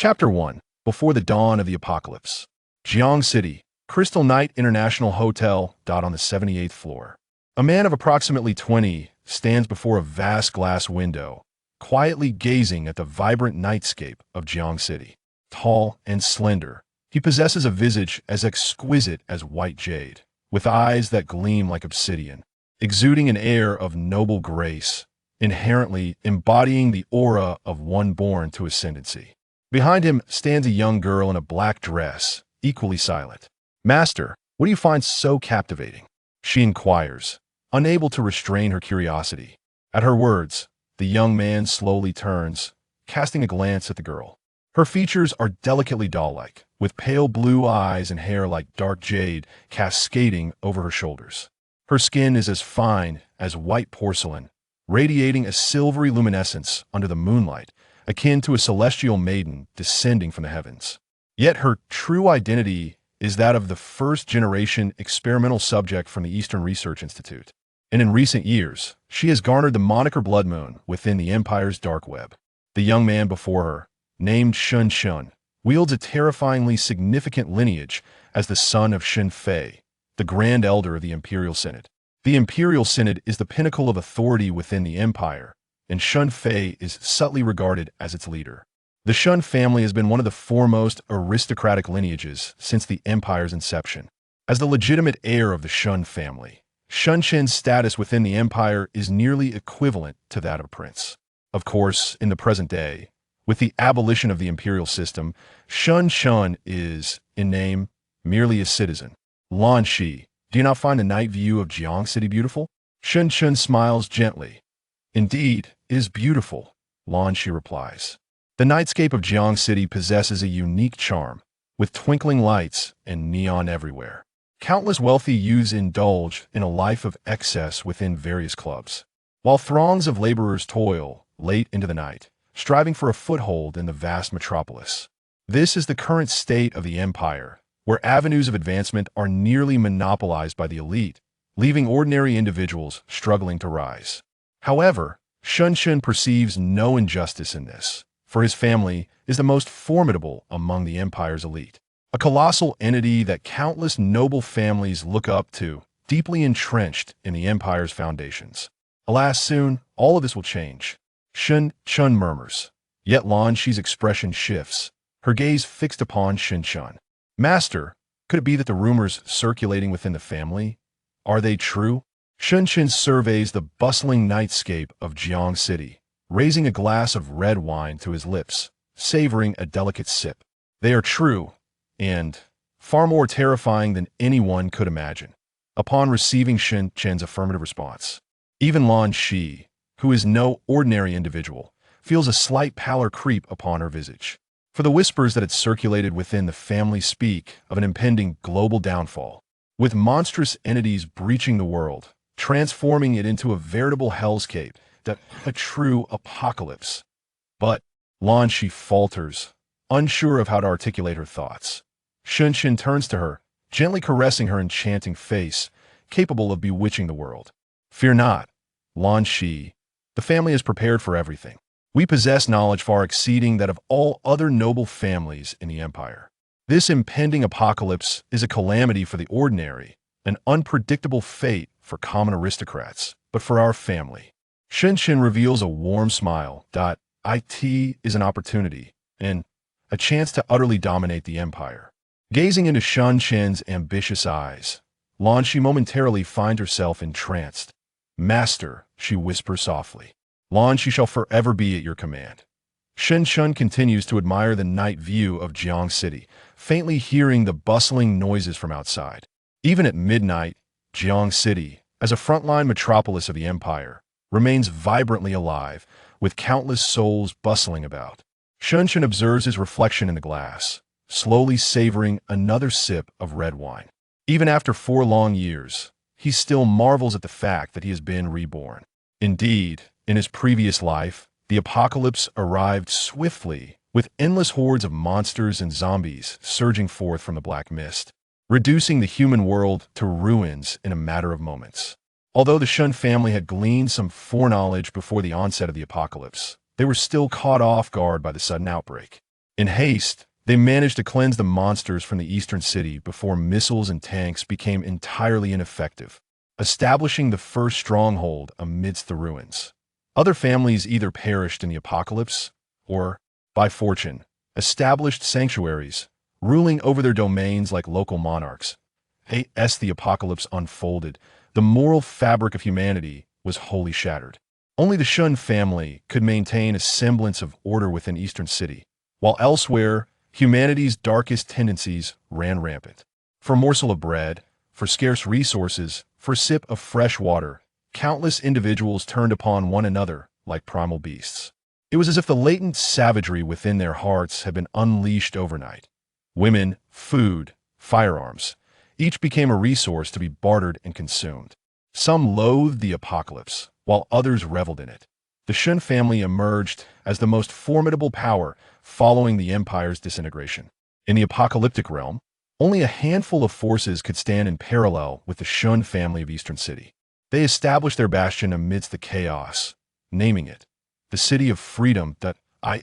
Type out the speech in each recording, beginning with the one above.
Chapter 1. Before the Dawn of the Apocalypse. Jiang City, Crystal Knight International Hotel. On the 78th floor. A man of approximately 20 stands before a vast glass window, quietly gazing at the vibrant nightscape of Jiang City. Tall and slender, he possesses a visage as exquisite as white jade, with eyes that gleam like obsidian, exuding an air of noble grace, inherently embodying the aura of one born to ascendancy. Behind him stands a young girl in a black dress, equally silent. "Master, what do you find so captivating?" she inquires, unable to restrain her curiosity. At her words, the young man slowly turns, casting a glance at the girl. Her features are delicately doll-like, with pale blue eyes and hair like dark jade cascading over her shoulders. Her skin is as fine as white porcelain, radiating a silvery luminescence under the moonlight, akin to a celestial maiden descending from the heavens. Yet her true identity is that of the first-generation experimental subject from the Eastern Research Institute. And in recent years, she has garnered the moniker Blood Moon within the Empire's dark web. The young man before her, named Shun Shun, wields a terrifyingly significant lineage as the son of Shen Fei, the Grand Elder of the Imperial Synod. The Imperial Synod is the pinnacle of authority within the Empire, and Shun Fei is subtly regarded as its leader. The Shun family has been one of the foremost aristocratic lineages since the Empire's inception. As the legitimate heir of the Shun family, Shun Shen's status within the Empire is nearly equivalent to that of a prince. Of course, in the present day, with the abolition of the imperial system, Shun Shun is, in name, merely a citizen. Lan Shi, do you not find the night view of Jiang City beautiful? Shun Shun smiles gently. "Indeed, it is beautiful," Lan Shi replies. The nightscape of Jiang City possesses a unique charm, with twinkling lights and neon everywhere. Countless wealthy youths indulge in a life of excess within various clubs, while throngs of laborers toil late into the night, striving for a foothold in the vast metropolis. This is the current state of the Empire, where avenues of advancement are nearly monopolized by the elite, leaving ordinary individuals struggling to rise. However, Shun Shun perceives no injustice in this, for his family is the most formidable among the Empire's elite, a colossal entity that countless noble families look up to, deeply entrenched in the Empire's foundations. Alas, soon, all of this will change. Shun Shun murmurs, yet Lan Shi's expression shifts, her gaze fixed upon Shun Shun. "Master, could it be that the rumors circulating within the family, are they true?" Shun Shun surveys the bustling nightscape of Jiang City, raising a glass of red wine to his lips, savoring a delicate sip. "They are true, and far more terrifying than anyone could imagine." Upon receiving Shun Shun's affirmative response, even Lan Shi, who is no ordinary individual, feels a slight pallor creep upon her visage. For the whispers that had circulated within the family speak of an impending global downfall, with monstrous entities breaching the world, transforming it into a veritable hellscape, a true apocalypse. But Lan Shi falters, unsure of how to articulate her thoughts. Shun Shun turns to her, gently caressing her enchanting face, capable of bewitching the world. "Fear not, Lan Shi. The family is prepared for everything. We possess knowledge far exceeding that of all other noble families in the Empire. This impending apocalypse is a calamity for the ordinary, an unpredictable fate for common aristocrats, but for our family." Shun Shun reveals a warm smile. It is an opportunity, and a chance to utterly dominate the Empire. Gazing into Shun Shun's ambitious eyes, Lan Shi momentarily finds herself entranced. "Master," she whispers softly, "Lan Shi shall forever be at your command." Shun Shun continues to admire the night view of Jiang City, faintly hearing the bustling noises from outside. Even at midnight, Jiang City, as a frontline metropolis of the Empire, remains vibrantly alive, with countless souls bustling about. Shun Shun observes his reflection in the glass, slowly savoring another sip of red wine. Even after 4 long years, he still marvels at the fact that he has been reborn. Indeed, in his previous life, the apocalypse arrived swiftly, with endless hordes of monsters and zombies surging forth from the black mist, reducing the human world to ruins in a matter of moments. Although the Shun family had gleaned some foreknowledge before the onset of the apocalypse, they were still caught off guard by the sudden outbreak. In haste, they managed to cleanse the monsters from the eastern city before missiles and tanks became entirely ineffective, establishing the first stronghold amidst the ruins. Other families either perished in the apocalypse or, by fortune, established sanctuaries, ruling over their domains like local monarchs. As the apocalypse unfolded, the moral fabric of humanity was wholly shattered. Only the Shun family could maintain a semblance of order within Eastern City, while elsewhere, humanity's darkest tendencies ran rampant. For a morsel of bread, for scarce resources, for a sip of fresh water, countless individuals turned upon one another like primal beasts. It was as if the latent savagery within their hearts had been unleashed overnight. Women, food, firearms, each became a resource to be bartered and consumed. Some loathed the apocalypse, while others reveled in it. The Shun family emerged as the most formidable power following the Empire's disintegration. In the apocalyptic realm, only a handful of forces could stand in parallel with the Shun family of Eastern City. They established their bastion amidst the chaos, naming it the City of Freedom that,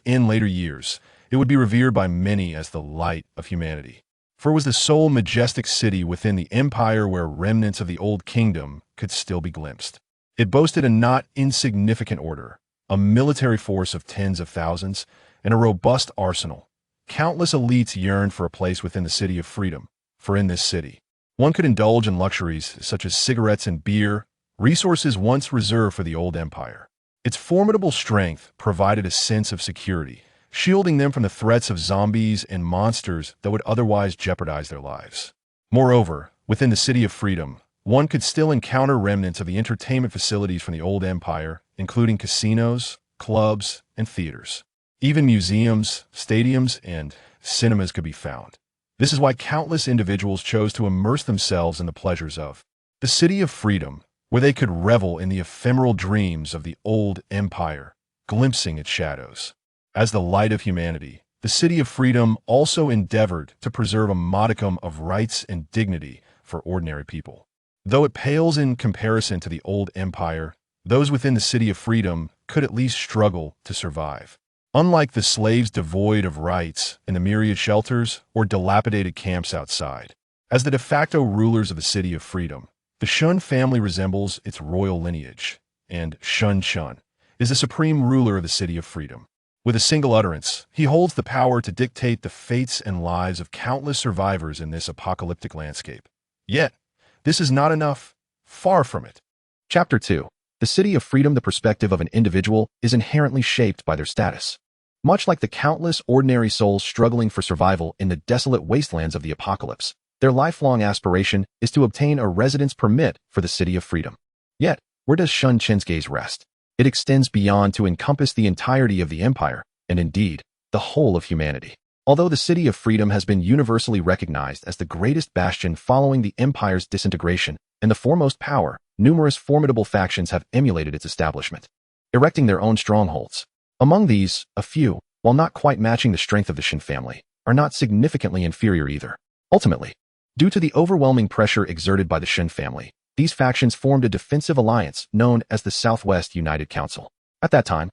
in later years, it would be revered by many as the light of humanity. For it was the sole majestic city within the empire where remnants of the old kingdom could still be glimpsed. It boasted a not insignificant order, a military force of tens of thousands, and a robust arsenal. Countless elites yearned for a place within the City of Freedom, for in this city, one could indulge in luxuries such as cigarettes and beer, resources once reserved for the old empire. Its formidable strength provided a sense of security, shielding them from the threats of zombies and monsters that would otherwise jeopardize their lives. Moreover, within the City of Freedom, one could still encounter remnants of the entertainment facilities from the old empire, including casinos, clubs, and theaters. Even museums, stadiums, and cinemas could be found. This is why countless individuals chose to immerse themselves in the pleasures of the City of Freedom, where they could revel in the ephemeral dreams of the old empire, glimpsing its shadows. As the light of humanity, the City of Freedom also endeavored to preserve a modicum of rights and dignity for ordinary people. Though it pales in comparison to the old empire, those within the City of Freedom could at least struggle to survive. Unlike the slaves devoid of rights in the myriad shelters or dilapidated camps outside, as the de facto rulers of the City of Freedom, the Shun family resembles its royal lineage, and Shun is the supreme ruler of the City of Freedom. With a single utterance, he holds the power to dictate the fates and lives of countless survivors in this apocalyptic landscape. Yet, this is not enough. Far from it. Chapter 2. The City of Freedom. The perspective of an individual is inherently shaped by their status. Much like the countless ordinary souls struggling for survival in the desolate wastelands of the apocalypse, their lifelong aspiration is to obtain a residence permit for the City of Freedom. Yet, where does Shun Chen's gaze rest? It extends beyond to encompass the entirety of the empire, and indeed, the whole of humanity. Although the City of Freedom has been universally recognized as the greatest bastion following the empire's disintegration and the foremost power, numerous formidable factions have emulated its establishment, erecting their own strongholds. Among these, a few, while not quite matching the strength of the Shin family, are not significantly inferior either. Ultimately, due to the overwhelming pressure exerted by the Shin family, these factions formed a defensive alliance known as the Southwest United Council. At that time,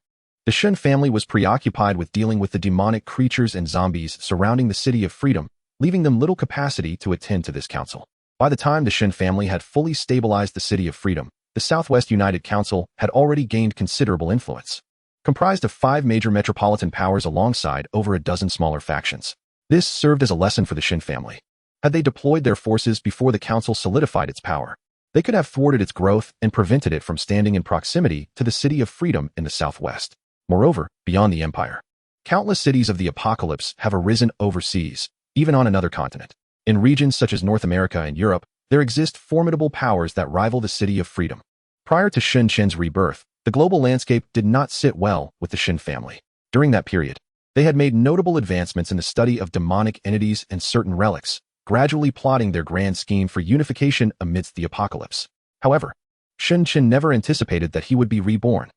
the Shun family was preoccupied with dealing with the demonic creatures and zombies surrounding the City of Freedom, leaving them little capacity to attend to this council. By the time the Shun family had fully stabilized the City of Freedom, the Southwest United Council had already gained considerable influence. Comprised of 5 major metropolitan powers alongside over a dozen smaller factions. This served as a lesson for the Shin family. Had they deployed their forces before the council solidified its power, they could have thwarted its growth and prevented it from standing in proximity to the City of Freedom in the southwest. Moreover, beyond the empire, countless cities of the apocalypse have arisen overseas, even on another continent. In regions such as North America and Europe, there exist formidable powers that rival the City of Freedom. Prior to Shin Chen's rebirth, the global landscape did not sit well with the Shin family. During that period, they had made notable advancements in the study of demonic entities and certain relics, gradually plotting their grand scheme for unification amidst the apocalypse. However, Shin Chen never anticipated that he would be reborn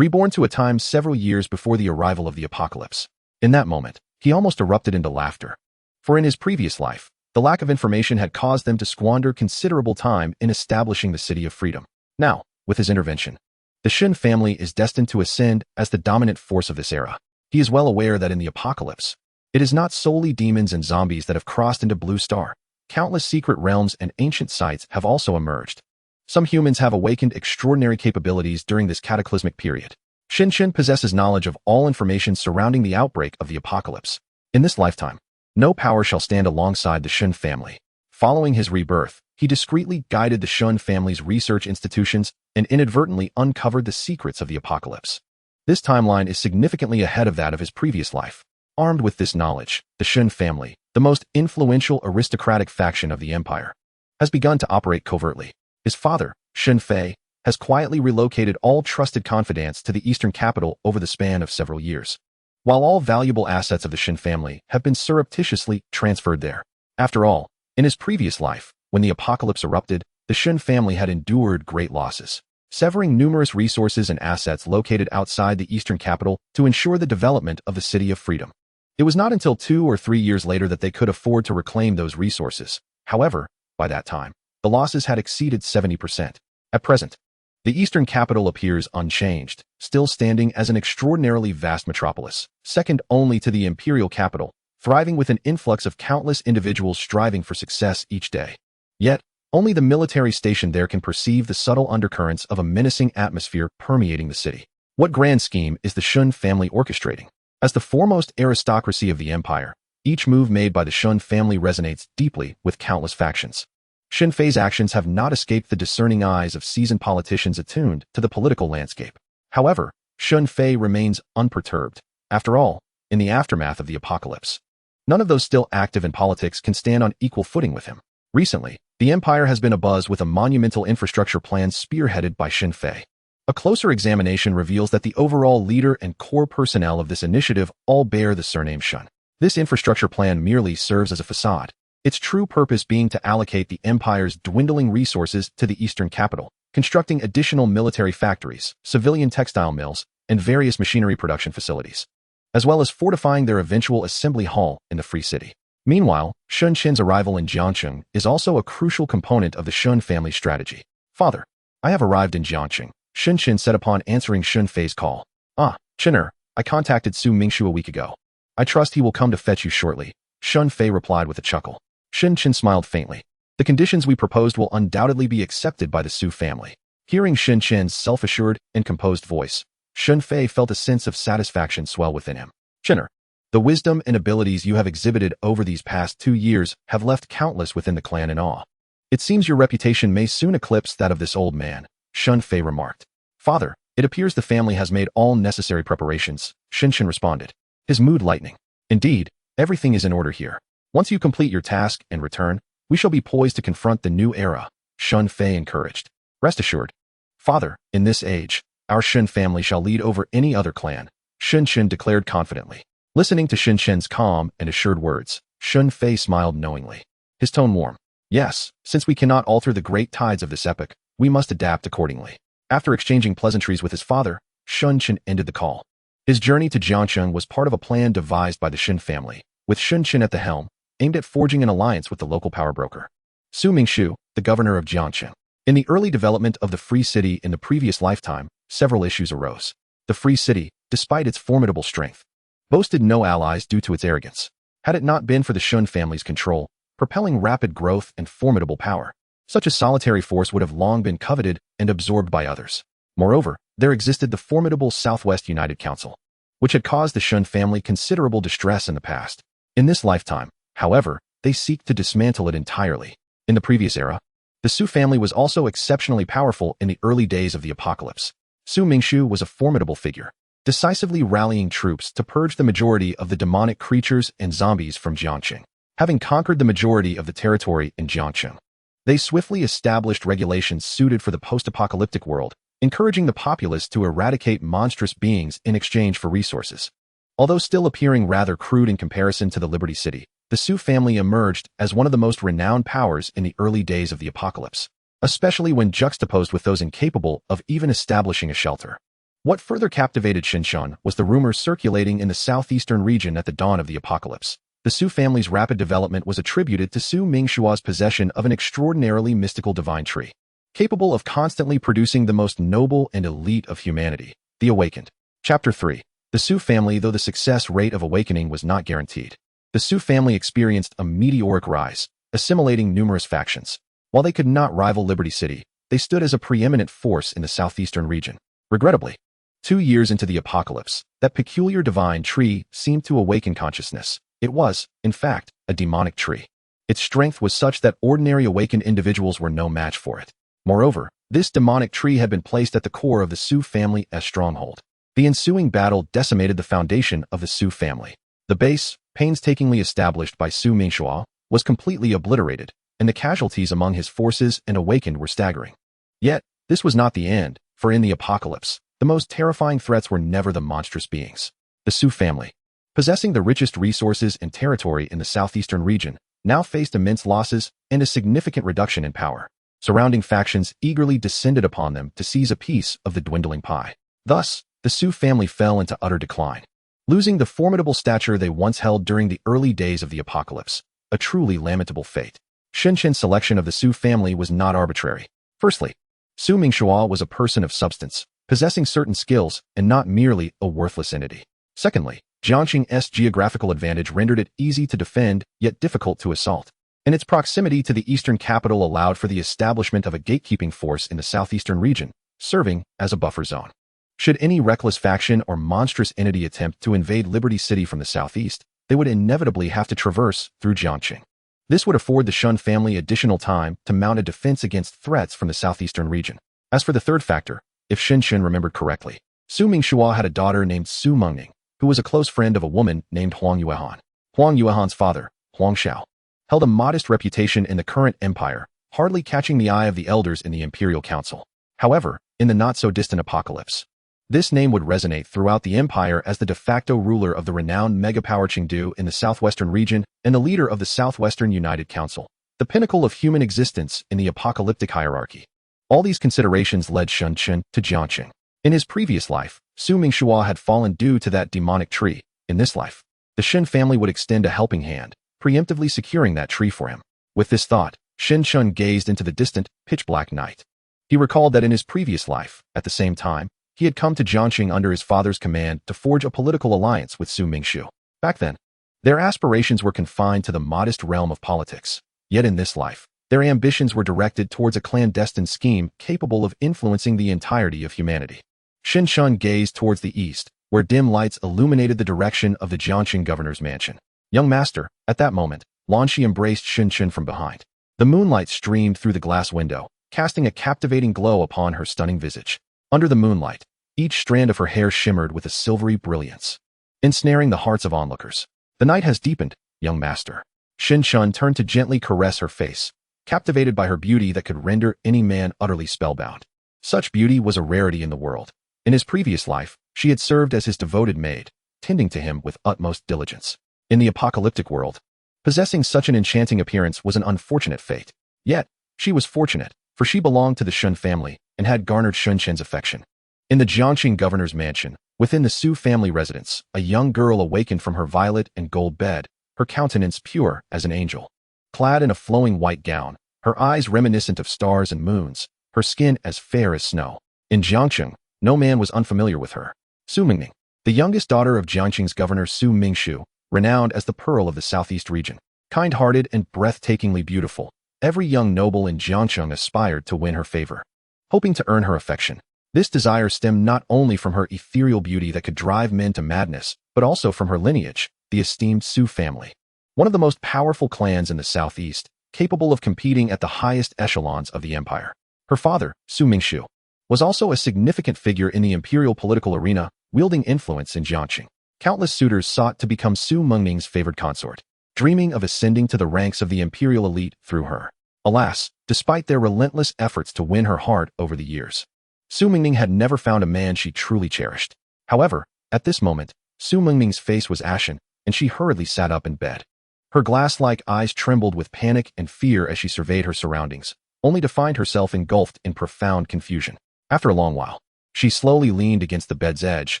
to a time several years before the arrival of the apocalypse. In that moment, he almost erupted into laughter. For in his previous life, the lack of information had caused them to squander considerable time in establishing the City of Freedom. Now, with his intervention, the Shin family is destined to ascend as the dominant force of this era. He is well aware that in the apocalypse, It is not solely demons and zombies that have crossed into Blue Star. Countless secret realms and ancient sites have also emerged. Some humans have awakened extraordinary capabilities during this cataclysmic period. Shinshin possesses knowledge of all information surrounding the outbreak of the apocalypse. In this lifetime, no power shall stand alongside the Shun family. Following his rebirth, he discreetly guided the Shun family's research institutions and inadvertently uncovered the secrets of the apocalypse. This timeline is significantly ahead of that of his previous life. Armed with this knowledge, the Shun family, the most influential aristocratic faction of the empire, has begun to operate covertly. His father, Shun Fei, has quietly relocated all trusted confidants to the eastern capital over the span of several years, while all valuable assets of the Shun family have been surreptitiously transferred there. After all, in his previous life, when the apocalypse erupted, the Shun family had endured great losses, severing numerous resources and assets located outside the eastern capital to ensure the development of the City of Freedom. It was not until 2 or 3 years later that they could afford to reclaim those resources. However, by that time, the losses had exceeded 70%. At present, the eastern capital appears unchanged, still standing as an extraordinarily vast metropolis, second only to the imperial capital, thriving with an influx of countless individuals striving for success each day. Yet, only the military stationed there can perceive the subtle undercurrents of a menacing atmosphere permeating the city. What grand scheme is the Shun family orchestrating? As the foremost aristocracy of the empire, each move made by the Shun family resonates deeply with countless factions. Shun Fei's actions have not escaped the discerning eyes of seasoned politicians attuned to the political landscape. However, Shun Fei remains unperturbed. After all, in the aftermath of the apocalypse, none of those still active in politics can stand on equal footing with him. Recently, the empire has been abuzz with a monumental infrastructure plan spearheaded by Shun Fei. A closer examination reveals that the overall leader and core personnel of this initiative all bear the surname Shun. This infrastructure plan merely serves as a facade, its true purpose being to allocate the empire's dwindling resources to the eastern capital, constructing additional military factories, civilian textile mills, and various machinery production facilities, as well as fortifying their eventual assembly hall in the Free City. Meanwhile, Shun Qin's arrival in Jiangcheng is also a crucial component of the Shun family strategy. Father, I have arrived in Jiangcheng, Shun Qin said upon answering Shun Fei's call. Ah, Qin'er, I contacted Su Mingshu a week ago. I trust he will come to fetch you shortly, Shun Fei replied with a chuckle. Shun Qin smiled faintly. The conditions we proposed will undoubtedly be accepted by the Su family. Hearing Shun Qin's self-assured and composed voice, Shun Fei felt a sense of satisfaction swell within him. Qin'er, the wisdom and abilities you have exhibited over these past 2 years have left countless within the clan in awe. It seems your reputation may soon eclipse that of this old man, Shun Fei remarked. Father, it appears the family has made all necessary preparations, Shun Qin responded, his mood lightening. Indeed, everything is in order here. Once you complete your task and return, we shall be poised to confront the new era, Shun Fei encouraged. Rest assured. Father, in this age, our Shun family shall lead over any other clan, Shun Qin declared confidently. Listening to Shun Qin's calm and assured words, Shun Fei smiled knowingly, his tone warm. Yes, since we cannot alter the great tides of this epoch, we must adapt accordingly. After exchanging pleasantries with his father, Shun Qin ended the call. His journey to Jiangcheng was part of a plan devised by the Shun family, with Shun Qin at the helm, aimed at forging an alliance with the local power broker, Su Mingshu, the governor of Jiangcheng. In the early development of the Free City in the previous lifetime, several issues arose. The Free City, despite its formidable strength, boasted no allies due to its arrogance. Had it not been for the Shun family's control, propelling rapid growth and formidable power, such a solitary force would have long been coveted and absorbed by others. Moreover, there existed the formidable Southwest United Council, which had caused the Shun family considerable distress in the past. In this lifetime, however, they seek to dismantle it entirely. In the previous era, the Su family was also exceptionally powerful in the early days of the apocalypse. Su Mingshu was a formidable figure, decisively rallying troops to purge the majority of the demonic creatures and zombies from Jiangcheng. Having conquered the majority of the territory in Jiangcheng, they swiftly established regulations suited for the post-apocalyptic world, encouraging the populace to eradicate monstrous beings in exchange for resources. Although still appearing rather crude in comparison to the Liberty City, the Su family emerged as one of the most renowned powers in the early days of the apocalypse, especially when juxtaposed with those incapable of even establishing a shelter. What further captivated Shinshan was the rumors circulating in the southeastern region at the dawn of the apocalypse. The Su family's rapid development was attributed to Su Mingshua's possession of an extraordinarily mystical divine tree, capable of constantly producing the most noble and elite of humanity, the Awakened. Chapter 3. The Su family, though the success rate of awakening was not guaranteed. The Su family experienced a meteoric rise, assimilating numerous factions. While they could not rival Liberty City, they stood as a preeminent force in the southeastern region. Regrettably, 2 years into the apocalypse, that peculiar divine tree seemed to awaken consciousness. It was, in fact, a demonic tree. Its strength was such that ordinary awakened individuals were no match for it. Moreover, this demonic tree had been placed at the core of the Su family as stronghold. The ensuing battle decimated the foundation of the Su family. The base, painstakingly established by Su Mingxua, was completely obliterated, and the casualties among his forces and awakened were staggering. Yet, this was not the end, for in the apocalypse, the most terrifying threats were never the monstrous beings. The Su family, possessing the richest resources and territory in the southeastern region, now faced immense losses and a significant reduction in power. Surrounding factions eagerly descended upon them to seize a piece of the dwindling pie. Thus, the Su family fell into utter decline, losing the formidable stature they once held during the early days of the apocalypse, a truly lamentable fate. Shinshin's selection of the Su family was not arbitrary. Firstly, Su Mingxua was a person of substance, possessing certain skills and not merely a worthless entity. Secondly, Jiangqing's geographical advantage rendered it easy to defend, yet difficult to assault, and its proximity to the eastern capital allowed for the establishment of a gatekeeping force in the southeastern region, serving as a buffer zone. Should any reckless faction or monstrous entity attempt to invade Liberty City from the southeast, they would inevitably have to traverse through Jiangqing. This would afford the Shun family additional time to mount a defense against threats from the southeastern region. As for the third factor, if Shinshin remembered correctly, Su Mingxua had a daughter named Su Mengning, who was a close friend of a woman named Huang Yuehan. Huang Yuehan's father, Huang Xiao, held a modest reputation in the current empire, hardly catching the eye of the elders in the imperial council. However, in the not-so-distant apocalypse, this name would resonate throughout the empire as the de facto ruler of the renowned megapower Chengdu in the southwestern region and the leader of the Southwestern United Council, the pinnacle of human existence in the apocalyptic hierarchy. All these considerations led Shinshin to Jiangqing. In his previous life, Su Mingxua had fallen due to that demonic tree. In this life, the Shin family would extend a helping hand, preemptively securing that tree for him. With this thought, Shinshin gazed into the distant, pitch-black night. He recalled that in his previous life, at the same time, he had come to Jiangqing under his father's command to forge a political alliance with Su Mingxu. Back then, their aspirations were confined to the modest realm of politics. Yet in this life, their ambitions were directed towards a clandestine scheme capable of influencing the entirety of humanity. Shinshin gazed towards the east, where dim lights illuminated the direction of the Jiangqing governor's mansion. Young master, at that moment, Lanxi embraced Shinshin from behind. The moonlight streamed through the glass window, casting a captivating glow upon her stunning visage. Under the moonlight, each strand of her hair shimmered with a silvery brilliance, ensnaring the hearts of onlookers. The night has deepened, young master. Shinshin turned to gently caress her face, captivated by her beauty that could render any man utterly spellbound. Such beauty was a rarity in the world. In his previous life, she had served as his devoted maid, tending to him with utmost diligence. In the apocalyptic world, possessing such an enchanting appearance was an unfortunate fate. Yet, she was fortunate, for she belonged to the Shun family and had garnered Shinshin's affection. In the Jiangqing governor's mansion, within the Su family residence, a young girl awakened from her violet and gold bed, her countenance pure as an angel. Clad in a flowing white gown, her eyes reminiscent of stars and moons, her skin as fair as snow. In Jiangqing, no man was unfamiliar with her. Su Mingning, the youngest daughter of Jiangqing's governor Su Mingxu, renowned as the pearl of the southeast region. Kind-hearted and breathtakingly beautiful, every young noble in Jiangqing aspired to win her favor, hoping to earn her affection. This desire stemmed not only from her ethereal beauty that could drive men to madness, but also from her lineage, the esteemed Su family, one of the most powerful clans in the southeast, capable of competing at the highest echelons of the empire. Her father, Su Mingxu, was also a significant figure in the imperial political arena, wielding influence in Jiangqing. Countless suitors sought to become Su Mengning's favored consort, dreaming of ascending to the ranks of the imperial elite through her. Alas, despite their relentless efforts to win her heart over the years, Su Mingning had never found a man she truly cherished. However, at this moment, Su Mengning's face was ashen, and she hurriedly sat up in bed. Her glass-like eyes trembled with panic and fear as she surveyed her surroundings, only to find herself engulfed in profound confusion. After a long while, she slowly leaned against the bed's edge,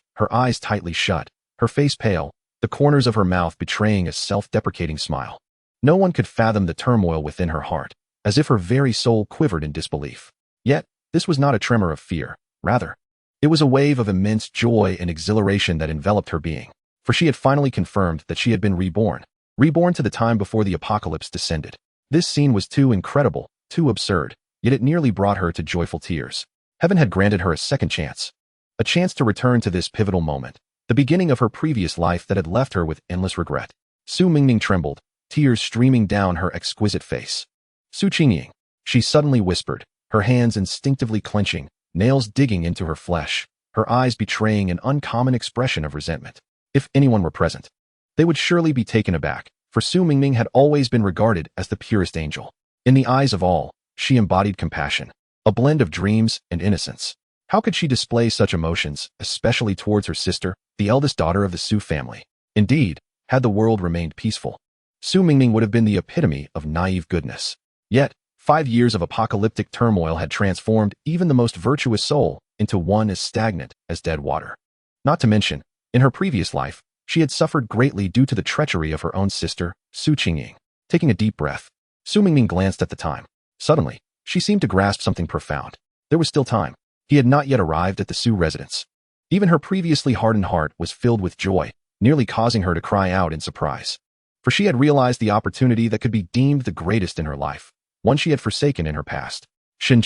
her eyes tightly shut, her face pale, the corners of her mouth betraying a self-deprecating smile. No one could fathom the turmoil within her heart, as if her very soul quivered in disbelief. Yet, this was not a tremor of fear. Rather, It was a wave of immense joy and exhilaration that enveloped her being, for she had finally confirmed that she had been reborn, reborn to the time before the apocalypse descended. This scene was too incredible, too absurd, yet it nearly brought her to joyful tears. Heaven had granted her a second chance. A chance to return to this pivotal moment, the beginning of her previous life that had left her with endless regret. Su Mingning trembled, tears streaming down her exquisite face. Su Qingying, she suddenly whispered, her hands instinctively clenching, nails digging into her flesh, her eyes betraying an uncommon expression of resentment. If anyone were present, they would surely be taken aback, for Su Mingning had always been regarded as the purest angel. In the eyes of all, she embodied compassion, a blend of dreams and innocence. How could she display such emotions, especially towards her sister, the eldest daughter of the Su family? Indeed, had the world remained peaceful, Su Mingning would have been the epitome of naive goodness. Yet, 5 years of apocalyptic turmoil had transformed even the most virtuous soul into one as stagnant as dead water. Not to mention, in her previous life, she had suffered greatly due to the treachery of her own sister, Su Qingying. Taking a deep breath, Su Mingning glanced at the time. Suddenly, she seemed to grasp something profound. There was still time. He had not yet arrived at the Su residence. Even her previously hardened heart was filled with joy, nearly causing her to cry out in surprise. For she had realized the opportunity that could be deemed the greatest in her life, one she had forsaken in her past. Shin,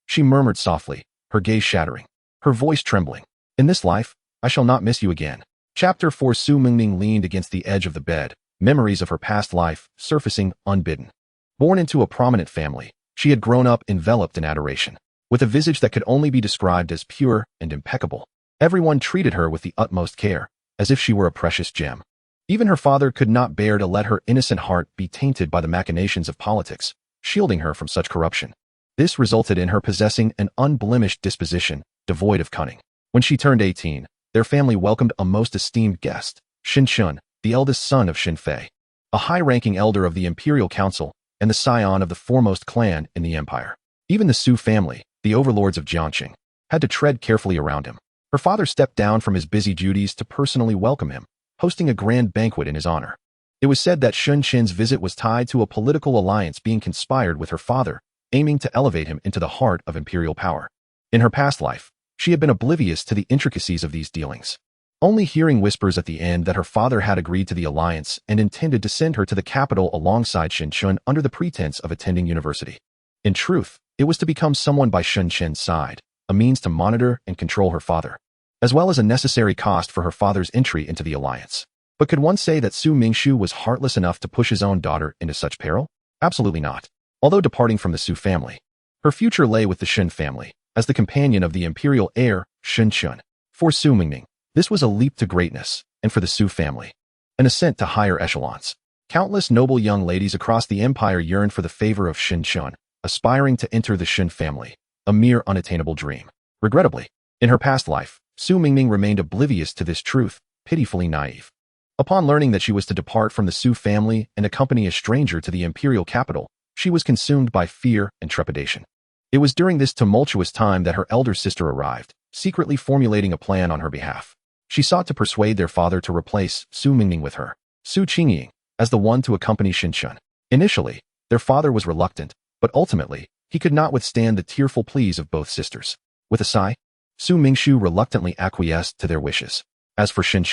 she murmured softly, her gaze shattering, her voice trembling. In this life, I shall not miss you again. Chapter 4. Su Mingning leaned against the edge of the bed, memories of her past life surfacing unbidden. Born into a prominent family, she had grown up enveloped in adoration, with a visage that could only be described as pure and impeccable. Everyone treated her with the utmost care, as if she were a precious gem. Even her father could not bear to let her innocent heart be tainted by the machinations of politics, shielding her from such corruption. This resulted in her possessing an unblemished disposition, devoid of cunning. When she turned 18, their family welcomed a most esteemed guest, Shin, the eldest son of Shin Fei, a high-ranking elder of the imperial council and the scion of the foremost clan in the empire. Even the Su family, the overlords of Jiangqing, had to tread carefully around him. Her father stepped down from his busy duties to personally welcome him, hosting a grand banquet in his honor. It was said that Shun Qin's visit was tied to a political alliance being conspired with her father, aiming to elevate him into the heart of imperial power. In her past life, she had been oblivious to the intricacies of these dealings, only hearing whispers at the end that her father had agreed to the alliance and intended to send her to the capital alongside Shin under the pretense of attending university. In truth, it was to become someone by Shun Qin's side, a means to monitor and control her father, as well as a necessary cost for her father's entry into the alliance. But could one say that Su Mingshu was heartless enough to push his own daughter into such peril? Absolutely not. Although departing from the Su family, her future lay with the Shin family, as the companion of the imperial heir, Shin. For Su Mingning, this was a leap to greatness, and for the Su family, an ascent to higher echelons. Countless noble young ladies across the empire yearned for the favor of Shin, aspiring to enter the Shin family, a mere unattainable dream. Regrettably, in her past life, Su Mingning remained oblivious to this truth, pitifully naive. Upon learning that she was to depart from the Su family and accompany a stranger to the imperial capital, she was consumed by fear and trepidation. It was during this tumultuous time that her elder sister arrived, secretly formulating a plan on her behalf. She sought to persuade their father to replace Su Mingning with her, Su Qingying, as the one to accompany Shin. Initially, their father was reluctant, but ultimately, he could not withstand the tearful pleas of both sisters. With a sigh, Su Mingshu reluctantly acquiesced to their wishes. As for Shin,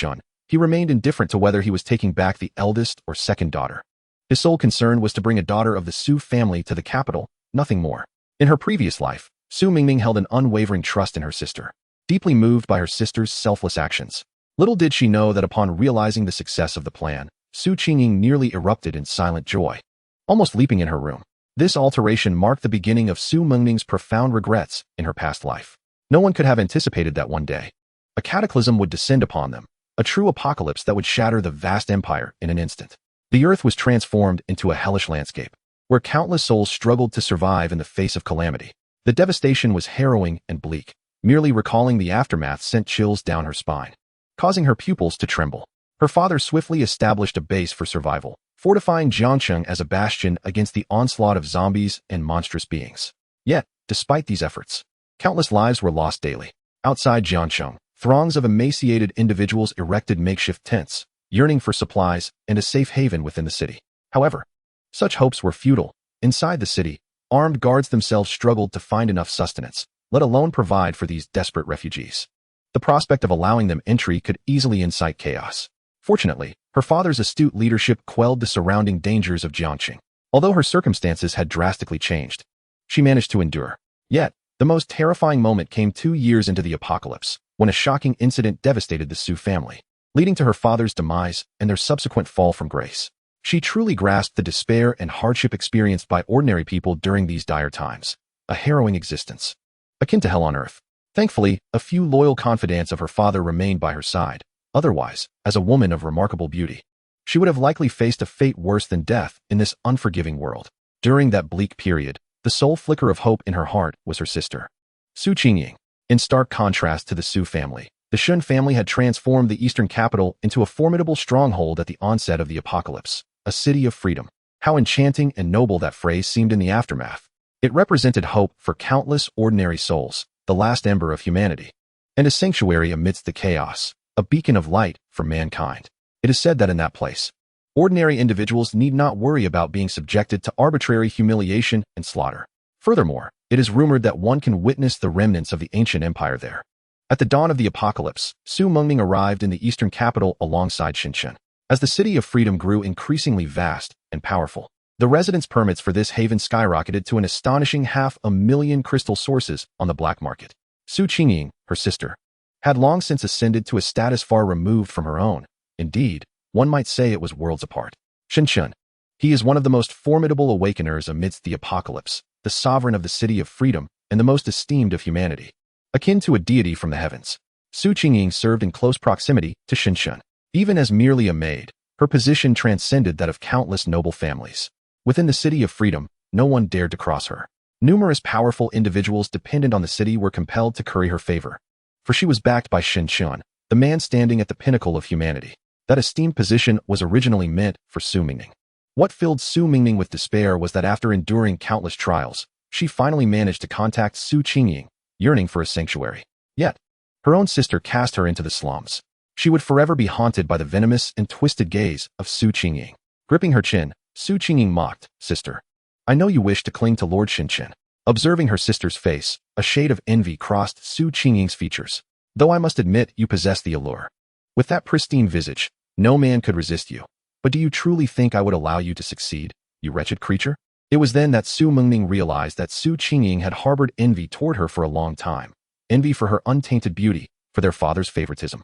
he remained indifferent to whether he was taking back the eldest or second daughter. His sole concern was to bring a daughter of the Su family to the capital, nothing more. In her previous life, Su Mingning held an unwavering trust in her sister, deeply moved by her sister's selfless actions. Little did she know that upon realizing the success of the plan, Su Qingying nearly erupted in silent joy, almost leaping in her room. This alteration marked the beginning of Su Mingning's profound regrets in her past life. No one could have anticipated that one day, a cataclysm would descend upon them, a true apocalypse that would shatter the vast empire in an instant. The earth was transformed into a hellish landscape, where countless souls struggled to survive in the face of calamity. The devastation was harrowing and bleak. Merely recalling the aftermath sent chills down her spine, causing her pupils to tremble. Her father swiftly established a base for survival, fortifying Jiangqing as a bastion against the onslaught of zombies and monstrous beings. Yet, despite these efforts, countless lives were lost daily. Outside Jiangqing, throngs of emaciated individuals erected makeshift tents, yearning for supplies and a safe haven within the city. However, such hopes were futile. Inside the city, armed guards themselves struggled to find enough sustenance, let alone provide for these desperate refugees. The prospect of allowing them entry could easily incite chaos. Fortunately, her father's astute leadership quelled the surrounding dangers of Jiangqing. Although her circumstances had drastically changed, she managed to endure. Yet, the most terrifying moment came 2 years into the apocalypse, when a shocking incident devastated the Su family, leading to her father's demise and their subsequent fall from grace. She truly grasped the despair and hardship experienced by ordinary people during these dire times. A harrowing existence, akin to hell on earth. Thankfully, a few loyal confidants of her father remained by her side. Otherwise, as a woman of remarkable beauty, she would have likely faced a fate worse than death in this unforgiving world. During that bleak period, the sole flicker of hope in her heart was her sister, Su Qingying. In stark contrast to the Su family, the Shun family had transformed the eastern capital into a formidable stronghold at the onset of the apocalypse, a city of freedom. How enchanting and noble that phrase seemed in the aftermath. It represented hope for countless ordinary souls, the last ember of humanity, and a sanctuary amidst the chaos, a beacon of light for mankind. It is said that in that place, ordinary individuals need not worry about being subjected to arbitrary humiliation and slaughter. Furthermore, it is rumored that one can witness the remnants of the ancient empire there. At the dawn of the apocalypse, Su Mengming arrived in the eastern capital alongside Shenzhen. As the city of freedom grew increasingly vast and powerful, the residence permits for this haven skyrocketed to an astonishing 500,000 crystal sources on the black market. Su Qingying, her sister, had long since ascended to a status far removed from her own. Indeed, one might say it was worlds apart. Shenzhen. He is one of the most formidable awakeners amidst the apocalypse, the sovereign of the city of freedom, and the most esteemed of humanity. Akin to a deity from the heavens, Su Qingying served in close proximity to Shenzhen. Even as merely a maid, her position transcended that of countless noble families. Within the city of freedom, no one dared to cross her. Numerous powerful individuals dependent on the city were compelled to curry her favor, for she was backed by Shenzhen, the man standing at the pinnacle of humanity. That esteemed position was originally meant for Su Mengming. What filled Su Mengming with despair was that after enduring countless trials, she finally managed to contact Su Qingying, yearning for a sanctuary. Yet, her own sister cast her into the slums. She would forever be haunted by the venomous and twisted gaze of Su Qingying. Gripping her chin, Su Qingying mocked, "Sister, I know you wish to cling to Lord Shenzhen." Observing her sister's face, a shade of envy crossed Su Qingying's features. "Though I must admit you possess the allure. With that pristine visage, no man could resist you. But do you truly think I would allow you to succeed, you wretched creature?" It was then that Su Mengming realized that Su Qingying had harbored envy toward her for a long time. Envy for her untainted beauty, for their father's favoritism,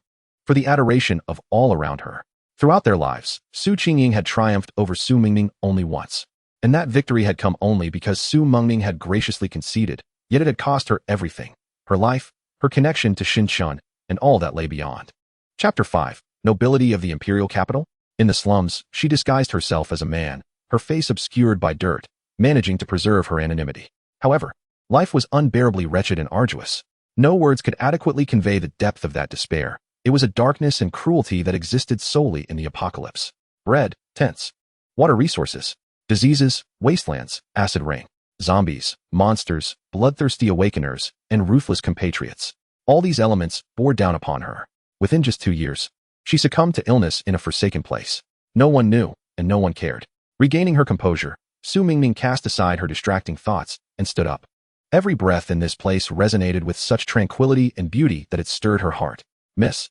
for the adoration of all around her. Throughout their lives, Su Qingying had triumphed over Su Mengming only once. And that victory had come only because Su Mengming had graciously conceded, yet it had cost her everything: her life, her connection to Shenzhen, and all that lay beyond. Chapter 5. Nobility of the Imperial Capital. In the slums, she disguised herself as a man, her face obscured by dirt, managing to preserve her anonymity. However, life was unbearably wretched and arduous. No words could adequately convey the depth of that despair. It was a darkness and cruelty that existed solely in the apocalypse. Bread, tents, water resources, diseases, wastelands, acid rain, zombies, monsters, bloodthirsty awakeners, and ruthless compatriots. All these elements bore down upon her. Within just 2 years, she succumbed to illness in a forsaken place. No one knew, and no one cared. Regaining her composure, Su Mengming cast aside her distracting thoughts and stood up. Every breath in this place resonated with such tranquility and beauty that it stirred her heart. Miss,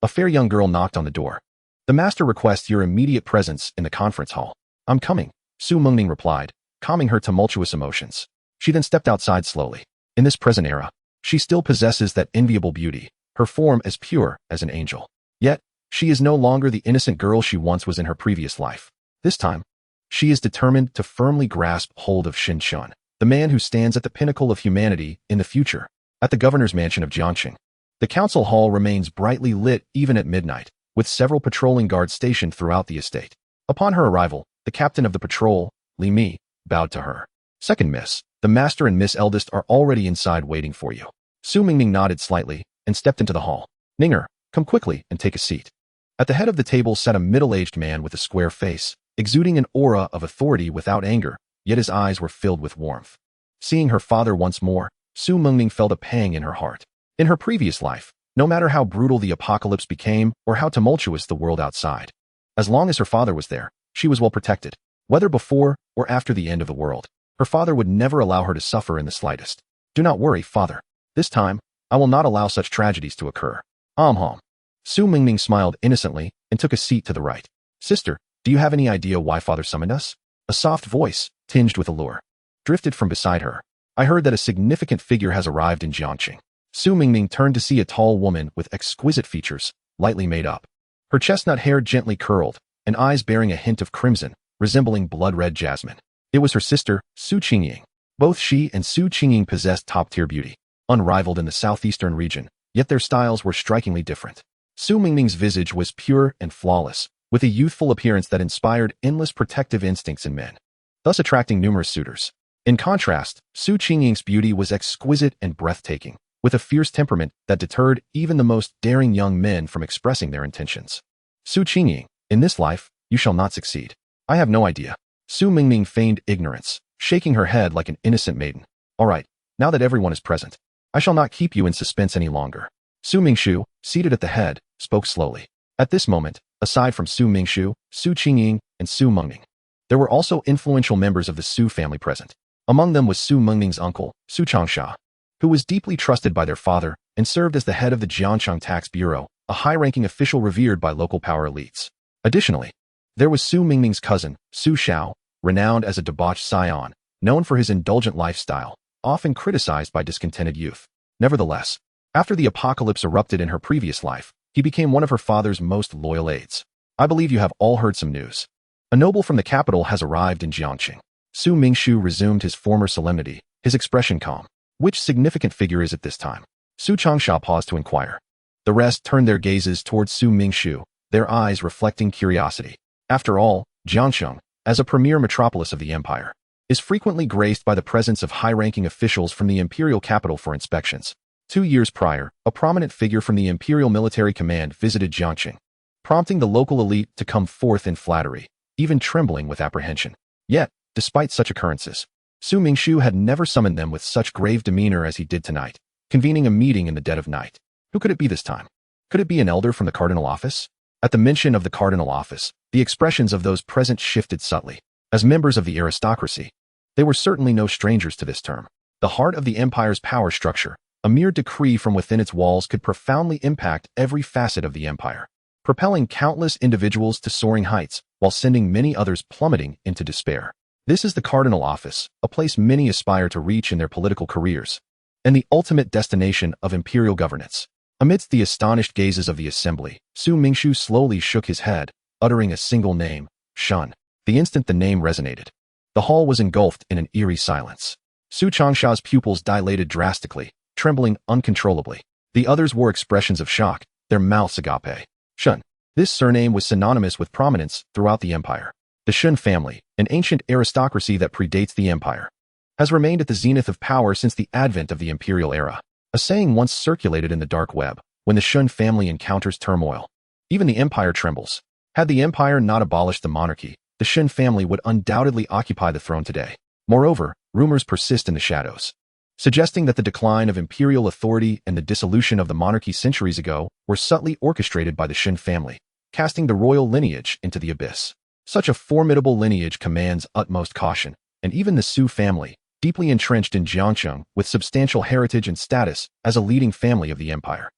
a fair young girl knocked on the door. "The master requests your immediate presence in the conference hall." "I'm coming," Su Mengming replied, calming her tumultuous emotions. She then stepped outside slowly. In this present era, she still possesses that enviable beauty, her form as pure as an angel. Yet, she is no longer the innocent girl she once was in her previous life. This time, she is determined to firmly grasp hold of Shenzhen, the man who stands at the pinnacle of humanity in the future. At the governor's mansion of Jiangqing, the council hall remains brightly lit even at midnight, with several patrolling guards stationed throughout the estate. Upon her arrival, the captain of the patrol, Li Mi, bowed to her. "Second miss, the master and Miss Eldest are already inside waiting for you." Su Mengming nodded slightly and stepped into the hall. "Ninger, come quickly and take a seat." At the head of the table sat a middle-aged man with a square face, exuding an aura of authority without anger, yet his eyes were filled with warmth. Seeing her father once more, Su Mengming felt a pang in her heart. In her previous life, no matter how brutal the apocalypse became or how tumultuous the world outside, as long as her father was there, she was well protected. Whether before or after the end of the world, her father would never allow her to suffer in the slightest. Do not worry, father. This time, I will not allow such tragedies to occur. Hom. Su Mingming smiled innocently and took a seat to the right. Sister, do you have any idea why father summoned us? A soft voice, tinged with allure, drifted from beside her. I heard that a significant figure has arrived in Jiangqing. Su Mingming turned to see a tall woman with exquisite features, lightly made up. Her chestnut hair gently curled, and eyes bearing a hint of crimson, resembling blood-red jasmine. It was her sister, Su Qingying. Both she and Su Qingying possessed top-tier beauty, unrivaled in the southeastern region, yet their styles were strikingly different. Su Mingming's visage was pure and flawless, with a youthful appearance that inspired endless protective instincts in men, thus attracting numerous suitors. In contrast, Su Qingying's beauty was exquisite and breathtaking, with a fierce temperament that deterred even the most daring young men from expressing their intentions. Su Qingying, in this life, you shall not succeed. I have no idea. Su Mingming feigned ignorance, shaking her head like an innocent maiden. All right, now that everyone is present, I shall not keep you in suspense any longer. Su Mingshu, seated at the head, spoke slowly. At this moment, aside from Su Mingshu, Su Qingying, and Su Mengming, there were also influential members of the Su family present. Among them was Su Mengming's uncle, Su Changsha, who was deeply trusted by their father and served as the head of the Jiangcheng Tax Bureau, a high-ranking official revered by local power elites. Additionally, there was Su Mingming's cousin, Su Xiao, renowned as a debauched scion, known for his indulgent lifestyle, often criticized by discontented youth. Nevertheless, after the apocalypse erupted in her previous life, he became one of her father's most loyal aides. I believe you have all heard some news. A noble from the capital has arrived in Jiangqing. Su Mingshu resumed his former solemnity, his expression calm. Which significant figure is it this time? Su Changsha paused to inquire. The rest turned their gazes towards Su Mingshu, their eyes reflecting curiosity. After all, Jiangcheng, as a premier metropolis of the empire, is frequently graced by the presence of high-ranking officials from the imperial capital for inspections. 2 years prior, a prominent figure from the Imperial Military Command visited Jiangqing, prompting the local elite to come forth in flattery, even trembling with apprehension. Yet, despite such occurrences, Su Mingshu had never summoned them with such grave demeanor as he did tonight, convening a meeting in the dead of night. Who could it be this time? Could it be an elder from the cardinal office? At the mention of the cardinal office, the expressions of those present shifted subtly. As members of the aristocracy, they were certainly no strangers to this term. The heart of the empire's power structure, a mere decree from within its walls could profoundly impact every facet of the empire, propelling countless individuals to soaring heights while sending many others plummeting into despair. This is the cardinal office, a place many aspire to reach in their political careers, and the ultimate destination of imperial governance. Amidst the astonished gazes of the assembly, Su Mingshu slowly shook his head, uttering a single name, Shun. The instant the name resonated, the hall was engulfed in an eerie silence. Su Changsha's pupils dilated drastically, trembling uncontrollably. The others wore expressions of shock, their mouths agape. Shun. This surname was synonymous with prominence throughout the empire. The Shun family, an ancient aristocracy that predates the empire, has remained at the zenith of power since the advent of the imperial era. A saying once circulated in the dark web: when the Shun family encounters turmoil, even the empire trembles. Had the empire not abolished the monarchy, the Shun family would undoubtedly occupy the throne today. Moreover, rumors persist in the shadows, suggesting that the decline of imperial authority and the dissolution of the monarchy centuries ago were subtly orchestrated by the Shun family, casting the royal lineage into the abyss. Such a formidable lineage commands utmost caution, and even the Su family, deeply entrenched in Jiangcheng with substantial heritage and status as a leading family of the empire,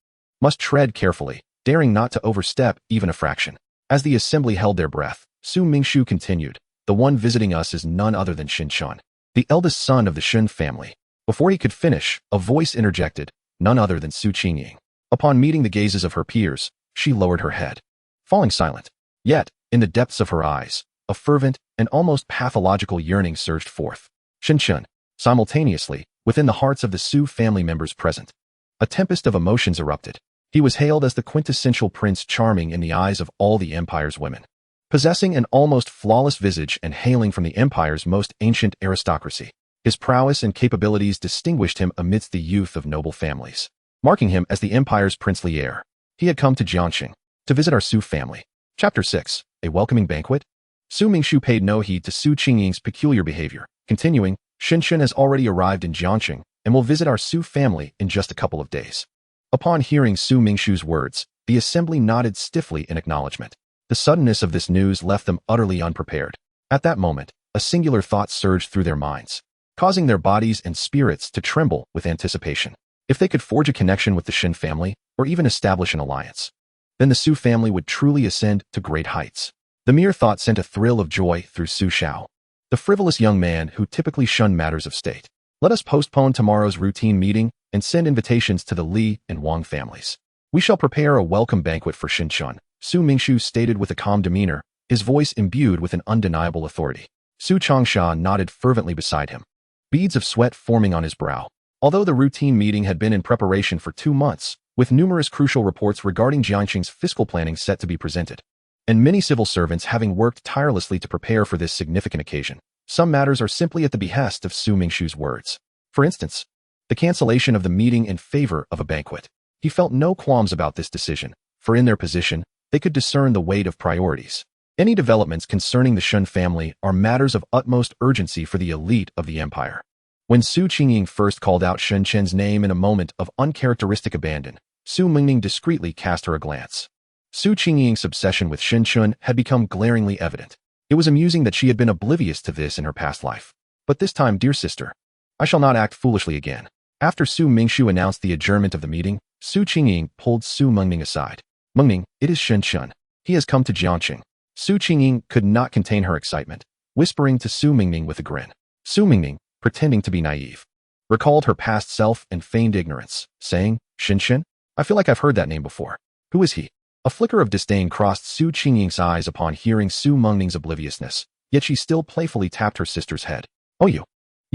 must tread carefully, daring not to overstep even a fraction. As the assembly held their breath, Su Mingshu continued, "The one visiting us is none other than Xin Shun, the eldest son of the Shun family." Before he could finish, a voice interjected, "None other than Su Qingying." Upon meeting the gazes of her peers, she lowered her head, falling silent. Yet, in the depths of her eyes, a fervent and almost pathological yearning surged forth. Xin Shun. Simultaneously, within the hearts of the Su family members present, a tempest of emotions erupted. He was hailed as the quintessential Prince Charming in the eyes of all the empire's women. Possessing an almost flawless visage and hailing from the empire's most ancient aristocracy, his prowess and capabilities distinguished him amidst the youth of noble families, marking him as the empire's princely heir. He had come to Jiangqing to visit our Su family. Chapter 6. A welcoming banquet? Su Mingshu paid no heed to Su Qingying's peculiar behavior, continuing, "Xin Shun has already arrived in Jiangqing and will visit our Su family in just a couple of days." Upon hearing Su Mingshu's words, the assembly nodded stiffly in acknowledgement. The suddenness of this news left them utterly unprepared. At that moment, a singular thought surged through their minds. causing their bodies and spirits to tremble with anticipation. If they could forge a connection with the Shin family, or even establish an alliance, then the Su family would truly ascend to great heights. The mere thought sent a thrill of joy through Su Xiao, the frivolous young man who typically shunned matters of state. Let us postpone tomorrow's routine meeting and send invitations to the Li and Wang families. We shall prepare a welcome banquet for Xinchun, Su Mingshu stated with a calm demeanor, his voice imbued with an undeniable authority. Su Changsha nodded fervently beside him, beads of sweat forming on his brow. Although the routine meeting had been in preparation for 2 months, with numerous crucial reports regarding Jiangxing's fiscal planning set to be presented, and many civil servants having worked tirelessly to prepare for this significant occasion, some matters are simply at the behest of Su Mingshu's words. For instance, the cancellation of the meeting in favor of a banquet. He felt no qualms about this decision, for in their position, they could discern the weight of priorities. Any developments concerning the Shun family are matters of utmost urgency for the elite of the empire. When Su Qingying first called out Shen Chen's name in a moment of uncharacteristic abandon, Su Mingning discreetly cast her a glance. Su Qingying's obsession with Shen Chun had become glaringly evident. It was amusing that she had been oblivious to this in her past life. But this time, dear sister, I shall not act foolishly again. After Su Mingshu announced the adjournment of the meeting, Su Qingying pulled Su Mingning aside. Mingning, it is Shen Chun. He has come to Jiangxing. Su Qingying could not contain her excitement, whispering to Su Mingning with a grin. Su Mingning, pretending to be naive, recalled her past self and feigned ignorance, saying, Shen? I feel like I've heard that name before. Who is he? A flicker of disdain crossed Su Qingying's eyes upon hearing Su Mingning's obliviousness, yet she still playfully tapped her sister's head. Oh, you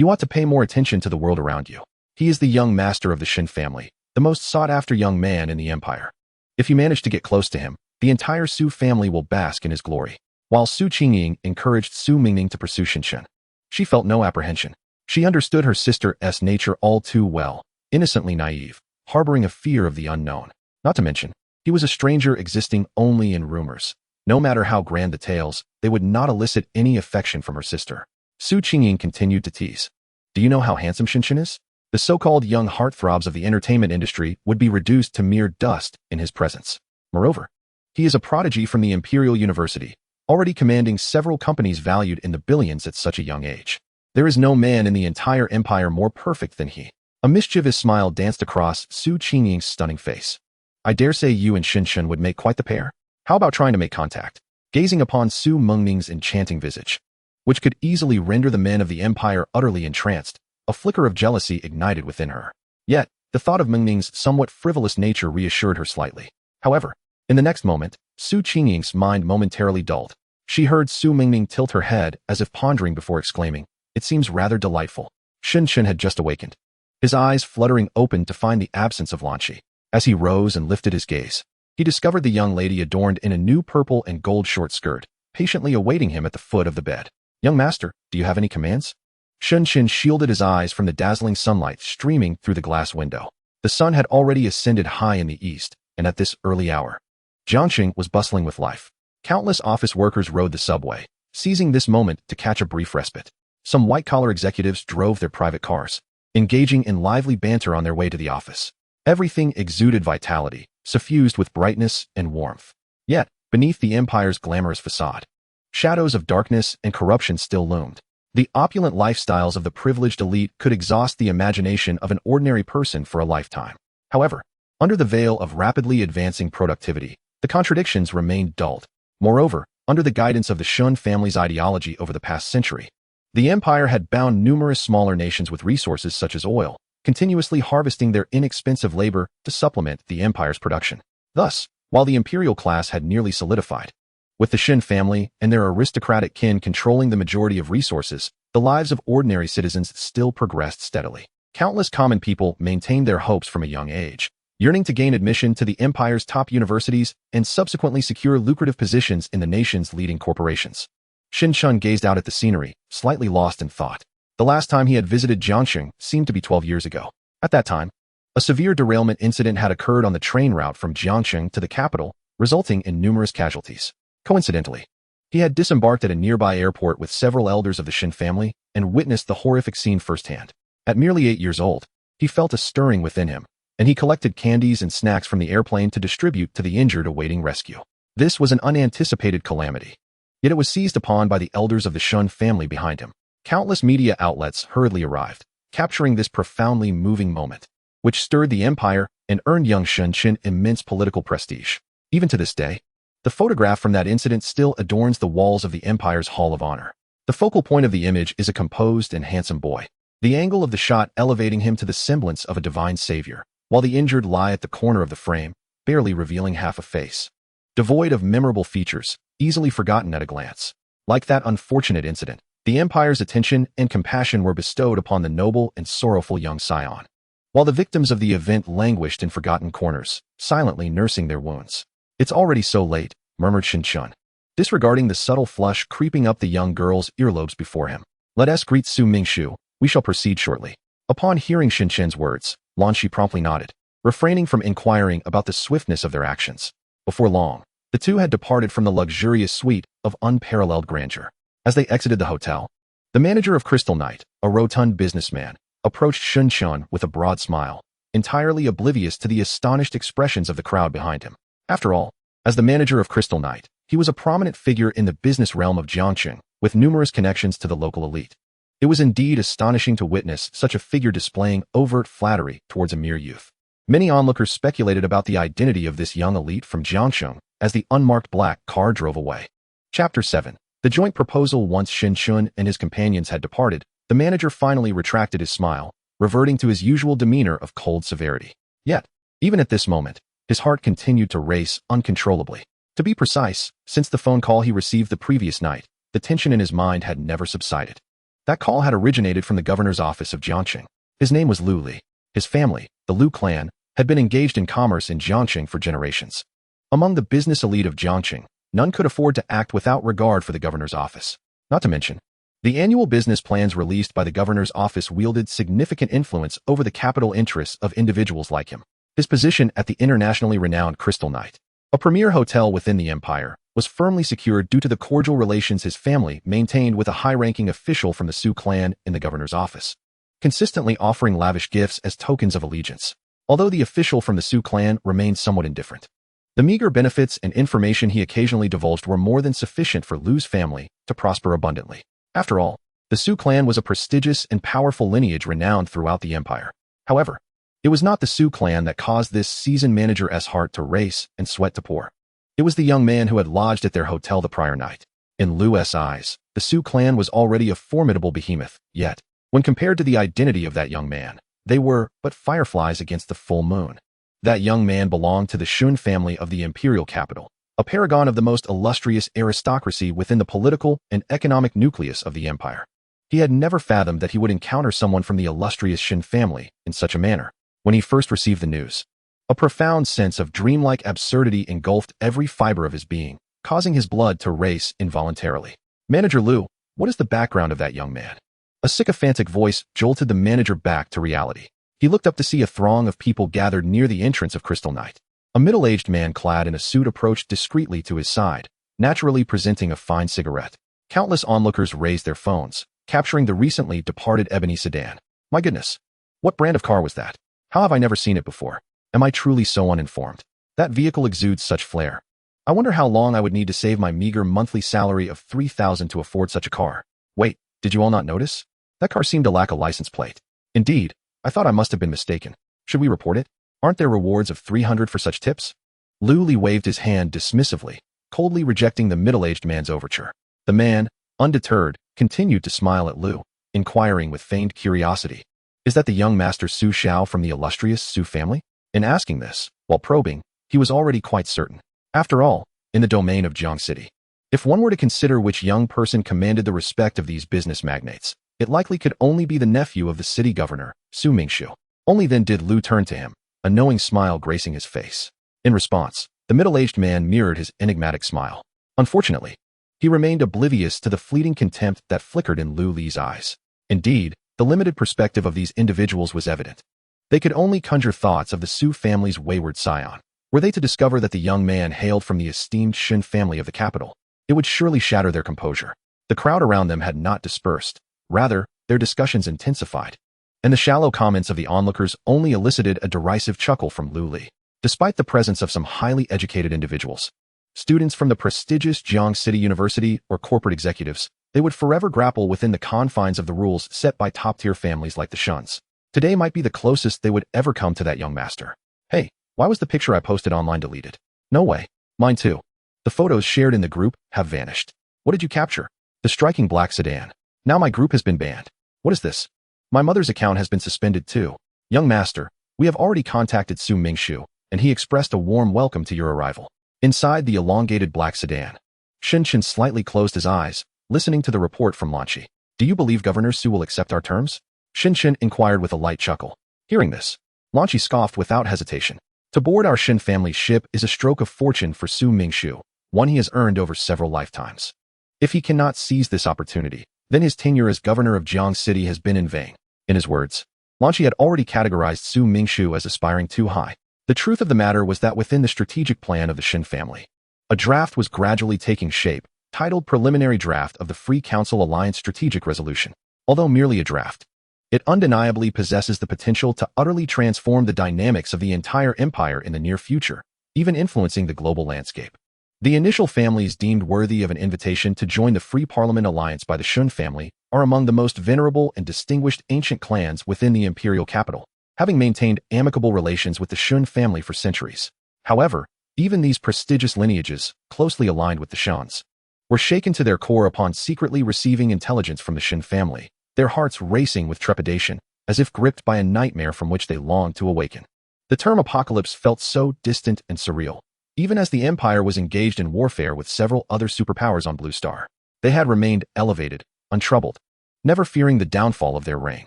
ought to pay more attention to the world around you. He is the young master of the Shin family, the most sought-after young man in the empire. If you manage to get close to him, the entire Su family will bask in his glory. While Su Qingying encouraged Su Mingning to pursue Shinshen, she felt no apprehension. She understood her sister's nature all too well, innocently naive, harboring a fear of the unknown. Not to mention, he was a stranger existing only in rumors. No matter how grand the tales, they would not elicit any affection from her sister. Su Qingying continued to tease. Do you know how handsome Shinshen is? The so-called young heartthrobs of the entertainment industry would be reduced to mere dust in his presence. Moreover, he is a prodigy from the Imperial University, already commanding several companies valued in the billions at such a young age. There is no man in the entire empire more perfect than he. A mischievous smile danced across Su Qingying's stunning face. I dare say you and Shinshen would make quite the pair. How about trying to make contact? Gazing upon Su Mingning's enchanting visage, which could easily render the men of the empire utterly entranced, a flicker of jealousy ignited within her. Yet, the thought of Mingning's somewhat frivolous nature reassured her slightly. However, in the next moment, Su Qingying's mind momentarily dulled. She heard Su Mingning tilt her head as if pondering before exclaiming, it seems rather delightful. Shinshen had just awakened, his eyes fluttering open to find the absence of Lanqi. As he rose and lifted his gaze, he discovered the young lady adorned in a new purple and gold short skirt, patiently awaiting him at the foot of the bed. Young master, do you have any commands? Shinshen shielded his eyes from the dazzling sunlight streaming through the glass window. The sun had already ascended high in the east, and at this early hour, Jiangxing was bustling with life. Countless office workers rode the subway, seizing this moment to catch a brief respite. Some white-collar executives drove their private cars, engaging in lively banter on their way to the office. Everything exuded vitality, suffused with brightness and warmth. Yet, beneath the empire's glamorous facade, shadows of darkness and corruption still loomed. The opulent lifestyles of the privileged elite could exhaust the imagination of an ordinary person for a lifetime. However, under the veil of rapidly advancing productivity, the contradictions remained dulled. Moreover, under the guidance of the Shun family's ideology over the past century, the empire had bound numerous smaller nations with resources such as oil, continuously harvesting their inexpensive labor to supplement the empire's production. Thus, while the imperial class had nearly solidified, with the Shin family and their aristocratic kin controlling the majority of resources, the lives of ordinary citizens still progressed steadily. Countless common people maintained their hopes from a young age, yearning to gain admission to the empire's top universities and subsequently secure lucrative positions in the nation's leading corporations. Shinshen gazed out at the scenery, slightly lost in thought. The last time he had visited Jiangxing seemed to be 12 years ago. At that time, a severe derailment incident had occurred on the train route from Jiangxing to the capital, resulting in numerous casualties. Coincidentally, he had disembarked at a nearby airport with several elders of the Shin family and witnessed the horrific scene firsthand. At merely 8 years old, he felt a stirring within him, and he collected candies and snacks from the airplane to distribute to the injured awaiting rescue. This was an unanticipated calamity, yet it was seized upon by the elders of the Shun family behind him. Countless media outlets hurriedly arrived, capturing this profoundly moving moment, which stirred the empire and earned young Shen immense political prestige. Even to this day, the photograph from that incident still adorns the walls of the empire's Hall of Honor. The focal point of the image is a composed and handsome boy, the angle of the shot elevating him to the semblance of a divine savior, while the injured lie at the corner of the frame, barely revealing half a face. Devoid of memorable features, easily forgotten at a glance. Like that unfortunate incident, the empire's attention and compassion were bestowed upon the noble and sorrowful young scion, while the victims of the event languished in forgotten corners, silently nursing their wounds. "It's already so late," murmured Shin, disregarding the subtle flush creeping up the young girl's earlobes before him. "Let us greet Su Mingshu. We shall proceed shortly." Upon hearing Shin's words, Lan Shi promptly nodded, refraining from inquiring about the swiftness of their actions. Before long, the two had departed from the luxurious suite of unparalleled grandeur. As they exited the hotel, the manager of Crystal Knight, a rotund businessman, approached Shin with a broad smile, entirely oblivious to the astonished expressions of the crowd behind him. After all, as the manager of Crystal Knight, he was a prominent figure in the business realm of Jiangqing, with numerous connections to the local elite. It was indeed astonishing to witness such a figure displaying overt flattery towards a mere youth. Many onlookers speculated about the identity of this young elite from Jiangqing as the unmarked black car drove away. Chapter 7. The joint proposal. Once Shin and his companions had departed, the manager finally retracted his smile, reverting to his usual demeanor of cold severity. Yet, even at this moment, his heart continued to race uncontrollably. To be precise, since the phone call he received the previous night, the tension in his mind had never subsided. That call had originated from the governor's office of Jiangqing. His name was Lu Li. His family, the Lu clan, had been engaged in commerce in Jiangqing for generations. Among the business elite of Jiangqing, none could afford to act without regard for the governor's office. Not to mention, the annual business plans released by the governor's office wielded significant influence over the capital interests of individuals like him. His position at the internationally renowned Crystal Knight, a premier hotel within the empire, was firmly secured due to the cordial relations his family maintained with a high-ranking official from the Su clan in the governor's office, consistently offering lavish gifts as tokens of allegiance. Although the official from the Su clan remained somewhat indifferent, the meager benefits and information he occasionally divulged were more than sufficient for Lu's family to prosper abundantly. After all, the Su clan was a prestigious and powerful lineage renowned throughout the empire. However, it was not the Su clan that caused this seasoned manager's heart to race and sweat to pour. It was the young man who had lodged at their hotel the prior night. In Lu's eyes, the Su clan was already a formidable behemoth, yet, when compared to the identity of that young man, they were but fireflies against the full moon. That young man belonged to the Shun family of the imperial capital, a paragon of the most illustrious aristocracy within the political and economic nucleus of the empire. He had never fathomed that he would encounter someone from the illustrious Shin family in such a manner. When he first received the news, a profound sense of dreamlike absurdity engulfed every fiber of his being, causing his blood to race involuntarily. "Manager Lu, what is the background of that young man?" A sycophantic voice jolted the manager back to reality. He looked up to see a throng of people gathered near the entrance of Crystal Knight. A middle-aged man clad in a suit approached discreetly to his side, naturally presenting a fine cigarette. Countless onlookers raised their phones, capturing the recently departed ebony sedan. "My goodness, what brand of car was that? How have I never seen it before? Am I truly so uninformed? That vehicle exudes such flair. I wonder how long I would need to save my meager monthly salary of 3,000 to afford such a car. Wait, did you all not notice? That car seemed to lack a license plate. Indeed, I thought I must have been mistaken. Should we report it? Aren't there rewards of 300 for such tips?" Lu Li waved his hand dismissively, coldly rejecting the middle-aged man's overture. The man, undeterred, continued to smile at Lu, inquiring with feigned curiosity, "Is that the young master Su Xiao from the illustrious Su family?" In asking this, while probing, he was already quite certain. After all, in the domain of Jiang City, if one were to consider which young person commanded the respect of these business magnates, it likely could only be the nephew of the city governor, Su Mingshu. Only then did Lu turn to him, a knowing smile gracing his face. In response, the middle-aged man mirrored his enigmatic smile. Unfortunately, he remained oblivious to the fleeting contempt that flickered in Lu Li's eyes. Indeed, the limited perspective of these individuals was evident. They could only conjure thoughts of the Su family's wayward scion. Were they to discover that the young man hailed from the esteemed Shin family of the capital, it would surely shatter their composure. The crowd around them had not dispersed. Rather, their discussions intensified, and the shallow comments of the onlookers only elicited a derisive chuckle from Lu Li. Despite the presence of some highly educated individuals, students from the prestigious Jiang City University or corporate executives, They would forever grapple within the confines of the rules set by top-tier families like the Shuns. Today might be the closest they would ever come to that young master. Hey, why was the picture I posted online deleted? No way. Mine too. The photos shared in the group have vanished. What did you capture? The striking black sedan. Now my group has been banned. What is this? My mother's account has been suspended too. Young master, we have already contacted Su Mingshu, and he expressed a warm welcome to your arrival. Inside the elongated black sedan, Shin slightly closed his eyes, listening to the report from Lanchi. Do you believe Governor Su will accept our terms? Shin inquired with a light chuckle. Hearing this, Lanchi scoffed without hesitation. To board our Shin family ship is a stroke of fortune for Su Mingshu, one he has earned over several lifetimes. If he cannot seize this opportunity, then his tenure as governor of Jiang City has been in vain. In his words, Lanchi had already categorized Su Mingshu as aspiring too high. The truth of the matter was that within the strategic plan of the Shin family, a draft was gradually taking shape, titled Preliminary Draft of the Free Council Alliance Strategic Resolution. Although merely a draft, it undeniably possesses the potential to utterly transform the dynamics of the entire empire in the near future, even influencing the global landscape. The initial families deemed worthy of an invitation to join the Free Parliament Alliance by the Shun family are among the most venerable and distinguished ancient clans within the imperial capital, having maintained amicable relations with the Shun family for centuries. However, even these prestigious lineages, closely aligned with the Shuns, were shaken to their core upon secretly receiving intelligence from the Shin family, their hearts racing with trepidation, as if gripped by a nightmare from which they longed to awaken. The term apocalypse felt so distant and surreal. Even as the Empire was engaged in warfare with several other superpowers on Blue Star, they had remained elevated, untroubled, never fearing the downfall of their reign.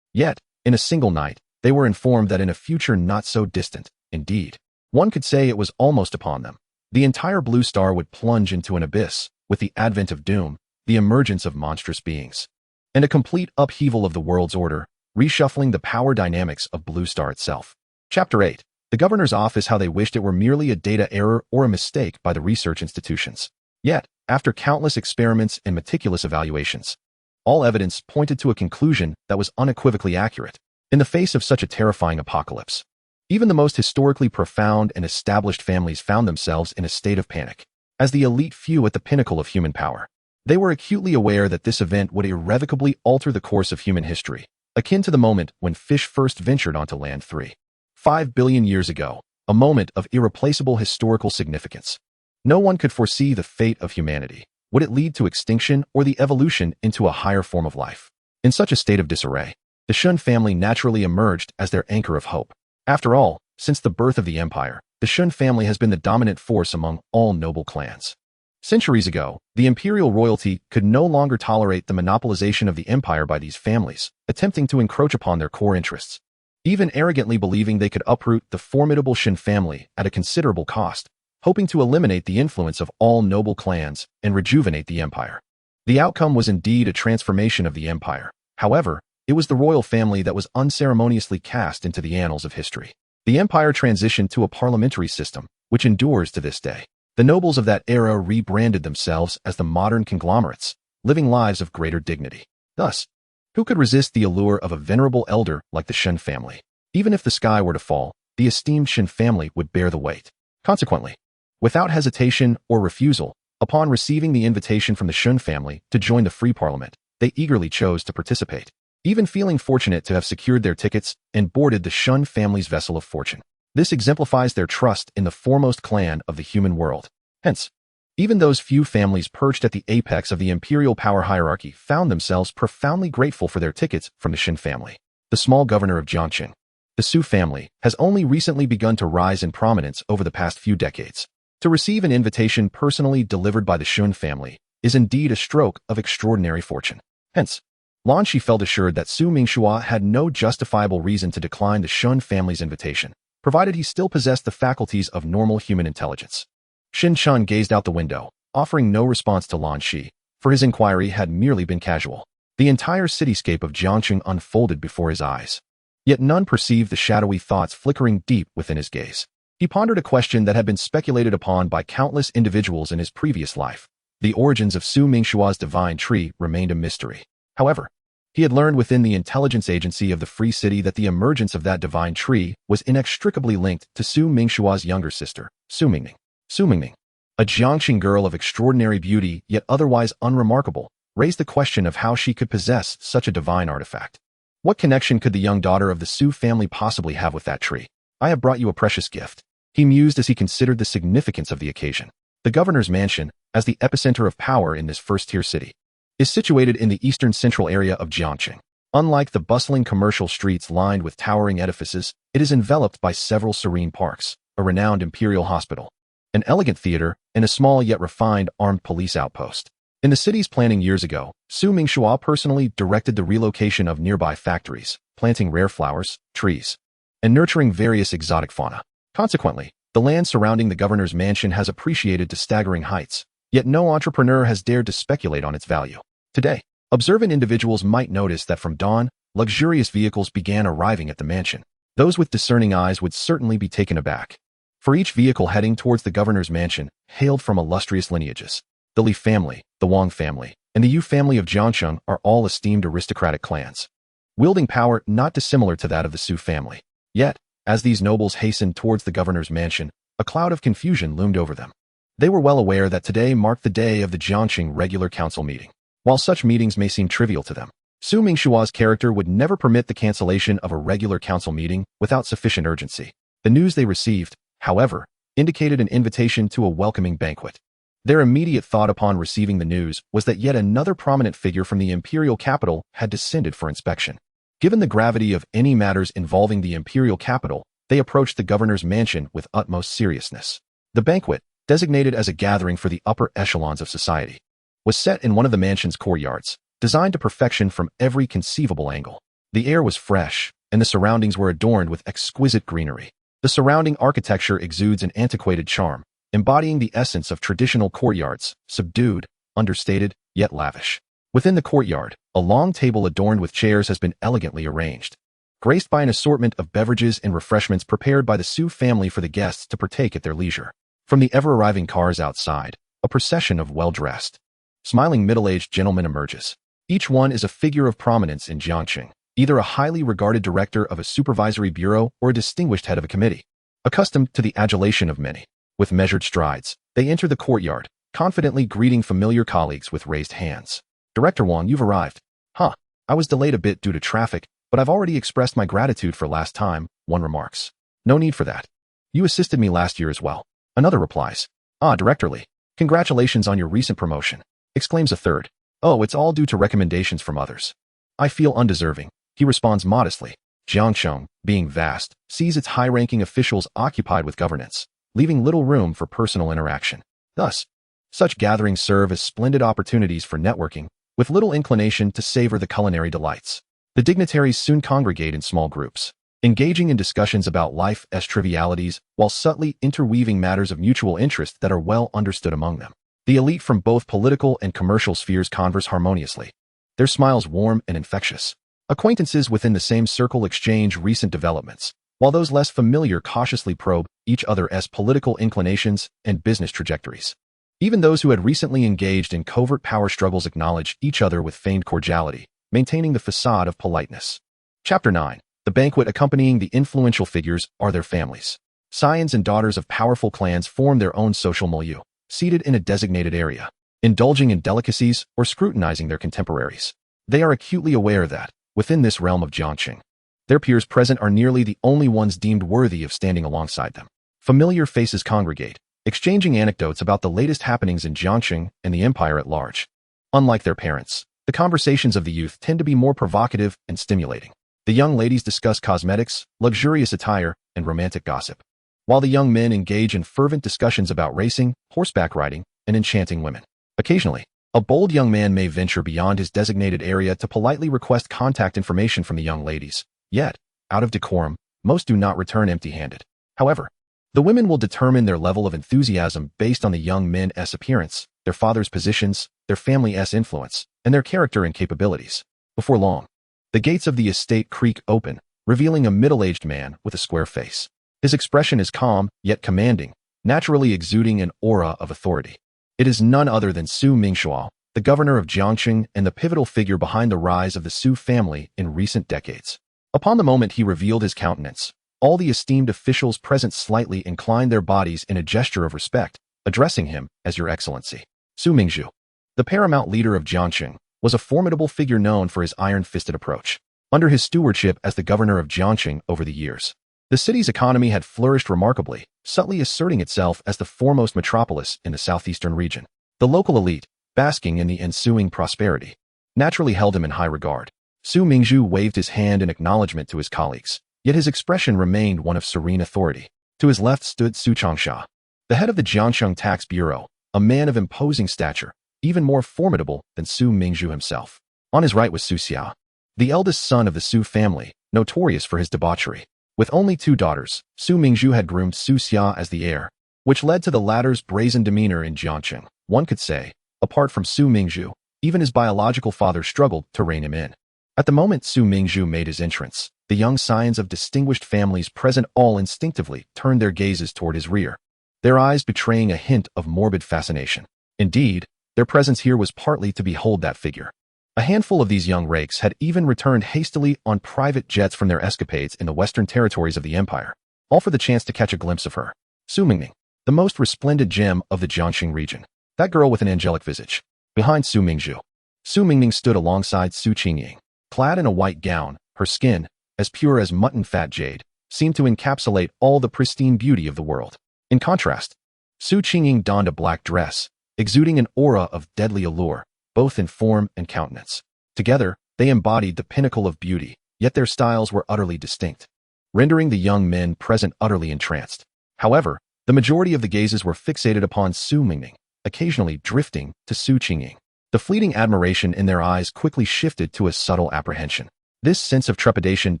Yet, in a single night, they were informed that in a future not so distant, indeed, one could say it was almost upon them, the entire Blue Star would plunge into an abyss, with the advent of doom, the emergence of monstrous beings, and a complete upheaval of the world's order, reshuffling the power dynamics of Blue Star itself. Chapter 8. The governor's office how they wished it were merely a data error or a mistake by the research institutions. Yet, after countless experiments and meticulous evaluations, all evidence pointed to a conclusion that was unequivocally accurate. In the face of such a terrifying apocalypse, even the most historically profound and established families found themselves in a state of panic. As the elite few at the pinnacle of human power, they were acutely aware that this event would irrevocably alter the course of human history, akin to the moment when fish first ventured onto land 5 billion years ago, a moment of irreplaceable historical significance. No one could foresee the fate of humanity. Would it lead to extinction or the evolution into a higher form of life? In such a state of disarray, the Shun family naturally emerged as their anchor of hope. After all, since the birth of the empire, the Shun family has been the dominant force among all noble clans. Centuries ago, the imperial royalty could no longer tolerate the monopolization of the empire by these families, attempting to encroach upon their core interests. Even arrogantly believing they could uproot the formidable Shin family at a considerable cost, hoping to eliminate the influence of all noble clans and rejuvenate the empire. The outcome was indeed a transformation of the empire. However, it was the royal family that was unceremoniously cast into the annals of history. The empire transitioned to a parliamentary system, which endures to this day. The nobles of that era rebranded themselves as the modern conglomerates, living lives of greater dignity. Thus, who could resist the allure of a venerable elder like the Shin family? Even if the sky were to fall, the esteemed Shin family would bear the weight. Consequently, without hesitation or refusal, upon receiving the invitation from the Shun family to join the Free Parliament, they eagerly chose to participate, even feeling fortunate to have secured their tickets and boarded the Shun family's vessel of fortune. This exemplifies their trust in the foremost clan of the human world. Hence, even those few families perched at the apex of the imperial power hierarchy found themselves profoundly grateful for their tickets from the Shin family. The small governor of Jiangqing, the Su family, has only recently begun to rise in prominence over the past few decades. To receive an invitation personally delivered by the Shun family is indeed a stroke of extraordinary fortune. Hence, Lan Shi felt assured that Su Mingxua had no justifiable reason to decline the Shun family's invitation, provided he still possessed the faculties of normal human intelligence. Shin Chun gazed out the window, offering no response to Lan Shi, for his inquiry had merely been casual. The entire cityscape of Jiangqing unfolded before his eyes. Yet none perceived the shadowy thoughts flickering deep within his gaze. He pondered a question that had been speculated upon by countless individuals in his previous life. The origins of Su Mingshua's divine tree remained a mystery. However, he had learned within the intelligence agency of the Free City that the emergence of that divine tree was inextricably linked to Su Mingshua's younger sister, Su Mingning. Su Mingning, a Jiangqing girl of extraordinary beauty yet otherwise unremarkable, raised the question of how she could possess such a divine artifact. What connection could the young daughter of the Su family possibly have with that tree? I have brought you a precious gift, he mused as he considered the significance of the occasion. The governor's mansion, as the epicenter of power in this first-tier city, is situated in the eastern central area of Jiangqing. Unlike the bustling commercial streets lined with towering edifices, it is enveloped by several serene parks, a renowned imperial hospital, an elegant theater, and a small yet refined armed police outpost. In the city's planning years ago, Su Mingxua personally directed the relocation of nearby factories, planting rare flowers, trees, and nurturing various exotic fauna. Consequently, the land surrounding the governor's mansion has appreciated to staggering heights, yet no entrepreneur has dared to speculate on its value. Today, observant individuals might notice that from dawn, luxurious vehicles began arriving at the mansion. Those with discerning eyes would certainly be taken aback. For each vehicle heading towards the governor's mansion, hailed from illustrious lineages. The Li family, the Wang family, and the Yu family of Jiangsheng are all esteemed aristocratic clans, wielding power not dissimilar to that of the Su family. Yet, as these nobles hastened towards the governor's mansion, a cloud of confusion loomed over them. They were well aware that today marked the day of the Jiangqing regular council meeting. While such meetings may seem trivial to them, Su Mingshua's character would never permit the cancellation of a regular council meeting without sufficient urgency. The news they received, however, indicated an invitation to a welcoming banquet. Their immediate thought upon receiving the news was that yet another prominent figure from the imperial capital had descended for inspection. Given the gravity of any matters involving the imperial capital, they approached the governor's mansion with utmost seriousness. The banquet, designated as a gathering for the upper echelons of society, was set in one of the mansion's courtyards, designed to perfection from every conceivable angle. The air was fresh, and the surroundings were adorned with exquisite greenery. The surrounding architecture exudes an antiquated charm, embodying the essence of traditional courtyards, subdued, understated, yet lavish. Within the courtyard, a long table adorned with chairs has been elegantly arranged, graced by an assortment of beverages and refreshments prepared by the Su family for the guests to partake at their leisure. From the ever-arriving cars outside, a procession of well-dressed, smiling middle-aged gentlemen emerges. Each one is a figure of prominence in Jiangqing, either a highly regarded director of a supervisory bureau or a distinguished head of a committee. Accustomed to the adulation of many, with measured strides, they enter the courtyard, confidently greeting familiar colleagues with raised hands. Director Wang, you've arrived. Huh, I was delayed a bit due to traffic, but I've already expressed my gratitude for last time, one remarks. No need for that. You assisted me last year as well. Another replies. Ah, Director Li, congratulations on your recent promotion, exclaims a third. Oh, it's all due to recommendations from others. I feel undeserving, he responds modestly. Jiangsheng, being vast, sees its high-ranking officials occupied with governance, leaving little room for personal interaction. Thus, such gatherings serve as splendid opportunities for networking, with little inclination to savor the culinary delights. The dignitaries soon congregate in small groups, engaging in discussions about life's trivialities while subtly interweaving matters of mutual interest that are well understood among them. The elite from both political and commercial spheres converse harmoniously, their smiles warm and infectious. Acquaintances within the same circle exchange recent developments, while those less familiar cautiously probe each other's political inclinations and business trajectories. Even those who had recently engaged in covert power struggles acknowledge each other with feigned cordiality, maintaining the facade of politeness. Chapter 9. The banquet accompanying the influential figures are their families. Scions and daughters of powerful clans form their own social milieu, seated in a designated area, indulging in delicacies or scrutinizing their contemporaries. They are acutely aware that, within this realm of Jiangqing, their peers present are nearly the only ones deemed worthy of standing alongside them. Familiar faces congregate, exchanging anecdotes about the latest happenings in Jiangqing and the empire at large. Unlike their parents, the conversations of the youth tend to be more provocative and stimulating. The young ladies discuss cosmetics, luxurious attire, and romantic gossip, while the young men engage in fervent discussions about racing, horseback riding, and enchanting women. Occasionally, a bold young man may venture beyond his designated area to politely request contact information from the young ladies. Yet, out of decorum, most do not return empty-handed. However, the women will determine their level of enthusiasm based on the young men's appearance, their father's positions, their family's influence, and their character and capabilities. Before long, the gates of the estate creak open, revealing a middle-aged man with a square face. His expression is calm, yet commanding, naturally exuding an aura of authority. It is none other than Su Mingxua, the governor of Jiangqing and the pivotal figure behind the rise of the Su family in recent decades. Upon the moment he revealed his countenance, all the esteemed officials present slightly inclined their bodies in a gesture of respect, addressing him as Your Excellency. Su Mingzhu, the paramount leader of Jiangqing, was a formidable figure known for his iron-fisted approach. Under his stewardship as the governor of Jiangxing over the years, the city's economy had flourished remarkably, subtly asserting itself as the foremost metropolis in the southeastern region. The local elite, basking in the ensuing prosperity, naturally held him in high regard. Su Mingzhu waved his hand in acknowledgement to his colleagues, yet his expression remained one of serene authority. To his left stood Su Changsha, the head of the Jiangxing Tax Bureau, a man of imposing stature, even more formidable than Su Mingzhu himself. On his right was Su Xia, the eldest son of the Su family, notorious for his debauchery. With only 2 daughters, Su Mingzhu had groomed Su Xia as the heir, which led to the latter's brazen demeanor in Jiangxing. One could say, apart from Su Mingzhu, even his biological father struggled to rein him in. At the moment Su Mingzhu made his entrance, the young scions of distinguished families present all instinctively turned their gazes toward his rear, their eyes betraying a hint of morbid fascination. Indeed, their presence here was partly to behold that figure. A handful of these young rakes had even returned hastily on private jets from their escapades in the western territories of the empire, all for the chance to catch a glimpse of her. Su Mingning, the most resplendent gem of the Jiangxing region, that girl with an angelic visage. Behind Su Mingzhu, Su Mingning stood alongside Su Qingying, clad in a white gown. Her skin, as pure as mutton-fat jade, seemed to encapsulate all the pristine beauty of the world. In contrast, Su Qingying donned a black dress, exuding an aura of deadly allure, both in form and countenance. Together, they embodied the pinnacle of beauty, yet their styles were utterly distinct, rendering the young men present utterly entranced. However, the majority of the gazes were fixated upon Su Mingning, occasionally drifting to Su Qingying. The fleeting admiration in their eyes quickly shifted to a subtle apprehension. This sense of trepidation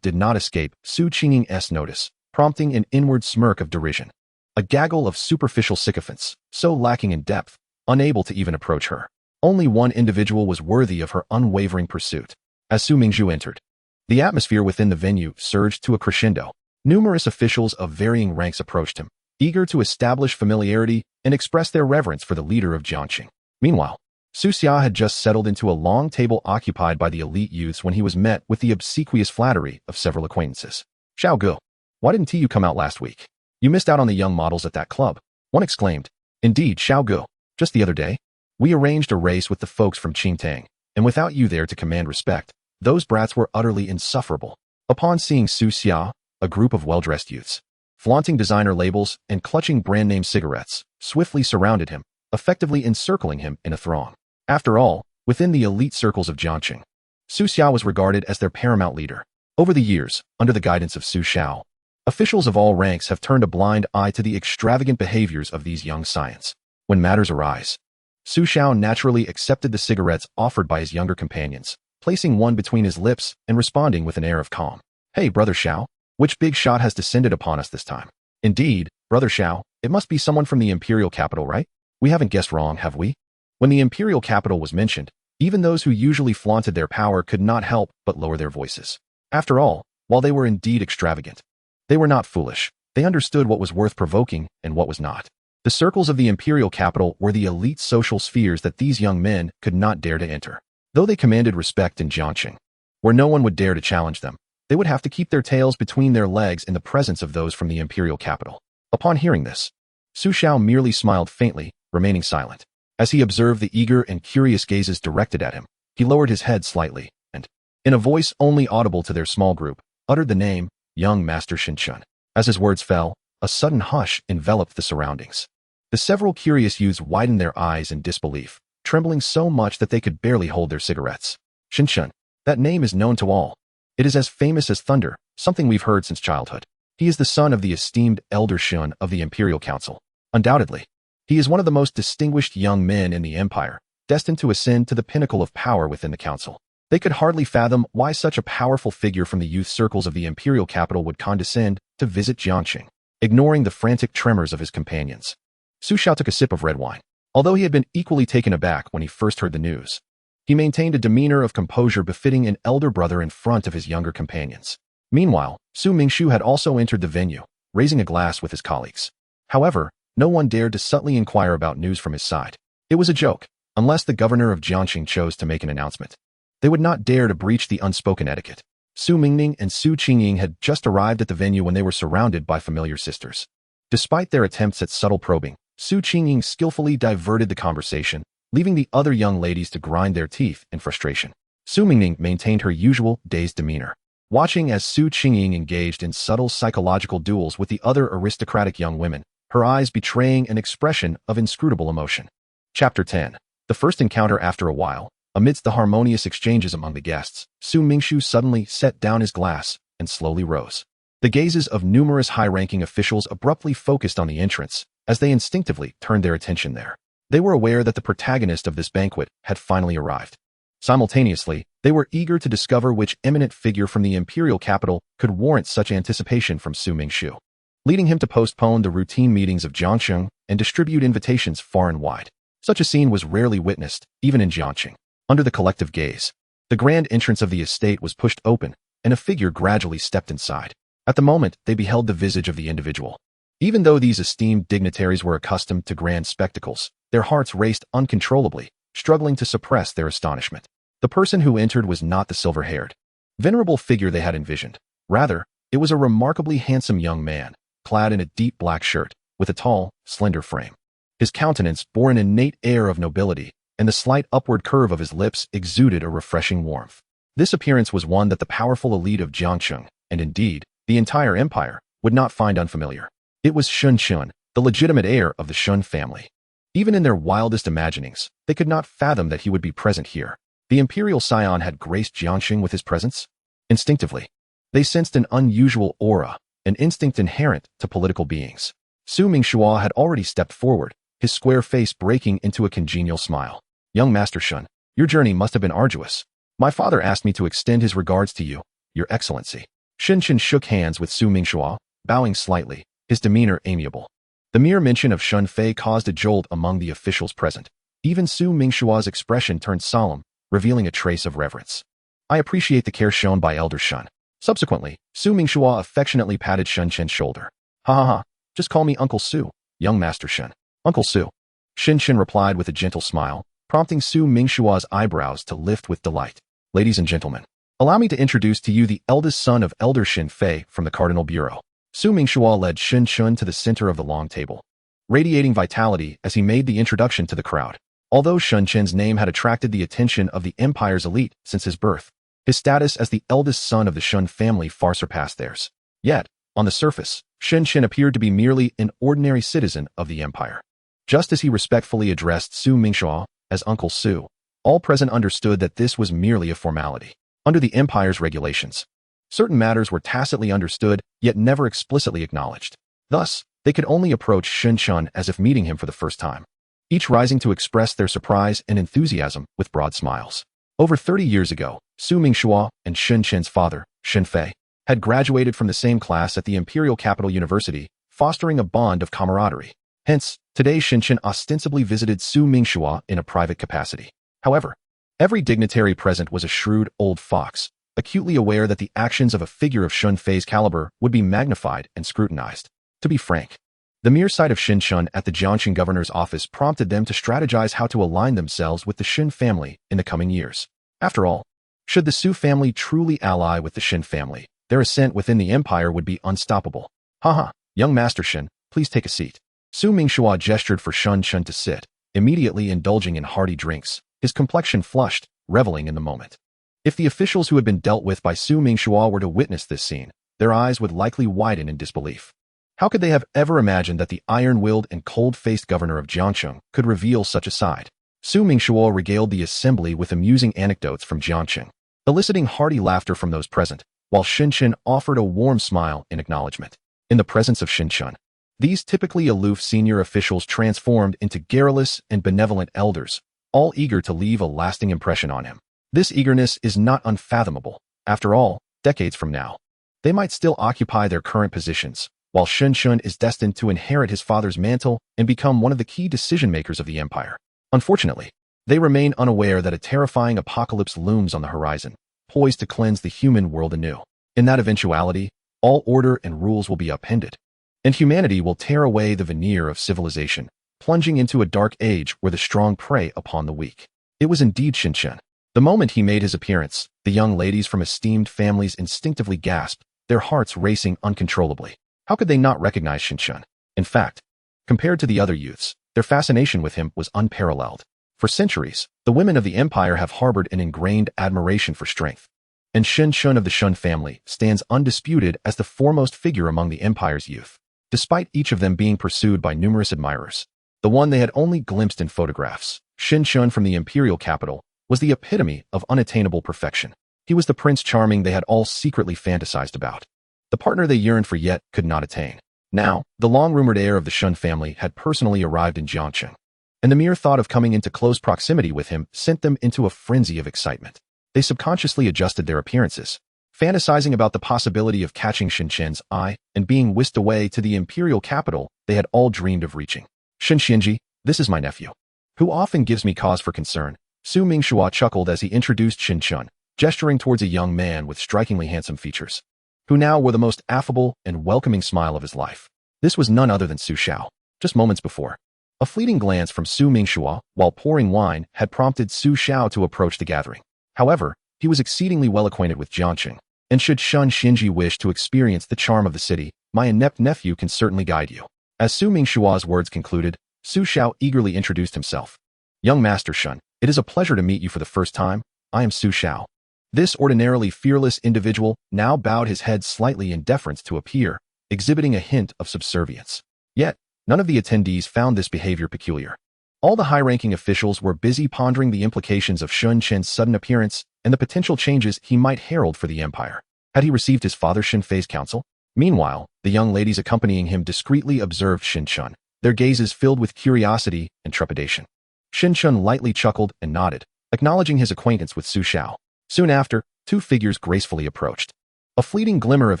did not escape Su Qingying's notice, prompting an inward smirk of derision. A gaggle of superficial sycophants, so lacking in depth, unable to even approach her. Only one individual was worthy of her unwavering pursuit. As Su Mingzhu entered, the atmosphere within the venue surged to a crescendo. Numerous officials of varying ranks approached him, eager to establish familiarity and express their reverence for the leader of Jiangxing. Meanwhile, Su Xia had just settled into a long table occupied by the elite youths when he was met with the obsequious flattery of several acquaintances. "Xiao Gu, why didn't you come out last week? You missed out on the young models at that club," one exclaimed. "Indeed, Xiao Gu, just the other day, we arranged a race with the folks from Qingtang, and without you there to command respect, those brats were utterly insufferable." Upon seeing Su Xia, a group of well-dressed youths, flaunting designer labels and clutching brand-name cigarettes, swiftly surrounded him, effectively encircling him in a throng. After all, within the elite circles of Jiangxing, Su Xia was regarded as their paramount leader. Over the years, under the guidance of Su Xiao, officials of all ranks have turned a blind eye to the extravagant behaviors of these young scions. When matters arise, Su Xiao naturally accepted the cigarettes offered by his younger companions, placing one between his lips and responding with an air of calm. "Hey, Brother Xiao, which big shot has descended upon us this time?" "Indeed, Brother Xiao, it must be someone from the imperial capital, right? We haven't guessed wrong, have we?" When the imperial capital was mentioned, even those who usually flaunted their power could not help but lower their voices. After all, while they were indeed extravagant, they were not foolish. They understood what was worth provoking and what was not. The circles of the imperial capital were the elite social spheres that these young men could not dare to enter. Though they commanded respect in Jiangxing, where no one would dare to challenge them, they would have to keep their tails between their legs in the presence of those from the imperial capital. Upon hearing this, Su Xiao merely smiled faintly, remaining silent. As he observed the eager and curious gazes directed at him, he lowered his head slightly and, in a voice only audible to their small group, uttered the name, "Young Master Xinchun." As his words fell, a sudden hush enveloped the surroundings. The several curious youths widened their eyes in disbelief, trembling so much that they could barely hold their cigarettes. "Xinchun, that name is known to all. It is as famous as thunder, something we've heard since childhood. He is the son of the esteemed Elder Shun of the Imperial Council. Undoubtedly, he is one of the most distinguished young men in the empire, destined to ascend to the pinnacle of power within the council." They could hardly fathom why such a powerful figure from the youth circles of the imperial capital would condescend to visit Jiangxing. Ignoring the frantic tremors of his companions, Su Xiao took a sip of red wine. Although he had been equally taken aback when he first heard the news, he maintained a demeanor of composure befitting an elder brother in front of his younger companions. Meanwhile, Su Mingzhu had also entered the venue, raising a glass with his colleagues. However, no one dared to subtly inquire about news from his side. It was a joke, unless the governor of Jiangxing chose to make an announcement. They would not dare to breach the unspoken etiquette. Su Mingning and Su Qingying had just arrived at the venue when they were surrounded by familiar sisters. Despite their attempts at subtle probing, Su Qingying skillfully diverted the conversation, leaving the other young ladies to grind their teeth in frustration. Su Mingning maintained her usual dazed demeanor, watching as Su Qingying engaged in subtle psychological duels with the other aristocratic young women, her eyes betraying an expression of inscrutable emotion. Chapter 10. The first encounter. After a while, amidst the harmonious exchanges among the guests, Su Mingshu suddenly set down his glass and slowly rose. The gazes of numerous high-ranking officials abruptly focused on the entrance, as they instinctively turned their attention there. They were aware that the protagonist of this banquet had finally arrived. Simultaneously, they were eager to discover which eminent figure from the imperial capital could warrant such anticipation from Su Mingshu, leading him to postpone the routine meetings of Jiangsheng and distribute invitations far and wide. Such a scene was rarely witnessed, even in Jiangsheng. Under the collective gaze, the grand entrance of the estate was pushed open, and a figure gradually stepped inside. At the moment, they beheld the visage of the individual. Even though these esteemed dignitaries were accustomed to grand spectacles, their hearts raced uncontrollably, struggling to suppress their astonishment. The person who entered was not the silver-haired, venerable figure they had envisioned. Rather, it was a remarkably handsome young man, clad in a deep black shirt, with a tall, slender frame. His countenance bore an innate air of nobility, and the slight upward curve of his lips exuded a refreshing warmth. This appearance was one that the powerful elite of Jiangsheng, and indeed, the entire empire, would not find unfamiliar. It was Shun Shun, the legitimate heir of the Shun family. Even in their wildest imaginings, they could not fathom that he would be present here. The imperial scion had graced Jiangsheng with his presence. Instinctively, they sensed an unusual aura, an instinct inherent to political beings. Su Mingshua had already stepped forward, his square face breaking into a congenial smile. Young Master Shun, your journey must have been arduous. My father asked me to extend his regards to you, Your Excellency. Shin Shin shook hands with Su Mingshua, bowing slightly, his demeanor amiable. The mere mention of Shun Fei caused a jolt among the officials present. Even Su Mingshua's expression turned solemn, revealing a trace of reverence. I appreciate the care shown by Elder Shun. Subsequently, Su Mingshua affectionately patted Shun Chen's shoulder. Ha ha ha, just call me Uncle Su, young Master Shun. Uncle Su. Shin Shin replied with a gentle smile, prompting Su Mingshua's eyebrows to lift with delight. Ladies and gentlemen, allow me to introduce to you the eldest son of Elder Shin Fei from the Cardinal Bureau. Su Mingshua led Shin Shun to the center of the long table, radiating vitality as he made the introduction to the crowd. Although Shun Chen's name had attracted the attention of the empire's elite since his birth, his status as the eldest son of the Shun family far surpassed theirs. Yet, on the surface, Shin Shin appeared to be merely an ordinary citizen of the empire. Just as he respectfully addressed Su Mingshua as Uncle Su, all present understood that this was merely a formality. Under the empire's regulations, certain matters were tacitly understood, yet never explicitly acknowledged. Thus, they could only approach Shin Shun as if meeting him for the first time, each rising to express their surprise and enthusiasm with broad smiles. Over 30 years ago, Su Mingshua and Shin Chen's father, Shin Fei, had graduated from the same class at the Imperial Capital University, fostering a bond of camaraderie. Hence, today Shin Chen ostensibly visited Su Mingshua in a private capacity. However, every dignitary present was a shrewd old fox, acutely aware that the actions of a figure of Shun Fei's caliber would be magnified and scrutinized. To be frank, the mere sight of Shin Shun at the Jiangxing governor's office prompted them to strategize how to align themselves with the Shin family in the coming years. After all, should the Su family truly ally with the Shin family, their ascent within the empire would be unstoppable. Haha, young Master Shin, please take a seat. Su Mingshua gestured for Shun Chen to sit, immediately indulging in hearty drinks, his complexion flushed, reveling in the moment. If the officials who had been dealt with by Su Mingshua were to witness this scene, their eyes would likely widen in disbelief. How could they have ever imagined that the iron-willed and cold-faced governor of Jiangsheng could reveal such a side? Su Mingshua regaled the assembly with amusing anecdotes from Jiangsheng, eliciting hearty laughter from those present, while Shin Chen offered a warm smile in acknowledgement. In the presence of Shin Chen, these typically aloof senior officials transformed into garrulous and benevolent elders, all eager to leave a lasting impression on him. This eagerness is not unfathomable. After all, decades from now, they might still occupy their current positions, while Shin Shun is destined to inherit his father's mantle and become one of the key decision-makers of the empire. Unfortunately, they remain unaware that a terrifying apocalypse looms on the horizon, poised to cleanse the human world anew. In that eventuality, all order and rules will be upended, and humanity will tear away the veneer of civilization, plunging into a dark age where the strong prey upon the weak. It was indeed Shin Chen. The moment he made his appearance, the young ladies from esteemed families instinctively gasped, their hearts racing uncontrollably. How could they not recognize Shin Chen? In fact, compared to the other youths, their fascination with him was unparalleled. For centuries, the women of the empire have harbored an ingrained admiration for strength, and Shen Shun of the Shun family stands undisputed as the foremost figure among the empire's youth. Despite each of them being pursued by numerous admirers, the one they had only glimpsed in photographs, Shen Shun from the imperial capital, was the epitome of unattainable perfection. He was the prince charming they had all secretly fantasized about, the partner they yearned for yet could not attain. Now, the long-rumored heir of the Shun family had personally arrived in Jiangcheng, and the mere thought of coming into close proximity with him sent them into a frenzy of excitement. They subconsciously adjusted their appearances, fantasizing about the possibility of catching Shen Chen's eye and being whisked away to the imperial capital they had all dreamed of reaching. Shen Xianji, this is my nephew, who often gives me cause for concern. Su Mingxua chuckled as he introduced Shen Chun, gesturing towards a young man with strikingly handsome features, who now wore the most affable and welcoming smile of his life. This was none other than Su Xiao. Just moments before, a fleeting glance from Su Mingxua while pouring wine had prompted Su Xiao to approach the gathering. However, he was exceedingly well acquainted with Jiangcheng, and should Shen Xianji wish to experience the charm of the city, my inept nephew can certainly guide you. As Su Mingshua's words concluded, Su Xiao eagerly introduced himself. Young Master Shun, it is a pleasure to meet you for the first time. I am Su Xiao. This ordinarily fearless individual now bowed his head slightly in deference to appear, exhibiting a hint of subservience. Yet, none of the attendees found this behavior peculiar. All the high-ranking officials were busy pondering the implications of Shun Chen's sudden appearance and the potential changes he might herald for the empire. Had he received his father Shen Fei's counsel? Meanwhile, the young ladies accompanying him discreetly observed Shen Chun, their gazes filled with curiosity and trepidation. Shen Chun lightly chuckled and nodded, acknowledging his acquaintance with Su Xiao. Soon after, two figures gracefully approached. A fleeting glimmer of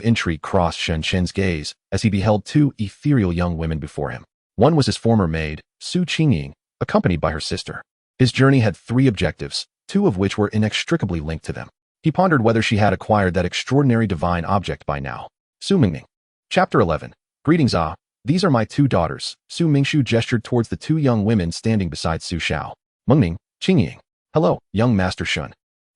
intrigue crossed Shen Chen's gaze as he beheld two ethereal young women before him. One was his former maid, Su Qingying, accompanied by her sister. His journey had three objectives, two of which were inextricably linked to them. He pondered whether she had acquired that extraordinary divine object by now. Su Mingning. Chapter 11. Greetings, these are my two daughters. Su Mingshu gestured towards the two young women standing beside Su Xiao. Mengning, Qingying. Hello, young Master Shun.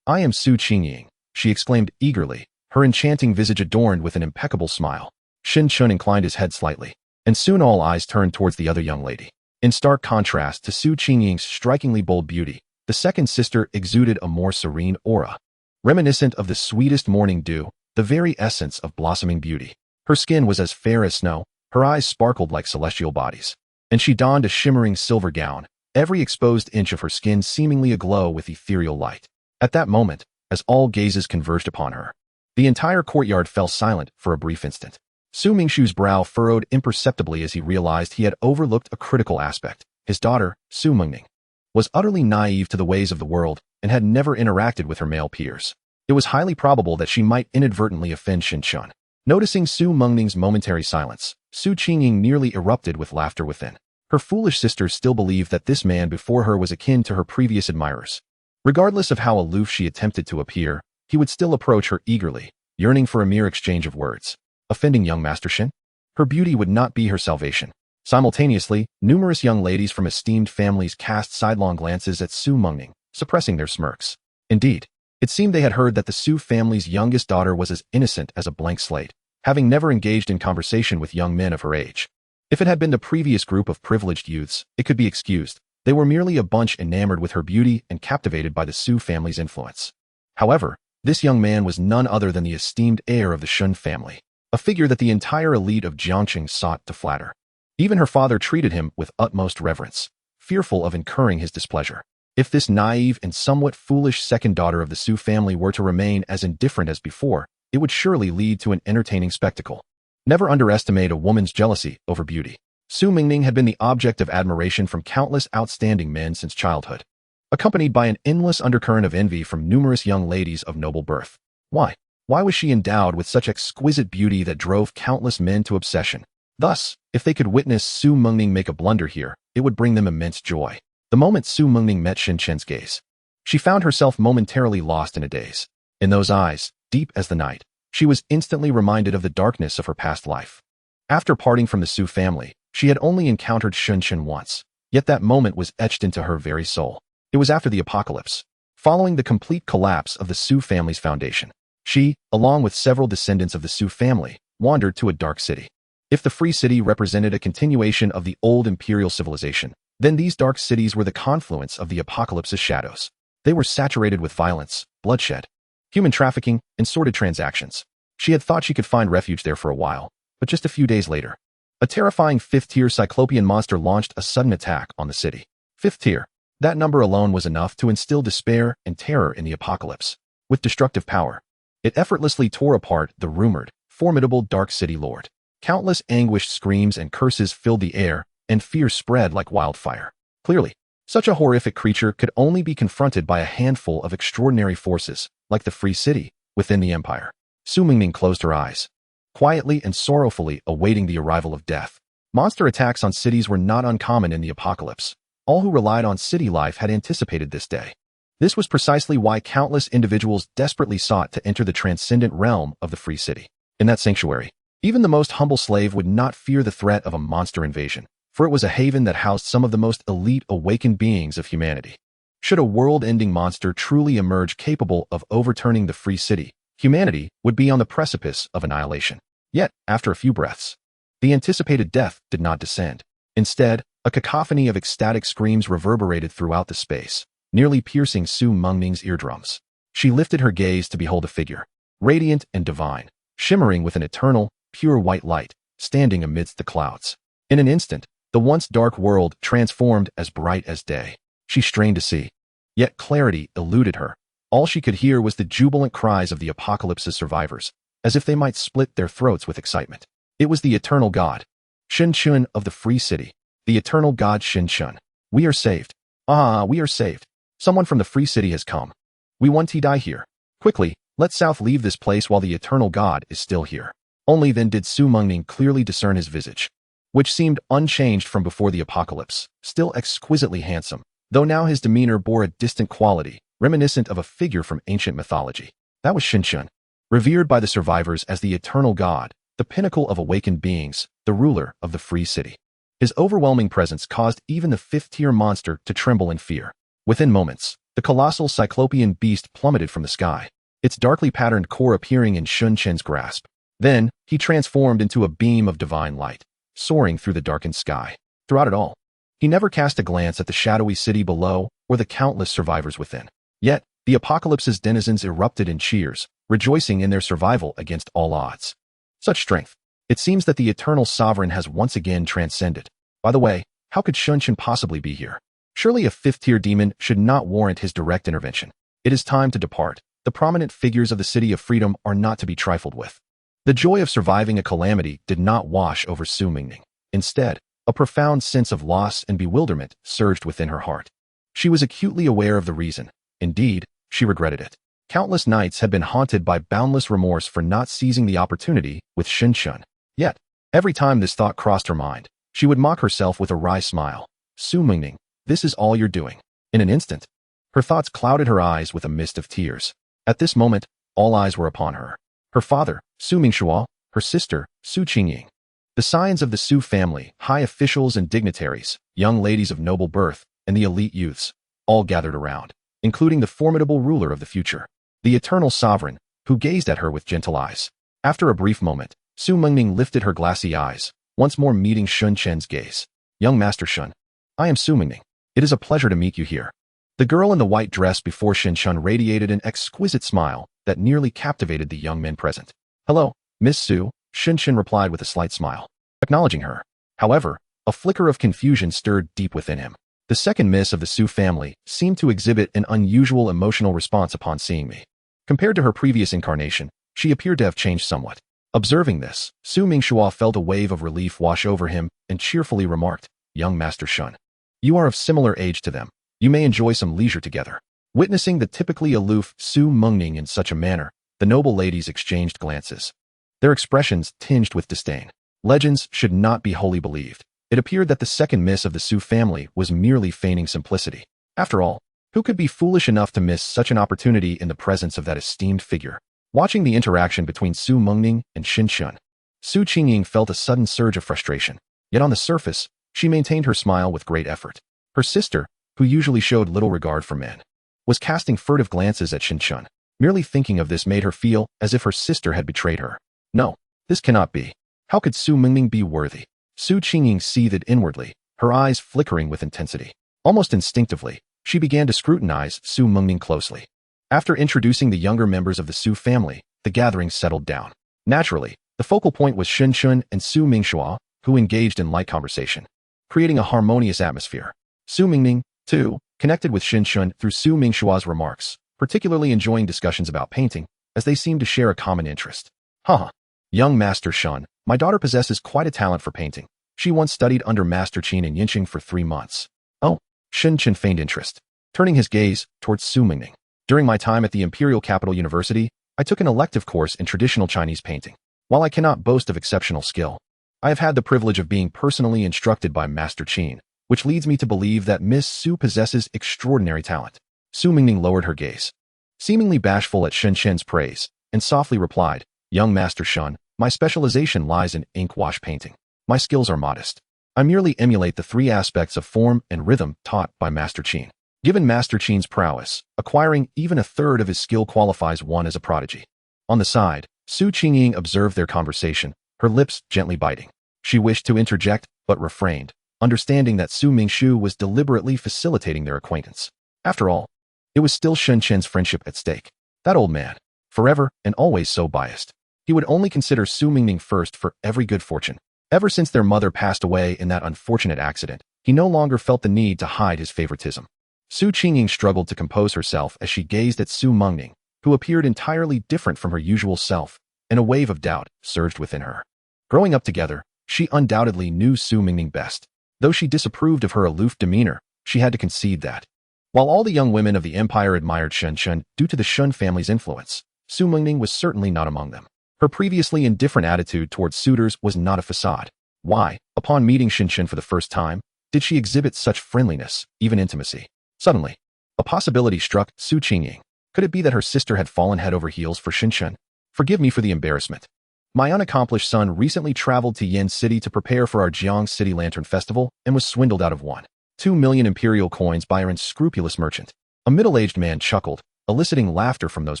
I am Su Qingying, she exclaimed eagerly, her enchanting visage adorned with an impeccable smile. Shen Chun inclined his head slightly, and soon all eyes turned towards the other young lady. In stark contrast to Su Qingying's strikingly bold beauty, the second sister exuded a more serene aura, reminiscent of the sweetest morning dew, the very essence of blossoming beauty. Her skin was as fair as snow, her eyes sparkled like celestial bodies, and she donned a shimmering silver gown, every exposed inch of her skin seemingly aglow with ethereal light. At that moment, as all gazes converged upon her, the entire courtyard fell silent for a brief instant. Su Mingshu's brow furrowed imperceptibly as he realized he had overlooked a critical aspect. His daughter, Su Mengning, was utterly naive to the ways of the world and had never interacted with her male peers. It was highly probable that she might inadvertently offend Shen Chun. Noticing Su Mengning's momentary silence, Su Qingying nearly erupted with laughter within. Her foolish sister still believed that this man before her was akin to her previous admirers. Regardless of how aloof she attempted to appear, he would still approach her eagerly, yearning for a mere exchange of words. Offending young Master Shen? Her beauty would not be her salvation. Simultaneously, numerous young ladies from esteemed families cast sidelong glances at Su Mengning, suppressing their smirks. Indeed, it seemed they had heard that the Su family's youngest daughter was as innocent as a blank slate, having never engaged in conversation with young men of her age. If it had been the previous group of privileged youths, it could be excused. They were merely a bunch enamored with her beauty and captivated by the Su family's influence. However, this young man was none other than the esteemed heir of the Shun family, a figure that the entire elite of Jiangcheng sought to flatter. Even her father treated him with utmost reverence, fearful of incurring his displeasure. If this naive and somewhat foolish second daughter of the Su family were to remain as indifferent as before, it would surely lead to an entertaining spectacle. Never underestimate a woman's jealousy over beauty. Su Mingning had been the object of admiration from countless outstanding men since childhood, accompanied by an endless undercurrent of envy from numerous young ladies of noble birth. Why? Why was she endowed with such exquisite beauty that drove countless men to obsession? Thus, if they could witness Su Mengning make a blunder here, it would bring them immense joy. The moment Su Mengning met Shen Chen's gaze, she found herself momentarily lost in a daze. In those eyes, deep as the night, she was instantly reminded of the darkness of her past life. After parting from the Su family, she had only encountered Shen Chen once, yet that moment was etched into her very soul. It was after the apocalypse, following the complete collapse of the Su family's foundation. She, along with several descendants of the Su family, wandered to a dark city. If the Free City represented a continuation of the old imperial civilization, Then these dark cities were the confluence of the apocalypse's shadows. They were saturated with violence, bloodshed, human trafficking, and sordid transactions. She had thought she could find refuge there for a while, but just a few days later, a terrifying fifth-tier cyclopean monster launched a sudden attack on the city. Fifth tier. That number alone was enough to instill despair and terror in the apocalypse. With destructive power, it effortlessly tore apart the rumored, formidable Dark City Lord. Countless anguished screams and curses filled the air, and fear spread like wildfire. Clearly, such a horrific creature could only be confronted by a handful of extraordinary forces, like the Free City, within the Empire. Su Mingming closed her eyes, quietly and sorrowfully awaiting the arrival of death. Monster attacks on cities were not uncommon in the apocalypse. All who relied on city life had anticipated this day. This was precisely why countless individuals desperately sought to enter the transcendent realm of the Free City. In that sanctuary, even the most humble slave would not fear the threat of a monster invasion, for it was a haven that housed some of the most elite awakened beings of humanity. Should a world-ending monster truly emerge capable of overturning the Free City, humanity would be on the precipice of annihilation. Yet, after a few breaths, the anticipated death did not descend. Instead, a cacophony of ecstatic screams reverberated throughout the space, nearly piercing Su Mingming's eardrums. She lifted her gaze to behold a figure, radiant and divine, shimmering with an eternal, pure white light, standing amidst the clouds. In an instant, the once dark world transformed as bright as day. She strained to see, yet clarity eluded her. All she could hear was the jubilant cries of the apocalypse's survivors, as if they might split their throats with excitement. It was the eternal god, Shin Chun of the Free City. The eternal god Shin Chun. We are saved. Ah, we are saved. Someone from the Free City has come. We want to die here. Quickly, let South leave this place while the eternal god is still here. Only then did Su Mingming clearly discern his visage, which seemed unchanged from before the apocalypse, still exquisitely handsome, though now his demeanor bore a distant quality, reminiscent of a figure from ancient mythology. That was Shin Chun, revered by the survivors as the eternal god, the pinnacle of awakened beings, the ruler of the Free City. His overwhelming presence caused even the fifth-tier monster to tremble in fear. Within moments, the colossal cyclopean beast plummeted from the sky, its darkly patterned core appearing in Shun Chen's grasp. Then, he transformed into a beam of divine light, soaring through the darkened sky. Throughout it all, he never cast a glance at the shadowy city below or the countless survivors within. Yet, the apocalypse's denizens erupted in cheers, rejoicing in their survival against all odds. Such strength. It seems that the eternal sovereign has once again transcended. By the way, how could Shun Chen possibly be here? Surely a fifth-tier demon should not warrant his direct intervention. It is time to depart. The prominent figures of the City of Freedom are not to be trifled with. The joy of surviving a calamity did not wash over Su Mingming. Instead, a profound sense of loss and bewilderment surged within her heart. She was acutely aware of the reason. Indeed, she regretted it. Countless nights had been haunted by boundless remorse for not seizing the opportunity with Shin Chun. Yet, every time this thought crossed her mind, she would mock herself with a wry smile. Su Mingming, this is all you're doing. In an instant, her thoughts clouded her eyes with a mist of tears. At this moment, all eyes were upon her. Her father, Su Mingxuo, her sister, Su Qingying. The scions of the Su family, high officials and dignitaries, young ladies of noble birth, and the elite youths, all gathered around, including the formidable ruler of the future, the eternal sovereign, who gazed at her with gentle eyes. After a brief moment, Su Mingming lifted her glassy eyes, once more meeting Shun Chen's gaze. Young Master Shun, I am Su Mingming. It is a pleasure to meet you here. The girl in the white dress before Shin Chun radiated an exquisite smile that nearly captivated the young men present. Hello, Miss Su, Shin Chun replied with a slight smile, acknowledging her. However, a flicker of confusion stirred deep within him. The second miss of the Su family seemed to exhibit an unusual emotional response upon seeing me. Compared to her previous incarnation, she appeared to have changed somewhat. Observing this, Su Mingxuo felt a wave of relief wash over him and cheerfully remarked, Young Master Shun, you are of similar age to them. You may enjoy some leisure together. Witnessing the typically aloof Su Mingming in such a manner, the noble ladies exchanged glances, their expressions tinged with disdain. Legends should not be wholly believed. It appeared that the second miss of the Su family was merely feigning simplicity. After all, who could be foolish enough to miss such an opportunity in the presence of that esteemed figure? Watching the interaction between Su Mingming and Shin Chun, Su Qingying felt a sudden surge of frustration. Yet on the surface, she maintained her smile with great effort. Her sister, who usually showed little regard for men, was casting furtive glances at Shin Chun. Merely thinking of this made her feel as if her sister had betrayed her. No, this cannot be. How could Su Mingming be worthy? Su Qingying seethed inwardly, her eyes flickering with intensity. Almost instinctively, she began to scrutinize Su Mengming closely. After introducing the younger members of the Su family, the gathering settled down. Naturally, the focal point was Shen Shun and Su Mingxua, who engaged in light conversation, creating a harmonious atmosphere. Su Mingming, too, connected with Shen Shun through Su Mingxua's remarks, particularly enjoying discussions about painting, as they seemed to share a common interest. Haha. Young Master Shun, my daughter possesses quite a talent for painting. She once studied under Master Qin in Yinqing for 3 months. Oh, Shen Qin feigned interest, turning his gaze towards Su Mingming. During my time at the Imperial Capital University, I took an elective course in traditional Chinese painting. While I cannot boast of exceptional skill, I have had the privilege of being personally instructed by Master Qin, which leads me to believe that Miss Su possesses extraordinary talent. Su Mingming lowered her gaze, seemingly bashful at Shen Qin's praise, and softly replied, Young Master Shun, my specialization lies in ink wash painting. My skills are modest. I merely emulate the 3 aspects of form and rhythm taught by Master Qin. Given Master Qin's prowess, acquiring even 1/3 of his skill qualifies one as a prodigy. On the side, Su Qingying observed their conversation, her lips gently biting. She wished to interject, but refrained, understanding that Su Mingxu was deliberately facilitating their acquaintance. After all, it was still Shen Qin's friendship at stake. That old man, forever and always so biased. He would only consider Su Mingming first for every good fortune. Ever since their mother passed away in that unfortunate accident, he no longer felt the need to hide his favoritism. Su Qingying struggled to compose herself as she gazed at Su Mengming, who appeared entirely different from her usual self, and a wave of doubt surged within her. Growing up together, she undoubtedly knew Su Mingming best. Though she disapproved of her aloof demeanor, she had to concede that. While all the young women of the empire admired Shen Shun due to the Shun family's influence, Su Mengming was certainly not among them. Her previously indifferent attitude towards suitors was not a facade. Why, upon meeting Shen Shun for the first time, did she exhibit such friendliness, even intimacy? Suddenly, a possibility struck Su Qingying. Could it be that her sister had fallen head over heels for Shen Shun? Forgive me for the embarrassment. My unaccomplished son recently traveled to Yin City to prepare for our Jiang City Lantern Festival and was swindled out of 1.2 million imperial coins by our unscrupulous merchant. A middle-aged man chuckled, eliciting laughter from those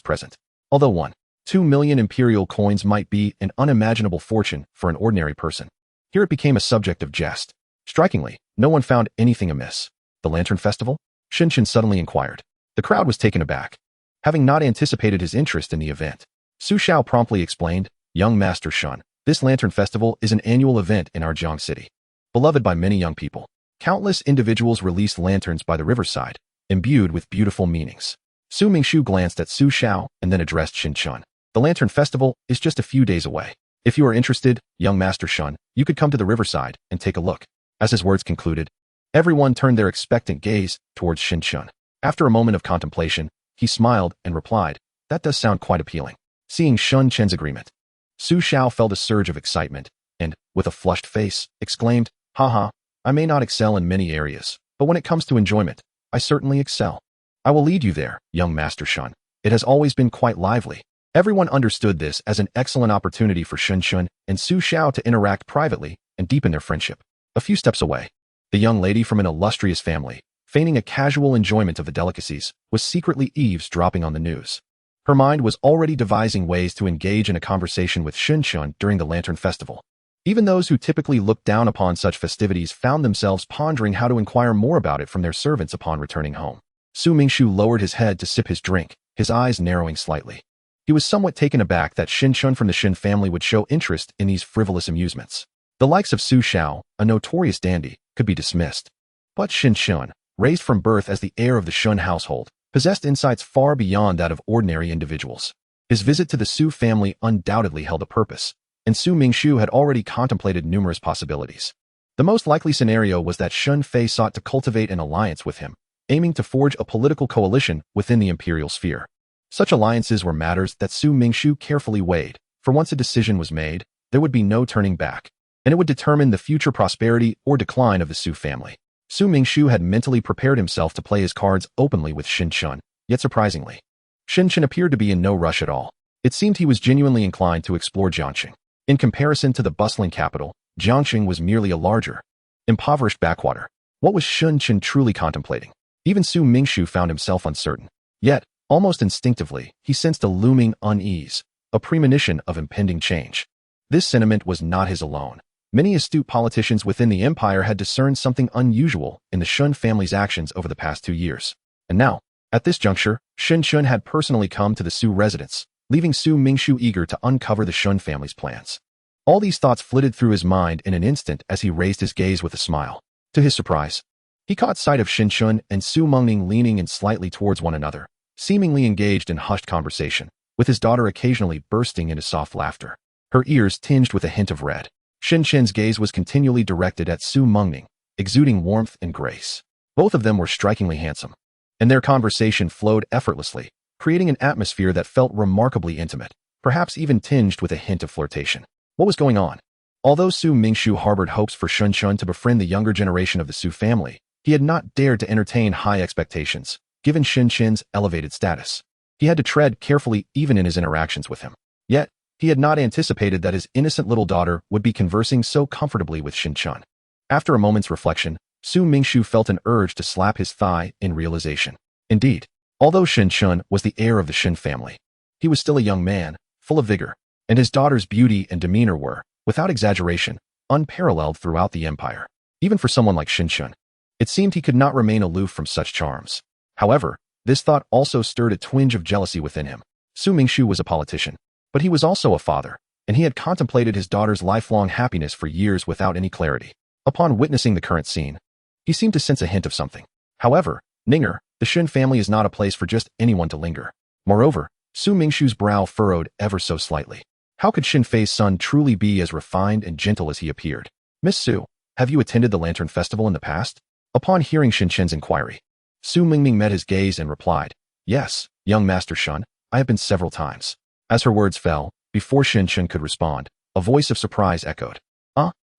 present. Although 1.2 million imperial coins might be an unimaginable fortune for an ordinary person, here it became a subject of jest. Strikingly, no one found anything amiss. The Lantern Festival? Shen Qin suddenly inquired. The crowd was taken aback, having not anticipated his interest in the event. Su Xiao promptly explained, Young Master Shun, this Lantern Festival is an annual event in our Jiang City. Beloved by many young people, countless individuals release lanterns by the riverside, imbued with beautiful meanings. Su Mingxu glanced at Su Xiao and then addressed Shen Shun. The Lantern Festival is just a few days away. If you are interested, Young Master Shun, you could come to the riverside and take a look. As his words concluded, everyone turned their expectant gaze towards Shen Shun. After a moment of contemplation, he smiled and replied, That does sound quite appealing. Seeing Shen Chen's agreement, Su Xiao felt a surge of excitement and, with a flushed face, exclaimed, Haha, I may not excel in many areas, but when it comes to enjoyment, I certainly excel. I will lead you there, Young Master Shun. It has always been quite lively. Everyone understood this as an excellent opportunity for Shen Shun and Su Xiao to interact privately and deepen their friendship. A few steps away, the young lady from an illustrious family, feigning a casual enjoyment of the delicacies, was secretly eavesdropping on the news. Her mind was already devising ways to engage in a conversation with Shen Shun during the Lantern Festival. Even those who typically looked down upon such festivities found themselves pondering how to inquire more about it from their servants upon returning home. Su Mingxu lowered his head to sip his drink, his eyes narrowing slightly. He was somewhat taken aback that Shen Shun from the Shen family would show interest in these frivolous amusements. The likes of Su Xiao, a notorious dandy, could be dismissed. But Shen Shun, raised from birth as the heir of the Shun household, possessed insights far beyond that of ordinary individuals. His visit to the Su family undoubtedly held a purpose, and Su Mingxu had already contemplated numerous possibilities. The most likely scenario was that Shun Fei sought to cultivate an alliance with him, aiming to forge a political coalition within the imperial sphere. Such alliances were matters that Su Mingxu carefully weighed, for once a decision was made, there would be no turning back, and it would determine the future prosperity or decline of the Su family. Su Mingxu had mentally prepared himself to play his cards openly with Shen Shun, yet surprisingly, Shen Shun appeared to be in no rush at all. It seemed he was genuinely inclined to explore Jiangxing. In comparison to the bustling capital, Jiangxing was merely a larger, impoverished backwater. What was Shen Shun truly contemplating? Even Su Mingxu found himself uncertain. Yet, almost instinctively, he sensed a looming unease, a premonition of impending change. This sentiment was not his alone. Many astute politicians within the empire had discerned something unusual in the Shun family's actions over the past 2 years. And now, at this juncture, Shun Shun had personally come to the Su residence, leaving Su Mingshu eager to uncover the Shun family's plans. All these thoughts flitted through his mind in an instant as he raised his gaze with a smile. To his surprise, he caught sight of Shin Shun and Su Mengning leaning in slightly towards one another, seemingly engaged in hushed conversation, with his daughter occasionally bursting into soft laughter, her ears tinged with a hint of red. Shin Shin's gaze was continually directed at Su Mengning, exuding warmth and grace. Both of them were strikingly handsome, and their conversation flowed effortlessly, creating an atmosphere that felt remarkably intimate, perhaps even tinged with a hint of flirtation. What was going on? Although Su Mingshu harbored hopes for Shun Shun to befriend the younger generation of the Su family, he had not dared to entertain high expectations, given Shin Shin's elevated status. He had to tread carefully even in his interactions with him. Yet, he had not anticipated that his innocent little daughter would be conversing so comfortably with Shin Shun. After a moment's reflection, Su Mingshu felt an urge to slap his thigh in realization. Indeed, although Shin Shun was the heir of the Shin family, he was still a young man, full of vigor, and his daughter's beauty and demeanor were, without exaggeration, unparalleled throughout the empire. Even for someone like Shin Shun, it seemed he could not remain aloof from such charms. However, this thought also stirred a twinge of jealousy within him. Su Mingshu was a politician, but he was also a father, and he had contemplated his daughter's lifelong happiness for years without any clarity. Upon witnessing the current scene, he seemed to sense a hint of something. However, Ninger, the Shin family is not a place for just anyone to linger. Moreover, Su Mingshu's brow furrowed ever so slightly. How could Shin Fei's son truly be as refined and gentle as he appeared? Miss Su, have you attended the Lantern Festival in the past? Upon hearing Shin Shin's inquiry, Su Mingming met his gaze and replied, Yes, young Master Shun, I have been several times. As her words fell, before Shin Shun could respond, a voice of surprise echoed.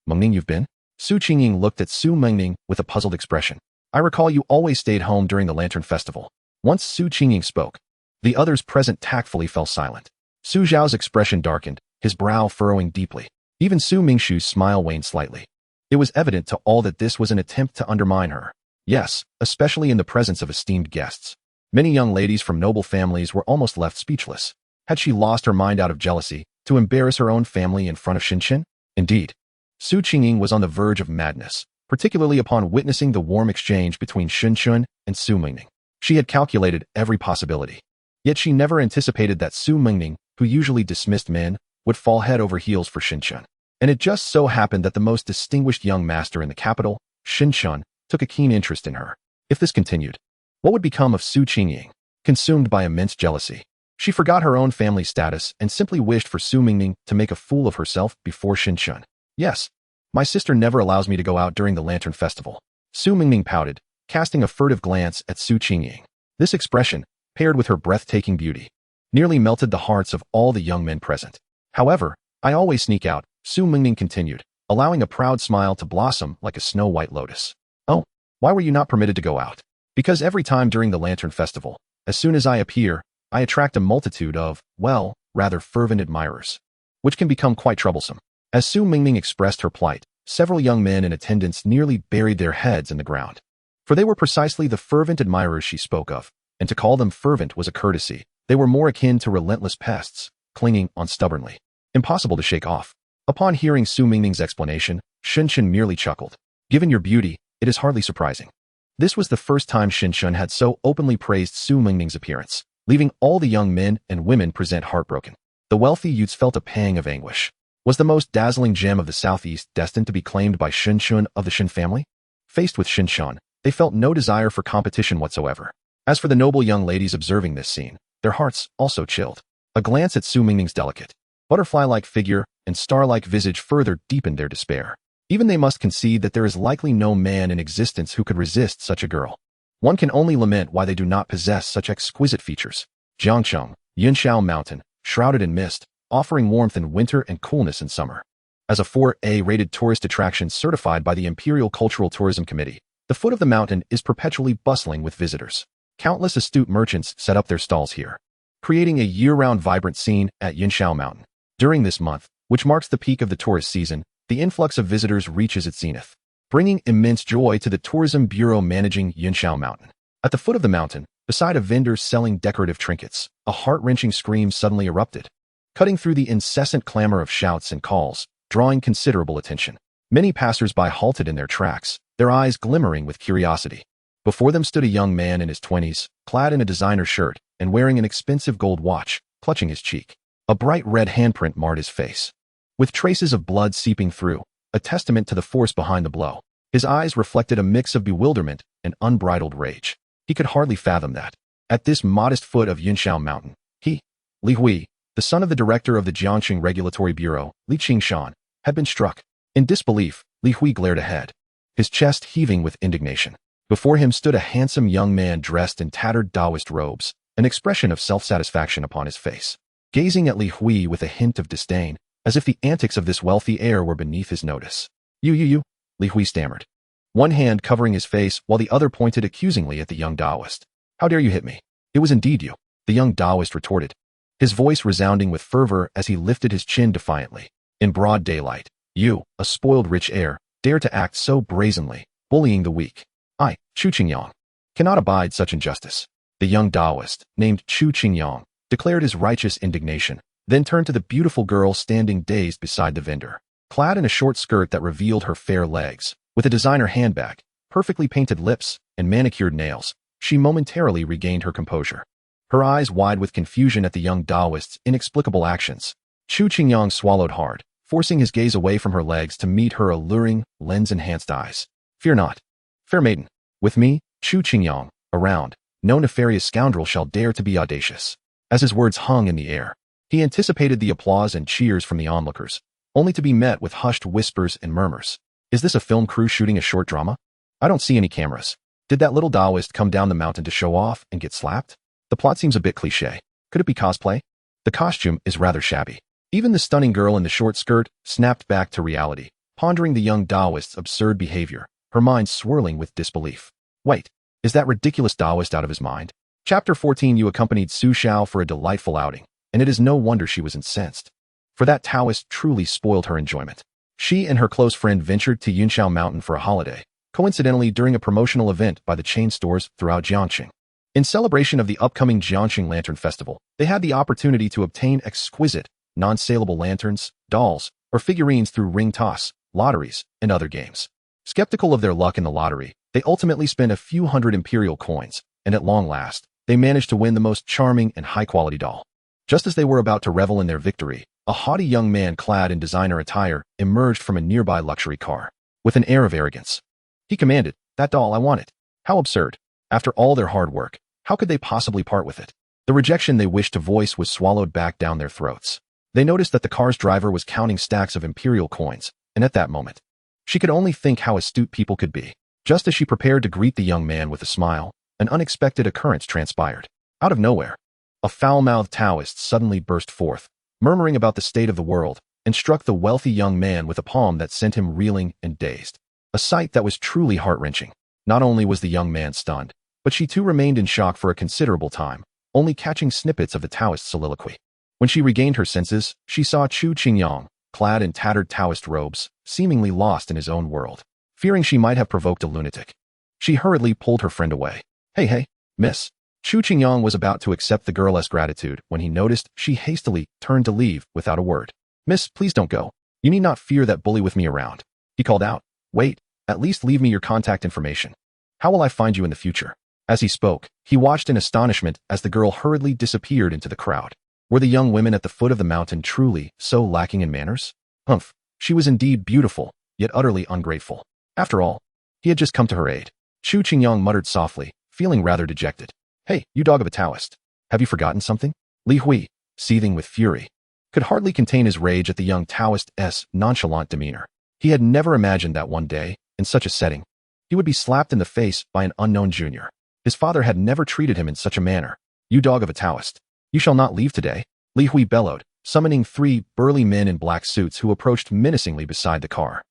Mengning, you've been? Su Qingying looked at Su Mengning with a puzzled expression. I recall you always stayed home during the Lantern Festival. Once Su Qingying spoke, the others present tactfully fell silent. Su Zhao's expression darkened, his brow furrowing deeply. Even Su Mingshu's smile waned slightly. It was evident to all that this was an attempt to undermine her. Yes, especially in the presence of esteemed guests. Many young ladies from noble families were almost left speechless. Had she lost her mind out of jealousy to embarrass her own family in front of Shin Shin? Indeed, Su Qingying was on the verge of madness, particularly upon witnessing the warm exchange between Shin Shun and Su Mengning. She had calculated every possibility. Yet she never anticipated that Su Mengning, who usually dismissed men, would fall head over heels for Shin Shun. And it just so happened that the most distinguished young master in the capital, Shin Shun, took a keen interest in her. If this continued, what would become of Su Qingying? Consumed by immense jealousy, she forgot her own family status and simply wished for Su Mengning to make a fool of herself before Shin Shun. Yes, my sister never allows me to go out during the Lantern Festival. Su Mengning pouted, casting a furtive glance at Su Qingying. This expression, paired with her breathtaking beauty, nearly melted the hearts of all the young men present. However, I always sneak out, Su Mengning continued, allowing a proud smile to blossom like a snow-white lotus. Oh, why were you not permitted to go out? Because every time during the Lantern Festival, as soon as I appear, I attract a multitude of, well, rather fervent admirers, which can become quite troublesome. As Su Mengning expressed her plight, several young men in attendance nearly buried their heads in the ground. For they were precisely the fervent admirers she spoke of, and to call them fervent was a courtesy. They were more akin to relentless pests, clinging on stubbornly, impossible to shake off. Upon hearing Su Mengning's explanation, Shin Shun merely chuckled. Given your beauty, it is hardly surprising. This was the first time Shin Shun had so openly praised Su Mengning's appearance, leaving all the young men and women present heartbroken. The wealthy youths felt a pang of anguish. Was the most dazzling gem of the southeast destined to be claimed by Shin Shun of the Shin family? Faced with Shin Shun, they felt no desire for competition whatsoever. As for the noble young ladies observing this scene, their hearts also chilled. A glance at Su Mengning's delicate, butterfly-like figure and star-like visage further deepened their despair. Even they must concede that there is likely no man in existence who could resist such a girl. One can only lament why they do not possess such exquisite features. Jiangcheng, Yunshao Mountain, shrouded in mist, offering warmth in winter and coolness in summer. As a 4A-rated tourist attraction certified by the Imperial Cultural Tourism Committee, the foot of the mountain is perpetually bustling with visitors. Countless astute merchants set up their stalls here, creating a year-round vibrant scene at Yunshao Mountain. During this month, which marks the peak of the tourist season, the influx of visitors reaches its zenith, bringing immense joy to the tourism bureau managing Yunshao Mountain. At the foot of the mountain, beside a vendor selling decorative trinkets, a heart-wrenching scream suddenly erupted, cutting through the incessant clamor of shouts and calls, drawing considerable attention. Many passers-by halted in their tracks, their eyes glimmering with curiosity. Before them stood a young man in his 20s, clad in a designer shirt and wearing an expensive gold watch, clutching his cheek. A bright red handprint marred his face, with traces of blood seeping through, a testament to the force behind the blow. His eyes reflected a mix of bewilderment and unbridled rage. He could hardly fathom that, at this modest foot of Yunshao Mountain, he, Li Hui, the son of the director of the Jiangxing Regulatory Bureau, Li Qingshan, had been struck. In disbelief, Li Hui glared ahead, his chest heaving with indignation. Before him stood a handsome young man dressed in tattered Taoist robes, an expression of self-satisfaction upon his face. Gazing at Li Hui with a hint of disdain, as if the antics of this wealthy heir were beneath his notice. You, Li Hui stammered, one hand covering his face while the other pointed accusingly at the young Taoist. How dare you hit me? It was indeed you, the young Taoist retorted, his voice resounding with fervor as he lifted his chin defiantly. In broad daylight, you, a spoiled rich heir, dare to act so brazenly, bullying the weak. I, Chu Qingyang, cannot abide such injustice. The young Taoist, named Chu Qingyang, declared his righteous indignation, then turned to the beautiful girl standing dazed beside the vendor. Clad in a short skirt that revealed her fair legs, with a designer handbag, perfectly painted lips, and manicured nails, she momentarily regained her composure. Her eyes wide with confusion at the young Taoist's inexplicable actions. Chu Qingyang swallowed hard, forcing his gaze away from her legs to meet her alluring, lens-enhanced eyes. Fear not, fair maiden. With me, Chu Qingyang, around, no nefarious scoundrel shall dare to be audacious. As his words hung in the air, he anticipated the applause and cheers from the onlookers, only to be met with hushed whispers and murmurs. Is this a film crew shooting a short drama? I don't see any cameras. Did that little Taoist come down the mountain to show off and get slapped? The plot seems a bit cliché. Could it be cosplay? The costume is rather shabby. Even the stunning girl in the short skirt snapped back to reality, pondering the young Taoist's absurd behavior, her mind swirling with disbelief. Wait, is that ridiculous Taoist out of his mind? Chapter 14. You accompanied Su Xiao for a delightful outing, and it is no wonder she was incensed. For that Taoist truly spoiled her enjoyment. She and her close friend ventured to Yunshao Mountain for a holiday, coincidentally during a promotional event by the chain stores throughout Jiangxing. In celebration of the upcoming Jiangxing Lantern Festival, they had the opportunity to obtain exquisite, non-saleable lanterns, dolls, or figurines through ring toss, lotteries, and other games. Skeptical of their luck in the lottery, they ultimately spent a few hundred imperial coins, and at long last, they managed to win the most charming and high-quality doll. Just as they were about to revel in their victory, a haughty young man clad in designer attire emerged from a nearby luxury car. With an air of arrogance, he commanded, "That doll, I want it." How absurd. After all their hard work, how could they possibly part with it? The rejection they wished to voice was swallowed back down their throats. They noticed that the car's driver was counting stacks of imperial coins, and at that moment, she could only think how astute people could be. Just as she prepared to greet the young man with a smile, an unexpected occurrence transpired. Out of nowhere, a foul-mouthed Taoist suddenly burst forth, murmuring about the state of the world, and struck the wealthy young man with a palm that sent him reeling and dazed. A sight that was truly heart-wrenching. Not only was the young man stunned, but she too remained in shock for a considerable time, only catching snippets of the Taoist's soliloquy. When she regained her senses, she saw Chu Qingyang, clad in tattered Taoist robes, seemingly lost in his own world. Fearing she might have provoked a lunatic, she hurriedly pulled her friend away. Hey, miss. Chu Qingyang was about to accept the girl's gratitude when he noticed she hastily turned to leave without a word. Miss, please don't go. You need not fear that bully with me around. He called out. Wait, at least leave me your contact information. How will I find you in the future? As he spoke, he watched in astonishment as the girl hurriedly disappeared into the crowd. Were the young women at the foot of the mountain truly so lacking in manners? Humph, she was indeed beautiful, yet utterly ungrateful. After all, he had just come to her aid. Chu Qingyang muttered softly, feeling rather dejected. Hey, you dog of a Taoist. Have you forgotten something? Li Hui, seething with fury, could hardly contain his rage at the young Taoist's nonchalant demeanor. He had never imagined that one day, in such a setting, he would be slapped in the face by an unknown junior. His father had never treated him in such a manner. You dog of a Taoist. You shall not leave today, Li Hui bellowed, summoning 3 burly men in black suits who approached menacingly beside the car.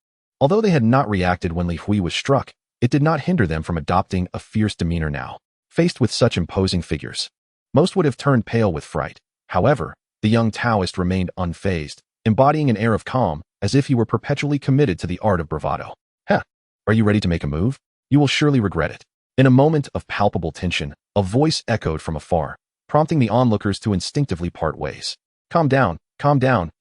Although they had not reacted when Li Hui was struck, it did not hinder them from adopting a fierce demeanor now. Faced with such imposing figures, most would have turned pale with fright. However, the young Taoist remained unfazed, embodying an air of calm, as if he were perpetually committed to the art of bravado. Are you ready to make a move? You will surely regret it. In a moment of palpable tension, a voice echoed from afar, prompting the onlookers to instinctively part ways. Calm down,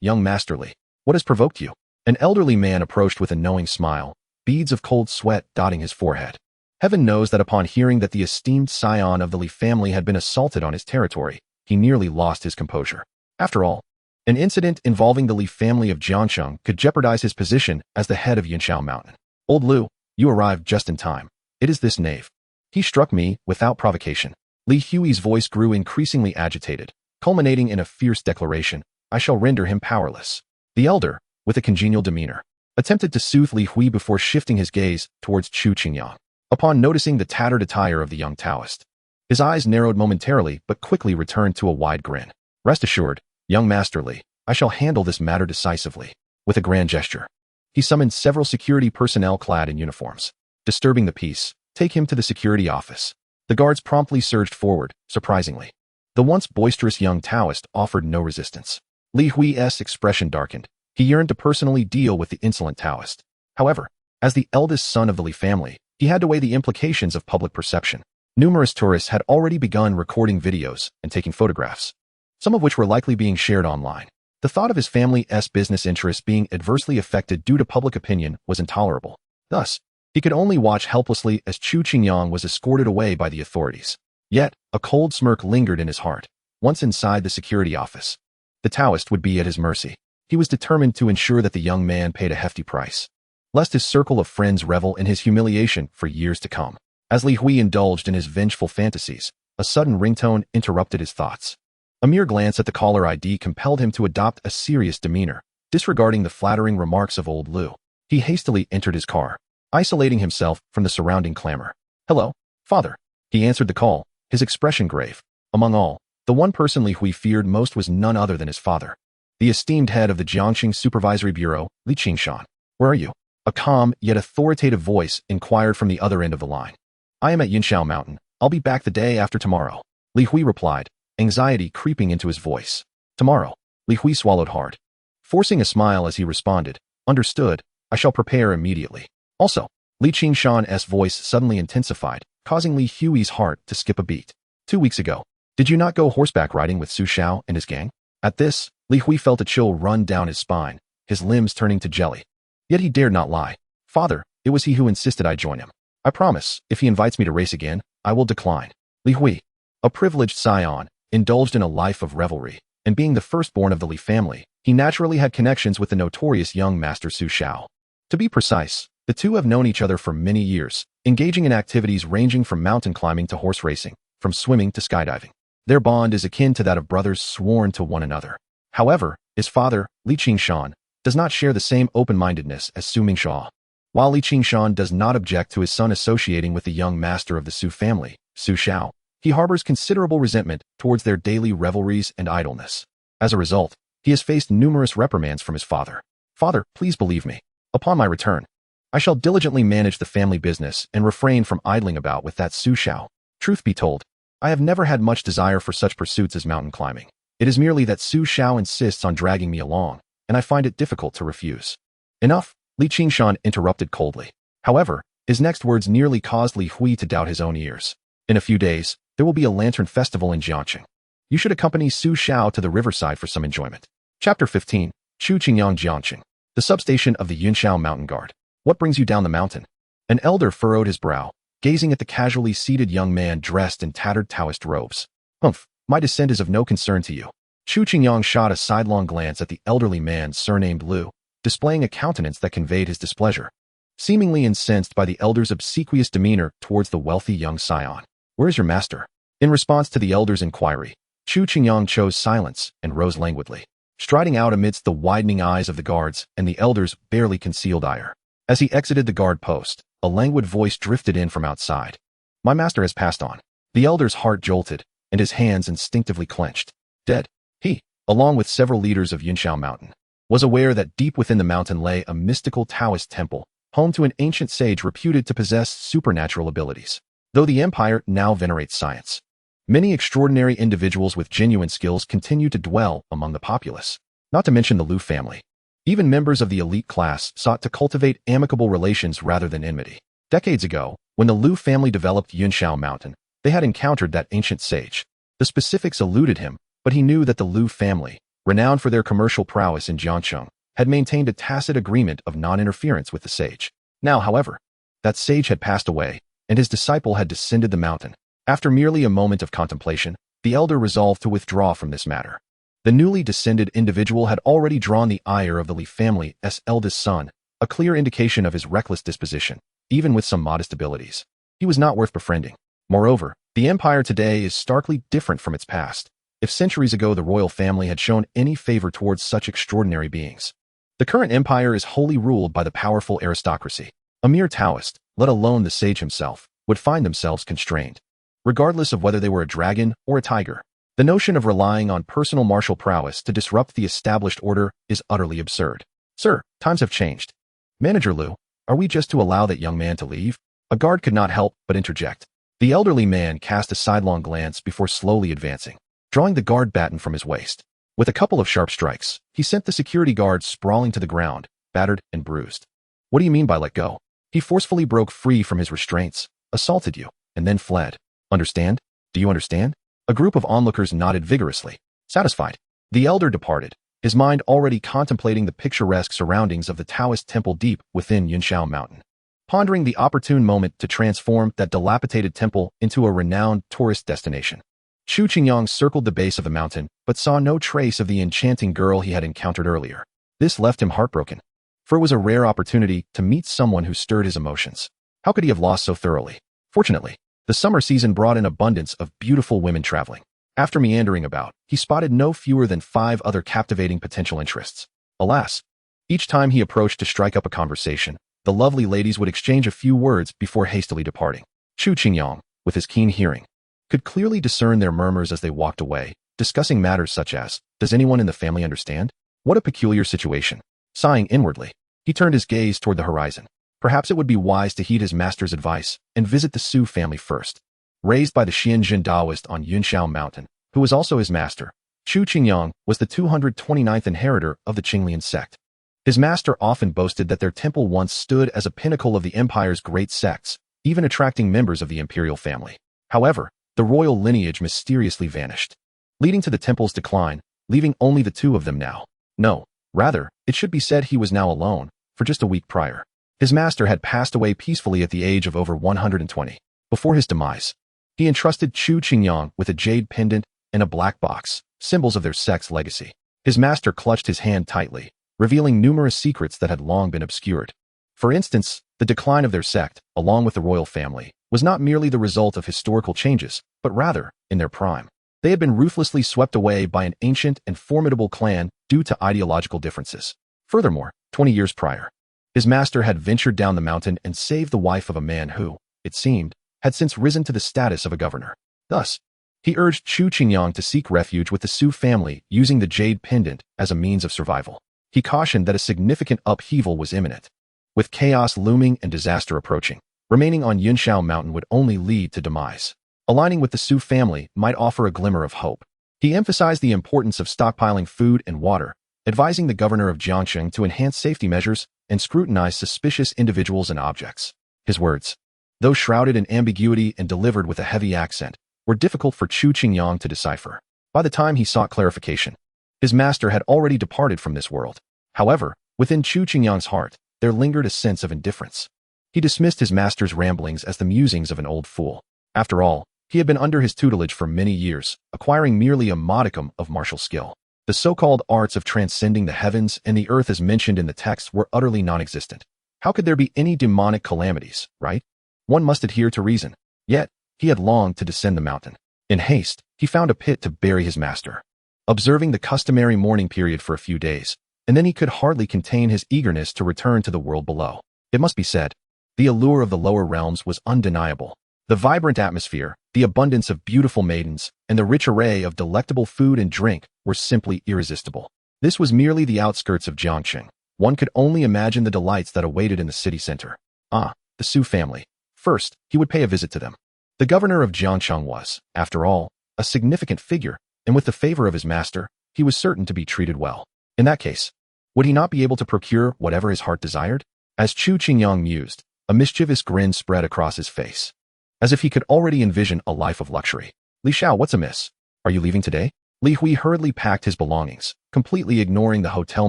young Masterly. What has provoked you? An elderly man approached with a knowing smile, beads of cold sweat dotting his forehead. Heaven knows that upon hearing that the esteemed scion of the Li family had been assaulted on his territory, he nearly lost his composure. After all, an incident involving the Li family of Jiangcheng could jeopardize his position as the head of Yunshao Mountain. Old Lu, you arrived just in time. It is this knave. He struck me without provocation. Li Hui's voice grew increasingly agitated, culminating in a fierce declaration, I shall render him powerless. The elder, with a congenial demeanor, attempted to soothe Li Hui before shifting his gaze towards Chu Qingyang. Upon noticing the tattered attire of the young Taoist, his eyes narrowed momentarily but quickly returned to a wide grin. Rest assured, young Master Li, I shall handle this matter decisively. With a grand gesture, he summoned several security personnel clad in uniforms. Disturbing the peace, take him to the security office. The guards promptly surged forward, surprisingly. The once boisterous young Taoist offered no resistance. Li Hui's expression darkened. He yearned to personally deal with the insolent Taoist. However, as the eldest son of the Li family, he had to weigh the implications of public perception. Numerous tourists had already begun recording videos and taking photographs, some of which were likely being shared online. The thought of his family's business interests being adversely affected due to public opinion was intolerable. Thus, he could only watch helplessly as Chu Qingyang was escorted away by the authorities. Yet, a cold smirk lingered in his heart. Once inside the security office, the Taoist would be at his mercy. He was determined to ensure that the young man paid a hefty price, lest his circle of friends revel in his humiliation for years to come. As Li Hui indulged in his vengeful fantasies, a sudden ringtone interrupted his thoughts. A mere glance at the caller ID compelled him to adopt a serious demeanor, disregarding the flattering remarks of old Lu. He hastily entered his car, isolating himself from the surrounding clamor. Hello, father. He answered the call, his expression grave. Among all, the one person Li Hui feared most was none other than his father, the esteemed head of the Jiangxing Supervisory Bureau, Li Qingshan. Where are you? A calm yet authoritative voice inquired from the other end of the line. I am at Yunshao Mountain. I'll be back the day after tomorrow. Li Hui replied, anxiety creeping into his voice. Tomorrow. Li Hui swallowed hard, forcing a smile as he responded, understood, I shall prepare immediately. Also, Li Qingshan's voice suddenly intensified, causing Li Hui's heart to skip a beat. 2 weeks ago, did you not go horseback riding with Su Xiao and his gang? At this, Li Hui felt a chill run down his spine, his limbs turning to jelly. Yet he dared not lie. Father, it was he who insisted I join him. I promise, if he invites me to race again, I will decline. Li Hui, a privileged scion, indulged in a life of revelry, and being the firstborn of the Li family, he naturally had connections with the notorious young master Su Xiao. To be precise, the two have known each other for many years, engaging in activities ranging from mountain climbing to horse racing, from swimming to skydiving. Their bond is akin to that of brothers sworn to one another. However, his father, Li Qingshan, does not share the same open-mindedness as Su Mingxia. While Li Qingshan does not object to his son associating with the young master of the Su family, Su Xiao, he harbors considerable resentment towards their daily revelries and idleness. As a result, he has faced numerous reprimands from his father. Father, please believe me. Upon my return, I shall diligently manage the family business and refrain from idling about with that Su Xiao. Truth be told, I have never had much desire for such pursuits as mountain climbing. It is merely that Su Xiao insists on dragging me along, and I find it difficult to refuse. Enough, Li Qingshan interrupted coldly. However, his next words nearly caused Li Hui to doubt his own ears. In a few days, there will be a lantern festival in Jiangxing. You should accompany Su Xiao to the riverside for some enjoyment. Chapter 15, Chu Qingyang Jiangxing, the substation of the Yunshao Mountain Guard. What brings you down the mountain? An elder furrowed his brow, gazing at the casually seated young man dressed in tattered Taoist robes. Humph, my descent is of no concern to you. Chu Qingyang shot a sidelong glance at the elderly man surnamed Lu, displaying a countenance that conveyed his displeasure, seemingly incensed by the elder's obsequious demeanor towards the wealthy young scion. Where is your master? In response to the elder's inquiry, Chu Qingyang chose silence and rose languidly, striding out amidst the widening eyes of the guards and the elder's barely concealed ire. As he exited the guard post, a languid voice drifted in from outside. My master has passed on. The elder's heart jolted, and his hands instinctively clenched. Dead. He, along with several leaders of Yunshao Mountain, was aware that deep within the mountain lay a mystical Taoist temple, home to an ancient sage reputed to possess supernatural abilities. Though the empire now venerates science, many extraordinary individuals with genuine skills continue to dwell among the populace, not to mention the Lu family. Even members of the elite class sought to cultivate amicable relations rather than enmity. Decades ago, when the Lu family developed Yunshao Mountain, they had encountered that ancient sage. The specifics eluded him, but he knew that the Lu family, renowned for their commercial prowess in Jiangcheng, had maintained a tacit agreement of non-interference with the sage. Now, however, that sage had passed away, and his disciple had descended the mountain. After merely a moment of contemplation, the elder resolved to withdraw from this matter. The newly descended individual had already drawn the ire of the Li family's eldest son, a clear indication of his reckless disposition, even with some modest abilities. He was not worth befriending. Moreover, the empire today is starkly different from its past. If centuries ago the royal family had shown any favor towards such extraordinary beings, the current empire is wholly ruled by the powerful aristocracy. A mere Taoist, let alone the sage himself, would find themselves constrained, regardless of whether they were a dragon or a tiger. The notion of relying on personal martial prowess to disrupt the established order is utterly absurd. Sir, times have changed. Manager Liu, are we just to allow that young man to leave? A guard could not help but interject. The elderly man cast a sidelong glance before slowly advancing, drawing the guard baton from his waist. With a couple of sharp strikes, he sent the security guard sprawling to the ground, battered and bruised. What do you mean by let go? He forcefully broke free from his restraints, assaulted you, and then fled. Understand? Do you understand? A group of onlookers nodded vigorously. Satisfied, the elder departed, his mind already contemplating the picturesque surroundings of the Taoist temple deep within Yunshao Mountain, pondering the opportune moment to transform that dilapidated temple into a renowned tourist destination. Chu Qingyang circled the base of the mountain, but saw no trace of the enchanting girl he had encountered earlier. This left him heartbroken, for it was a rare opportunity to meet someone who stirred his emotions. How could he have lost so thoroughly? Fortunately, the summer season brought an abundance of beautiful women traveling. After meandering about, he spotted no fewer than 5 other captivating potential interests. Alas, each time he approached to strike up a conversation, the lovely ladies would exchange a few words before hastily departing. Chu Qingyang, with his keen hearing, could clearly discern their murmurs as they walked away, discussing matters such as, does anyone in the family understand? What a peculiar situation. Sighing inwardly, he turned his gaze toward the horizon. Perhaps it would be wise to heed his master's advice and visit the Su family first. Raised by the Xianjin Taoist on Yunshao Mountain, who was also his master, Chu Qingyang was the 229th inheritor of the Qinglian sect. His master often boasted that their temple once stood as a pinnacle of the empire's great sects, even attracting members of the imperial family. However, the royal lineage mysteriously vanished, leading to the temple's decline, leaving only the 2 of them now. No, rather, it should be said he was now alone, for just a week prior, his master had passed away peacefully at the age of over 120. Before his demise, he entrusted Chu Qingyang with a jade pendant and a black box, symbols of their sect's legacy. His master clutched his hand tightly, revealing numerous secrets that had long been obscured. For instance, the decline of their sect, along with the royal family, was not merely the result of historical changes, but rather, in their prime, they had been ruthlessly swept away by an ancient and formidable clan due to ideological differences. Furthermore, 20 years prior, his master had ventured down the mountain and saved the wife of a man who, it seemed, had since risen to the status of a governor. Thus, he urged Chu Qingyang to seek refuge with the Su family using the jade pendant as a means of survival. He cautioned that a significant upheaval was imminent. With chaos looming and disaster approaching, remaining on Yunshao Mountain would only lead to demise. Aligning with the Su family might offer a glimmer of hope. He emphasized the importance of stockpiling food and water, advising the governor of Jiangxing to enhance safety measures and scrutinize suspicious individuals and objects. His words, though shrouded in ambiguity and delivered with a heavy accent, were difficult for Chu Qingyang to decipher. By the time he sought clarification, his master had already departed from this world. However, within Chu Qingyang's heart, there lingered a sense of indifference. He dismissed his master's ramblings as the musings of an old fool. After all, he had been under his tutelage for many years, acquiring merely a modicum of martial skill. The so-called arts of transcending the heavens and the earth as mentioned in the text were utterly non-existent. How could there be any demonic calamities, right? One must adhere to reason. Yet, he had longed to descend the mountain. In haste, he found a pit to bury his master, observing the customary mourning period for a few days, and then he could hardly contain his eagerness to return to the world below. It must be said, the allure of the lower realms was undeniable. The vibrant atmosphere, the abundance of beautiful maidens, and the rich array of delectable food and drink were simply irresistible. This was merely the outskirts of Jiangxing. One could only imagine the delights that awaited in the city center. The Su family. First, he would pay a visit to them. The governor of Jiangxing was, after all, a significant figure, and with the favor of his master, he was certain to be treated well. In that case, would he not be able to procure whatever his heart desired? As Chu Qingyang mused, a mischievous grin spread across his face, as if he could already envision a life of luxury. Li Xiao, what's amiss? Are you leaving today? Li Hui hurriedly packed his belongings, completely ignoring the hotel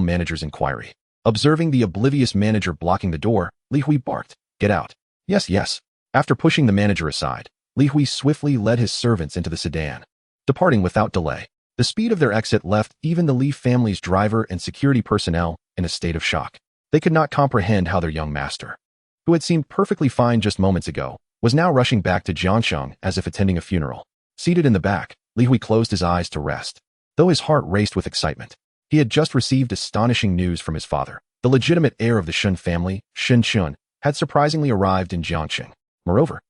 manager's inquiry. Observing the oblivious manager blocking the door, Li Hui barked, "Get out." "Yes, yes." After pushing the manager aside, Li Hui swiftly led his servants into the sedan, departing without delay. The speed of their exit left even the Li family's driver and security personnel in a state of shock. They could not comprehend how their young master, who had seemed perfectly fine just moments ago, was now rushing back to Jiangsheng as if attending a funeral. Seated in the back, Li Hui closed his eyes to rest. Though his heart raced with excitement, he had just received astonishing news from his father. The legitimate heir of the Shun family, Shun Shun, had surprisingly arrived in Jiangsheng. Moreover,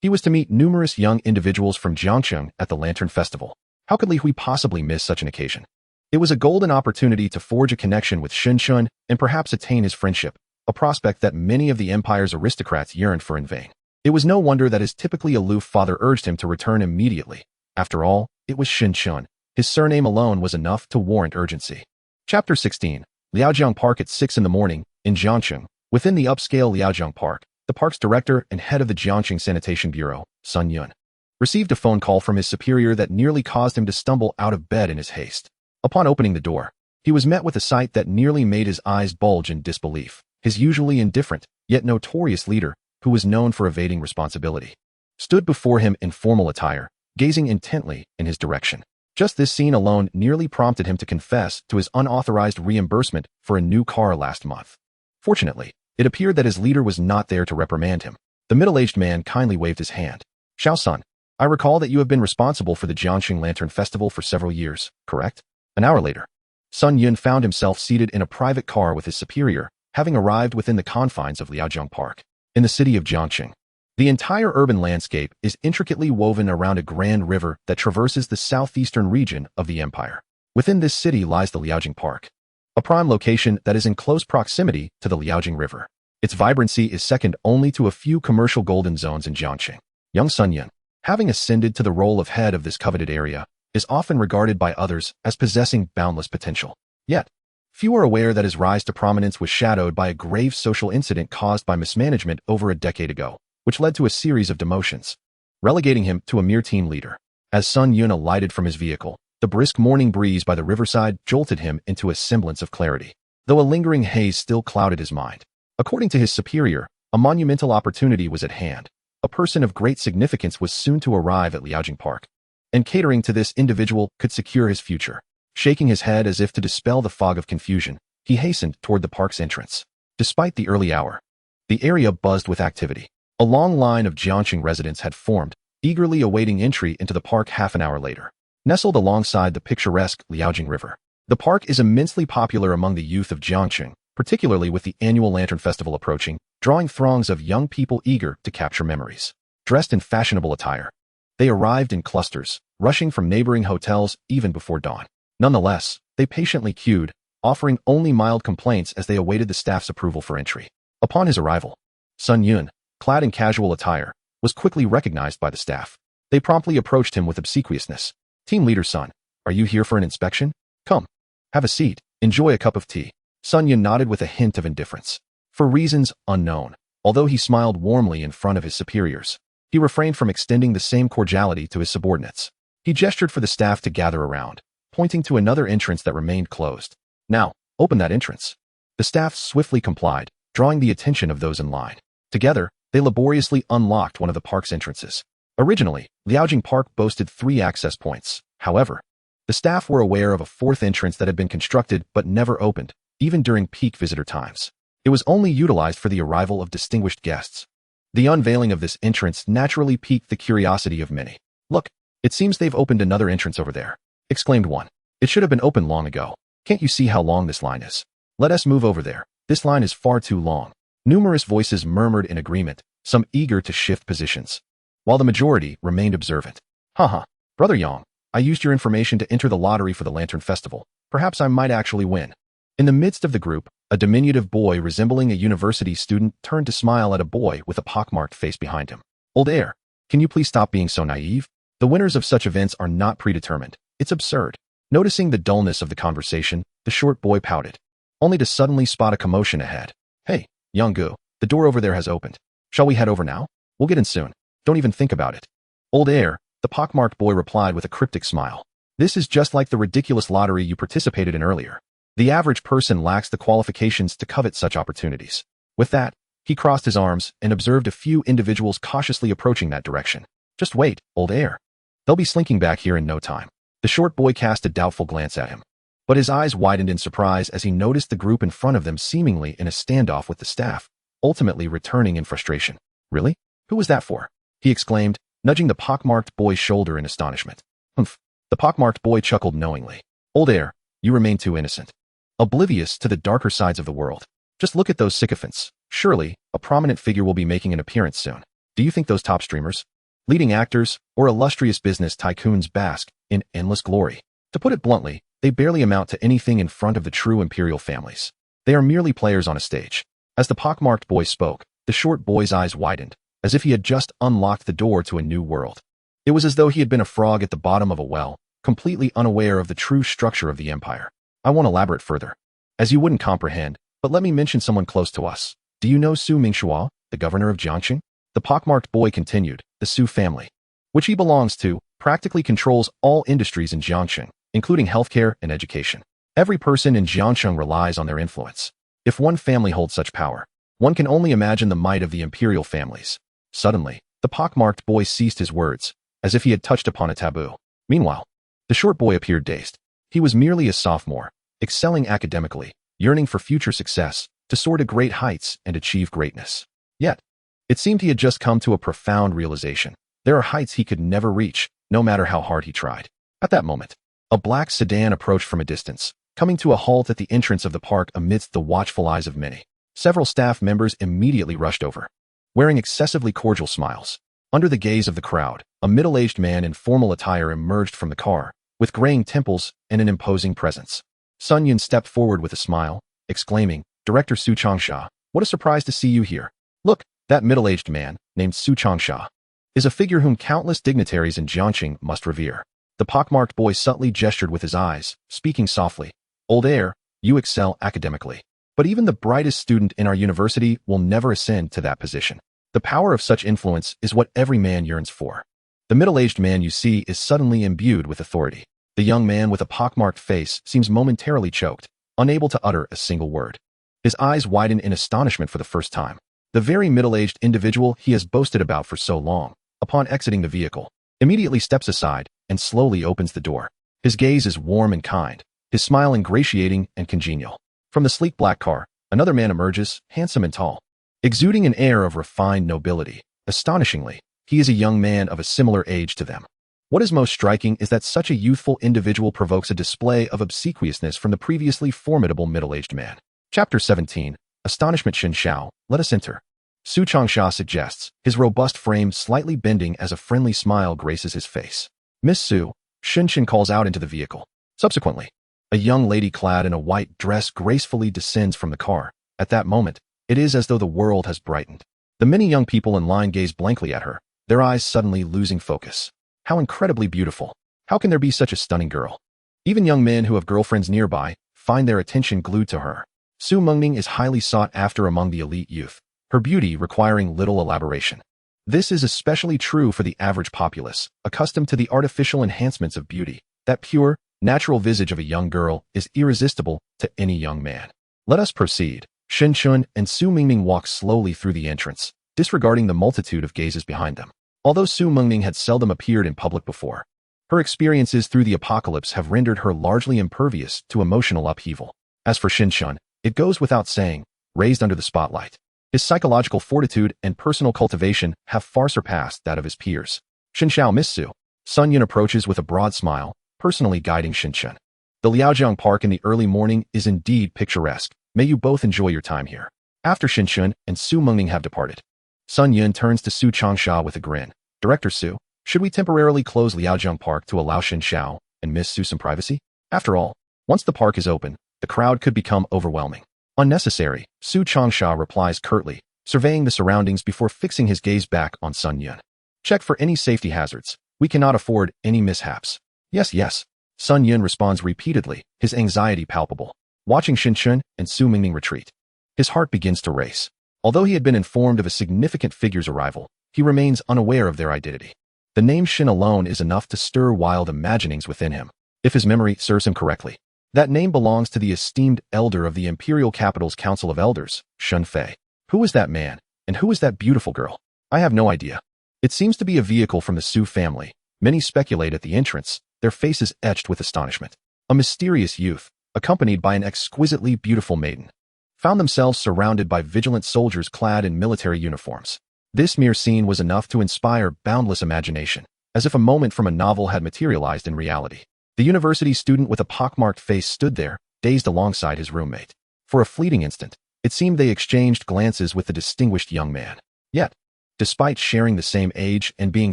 he was to meet numerous young individuals from Jiangsheng at the Lantern Festival. How could Li Hui possibly miss such an occasion? It was a golden opportunity to forge a connection with Shun Shun and perhaps attain his friendship, a prospect that many of the empire's aristocrats yearned for in vain. It was no wonder that his typically aloof father urged him to return immediately. After all, it was Shun Shun. His surname alone was enough to warrant urgency. Chapter 16. Liaojiang Park at 6 in the morning, in Jiangsheng. Within the upscale Liaojiang Park, the park's director and head of the Jiangsheng Sanitation Bureau, Sun Yun, received a phone call from his superior that nearly caused him to stumble out of bed in his haste. Upon opening the door, he was met with a sight that nearly made his eyes bulge in disbelief. His usually indifferent, yet notorious leader, who was known for evading responsibility, stood before him in formal attire, gazing intently in his direction. Just this scene alone nearly prompted him to confess to his unauthorized reimbursement for a new car last month. Fortunately, it appeared that his leader was not there to reprimand him. The middle-aged man kindly waved his hand. "Xiao Sun, I recall that you have been responsible for the Jiangsheng Lantern Festival for several years, correct?" An hour later, Sun Yun found himself seated in a private car with his superior, having arrived within the confines of Liaojiang Park. In the city of Jiangsheng, the entire urban landscape is intricately woven around a grand river that traverses the southeastern region of the empire. Within this city lies the Liaojiang Park, a prime location that is in close proximity to the Liaojiang River. Its vibrancy is second only to a few commercial golden zones in Jiangsheng. Young Sun Yun, having ascended to the role of head of this coveted area, is often regarded by others as possessing boundless potential. Yet, few are aware that his rise to prominence was shadowed by a grave social incident caused by mismanagement over a decade ago, which led to a series of demotions, relegating him to a mere team leader. As Sun Yun alighted from his vehicle, the brisk morning breeze by the riverside jolted him into a semblance of clarity, though a lingering haze still clouded his mind. According to his superior, a monumental opportunity was at hand. A person of great significance was soon to arrive at Liaojiang Park, and catering to this individual could secure his future. Shaking his head as if to dispel the fog of confusion, he hastened toward the park's entrance. Despite the early hour, the area buzzed with activity. A long line of Jiangsheng residents had formed, eagerly awaiting entry into the park half an hour later. Nestled alongside the picturesque Liaojiang River, the park is immensely popular among the youth of Jiangsheng, particularly with the annual Lantern Festival approaching, drawing throngs of young people eager to capture memories. Dressed in fashionable attire, they arrived in clusters, rushing from neighboring hotels even before dawn. Nonetheless, they patiently queued, offering only mild complaints as they awaited the staff's approval for entry. Upon his arrival, Sun Yun, clad in casual attire, was quickly recognized by the staff. They promptly approached him with obsequiousness. "Team Leader Sun, are you here for an inspection? Come, have a seat, enjoy a cup of tea." Sun Yun nodded with a hint of indifference. For reasons unknown, although he smiled warmly in front of his superiors, he refrained from extending the same cordiality to his subordinates. He gestured for the staff to gather around, pointing to another entrance that remained closed. "Now, open that entrance." The staff swiftly complied, drawing the attention of those in line. Together, they laboriously unlocked one of the park's entrances. Originally, Liaojiang Park boasted 3 access points. However, the staff were aware of a 4th entrance that had been constructed but never opened, even during peak visitor times. It was only utilized for the arrival of distinguished guests. The unveiling of this entrance naturally piqued the curiosity of many. "Look, it seems they've opened another entrance over there," exclaimed one. "It should have been opened long ago. Can't you see how long this line is? Let us move over there. This line is far too long." Numerous voices murmured in agreement, some eager to shift positions, while the majority remained observant. Haha, Brother Yang, I used your information to enter the lottery for the Lantern Festival. Perhaps I might actually win. In the midst of the group, a diminutive boy resembling a university student turned to smile at a boy with a pockmarked face behind him. "Old heir, can you please stop being so naive? The winners of such events are not predetermined. It's absurd." Noticing the dullness of the conversation, the short boy pouted, only to suddenly spot a commotion ahead. "Hey, young Gu, the door over there has opened. Shall we head over now? We'll get in soon. Don't even think about it." "Old heir," the pockmarked boy replied with a cryptic smile. This is just like the ridiculous lottery you participated in earlier. The average person lacks the qualifications to covet such opportunities. With that, he crossed his arms and observed a few individuals cautiously approaching that direction. Just wait, old air. They'll be slinking back here in no time. The short boy cast a doubtful glance at him, but his eyes widened in surprise as he noticed the group in front of them seemingly in a standoff with the staff, ultimately returning in frustration. Really? Who was that for? He exclaimed, nudging the pockmarked boy's shoulder in astonishment. Humph. The pockmarked boy chuckled knowingly. Old air, you remain too innocent. Oblivious to the darker sides of the world. Just look at those sycophants. Surely, a prominent figure will be making an appearance soon. Do you think those top streamers, leading actors, or illustrious business tycoons bask in endless glory? To put it bluntly, they barely amount to anything in front of the true imperial families. They are merely players on a stage. As the pockmarked boy spoke, the short boy's eyes widened, as if he had just unlocked the door to a new world. It was as though he had been a frog at the bottom of a well, completely unaware of the true structure of the empire. I won't elaborate further, as you wouldn't comprehend, but let me mention someone close to us. Do you know Su Mingxua, the governor of Jiangxing? The pockmarked boy continued. The Su family, which he belongs to, practically controls all industries in Jiangxing, including healthcare and education. Every person in Jiangxing relies on their influence. If one family holds such power, one can only imagine the might of the imperial families. Suddenly, the pockmarked boy ceased his words, as if he had touched upon a taboo. Meanwhile, the short boy appeared dazed. He was merely a sophomore, excelling academically, yearning for future success, to soar to great heights and achieve greatness. Yet, it seemed he had just come to a profound realization. There are heights he could never reach, no matter how hard he tried. At that moment, a black sedan approached from a distance, coming to a halt at the entrance of the park amidst the watchful eyes of many. Several staff members immediately rushed over, wearing excessively cordial smiles. Under the gaze of the crowd, a middle-aged man in formal attire emerged from the car, with graying temples and an imposing presence. Sun Yun stepped forward with a smile, exclaiming, Director Su Changsha, what a surprise to see you here. Look, that middle-aged man, named Su Changsha, is a figure whom countless dignitaries in Jiangxing must revere. The pockmarked boy subtly gestured with his eyes, speaking softly. Old air, you excel academically. But even the brightest student in our university will never ascend to that position. The power of such influence is what every man yearns for. The middle-aged man you see is suddenly imbued with authority. The young man with a pockmarked face seems momentarily choked, unable to utter a single word. His eyes widen in astonishment for the first time. The very middle-aged individual he has boasted about for so long, upon exiting the vehicle, immediately steps aside and slowly opens the door. His gaze is warm and kind, his smile ingratiating and congenial. From the sleek black car, another man emerges, handsome and tall, exuding an air of refined nobility. Astonishingly, he is a young man of a similar age to them. What is most striking is that such a youthful individual provokes a display of obsequiousness from the previously formidable middle-aged man. Chapter 17. Astonishment. Xin Xiao, let us enter. Su Changsha suggests, his robust frame slightly bending as a friendly smile graces his face. Miss Su, Xin calls out into the vehicle. Subsequently, a young lady clad in a white dress gracefully descends from the car. At that moment, it is as though the world has brightened. The many young people in line gaze blankly at her, their eyes suddenly losing focus. How incredibly beautiful. How can there be such a stunning girl? Even young men who have girlfriends nearby find their attention glued to her. Su Mengning is highly sought after among the elite youth, her beauty requiring little elaboration. This is especially true for the average populace, accustomed to the artificial enhancements of beauty. That pure, natural visage of a young girl is irresistible to any young man. Let us proceed. Shen Chun and Su Mingming walk slowly through the entrance, disregarding the multitude of gazes behind them. Although Su Mengning had seldom appeared in public before, her experiences through the apocalypse have rendered her largely impervious to emotional upheaval. As for Shin Chun, it goes without saying, raised under the spotlight. His psychological fortitude and personal cultivation have far surpassed that of his peers. Shin Xiao Miss Su. Sun Yun approaches with a broad smile, personally guiding Shin Chun. The Liaojiang Park in the early morning is indeed picturesque. May you both enjoy your time here. After Shin Chun and Su Mengning have departed, Sun Yun turns to Su Changsha with a grin. Director Su, should we temporarily close Liaojiang Park to allow Shin Xiao and Miss Su some privacy? After all, once the park is open, the crowd could become overwhelming. Unnecessary, Su Changsha replies curtly, surveying the surroundings before fixing his gaze back on Sun Yun. Check for any safety hazards. We cannot afford any mishaps. Yes, yes. Sun Yun responds repeatedly, his anxiety palpable. Watching Shin Chun and Su Mingming retreat, his heart begins to race. Although he had been informed of a significant figure's arrival, he remains unaware of their identity. The name Shin alone is enough to stir wild imaginings within him. if his memory serves him correctly. That name belongs to the esteemed elder of the Imperial Capital's Council of Elders, Shun Fei. Who is that man, and who is that beautiful girl? I have no idea. It seems to be a vehicle from the Su family. Many speculate at the entrance, their faces etched with astonishment. A mysterious youth, accompanied by an exquisitely beautiful maiden, found themselves surrounded by vigilant soldiers clad in military uniforms. This mere scene was enough to inspire boundless imagination, as if a moment from a novel had materialized in reality. The university student with a pockmarked face stood there, dazed alongside his roommate. For a fleeting instant, it seemed they exchanged glances with the distinguished young man. Yet, despite sharing the same age and being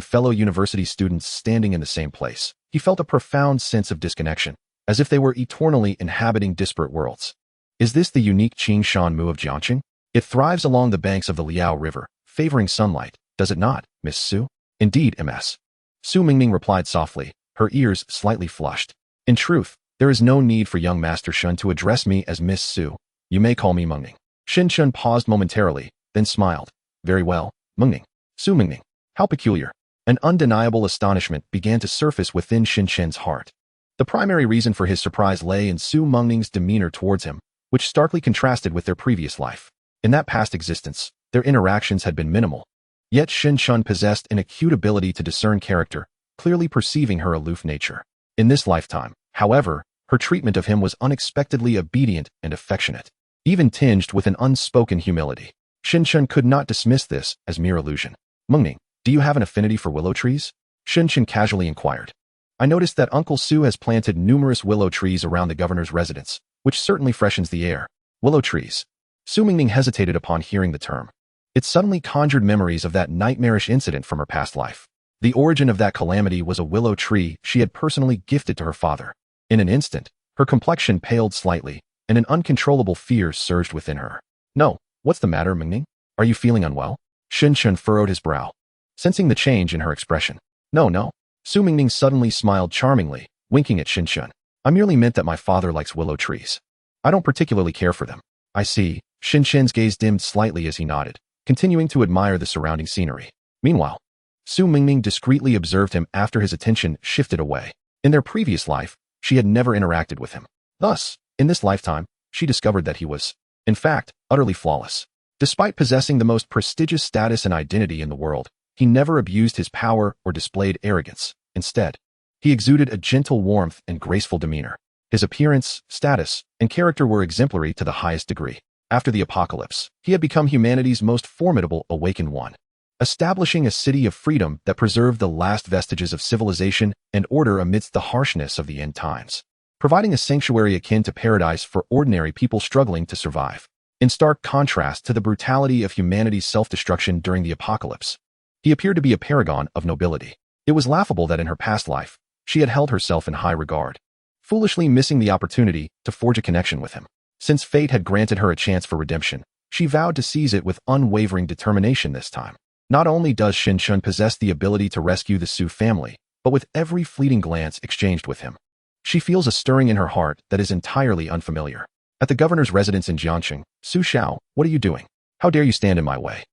fellow university students standing in the same place, he felt a profound sense of disconnection, as if they were eternally inhabiting disparate worlds. Is this the unique Qing Shan Mu of Jiangqing? It thrives along the banks of the Liao River, favoring sunlight, does it not, Miss Su? Indeed, Ms. Su Mingming replied softly, her ears slightly flushed. In truth, there is no need for young Master Shun to address me as Miss Su. You may call me Mengning. Shin Shun paused momentarily, then smiled. Very well, Mengning. Su Mingming. How peculiar. An undeniable astonishment began to surface within Shin Shen's heart. The primary reason for his surprise lay in Su Mengning's demeanor towards him, which starkly contrasted with their previous life. In that past existence, their interactions had been minimal. Yet Shin Shun possessed an acute ability to discern character, clearly perceiving her aloof nature. In this lifetime, however, her treatment of him was unexpectedly obedient and affectionate, even tinged with an unspoken humility. Shin Shun could not dismiss this as mere illusion. Mengning, do you have an affinity for willow trees? Shin Shun casually inquired. I noticed that Uncle Su has planted numerous willow trees around the governor's residence, which certainly freshens the air. Willow trees. Su Mingming hesitated upon hearing the term. It suddenly conjured memories of that nightmarish incident from her past life. The origin of that calamity was a willow tree she had personally gifted to her father. In an instant, her complexion paled slightly, and an uncontrollable fear surged within her. No, what's the matter, Mingming? Are you feeling unwell? Shin Shun furrowed his brow, sensing the change in her expression. No. Su Mingming suddenly smiled charmingly, winking at Shin Shun. I merely meant that my father likes willow trees. I don't particularly care for them. I see. Shin Shen's gaze dimmed slightly as he nodded, continuing to admire the surrounding scenery. Meanwhile, Su Mingming discreetly observed him after his attention shifted away. In their previous life, she had never interacted with him. Thus, in this lifetime, she discovered that he was, in fact, utterly flawless. Despite possessing the most prestigious status and identity in the world, he never abused his power or displayed arrogance. Instead, he exuded a gentle warmth and graceful demeanor. His appearance, status, and character were exemplary to the highest degree. After the apocalypse, he had become humanity's most formidable awakened one, establishing a city of freedom that preserved the last vestiges of civilization and order amidst the harshness of the end times, providing a sanctuary akin to paradise for ordinary people struggling to survive. In stark contrast to the brutality of humanity's self-destruction during the apocalypse, he appeared to be a paragon of nobility. It was laughable that in her past life, she had held herself in high regard, foolishly missing the opportunity to forge a connection with him. Since fate had granted her a chance for redemption, she vowed to seize it with unwavering determination this time. Not only does Shin Shun possess the ability to rescue the Su family, but with every fleeting glance exchanged with him, she feels a stirring in her heart that is entirely unfamiliar. At the governor's residence in Jiangqing, Su Xiao, what are you doing? How dare you stand in my way?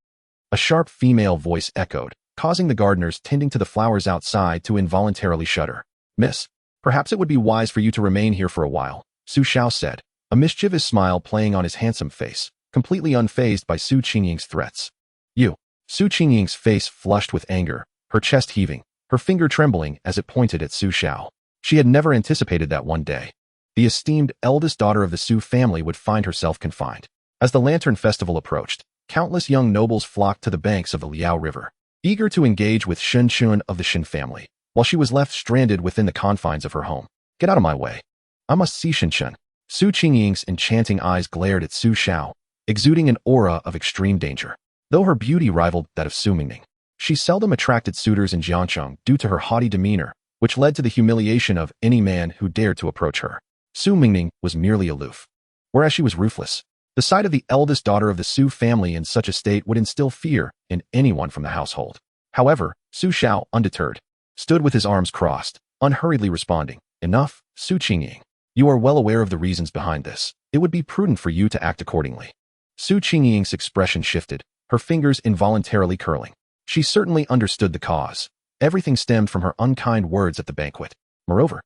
A sharp female voice echoed, causing the gardeners tending to the flowers outside to involuntarily shudder. Miss, perhaps it would be wise for you to remain here for a while, Su Xiao said, a mischievous smile playing on his handsome face, completely unfazed by Su Qingying's threats. You. Su Qingying's face flushed with anger, her chest heaving, her finger trembling as it pointed at Su Xiao. She had never anticipated that one day the esteemed eldest daughter of the Su family would find herself confined. As the Lantern Festival approached, countless young nobles flocked to the banks of the Liao River, eager to engage with Shin Shun of the Shin family, while she was left stranded within the confines of her home. Get out of my way. I must see Shin Shun. Su Qingying's enchanting eyes glared at Su Xiao, exuding an aura of extreme danger. Though her beauty rivaled that of Su Mingming, she seldom attracted suitors in Jiangqing due to her haughty demeanor, which led to the humiliation of any man who dared to approach her. Su Mingming was merely aloof, whereas she was ruthless. The sight of the eldest daughter of the Su family in such a state would instill fear in anyone from the household. However, Su Xiao, undeterred, stood with his arms crossed, unhurriedly responding, Enough, Su Qingying. You are well aware of the reasons behind this. It would be prudent for you to act accordingly. Su Qingying's expression shifted, her fingers involuntarily curling. She certainly understood the cause. Everything stemmed from her unkind words at the banquet. Moreover,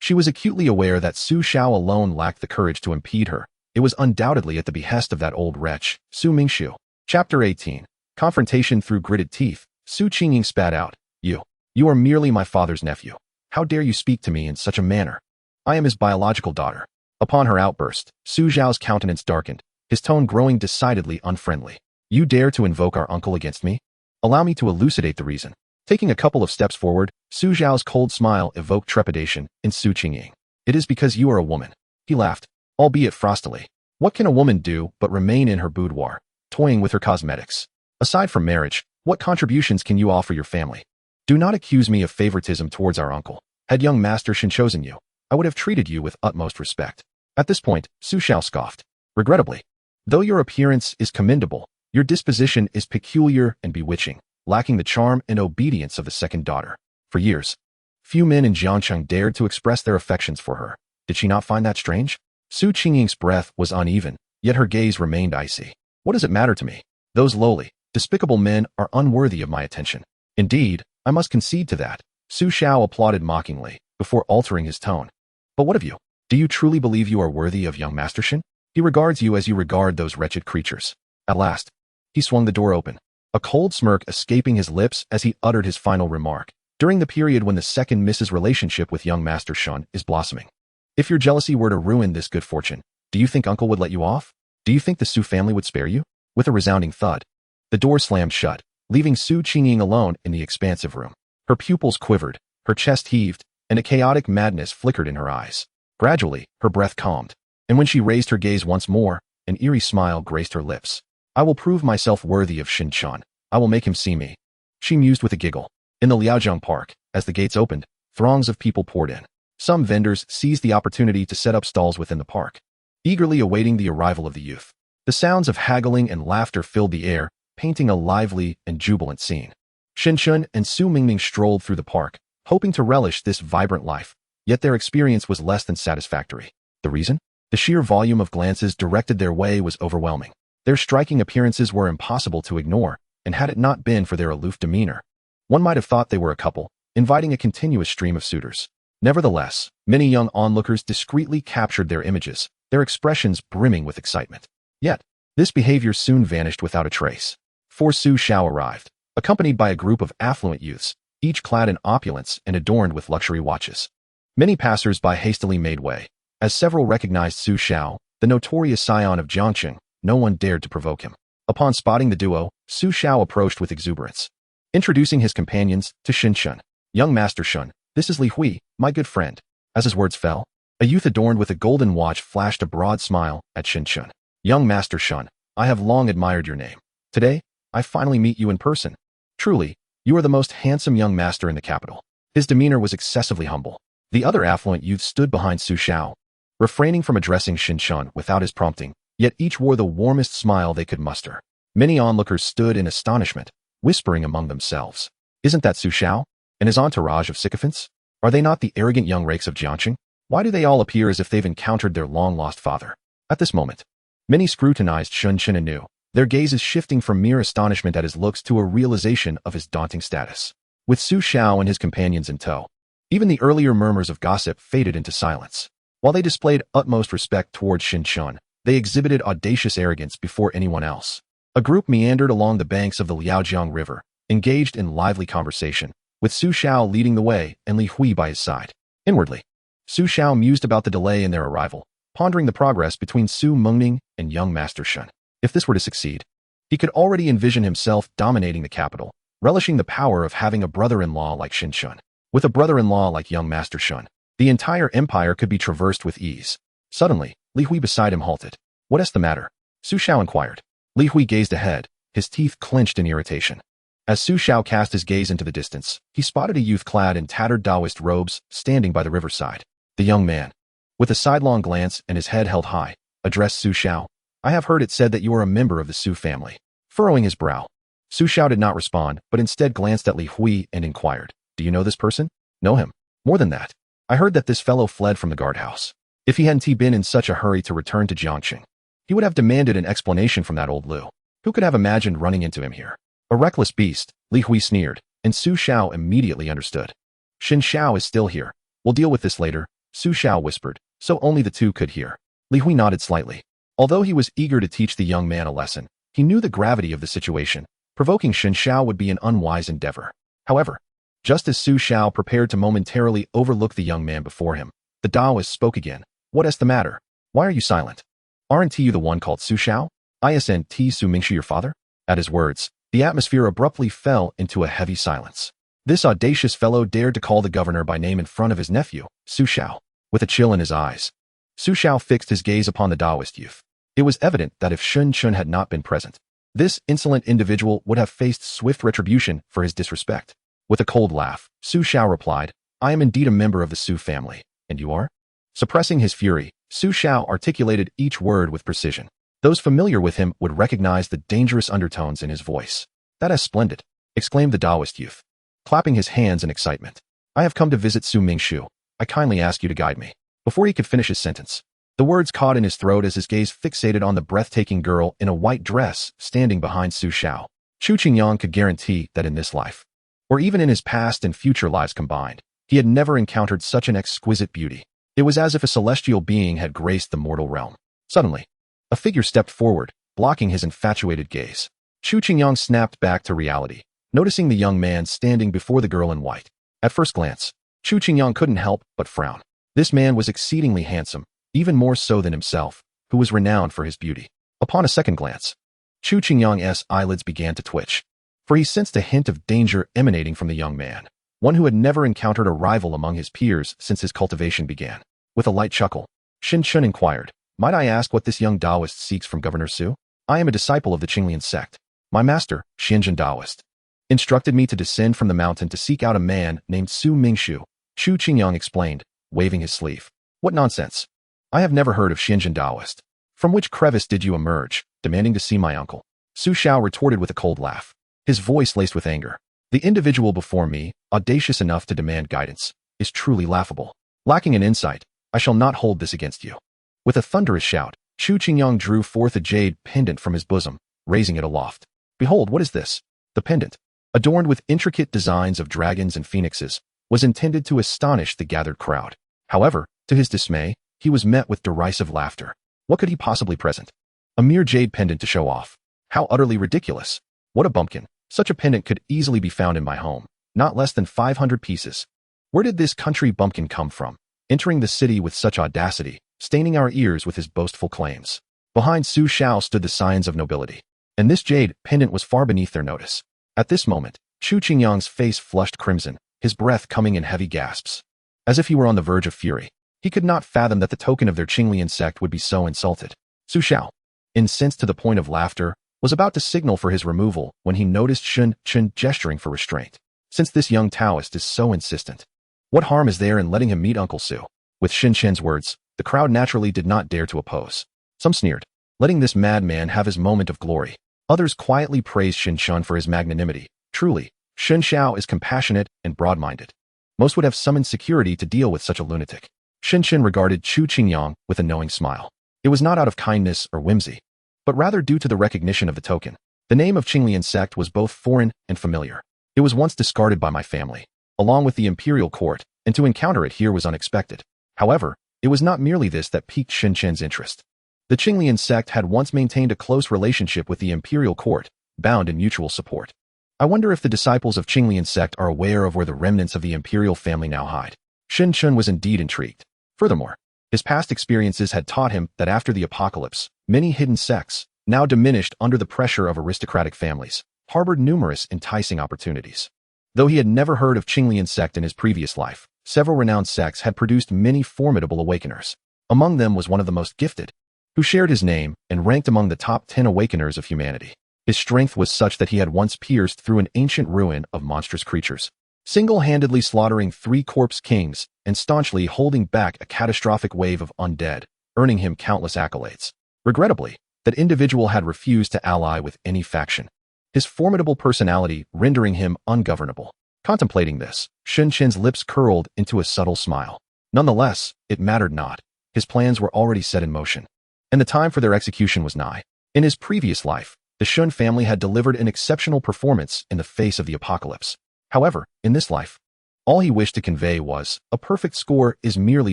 She was acutely aware that Su Xiao alone lacked the courage to impede her. It was undoubtedly at the behest of that old wretch, Su Mingxiu. Chapter 18. Confrontation through gritted teeth. Su Qingying spat out. You are merely my father's nephew. How dare you speak to me in such a manner? I am his biological daughter. Upon her outburst, Su Xiao's countenance darkened, his tone growing decidedly unfriendly. You dare to invoke our uncle against me? Allow me to elucidate the reason. Taking a couple of steps forward, Su Xiao's cold smile evoked trepidation in Su Qingying. It is because you are a woman. He laughed, albeit frostily. What can a woman do but remain in her boudoir, toying with her cosmetics? Aside from marriage, what contributions can you offer your family? Do not accuse me of favoritism towards our uncle. Had young Master Shin chosen you, I would have treated you with utmost respect. At this point, Su Xiao scoffed. Regrettably, though your appearance is commendable, your disposition is peculiar and bewitching, lacking the charm and obedience of the second daughter. For years, few men in Jiangcheng dared to express their affections for her. Did she not find that strange? Su Qingying's breath was uneven, yet her gaze remained icy. What does it matter to me? Those lowly, despicable men are unworthy of my attention. Indeed, I must concede to that. Su Xiao applauded mockingly, before altering his tone. But what of you? Do you truly believe you are worthy of young Master Shin? He regards you as you regard those wretched creatures. At last, he swung the door open, a cold smirk escaping his lips as he uttered his final remark. During the period when the second Mrs. relationship with young Master Shin is blossoming. If your jealousy were to ruin this good fortune, do you think uncle would let you off? Do you think the Su family would spare you? With a resounding thud, the door slammed shut, leaving Su Qingying alone in the expansive room. Her pupils quivered, her chest heaved, and a chaotic madness flickered in her eyes. Gradually, her breath calmed, and when she raised her gaze once more, an eerie smile graced her lips. I will prove myself worthy of Shin Chan. I will make him see me. She mused with a giggle. In the Liaozhong Park, as the gates opened, throngs of people poured in. Some vendors seized the opportunity to set up stalls within the park, eagerly awaiting the arrival of the youth. The sounds of haggling and laughter filled the air, painting a lively and jubilant scene. Shin Chun and Su Mingming strolled through the park, hoping to relish this vibrant life, yet their experience was less than satisfactory. The reason? The sheer volume of glances directed their way was overwhelming. Their striking appearances were impossible to ignore, and had it not been for their aloof demeanor, one might have thought they were a couple, inviting a continuous stream of suitors. Nevertheless, many young onlookers discreetly captured their images, their expressions brimming with excitement. Yet, this behavior soon vanished without a trace. For Su Xiao arrived, accompanied by a group of affluent youths, each clad in opulence and adorned with luxury watches. Many passers-by hastily made way. As several recognized Su Xiao, the notorious scion of Jiangcheng, no one dared to provoke him. Upon spotting the duo, Su Xiao approached with exuberance, introducing his companions to Shin Chun. Young Master Shun, this is Li Hui, my good friend. As his words fell, a youth adorned with a golden watch flashed a broad smile at Shin Chun. Young Master Shun, I have long admired your name. Today, I finally meet you in person. Truly, you are the most handsome young master in the capital. His demeanor was excessively humble. The other affluent youths stood behind Su Xiao, refraining from addressing Shin Chun without his prompting, yet each wore the warmest smile they could muster. Many onlookers stood in astonishment, whispering among themselves. Isn't that Su Xiao? And his entourage of sycophants? Are they not the arrogant young rakes of Jiangcheng? Why do they all appear as if they've encountered their long-lost father? At this moment, many scrutinized Shun Chen anew, their gazes shifting from mere astonishment at his looks to a realization of his daunting status. With Su Xiao and his companions in tow, even the earlier murmurs of gossip faded into silence. While they displayed utmost respect towards Shin Chun, they exhibited audacious arrogance before anyone else. A group meandered along the banks of the Liaojiang River, engaged in lively conversation, with Su Xiao leading the way and Li Hui by his side. Inwardly, Su Xiao mused about the delay in their arrival, pondering the progress between Su Mengming and young Master Shun. If this were to succeed, he could already envision himself dominating the capital, relishing the power of having a brother-in-law like Shin Chun. With a brother-in-law like young Master Shun, the entire empire could be traversed with ease. Suddenly, Li Hui beside him halted. What is the matter? Su Xiao inquired. Li Hui gazed ahead, his teeth clenched in irritation. As Su Xiao cast his gaze into the distance, he spotted a youth clad in tattered Taoist robes standing by the riverside. The young man, with a sidelong glance and his head held high, addressed Su Xiao. I have heard it said that you are a member of the Su family. Furrowing his brow, Su Xiao did not respond, but instead glanced at Li Hui and inquired, do you know this person? Know him? More than that, I heard that this fellow fled from the guardhouse. If he hadn't been in such a hurry to return to Jiangcheng, he would have demanded an explanation from that old Lu. Who could have imagined running into him here? A reckless beast, Li Hui sneered, and Su Xiao immediately understood. Shin Xiao is still here. We'll deal with this later. Su Xiao whispered, so only the two could hear. Li Hui nodded slightly. Although he was eager to teach the young man a lesson, he knew the gravity of the situation. Provoking Shen Xiao would be an unwise endeavor. However, just as Su Xiao prepared to momentarily overlook the young man before him, the Taoist spoke again. What is the matter? Why are you silent? Aren't you the one called Su Xiao? Isn't Su Mingxu your father? At his words, the atmosphere abruptly fell into a heavy silence. This audacious fellow dared to call the governor by name in front of his nephew, Su Xiao. With a chill in his eyes, Su Xiao fixed his gaze upon the Taoist youth. It was evident that if Shun Chun had not been present, this insolent individual would have faced swift retribution for his disrespect. With a cold laugh, Su Xiao replied, I am indeed a member of the Su family, and you are? Suppressing his fury, Su Xiao articulated each word with precision. Those familiar with him would recognize the dangerous undertones in his voice. That is splendid, exclaimed the Taoist youth, clapping his hands in excitement. I have come to visit Su Mingxu. I kindly ask you to guide me. Before he could finish his sentence, the words caught in his throat as his gaze fixated on the breathtaking girl in a white dress standing behind Su Xiao. Chu Qingyang could guarantee that in this life, or even in his past and future lives combined, he had never encountered such an exquisite beauty. It was as if a celestial being had graced the mortal realm. Suddenly, a figure stepped forward, blocking his infatuated gaze. Chu Qingyang snapped back to reality, noticing the young man standing before the girl in white. At first glance, Chu Qingyang couldn't help but frown. This man was exceedingly handsome, even more so than himself, who was renowned for his beauty. Upon a second glance, Chu Qingyang's eyelids began to twitch, for he sensed a hint of danger emanating from the young man, one who had never encountered a rival among his peers since his cultivation began. With a light chuckle, Shin Chun inquired, might I ask what this young Taoist seeks from Governor Su? I am a disciple of the Qinglian sect. My master, Xianzhen Taoist, instructed me to descend from the mountain to seek out a man named Su Mingxu. Chu Qingyang explained, waving his sleeve. What nonsense! I have never heard of Xianzhen Taoist. From which crevice did you emerge, demanding to see my uncle? Su Xiao retorted with a cold laugh, his voice laced with anger. The individual before me, audacious enough to demand guidance, is truly laughable. Lacking in insight, I shall not hold this against you. With a thunderous shout, Chu Qingyang drew forth a jade pendant from his bosom, raising it aloft. Behold, what is this? The pendant, adorned with intricate designs of dragons and phoenixes, was intended to astonish the gathered crowd. However, to his dismay, he was met with derisive laughter. What could he possibly present? A mere jade pendant to show off. How utterly ridiculous. What a bumpkin. Such a pendant could easily be found in my home, not less than 500 pieces. Where did this country bumpkin come from, entering the city with such audacity, staining our ears with his boastful claims? Behind Su Xiao stood the scions of nobility, and this jade pendant was far beneath their notice. At this moment, Chu Qingyang's face flushed crimson, his breath coming in heavy gasps. As if he were on the verge of fury, he could not fathom that the token of their Qinglian sect would be so insulted. Su Xiao, incensed to the point of laughter, was about to signal for his removal when he noticed Shun Chun gesturing for restraint. Since this young Taoist is so insistent, what harm is there in letting him meet Uncle Su? With Shin Chen's words, the crowd naturally did not dare to oppose. Some sneered, letting this madman have his moment of glory. Others quietly praised Shin Chun for his magnanimity. Truly, Shin Xiao is compassionate and broad-minded. Most would have summoned security to deal with such a lunatic. Shin Chen regarded Chu Qingyang with a knowing smile. It was not out of kindness or whimsy, but rather due to the recognition of the token. The name of Qinglian sect was both foreign and familiar. It was once discarded by my family, along with the imperial court, and to encounter it here was unexpected. However, it was not merely this that piqued Shin Chen's interest. The Qinglian sect had once maintained a close relationship with the imperial court, bound in mutual support. I wonder if the disciples of Qinglian sect are aware of where the remnants of the imperial family now hide. Shin Chun was indeed intrigued. Furthermore, his past experiences had taught him that after the apocalypse, many hidden sects, now diminished under the pressure of aristocratic families, harbored numerous enticing opportunities. Though he had never heard of Qinglian sect in his previous life, several renowned sects had produced many formidable awakeners. Among them was one of the most gifted, who shared his name and ranked among the top 10 awakeners of humanity. His strength was such that he had once pierced through an ancient ruin of monstrous creatures, single-handedly slaughtering 3 corpse kings and staunchly holding back a catastrophic wave of undead, earning him countless accolades. Regrettably, that individual had refused to ally with any faction, his formidable personality rendering him ungovernable. Contemplating this, Shin Chen's lips curled into a subtle smile. Nonetheless, it mattered not. His plans were already set in motion, and the time for their execution was nigh. In his previous life, the Shun family had delivered an exceptional performance in the face of the apocalypse. However, in this life, All he wished to convey was, a perfect score is merely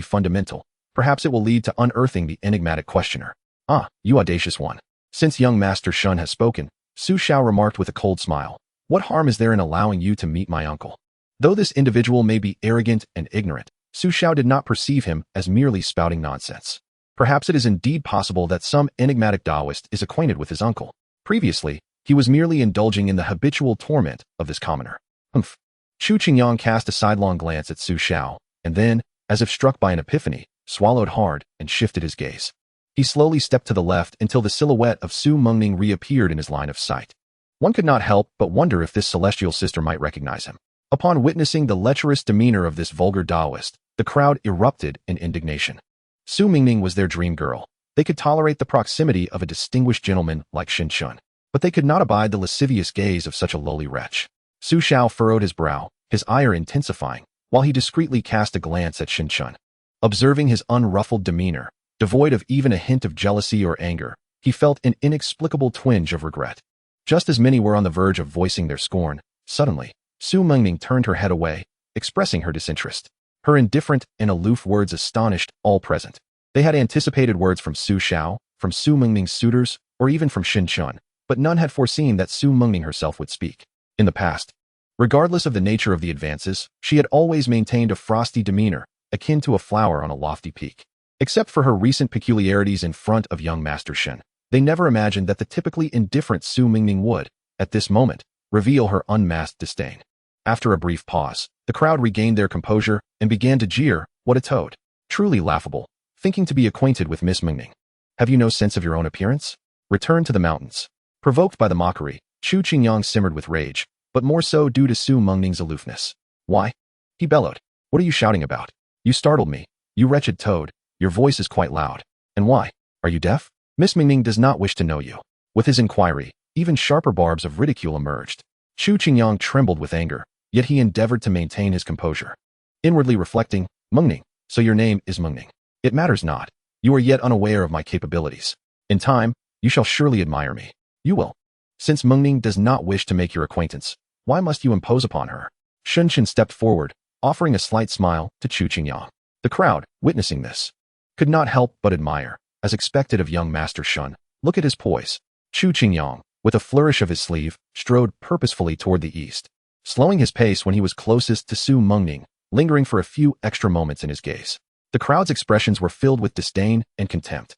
fundamental. Perhaps it will lead to unearthing the enigmatic questioner. Ah, you audacious one. Since young Master Shun has spoken, Su Xiao remarked with a cold smile. What harm is there in allowing you to meet my uncle? Though this individual may be arrogant and ignorant, Su Xiao did not perceive him as merely spouting nonsense. Perhaps it is indeed possible that some enigmatic Taoist is acquainted with his uncle. Previously, he was merely indulging in the habitual torment of this commoner. Humph. Chu Qingyang cast a sidelong glance at Su Xiao, and then, as if struck by an epiphany, swallowed hard and shifted his gaze. He slowly stepped to the left until the silhouette of Su Mengning reappeared in his line of sight. One could not help but wonder if this celestial sister might recognize him. Upon witnessing the lecherous demeanor of this vulgar Taoist, the crowd erupted in indignation. Su Mengning was their dream girl. They could tolerate the proximity of a distinguished gentleman like Shin Chun, but they could not abide the lascivious gaze of such a lowly wretch. Su Xiao furrowed his brow, his ire intensifying, while he discreetly cast a glance at Shin Chun. Observing his unruffled demeanor, devoid of even a hint of jealousy or anger, he felt an inexplicable twinge of regret. Just as many were on the verge of voicing their scorn, suddenly, Su Mengning turned her head away, expressing her disinterest. Her indifferent and aloof words astonished all present. They had anticipated words from Su Xiao, from Su Mengning's suitors, or even from Shin Chun, but none had foreseen that Su Mengning herself would speak. In the past, regardless of the nature of the advances, she had always maintained a frosty demeanor, akin to a flower on a lofty peak. Except for her recent peculiarities in front of young Master Shin, they never imagined that the typically indifferent Su Mengning would, at this moment, reveal her unmasked disdain. After a brief pause, the crowd regained their composure and began to jeer. What a toad. Truly laughable, thinking to be acquainted with Miss Mengning. Have you no sense of your own appearance? Return to the mountains. Provoked by the mockery, Chu Qingyang simmered with rage, but more so due to Su Mengning's aloofness. Why? He bellowed. What are you shouting about? You startled me. You wretched toad. Your voice is quite loud. And why? Are you deaf? Miss Mengning does not wish to know you. With his inquiry, even sharper barbs of ridicule emerged. Chu Qingyang trembled with anger, yet he endeavored to maintain his composure. Inwardly reflecting, Mengning, so your name is Mengning. It matters not. You are yet unaware of my capabilities. In time, you shall surely admire me. You will. Since Mengning does not wish to make your acquaintance, why must you impose upon her? Shun Chen stepped forward, offering a slight smile to Chu Qingyang. The crowd, witnessing this, could not help but admire, as expected of young Master Shun. Look at his poise. Chu Qingyang, with a flourish of his sleeve, strode purposefully toward the east, slowing his pace when he was closest to Su Mengning, lingering for a few extra moments in his gaze. The crowd's expressions were filled with disdain and contempt.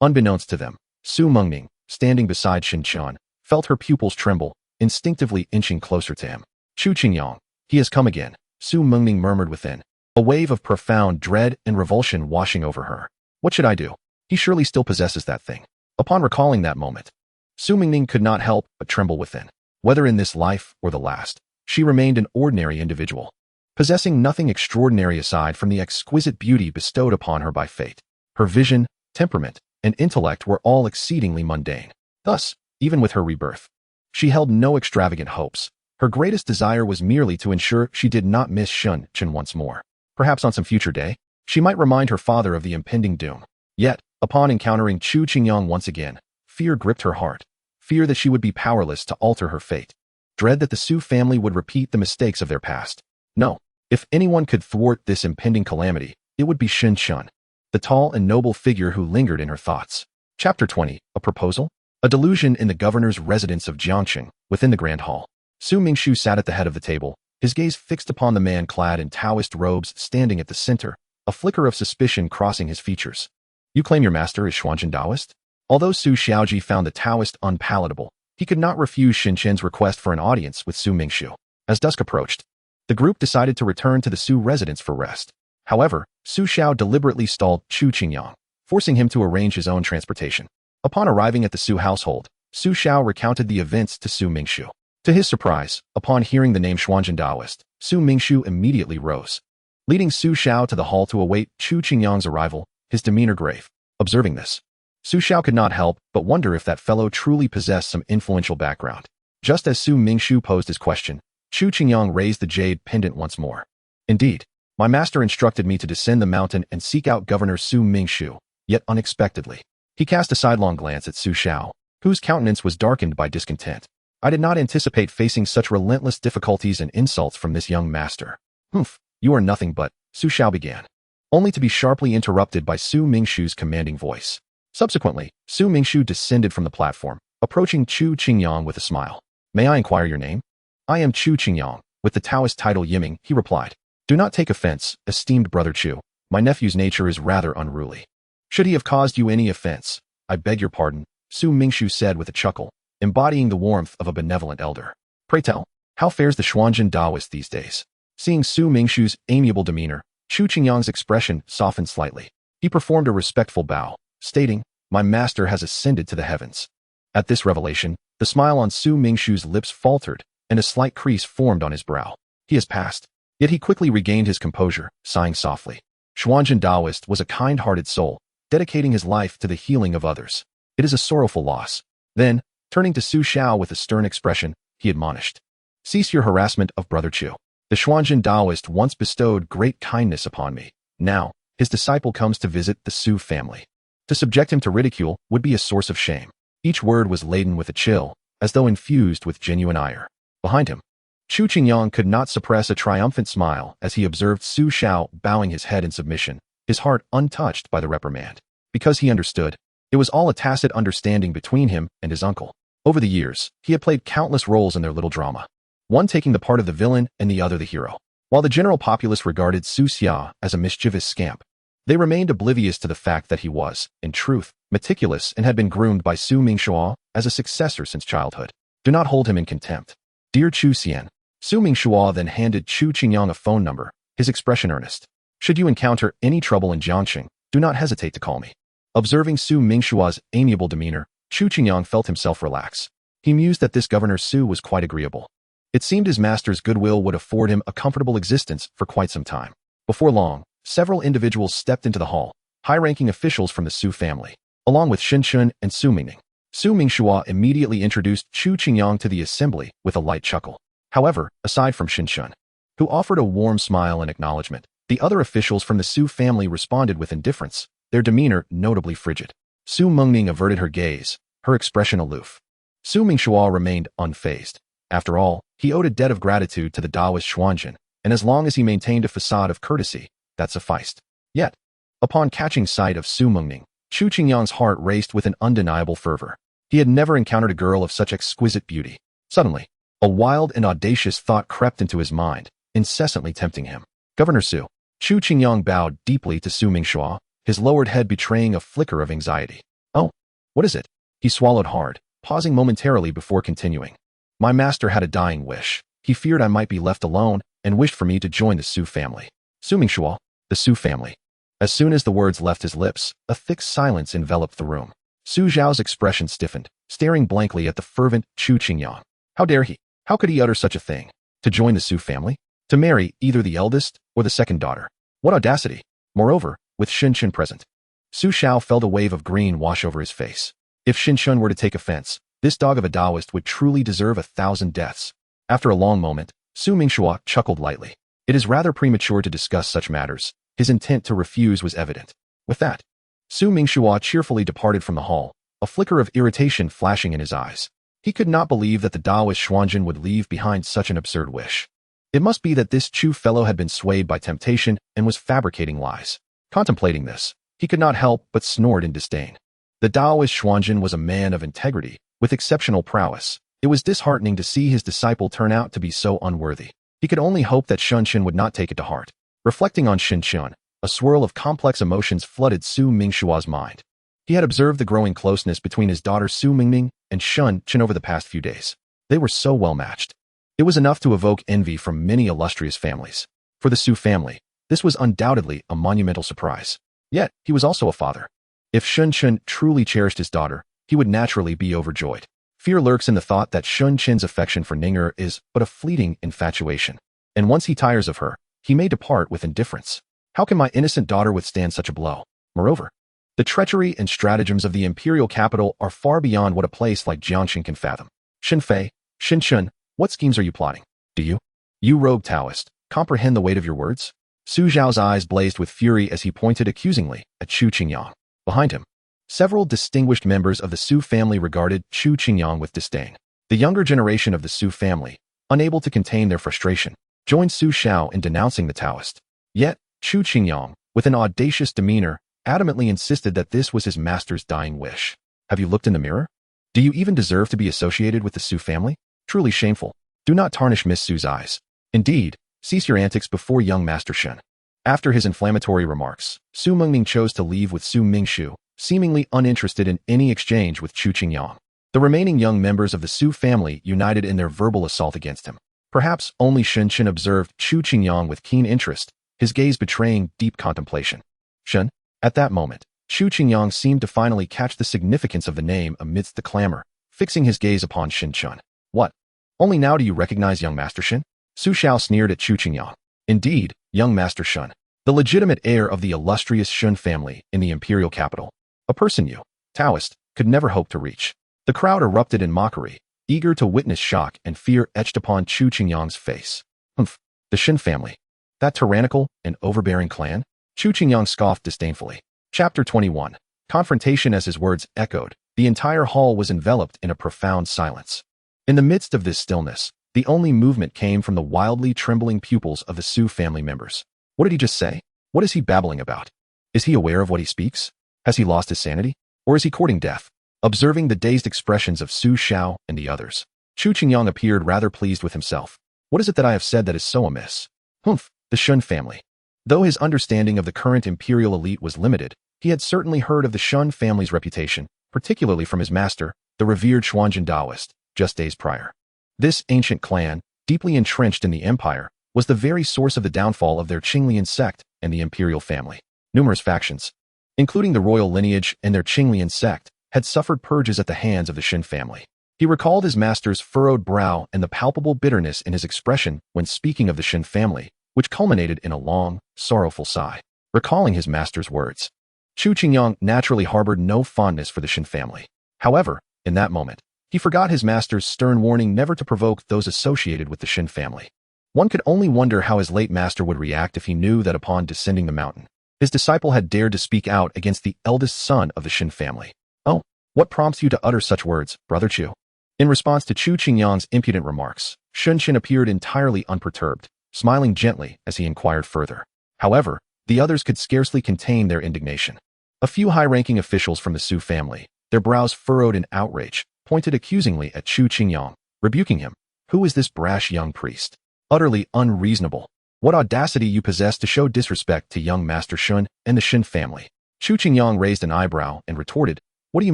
Unbeknownst to them, Su Mengning, standing beside Shin Chun, felt her pupils tremble, instinctively inching closer to him. Chu Qingyang, he has come again, Su Mengning murmured within, a wave of profound dread and revulsion washing over her. What should I do? He surely still possesses that thing. Upon recalling that moment, Su Mengning could not help but tremble within. Whether in this life or the last, she remained an ordinary individual, possessing nothing extraordinary aside from the exquisite beauty bestowed upon her by fate. Her vision, temperament, and intellect were all exceedingly mundane. Thus, even with her rebirth, she held no extravagant hopes. Her greatest desire was merely to ensure she did not miss Shun Chen once more. Perhaps on some future day, she might remind her father of the impending doom. Yet, upon encountering Chu Qingyang once again, fear gripped her heart. Fear that she would be powerless to alter her fate. Dread that the Su family would repeat the mistakes of their past. No, if anyone could thwart this impending calamity, it would be Shin Chun, the tall and noble figure who lingered in her thoughts. Chapter 20, A Proposal? A delusion in the governor's residence of Jiangqing, within the Grand Hall. Su Mingshu sat at the head of the table, his gaze fixed upon the man clad in Taoist robes standing at the center, a flicker of suspicion crossing his features. You claim your master is Xuanzhen Taoist? Although Su Xiaoji found the Taoist unpalatable, he could not refuse Shin Chen's request for an audience with Su Mingshu. As dusk approached, the group decided to return to the Su residence for rest. However, Su Xiao deliberately stalled Chu Qingyang, forcing him to arrange his own transportation. Upon arriving at the Su household, Su Xiao recounted the events to Su Mingshu. To his surprise, upon hearing the name Xuanzhen Taoist, Su Mingshu immediately rose, leading Su Xiao to the hall to await Chu Qingyang's arrival, his demeanor grave. Observing this, Su Xiao could not help but wonder if that fellow truly possessed some influential background. Just as Su Mingshu posed his question, Chu Qingyang raised the jade pendant once more. Indeed, my master instructed me to descend the mountain and seek out Governor Su Mingshu, yet unexpectedly. He cast a sidelong glance at Su Xiao, whose countenance was darkened by discontent. I did not anticipate facing such relentless difficulties and insults from this young master. Humph, you are nothing but, Su Xiao began, only to be sharply interrupted by Su Mingshu's commanding voice. Subsequently, Su Mingshu descended from the platform, approaching Chu Qingyang with a smile. May I inquire your name? I am Chu Qingyang, with the Taoist title Yiming, he replied. Do not take offense, esteemed brother Chu. My nephew's nature is rather unruly. Should he have caused you any offense, I beg your pardon, Su Mingshu said with a chuckle, embodying the warmth of a benevolent elder. Pray tell, how fares the Xuanzhen Taoist these days? Seeing Su Mingshu's amiable demeanor, Chu Qingyang's expression softened slightly. He performed a respectful bow, stating, My master has ascended to the heavens. At this revelation, the smile on Su Mingshu's lips faltered, and a slight crease formed on his brow. He has passed. Yet he quickly regained his composure, sighing softly. Xuanzhen Taoist was a kind-hearted soul, dedicating his life to the healing of others. It is a sorrowful loss. Then, turning to Su Xiao with a stern expression, he admonished. Cease your harassment of brother Chu. The Xuanzhen Taoist once bestowed great kindness upon me. Now, his disciple comes to visit the Su family. To subject him to ridicule would be a source of shame. Each word was laden with a chill, as though infused with genuine ire. Behind him, Chu Qingyang could not suppress a triumphant smile as he observed Su Xiao bowing his head in submission, his heart untouched by the reprimand. Because he understood, it was all a tacit understanding between him and his uncle. Over the years, he had played countless roles in their little drama, one taking the part of the villain and the other the hero. While the general populace regarded Su Xia as a mischievous scamp, they remained oblivious to the fact that he was, in truth, meticulous and had been groomed by Su Mingshua as a successor since childhood. Do not hold him in contempt. Dear Chu Xian, Su Mingshua then handed Chu Qingyang a phone number, his expression earnest. Should you encounter any trouble in Jiangxing, do not hesitate to call me. Observing Su Mingshua's amiable demeanor, Chu Qingyang felt himself relax. He mused that this Governor Su was quite agreeable. It seemed his master's goodwill would afford him a comfortable existence for quite some time. Before long, several individuals stepped into the hall, high-ranking officials from the Su family, along with Xinshun and Su Mingning. Su Mingshua immediately introduced Chu Qingyang to the assembly with a light chuckle. However, aside from Xinshun, who offered a warm smile and acknowledgement, the other officials from the Su family responded with indifference, their demeanor notably frigid. Su Mingning averted her gaze, her expression aloof. Su Mingshua remained unfazed. After all, he owed a debt of gratitude to the Taoist Xuanzhen, and as long as he maintained a facade of courtesy, that sufficed. Yet, upon catching sight of Su Mingning, Chu Qingyang's heart raced with an undeniable fervor. He had never encountered a girl of such exquisite beauty. Suddenly, a wild and audacious thought crept into his mind, incessantly tempting him. Governor Su. Chu Qingyang bowed deeply to Su Mingshua, his lowered head betraying a flicker of anxiety. Oh, what is it? He swallowed hard, pausing momentarily before continuing. My master had a dying wish. He feared I might be left alone and wished for me to join the Su family. Su Mingshua, the Su family. As soon as the words left his lips, a thick silence enveloped the room. Su Zhao's expression stiffened, staring blankly at the fervent Chu Qingyang. How dare he? How could he utter such a thing? To join the Su family? To marry either the eldest or the second daughter? What audacity! Moreover, with Xinshun present. Su Xiao felt a wave of green wash over his face. If Xinshun were to take offense, this dog of a Taoist would truly deserve 1,000 deaths. After a long moment, Su Mingshua chuckled lightly. It is rather premature to discuss such matters. His intent to refuse was evident. With that, Su Mingshua cheerfully departed from the hall, a flicker of irritation flashing in his eyes. He could not believe that the Taoist Xuanzhen would leave behind such an absurd wish. It must be that this Chu fellow had been swayed by temptation and was fabricating lies. Contemplating this, he could not help but snort in disdain. The Taoist Xuanzhen was a man of integrity, with exceptional prowess. It was disheartening to see his disciple turn out to be so unworthy. He could only hope that Xinshun would not take it to heart. Reflecting on Xinshun, a swirl of complex emotions flooded Su Mingshua's mind. He had observed the growing closeness between his daughter Su Mingning and Xinshun over the past few days. They were so well matched. It was enough to evoke envy from many illustrious families. For the Su family, this was undoubtedly a monumental surprise. Yet, he was also a father. If Xinshun truly cherished his daughter, he would naturally be overjoyed. Fear lurks in the thought that Xinshun's affection for Ning'er is but a fleeting infatuation. And once he tires of her, he may depart with indifference. How can my innocent daughter withstand such a blow? Moreover, the treachery and stratagems of the imperial capital are far beyond what a place like Jiangxing can fathom. Xinfei, Xinshun, what schemes are you plotting? Do you rogue Taoist, comprehend the weight of your words? Su Zhao's eyes blazed with fury as he pointed accusingly at Chu Qingyang. Behind him, several distinguished members of the Su family regarded Chu Qingyang with disdain. The younger generation of the Su family, unable to contain their frustration, joined Su Xiao in denouncing the Taoist. Yet, Chu Qingyang, with an audacious demeanor, adamantly insisted that this was his master's dying wish. Have you looked in the mirror? Do you even deserve to be associated with the Su family? Truly shameful. Do not tarnish Miss Su's eyes. Indeed, cease your antics before young Master Shen. After his inflammatory remarks, Su Mengming chose to leave with Su Mingshu, seemingly uninterested in any exchange with Chu Qingyang. The remaining young members of the Su family united in their verbal assault against him. Perhaps only Shen Chen observed Chu Qingyang with keen interest, his gaze betraying deep contemplation. Shen? At that moment, Chu Qingyang seemed to finally catch the significance of the name amidst the clamor, fixing his gaze upon Shen Chen. What? Only now do you recognize young Master Shen? Su Xiao sneered at Chu Qingyang. Indeed, young Master Shen, the legitimate heir of the illustrious Shen family in the imperial capital. A person you, Taoist, could never hope to reach. The crowd erupted in mockery, eager to witness shock and fear etched upon Chu Qingyang's face. Humph, the Shen family. That tyrannical and overbearing clan? Chu Qingyang scoffed disdainfully. Chapter 21. Confrontation. As his words echoed, the entire hall was enveloped in a profound silence. In the midst of this stillness, the only movement came from the wildly trembling pupils of the Su family members. What did he just say? What is he babbling about? Is he aware of what he speaks? Has he lost his sanity? Or is he courting death? Observing the dazed expressions of Su Xiao and the others, Chu Qingyang appeared rather pleased with himself. What is it that I have said that is so amiss? Humph, the Shen family. Though his understanding of the current imperial elite was limited, he had certainly heard of the Shen family's reputation, particularly from his master, the revered Xuanzhen Taoist, just days prior. This ancient clan, deeply entrenched in the empire, was the very source of the downfall of their Qinglian sect and the imperial family. Numerous factions, including the royal lineage and their Qinglian sect, had suffered purges at the hands of the Shen family. He recalled his master's furrowed brow and the palpable bitterness in his expression when speaking of the Shen family, which culminated in a long, sorrowful sigh. Recalling his master's words, Chu Qingyang naturally harbored no fondness for the Shen family. However, in that moment, he forgot his master's stern warning never to provoke those associated with the Shen family. One could only wonder how his late master would react if he knew that upon descending the mountain, his disciple had dared to speak out against the eldest son of the Shen family. Oh, what prompts you to utter such words, Brother Chu? In response to Chu Qingyang's impudent remarks, Shen Chen appeared entirely unperturbed, smiling gently as he inquired further. However, the others could scarcely contain their indignation. A few high-ranking officials from the Su family, their brows furrowed in outrage, pointed accusingly at Chu Qingyang, rebuking him. Who is this brash young priest? Utterly unreasonable. What audacity you possess to show disrespect to young Master Shen and the Shen family. Chu Qingyang raised an eyebrow and retorted, what do you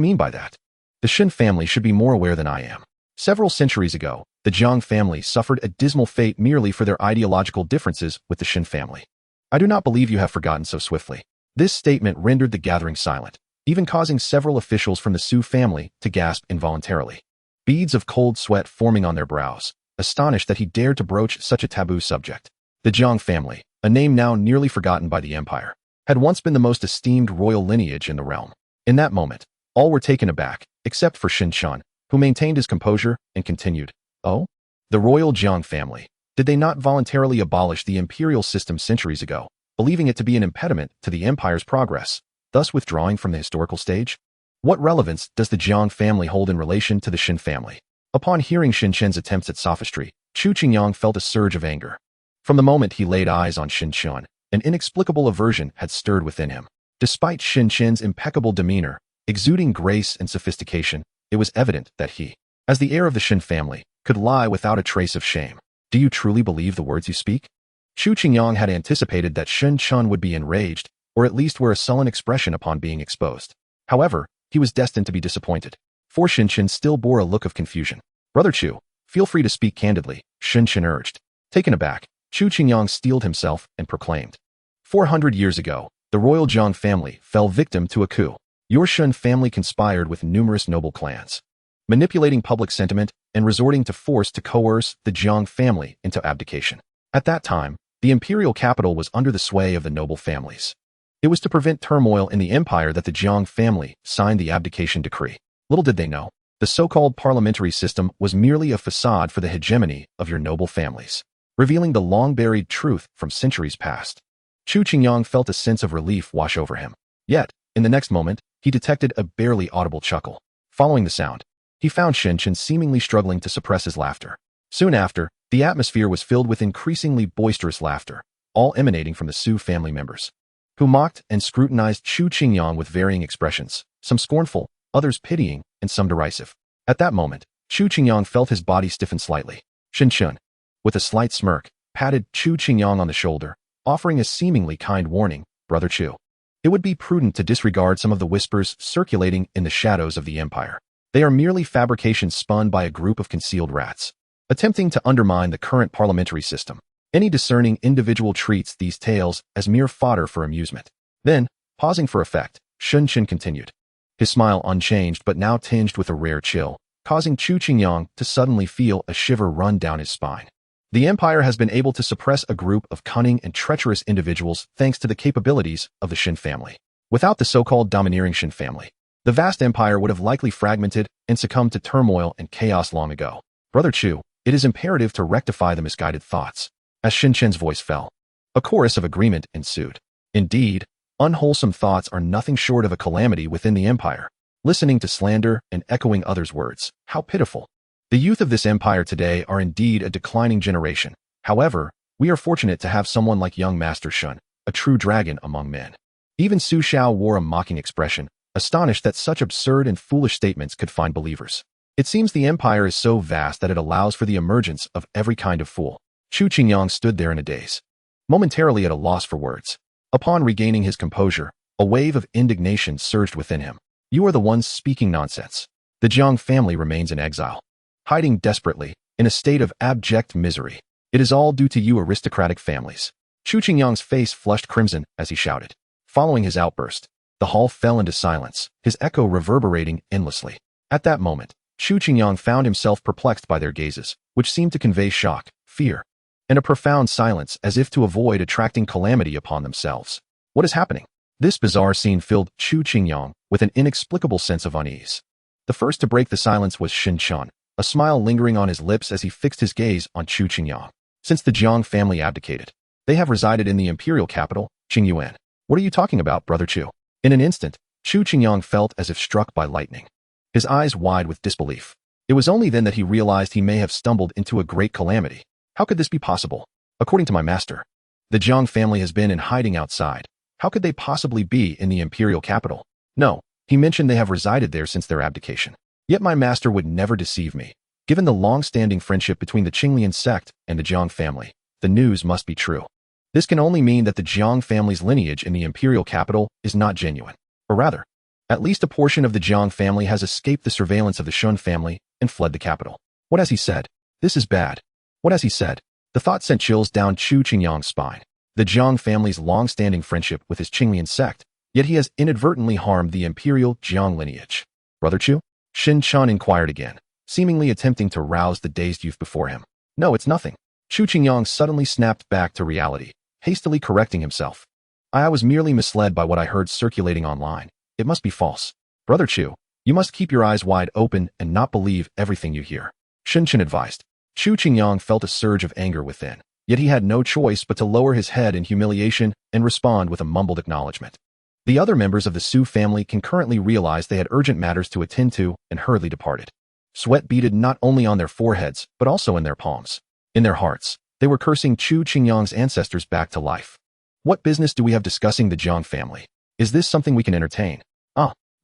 mean by that? The Shen family should be more aware than I am. Several centuries ago, the Jiang family suffered a dismal fate merely for their ideological differences with the Shen family. I do not believe you have forgotten so swiftly. This statement rendered the gathering silent, even causing several officials from the Su family to gasp involuntarily. Beads of cold sweat forming on their brows, astonished that he dared to broach such a taboo subject. The Jiang family, a name now nearly forgotten by the empire, had once been the most esteemed royal lineage in the realm. In that moment, all were taken aback, except for Shen Chen, who maintained his composure and continued, Oh? The royal Jiang family. Did they not voluntarily abolish the imperial system centuries ago, believing it to be an impediment to the empire's progress, thus withdrawing from the historical stage? What relevance does the Jiang family hold in relation to the Shen family? Upon hearing Shen Chen's attempts at sophistry, Chu Qingyang felt a surge of anger. From the moment he laid eyes on Shen Chen, an inexplicable aversion had stirred within him. Despite Shen Chen's impeccable demeanor, exuding grace and sophistication, it was evident that he, as the heir of the Shen family, could lie without a trace of shame. Do you truly believe the words you speak? Chu Qingyang had anticipated that Shen Chen would be enraged, or at least wear a sullen expression upon being exposed. However, he was destined to be disappointed, for Shen Chen still bore a look of confusion. Brother Chu, feel free to speak candidly, Shen Chen urged. Taken aback, Chu Qingyang steeled himself and proclaimed. 400 years ago, the royal Jiang family fell victim to a coup. Your Shen family conspired with numerous noble clans, manipulating public sentiment and resorting to force to coerce the Jiang family into abdication. At that time, the imperial capital was under the sway of the noble families. It was to prevent turmoil in the empire that the Jiang family signed the abdication decree. Little did they know, the so-called parliamentary system was merely a facade for the hegemony of your noble families, revealing the long-buried truth from centuries past. Chu Qingyang felt a sense of relief wash over him. Yet, in the next moment, he detected a barely audible chuckle. Following the sound, he found Shen Chen seemingly struggling to suppress his laughter. Soon after, The atmosphere was filled with increasingly boisterous laughter, all emanating from the Su family members, who mocked and scrutinized Chu Qingyang with varying expressions, some scornful, others pitying, and some derisive. At that moment, Chu Qingyang felt his body stiffen slightly. Shin Chun, with a slight smirk, patted Chu Qingyang on the shoulder, offering a seemingly kind warning, "Brother Chu, it would be prudent to disregard some of the whispers circulating in the shadows of the empire. They are merely fabrications spun by a group of concealed rats, attempting to undermine the current parliamentary system. Any discerning individual treats these tales as mere fodder for amusement." Then, pausing for effect, Shun Chen continued, his smile unchanged but now tinged with a rare chill, causing Chu Qingyang to suddenly feel a shiver run down his spine. The empire has been able to suppress a group of cunning and treacherous individuals thanks to the capabilities of the Shin family. Without the so-called domineering Shin family, the vast empire would have likely fragmented and succumbed to turmoil and chaos long ago. "Brother Chu, it is imperative to rectify the misguided thoughts." As Shin Chen's voice fell, a chorus of agreement ensued. Indeed, unwholesome thoughts are nothing short of a calamity within the empire. Listening to slander and echoing others' words, how pitiful. The youth of this empire today are indeed a declining generation. However, we are fortunate to have someone like young Master Shun, a true dragon among men. Even Su Xiao wore a mocking expression, astonished that such absurd and foolish statements could find believers. It seems the empire is so vast that it allows for the emergence of every kind of fool. Chu Qingyang stood there in a daze, momentarily at a loss for words. Upon regaining his composure, a wave of indignation surged within him. "You are the ones speaking nonsense. The Jiang family remains in exile, hiding desperately, in a state of abject misery. It is all due to you aristocratic families." Chu Qingyang's face flushed crimson as he shouted. Following his outburst, the hall fell into silence, his echo reverberating endlessly. At that moment, Chu Qingyang found himself perplexed by their gazes, which seemed to convey shock, fear, and a profound silence as if to avoid attracting calamity upon themselves. What is happening? This bizarre scene filled Chu Qingyang with an inexplicable sense of unease. The first to break the silence was Shin Chun, a smile lingering on his lips as he fixed his gaze on Chu Qingyang. "Since the Jiang family abdicated, they have resided in the imperial capital, Qingyuan. What are you talking about, Brother Chu?" In an instant, Chu Qingyang felt as if struck by lightning, his eyes wide with disbelief. It was only then that he realized he may have stumbled into a great calamity. How could this be possible? "According to my master, the Jiang family has been in hiding outside. How could they possibly be in the imperial capital? No, he mentioned they have resided there since their abdication. Yet my master would never deceive me. Given the long-standing friendship between the Qinglian sect and the Jiang family, the news must be true. This can only mean that the Jiang family's lineage in the imperial capital is not genuine. Or rather, at least a portion of the Jiang family has escaped the surveillance of the Shun family and fled the capital. What has he said? This is bad. What has he said?" The thought sent chills down Chu Qingyang's spine. The Jiang family's long-standing friendship with his Qinglian sect, yet he has inadvertently harmed the imperial Jiang lineage. "Brother Chu?" Shin Chun inquired again, seemingly attempting to rouse the dazed youth before him. "No, it's nothing." Chu Qingyang suddenly snapped back to reality, hastily correcting himself. "I was merely misled by what I heard circulating online. It must be false. Brother Chu, you must keep your eyes wide open and not believe everything you hear," Shin Chen advised. Chu Qingyang felt a surge of anger within, yet he had no choice but to lower his head in humiliation and respond with a mumbled acknowledgement. The other members of the Su family concurrently realized they had urgent matters to attend to and hurriedly departed. Sweat beaded not only on their foreheads, but also in their palms. In their hearts, they were cursing Chu Qingyang's ancestors back to life. What business do we have discussing the Jiang family? Is this something we can entertain?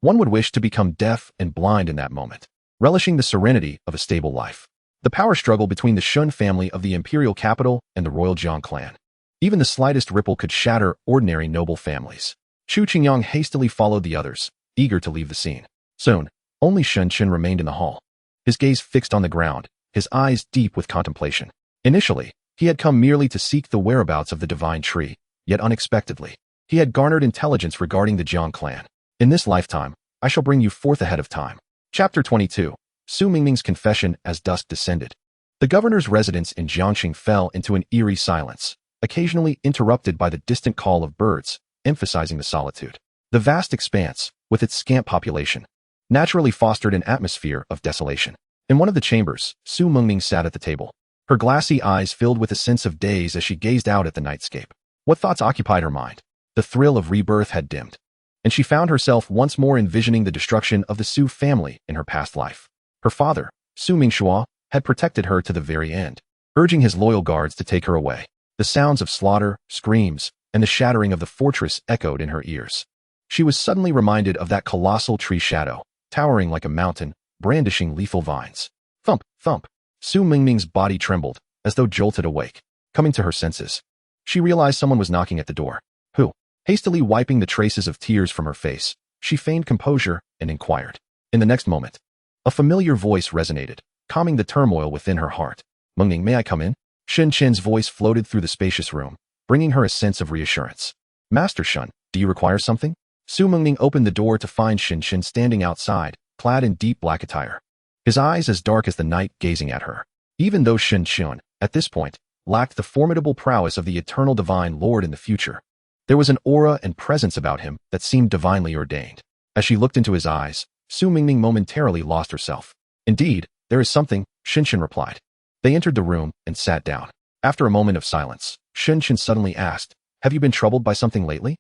One would wish to become deaf and blind in that moment, relishing the serenity of a stable life. The power struggle between the Shun family of the imperial capital and the royal Jiang clan. Even the slightest ripple could shatter ordinary noble families. Chu Qingyang hastily followed the others, eager to leave the scene. Soon, only Shen Chen remained in the hall, his gaze fixed on the ground, his eyes deep with contemplation. Initially, he had come merely to seek the whereabouts of the divine tree, yet unexpectedly, he had garnered intelligence regarding the Jiang clan. "In this lifetime, I shall bring you forth ahead of time." Chapter 22. Su Mingming's confession as dusk descended. The governor's residence in Jiangxing fell into an eerie silence, occasionally interrupted by the distant call of birds, emphasizing the solitude. The vast expanse, with its scant population, naturally fostered an atmosphere of desolation. In one of the chambers, Su Mingming sat at the table, her glassy eyes filled with a sense of daze as she gazed out at the nightscape. What thoughts occupied her mind? The thrill of rebirth had dimmed, and she found herself once more envisioning the destruction of the Su family in her past life. Her father, Su Mingshua, had protected her to the very end. urging his loyal guards to take her away. The sounds of slaughter, screams, and the shattering of the fortress echoed in her ears. She was suddenly reminded of that colossal tree shadow, towering like a mountain, brandishing lethal vines. Thump, thump. Su Mingming's body trembled, as though jolted awake. Coming to her senses, she realized someone was knocking at the door. Who? Hastily wiping the traces of tears from her face, she feigned composure and inquired. In the next moment, a familiar voice resonated, calming the turmoil within her heart. Mengning, may I come in? Shen Chen's voice floated through the spacious room, bringing her a sense of reassurance. Master Shun, do you require something? Su Mengning opened the door to find Shen Chen standing outside, clad in deep black attire. His eyes as dark as the night gazing at her. Even though Shen Chen, at this point, lacked the formidable prowess of the eternal divine lord in the future, there was an aura and presence about him that seemed divinely ordained. As she looked into his eyes, Su Mingming momentarily lost herself. Indeed, there is something, Shen Chen replied. They entered the room and sat down. After a moment of silence, Shen Chen suddenly asked, have you been troubled by something lately?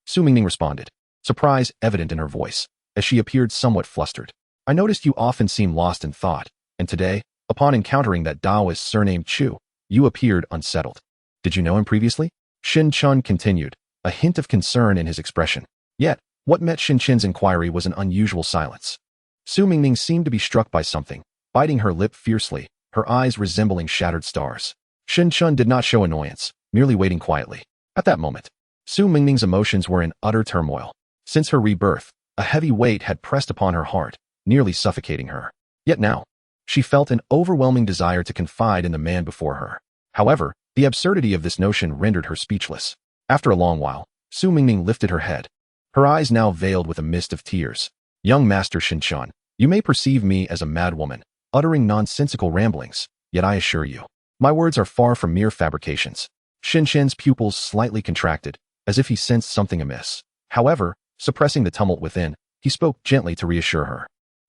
Su Mingming responded, surprise evident in her voice, as she appeared somewhat flustered. I noticed you often seem lost in thought, and today, upon encountering that Taoist surnamed Chu, you appeared unsettled. Did you know him previously? Shen Chun continued, a hint of concern in his expression. Yet, what met Shen Chen's inquiry was an unusual silence. Su Mingming seemed to be struck by something, biting her lip fiercely, her eyes resembling shattered stars. Shen Chun did not show annoyance, merely waiting quietly. At that moment, Su Mingming's emotions were in utter turmoil. Since her rebirth, a heavy weight had pressed upon her heart, nearly suffocating her. Yet now, she felt an overwhelming desire to confide in the man before her. However, the absurdity of this notion rendered her speechless. After a long while, Su Mingming lifted her head, her eyes now veiled with a mist of tears. Young Master Shen Chun, you may perceive me as a madwoman, uttering nonsensical ramblings, yet I assure you, my words are far from mere fabrications. Shen Chen's pupils slightly contracted, as if he sensed something amiss. However, suppressing the tumult within, he spoke gently to reassure her.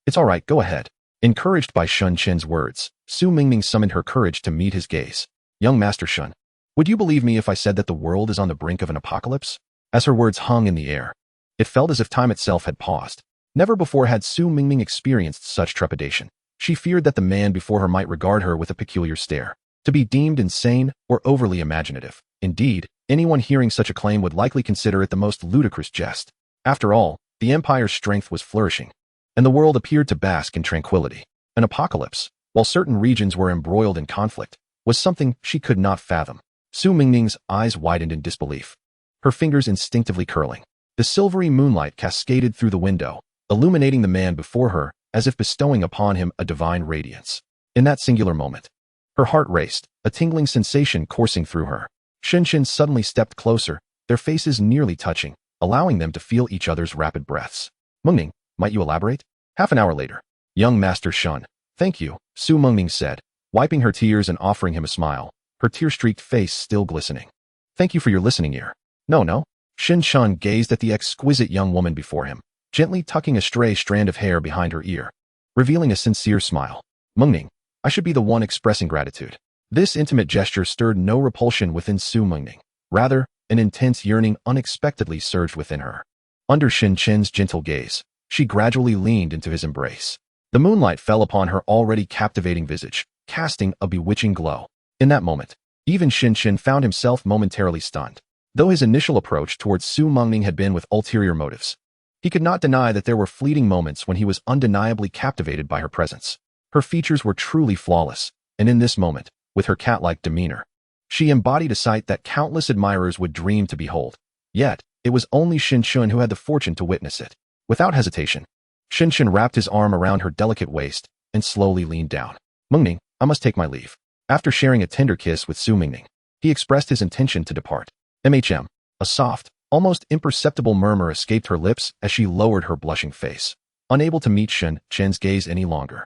It's all right, go ahead. Encouraged by Shen Chen's words, Su Mingming summoned her courage to meet his gaze. Young Master Shun, would you believe me if I said that the world is on the brink of an apocalypse? As her words hung in the air, it felt as if time itself had paused. Never before had Su Mingming experienced such trepidation. She feared that the man before her might regard her with a peculiar stare, to be deemed insane or overly imaginative. Indeed, anyone hearing such a claim would likely consider it the most ludicrous jest. After all, the Empire's strength was flourishing, and the world appeared to bask in tranquility. An apocalypse, while certain regions were embroiled in conflict, was something she could not fathom. Su Mingming's eyes widened in disbelief, her fingers instinctively curling. The silvery moonlight cascaded through the window, illuminating the man before her as if bestowing upon him a divine radiance. In that singular moment, her heart raced, a tingling sensation coursing through her. Shen Chen suddenly stepped closer, their faces nearly touching, allowing them to feel each other's rapid breaths. Mengning, might you elaborate? Half an hour later. Young Master Shun, thank you, Su Mengning said, wiping her tears and offering him a smile, her tear-streaked face still glistening. Thank you for your listening ear. No. Shen Chun gazed at the exquisite young woman before him, gently tucking a stray strand of hair behind her ear, revealing a sincere smile. Mengning, I should be the one expressing gratitude. This intimate gesture stirred no repulsion within Su Mengning. Rather, an intense yearning unexpectedly surged within her. Under Shen Chen's gentle gaze, she gradually leaned into his embrace. The moonlight fell upon her already captivating visage, casting a bewitching glow. In that moment, even Shen Chen found himself momentarily stunned. Though his initial approach towards Su Mengning had been with ulterior motives, he could not deny that there were fleeting moments when he was undeniably captivated by her presence. Her features were truly flawless, and in this moment, with her cat-like demeanor, she embodied a sight that countless admirers would dream to behold. Yet, it was only Shen Chun who had the fortune to witness it. Without hesitation, Shen Chen wrapped his arm around her delicate waist and slowly leaned down. Mengning, I must take my leave. After sharing a tender kiss with Su Mengning, he expressed his intention to depart. A soft, almost imperceptible murmur escaped her lips as she lowered her blushing face, unable to meet Shen Chen's gaze any longer.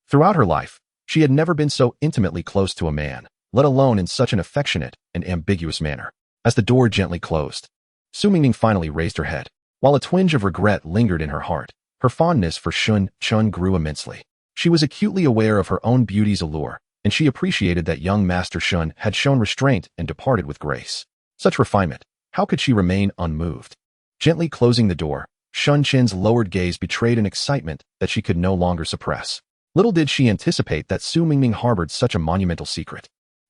Throughout her life, she had never been so intimately close to a man, let alone in such an affectionate and ambiguous manner. As the door gently closed, Su Mengning finally raised her head. While a twinge of regret lingered in her heart, her fondness for Shen Chun grew immensely. She was acutely aware of her own beauty's allure, and she appreciated that young Master Shun had shown restraint and departed with grace. Such refinement, how could she remain unmoved? Gently closing the door, Shen Chen's lowered gaze betrayed an excitement that she could no longer suppress. Little did she anticipate that Su Mengning harbored such a monumental secret.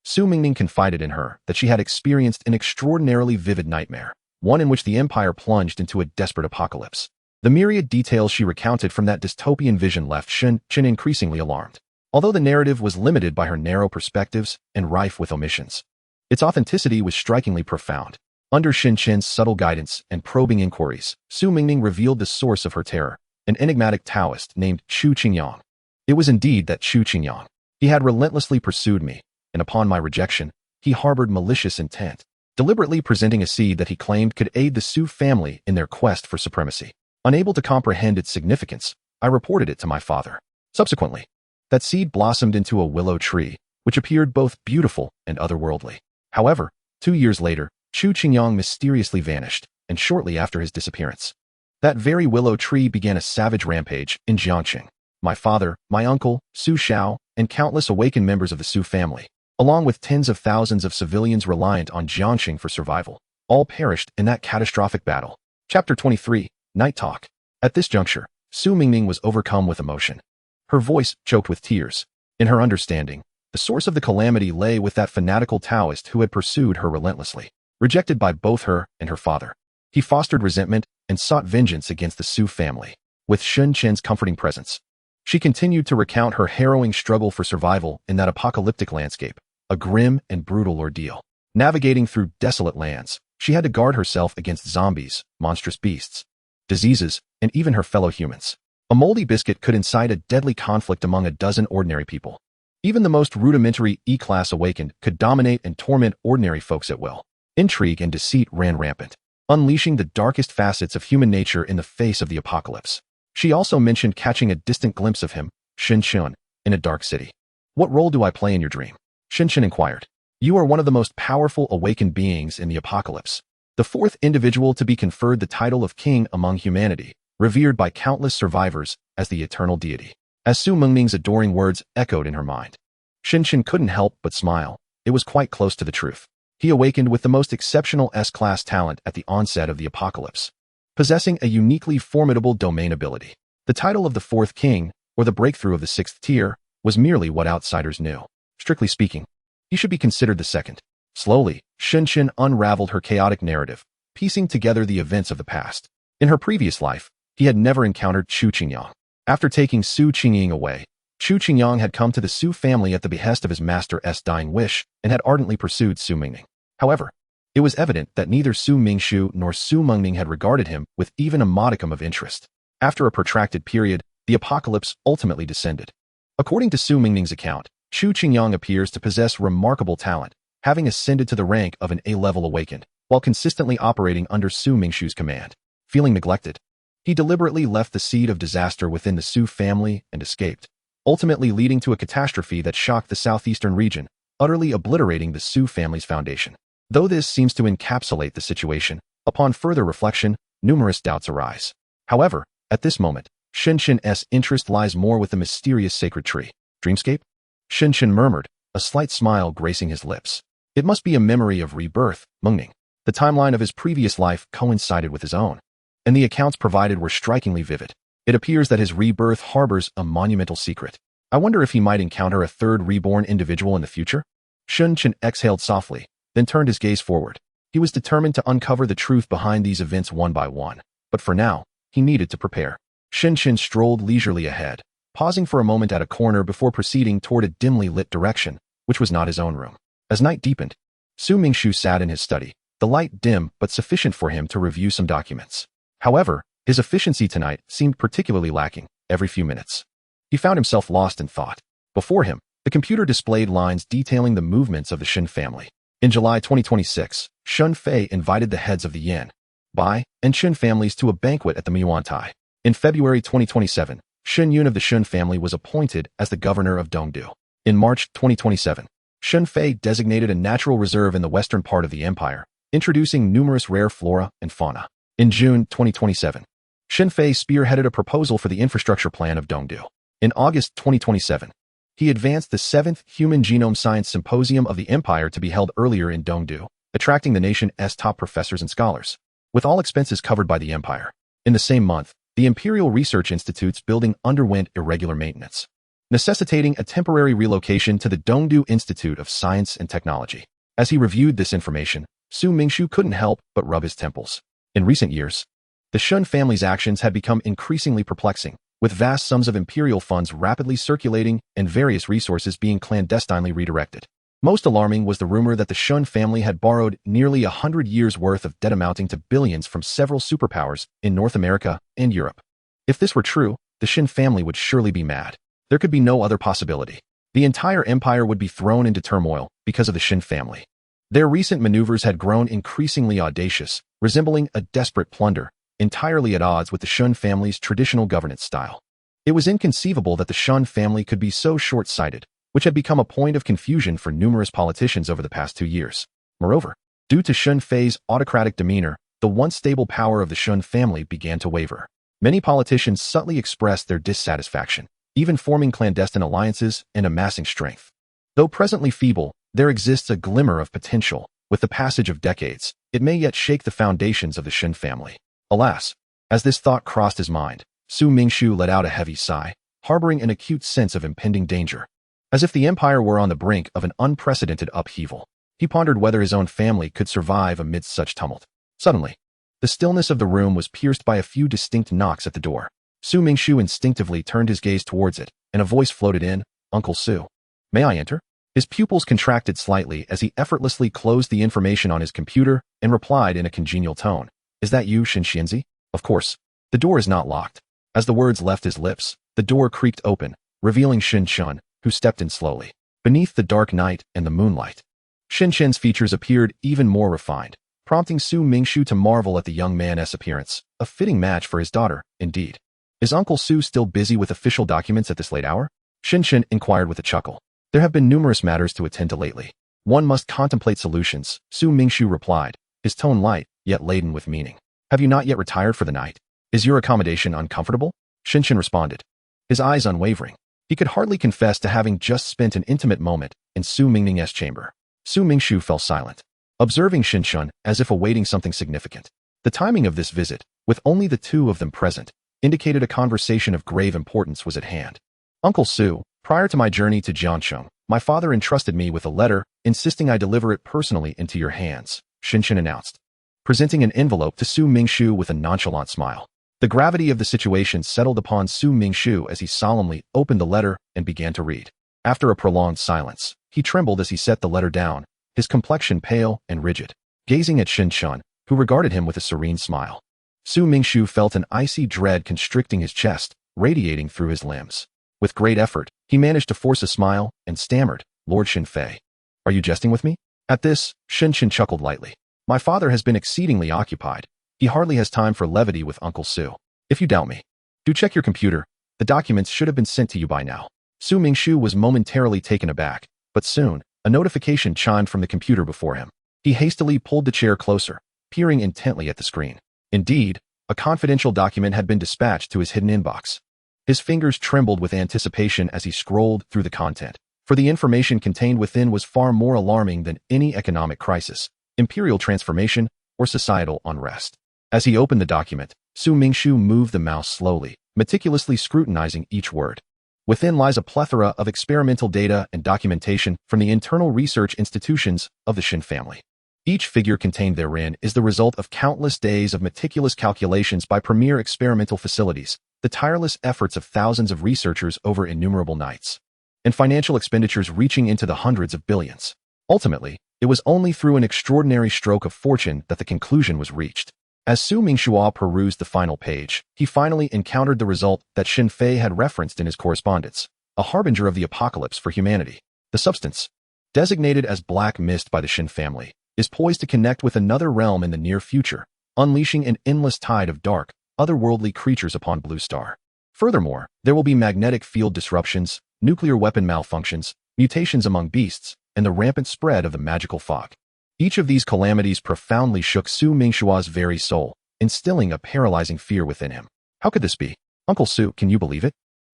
Su Mingning confided in her that she had experienced an extraordinarily vivid nightmare, one in which the empire plunged into a desperate apocalypse. The myriad details she recounted from that dystopian vision left Shen increasingly alarmed. Although the narrative was limited by her narrow perspectives and rife with omissions, its authenticity was strikingly profound. Under Shen's subtle guidance and probing inquiries, Su Mingning revealed the source of her terror, an enigmatic Taoist named Chu Qingyang. It was indeed that Chu Qingyang. He had relentlessly pursued me, and upon my rejection, he harbored malicious intent, deliberately presenting a seed that he claimed could aid the Su family in their quest for supremacy. Unable to comprehend its significance, I reported it to my father. Subsequently, that seed blossomed into a willow tree, which appeared both beautiful and otherworldly. However, 2 years later, Chu Qingyang mysteriously vanished, and shortly after his disappearance, that very willow tree began a savage rampage in Jiangqing. My father, my uncle, Su Xiao, and countless awakened members of the Su family, along with tens of thousands of civilians reliant on Jiangqing for survival, all perished in that catastrophic battle. Chapter 23, Night Talk. At this juncture, Su Mingning was overcome with emotion. Her voice choked with tears. In her understanding, the source of the calamity lay with that fanatical Taoist who had pursued her relentlessly. Rejected by both her and her father, he fostered resentment and sought vengeance against the Su family. With Shen Chen's comforting presence, she continued to recount her harrowing struggle for survival in that apocalyptic landscape, a grim and brutal ordeal. Navigating through desolate lands, she had to guard herself against zombies, monstrous beasts, diseases, and even her fellow humans. A moldy biscuit could incite a deadly conflict among a dozen ordinary people. Even the most rudimentary E-class awakened could dominate and torment ordinary folks at will. Intrigue and deceit ran rampant, unleashing the darkest facets of human nature in the face of the apocalypse. She also mentioned catching a distant glimpse of him, Shen, in a dark city. What role do I play in your dream? Shen inquired. You are one of the most powerful awakened beings in the apocalypse, the fourth individual to be conferred the title of king among humanity, revered by countless survivors as the eternal deity. As Su Mingning's adoring words echoed in her mind, Shen couldn't help but smile. It was quite close to the truth. He awakened with the most exceptional S-class talent at the onset of the apocalypse, possessing a uniquely formidable domain ability. The title of the fourth king, or the breakthrough of the sixth tier, was merely what outsiders knew. Strictly speaking, he should be considered the second. Slowly, Shen unraveled her chaotic narrative, piecing together the events of the past. In her previous life, he had never encountered Chu Qingyang. After taking Su Qingyang away, Chu Qingyang had come to the Su family at the behest of his master's dying wish and had ardently pursued Su Mingning. However, it was evident that neither Su Mingshu nor Su Mingning had regarded him with even a modicum of interest. After a protracted period, the apocalypse ultimately descended. According to Su Mingning's account, Chu Qingyang appears to possess remarkable talent, having ascended to the rank of an A-level awakened, while consistently operating under Su Mingshu's command. Feeling neglected, he deliberately left the seed of disaster within the Su family and escaped, ultimately leading to a catastrophe that shocked the southeastern region, utterly obliterating the Su family's foundation. Though this seems to encapsulate the situation, upon further reflection, numerous doubts arise. However, at this moment, Shen's interest lies more with the mysterious sacred tree. Dreamscape? Shen murmured, a slight smile gracing his lips. It must be a memory of rebirth, Mingning. The timeline of his previous life coincided with his own, and the accounts provided were strikingly vivid. It appears that his rebirth harbors a monumental secret. I wonder if he might encounter a third reborn individual in the future? Shen exhaled softly, then turned his gaze forward. He was determined to uncover the truth behind these events one by one, but for now, he needed to prepare. Shen strolled leisurely ahead, pausing for a moment at a corner before proceeding toward a dimly lit direction, which was not his own room. As night deepened, Su Mingshu sat in his study, the light dim but sufficient for him to review some documents. However, his efficiency tonight seemed particularly lacking. Every few minutes, he found himself lost in thought. Before him, the computer displayed lines detailing the movements of the Shen family. In July 2026, Shen Fei invited the heads of the Yan, Bai, and Shen families to a banquet at the Miwantai. In February 2027, Shen Yun of the Shen family was appointed as the governor of Dongdu. In March 2027, Shen Fei designated a natural reserve in the western part of the empire, introducing numerous rare flora and fauna. In June 2027, Shen Fei spearheaded a proposal for the infrastructure plan of Dongdu. In August 2027, he advanced the 7th Human Genome Science Symposium of the Empire to be held earlier in Dongdu, attracting the nation's top professors and scholars, with all expenses covered by the empire. In the same month, the Imperial Research Institute's building underwent irregular maintenance. necessitating a temporary relocation to the Dongdu Institute of Science and Technology. As he reviewed this information, Su Mingshu couldn't help but rub his temples. In recent years, the Shun family's actions had become increasingly perplexing, with vast sums of imperial funds rapidly circulating and various resources being clandestinely redirected. Most alarming was the rumor that the Shun family had borrowed nearly 100 years' worth of debt amounting to billions from several superpowers in North America and Europe. If this were true, the Shin family would surely be mad. There could be no other possibility. The entire empire would be thrown into turmoil because of the Shin family. Their recent maneuvers had grown increasingly audacious, resembling a desperate plunder, entirely at odds with the Shun family's traditional governance style. It was inconceivable that the Shun family could be so short-sighted, which had become a point of confusion for numerous politicians over the past 2 years. Moreover, due to Shun Fei's autocratic demeanor, the once stable power of the Shun family began to waver. Many politicians subtly expressed their dissatisfaction, even forming clandestine alliances and amassing strength. Though presently feeble, there exists a glimmer of potential. With the passage of decades, it may yet shake the foundations of the Shun family. Alas, as this thought crossed his mind, Su Mingshu let out a heavy sigh, harboring an acute sense of impending danger. As if the empire were on the brink of an unprecedented upheaval, he pondered whether his own family could survive amidst such tumult. Suddenly, the stillness of the room was pierced by a few distinct knocks at the door. Su Mingshu instinctively turned his gaze towards it, and a voice floated in, "Uncle Su. May I enter?" His pupils contracted slightly as he effortlessly closed the information on his computer and replied in a congenial tone, "Is that you, Shinxianzi?" Of course, the door is not locked. As the words left his lips, the door creaked open, revealing Shin Chun, who stepped in slowly. Beneath the dark night and the moonlight, Shin Chen's features appeared even more refined, prompting Su Mingshu to marvel at the young man's appearance, a fitting match for his daughter, indeed. "Is Uncle Su still busy with official documents at this late hour?" Shin Chen inquired with a chuckle. "There have been numerous matters to attend to lately. One must contemplate solutions," Su Mingshu replied, his tone light, yet laden with meaning. "Have you not yet retired for the night? Is your accommodation uncomfortable?" Shin Chen responded, his eyes unwavering. He could hardly confess to having just spent an intimate moment in Su Mingning's chamber. Su Mingshu fell silent, observing Shin Chen as if awaiting something significant. The timing of this visit, with only the two of them present, indicated a conversation of grave importance was at hand. "Uncle Su, prior to my journey to Jiancheng, my father entrusted me with a letter insisting I deliver it personally into your hands," Shin Chen announced, presenting an envelope to Su Mingshu with a nonchalant smile. The gravity of the situation settled upon Su Mingshu as he solemnly opened the letter and began to read. After a prolonged silence, he trembled as he set the letter down, his complexion pale and rigid, gazing at Shin Chen, who regarded him with a serene smile. Su Mingshu felt an icy dread constricting his chest, radiating through his limbs. With great effort, he managed to force a smile and stammered, "Lord Shin Fei, are you jesting with me?" At this, Shin Chen chuckled lightly. "My father has been exceedingly occupied. He hardly has time for levity with Uncle Su. If you doubt me, do check your computer. The documents should have been sent to you by now." Su Mingshu was momentarily taken aback, but soon, a notification chimed from the computer before him. He hastily pulled the chair closer, peering intently at the screen. Indeed, a confidential document had been dispatched to his hidden inbox. His fingers trembled with anticipation as he scrolled through the content, for the information contained within was far more alarming than any economic crisis, imperial transformation, or societal unrest. As he opened the document, Su Mingshu moved the mouse slowly, meticulously scrutinizing each word. Within lies a plethora of experimental data and documentation from the internal research institutions of the Shin family. Each figure contained therein is the result of countless days of meticulous calculations by premier experimental facilities, the tireless efforts of thousands of researchers over innumerable nights, and financial expenditures reaching into the hundreds of billions. Ultimately, it was only through an extraordinary stroke of fortune that the conclusion was reached. As Su Mingshu perused the final page, he finally encountered the result that Shin Fei had referenced in his correspondence, a harbinger of the apocalypse for humanity. The substance, designated as black mist by the Shin family, is poised to connect with another realm in the near future, unleashing an endless tide of dark, otherworldly creatures upon Blue Star. Furthermore, there will be magnetic field disruptions, nuclear weapon malfunctions, mutations among beasts, and the rampant spread of the magical fog. Each of these calamities profoundly shook Su Mingshua's very soul, instilling a paralyzing fear within him. How could this be? "Uncle Su, can you believe it?"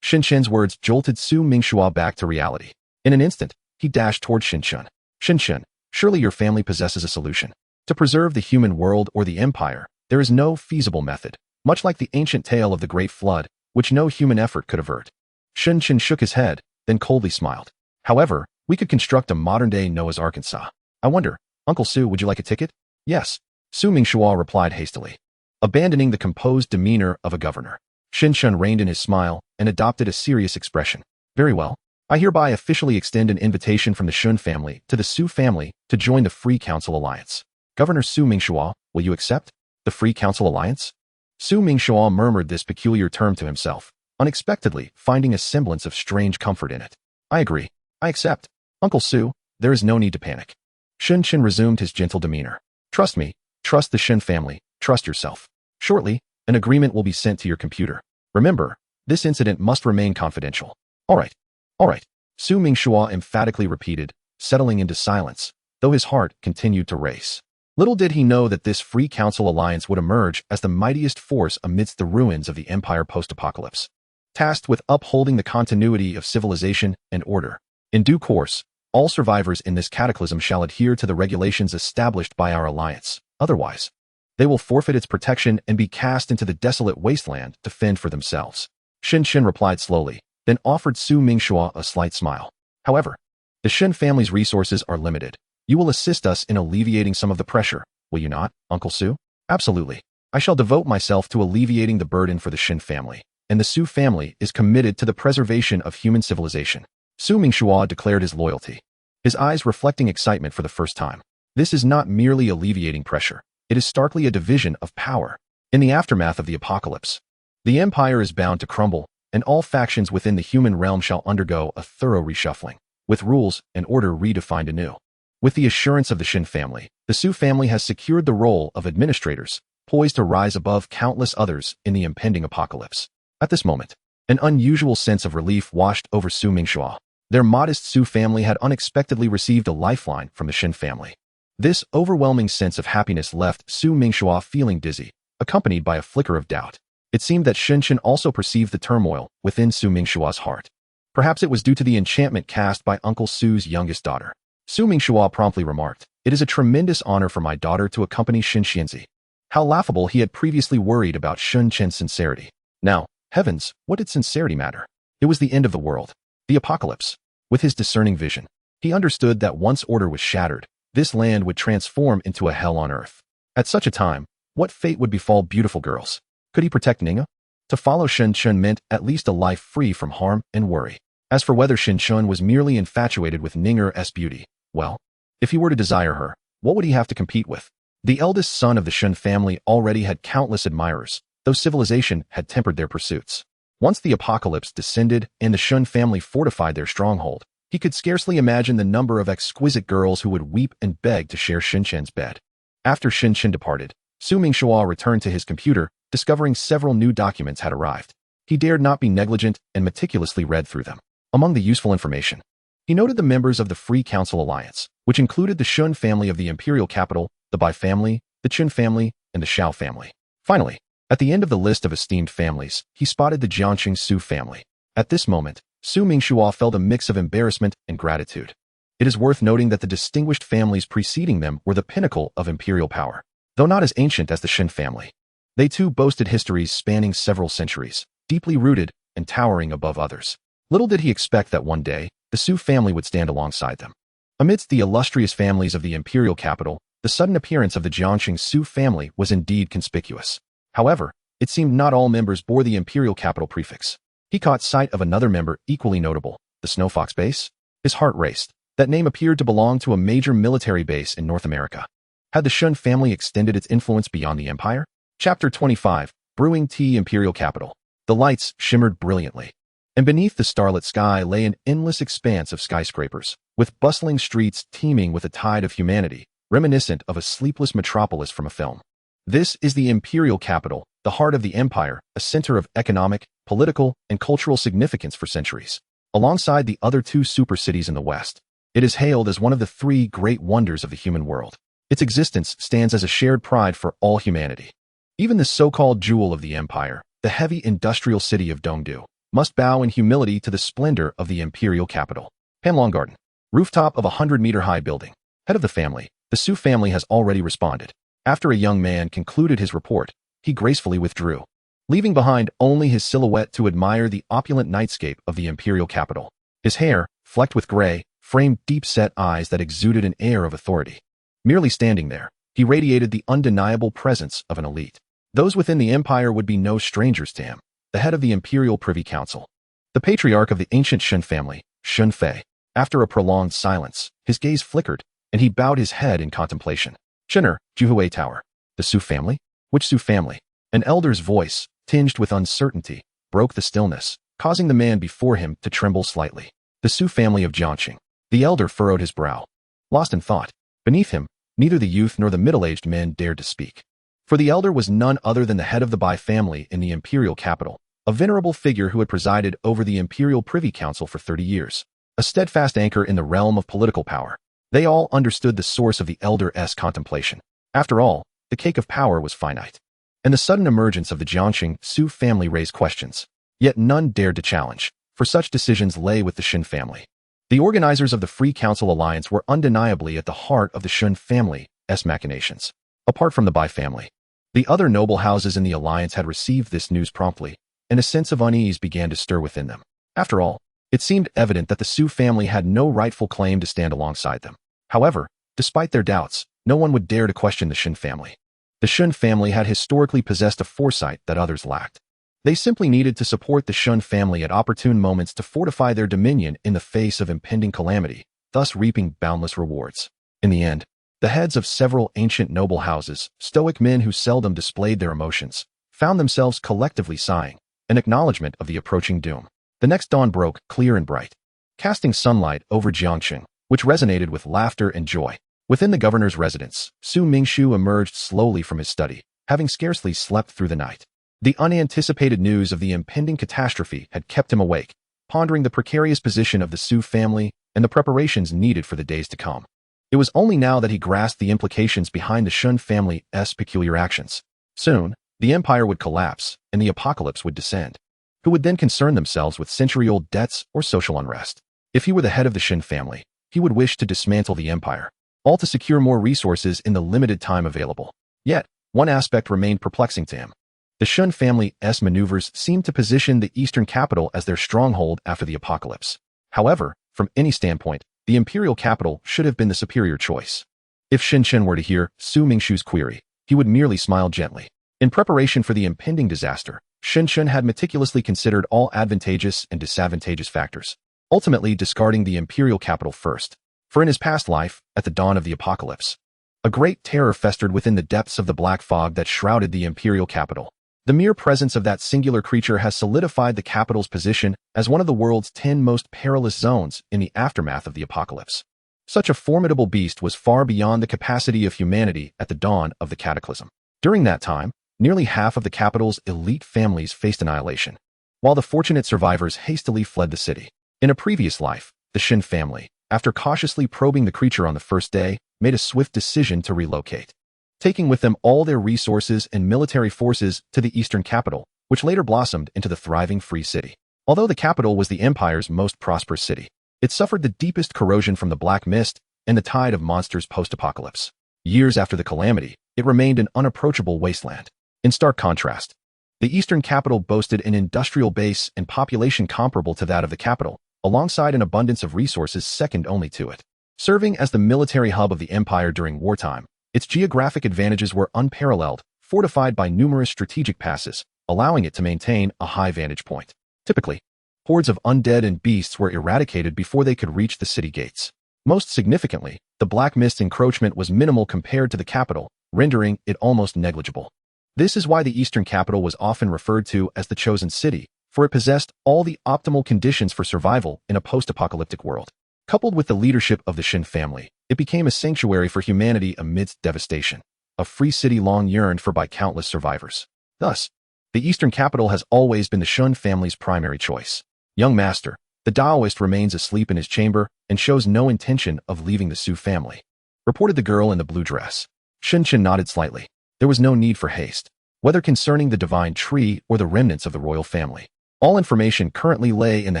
Shin Chen's words jolted Su Mingshua back to reality. In an instant, he dashed toward Shin Chen. "Shin Chen, surely your family possesses a solution. To preserve the human world or the empire, there is no feasible method, much like the ancient tale of the Great Flood, which no human effort could avert." Shen Chen shook his head, then coldly smiled. However, we could construct a modern-day Noah's Arkansas. I wonder, Uncle Su, would you like a ticket? Yes. Su Mingxua replied hastily, abandoning the composed demeanor of a governor. Shen Chen reined in his smile and adopted a serious expression. Very well. I hereby officially extend an invitation from the Shun family to the Su family to join the Free Council Alliance. Governor Su Mingxua, will you accept? The Free Council Alliance? Su Mingxua murmured this peculiar term to himself, unexpectedly finding a semblance of strange comfort in it. I agree. I accept. Uncle Su, there is no need to panic. Shen Chen resumed his gentle demeanor. Trust me, trust the Shen family, trust yourself. Shortly, an agreement will be sent to your computer. Remember, this incident must remain confidential. All right. All right. Su Mingxua emphatically repeated, settling into silence, though his heart continued to race. Little did he know that this Free Council Alliance would emerge as the mightiest force amidst the ruins of the Empire post-apocalypse, tasked with upholding the continuity of civilization and order. In due course, all survivors in this cataclysm shall adhere to the regulations established by our alliance. Otherwise, they will forfeit its protection and be cast into the desolate wasteland to fend for themselves. Shen Chen replied slowly, then offered Su Mingxua a slight smile. However, the Shen family's resources are limited. You will assist us in alleviating some of the pressure, will you not, Uncle Su? Absolutely. I shall devote myself to alleviating the burden for the Shen family, and the Su family is committed to the preservation of human civilization. Su Mingxua declared his loyalty, his eyes reflecting excitement for the first time. This is not merely alleviating pressure. It is starkly a division of power. In the aftermath of the apocalypse, the empire is bound to crumble, and all factions within the human realm shall undergo a thorough reshuffling, with rules and order redefined anew. With the assurance of the Shen family, the Su family has secured the role of administrators, poised to rise above countless others in the impending apocalypse. At this moment, an unusual sense of relief washed over Su Mingxua. Their modest Su family had unexpectedly received a lifeline from the Shen family. This overwhelming sense of happiness left Su Mingxua feeling dizzy, accompanied by a flicker of doubt. It seemed that Shen Chen also perceived the turmoil within Su Mingxua's heart. Perhaps it was due to the enchantment cast by Uncle Su's youngest daughter. Su Mingxua promptly remarked, "It is a tremendous honor for my daughter to accompany Shen Xianzi." How laughable he had previously worried about Shen Chen's sincerity. Now, heavens, what did sincerity matter? It was the end of the world. The apocalypse. With his discerning vision, he understood that once order was shattered, this land would transform into a hell on earth. At such a time, what fate would befall beautiful girls? Could he protect Ning'a? To follow Shen Chen meant at least a life free from harm and worry. As for whether Shen Chen was merely infatuated with Ning'er's beauty, well, if he were to desire her, what would he have to compete with? The eldest son of the Shen family already had countless admirers, though civilization had tempered their pursuits. Once the apocalypse descended and the Shen family fortified their stronghold, he could scarcely imagine the number of exquisite girls who would weep and beg to share Shen Chen's bed. After Shen Chen departed, Su Mingxua returned to his computer, discovering several new documents had arrived. He dared not be negligent and meticulously read through them. Among the useful information, he noted the members of the Free Council Alliance, which included the Shun family of the imperial capital, the Bai family, the Qin family, and the Shao family. Finally, at the end of the list of esteemed families, he spotted the Jiangqing Su family. At this moment, Su Mingxua felt a mix of embarrassment and gratitude. It is worth noting that the distinguished families preceding them were the pinnacle of imperial power, though not as ancient as the Qin family. They too boasted histories spanning several centuries, deeply rooted and towering above others. Little did he expect that one day, the Su family would stand alongside them. Amidst the illustrious families of the imperial capital, the sudden appearance of the Jiangqing Su family was indeed conspicuous. However, it seemed not all members bore the imperial capital prefix. He caught sight of another member equally notable, the Snowfox base. His heart raced. That name appeared to belong to a major military base in North America. Had the Shun family extended its influence beyond the empire? Chapter 25, Brewing Tea Imperial Capital. The lights shimmered brilliantly, and beneath the starlit sky lay an endless expanse of skyscrapers, with bustling streets teeming with a tide of humanity, reminiscent of a sleepless metropolis from a film. This is the imperial capital, the heart of the empire, a center of economic, political, and cultural significance for centuries. Alongside the other two super cities in the west, it is hailed as one of the three great wonders of the human world. Its existence stands as a shared pride for all humanity. Even the so-called jewel of the empire, the heavy industrial city of Dongdu, must bow in humility to the splendor of the imperial capital. Panlong Garden, rooftop of a 100-meter-high building. Head of the family, the Su family has already responded. After a young man concluded his report, he gracefully withdrew. leaving behind only his silhouette to admire the opulent nightscape of the imperial capital. His hair, flecked with gray, framed deep-set eyes that exuded an air of authority. Merely standing there, he radiated the undeniable presence of an elite. Those within the empire would be no strangers to him, the head of the Imperial Privy Council. The patriarch of the ancient Shun family, Shun Fei. After a prolonged silence, his gaze flickered, and he bowed his head in contemplation. Shinner, Juhui Tower. The Su family? Which Su family? An elder's voice, tinged with uncertainty, broke the stillness, causing the man before him to tremble slightly. The Su family of Jiangqing. The elder furrowed his brow. Lost in thought. Beneath him, neither the youth nor the middle-aged men dared to speak. For the elder was none other than the head of the Bai family in the imperial capital, a venerable figure who had presided over the Imperial Privy Council for 30 years, a steadfast anchor in the realm of political power. They all understood the source of the elder's contemplation. After all, the cake of power was finite. And the sudden emergence of the Jiangqing Su family raised questions. Yet none dared to challenge, for such decisions lay with the Shin family. The organizers of the Free Council Alliance were undeniably at the heart of the Shun family's machinations. Apart from the Bai family, the other noble houses in the alliance had received this news promptly, and a sense of unease began to stir within them. After all, it seemed evident that the Su family had no rightful claim to stand alongside them. However, despite their doubts, no one would dare to question the Shin family. The Shun family had historically possessed a foresight that others lacked. They simply needed to support the Shun family at opportune moments to fortify their dominion in the face of impending calamity, thus reaping boundless rewards. In the end, the heads of several ancient noble houses, stoic men who seldom displayed their emotions, found themselves collectively sighing, an acknowledgement of the approaching doom. The next dawn broke, clear and bright, casting sunlight over Jiangqing, which resonated with laughter and joy. Within the governor's residence, Su Mingshu emerged slowly from his study, having scarcely slept through the night. The unanticipated news of the impending catastrophe had kept him awake, pondering the precarious position of the Su family and the preparations needed for the days to come. It was only now that he grasped the implications behind the Shun family's peculiar actions. Soon, the empire would collapse, and the apocalypse would descend. Who would then concern themselves with century-old debts or social unrest? If he were the head of the Shin family, he would wish to dismantle the empire, all to secure more resources in the limited time available. Yet, one aspect remained perplexing to him. The Shun family's maneuvers seemed to position the eastern capital as their stronghold after the apocalypse. However, from any standpoint, the imperial capital should have been the superior choice. If Shin were to hear Su Mingshu's query, he would merely smile gently. In preparation for the impending disaster, Shin had meticulously considered all advantageous and disadvantageous factors, ultimately discarding the imperial capital first. For in his past life, at the dawn of the apocalypse, a great terror festered within the depths of the black fog that shrouded the imperial capital. The mere presence of that singular creature has solidified the capital's position as one of the world's 10 most perilous zones in the aftermath of the apocalypse. Such a formidable beast was far beyond the capacity of humanity at the dawn of the cataclysm. During that time, nearly half of the capital's elite families faced annihilation, while the fortunate survivors hastily fled the city. In a previous life, the Shin family, after cautiously probing the creature on the first day, made a swift decision to relocate, taking with them all their resources and military forces to the eastern capital, which later blossomed into the thriving Free City. Although the capital was the empire's most prosperous city, it suffered the deepest corrosion from the Black Mist and the tide of monsters post-apocalypse. Years after the calamity, it remained an unapproachable wasteland. In stark contrast, the eastern capital boasted an industrial base and population comparable to that of the capital, alongside an abundance of resources second only to it. Serving as the military hub of the empire during wartime, its geographic advantages were unparalleled, fortified by numerous strategic passes, allowing it to maintain a high vantage point. Typically, hordes of undead and beasts were eradicated before they could reach the city gates. Most significantly, the Black Mist encroachment was minimal compared to the capital, rendering it almost negligible. This is why the eastern capital was often referred to as the Chosen City, for it possessed all the optimal conditions for survival in a post-apocalyptic world. Coupled with the leadership of the Shin family, it became a sanctuary for humanity amidst devastation, a free city long yearned for by countless survivors. Thus, the eastern capital has always been the Shun family's primary choice. Young master, the Taoist remains asleep in his chamber and shows no intention of leaving the Su family, reported the girl in the blue dress. Shin nodded slightly. There was no need for haste, whether concerning the divine tree or the remnants of the royal family. All information currently lay in the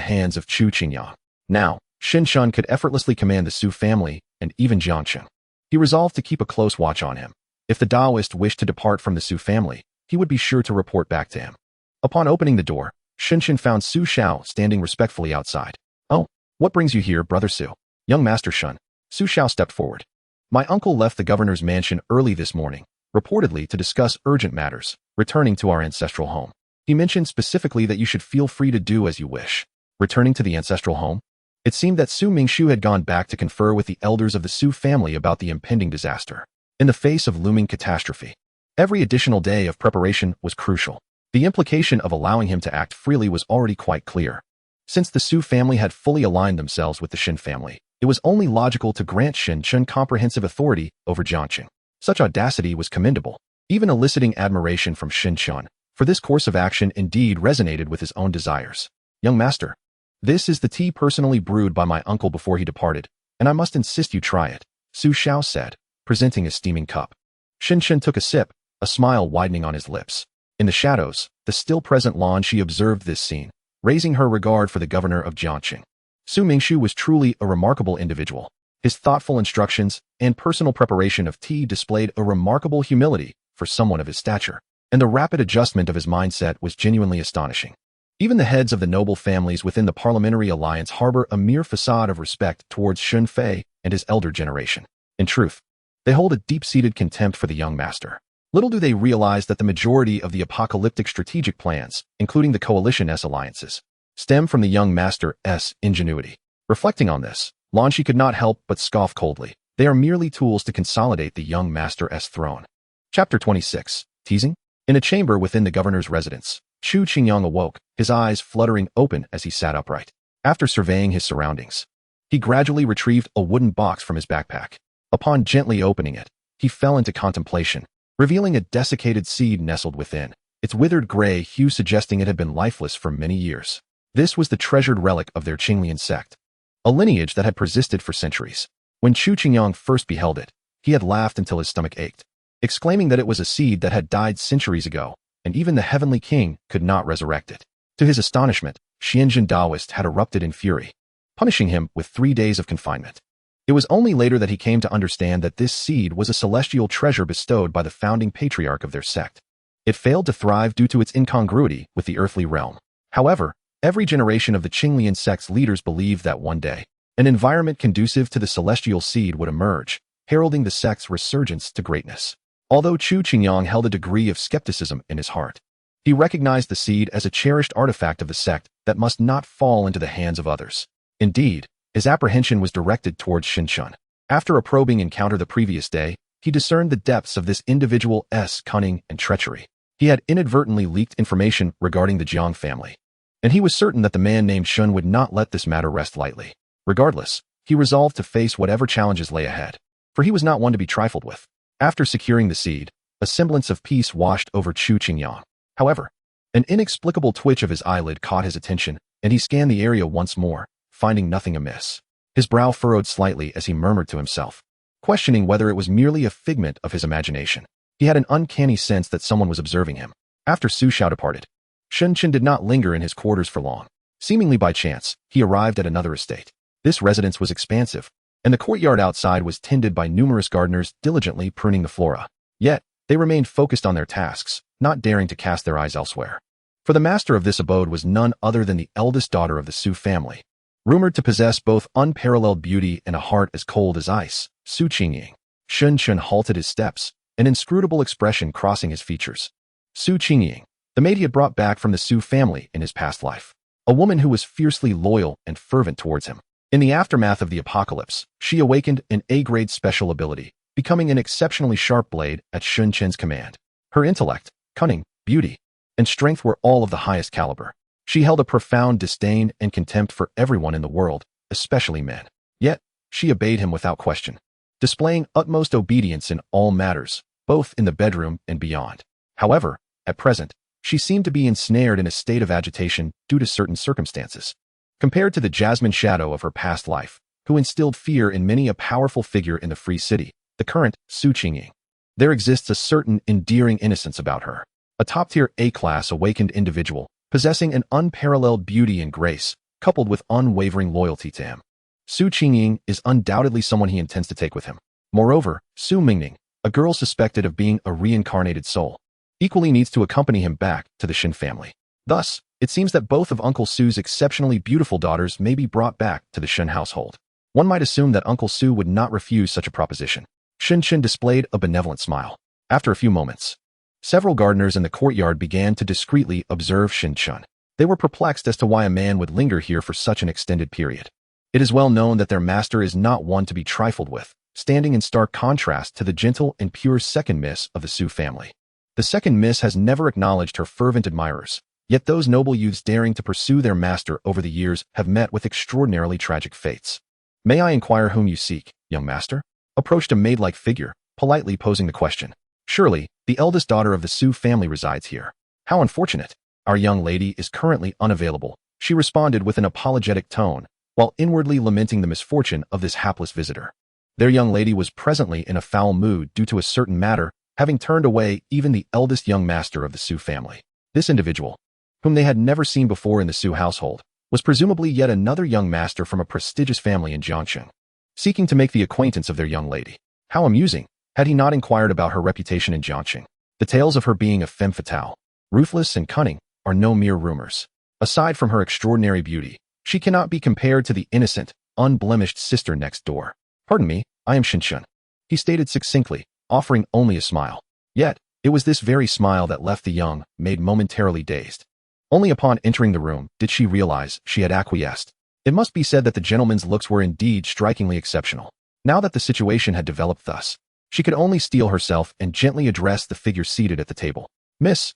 hands of Chu Qingyang. Now, Shin could effortlessly command the Su family and even Jiangqing. He resolved to keep a close watch on him. If the Taoist wished to depart from the Su family, he would be sure to report back to him. Upon opening the door, Shinshin found Su Xiao standing respectfully outside. "Oh, what brings you here, Brother Su?" "Young Master Shun." Su Xiao stepped forward. "My uncle left the governor's mansion early this morning, reportedly to discuss urgent matters, returning to our ancestral home. He mentioned specifically that you should feel free to do as you wish." Returning to the ancestral home? It seemed that Su Mingshu had gone back to confer with the elders of the Su family about the impending disaster. In the face of looming catastrophe, every additional day of preparation was crucial. The implication of allowing him to act freely was already quite clear. Since the Su family had fully aligned themselves with the Shin family, it was only logical to grant Shin Chun comprehensive authority over Jiangqing. Such audacity was commendable, even eliciting admiration from Shin Chun, for this course of action indeed resonated with his own desires. "Young master, this is the tea personally brewed by my uncle before he departed, and I must insist you try it," Su Xiao said, presenting a steaming cup. Shin Chun took a sip, a smile widening on his lips. In the shadows, the still-present Lan Shi observed this scene, raising her regard for the governor of Jiangqing. Su Mingshu was truly a remarkable individual. His thoughtful instructions and personal preparation of tea displayed a remarkable humility for someone of his stature, and the rapid adjustment of his mindset was genuinely astonishing. Even the heads of the noble families within the parliamentary alliance harbor a mere facade of respect towards Shun Fei and his elder generation. In truth, they hold a deep-seated contempt for the young master. Little do they realize that the majority of the apocalyptic strategic plans, including the Coalition-S alliances, stem from the young master's ingenuity. Reflecting on this, Lan Shi could not help but scoff coldly. They are merely tools to consolidate the young master's throne. Chapter 26. Teasing? In a chamber within the governor's residence, Chu Qingyang awoke, his eyes fluttering open as he sat upright. After surveying his surroundings, he gradually retrieved a wooden box from his backpack. Upon gently opening it, he fell into contemplation, revealing a desiccated seed nestled within, its withered gray hue suggesting it had been lifeless for many years. This was the treasured relic of their Qinglian sect, a lineage that had persisted for centuries. When Chu Qingyang first beheld it, he had laughed until his stomach ached, exclaiming that it was a seed that had died centuries ago, and even the heavenly king could not resurrect it. To his astonishment, Xianjin Daoist had erupted in fury, punishing him with 3 days of confinement. It was only later that he came to understand that this seed was a celestial treasure bestowed by the founding patriarch of their sect. It failed to thrive due to its incongruity with the earthly realm. However, every generation of the Qinglian sect's leaders believed that one day, an environment conducive to the celestial seed would emerge, heralding the sect's resurgence to greatness. Although Chu Qingyang held a degree of skepticism in his heart, he recognized the seed as a cherished artifact of the sect that must not fall into the hands of others. Indeed, his apprehension was directed towards Xinchun. After a probing encounter the previous day, he discerned the depths of this individual's cunning and treachery. He had inadvertently leaked information regarding the Jiang family, and he was certain that the man named Shun would not let this matter rest lightly. Regardless, he resolved to face whatever challenges lay ahead, for he was not one to be trifled with. After securing the seed, a semblance of peace washed over Chu Qingyang. However, an inexplicable twitch of his eyelid caught his attention, and he scanned the area once more, finding nothing amiss. His brow furrowed slightly as he murmured to himself, questioning whether it was merely a figment of his imagination. He had an uncanny sense that someone was observing him. After Su Xiao departed, Shen Chen did not linger in his quarters for long. Seemingly by chance, he arrived at another estate. This residence was expansive, and the courtyard outside was tended by numerous gardeners diligently pruning the flora. Yet, they remained focused on their tasks, not daring to cast their eyes elsewhere. For the master of this abode was none other than the eldest daughter of the Su family, rumored to possess both unparalleled beauty and a heart as cold as ice, Su Qingying. Shen Chen halted his steps, an inscrutable expression crossing his features. Su Qingying, the maid he had brought back from the Su family in his past life, a woman who was fiercely loyal and fervent towards him. In the aftermath of the apocalypse, she awakened an A-grade special ability, becoming an exceptionally sharp blade at Shun Chen's command. Her intellect, cunning, beauty, and strength were all of the highest caliber. She held a profound disdain and contempt for everyone in the world, especially men. Yet, she obeyed him without question, displaying utmost obedience in all matters, both in the bedroom and beyond. However, at present, she seemed to be ensnared in a state of agitation due to certain circumstances. Compared to the Jasmine shadow of her past life, who instilled fear in many a powerful figure in the free city, the current Su Qingying, there exists a certain endearing innocence about her. A top-tier A-class awakened individual, possessing an unparalleled beauty and grace, coupled with unwavering loyalty to him. Su Qingying is undoubtedly someone he intends to take with him. Moreover, Su Mingning, a girl suspected of being a reincarnated soul, equally needs to accompany him back to the Shin family. Thus, it seems that both of Uncle Su's exceptionally beautiful daughters may be brought back to the Shen household. One might assume that Uncle Su would not refuse such a proposition. Shen Shen displayed a benevolent smile. After a few moments, several gardeners in the courtyard began to discreetly observe Shen Chun. They were perplexed as to why a man would linger here for such an extended period. It is well known that their master is not one to be trifled with, standing in stark contrast to the gentle and pure second miss of the Su family. The second miss has never acknowledged her fervent admirers, yet those noble youths daring to pursue their master over the years have met with extraordinarily tragic fates. May I inquire whom you seek, young master? Approached a maid-like figure, politely posing the question. Surely, the eldest daughter of the Su family resides here. How unfortunate. Our young lady is currently unavailable, she responded with an apologetic tone, while inwardly lamenting the misfortune of this hapless visitor. Their young lady was presently in a foul mood due to a certain matter, having turned away even the eldest young master of the Su family. This individual, whom they had never seen before in the Su household, was presumably yet another young master from a prestigious family in Jiangsheng, seeking to make the acquaintance of their young lady. How amusing! Had he not inquired about her reputation in Jiangsheng? The tales of her being a femme fatale, ruthless and cunning, are no mere rumors. Aside from her extraordinary beauty, she cannot be compared to the innocent, unblemished sister next door. Pardon me, I am Shen Chun, he stated succinctly, offering only a smile. Yet, it was this very smile that left the young maid momentarily dazed. Only upon entering the room did she realize she had acquiesced. It must be said that the gentleman's looks were indeed strikingly exceptional. Now that the situation had developed thus, she could only steel herself and gently address the figure seated at the table. Miss,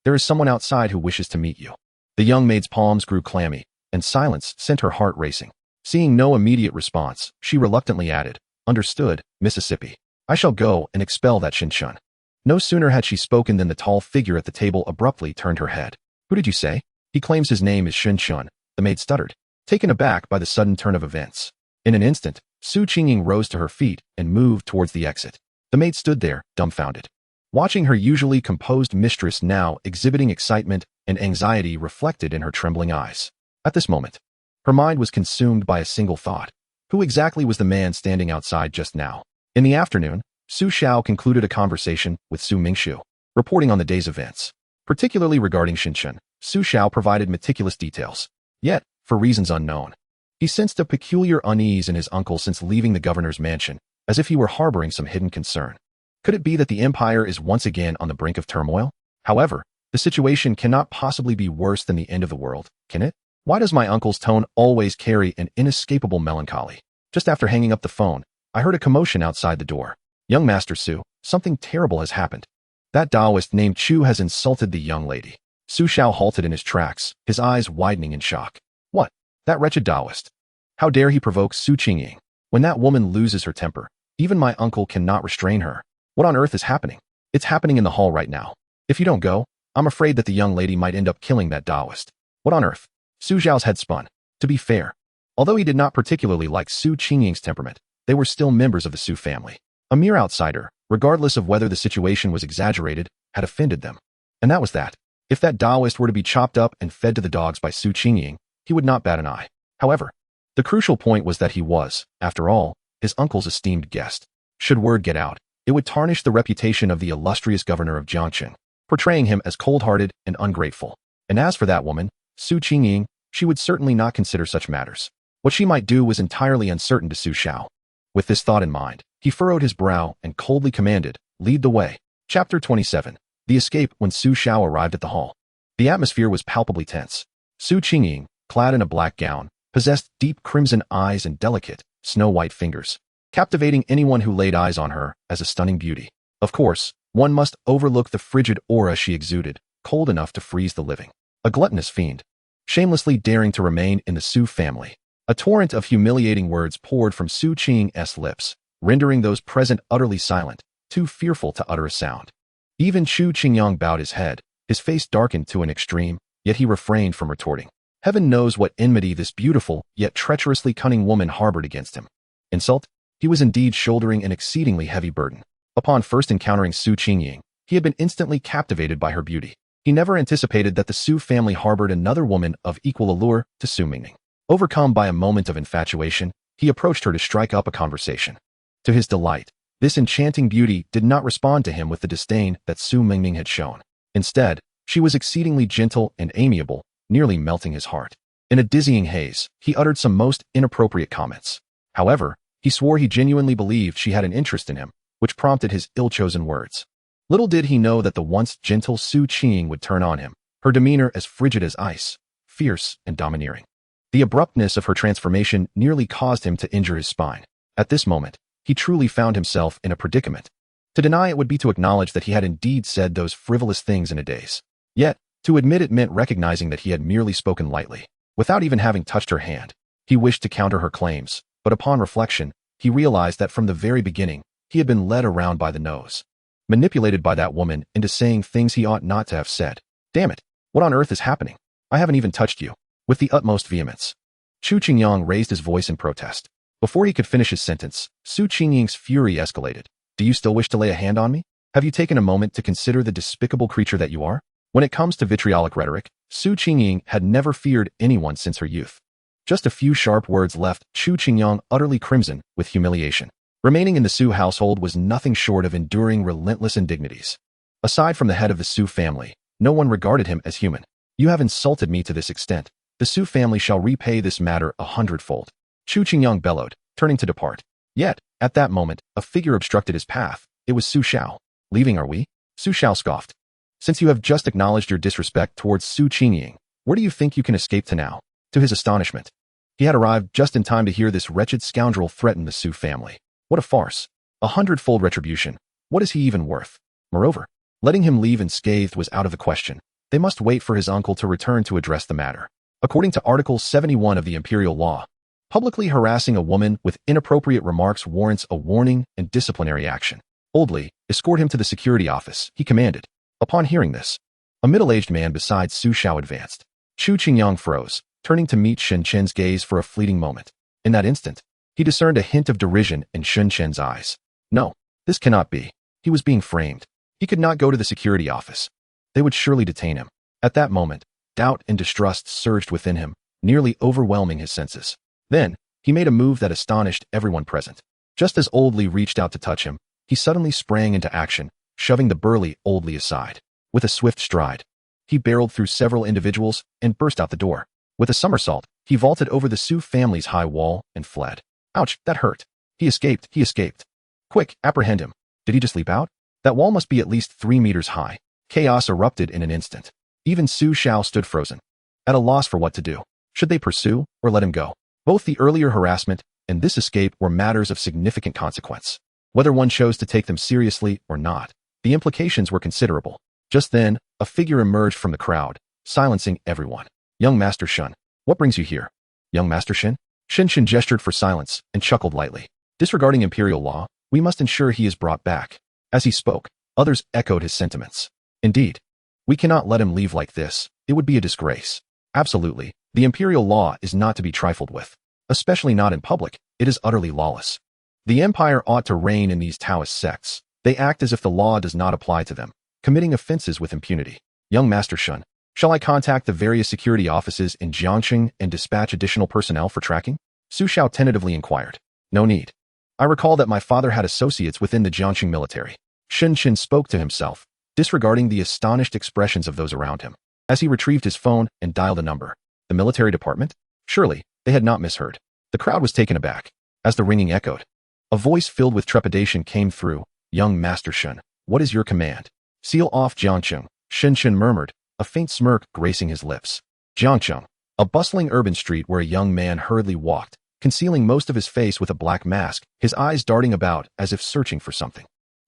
there is someone outside who wishes to meet you. The young maid's palms grew clammy, and silence sent her heart racing. Seeing no immediate response, she reluctantly added, Understood, Mississippi. I shall go and expel that Shen Chun. No sooner had she spoken than the tall figure at the table abruptly turned her head. Who did you say? He claims his name is Shen Chun, the maid stuttered, taken aback by the sudden turn of events. In an instant, Su Qingying rose to her feet and moved towards the exit. The maid stood there, dumbfounded, watching her usually composed mistress now exhibiting excitement and anxiety reflected in her trembling eyes. At this moment, her mind was consumed by a single thought. Who exactly was the man standing outside just now? In the afternoon, Su Xiao concluded a conversation with Su Mingshu, reporting on the day's events. Particularly regarding Shen Chun, Su Xiao provided meticulous details. Yet, for reasons unknown, he sensed a peculiar unease in his uncle since leaving the governor's mansion, as if he were harboring some hidden concern. Could it be that the empire is once again on the brink of turmoil? However, the situation cannot possibly be worse than the end of the world, can it? Why does my uncle's tone always carry an inescapable melancholy? Just after hanging up the phone, I heard a commotion outside the door. Young Master Su, something terrible has happened. That Taoist named Chu has insulted the young lady. Su Xiao halted in his tracks, his eyes widening in shock. What? That wretched Taoist. How dare he provoke Su Qingying? When that woman loses her temper, even my uncle cannot restrain her. What on earth is happening? It's happening in the hall right now. If you don't go, I'm afraid that the young lady might end up killing that Taoist. What on earth? Su Xiao's head spun. To be fair, although he did not particularly like Su Qingying's temperament, they were still members of the Su family. A mere outsider, regardless of whether the situation was exaggerated, had offended them. And that was that. If that Taoist were to be chopped up and fed to the dogs by Su Qingying, he would not bat an eye. However, the crucial point was that he was, after all, his uncle's esteemed guest. Should word get out, it would tarnish the reputation of the illustrious governor of Jiangsheng, portraying him as cold-hearted and ungrateful. And as for that woman, Su Qingying, she would certainly not consider such matters. What she might do was entirely uncertain to Su Xiao. With this thought in mind, he furrowed his brow and coldly commanded, Lead the way. Chapter 27. The escape. When Su Xiao arrived at the hall, the atmosphere was palpably tense. Su Qingying, clad in a black gown, possessed deep crimson eyes and delicate, snow-white fingers, captivating anyone who laid eyes on her as a stunning beauty. Of course, one must overlook the frigid aura she exuded, cold enough to freeze the living. A gluttonous fiend, shamelessly daring to remain in the Su family. A torrent of humiliating words poured from Su Qingying's lips, rendering those present utterly silent, too fearful to utter a sound. Even Chu Qingyang bowed his head, his face darkened to an extreme, yet he refrained from retorting. Heaven knows what enmity this beautiful, yet treacherously cunning woman harbored against him. Insult? He was indeed shouldering an exceedingly heavy burden. Upon first encountering Su Qingying, he had been instantly captivated by her beauty. He never anticipated that the Su family harbored another woman of equal allure to Su Mingming. Overcome by a moment of infatuation, he approached her to strike up a conversation. To his delight, this enchanting beauty did not respond to him with the disdain that Su Mingming had shown. Instead, She was exceedingly gentle and amiable, nearly melting his heart. In a dizzying haze, he uttered some most inappropriate comments. However, he swore he genuinely believed she had an interest in him, which prompted his ill-chosen words. Little did he know that the once gentle Su Qing would turn on him, her demeanor as frigid as ice, fierce and domineering. The abruptness of her transformation nearly caused him to injure his spine. At this moment, he truly found himself in a predicament. To deny it would be to acknowledge that he had indeed said those frivolous things in a daze. Yet, to admit it meant recognizing that he had merely spoken lightly. Without even having touched her hand, he wished to counter her claims, but upon reflection, he realized that from the very beginning, he had been led around by the nose. Manipulated by that woman into saying things he ought not to have said. Damn it, what on earth is happening? I haven't even touched you. With the utmost vehemence, Chu Qingyang raised his voice in protest. Before he could finish his sentence, Su Qingyang's fury escalated. Do you still wish to lay a hand on me? Have you taken a moment to consider the despicable creature that you are? When it comes to vitriolic rhetoric, Su Qingyang had never feared anyone since her youth. Just a few sharp words left Chu Qingyang utterly crimson with humiliation. Remaining in the Su household was nothing short of enduring relentless indignities. Aside from the head of the Su family, no one regarded him as human. You have insulted me to this extent. The Su family shall repay this matter 100-fold. Chu Qingyang bellowed, turning to depart. Yet, at that moment, a figure obstructed his path. It was Su Xiao. Leaving, are we? Su Xiao scoffed. Since you have just acknowledged your disrespect towards Su Qingyang, where do you think you can escape to now? To his astonishment, he had arrived just in time to hear this wretched scoundrel threaten the Su family. What a farce. 100-fold retribution. What is he even worth? Moreover, letting him leave unscathed was out of the question. They must wait for his uncle to return to address the matter. According to Article 71 of the Imperial Law, publicly harassing a woman with inappropriate remarks warrants a warning and disciplinary action. Boldly, escort him to the security office, he commanded. Upon hearing this, a middle-aged man beside Su Xiao advanced. Chu Qingyang froze, turning to meet Shen Chen's gaze for a fleeting moment. In that instant, he discerned a hint of derision in Shen Chen's eyes. No, this cannot be. He was being framed. He could not go to the security office. They would surely detain him. At that moment, doubt and distrust surged within him, nearly overwhelming his senses. Then, he made a move that astonished everyone present. Just as Old Li reached out to touch him, he suddenly sprang into action, shoving the burly Old Li aside. With a swift stride, he barreled through several individuals and burst out the door. With a somersault, he vaulted over the Su family's high wall and fled. Ouch, that hurt. He escaped. Quick, apprehend him. Did he just leap out? That wall must be at least 3 meters high. Chaos erupted in an instant. Even Su Xiao stood frozen, at a loss for what to do. Should they pursue or let him go? Both the earlier harassment and this escape were matters of significant consequence. Whether one chose to take them seriously or not, the implications were considerable. Just then, a figure emerged from the crowd, silencing everyone. Young Master Shun, what brings you here? Young Master Shin? Shin Shin gestured for silence and chuckled lightly. Disregarding imperial law, we must ensure he is brought back. As he spoke, others echoed his sentiments. Indeed, we cannot let him leave like this. It would be a disgrace. Absolutely, the imperial law is not to be trifled with. Especially not in public, it is utterly lawless. The empire ought to reign in these Taoist sects. They act as if the law does not apply to them, committing offenses with impunity. Young Master Shun, shall I contact the various security offices in Jiangxing and dispatch additional personnel for tracking? Su Xiao tentatively inquired. No need. I recall that my father had associates within the Jiangxing military. Shen Qin spoke to himself, disregarding the astonished expressions of those around him, as he retrieved his phone and dialed a number. The military department? Surely, they had not misheard. The crowd was taken aback, as the ringing echoed. A voice filled with trepidation came through. Young Master Shun, what is your command? Seal off Jiangxing, Shen Qin murmured, a faint smirk gracing his lips. Jiangxing, a bustling urban street where a young man hurriedly walked, concealing most of his face with a black mask, his eyes darting about as if searching for something.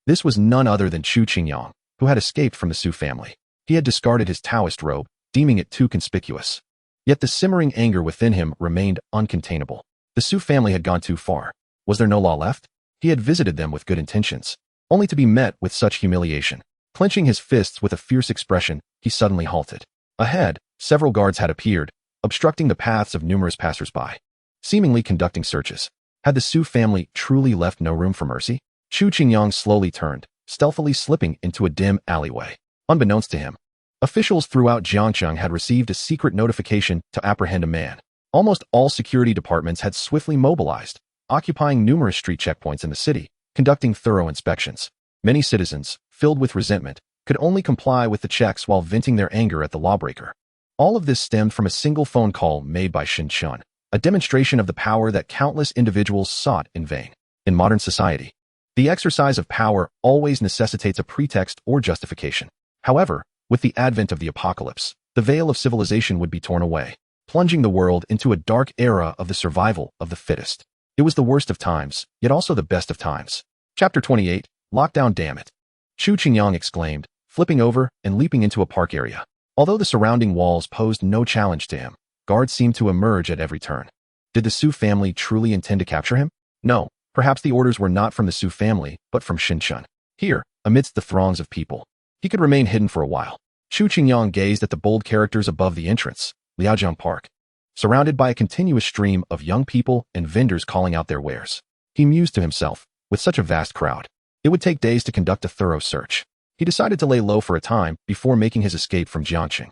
This was none other than Chu Qingyang, who had escaped from the Su family. He had discarded his Taoist robe, deeming it too conspicuous. Yet the simmering anger within him remained uncontainable. The Su family had gone too far. Was there no law left? He had visited them with good intentions, only to be met with such humiliation. Clenching his fists with a fierce expression, he suddenly halted. Ahead, several guards had appeared, obstructing the paths of numerous passers-by, seemingly conducting searches. Had the Su family truly left no room for mercy? Chu Qingyang slowly turned, stealthily slipping into a dim alleyway. Unbeknownst to him, officials throughout Jiangxing had received a secret notification to apprehend a man. Almost all security departments had swiftly mobilized, occupying numerous street checkpoints in the city, conducting thorough inspections. Many citizens, filled with resentment, could only comply with the checks while venting their anger at the lawbreaker. All of this stemmed from a single phone call made by Shin Chun, a demonstration of the power that countless individuals sought in vain. In modern society, the exercise of power always necessitates a pretext or justification. However, with the advent of the apocalypse, the veil of civilization would be torn away, plunging the world into a dark era of the survival of the fittest. It was the worst of times, yet also the best of times. Chapter 28, Lockdown, damn it! Chu Qingyang exclaimed, flipping over and leaping into a park area. Although the surrounding walls posed no challenge to him, guards seemed to emerge at every turn. Did the Su family truly intend to capture him? No, perhaps the orders were not from the Su family, but from Shin Chun. Here, amidst the throngs of people, he could remain hidden for a while. Chu Qingyang gazed at the bold characters above the entrance, Liaojiang Park, surrounded by a continuous stream of young people and vendors calling out their wares. He mused to himself, with such a vast crowd, it would take days to conduct a thorough search. He decided to lay low for a time before making his escape from Jiangqing.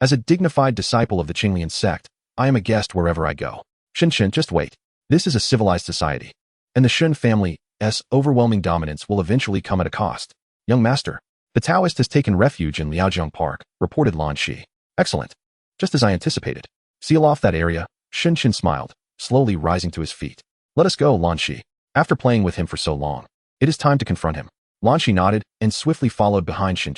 As a dignified disciple of the Qinglian sect, I am a guest wherever I go. Shin, just wait. This is a civilized society, and the Shun family's overwhelming dominance will eventually come at a cost. Young master, the Taoist has taken refuge in Liaojiang Park, reported Lan Shi. Excellent. Just as I anticipated. Seal off that area. Shin smiled, slowly rising to his feet. Let us go, Lan Shi. After playing with him for so long, it is time to confront him. Lan Shi nodded and swiftly followed behind Shin.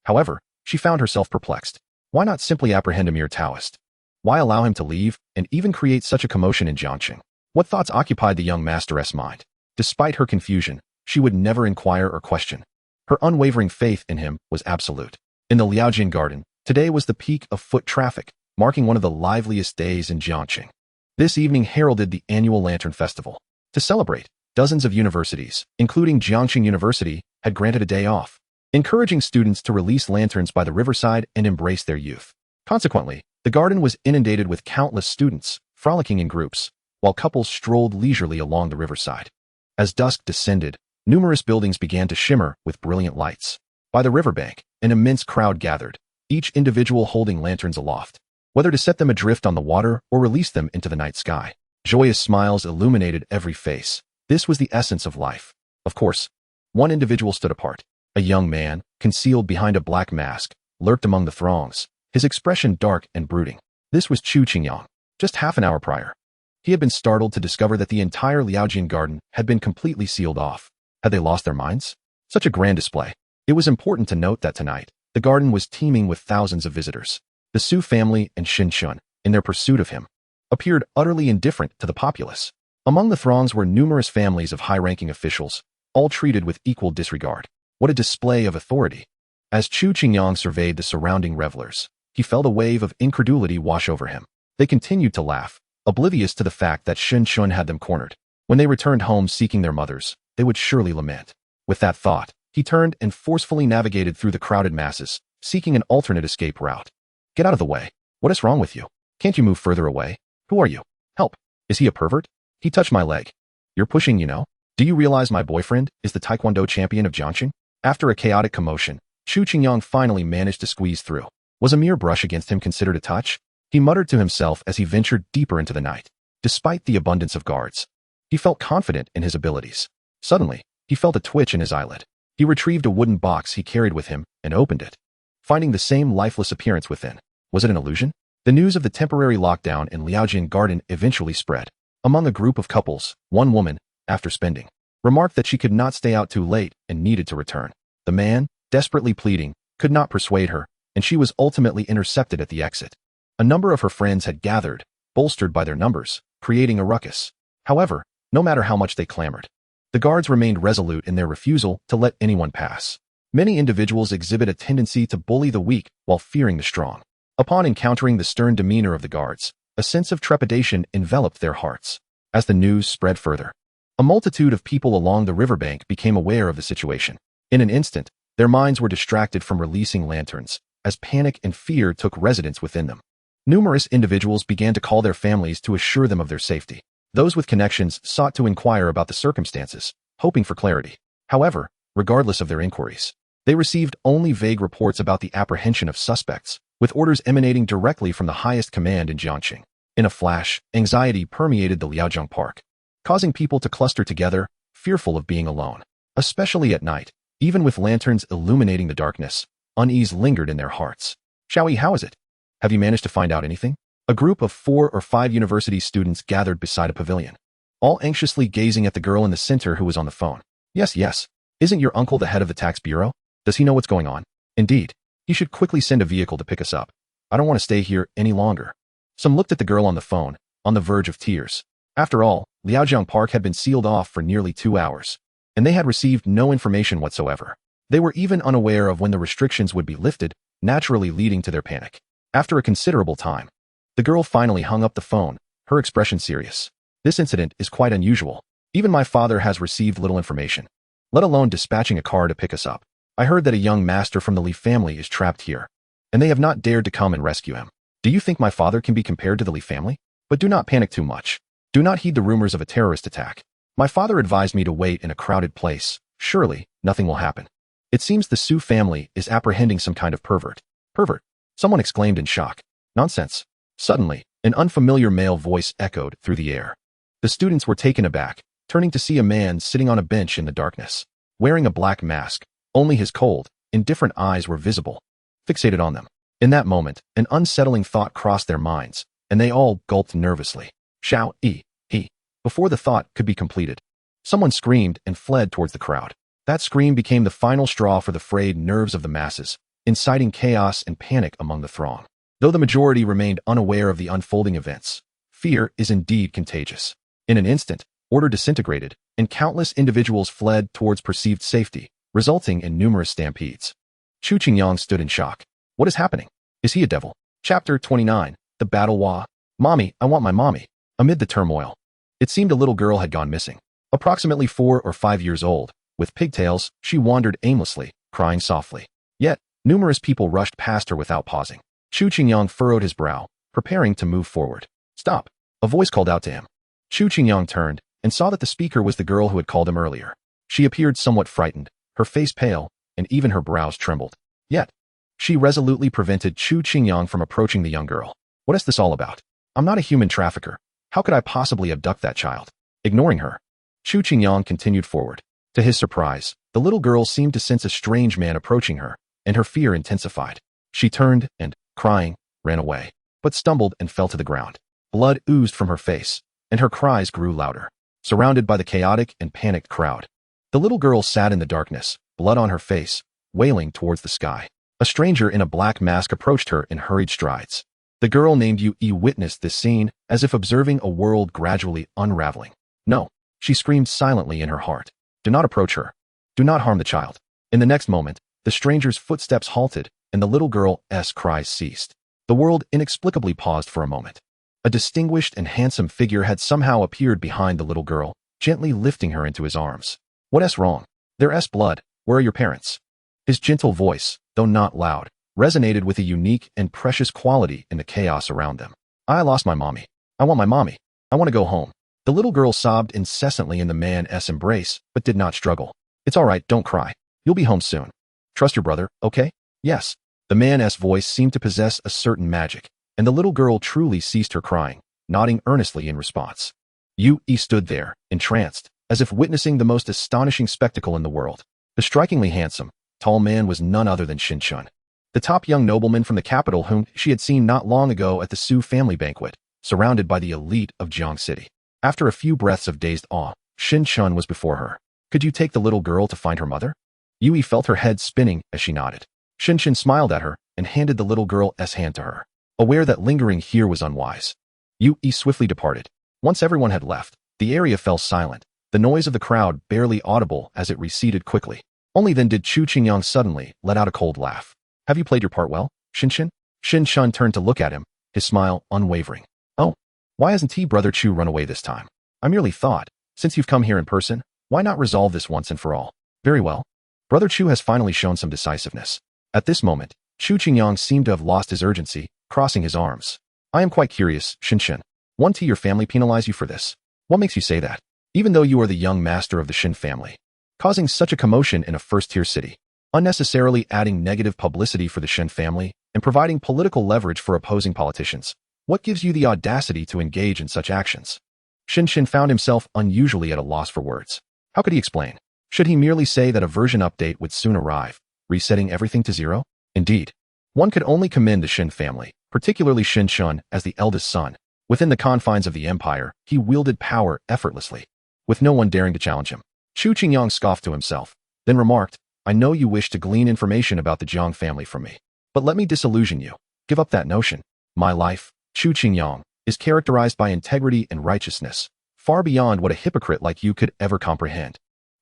However, she found herself perplexed. Why not simply apprehend a mere Taoist? Why allow him to leave and even create such a commotion in Jiangqing? What thoughts occupied the young masteress' mind? Despite her confusion, she would never inquire or question. Her unwavering faith in him was absolute. In the Liaojin Garden, today was the peak of foot traffic, marking one of the liveliest days in Jiangqing. This evening heralded the annual Lantern Festival. To celebrate, dozens of universities, including Jiangqing University, had granted a day off, encouraging students to release lanterns by the riverside and embrace their youth. Consequently, the garden was inundated with countless students, frolicking in groups, while couples strolled leisurely along the riverside. As dusk descended, numerous buildings began to shimmer with brilliant lights. By the riverbank, an immense crowd gathered, each individual holding lanterns aloft, whether to set them adrift on the water or release them into the night sky. Joyous smiles illuminated every face. This was the essence of life. Of course, one individual stood apart. A young man, concealed behind a black mask, lurked among the throngs, his expression dark and brooding. This was Chu Qingyang. Just half an hour prior, he had been startled to discover that the entire Liaojin garden had been completely sealed off. Had they lost their minds? Such a grand display. It was important to note that tonight, the garden was teeming with thousands of visitors. The Su family and Shin Chun, in their pursuit of him, appeared utterly indifferent to the populace. Among the throngs were numerous families of high-ranking officials, all treated with equal disregard. What a display of authority! As Chu Qingyang surveyed the surrounding revelers, he felt a wave of incredulity wash over him. They continued to laugh, oblivious to the fact that Shin Chun had them cornered. When they returned home seeking their mothers, they would surely lament. With that thought, he turned and forcefully navigated through the crowded masses, seeking an alternate escape route. Get out of the way. What is wrong with you? Can't you move further away? Who are you? Help. Is he a pervert? He touched my leg. You're pushing, you know? Do you realize my boyfriend is the Taekwondo champion of Jiangqing? After a chaotic commotion, Chu Qingyang finally managed to squeeze through. Was a mere brush against him considered a touch? He muttered to himself as he ventured deeper into the night. Despite the abundance of guards, he felt confident in his abilities. Suddenly, he felt a twitch in his eyelid. He retrieved a wooden box he carried with him and opened it, finding the same lifeless appearance within. Was it an illusion? The news of the temporary lockdown in Liaojin Garden eventually spread. Among a group of couples, one woman, after spending, remarked that she could not stay out too late and needed to return. The man, desperately pleading, could not persuade her, and she was ultimately intercepted at the exit. A number of her friends had gathered, bolstered by their numbers, creating a ruckus. However, no matter how much they clamored, the guards remained resolute in their refusal to let anyone pass. Many individuals exhibit a tendency to bully the weak while fearing the strong. Upon encountering the stern demeanor of the guards, a sense of trepidation enveloped their hearts. As the news spread further, a multitude of people along the riverbank became aware of the situation. In an instant, their minds were distracted from releasing lanterns, as panic and fear took residence within them. Numerous individuals began to call their families to assure them of their safety. Those with connections sought to inquire about the circumstances, hoping for clarity. However, regardless of their inquiries, they received only vague reports about the apprehension of suspects, with orders emanating directly from the highest command in Jiangqing. In a flash, anxiety permeated the Liaojiang Park, causing people to cluster together, fearful of being alone. Especially at night, Even with lanterns illuminating the darkness, unease lingered in their hearts. Xiaoyi, how is it? Have you managed to find out anything? A group of 4 or 5 university students gathered beside a pavilion, all anxiously gazing at the girl in the center who was on the phone. Yes, yes. Isn't your uncle the head of the tax bureau? Does he know what's going on? Indeed. He should quickly send a vehicle to pick us up. I don't want to stay here any longer. Some looked at the girl on the phone, on the verge of tears. After all, Liaojiang Park had been sealed off for nearly 2 hours, and they had received no information whatsoever. They were even unaware of when the restrictions would be lifted, naturally leading to their panic. After a considerable time, the girl finally hung up the phone, her expression serious. This incident is quite unusual. Even my father has received little information, let alone dispatching a car to pick us up. I heard that a young master from the Li family is trapped here, and they have not dared to come and rescue him. Do you think my father can be compared to the Li family? But do not panic too much. Do not heed the rumors of a terrorist attack. My father advised me to wait in a crowded place. Surely, nothing will happen. It seems the Su family is apprehending some kind of pervert. Pervert? Someone exclaimed in shock. Nonsense. Suddenly, an unfamiliar male voice echoed through the air. The students were taken aback, turning to see a man sitting on a bench in the darkness, wearing a black mask. Only his cold, indifferent eyes were visible, fixated on them. In that moment, an unsettling thought crossed their minds, and they all gulped nervously. Xiao-yi, he. Before the thought could be completed, someone screamed and fled towards the crowd. That scream became the final straw for the frayed nerves of the masses, inciting chaos and panic among the throng. Though the majority remained unaware of the unfolding events, fear is indeed contagious. In an instant, order disintegrated, and countless individuals fled towards perceived safety, resulting in numerous stampedes. Chu Qingyang stood in shock. What is happening? Is he a devil? Chapter 29, The Battle Wa. Mommy, I want my mommy. Amid the turmoil, it seemed a little girl had gone missing. Approximately 4 or 5 years old, with pigtails, she wandered aimlessly, crying softly. Yet, numerous people rushed past her without pausing. Chu Qingyang furrowed his brow, preparing to move forward. Stop! A voice called out to him. Chu Qingyang turned and saw that the speaker was the girl who had called him earlier. She appeared somewhat frightened, her face pale, and even her brows trembled. Yet, she resolutely prevented Chu Qingyang from approaching the young girl. What is this all about? I'm not a human trafficker. How could I possibly abduct that child? Ignoring her, Chu Qingyang continued forward. To his surprise, the little girl seemed to sense a strange man approaching her, and her fear intensified. She turned and, crying, ran away, but stumbled and fell to the ground. Blood oozed from her face, and her cries grew louder. Surrounded by the chaotic and panicked crowd, the little girl sat in the darkness, blood on her face, wailing towards the sky. A stranger in a black mask approached her in hurried strides. The girl named Yu-yi witnessed this scene as if observing a world gradually unraveling. No, she screamed silently in her heart. Do not approach her. Do not harm the child. In the next moment, the stranger's footsteps halted, and the little girl's cries ceased. The world inexplicably paused for a moment. A distinguished and handsome figure had somehow appeared behind the little girl, gently lifting her into his arms. What's wrong? There's blood. Where are your parents? His gentle voice, though not loud, resonated with a unique and precious quality in the chaos around them. I lost my mommy. I want my mommy. I want to go home. The little girl sobbed incessantly in the man's embrace, but did not struggle. It's all right, don't cry. You'll be home soon. Trust your brother, okay? Yes. The man's voice seemed to possess a certain magic, and the little girl truly ceased her crying, nodding earnestly in response. Yu-yi stood there, entranced, as if witnessing the most astonishing spectacle in the world. The strikingly handsome, tall man was none other than Shin-chun, the top young nobleman from the capital whom she had seen not long ago at the Su family banquet, surrounded by the elite of Jiang City. After a few breaths of dazed awe, Shin-chun was before her. Could you take the little girl to find her mother? Yu-yi felt her head spinning as she nodded. Shin-chun smiled at her and handed the little girl's hand to her, aware that lingering here was unwise. Yu-yi swiftly departed. Once everyone had left, the area fell silent, the noise of the crowd barely audible as it receded quickly. Only then did Chu Qingyang suddenly let out a cold laugh. Have you played your part well, Shin-chun? Shin-chun turned to look at him, his smile unwavering. Oh, why hasn't brother Chu run away this time? I merely thought, since you've come here in person, why not resolve this once and for all? Very well. Brother Chu has finally shown some decisiveness. At this moment, Chu Qingyang seemed to have lost his urgency, crossing his arms. I am quite curious, Shin-chun. Won't your family penalize you for this? What makes you say that? Even though you are the young master of the Shin family, causing such a commotion in a first-tier city, unnecessarily adding negative publicity for the Shin family, and providing political leverage for opposing politicians, what gives you the audacity to engage in such actions? Shin-chun found himself unusually at a loss for words. How could he explain? Should he merely say that a version update would soon arrive, resetting everything to zero? Indeed, one could only commend the Shin family, particularly Shin Shun as the eldest son. Within the confines of the empire, he wielded power effortlessly, with no one daring to challenge him. Chu Qingyang scoffed to himself, then remarked, I know you wish to glean information about the Jiang family from me. But let me disillusion you. Give up that notion. My life, Chu Qingyang, is characterized by integrity and righteousness, far beyond what a hypocrite like you could ever comprehend.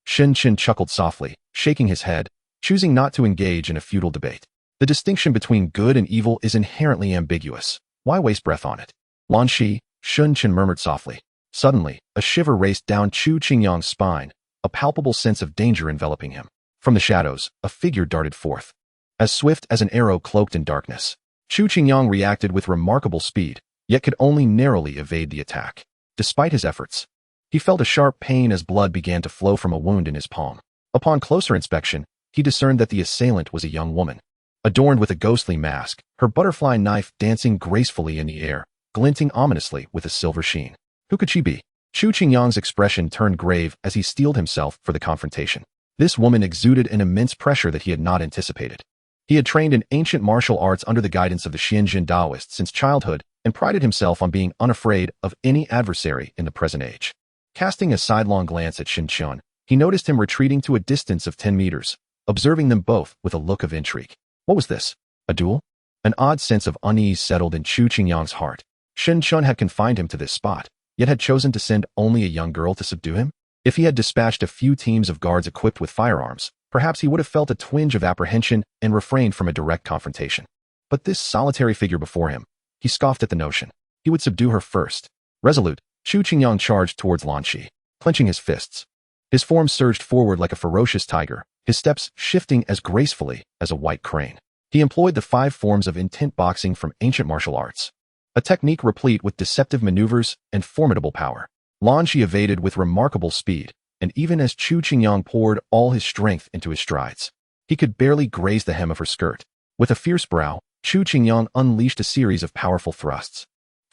Shin Qin chuckled softly, shaking his head, choosing not to engage in a futile debate. The distinction between good and evil is inherently ambiguous. Why waste breath on it? Lan Shi, Shun Qin murmured softly. Suddenly, a shiver raced down Chu Qingyang's spine, a palpable sense of danger enveloping him. From the shadows, a figure darted forth. As swift as an arrow cloaked in darkness, Chu Qingyang reacted with remarkable speed, yet could only narrowly evade the attack. Despite his efforts, he felt a sharp pain as blood began to flow from a wound in his palm. Upon closer inspection, he discerned that the assailant was a young woman. Adorned with a ghostly mask, her butterfly knife dancing gracefully in the air, glinting ominously with a silver sheen. Who could she be? Chu Qingyang's expression turned grave as he steeled himself for the confrontation. This woman exuded an immense pressure that he had not anticipated. He had trained in ancient martial arts under the guidance of the Xianjin Taoists since childhood and prided himself on being unafraid of any adversary in the present age. Casting a sidelong glance at Shin Chun, he noticed him retreating to a distance of 10 meters, observing them both with a look of intrigue. What was this? A duel? An odd sense of unease settled in Chu Qingyang's heart. Shin Chun had confined him to this spot, yet had chosen to send only a young girl to subdue him? If he had dispatched a few teams of guards equipped with firearms, perhaps he would have felt a twinge of apprehension and refrained from a direct confrontation. But this solitary figure before him, he scoffed at the notion. He would subdue her first. Resolute, Chu Qingyang charged towards Lan Shi, clenching his fists. His form surged forward like a ferocious tiger, his steps shifting as gracefully as a white crane. He employed the 5 forms of intent boxing from ancient martial arts, a technique replete with deceptive maneuvers and formidable power. Lan Shi evaded with remarkable speed, and even as Chu Qingyang poured all his strength into his strides, he could barely graze the hem of her skirt. With a fierce brow, Chu Qingyang unleashed a series of powerful thrusts,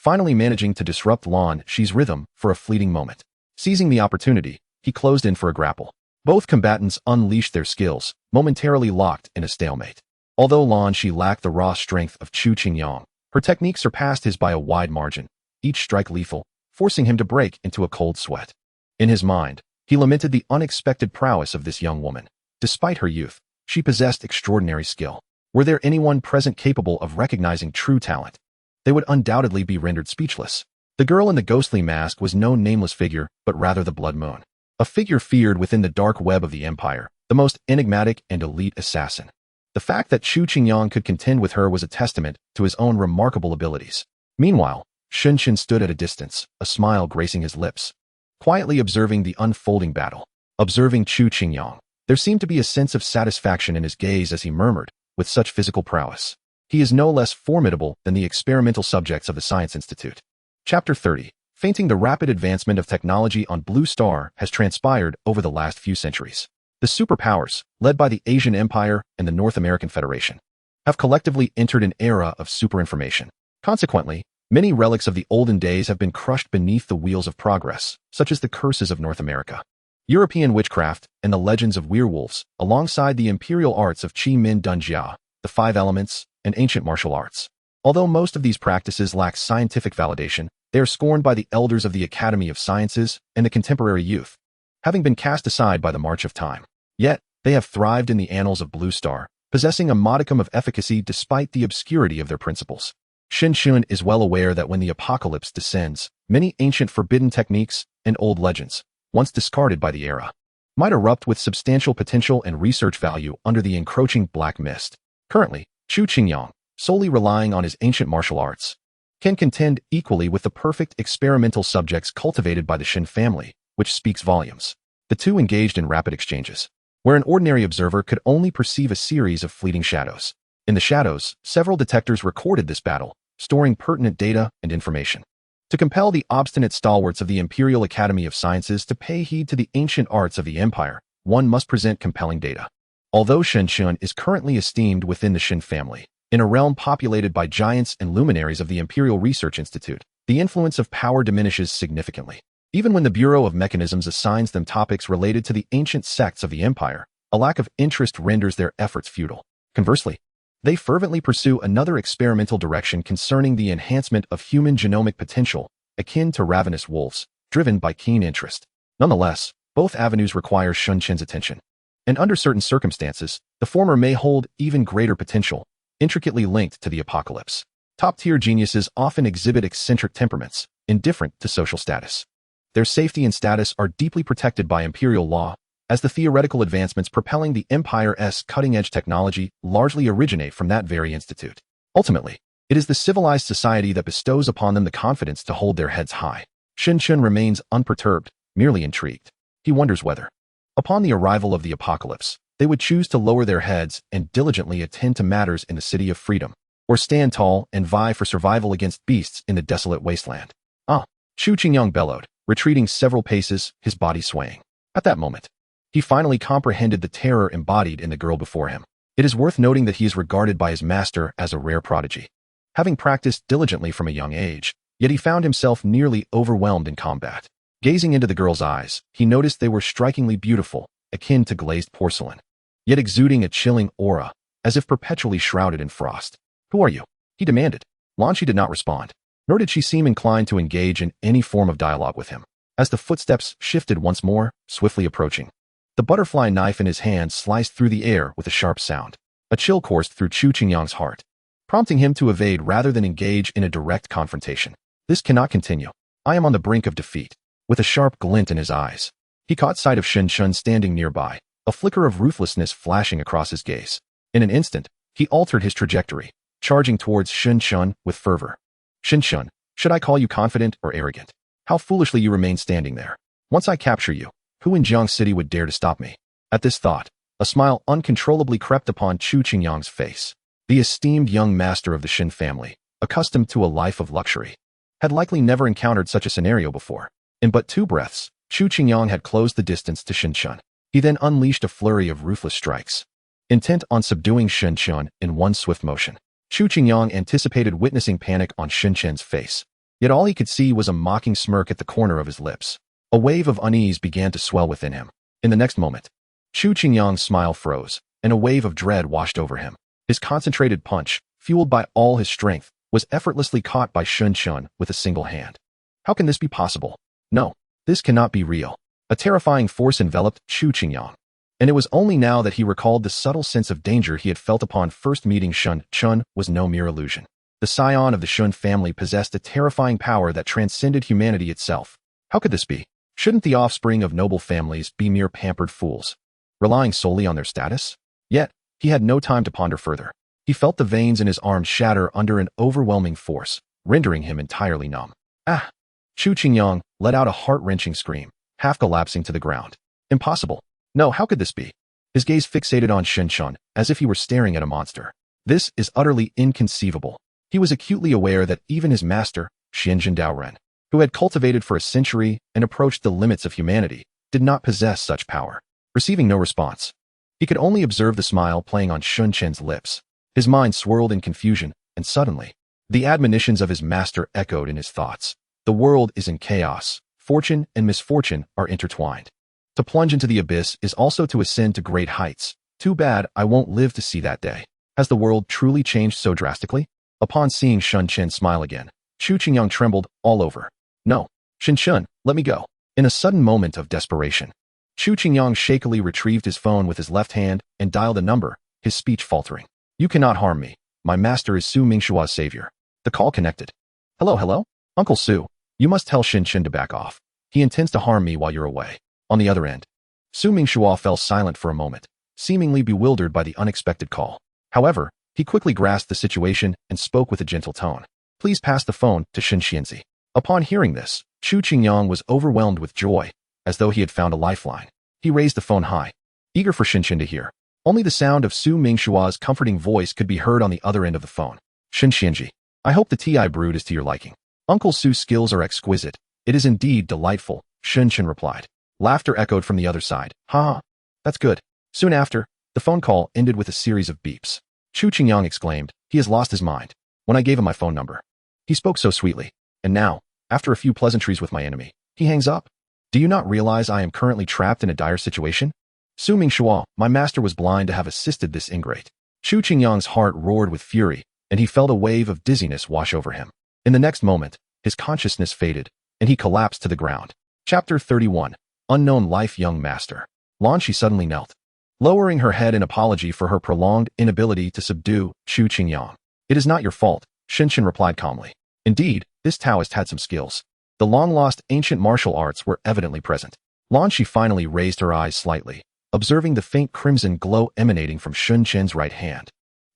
finally managing to disrupt Lan Shi's rhythm for a fleeting moment. Seizing the opportunity, he closed in for a grapple. Both combatants unleashed their skills, momentarily locked in a stalemate. Although Lan Shi lacked the raw strength of Chu Qingyang, her technique surpassed his by a wide margin, each strike lethal, forcing him to break into a cold sweat. In his mind, he lamented the unexpected prowess of this young woman. Despite her youth, she possessed extraordinary skill. Were there anyone present capable of recognizing true talent, they would undoubtedly be rendered speechless. The girl in the ghostly mask was no nameless figure, but rather the Blood Moon. A figure feared within the dark web of the empire, the most enigmatic and elite assassin. The fact that Chu Qingyang could contend with her was a testament to his own remarkable abilities. Meanwhile, Shin Qin stood at a distance, a smile gracing his lips, quietly observing the unfolding battle. Observing Chu Qingyang, there seemed to be a sense of satisfaction in his gaze as he murmured, with such physical prowess, he is no less formidable than the experimental subjects of the Science Institute. Chapter 30. Fainting. The rapid advancement of technology on Blue Star has transpired over the last few centuries. The superpowers, led by the Asian Empire and the North American Federation, have collectively entered an era of superinformation. Consequently, many relics of the olden days have been crushed beneath the wheels of progress, such as the curses of North America, European witchcraft, and the legends of werewolves, alongside the imperial arts of Qi Min Dun Jia, the 5 elements, and ancient martial arts. Although most of these practices lack scientific validation, they are scorned by the elders of the Academy of Sciences and the contemporary youth, having been cast aside by the march of time. Yet, they have thrived in the annals of Blue Star, possessing a modicum of efficacy despite the obscurity of their principles. Shin Shun is well aware that when the apocalypse descends, many ancient forbidden techniques and old legends, once discarded by the era, might erupt with substantial potential and research value under the encroaching black mist. Currently, Chu Qingyang, solely relying on his ancient martial arts, can contend equally with the perfect experimental subjects cultivated by the Shin family, which speaks volumes. The two engaged in rapid exchanges, where an ordinary observer could only perceive a series of fleeting shadows. In the shadows, several detectors recorded this battle, storing pertinent data and information. To compel the obstinate stalwarts of the Imperial Academy of Sciences to pay heed to the ancient arts of the Empire, one must present compelling data. Although Shin Shun is currently esteemed within the Shin family, in a realm populated by giants and luminaries of the Imperial Research Institute, the influence of power diminishes significantly. Even when the Bureau of Mechanisms assigns them topics related to the ancient sects of the empire, a lack of interest renders their efforts futile. Conversely, they fervently pursue another experimental direction concerning the enhancement of human genomic potential, akin to ravenous wolves, driven by keen interest. Nonetheless, both avenues require Shun-chen's attention. And under certain circumstances, the former may hold even greater potential, intricately linked to the apocalypse. Top-tier geniuses often exhibit eccentric temperaments, indifferent to social status. Their safety and status are deeply protected by imperial law, as the theoretical advancements propelling the empire's cutting-edge technology largely originate from that very institute. Ultimately, it is the civilized society that bestows upon them the confidence to hold their heads high. Shun-chen remains unperturbed, merely intrigued. He wonders whether, upon the arrival of the apocalypse, they would choose to lower their heads and diligently attend to matters in the city of freedom, or stand tall and vie for survival against beasts in the desolate wasteland. Ah! Chu Qingyang bellowed, retreating several paces, his body swaying. At that moment, he finally comprehended the terror embodied in the girl before him. It is worth noting that he is regarded by his master as a rare prodigy. Having practiced diligently from a young age, yet he found himself nearly overwhelmed in combat. Gazing into the girl's eyes, he noticed they were strikingly beautiful, akin to glazed porcelain, yet exuding a chilling aura, as if perpetually shrouded in frost. "Who are you?" he demanded. Lan Shi did not respond, nor did she seem inclined to engage in any form of dialogue with him. As the footsteps shifted once more, swiftly approaching, the butterfly knife in his hand sliced through the air with a sharp sound. A chill coursed through Chu Qingyang's heart, prompting him to evade rather than engage in a direct confrontation. "This cannot continue. I am on the brink of defeat." With a sharp glint in his eyes, he caught sight of Shun-chen standing nearby, a flicker of ruthlessness flashing across his gaze. In an instant, he altered his trajectory, charging towards Shun-chen with fervor. "Shun-chen, should I call you confident or arrogant? How foolishly you remain standing there. Once I capture you, who in Jiang City would dare to stop me?" At this thought, a smile uncontrollably crept upon Chu Qingyang's face. The esteemed young master of the Shin family, accustomed to a life of luxury, had likely never encountered such a scenario before. In but 2 breaths, Chu Qingyang had closed the distance to Shun-chen. He then unleashed a flurry of ruthless strikes, intent on subduing Shun-chen in one swift motion. Chu Qingyang anticipated witnessing panic on Shun-chen's face, yet all he could see was a mocking smirk at the corner of his lips. A wave of unease began to swell within him. In the next moment, Chu Qingyang's smile froze, and a wave of dread washed over him. His concentrated punch, fueled by all his strength, was effortlessly caught by Shun-chen with a single hand. How can this be possible? No, this cannot be real. A terrifying force enveloped Chu Qingyang, and it was only now that he recalled the subtle sense of danger he had felt upon first meeting Shun-chen was no mere illusion. The scion of the Shun family possessed a terrifying power that transcended humanity itself. How could this be? Shouldn't the offspring of noble families be mere pampered fools, relying solely on their status? Yet, he had no time to ponder further. He felt the veins in his arms shatter under an overwhelming force, rendering him entirely numb. "Ah!" Chu Qingyang let out a heart-wrenching scream, half collapsing to the ground. Impossible. No, how could this be? His gaze fixated on Shun-chen, as if he were staring at a monster. This is utterly inconceivable. He was acutely aware that even his master, Xianjin Daoren, who had cultivated for a century and approached the limits of humanity, did not possess such power. Receiving no response, he could only observe the smile playing on Shun-chen's lips. His mind swirled in confusion, and suddenly, the admonitions of his master echoed in his thoughts. The world is in chaos. Fortune and misfortune are intertwined. To plunge into the abyss is also to ascend to great heights. Too bad I won't live to see that day. Has the world truly changed so drastically? Upon seeing Shun-chen smile again, Chu Qingyang trembled all over. "No, Shun-chen, let me go." In a sudden moment of desperation, Chu Qingyang shakily retrieved his phone with his left hand and dialed a number, his speech faltering. "You cannot harm me. My master is Su Mingshua's savior." The call connected. Hello? Uncle Su. You must tell Shun-chen to back off. He intends to harm me while you're away." On the other end, Su Mingshua fell silent for a moment, seemingly bewildered by the unexpected call. However, he quickly grasped the situation and spoke with a gentle tone. "Please pass the phone to Shin Xianzi." Upon hearing this, Chu Qingyang was overwhelmed with joy, as though he had found a lifeline. He raised the phone high, eager for Shin-chen to hear. Only the sound of Su Mingshua's comforting voice could be heard on the other end of the phone. "Shin Xianzi, I hope the tea I brewed is to your liking. Uncle Su's skills are exquisite. It is indeed delightful," Shun-chen replied. Laughter echoed from the other side. "Ha! That's good." Soon after, the phone call ended with a series of beeps. Chu Qingyang exclaimed, "He has lost his mind. When I gave him my phone number, he spoke so sweetly. And now, after a few pleasantries with my enemy, He hangs up. Do you not realize I am currently trapped in a dire situation? Su Mingxuo, my master was blind to have assisted this ingrate. Chu Qingyang's heart roared with fury, and he felt a wave of dizziness wash over him. In the next moment, his consciousness faded, and he collapsed to the ground. Chapter 31. Unknown Life. Young Master. Lan Shi suddenly knelt, lowering her head in apology for her prolonged inability to subdue Chu Qingyang. It is not your fault, Shinshin replied calmly. Indeed, this Taoist had some skills. The long-lost ancient martial arts were evidently present. Lan Shi finally raised her eyes slightly, observing the faint crimson glow emanating from Shun Chen's right hand.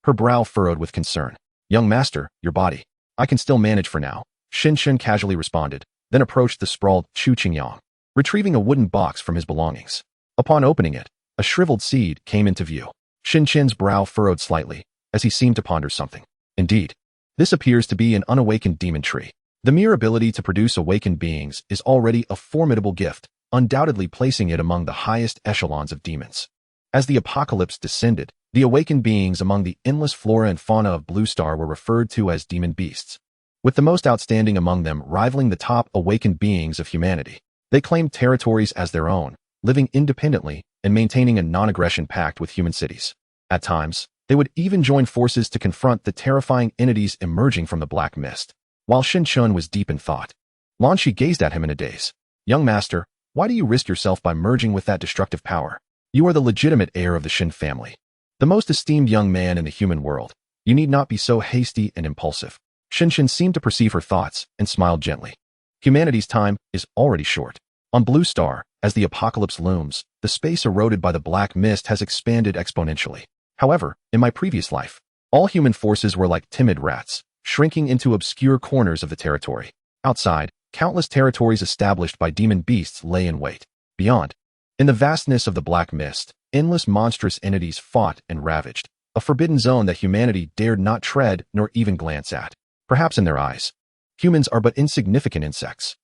Her brow furrowed with concern. Young master, your body. I can still manage for now, Shinshin casually responded, then approached the sprawled Chu Qingyang, retrieving a wooden box from his belongings. Upon opening it, a shriveled seed came into view. Shinchin's brow furrowed slightly, as he seemed to ponder something. Indeed, this appears to be an unawakened demon tree. The mere ability to produce awakened beings is already a formidable gift, undoubtedly placing it among the highest echelons of demons. As the apocalypse descended, the awakened beings among the endless flora and fauna of Blue Star were referred to as demon beasts, with the most outstanding among them rivaling the top awakened beings of humanity. They claimed territories as their own, living independently and maintaining a non-aggression pact with human cities. At times, they would even join forces to confront the terrifying entities emerging from the black mist. While Shin Chun was deep in thought, Lan Shi gazed at him in a daze. Young master, why do you risk yourself by merging with that destructive power? You are the legitimate heir of the Shin family, the most esteemed young man in the human world. You need not be so hasty and impulsive. Shinshin seemed to perceive her thoughts and smiled gently. Humanity's time is already short. On Blue Star, as the apocalypse looms, the space eroded by the black mist has expanded exponentially. However, in my previous life, all human forces were like timid rats, shrinking into obscure corners of the territory. Outside, countless territories established by demon beasts lay in wait. Beyond, in the vastness of the black mist, endless monstrous entities fought and ravaged, a forbidden zone that humanity dared not tread nor even glance at. Perhaps in their eyes, humans are but insignificant insects.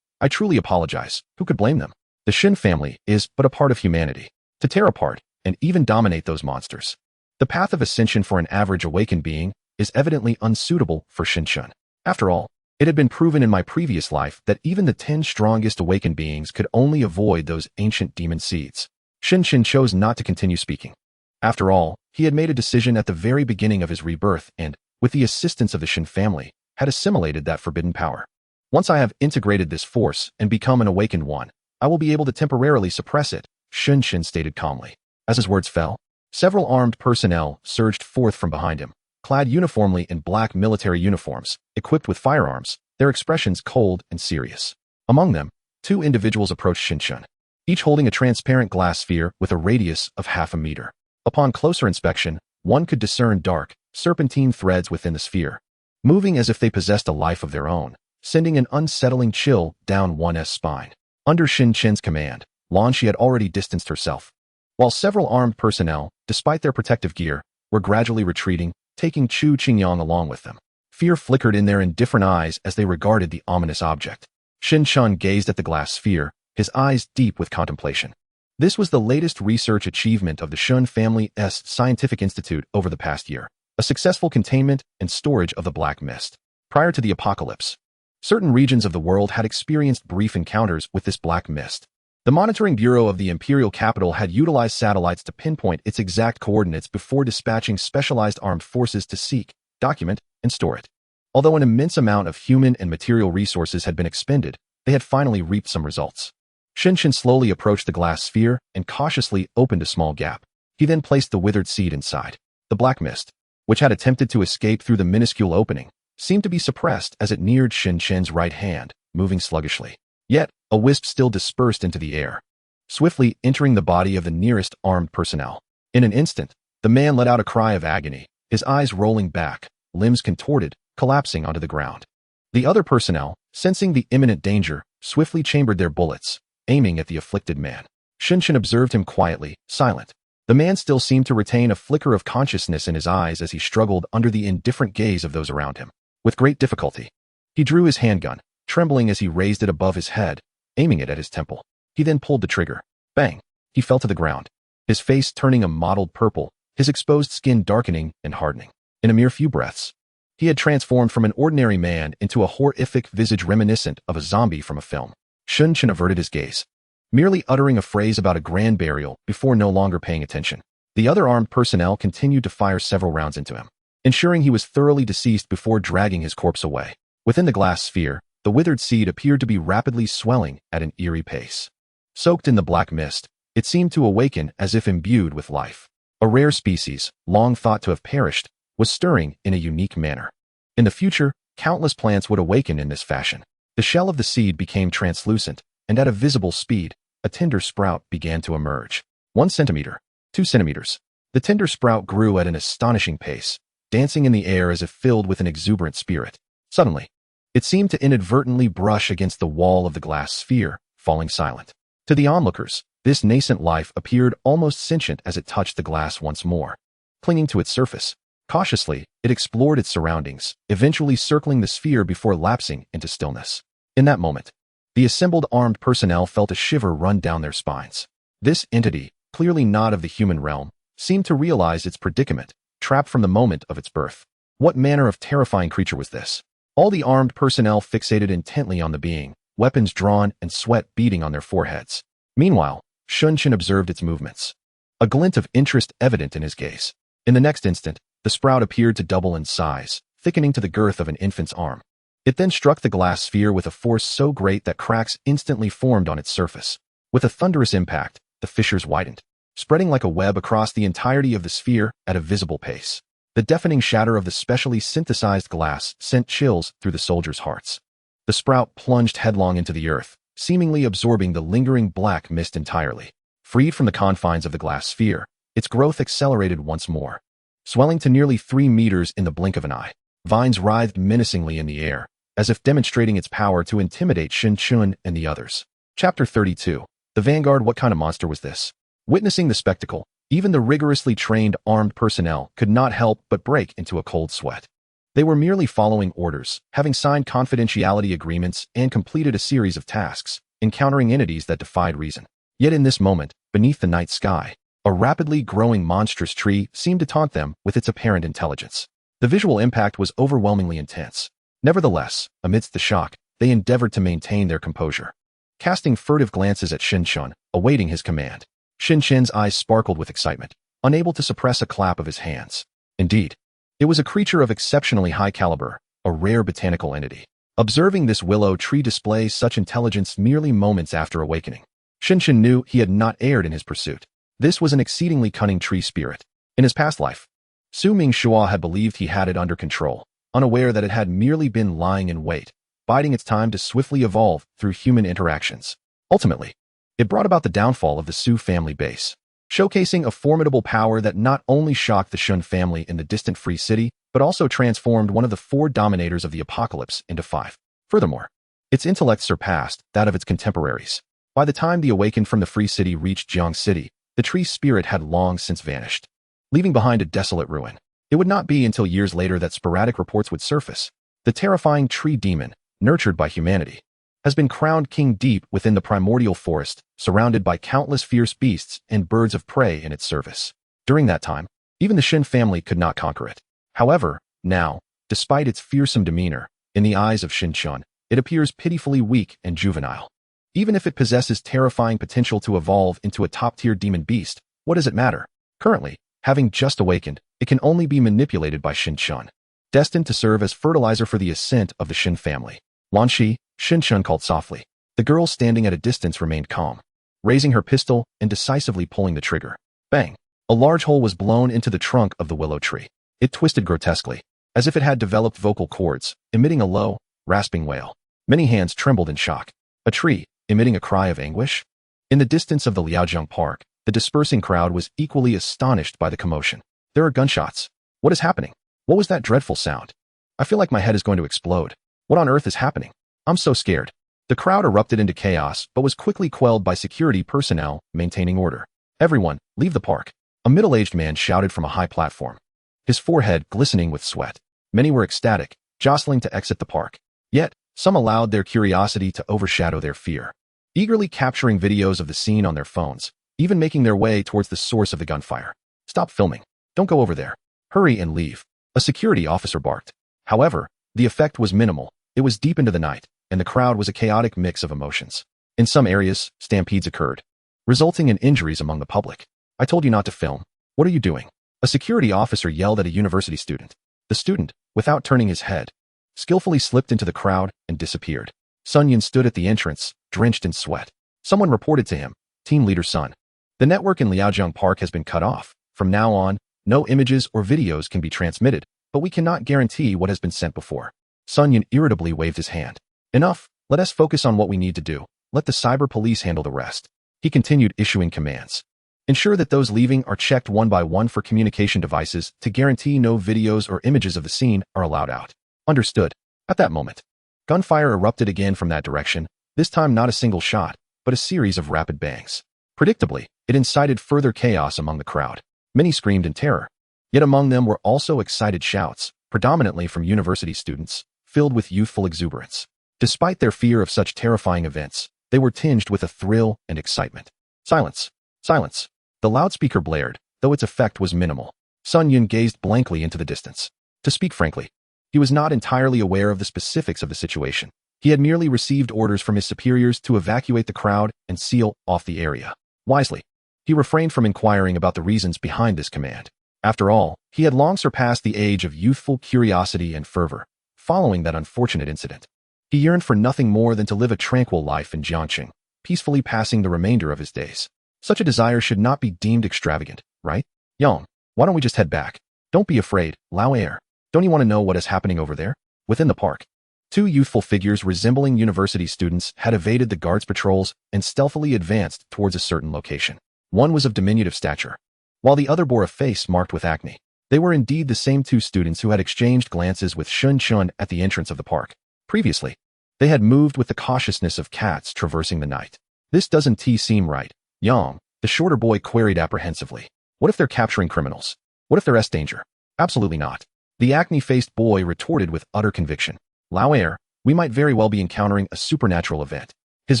I truly apologize. Who could blame them? The Shin family is but a part of humanity. To tear apart and even dominate those monsters, the path of ascension for an average awakened being is evidently unsuitable for Shinshun. After all, it had been proven in my previous life that even the 10 strongest awakened beings could only avoid those ancient demon seeds. Shinshin chose not to continue speaking. After all, he had made a decision at the very beginning of his rebirth and, with the assistance of the Shin family, had assimilated that forbidden power. Once I have integrated this force and become an awakened one, I will be able to temporarily suppress it, Shinshin stated calmly. As his words fell, several armed personnel surged forth from behind him, clad uniformly in black military uniforms, equipped with firearms, their expressions cold and serious. Among them, 2 individuals approached Shinshin, each holding a transparent glass sphere with a radius of half a meter. Upon closer inspection, one could discern dark, serpentine threads within the sphere, moving as if they possessed a life of their own, sending an unsettling chill down one's spine. Under Shin Chen's command, Lan Shi had already distanced herself, while several armed personnel, despite their protective gear, were gradually retreating, taking Chu Qingyang along with them. Fear flickered in their indifferent eyes as they regarded the ominous object. Shin Chun gazed at the glass sphere, his eyes deep with contemplation. This was the latest research achievement of the Shun family's scientific institute over the past year, a successful containment and storage of the black mist. Prior to the apocalypse, certain regions of the world had experienced brief encounters with this black mist. The Monitoring Bureau of the Imperial Capital had utilized satellites to pinpoint its exact coordinates before dispatching specialized armed forces to seek, document, and store it. Although an immense amount of human and material resources had been expended, they had finally reaped some results. Shinshin slowly approached the glass sphere and cautiously opened a small gap. He then placed the withered seed inside. The black mist, which had attempted to escape through the minuscule opening, seemed to be suppressed as it neared Shinshin's right hand, moving sluggishly. Yet, a wisp still dispersed into the air, swiftly entering the body of the nearest armed personnel. In an instant, the man let out a cry of agony, his eyes rolling back, limbs contorted, collapsing onto the ground. The other personnel, sensing the imminent danger, swiftly chambered their bullets, aiming at the afflicted man. Shinshin observed him quietly, silent. The man still seemed to retain a flicker of consciousness in his eyes as he struggled under the indifferent gaze of those around him. With great difficulty, he drew his handgun, trembling as he raised it above his head, aiming it at his temple. He then pulled the trigger. Bang! He fell to the ground, his face turning a mottled purple, his exposed skin darkening and hardening. In a mere few breaths, he had transformed from an ordinary man into a horrific visage reminiscent of a zombie from a film. Shun averted his gaze, merely uttering a phrase about a grand burial before no longer paying attention. The other armed personnel continued to fire several rounds into him, ensuring he was thoroughly deceased before dragging his corpse away. Within the glass sphere, the withered seed appeared to be rapidly swelling at an eerie pace. Soaked in the black mist, it seemed to awaken as if imbued with life. A rare species, long thought to have perished, was stirring in a unique manner. In the future, countless plants would awaken in this fashion. The shell of the seed became translucent, and at a visible speed, a tender sprout began to emerge. 1 centimeter, 2 centimeters. The tender sprout grew at an astonishing pace, dancing in the air as if filled with an exuberant spirit. Suddenly, it seemed to inadvertently brush against the wall of the glass sphere, falling silent. To the onlookers, this nascent life appeared almost sentient as it touched the glass once more. Clinging to its surface, cautiously, it explored its surroundings, eventually circling the sphere before lapsing into stillness. In that moment, the assembled armed personnel felt a shiver run down their spines. This entity, clearly not of the human realm, seemed to realize its predicament, trapped from the moment of its birth. What manner of terrifying creature was this? All the armed personnel fixated intently on the being, weapons drawn and sweat beading on their foreheads. Meanwhile, Shun observed its movements, a glint of interest evident in his gaze. In the next instant, the sprout appeared to double in size, thickening to the girth of an infant's arm. It then struck the glass sphere with a force so great that cracks instantly formed on its surface. With a thunderous impact, the fissures widened, spreading like a web across the entirety of the sphere at a visible pace. The deafening shatter of the specially synthesized glass sent chills through the soldiers' hearts. The sprout plunged headlong into the earth, seemingly absorbing the lingering black mist entirely. Freed from the confines of the glass sphere, its growth accelerated once more, swelling to nearly 3 meters in the blink of an eye. Vines writhed menacingly in the air, as if demonstrating its power to intimidate Shun and the others. Chapter 32. The Vanguard. What kind of monster was this? Witnessing the spectacle, even the rigorously trained armed personnel could not help but break into a cold sweat. They were merely following orders, having signed confidentiality agreements and completed a series of tasks, encountering entities that defied reason. Yet in this moment, beneath the night sky, a rapidly growing monstrous tree seemed to taunt them with its apparent intelligence. The visual impact was overwhelmingly intense. Nevertheless, amidst the shock, they endeavored to maintain their composure, casting furtive glances at Shun, awaiting his command. Shun's eyes sparkled with excitement, unable to suppress a clap of his hands. Indeed, it was a creature of exceptionally high caliber, a rare botanical entity. Observing this willow tree display such intelligence merely moments after awakening, Shun knew he had not erred in his pursuit. This was an exceedingly cunning tree spirit. In his past life, Su Mingxua had believed he had it under control, unaware that it had merely been lying in wait, biding its time to swiftly evolve through human interactions. Ultimately, it brought about the downfall of the Su family base, showcasing a formidable power that not only shocked the Shun family in the distant Free City, but also transformed one of the 4 dominators of the apocalypse into 5. Furthermore, its intellect surpassed that of its contemporaries. By the time the awakened from the Free City reached Jiang City, the tree spirit had long since vanished, leaving behind a desolate ruin. It would not be until years later that sporadic reports would surface. The terrifying tree demon, nurtured by humanity, has been crowned king deep within the primordial forest, surrounded by countless fierce beasts and birds of prey in its service. During that time, even the Shin family could not conquer it. However, now, despite its fearsome demeanor, in the eyes of Shun, it appears pitifully weak and juvenile. Even if it possesses terrifying potential to evolve into a top-tier demon beast, what does it matter? Currently, having just awakened, it can only be manipulated by Shun, destined to serve as fertilizer for the ascent of the Shin family. Wanshi, Shun called softly. The girl standing at a distance remained calm, raising her pistol and decisively pulling the trigger. Bang! A large hole was blown into the trunk of the willow tree. It twisted grotesquely, as if it had developed vocal cords, emitting a low, rasping wail. Many hands trembled in shock. A tree, emitting a cry of anguish? In the distance of the Liaojiang Park, the dispersing crowd was equally astonished by the commotion. There are gunshots. What is happening? What was that dreadful sound? I feel like my head is going to explode. What on earth is happening? I'm so scared. The crowd erupted into chaos but was quickly quelled by security personnel maintaining order. Everyone, leave the park. A middle-aged man shouted from a high platform, his forehead glistening with sweat. Many were ecstatic, jostling to exit the park. Yet, some allowed their curiosity to overshadow their fear, eagerly capturing videos of the scene on their phones, even making their way towards the source of the gunfire. Stop filming. Don't go over there. Hurry and leave. A security officer barked. However, the effect was minimal. It was deep into the night, and the crowd was a chaotic mix of emotions. In some areas, stampedes occurred, resulting in injuries among the public. I told you not to film. What are you doing? A security officer yelled at a university student. The student, without turning his head, skillfully slipped into the crowd and disappeared. Sun Yun stood at the entrance, drenched in sweat. Someone reported to him, Team Leader Sun. The network in Liaojiang Park has been cut off. From now on, no images or videos can be transmitted, but we cannot guarantee what has been sent before. Sun Yun irritably waved his hand. Enough, let us focus on what we need to do. Let the cyber police handle the rest. He continued issuing commands. Ensure that those leaving are checked one by one for communication devices to guarantee no videos or images of the scene are allowed out. Understood. At that moment, gunfire erupted again from that direction, this time not a single shot, but a series of rapid bangs. Predictably, it incited further chaos among the crowd. Many screamed in terror. Yet among them were also excited shouts, predominantly from university students, filled with youthful exuberance. Despite their fear of such terrifying events, they were tinged with a thrill and excitement. Silence. Silence. The loudspeaker blared, though its effect was minimal. Sun Yun gazed blankly into the distance. To speak frankly, he was not entirely aware of the specifics of the situation. He had merely received orders from his superiors to evacuate the crowd and seal off the area. Wisely, he refrained from inquiring about the reasons behind this command. After all, he had long surpassed the age of youthful curiosity and fervor, following that unfortunate incident. He yearned for nothing more than to live a tranquil life in Jiangqing, peacefully passing the remainder of his days. Such a desire should not be deemed extravagant, right? Yang, why don't we just head back? Don't be afraid, Lao Air. Don't you want to know what is happening over there? Within the park, two youthful figures resembling university students had evaded the guards' patrols and stealthily advanced towards a certain location. One was of diminutive stature, while the other bore a face marked with acne. They were indeed the same two students who had exchanged glances with Shun Chun at the entrance of the park. Previously, they had moved with the cautiousness of cats traversing the night. This doesn't seem right. Yang, the shorter boy queried apprehensively. What if they're capturing criminals? What if they're danger? Absolutely not. The acne-faced boy retorted with utter conviction. Lao Air, we might very well be encountering a supernatural event. His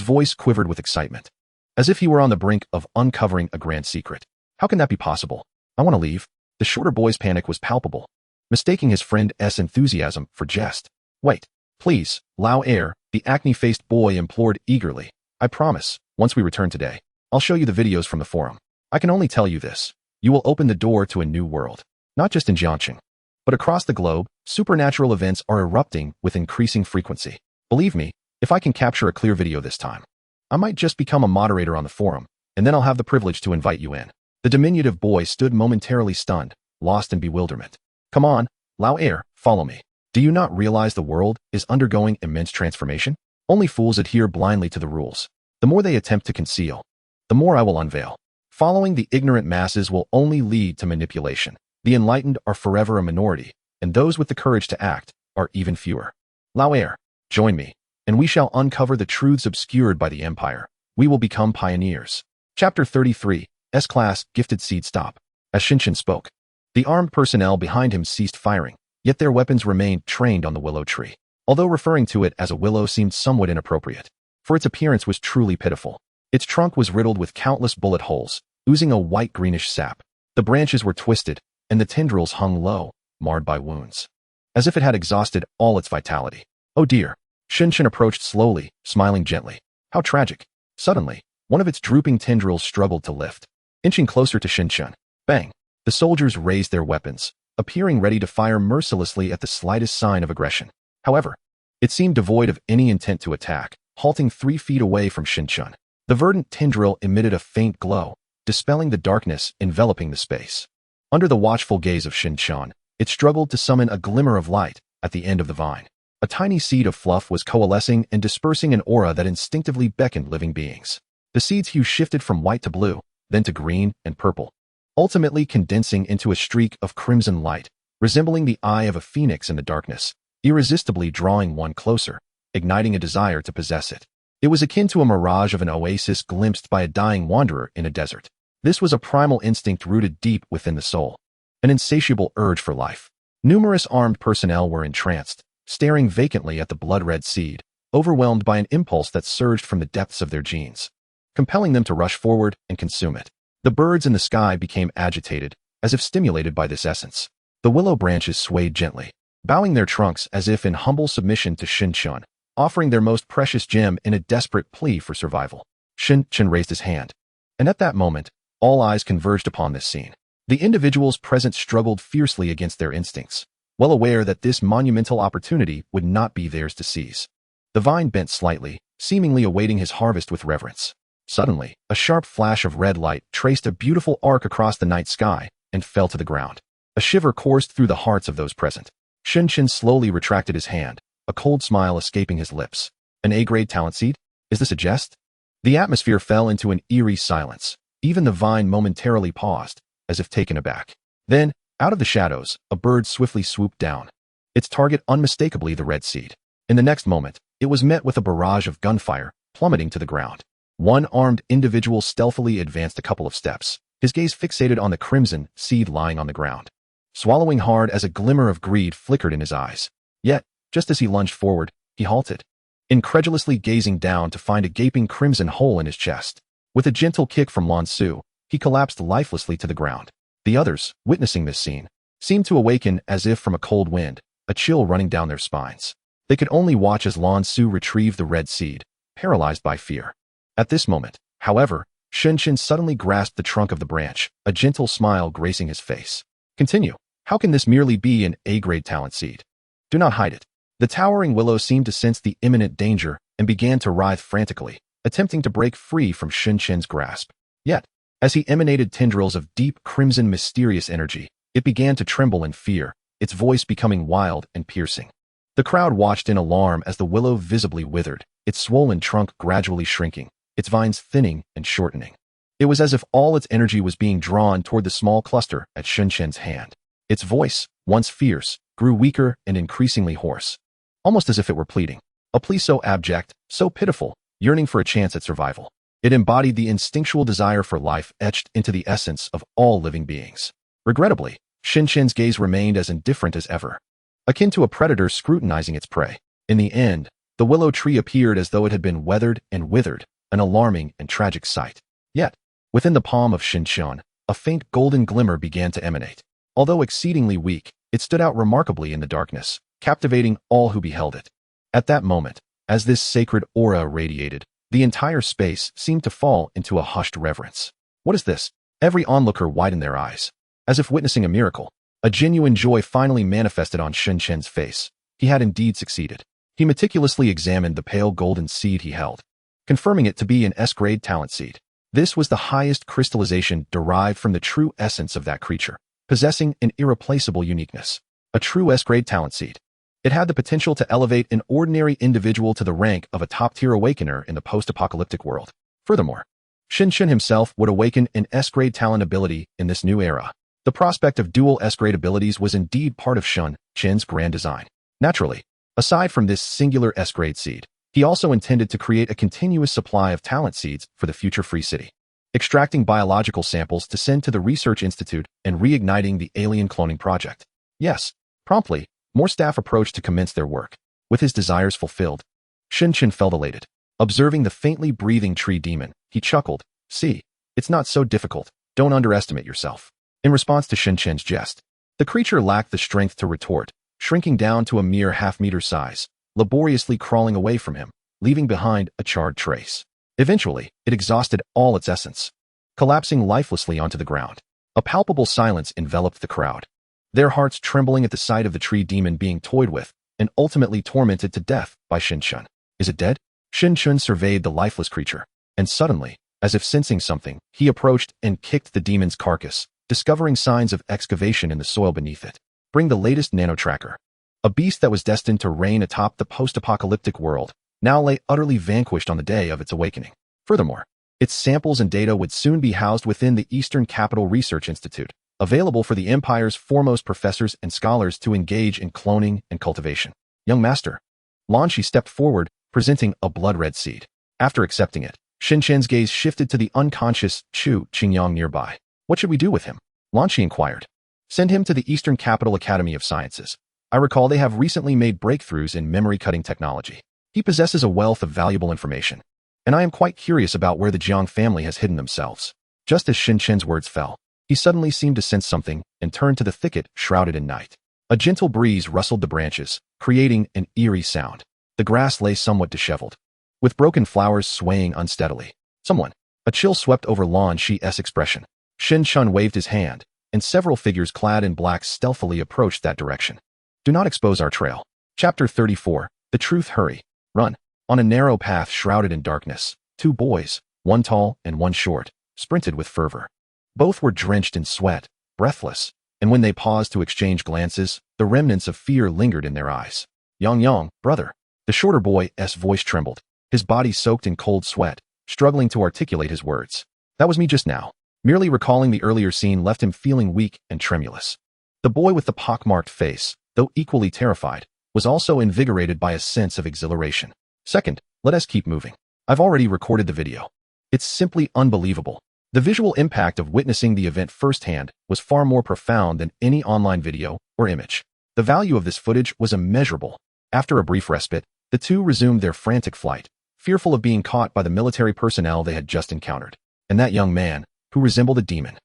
voice quivered with excitement, as if he were on the brink of uncovering a grand secret. How can that be possible? I want to leave. The shorter boy's panic was palpable, mistaking his friend's enthusiasm for jest. Wait, please, Lao Air, the acne-faced boy implored eagerly. I promise, once we return today, I'll show you the videos from the forum. I can only tell you this. You will open the door to a new world. Not just in Jiangqing, but across the globe, supernatural events are erupting with increasing frequency. Believe me, if I can capture a clear video this time, I might just become a moderator on the forum, and then I'll have the privilege to invite you in. The diminutive boy stood momentarily stunned, lost in bewilderment. Come on, Lao Air, follow me. Do you not realize the world is undergoing immense transformation? Only fools adhere blindly to the rules. The more they attempt to conceal, the more I will unveil. Following the ignorant masses will only lead to manipulation. The enlightened are forever a minority, and those with the courage to act are even fewer. Lao Air, join me, and we shall uncover the truths obscured by the empire. We will become pioneers. Chapter 33, S-Class, Gifted Seed. Stop. As Shinshin spoke, the armed personnel behind him ceased firing, yet their weapons remained trained on the willow tree. Although referring to it as a willow seemed somewhat inappropriate, for its appearance was truly pitiful. Its trunk was riddled with countless bullet holes, oozing a white-greenish sap. The branches were twisted, and the tendrils hung low, marred by wounds, as if it had exhausted all its vitality. Oh dear. Shinshin approached slowly, smiling gently. How tragic. Suddenly, one of its drooping tendrils struggled to lift. Inching closer to Shinshin, bang! The soldiers raised their weapons, appearing ready to fire mercilessly at the slightest sign of aggression. However, it seemed devoid of any intent to attack, halting 3 feet away from Shinshin. The verdant tendril emitted a faint glow, dispelling the darkness enveloping the space. Under the watchful gaze of Shinshin, it struggled to summon a glimmer of light at the end of the vine. A tiny seed of fluff was coalescing and dispersing an aura that instinctively beckoned living beings. The seed's hue shifted from white to blue, then to green and purple, ultimately condensing into a streak of crimson light, resembling the eye of a phoenix in the darkness, irresistibly drawing one closer, igniting a desire to possess it. It was akin to a mirage of an oasis glimpsed by a dying wanderer in a desert. This was a primal instinct rooted deep within the soul, an insatiable urge for life. Numerous armed personnel were entranced, staring vacantly at the blood-red seed, overwhelmed by an impulse that surged from the depths of their genes, compelling them to rush forward and consume it. The birds in the sky became agitated, as if stimulated by this essence. The willow branches swayed gently, bowing their trunks as if in humble submission to Shinshin. offering their most precious gem in a desperate plea for survival. Shin Chen raised his hand, and at that moment, all eyes converged upon this scene. The individuals present struggled fiercely against their instincts, well aware that this monumental opportunity would not be theirs to seize. The vine bent slightly, seemingly awaiting his harvest with reverence. Suddenly, a sharp flash of red light traced a beautiful arc across the night sky and fell to the ground. A shiver coursed through the hearts of those present. Shin Chen slowly retracted his hand, a cold smile escaping his lips. An A-grade talent seed? Is this a jest? The atmosphere fell into an eerie silence. Even the vine momentarily paused, as if taken aback. Then, out of the shadows, a bird swiftly swooped down. Its target unmistakably the red seed. In the next moment, it was met with a barrage of gunfire, plummeting to the ground. One armed individual stealthily advanced a couple of steps, his gaze fixated on the crimson seed lying on the ground. Swallowing hard as a glimmer of greed flickered in his eyes. Yet, just as he lunged forward, he halted, incredulously gazing down to find a gaping crimson hole in his chest. With a gentle kick from Lan Su, he collapsed lifelessly to the ground. The others, witnessing this scene, seemed to awaken as if from a cold wind, a chill running down their spines. They could only watch as Lan Su retrieved the red seed, paralyzed by fear. At this moment, however, Shin Chen suddenly grasped the trunk of the branch, a gentle smile gracing his face. Continue. How can this merely be an A-grade talent seed? Do not hide it. The towering willow seemed to sense the imminent danger and began to writhe frantically, attempting to break free from Shin Chen's grasp. Yet, as he emanated tendrils of deep crimson mysterious energy, it began to tremble in fear, its voice becoming wild and piercing. The crowd watched in alarm as the willow visibly withered, its swollen trunk gradually shrinking, its vines thinning and shortening. It was as if all its energy was being drawn toward the small cluster at Shin Chen's hand. Its voice, once fierce, grew weaker and increasingly hoarse, almost as if it were pleading. A plea so abject, so pitiful, yearning for a chance at survival. It embodied the instinctual desire for life etched into the essence of all living beings. Regrettably, Shin Chen's gaze remained as indifferent as ever, akin to a predator scrutinizing its prey. In the end, the willow tree appeared as though it had been weathered and withered, an alarming and tragic sight. Yet, within the palm of Shin Chen, a faint golden glimmer began to emanate. Although exceedingly weak, it stood out remarkably in the darkness, captivating all who beheld it. At that moment, as this sacred aura radiated, the entire space seemed to fall into a hushed reverence. What is this? Every onlooker widened their eyes, as if witnessing a miracle. A genuine joy finally manifested on Shin Chen's face. He had indeed succeeded. He meticulously examined the pale golden seed he held, confirming it to be an S-grade talent seed. This was the highest crystallization derived from the true essence of that creature, possessing an irreplaceable uniqueness. A true S-grade talent seed. It had the potential to elevate an ordinary individual to the rank of a top-tier awakener in the post-apocalyptic world. Furthermore, Shin Chen himself would awaken an S-grade talent ability in this new era. The prospect of dual S-grade abilities was indeed part of Shin Chen's grand design. Naturally, aside from this singular S-grade seed, he also intended to create a continuous supply of talent seeds for the future Free City, extracting biological samples to send to the Research Institute and reigniting the alien cloning project. Yes, promptly, more staff approached to commence their work. With his desires fulfilled, Shin Chen felt elated. Observing the faintly breathing tree demon, he chuckled. See, it's not so difficult. Don't underestimate yourself. In response to Shin Chen's jest, the creature lacked the strength to retort, shrinking down to a mere half-meter size, laboriously crawling away from him, leaving behind a charred trace. Eventually, it exhausted all its essence, collapsing lifelessly onto the ground. A palpable silence enveloped the crowd, their hearts trembling at the sight of the tree demon being toyed with and ultimately tormented to death by Shin Chen. Is it dead? Shin Chen surveyed the lifeless creature, and suddenly, as if sensing something, he approached and kicked the demon's carcass, discovering signs of excavation in the soil beneath it. Bring the latest nano-tracker. A beast that was destined to reign atop the post-apocalyptic world now lay utterly vanquished on the day of its awakening. Furthermore, its samples and data would soon be housed within the Eastern Capital Research Institute, available for the Empire's foremost professors and scholars to engage in cloning and cultivation. Young master. Lan Shi stepped forward, presenting a blood-red seed. After accepting it, Shin Chen's gaze shifted to the unconscious Chu Qingyang nearby. What should we do with him? Lan Shi inquired. Send him to the Eastern Capital Academy of Sciences. I recall they have recently made breakthroughs in memory-cutting technology. He possesses a wealth of valuable information, and I am quite curious about where the Jiang family has hidden themselves. Just as Shin Chen's words fell, he suddenly seemed to sense something and turned to the thicket shrouded in night. A gentle breeze rustled the branches, creating an eerie sound. The grass lay somewhat disheveled, with broken flowers swaying unsteadily. Someone. A chill swept over Lan Shi's expression. Shin Chun waved his hand, and several figures clad in black stealthily approached that direction. Do not expose our trail. Chapter 34. The Truth. Hurry. Run. On a narrow path shrouded in darkness, two boys, one tall and one short, sprinted with fervor. Both were drenched in sweat, breathless, and when they paused to exchange glances, the remnants of fear lingered in their eyes. Yang, brother. The shorter boy's voice trembled, his body soaked in cold sweat, struggling to articulate his words. That was me just now. Merely recalling the earlier scene left him feeling weak and tremulous. The boy with the pockmarked face, though equally terrified, was also invigorated by a sense of exhilaration. Second, let us keep moving. I've already recorded the video. It's simply unbelievable. The visual impact of witnessing the event firsthand was far more profound than any online video or image. The value of this footage was immeasurable. After a brief respite, the two resumed their frantic flight, fearful of being caught by the military personnel they had just encountered, and that young man, who resembled a demon.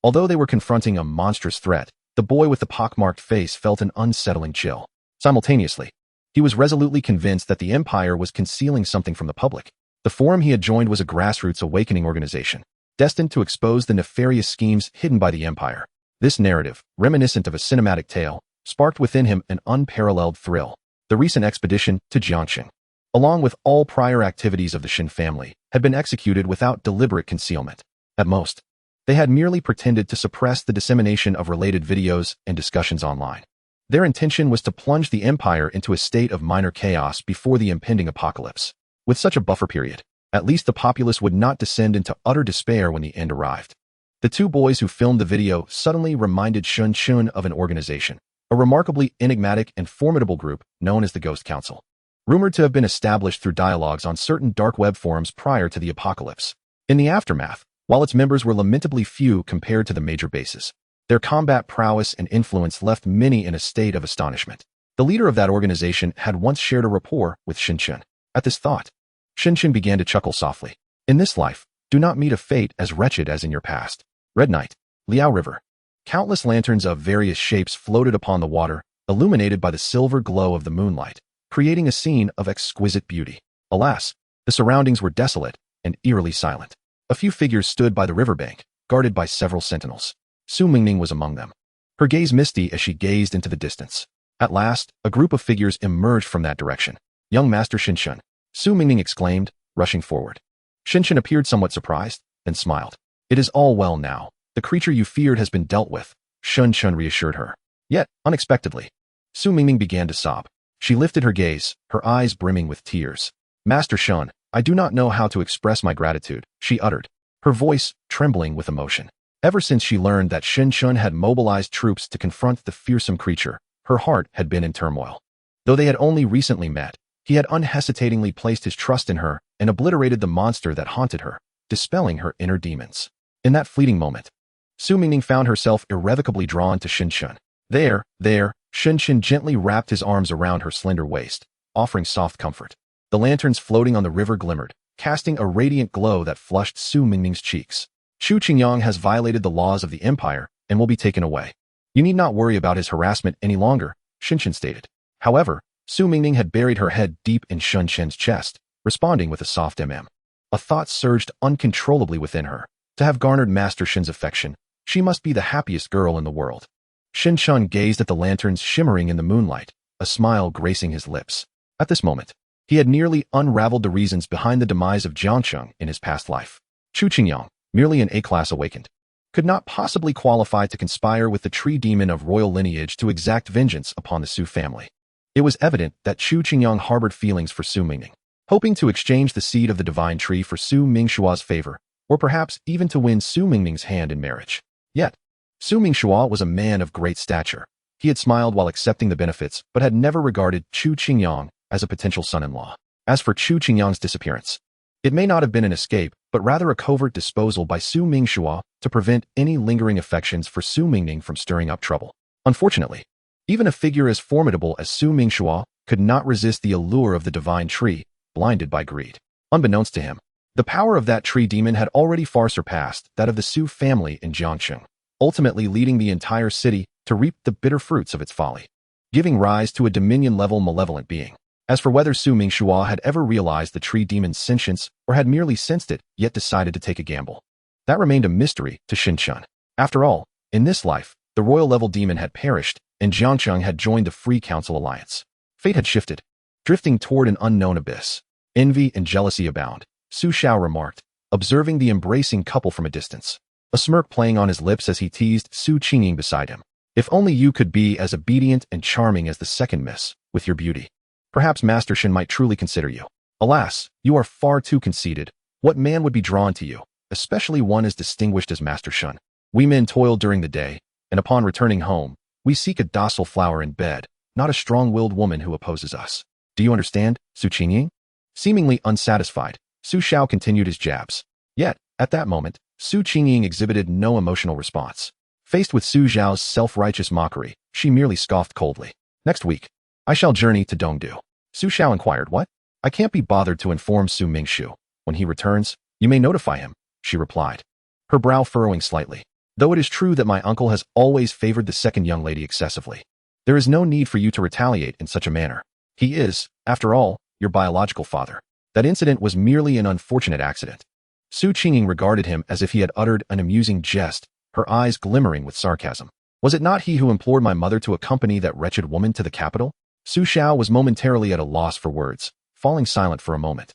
Although they were confronting a monstrous threat, the boy with the pockmarked face felt an unsettling chill. Simultaneously, he was resolutely convinced that the Empire was concealing something from the public. The forum he had joined was a grassroots awakening organization, destined to expose the nefarious schemes hidden by the Empire. This narrative, reminiscent of a cinematic tale, sparked within him an unparalleled thrill. The recent expedition to Jiangxing, along with all prior activities of the Shin family, had been executed without deliberate concealment. At most, they had merely pretended to suppress the dissemination of related videos and discussions online. Their intention was to plunge the Empire into a state of minor chaos before the impending apocalypse. With such a buffer period, at least the populace would not descend into utter despair when the end arrived. The two boys who filmed the video suddenly reminded Shun Chun of an organization, a remarkably enigmatic and formidable group known as the Ghost Council, rumored to have been established through dialogues on certain dark web forums prior to the apocalypse. In the aftermath, while its members were lamentably few compared to the major bases, their combat prowess and influence left many in a state of astonishment. The leader of that organization had once shared a rapport with Shin Chun. At this thought, Shin Chun began to chuckle softly. In this life, do not meet a fate as wretched as in your past. Red Night, Liao River. Countless lanterns of various shapes floated upon the water, illuminated by the silver glow of the moonlight, creating a scene of exquisite beauty. Alas, the surroundings were desolate and eerily silent. A few figures stood by the riverbank, guarded by several sentinels. Su Mingning was among them, her gaze misty as she gazed into the distance. At last, a group of figures emerged from that direction. Young Master Shin Chun, Su Mingning exclaimed, rushing forward. Shin Chun appeared somewhat surprised, then smiled. It is all well now. The creature you feared has been dealt with, Shun Chun reassured her. Yet, unexpectedly, Su Mingning began to sob. She lifted her gaze, her eyes brimming with tears. Master Shun, I do not know how to express my gratitude, she uttered, her voice trembling with emotion. Ever since she learned that Shin Chun had mobilized troops to confront the fearsome creature, her heart had been in turmoil. Though they had only recently met, he had unhesitatingly placed his trust in her and obliterated the monster that haunted her, dispelling her inner demons. In that fleeting moment, Su Mingning found herself irrevocably drawn to Shin Chun. There, Shin Chun gently wrapped his arms around her slender waist, offering soft comfort. The lanterns floating on the river glimmered, casting a radiant glow that flushed Su Mingning's cheeks. Chu Qingyang has violated the laws of the Empire and will be taken away. You need not worry about his harassment any longer, Shin Chun stated. However, Su Mingning had buried her head deep in Shun Chen's chest, responding with a soft A thought surged uncontrollably within her. To have garnered Master Shin's affection, she must be the happiest girl in the world. Shin Chun gazed at the lanterns shimmering in the moonlight, a smile gracing his lips. At this moment, he had nearly unraveled the reasons behind the demise of Jiangcheng in his past life. Chu Qingyang, merely an A-class awakened, could not possibly qualify to conspire with the tree demon of royal lineage to exact vengeance upon the Su family. It was evident that Chu Qingyang harbored feelings for Su Mingning, hoping to exchange the seed of the divine tree for Su Mingshua's favor, or perhaps even to win Su Mingning's hand in marriage. Yet, Su Mingshua was a man of great stature. He had smiled while accepting the benefits, but had never regarded Chu Qingyang as a potential son-in-law. As for Chu Qingyang's disappearance, it may not have been an escape, but rather a covert disposal by Su Mingshua to prevent any lingering affections for Su Mingning from stirring up trouble. Unfortunately, even a figure as formidable as Su Mingshua could not resist the allure of the divine tree, blinded by greed. Unbeknownst to him, the power of that tree demon had already far surpassed that of the Su family in Jiangxing, ultimately leading the entire city to reap the bitter fruits of its folly, giving rise to a dominion-level malevolent being. As for whether Su Mingxua had ever realized the tree demon's sentience or had merely sensed it, yet decided to take a gamble, that remained a mystery to Xinchen. After all, in this life, the royal-level demon had perished, and Jiangcheng had joined the Free Council alliance. Fate had shifted, drifting toward an unknown abyss. Envy and jealousy abound, Su Xiao remarked, observing the embracing couple from a distance, a smirk playing on his lips as he teased Su Qingying beside him. If only you could be as obedient and charming as the second miss, with your beauty. Perhaps Master Shen might truly consider you. Alas, you are far too conceited. What man would be drawn to you, especially one as distinguished as Master Shen? We men toil during the day, and upon returning home, we seek a docile flower in bed, not a strong-willed woman who opposes us. Do you understand, Su Qingying? Seemingly unsatisfied, Su Xiao continued his jabs. Yet, at that moment, Su Qingying exhibited no emotional response. Faced with Su Xiao's self-righteous mockery, she merely scoffed coldly. Next week, I shall journey to Dongdu. Su Xiao inquired, what? I can't be bothered to inform Su Mingxu. When he returns, you may notify him, she replied, her brow furrowing slightly. Though it is true that my uncle has always favored the second young lady excessively, there is no need for you to retaliate in such a manner. He is, after all, your biological father. That incident was merely an unfortunate accident. Su Qingying regarded him as if he had uttered an amusing jest, her eyes glimmering with sarcasm. Was it not he who implored my mother to accompany that wretched woman to the capital? Su Xiao was momentarily at a loss for words, falling silent for a moment,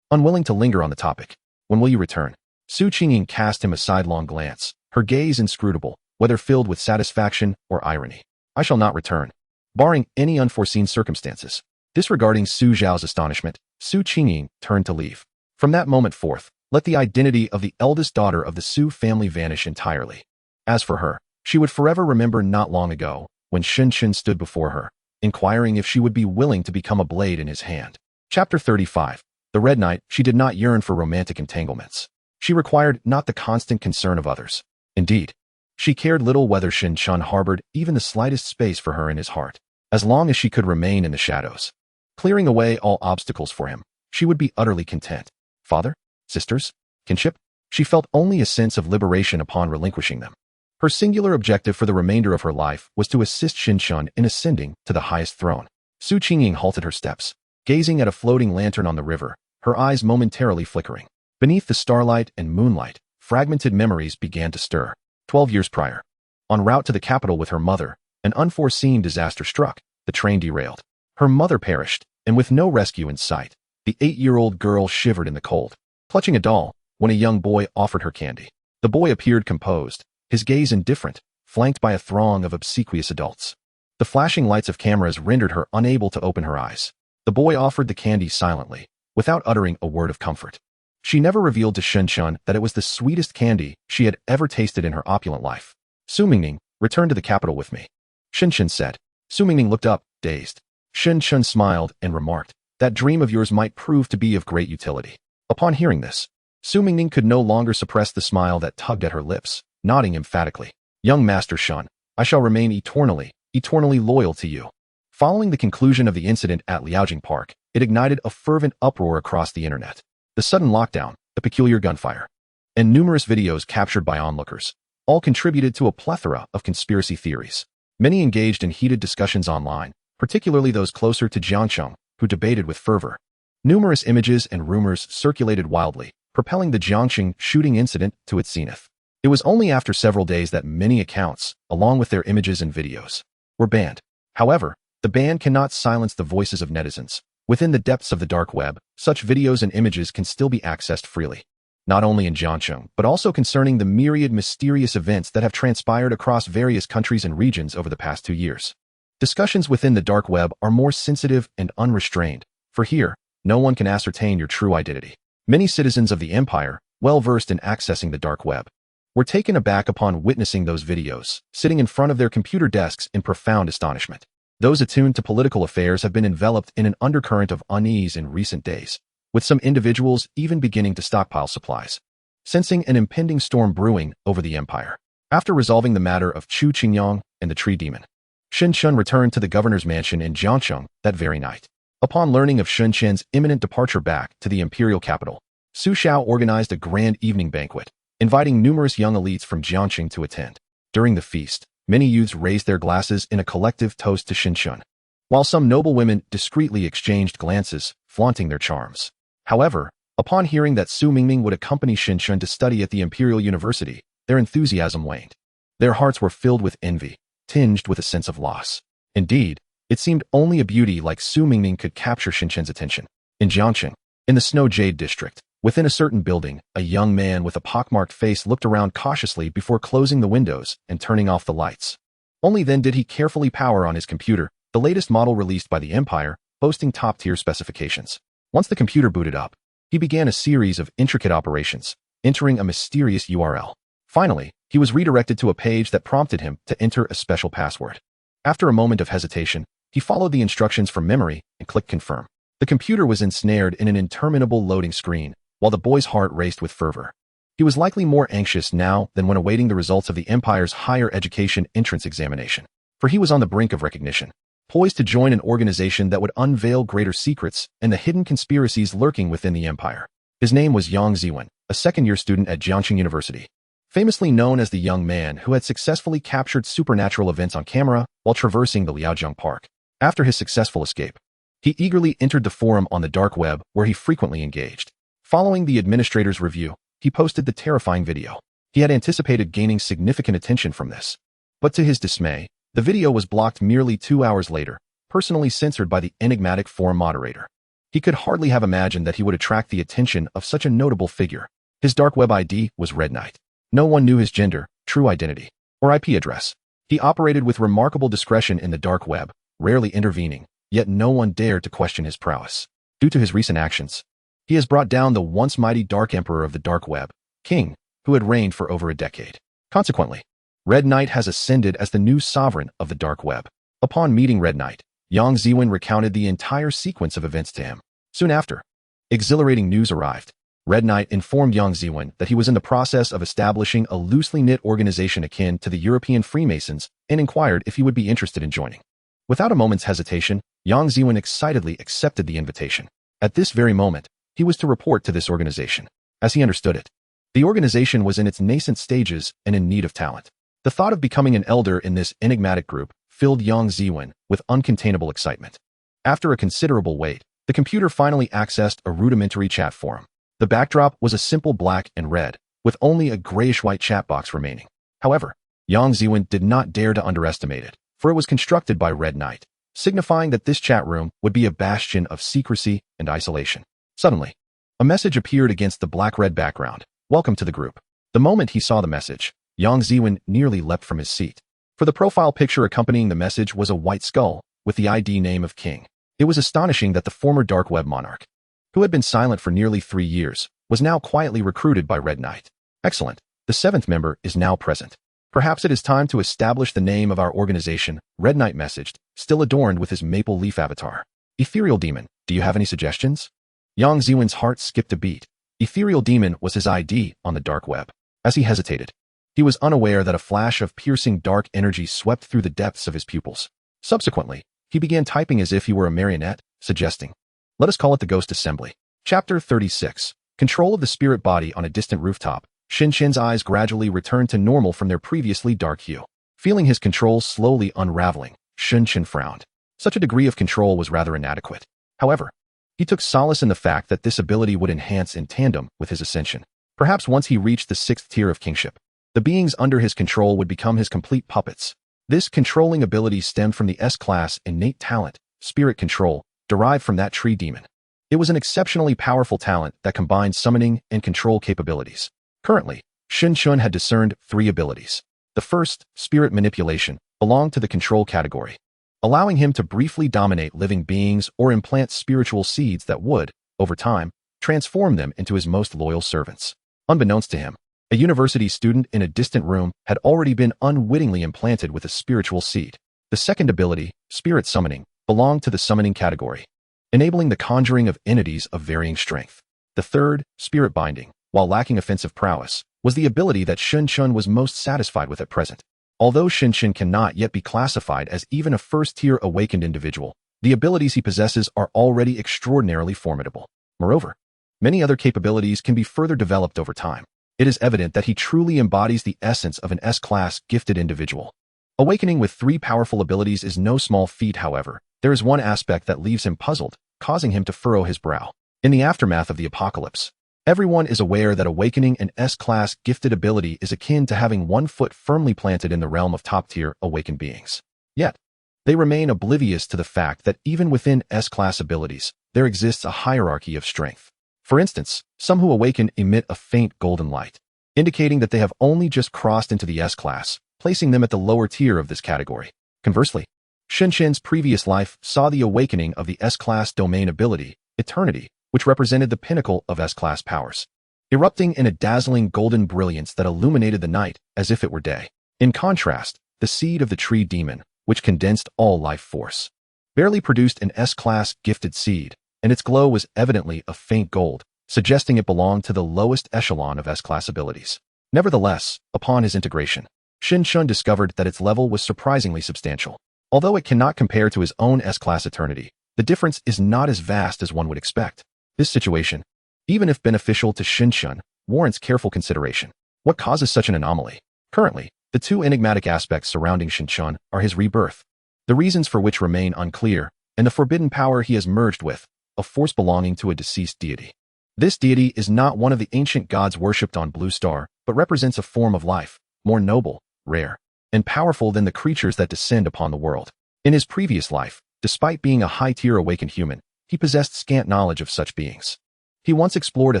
unwilling to linger on the topic. When will you return? Su Qingying cast him a sidelong glance, her gaze inscrutable, whether filled with satisfaction or irony. I shall not return, barring any unforeseen circumstances. Disregarding Su Xiao's astonishment, Su Qingying turned to leave. From that moment forth, let the identity of the eldest daughter of the Su family vanish entirely. As for her, she would forever remember not long ago, when Xinchen stood before her, inquiring if she would be willing to become a blade in his hand. Chapter 35. The Red Knight. She did not yearn for romantic entanglements. She required not the constant concern of others. Indeed, she cared little whether Xinchen harbored even the slightest space for her in his heart. As long as she could remain in the shadows, clearing away all obstacles for him, she would be utterly content. Father? Sisters? Kinship? She felt only a sense of liberation upon relinquishing them. Her singular objective for the remainder of her life was to assist Xinchen in ascending to the highest throne. Su Qingying halted her steps, gazing at a floating lantern on the river, her eyes momentarily flickering. Beneath the starlight and moonlight, fragmented memories began to stir. 12 years prior, en route to the capital with her mother, an unforeseen disaster struck. The train derailed. Her mother perished, and with no rescue in sight, the 8-year-old girl shivered in the cold, clutching a doll, when a young boy offered her candy. The boy appeared composed, his gaze indifferent, flanked by a throng of obsequious adults. The flashing lights of cameras rendered her unable to open her eyes. The boy offered the candy silently, without uttering a word of comfort. She never revealed to Xinchen that it was the sweetest candy she had ever tasted in her opulent life. Su Mingning, return to the capital with me, Xinchen said. Su Mingning looked up, dazed. Xinchen smiled and remarked, that dream of yours might prove to be of great utility. Upon hearing this, Su Mingning could no longer suppress the smile that tugged at her lips, nodding emphatically. Young Master Shen, I shall remain eternally loyal to you. Following the conclusion of the incident at Liaojing Park, it ignited a fervent uproar across the internet. The sudden lockdown, the peculiar gunfire, and numerous videos captured by onlookers, all contributed to a plethora of conspiracy theories. Many engaged in heated discussions online, particularly those closer to Jiangcheng, who debated with fervor. Numerous images and rumors circulated wildly, propelling the Jiangcheng shooting incident to its zenith. It was only after several days that many accounts, along with their images and videos, were banned. However, the ban cannot silence the voices of netizens. Within the depths of the dark web, such videos and images can still be accessed freely. Not only in Jiangcheng, but also concerning the myriad mysterious events that have transpired across various countries and regions over the past 2 years. Discussions within the dark web are more sensitive and unrestrained, for here, no one can ascertain your true identity. Many citizens of the empire, well versed in accessing the dark web, were taken aback upon witnessing those videos, sitting in front of their computer desks in profound astonishment. Those attuned to political affairs have been enveloped in an undercurrent of unease in recent days, with some individuals even beginning to stockpile supplies, sensing an impending storm brewing over the empire. After resolving the matter of Chu Qingyang and the tree demon, Xinchen returned to the governor's mansion in Jiangcheng that very night. Upon learning of Xunchen's imminent departure back to the imperial capital, Su Xiao organized a grand evening banquet, inviting numerous young elites from Jiangcheng to attend. During the feast, many youths raised their glasses in a collective toast to Xinchen. while some noble women discreetly exchanged glances, flaunting their charms. However, upon hearing that Su Mingming would accompany Xinxun to study at the Imperial University, their enthusiasm waned. Their hearts were filled with envy, tinged with a sense of loss. Indeed, it seemed only a beauty like Su Mingming could capture Xinxun's attention. In Jiangqing, in the Snow Jade district, within a certain building, a young man with a pockmarked face looked around cautiously before closing the windows and turning off the lights. Only then did he carefully power on his computer, the latest model released by the Empire, boasting top-tier specifications. Once the computer booted up, he began a series of intricate operations, entering a mysterious URL. Finally, he was redirected to a page that prompted him to enter a special password. After a moment of hesitation, he followed the instructions from memory and clicked confirm. The computer was ensnared in an interminable loading screen, while the boy's heart raced with fervor. He was likely more anxious now than when awaiting the results of the Empire's higher education entrance examination, for he was on the brink of recognition, poised to join an organization that would unveil greater secrets and the hidden conspiracies lurking within the Empire. His name was Yang Ziwen, a second-year student at Jiangqing University, famously known as the young man who had successfully captured supernatural events on camera while traversing the Liaojiang Park. After his successful escape, he eagerly entered the forum on the dark web where he frequently engaged. Following the administrator's review, he posted the terrifying video. He had anticipated gaining significant attention from this. But to his dismay, the video was blocked merely 2 hours later, personally censored by the enigmatic forum moderator. He could hardly have imagined that he would attract the attention of such a notable figure. His dark web ID was Red Knight. No one knew his gender, true identity, or IP address. He operated with remarkable discretion in the dark web, rarely intervening, yet no one dared to question his prowess. Due to his recent actions, he has brought down the once mighty Dark Emperor of the dark web, King, who had reigned for over a decade. Consequently, Red Knight has ascended as the new sovereign of the dark web. Upon meeting Red Knight, Yang Ziwen recounted the entire sequence of events to him. Soon after, exhilarating news arrived. Red Knight informed Yang Ziwen that he was in the process of establishing a loosely knit organization akin to the European Freemasons and inquired if he would be interested in joining. Without a moment's hesitation, Yang Ziwen excitedly accepted the invitation. At this very moment, he was to report to this organization. As he understood it, the organization was in its nascent stages and in need of talent. The thought of becoming an elder in this enigmatic group filled Yang Ziwen with uncontainable excitement. After a considerable wait, the computer finally accessed a rudimentary chat forum. The backdrop was a simple black and red, with only a grayish-white chat box remaining. However, Yang Ziwen did not dare to underestimate it, for it was constructed by Red Knight, signifying that this chat room would be a bastion of secrecy and isolation. Suddenly, a message appeared against the black-red background. Welcome to the group. The moment he saw the message, Yang Ziwen nearly leapt from his seat. For the profile picture accompanying the message was a white skull, with the ID name of King. It was astonishing that the former dark web monarch, who had been silent for nearly 3 years, was now quietly recruited by Red Knight. Excellent. The 7th member is now present. Perhaps it is time to establish the name of our organization, Red Knight messaged, still adorned with his maple leaf avatar. Ethereal Demon, do you have any suggestions? Yang Ziwen's heart skipped a beat. Ethereal Demon was his ID on the dark web. As he hesitated, he was unaware that a flash of piercing dark energy swept through the depths of his pupils. Subsequently, he began typing as if he were a marionette, suggesting, let us call it the Ghost Assembly. Chapter 36. Control of the spirit body on a distant rooftop. Xinxun's eyes gradually returned to normal from their previously dark hue. Feeling his control slowly unraveling, Xinxun frowned. Such a degree of control was rather inadequate. However, he took solace in the fact that this ability would enhance in tandem with his ascension. Perhaps once he reached the 6th tier of kingship, the beings under his control would become his complete puppets. This controlling ability stemmed from the S-class innate talent, spirit control, derived from that tree demon. It was an exceptionally powerful talent that combined summoning and control capabilities. Currently, Xinxun had discerned 3 abilities. The first, spirit manipulation, belonged to the control category, allowing him to briefly dominate living beings or implant spiritual seeds that would, over time, transform them into his most loyal servants. Unbeknownst to him, a university student in a distant room had already been unwittingly implanted with a spiritual seed. The second ability, spirit summoning, belonged to the summoning category, enabling the conjuring of entities of varying strength. The third, spirit binding, while lacking offensive prowess, was the ability that Xinxun was most satisfied with at present. Although Xinxun cannot yet be classified as even a first-tier awakened individual, the abilities he possesses are already extraordinarily formidable. Moreover, many other capabilities can be further developed over time. It is evident that he truly embodies the essence of an S-class gifted individual. Awakening with 3 powerful abilities is no small feat, however, there is one aspect that leaves him puzzled, causing him to furrow his brow. In the aftermath of the apocalypse, everyone is aware that awakening an S-class gifted ability is akin to having one foot firmly planted in the realm of top-tier awakened beings. Yet, they remain oblivious to the fact that even within S-class abilities, there exists a hierarchy of strength. For instance, some who awaken emit a faint golden light, indicating that they have only just crossed into the S-class, placing them at the lower tier of this category. Conversely, Shinshin's previous life saw the awakening of the S-class domain ability, Eternity, which represented the pinnacle of S-class powers, erupting in a dazzling golden brilliance that illuminated the night as if it were day. In contrast, the seed of the tree demon, which condensed all life force, barely produced an S-class gifted seed, and its glow was evidently a faint gold, suggesting it belonged to the lowest echelon of S-class abilities. Nevertheless, upon his integration, Shinshin discovered that its level was surprisingly substantial. Although it cannot compare to his own S-class Eternity, the difference is not as vast as one would expect. This situation, even if beneficial to Shinshin, warrants careful consideration. What causes such an anomaly? Currently, the two enigmatic aspects surrounding Shinshin are his rebirth, the reasons for which remain unclear, and the forbidden power he has merged with, a force belonging to a deceased deity. This deity is not one of the ancient gods worshipped on Blue Star, but represents a form of life, more noble, rare, and powerful than the creatures that descend upon the world. In his previous life, despite being a high-tier awakened human, he possessed scant knowledge of such beings. He once explored a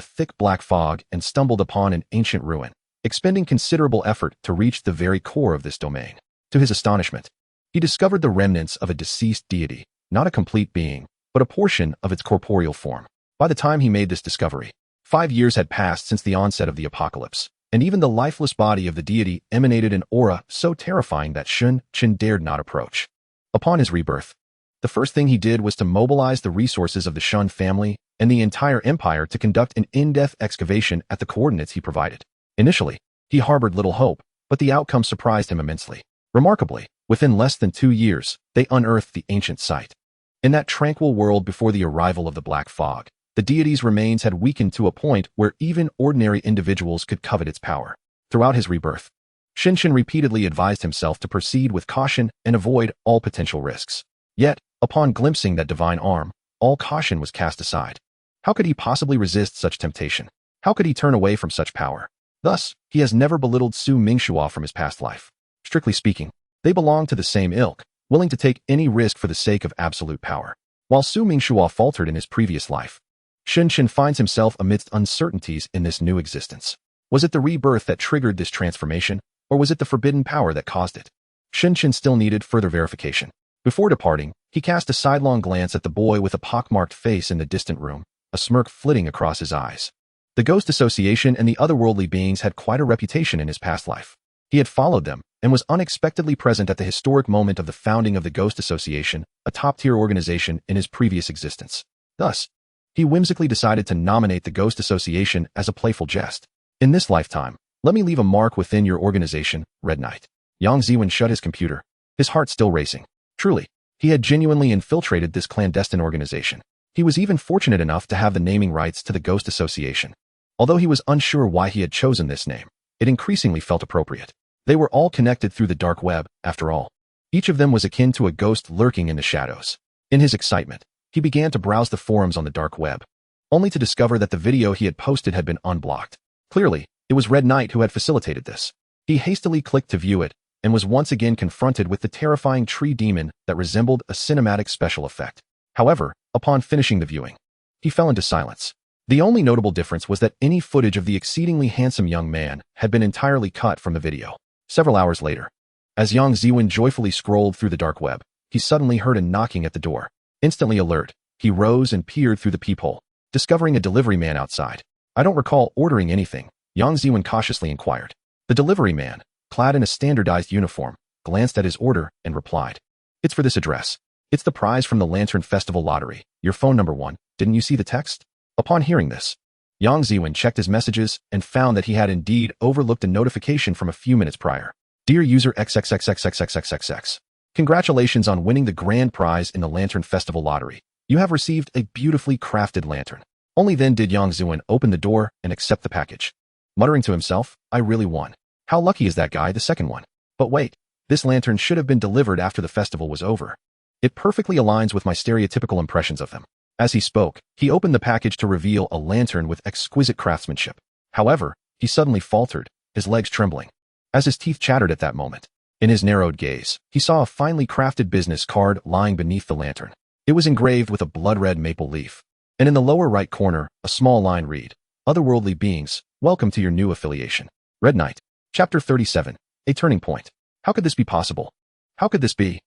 thick black fog and stumbled upon an ancient ruin, expending considerable effort to reach the very core of this domain. To his astonishment, he discovered the remnants of a deceased deity, not a complete being, but a portion of its corporeal form. By the time he made this discovery, 5 years had passed since the onset of the apocalypse, and even the lifeless body of the deity emanated an aura so terrifying that Shinshin dared not approach. Upon his rebirth, the first thing he did was to mobilize the resources of the Shun family and the entire empire to conduct an in-depth excavation at the coordinates he provided. Initially, he harbored little hope, but the outcome surprised him immensely. Remarkably, within less than 2 years, they unearthed the ancient site. In that tranquil world before the arrival of the black fog, the deity's remains had weakened to a point where even ordinary individuals could covet its power. Throughout his rebirth, Shinshin repeatedly advised himself to proceed with caution and avoid all potential risks. Yet, upon glimpsing that divine arm, all caution was cast aside. How could he possibly resist such temptation? How could he turn away from such power? Thus, he has never belittled Su Mingxua from his past life. Strictly speaking, they belong to the same ilk, willing to take any risk for the sake of absolute power. While Su Mingxua faltered in his previous life, Shinshin finds himself amidst uncertainties in this new existence. Was it the rebirth that triggered this transformation, or was it the forbidden power that caused it? Shinshin still needed further verification. Before departing, he cast a sidelong glance at the boy with a pockmarked face in the distant room, a smirk flitting across his eyes. The Ghost Association and the otherworldly beings had quite a reputation in his past life. He had followed them and was unexpectedly present at the historic moment of the founding of the Ghost Association, a top-tier organization in his previous existence. Thus, he whimsically decided to nominate the Ghost Association as a playful jest. In this lifetime, let me leave a mark within your organization, Red Knight. Yang Ziwen shut his computer, his heart still racing. Truly, he had genuinely infiltrated this clandestine organization. He was even fortunate enough to have the naming rights to the Ghost Association. Although he was unsure why he had chosen this name, it increasingly felt appropriate. They were all connected through the dark web, after all. Each of them was akin to a ghost lurking in the shadows. In his excitement, he began to browse the forums on the dark web, only to discover that the video he had posted had been unblocked. Clearly, it was Red Knight who had facilitated this. He hastily clicked to view it, and was once again confronted with the terrifying tree demon that resembled a cinematic special effect. However, upon finishing the viewing, he fell into silence. The only notable difference was that any footage of the exceedingly handsome young man had been entirely cut from the video. Several hours later, as Yang Ziwen joyfully scrolled through the dark web, he suddenly heard a knocking at the door. Instantly alert, he rose and peered through the peephole, discovering a delivery man outside. I don't recall ordering anything, Yang Ziwen cautiously inquired. The delivery man, clad in a standardized uniform, glanced at his order and replied, "It's for this address. It's the prize from the Lantern Festival lottery. Your phone number 1, didn't you see the text?" Upon hearing this, Yang Ziwen checked his messages and found that he had indeed overlooked a notification from a few minutes prior. Dear user XXXXXXXXX, congratulations on winning the grand prize in the Lantern Festival lottery. You have received a beautifully crafted lantern. Only then did Yang Ziwen open the door and accept the package. Muttering to himself, I really won. How lucky is that guy, the second one? But wait, this lantern should have been delivered after the festival was over. It perfectly aligns with my stereotypical impressions of them. As he spoke, he opened the package to reveal a lantern with exquisite craftsmanship. However, he suddenly faltered, his legs trembling, as his teeth chattered at that moment. In his narrowed gaze, he saw a finely crafted business card lying beneath the lantern. It was engraved with a blood-red maple leaf, and in the lower right corner, a small line read, "Otherworldly beings, welcome to your new affiliation." Red Knight. Chapter 37. A Turning Point. How could this be possible? How could this be?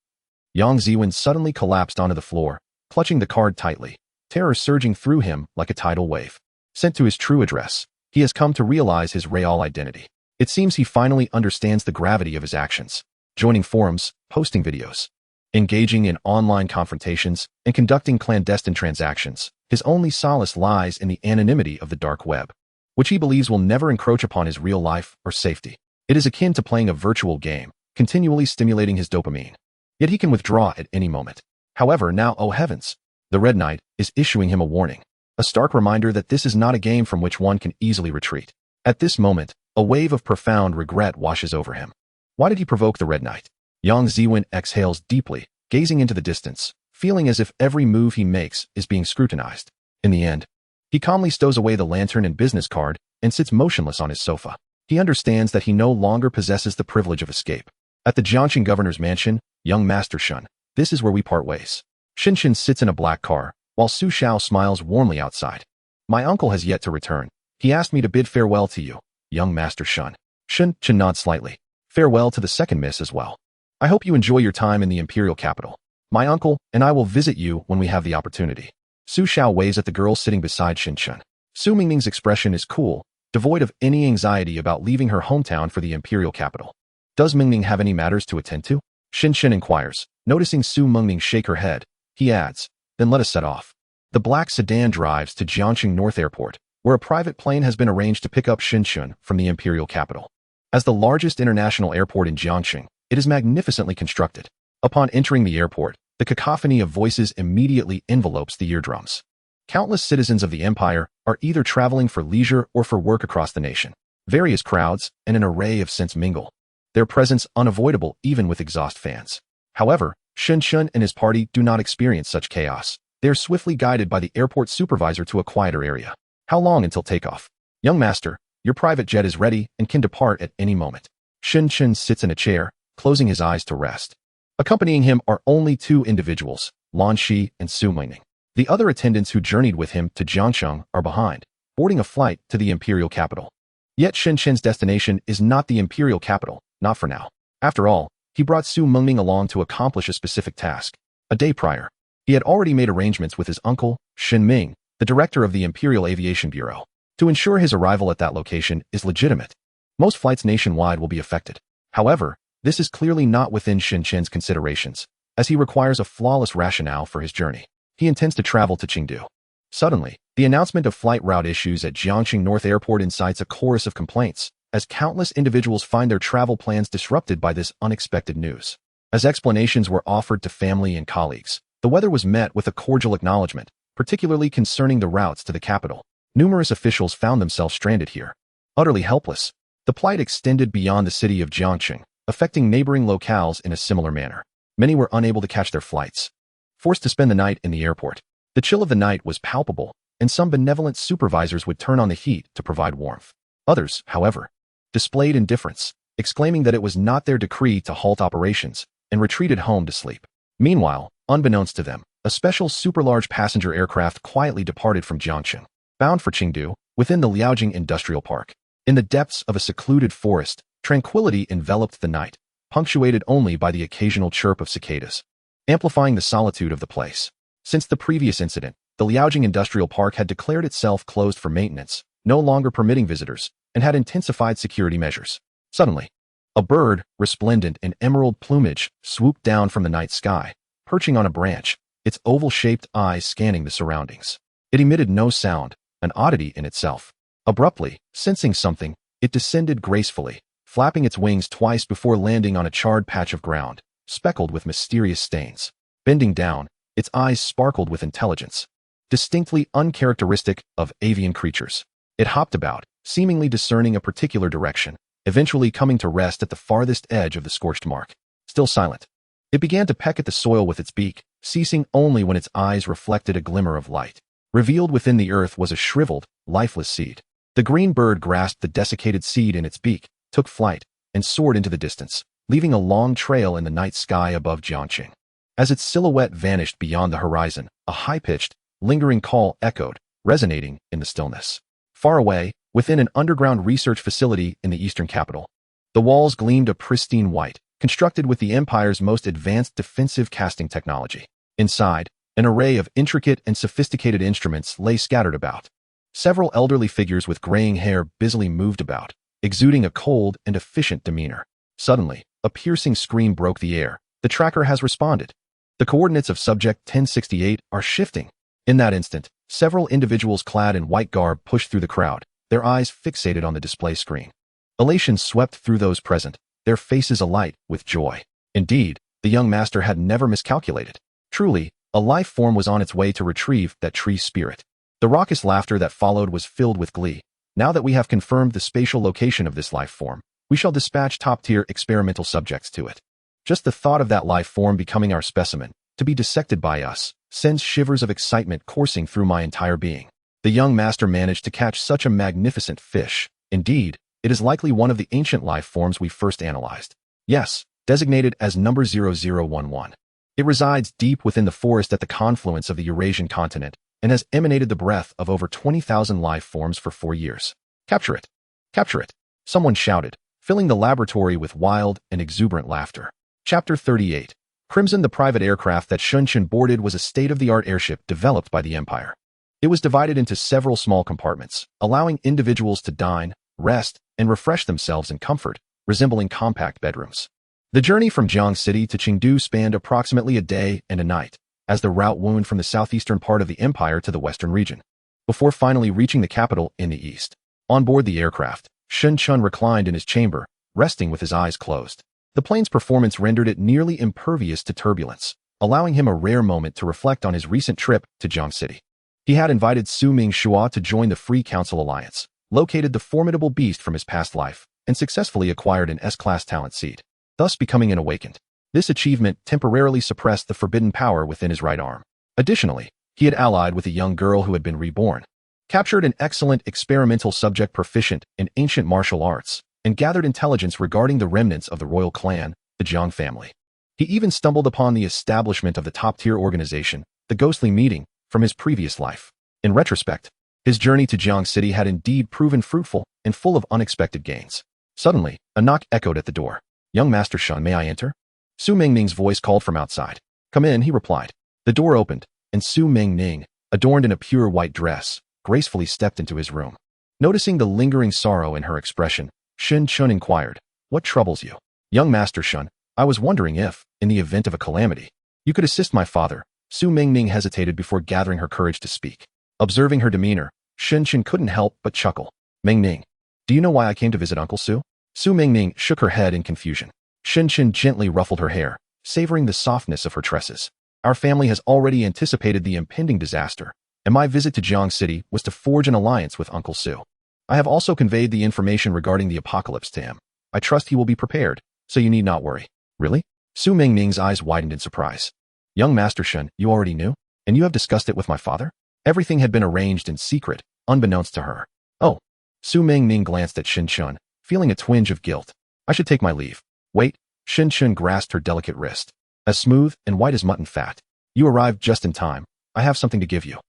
Yang Ziwen suddenly collapsed onto the floor, clutching the card tightly, terror surging through him like a tidal wave. Sent to his true address, he has come to realize his real identity. It seems he finally understands the gravity of his actions. Joining forums, posting videos, engaging in online confrontations, and conducting clandestine transactions, his only solace lies in the anonymity of the dark web, which he believes will never encroach upon his real life or safety. It is akin to playing a virtual game, continually stimulating his dopamine. Yet he can withdraw at any moment. However, now, oh heavens, the Red Knight is issuing him a warning, a stark reminder that this is not a game from which one can easily retreat. At this moment, a wave of profound regret washes over him. Why did he provoke the Red Knight? Yang Ziwen exhales deeply, gazing into the distance, feeling as if every move he makes is being scrutinized. In the end, he calmly stows away the lantern and business card and sits motionless on his sofa. He understands that he no longer possesses the privilege of escape. At the Jiangxing governor's mansion, young Master Shun, this is where we part ways. Shinshin sits in a black car, while Su Xiao smiles warmly outside. My uncle has yet to return. He asked me to bid farewell to you, young Master Shun. Shinshin nods slightly. Farewell to the second miss as well. I hope you enjoy your time in the imperial capital. My uncle and I will visit you when we have the opportunity. Su Xiao waves at the girl sitting beside Shinshin. Su Mingning's expression is cool, devoid of any anxiety about leaving her hometown for the imperial capital. Does Mingning have any matters to attend to? Shinshin inquires. Noticing Su Mingning shake her head, he adds, then let us set off. The black sedan drives to Jiangxing North Airport, where a private plane has been arranged to pick up Shinshin from the imperial capital. As the largest international airport in Jiangxing, it is magnificently constructed. Upon entering the airport, the cacophony of voices immediately envelopes the eardrums. Countless citizens of the empire are either traveling for leisure or for work across the nation. Various crowds and an array of scents mingle, their presence unavoidable even with exhaust fans. However, Shinshin and his party do not experience such chaos. They are swiftly guided by the airport supervisor to a quieter area. How long until takeoff? Young master, your private jet is ready and can depart at any moment. Shinshin sits in a chair, closing his eyes to rest. Accompanying him are only two individuals, Lan Shi and Su Mingning. The other attendants who journeyed with him to Jiangxing are behind, boarding a flight to the imperial capital. Yet Shinshin's destination is not the imperial capital, not for now. After all, he brought Su Mingning along to accomplish a specific task. A day prior, he had already made arrangements with his uncle, Shin Ming, the director of the Imperial Aviation Bureau, to ensure his arrival at that location is legitimate. Most flights nationwide will be affected. However, this is clearly not within Shinshin's considerations, as he requires a flawless rationale for his journey. He intends to travel to Chengdu. Suddenly, the announcement of flight route issues at Jiangxing North Airport incites a chorus of complaints, as countless individuals find their travel plans disrupted by this unexpected news. As explanations were offered to family and colleagues, the weather was met with a cordial acknowledgement, particularly concerning the routes to the capital. Numerous officials found themselves stranded here. Utterly helpless, the plight extended beyond the city of Jiangxing, affecting neighboring locales in a similar manner. Many were unable to catch their flights, forced to spend the night in the airport. The chill of the night was palpable, and some benevolent supervisors would turn on the heat to provide warmth. Others, however, displayed indifference, exclaiming that it was not their decree to halt operations, and retreated home to sleep. Meanwhile, unbeknownst to them, a special super-large passenger aircraft quietly departed from Jiangxing, bound for Chengdu, within the Liaojing Industrial Park. In the depths of a secluded forest, tranquility enveloped the night, punctuated only by the occasional chirp of cicadas, amplifying the solitude of the place. Since the previous incident, the Liaojing Industrial Park had declared itself closed for maintenance, no longer permitting visitors, and had intensified security measures. Suddenly, a bird, resplendent in emerald plumage, swooped down from the night sky, perching on a branch, its oval-shaped eyes scanning the surroundings. It emitted no sound, an oddity in itself. Abruptly, sensing something, it descended gracefully, flapping its wings twice before landing on a charred patch of ground, speckled with mysterious stains. Bending down, its eyes sparkled with intelligence, distinctly uncharacteristic of avian creatures. It hopped about, seemingly discerning a particular direction, eventually coming to rest at the farthest edge of the scorched mark. Still silent, It began to peck at the soil with its beak, ceasing only when its eyes reflected a glimmer of light. Revealed within the earth was a shriveled, lifeless seed. The green bird grasped the desiccated seed in its beak, took flight, and soared into the distance, leaving a long trail in the night sky above Jiangqing. As its silhouette vanished beyond the horizon, a high-pitched, lingering call echoed, resonating in the stillness. Far away, within an underground research facility in the eastern capital, the walls gleamed a pristine white, constructed with the Empire's most advanced defensive casting technology. Inside, an array of intricate and sophisticated instruments lay scattered about. Several elderly figures with graying hair busily moved about, exuding a cold and efficient demeanor. Suddenly, a piercing scream broke the air. The tracker has responded. The coordinates of Subject 1068 are shifting. In that instant, several individuals clad in white garb pushed through the crowd, their eyes fixated on the display screen. Elation swept through those present, their faces alight with joy. Indeed, the young master had never miscalculated. Truly, a life form was on its way to retrieve that tree spirit. The raucous laughter that followed was filled with glee. Now that we have confirmed the spatial location of this life form, we shall dispatch top-tier experimental subjects to it. Just the thought of that life form becoming our specimen, to be dissected by us, sends shivers of excitement coursing through my entire being. The young master managed to catch such a magnificent fish. Indeed, it is likely one of the ancient life forms we first analyzed. Yes, designated as number 0011. It resides deep within the forest at the confluence of the Eurasian continent and has emanated the breath of over 20,000 life forms for 4 years. Capture it! Capture it! Someone shouted, filling the laboratory with wild and exuberant laughter. Chapter 38. Crimson. The private aircraft that Shunchen boarded was a state-of-the-art airship developed by the Empire. It was divided into several small compartments, allowing individuals to dine, rest, and refresh themselves in comfort, resembling compact bedrooms. The journey from Jiang City to Chengdu spanned approximately a day and a night, as the route wound from the southeastern part of the empire to the western region, before finally reaching the capital in the east. On board the aircraft, Shunchen reclined in his chamber, resting with his eyes closed. The plane's performance rendered it nearly impervious to turbulence, allowing him a rare moment to reflect on his recent trip to Jiang City. He had invited Su Ming Shua to join the Free Council Alliance, located the formidable beast from his past life, and successfully acquired an S-class talent seed, thus becoming an awakened. This achievement temporarily suppressed the forbidden power within his right arm. Additionally, he had allied with a young girl who had been reborn, captured an excellent experimental subject proficient in ancient martial arts, and gathered intelligence regarding the remnants of the royal clan, the Jiang family. He even stumbled upon the establishment of the top-tier organization, the Ghostly Meeting, from his previous life. In retrospect, his journey to Jiang City had indeed proven fruitful and full of unexpected gains. Suddenly, a knock echoed at the door. "Young Master Shun, may I enter?" Su Mingming's voice called from outside. "Come in," he replied. The door opened, and Su Mingming, adorned in a pure white dress, gracefully stepped into his room. Noticing the lingering sorrow in her expression, Shunchen inquired, "What troubles you?" "Young Master Shun, I was wondering if, in the event of a calamity, you could assist my father." Su Mingming hesitated before gathering her courage to speak. Observing her demeanor, Shunchen couldn't help but chuckle. "Mingming, do you know why I came to visit Uncle Su?" Su Mingming shook her head in confusion. Shunchen gently ruffled her hair, savoring the softness of her tresses. "Our family has already anticipated the impending disaster, and my visit to Jiang City was to forge an alliance with Uncle Su. I have also conveyed the information regarding the apocalypse to him. I trust he will be prepared, so you need not worry." "Really?" Su Mingming's eyes widened in surprise. "Young Master Shun, you already knew? And you have discussed it with my father?" Everything had been arranged in secret, unbeknownst to her. "Oh." Su Mingming glanced at Shunchen, feeling a twinge of guilt. "I should take my leave." "Wait." Shunchen grasped her delicate wrist. "As smooth and white as mutton fat. You arrived just in time. I have something to give you."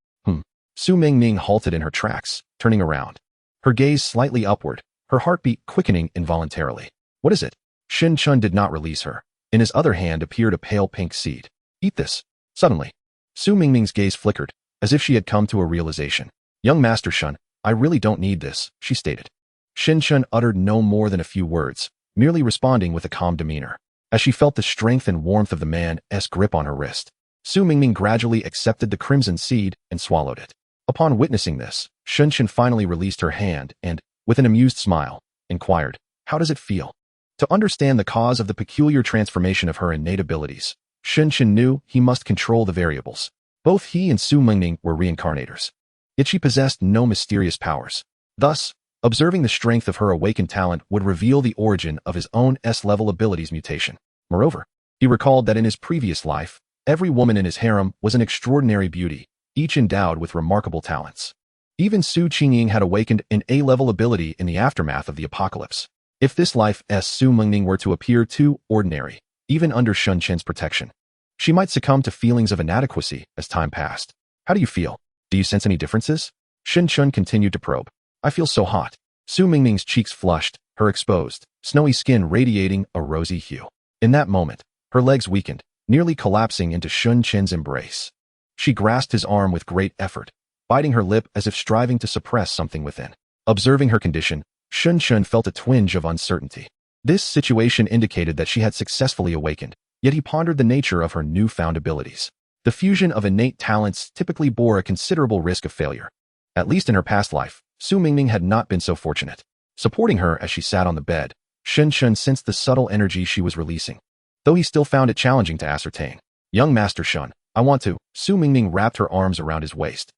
Su Mingming halted in her tracks, turning around. Her gaze slightly upward, her heartbeat quickening involuntarily. "What is it?" Shunchen did not release her. In his other hand appeared a pale pink seed. "Eat this." Suddenly, Su Mingming's gaze flickered, as if she had come to a realization. "Young Master Shun, I really don't need this," she stated. Shunchen uttered no more than a few words, merely responding with a calm demeanor. As she felt the strength and warmth of the man's grip on her wrist, Su Mingming gradually accepted the crimson seed and swallowed it. Upon witnessing this, Shunchen finally released her hand and, with an amused smile, inquired, "How does it feel?" To understand the cause of the peculiar transformation of her innate abilities, Shunchen knew he must control the variables. Both he and Su Mingming were reincarnators. Yet she possessed no mysterious powers. Thus, observing the strength of her awakened talent would reveal the origin of his own S-level abilities mutation. Moreover, He recalled that in his previous life, every woman in his harem was an extraordinary beauty, each endowed with remarkable talents. Even Su Qingying had awakened an A-level ability in the aftermath of the apocalypse. If this life's Su Mengning were to appear too ordinary, even under Shun Qin's protection, she might succumb to feelings of inadequacy as time passed. How do you feel? Do you sense any differences? Shin Chun continued to probe. I feel so hot. Su Mingning's cheeks flushed, her exposed, snowy skin radiating a rosy hue. In that moment, her legs weakened, nearly collapsing into Shun Qin's embrace. She grasped his arm with great effort, biting her lip as if striving to suppress something within. Observing her condition, Shun Qin felt a twinge of uncertainty. This situation indicated that she had successfully awakened, yet he pondered the nature of her newfound abilities. The fusion of innate talents typically bore a considerable risk of failure. At least in her past life, Su Mingning had not been so fortunate. Supporting her as she sat on the bed, Shen Chun sensed the subtle energy she was releasing, though he still found it challenging to ascertain. Young Master Shun, I want to. Su Mingning wrapped her arms around his waist,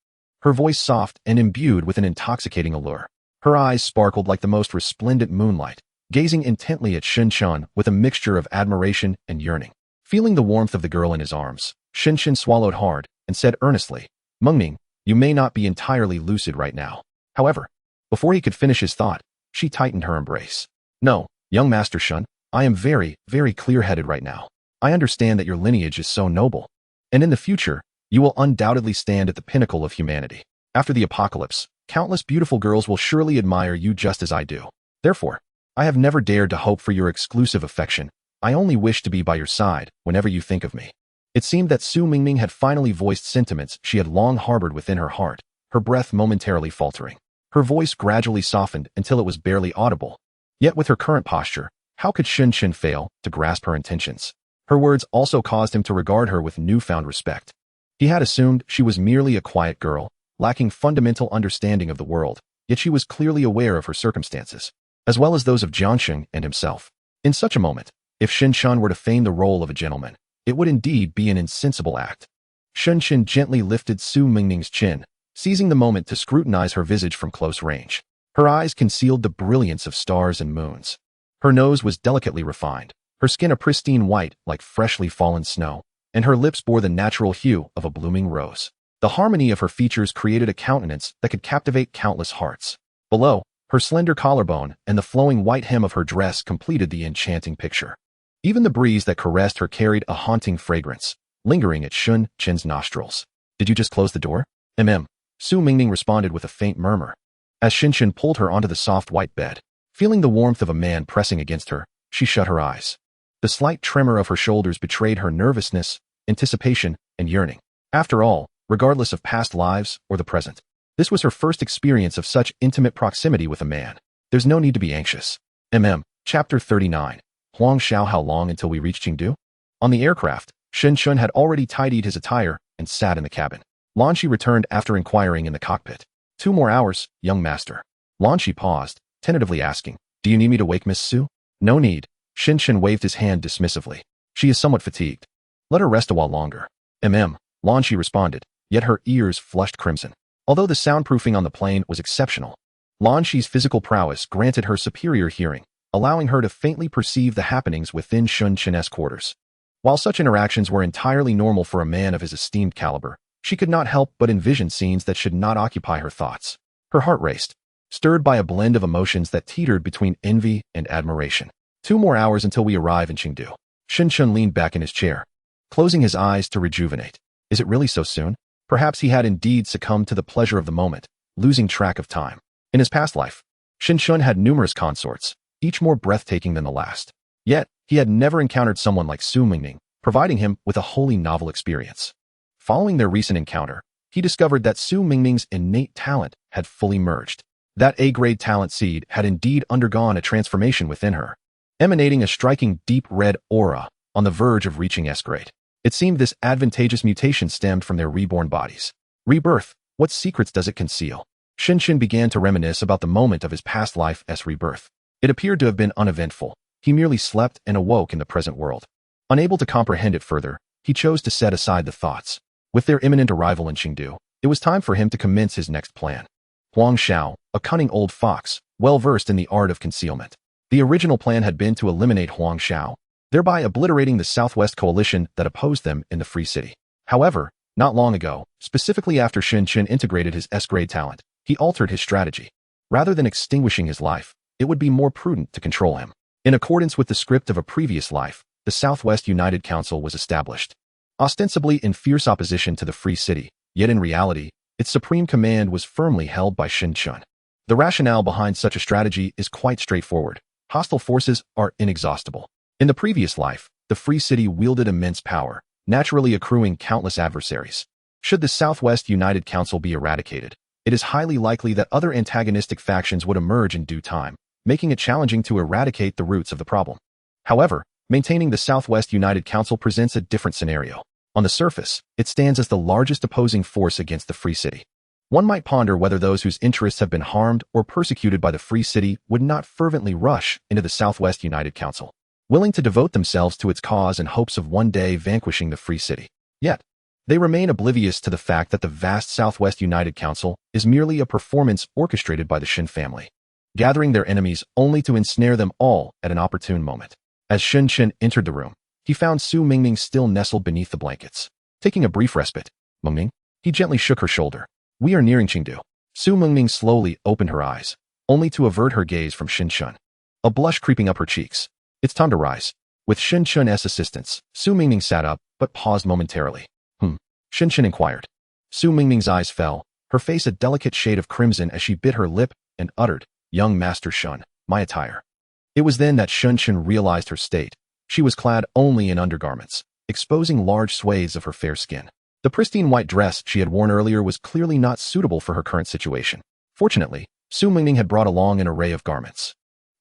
her voice soft and imbued with an intoxicating allure. Her eyes sparkled like the most resplendent moonlight, gazing intently at Shen Chun with a mixture of admiration and yearning. Feeling the warmth of the girl in his arms, Shen Chun swallowed hard and said earnestly, Mengning, you may not be entirely lucid right now. However, before he could finish his thought, she tightened her embrace. No, young Master Shun, I am very, very clear-headed right now. I understand that your lineage is so noble, and in the future, you will undoubtedly stand at the pinnacle of humanity. After the apocalypse, countless beautiful girls will surely admire you just as I do. Therefore, I have never dared to hope for your exclusive affection. I only wish to be by your side whenever you think of me. It seemed that Su Mingning had finally voiced sentiments she had long harbored within her heart, her breath momentarily faltering. Her voice gradually softened until it was barely audible. Yet with her current posture, how could Shen Qin fail to grasp her intentions? Her words also caused him to regard her with newfound respect. He had assumed she was merely a quiet girl, lacking fundamental understanding of the world, yet she was clearly aware of her circumstances, as well as those of Jiangsheng and himself. In such a moment, if Shen Chun were to feign the role of a gentleman, it would indeed be an insensible act. Shen Qin gently lifted Su Mingning's chin, seizing the moment to scrutinize her visage from close range. Her eyes concealed the brilliance of stars and moons. Her nose was delicately refined, her skin a pristine white like freshly fallen snow, and her lips bore the natural hue of a blooming rose. The harmony of her features created a countenance that could captivate countless hearts. Below, her slender collarbone and the flowing white hem of her dress completed the enchanting picture. Even the breeze that caressed her carried a haunting fragrance, lingering at Shun Qin's nostrils. Did you just close the door? Su Mingning responded with a faint murmur. As Shen Qin pulled her onto the soft white bed, feeling the warmth of a man pressing against her, she shut her eyes. The slight tremor of her shoulders betrayed her nervousness, anticipation, and yearning. After all, regardless of past lives or the present, this was her first experience of such intimate proximity with a man. There's no need to be anxious. Chapter 39. Huang Xiao. How long until we reach Chengdu? On the aircraft, Shen Chun had already tidied his attire and sat in the cabin. Lan Shi returned after inquiring in the cockpit. 2 more hours, young master. Lan Shi paused, tentatively asking, do you need me to wake Miss Su? No need. Shen Chun waved his hand dismissively. She is somewhat fatigued. Let her rest a while longer. Lan Shi responded, yet her ears flushed crimson. Although the soundproofing on the plane was exceptional, Lan Shi's physical prowess granted her superior hearing, allowing her to faintly perceive the happenings within Shun Qin's quarters. While such interactions were entirely normal for a man of his esteemed caliber, she could not help but envision scenes that should not occupy her thoughts. Her heart raced, stirred by a blend of emotions that teetered between envy and admiration. 2 more hours until we arrive in Chengdu. Shen Chun leaned back in his chair, closing his eyes to rejuvenate. Is it really so soon? Perhaps he had indeed succumbed to the pleasure of the moment, losing track of time. In his past life, Shen Chun had numerous consorts, each more breathtaking than the last. Yet, he had never encountered someone like Su Mingning, providing him with a wholly novel experience. Following their recent encounter, he discovered that Su Mingning's innate talent had fully merged. That A-grade talent seed had indeed undergone a transformation within her, emanating a striking deep red aura on the verge of reaching S-grade. It seemed this advantageous mutation stemmed from their reborn bodies. Rebirth, what secrets does it conceal? Shen Qin began to reminisce about the moment of his past life's rebirth. It appeared to have been uneventful. He merely slept and awoke in the present world. Unable to comprehend it further, he chose to set aside the thoughts. With their imminent arrival in Chengdu, it was time for him to commence his next plan. Huang Xiao, a cunning old fox, well versed in the art of concealment. The original plan had been to eliminate Huang Xiao, thereby obliterating the Southwest coalition that opposed them in the Free City. However, not long ago, specifically after Shin Chen integrated his S-grade talent, he altered his strategy. Rather than extinguishing his life, it would be more prudent to control him. In accordance with the script of a previous life, the Southwest United Council was established. Ostensibly in fierce opposition to the Free City, yet in reality, its supreme command was firmly held by Shin Chen. The rationale behind such a strategy is quite straightforward. Hostile forces are inexhaustible. In the previous life, the Free City wielded immense power, naturally accruing countless adversaries. Should the Southwest United Council be eradicated, it is highly likely that other antagonistic factions would emerge in due time, making it challenging to eradicate the roots of the problem. However, maintaining the Southwest United Council presents a different scenario. On the surface, it stands as the largest opposing force against the Free City. One might ponder whether those whose interests have been harmed or persecuted by the Free City would not fervently rush into the Southwest United Council, willing to devote themselves to its cause in hopes of one day vanquishing the Free City. Yet, they remain oblivious to the fact that the vast Southwest United Council is merely a performance orchestrated by the Shin family, gathering their enemies only to ensnare them all at an opportune moment. As Shin Chen entered the room, he found Su Mingming still nestled beneath the blankets. Taking a brief respite, Mingming, he gently shook her shoulder. We are nearing Chengdu. Su Mingming slowly opened her eyes, only to avert her gaze from Shin Chen. A blush creeping up her cheeks. It's time to rise. With Shin Chen's assistance, Su Mingming sat up, but paused momentarily. Shin Chen inquired. Su Mingming's eyes fell, her face a delicate shade of crimson as she bit her lip and uttered, Young Master Shun, my attire. It was then that Shin Chen realized her state. She was clad only in undergarments, exposing large swathes of her fair skin. The pristine white dress she had worn earlier was clearly not suitable for her current situation. Fortunately, Su Mingming had brought along an array of garments.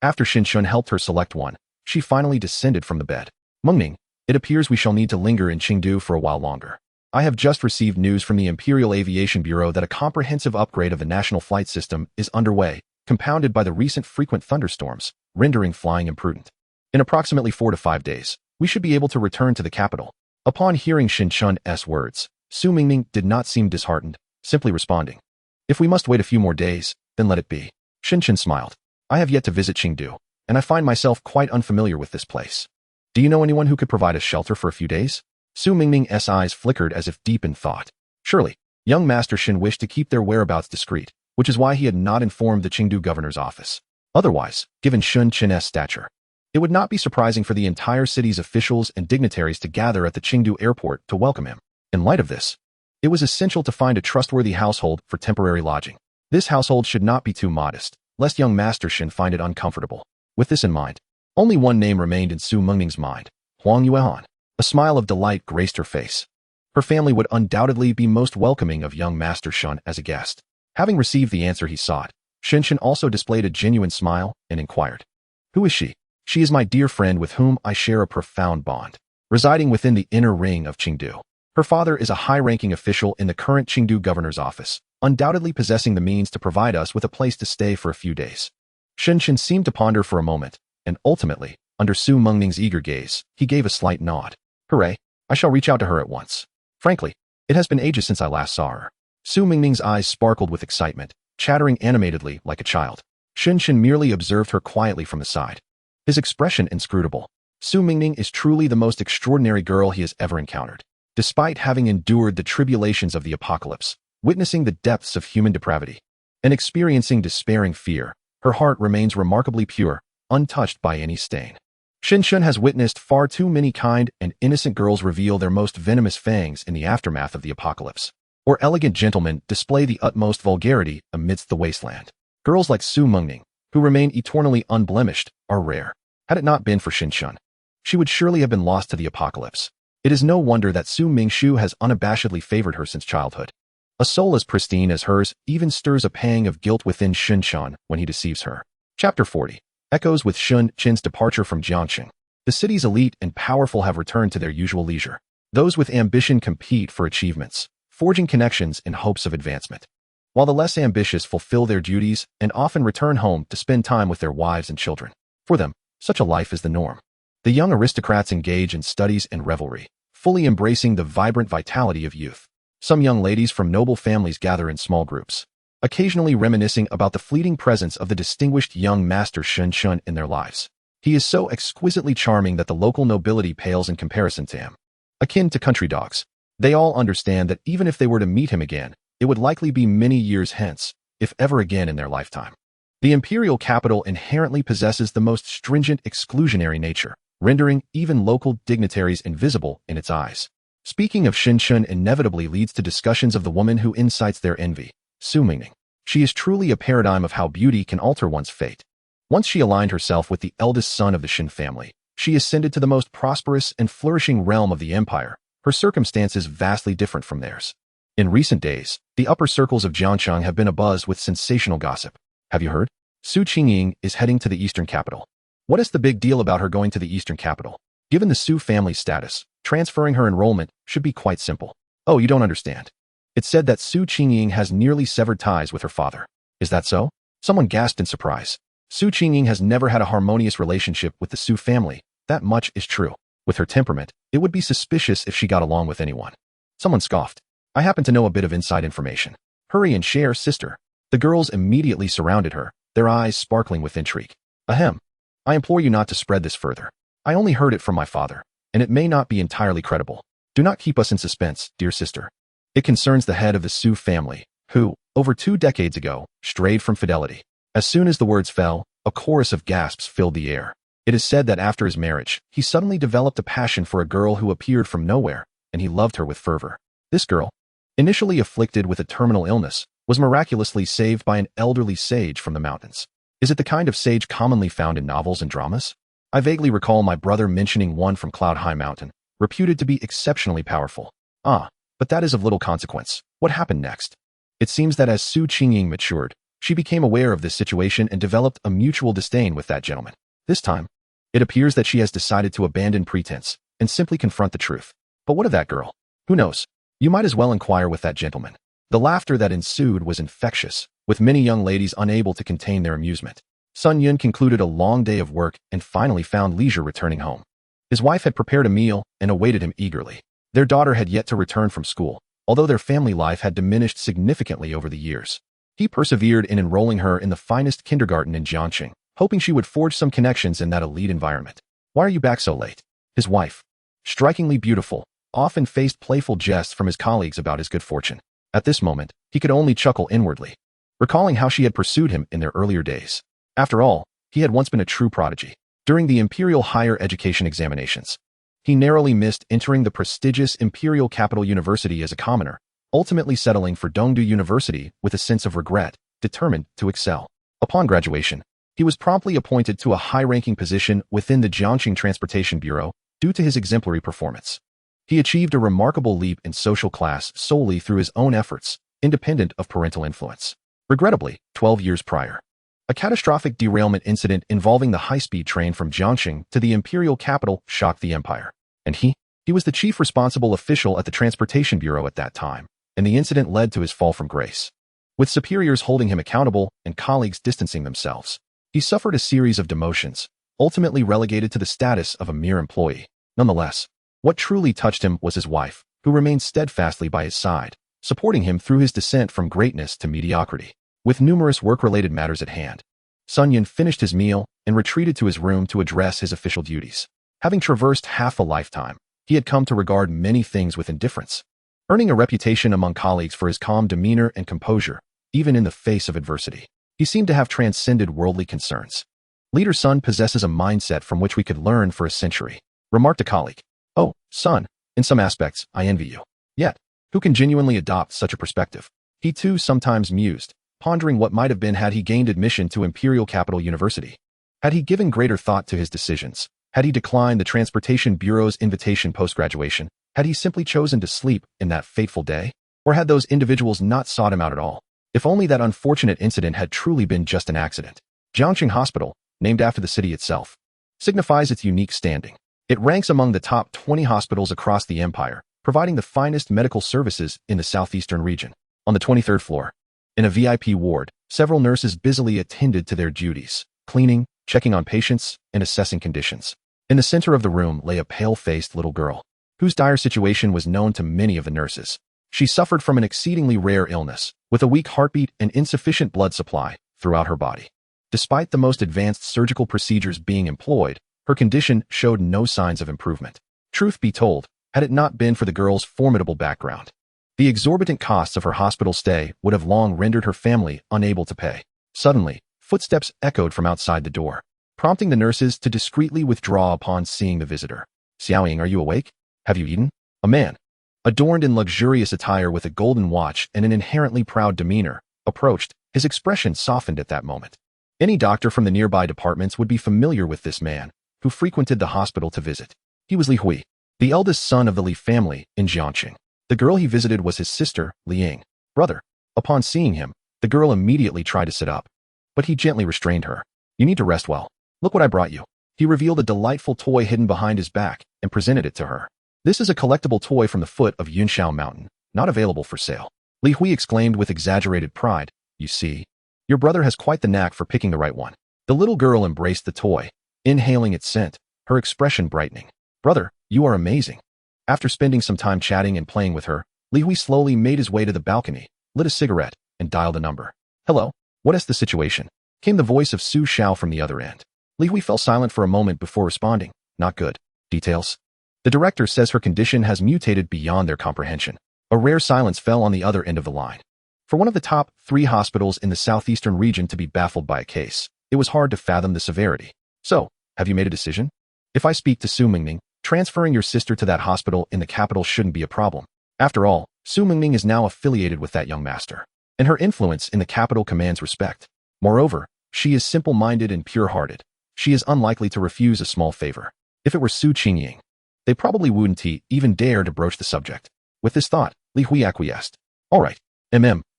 After Shin Chen helped her select one, she finally descended from the bed. Mingming, it appears we shall need to linger in Chengdu for a while longer. I have just received news from the Imperial Aviation Bureau that a comprehensive upgrade of the national flight system is underway, compounded by the recent frequent thunderstorms, rendering flying imprudent. In approximately 4 to 5 days, we should be able to return to the capital. Upon hearing Shin Chen's words, Su Mingming did not seem disheartened, simply responding, If we must wait a few more days, then let it be. Shin Chen smiled. I have yet to visit Chengdu, and I find myself quite unfamiliar with this place. Do you know anyone who could provide us shelter for a few days? Su Mingming's eyes flickered as if deep in thought. Surely, young Master Shin wished to keep their whereabouts discreet, which is why he had not informed the Chengdu governor's office. Otherwise, given Shin Chen's stature, it would not be surprising for the entire city's officials and dignitaries to gather at the Chengdu airport to welcome him. In light of this, it was essential to find a trustworthy household for temporary lodging. This household should not be too modest, lest young Master Shin find it uncomfortable. With this in mind, only one name remained in Su Mingming's mind, Huang Yuehan. A smile of delight graced her face. Her family would undoubtedly be most welcoming of young Master Shun as a guest. Having received the answer he sought, Shin Chen also displayed a genuine smile and inquired, Who is she? She is my dear friend with whom I share a profound bond, residing within the inner ring of Chengdu. Her father is a high-ranking official in the current Chengdu governor's office, undoubtedly possessing the means to provide us with a place to stay for a few days. Shin Chen seemed to ponder for a moment, and ultimately, under Su Mingming's eager gaze, he gave a slight nod. Hooray, I shall reach out to her at once. Frankly, it has been ages since I last saw her. Su Mingming's eyes sparkled with excitement, chattering animatedly like a child. Shin Chen merely observed her quietly from the side. His expression inscrutable. Su Mingming is truly the most extraordinary girl he has ever encountered. Despite having endured the tribulations of the apocalypse, witnessing the depths of human depravity, and experiencing despairing fear, her heart remains remarkably pure, untouched by any stain. Shin Chen has witnessed far too many kind and innocent girls reveal their most venomous fangs in the aftermath of the apocalypse, or elegant gentlemen display the utmost vulgarity amidst the wasteland. Girls like Su Mingming, who remain eternally unblemished, are rare. Had it not been for Shin Chen, she would surely have been lost to the apocalypse. It is no wonder that Su Mingshu has unabashedly favored her since childhood. A soul as pristine as hers even stirs a pang of guilt within Shin Chen when he deceives her. Chapter 40 echoes with Shin Chen's departure from Jiangxing. The city's elite and powerful have returned to their usual leisure. Those with ambition compete for achievements, forging connections in hopes of advancement, while the less ambitious fulfill their duties and often return home to spend time with their wives and children. For them, such a life is the norm. The young aristocrats engage in studies and revelry, fully embracing the vibrant vitality of youth. Some young ladies from noble families gather in small groups, occasionally reminiscing about the fleeting presence of the distinguished young Master Shin Chen in their lives. He is so exquisitely charming that the local nobility pales in comparison to him. Akin to country dogs. They all understand that even if they were to meet him again, it would likely be many years hence, if ever again in their lifetime. The imperial capital inherently possesses the most stringent exclusionary nature, rendering even local dignitaries invisible in its eyes. Speaking of Shinshun inevitably leads to discussions of the woman who incites their envy, Su Mingning. She is truly a paradigm of how beauty can alter one's fate. Once she aligned herself with the eldest son of the Shin family, she ascended to the most prosperous and flourishing realm of the empire, her circumstances vastly different from theirs. In recent days, the upper circles of Jiangcheng have been abuzz with sensational gossip. Have you heard? Su Qingying is heading to the eastern capital. What is the big deal about her going to the eastern capital? Given the Su family's status, transferring her enrollment should be quite simple. Oh, you don't understand. It's said that Su Qingying has nearly severed ties with her father. Is that so? Someone gasped in surprise. Su Qingying has never had a harmonious relationship with the Su family. That much is true. With her temperament, it would be suspicious if she got along with anyone. Someone scoffed. I happen to know a bit of inside information. Hurry and share, sister. The girls immediately surrounded her, their eyes sparkling with intrigue. Ahem. I implore you not to spread this further. I only heard it from my father, and it may not be entirely credible. Do not keep us in suspense, dear sister. It concerns the head of the Su family, who, over 2 decades ago, strayed from fidelity. As soon as the words fell, a chorus of gasps filled the air. It is said that after his marriage, he suddenly developed a passion for a girl who appeared from nowhere, and he loved her with fervor. This girl, initially afflicted with a terminal illness, was miraculously saved by an elderly sage from the mountains. Is it the kind of sage commonly found in novels and dramas? I vaguely recall my brother mentioning one from Cloud High Mountain, reputed to be exceptionally powerful. But that is of little consequence. What happened next? It seems that as Su Qingying matured, she became aware of this situation and developed a mutual disdain with that gentleman. This time, it appears that she has decided to abandon pretense and simply confront the truth. But what of that girl? Who knows? You might as well inquire with that gentleman. The laughter that ensued was infectious, with many young ladies unable to contain their amusement. Sun Yun concluded a long day of work and finally found leisure returning home. His wife had prepared a meal and awaited him eagerly. Their daughter had yet to return from school, although their family life had diminished significantly over the years. He persevered in enrolling her in the finest kindergarten in Jiangcheng, hoping she would forge some connections in that elite environment. Why are you back so late? His wife, strikingly beautiful, often faced playful jests from his colleagues about his good fortune. At this moment, he could only chuckle inwardly, recalling how she had pursued him in their earlier days. After all, he had once been a true prodigy. During the imperial higher education examinations, he narrowly missed entering the prestigious Imperial Capital University as a commoner, ultimately settling for Dongdu University with a sense of regret, determined to excel. Upon graduation, he was promptly appointed to a high-ranking position within the Jiangxing Transportation Bureau due to his exemplary performance. He achieved a remarkable leap in social class solely through his own efforts, independent of parental influence. Regrettably, 12 years prior, a catastrophic derailment incident involving the high-speed train from Jiangxing to the imperial capital shocked the empire. And he was the chief responsible official at the Transportation Bureau at that time, and the incident led to his fall from grace. With superiors holding him accountable and colleagues distancing themselves, he suffered a series of demotions, ultimately relegated to the status of a mere employee. Nonetheless, what truly touched him was his wife, who remained steadfastly by his side, supporting him through his descent from greatness to mediocrity. With numerous work-related matters at hand, Sun Yun finished his meal and retreated to his room to address his official duties. Having traversed half a lifetime, he had come to regard many things with indifference, earning a reputation among colleagues for his calm demeanor and composure, even in the face of adversity. He seemed to have transcended worldly concerns. Leader Sun possesses a mindset from which we could learn for a century, remarked a colleague. Oh, Sun, in some aspects, I envy you. Yet, who can genuinely adopt such a perspective? He too sometimes mused, pondering what might have been had he gained admission to Imperial Capital University. Had he given greater thought to his decisions? Had he declined the Transportation Bureau's invitation post-graduation? Had he simply chosen to sleep in that fateful day? Or had those individuals not sought him out at all? If only that unfortunate incident had truly been just an accident. Jiangxing Hospital, named after the city itself, signifies its unique standing. It ranks among the top 20 hospitals across the empire, providing the finest medical services in the southeastern region. On the 23rd floor, in a VIP ward, several nurses busily attended to their duties, cleaning, checking on patients, and assessing conditions. In the center of the room lay a pale-faced little girl, whose dire situation was known to many of the nurses. She suffered from an exceedingly rare illness, with a weak heartbeat and insufficient blood supply throughout her body. Despite the most advanced surgical procedures being employed, her condition showed no signs of improvement. Truth be told, had it not been for the girl's formidable background, the exorbitant costs of her hospital stay would have long rendered her family unable to pay. Suddenly, footsteps echoed from outside the door, prompting the nurses to discreetly withdraw upon seeing the visitor. "Xiaoying, are you awake? Have you eaten?" A man, adorned in luxurious attire with a golden watch and an inherently proud demeanor, approached. His expression softened at that moment. Any doctor from the nearby departments would be familiar with this man, who frequented the hospital to visit. He was Li Hui, the eldest son of the Li family in Jiangxing. The girl he visited was his sister, Liang. "Brother." Upon seeing him, the girl immediately tried to sit up, but he gently restrained her. "You need to rest well. Look what I brought you." He revealed a delightful toy hidden behind his back and presented it to her. "This is a collectible toy from the foot of Yunshao Mountain, not available for sale." Li Hui exclaimed with exaggerated pride. "You see, your brother has quite the knack for picking the right one." The little girl embraced the toy, inhaling its scent, her expression brightening. "Brother, you are amazing." After spending some time chatting and playing with her, Li Hui slowly made his way to the balcony, lit a cigarette, and dialed a number. "Hello, what is the situation?" came the voice of Su Xiao from the other end. Li Hui fell silent for a moment before responding. "Not good. Details?" "The director says her condition has mutated beyond their comprehension." A rare silence fell on the other end of the line. For one of the top 3 hospitals in the southeastern region to be baffled by a case, it was hard to fathom the severity. "So, have you made a decision?" "If I speak to Su Mingming, transferring your sister to that hospital in the capital shouldn't be a problem. After all, Su Mingming is now affiliated with that young master, and her influence in the capital commands respect. Moreover, she is simple-minded and pure-hearted. She is unlikely to refuse a small favor. If it were Su Qingying, they probably wouldn't even dare to broach the subject." With this thought, Li Hui acquiesced. "All right,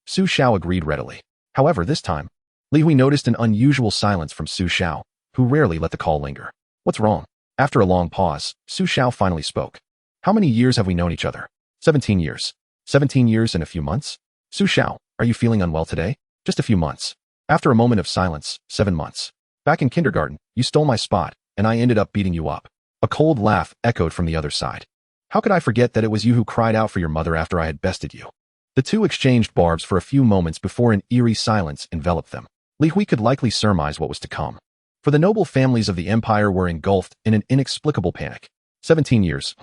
Su Xiao agreed readily. However, this time, Li Hui noticed an unusual silence from Su Xiao, who rarely let the call linger. "What's wrong?" After a long pause, Su Xiao finally spoke. "How many years have we known each other?" 17 years. 17 years and a few months? "Su Xiao, are you feeling unwell today?" "Just a few months." After a moment of silence, 7 months. "Back in kindergarten, you stole my spot, and I ended up beating you up." A cold laugh echoed from the other side. "How could I forget that it was you who cried out for your mother after I had bested you?" The two exchanged barbs for a few moments before an eerie silence enveloped them. Li Hui could likely surmise what was to come. For the noble families of the empire were engulfed in an inexplicable panic. 17 years,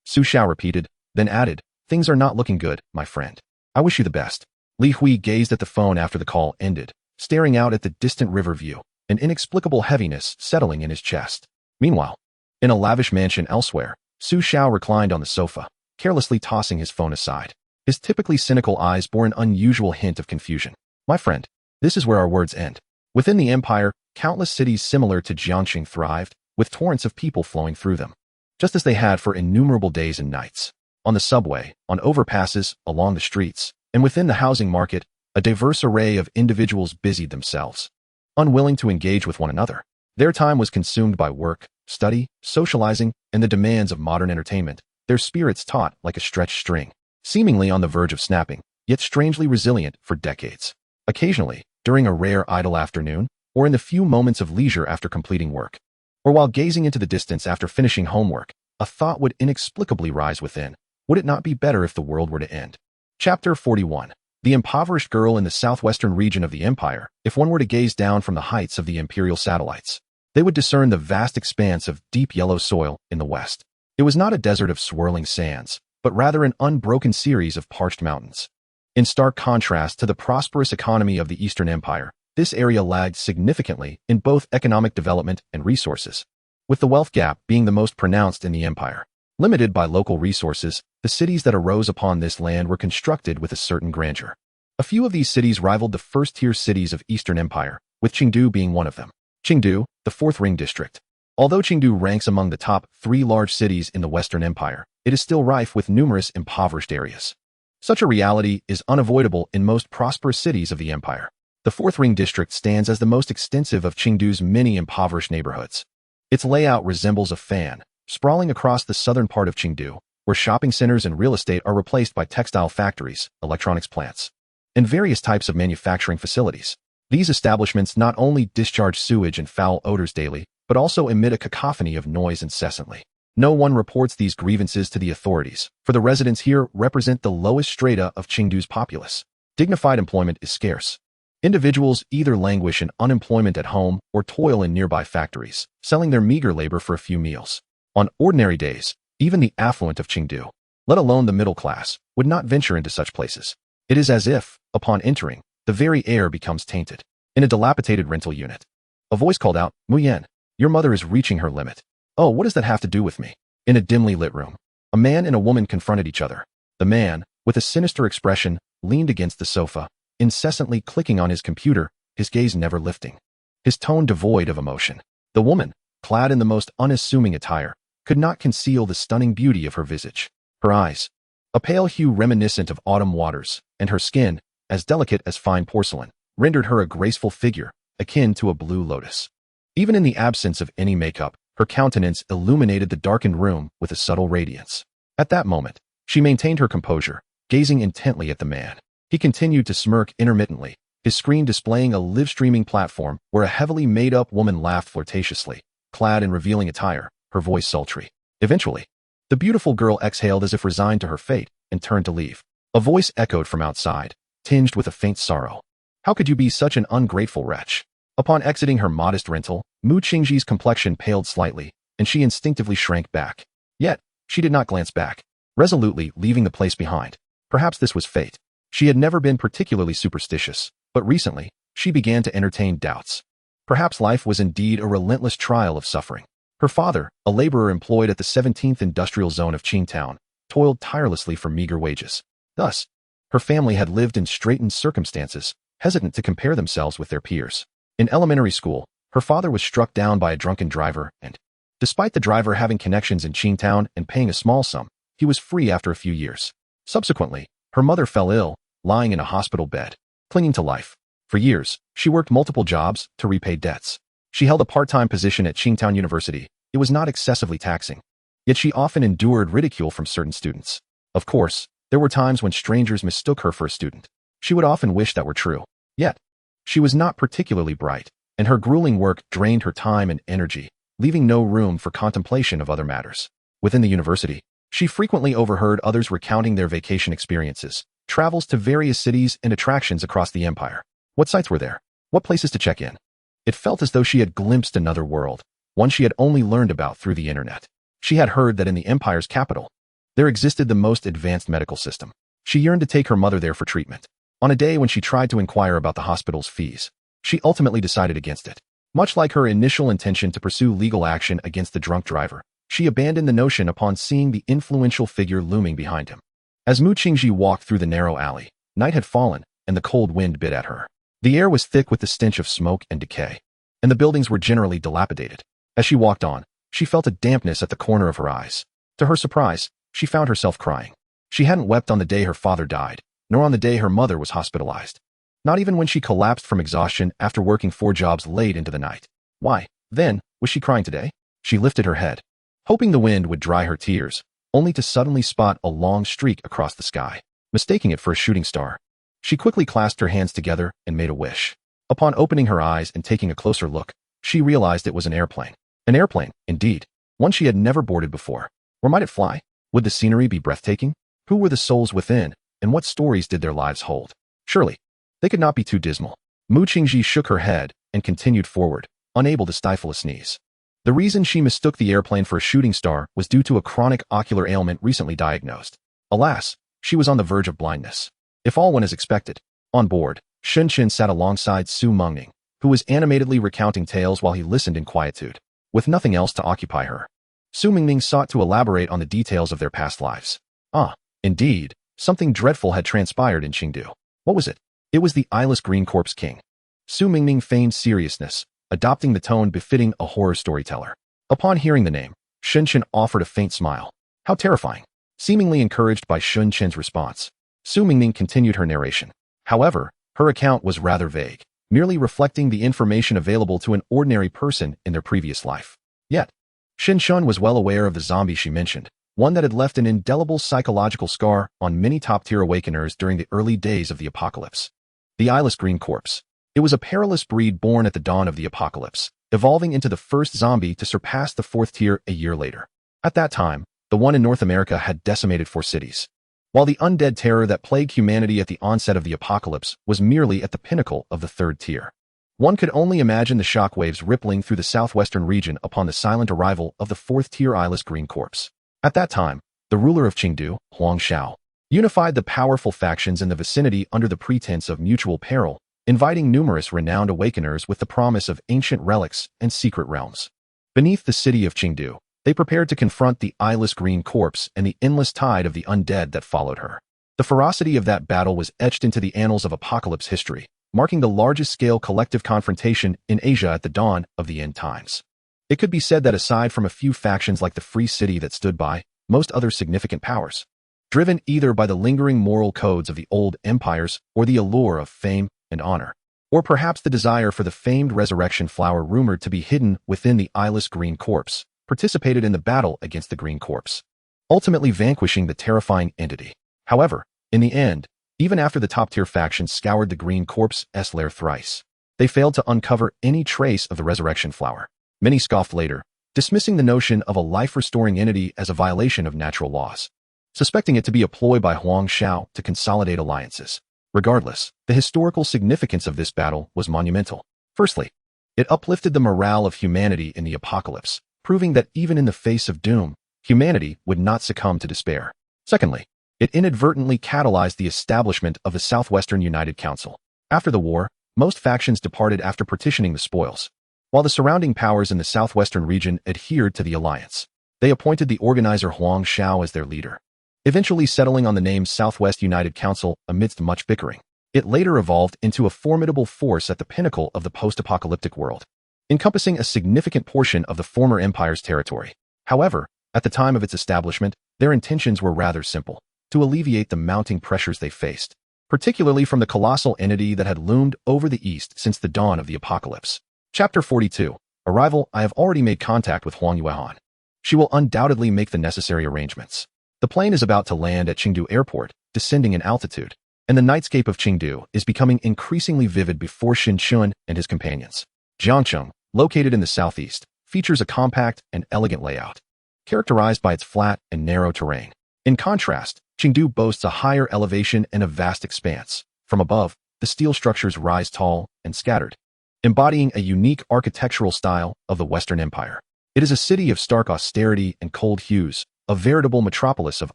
Su Xiao repeated, then added, "Things are not looking good, my friend. I wish you the best." Li Hui gazed at the phone after the call ended, staring out at the distant river view, an inexplicable heaviness settling in his chest. Meanwhile, in a lavish mansion elsewhere, Su Xiao reclined on the sofa, carelessly tossing his phone aside. His typically cynical eyes bore an unusual hint of confusion. "My friend, this is where our words end." Within the empire, countless cities similar to Jiangxing thrived, with torrents of people flowing through them, just as they had for innumerable days and nights. On the subway, on overpasses, along the streets, and within the housing market, a diverse array of individuals busied themselves, unwilling to engage with one another. Their time was consumed by work, study, socializing, and the demands of modern entertainment, their spirits taut like a stretched string, seemingly on the verge of snapping, yet strangely resilient for decades. Occasionally, during a rare idle afternoon, or in the few moments of leisure after completing work, or while gazing into the distance after finishing homework, a thought would inexplicably rise within. Would it not be better if the world were to end? Chapter 41. The impoverished girl in the southwestern region of the empire. If one were to gaze down from the heights of the imperial satellites, they would discern the vast expanse of deep yellow soil in the west. It was not a desert of swirling sands, but rather an unbroken series of parched mountains. In stark contrast to the prosperous economy of the Eastern Empire, this area lagged significantly in both economic development and resources, with the wealth gap being the most pronounced in the empire. Limited by local resources, the cities that arose upon this land were constructed with a certain grandeur. A few of these cities rivaled the first-tier cities of Eastern Empire, with Chengdu being one of them. Chengdu, the fourth ring district. Although Chengdu ranks among the top 3 large cities in the Western Empire, it is still rife with numerous impoverished areas. Such a reality is unavoidable in most prosperous cities of the empire. The fourth ring district stands as the most extensive of Chengdu's many impoverished neighborhoods. Its layout resembles a fan, sprawling across the southern part of Chengdu, where shopping centers and real estate are replaced by textile factories, electronics plants, and various types of manufacturing facilities. These establishments not only discharge sewage and foul odors daily, but also emit a cacophony of noise incessantly. No one reports these grievances to the authorities, for the residents here represent the lowest strata of Chengdu's populace. Dignified employment is scarce. Individuals either languish in unemployment at home or toil in nearby factories, selling their meager labor for a few meals. On ordinary days, even the affluent of Chengdu, let alone the middle class, would not venture into such places. It is as if, upon entering, the very air becomes tainted. In a dilapidated rental unit, a voice called out, "Muyen, your mother is reaching her limit." "Oh, what does that have to do with me?" In a dimly lit room, a man and a woman confronted each other. The man, with a sinister expression, leaned against the sofa, incessantly clicking on his computer, his gaze never lifting, his tone devoid of emotion. The woman, clad in the most unassuming attire, could not conceal the stunning beauty of her visage. Her eyes, a pale hue reminiscent of autumn waters, and her skin, as delicate as fine porcelain, rendered her a graceful figure, akin to a blue lotus. Even in the absence of any makeup, her countenance illuminated the darkened room with a subtle radiance. At that moment, she maintained her composure, gazing intently at the man. He continued to smirk intermittently, his screen displaying a live-streaming platform where a heavily made-up woman laughed flirtatiously, clad in revealing attire, her voice sultry. Eventually, the beautiful girl exhaled as if resigned to her fate and turned to leave. A voice echoed from outside, tinged with a faint sorrow. "How could you be such an ungrateful wretch?" Upon exiting her modest rental, Mu Qingji's complexion paled slightly, and she instinctively shrank back. Yet, she did not glance back, resolutely leaving the place behind. Perhaps this was fate. She had never been particularly superstitious, but recently, she began to entertain doubts. Perhaps life was indeed a relentless trial of suffering. Her father, a laborer employed at the 17th industrial zone of Qingtown, toiled tirelessly for meager wages. Thus, her family had lived in straitened circumstances, hesitant to compare themselves with their peers. In elementary school, her father was struck down by a drunken driver and, despite the driver having connections in Qingtown and paying a small sum, he was free after a few years. Subsequently, her mother fell ill, lying in a hospital bed, clinging to life. For years, she worked multiple jobs to repay debts. She held a part-time position at Qingtown University. It was not excessively taxing, yet she often endured ridicule from certain students. Of course, there were times when strangers mistook her for a student. She would often wish that were true. Yet, she was not particularly bright, and her grueling work drained her time and energy, leaving no room for contemplation of other matters. Within the university, she frequently overheard others recounting their vacation experiences, travels to various cities and attractions across the empire. What sights were there? What places to check in? It felt as though she had glimpsed another world, one she had only learned about through the internet. She had heard that in the empire's capital, there existed the most advanced medical system. She yearned to take her mother there for treatment. On a day when she tried to inquire about the hospital's fees, she ultimately decided against it. Much like her initial intention to pursue legal action against the drunk driver, she abandoned the notion upon seeing the influential figure looming behind him. As Mu Qingji walked through the narrow alley, night had fallen, and the cold wind bit at her. The air was thick with the stench of smoke and decay, and the buildings were generally dilapidated. As she walked on, she felt a dampness at the corner of her eyes. To her surprise, she found herself crying. She hadn't wept on the day her father died, nor on the day her mother was hospitalized. Not even when she collapsed from exhaustion after working 4 jobs late into the night. Why, then, was she crying today? She lifted her head, hoping the wind would dry her tears, only to suddenly spot a long streak across the sky. Mistaking it for a shooting star, she quickly clasped her hands together and made a wish. Upon opening her eyes and taking a closer look, she realized it was an airplane. An airplane, indeed, one she had never boarded before. Where might it fly? Would the scenery be breathtaking? Who were the souls within, and what stories did their lives hold? Surely, they could not be too dismal. Mu Qingji shook her head and continued forward, unable to stifle a sneeze. The reason she mistook the airplane for a shooting star was due to a chronic ocular ailment recently diagnosed. Alas, she was on the verge of blindness. If all went as expected, on board, Shun Qin sat alongside Su Mengning, who was animatedly recounting tales while he listened in quietude, with nothing else to occupy her. Su Mengning sought to elaborate on the details of their past lives. Ah, indeed, something dreadful had transpired in Chengdu. What was it? It was the eyeless Green Corpse King. Su Mengning feigned seriousness, adopting the tone befitting a horror storyteller. Upon hearing the name, Shun Qin offered a faint smile. How terrifying! Seemingly encouraged by Shun Qin's response, Su Mengning continued her narration. However, her account was rather vague, merely reflecting the information available to an ordinary person in their previous life. Yet, Shin Shun was well aware of the zombie she mentioned, one that had left an indelible psychological scar on many top-tier awakeners during the early days of the apocalypse. The eyeless green corpse. It was a perilous breed born at the dawn of the apocalypse, evolving into the first zombie to surpass the 4th tier a year later. At that time, the one in North America had decimated 4 cities. While the undead terror that plagued humanity at the onset of the apocalypse was merely at the pinnacle of the third tier. One could only imagine the shockwaves rippling through the southwestern region upon the silent arrival of the fourth-tier eyeless green corpse. At that time, the ruler of Qingdu, Huang Shao, unified the powerful factions in the vicinity under the pretense of mutual peril, inviting numerous renowned awakeners with the promise of ancient relics and secret realms. Beneath the city of Qingdu, they prepared to confront the eyeless green corpse and the endless tide of the undead that followed her. The ferocity of that battle was etched into the annals of apocalypse history, marking the largest-scale collective confrontation in Asia at the dawn of the end times. It could be said that aside from a few factions like the Free City that stood by, most other significant powers, driven either by the lingering moral codes of the old empires or the allure of fame and honor, or perhaps the desire for the famed resurrection flower rumored to be hidden within the eyeless green corpse, participated in the battle against the green corpse, ultimately vanquishing the terrifying entity. However, in the end, even after the top-tier factions scoured the green corpse's lair thrice, they failed to uncover any trace of the resurrection flower. Many scoffed later, dismissing the notion of a life-restoring entity as a violation of natural laws, suspecting it to be a ploy by Huang Shao to consolidate alliances. Regardless, the historical significance of this battle was monumental. Firstly, it uplifted the morale of humanity in the apocalypse, proving that even in the face of doom, humanity would not succumb to despair. Secondly, it inadvertently catalyzed the establishment of the Southwestern United Council. After the war, most factions departed after partitioning the spoils, while the surrounding powers in the southwestern region adhered to the alliance. They appointed the organizer Huang Shao as their leader, eventually settling on the name Southwest United Council amidst much bickering. It later evolved into a formidable force at the pinnacle of the post-apocalyptic world, encompassing a significant portion of the former empire's territory. However, at the time of its establishment, their intentions were rather simple: to alleviate the mounting pressures they faced, particularly from the colossal entity that had loomed over the east since the dawn of the apocalypse. Chapter 42. Arrival. I have already made contact with Huang Yuehan. She will undoubtedly make the necessary arrangements. The plane is about to land at Qingdu Airport, descending in altitude, and the nightscape of Qingdu is becoming increasingly vivid before Shen Chun and his companions. Jiangcheng, located in the southeast, features a compact and elegant layout, characterized by its flat and narrow terrain. In contrast, Qingdu boasts a higher elevation and a vast expanse. From above, the steel structures rise tall and scattered, embodying a unique architectural style of the Western Empire. It is a city of stark austerity and cold hues, a veritable metropolis of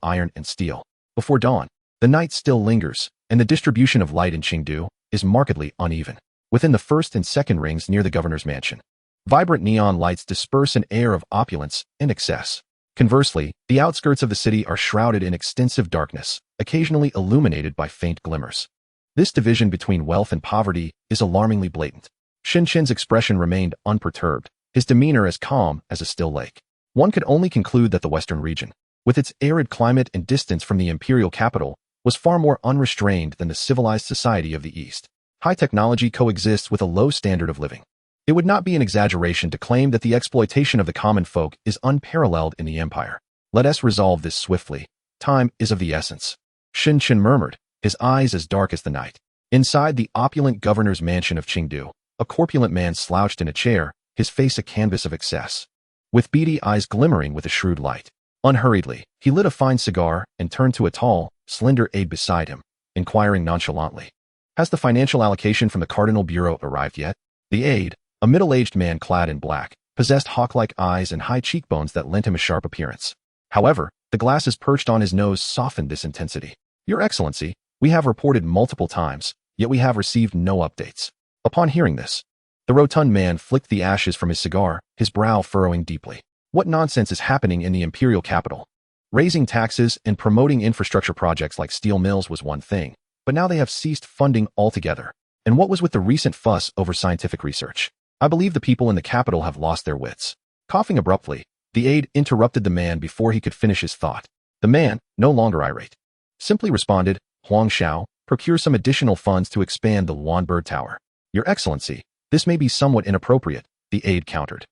iron and steel. Before dawn, the night still lingers, and the distribution of light in Qingdu is markedly uneven. Within the first and second rings near the governor's mansion, vibrant neon lights disperse an air of opulence and excess. Conversely, the outskirts of the city are shrouded in extensive darkness, occasionally illuminated by faint glimmers. This division between wealth and poverty is alarmingly blatant. Shen Chen's expression remained unperturbed, his demeanor as calm as a still lake. One could only conclude that the western region, with its arid climate and distance from the imperial capital, was far more unrestrained than the civilized society of the East. High technology coexists with a low standard of living. It would not be an exaggeration to claim that the exploitation of the common folk is unparalleled in the empire. Let us resolve this swiftly. Time is of the essence. Shen Chen murmured, his eyes as dark as the night. Inside the opulent governor's mansion of Qingdu, a corpulent man slouched in a chair, his face a canvas of excess, with beady eyes glimmering with a shrewd light. Unhurriedly, he lit a fine cigar and turned to a tall, slender aide beside him, inquiring nonchalantly, "Has the financial allocation from the Cardinal Bureau arrived yet?" The aide, a middle-aged man clad in black, possessed hawk-like eyes and high cheekbones that lent him a sharp appearance. However, the glasses perched on his nose softened this intensity. "Your Excellency, we have reported multiple times, yet we have received no updates." Upon hearing this, the rotund man flicked the ashes from his cigar, his brow furrowing deeply. What nonsense is happening in the imperial capital? Raising taxes and promoting infrastructure projects like steel mills was one thing, but now they have ceased funding altogether. And what was with the recent fuss over scientific research? I believe the people in the capital have lost their wits. Coughing abruptly, the aide interrupted the man before he could finish his thought. The man, no longer irate, simply responded, "Huang Shao, procure some additional funds to expand the Luan Bird Tower." "Your Excellency, this may be somewhat inappropriate," the aide countered.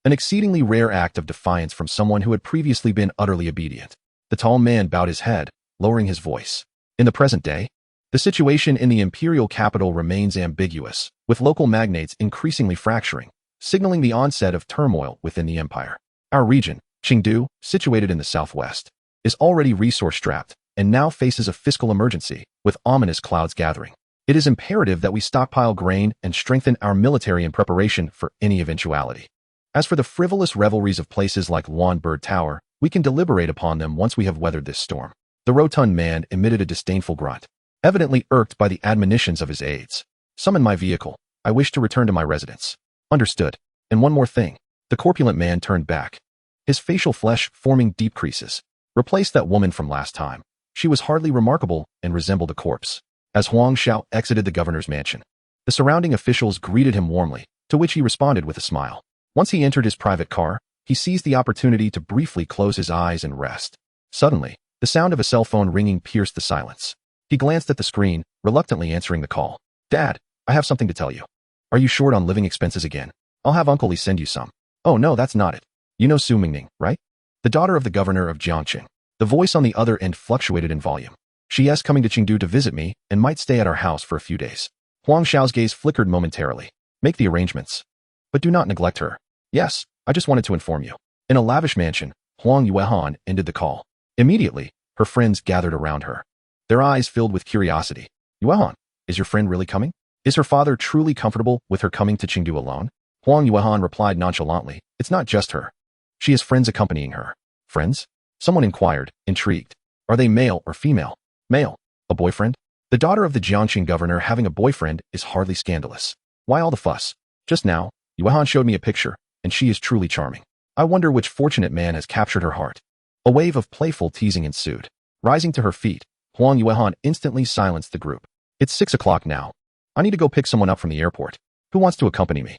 An exceedingly rare act of defiance from someone who had previously been utterly obedient. The tall man bowed his head, lowering his voice. In the present day, the situation in the imperial capital remains ambiguous, with local magnates increasingly fracturing, signaling the onset of turmoil within the empire. Our region, Qingdu, situated in the southwest, is already resource-strapped, and now faces a fiscal emergency, with ominous clouds gathering. It is imperative that we stockpile grain and strengthen our military in preparation for any eventuality. As for the frivolous revelries of places like Lawn Bird Tower, we can deliberate upon them once we have weathered this storm. The rotund man emitted a disdainful grunt, evidently irked by the admonitions of his aides. Summon my vehicle. I wish to return to my residence. Understood. And one more thing. The corpulent man turned back, his facial flesh forming deep creases. Replace that woman from last time. She was hardly remarkable and resembled a corpse. As Huang Xiao exited the governor's mansion, the surrounding officials greeted him warmly, to which he responded with a smile. Once he entered his private car, he seized the opportunity to briefly close his eyes and rest. Suddenly, the sound of a cell phone ringing pierced the silence. He glanced at the screen, reluctantly answering the call. Dad, I have something to tell you. Are you short on living expenses again? I'll have Uncle Lee send you some. Oh no, that's not it. You know Su Mingning, right? The daughter of the governor of Jiangqing. The voice on the other end fluctuated in volume. She is coming to Chengdu to visit me and might stay at our house for a few days. Huang Xiao's gaze flickered momentarily. Make the arrangements. But do not neglect her. Yes, I just wanted to inform you. In a lavish mansion, Huang Yuehan ended the call. Immediately, her friends gathered around her, their eyes filled with curiosity. Yuehan, is your friend really coming? Is her father truly comfortable with her coming to Chengdu alone? Huang Yuehan replied nonchalantly, it's not just her. She has friends accompanying her. Friends? Someone inquired, intrigued. Are they male or female? Male. A boyfriend? The daughter of the Jiangqing governor having a boyfriend is hardly scandalous. Why all the fuss? Just now, Yuehan showed me a picture, and she is truly charming. I wonder which fortunate man has captured her heart. A wave of playful teasing ensued. Rising to her feet, Huang Yuehan instantly silenced the group. It's 6 o'clock now. I need to go pick someone up from the airport. Who wants to accompany me?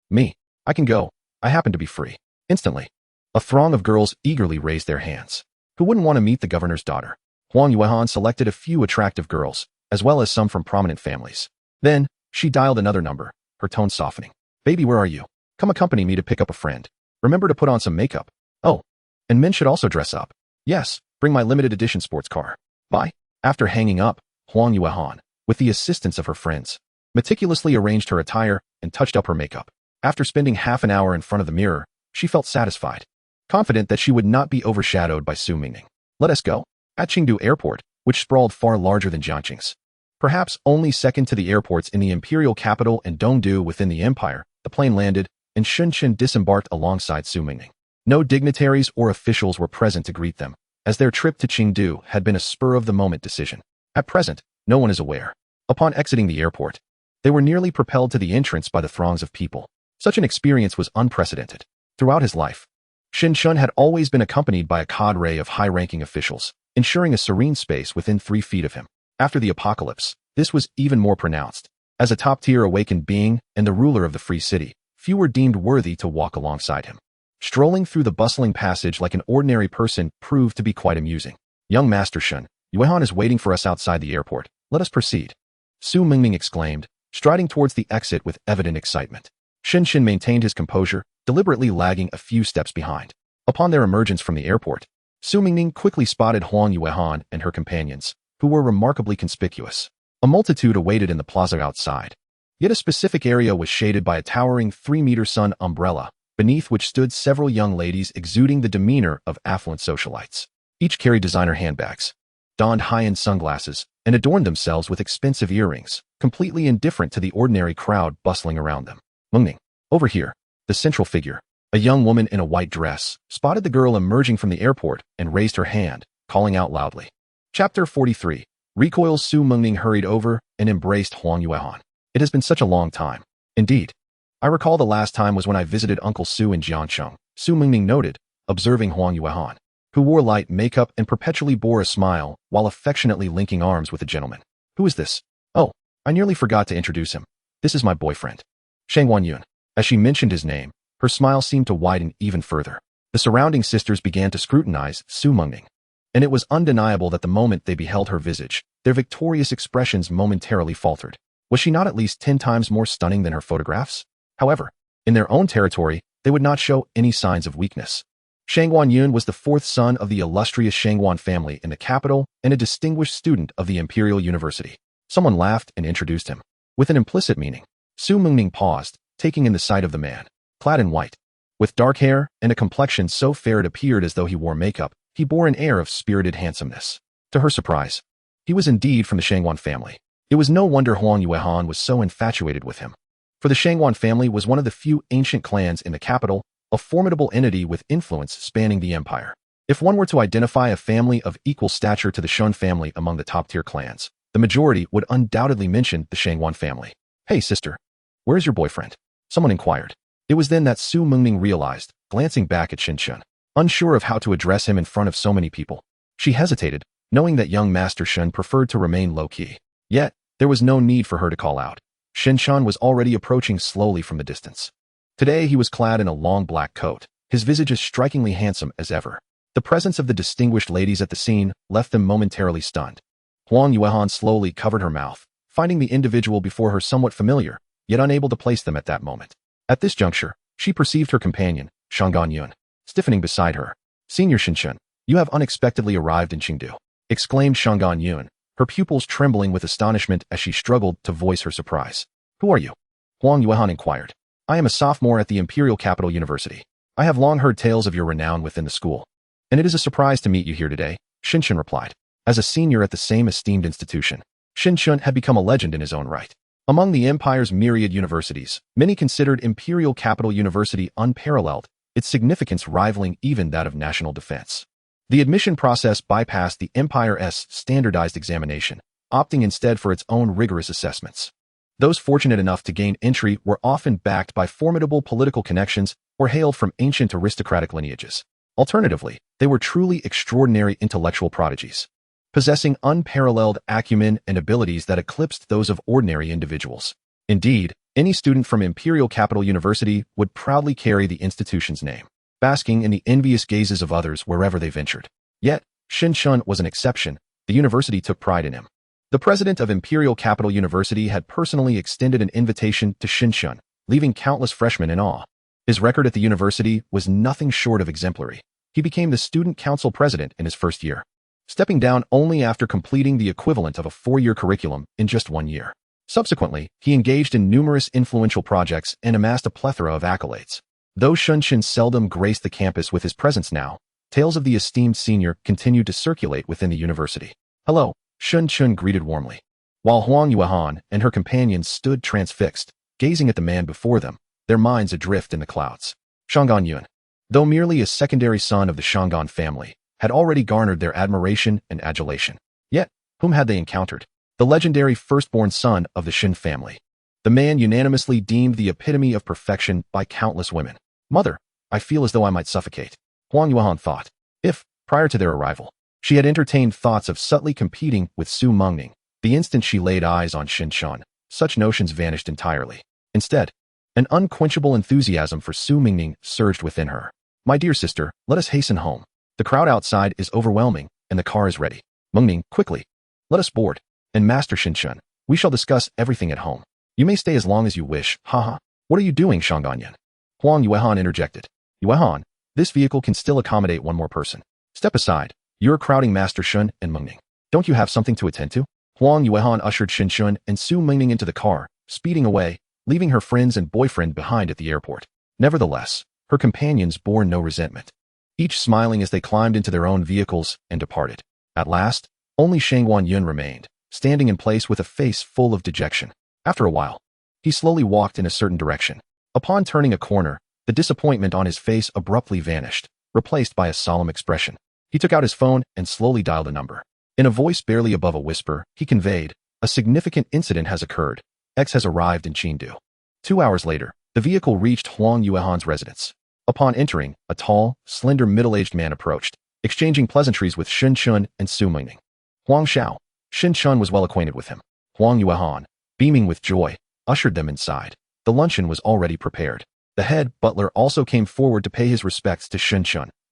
Me. I can go. I happen to be free. Instantly, a throng of girls eagerly raised their hands. Who wouldn't want to meet the governor's daughter? Huang Yuehan selected a few attractive girls, as well as some from prominent families. Then, she dialed another number, her tone softening. Baby, where are you? Come accompany me to pick up a friend. Remember to put on some makeup. Oh, and men should also dress up. Yes, bring my limited edition sports car. Bye. After hanging up, Huang Yuehan, with the assistance of her friends, meticulously arranged her attire and touched up her makeup. After spending half an hour in front of the mirror, she felt satisfied, confident that she would not be overshadowed by Su Mingning. Let us go. At Chengdu Airport, which sprawled far larger than Jiangqing's, perhaps only second to the airports in the imperial capital and Dongdu within the empire, the plane landed, and Shunqin disembarked alongside Su Mingning. No dignitaries or officials were present to greet them, as their trip to Chengdu had been a spur-of-the-moment decision. At present, no one is aware. Upon exiting the airport, they were nearly propelled to the entrance by the throngs of people. Such an experience was unprecedented. Throughout his life, Shin Shun had always been accompanied by a cadre of high-ranking officials, ensuring a serene space within 3 feet of him. After the apocalypse, this was even more pronounced. As a top-tier awakened being and the ruler of the free city, few were deemed worthy to walk alongside him. Strolling through the bustling passage like an ordinary person proved to be quite amusing. Young Master Shun, Yuehan is waiting for us outside the airport. Let us proceed. Su Mingning exclaimed, striding towards the exit with evident excitement. Shin Shin maintained his composure, deliberately lagging a few steps behind. Upon their emergence from the airport, Su Mingning quickly spotted Huang Yuehan and her companions, who were remarkably conspicuous. A multitude awaited in the plaza outside. Yet a specific area was shaded by a towering 3-meter sun umbrella, beneath which stood several young ladies exuding the demeanor of affluent socialites. Each carried designer handbags, donned high-end sunglasses, and adorned themselves with expensive earrings, completely indifferent to the ordinary crowd bustling around them. Mingning, over here, the central figure, a young woman in a white dress, spotted the girl emerging from the airport and raised her hand, calling out loudly. Chapter 43. Recoils. Su Mingning hurried over and embraced Huang Yuehan. It has been such a long time. Indeed. I recall the last time was when I visited Uncle Su in Jiangcheng, Su Mingning noted, observing Huang Yuehan, who wore light makeup and perpetually bore a smile while affectionately linking arms with a gentleman. Who is this? Oh, I nearly forgot to introduce him. This is my boyfriend, Shang Wanyun. As she mentioned his name, her smile seemed to widen even further. The surrounding sisters began to scrutinize Su Mingning, and it was undeniable that the moment they beheld her visage, their victorious expressions momentarily faltered. Was she not at least 10 times more stunning than her photographs? However, in their own territory, they would not show any signs of weakness. Shang Wanyun was the 4th son of the illustrious Shangwan family in the capital and a distinguished student of the Imperial University. Someone laughed and introduced him. With an implicit meaning, Su Mingning paused, taking in the sight of the man. Clad in white, with dark hair and a complexion so fair it appeared as though he wore makeup, he bore an air of spirited handsomeness. To her surprise, he was indeed from the Shangwan family. It was no wonder Huang Yuehan was so infatuated with him. For the Shangwan family was one of the few ancient clans in the capital, a formidable entity with influence spanning the empire. If one were to identify a family of equal stature to the Shun family among the top-tier clans, the majority would undoubtedly mention the Shangwan family. "Hey, sister, where's your boyfriend?" someone inquired. It was then that Su Mengning realized, glancing back at Shun. Unsure of how to address him in front of so many people, she hesitated, knowing that young Master Shun preferred to remain low-key. Yet, there was no need for her to call out. Shan was already approaching slowly from the distance. Today he was clad in a long black coat, his visage as strikingly handsome as ever. The presence of the distinguished ladies at the scene left them momentarily stunned. Huang Yuehan slowly covered her mouth, finding the individual before her somewhat familiar, yet unable to place them at that moment. At this juncture, she perceived her companion, Shanggan Yun, stiffening beside her. "Senior Shin, you have unexpectedly arrived in Qingdu," exclaimed Shanggan Yun, her pupils trembling with astonishment as she struggled to voice her surprise. "Who are you?" Huang Yuehan inquired. "I am a sophomore at the Imperial Capital University. I have long heard tales of your renown within the school, and it is a surprise to meet you here today," Shin replied. As a senior at the same esteemed institution, Shin had become a legend in his own right. Among the Empire's myriad universities, many considered Imperial Capital University unparalleled, its significance rivaling even that of national defense. The admission process bypassed the Empire's standardized examination, opting instead for its own rigorous assessments. Those fortunate enough to gain entry were often backed by formidable political connections or hailed from ancient aristocratic lineages. Alternatively, they were truly extraordinary intellectual prodigies, possessing unparalleled acumen and abilities that eclipsed those of ordinary individuals. Indeed, any student from Imperial Capital University would proudly carry the institution's name, basking in the envious gazes of others wherever they ventured. Yet, Shin was an exception. The university took pride in him. The president of Imperial Capital University had personally extended an invitation to Shin, leaving countless freshmen in awe. His record at the university was nothing short of exemplary. He became the student council president in his first year, stepping down only after completing the equivalent of a 4-year curriculum in just 1 year. Subsequently, he engaged in numerous influential projects and amassed a plethora of accolades. Though Shin seldom graced the campus with his presence now, tales of the esteemed senior continued to circulate within the university. "Hello," Shin greeted warmly, while Huang Yuehan and her companions stood transfixed, gazing at the man before them, their minds adrift in the clouds. Shanggan Yun, though merely a secondary son of the Shanggan family, had already garnered their admiration and adulation. Yet, whom had they encountered? The legendary firstborn son of the Shin family. The man unanimously deemed the epitome of perfection by countless women. "Mother, I feel as though I might suffocate," Huang Yuehan thought. If, prior to their arrival, she had entertained thoughts of subtly competing with Su Mengning, the instant she laid eyes on Shin, such notions vanished entirely. Instead, an unquenchable enthusiasm for Su Mengning surged within her. "My dear sister, let us hasten home. The crowd outside is overwhelming, and the car is ready. Mengning, quickly, let us board. And Master Shin, we shall discuss everything at home. You may stay as long as you wish, haha." "What are you doing, Shanggan Yun?" Huang Yuehan interjected. "Yuehan, this vehicle can still accommodate one more person. Step aside, you're crowding Master Shun and Mengning. Don't you have something to attend to?" Huang Yuehan ushered Shin and Su Mengning into the car, speeding away, leaving her friends and boyfriend behind at the airport. Nevertheless, her companions bore no resentment, each smiling as they climbed into their own vehicles and departed. At last, only Shangwan Yun remained, standing in place with a face full of dejection. After a while, he slowly walked in a certain direction. Upon turning a corner, the disappointment on his face abruptly vanished, replaced by a solemn expression. He took out his phone and slowly dialed a number. In a voice barely above a whisper, he conveyed, "A significant incident has occurred. X has arrived in Qingdu." 2 hours later, the vehicle reached Huang Yuehan's residence. Upon entering, a tall, slender middle-aged man approached, exchanging pleasantries with Shin and Su Mengning. Huang Xiao. Shin was well acquainted with him. Huang Yuehan, beaming with joy, ushered them inside. The luncheon was already prepared. The head butler also came forward to pay his respects to Shin,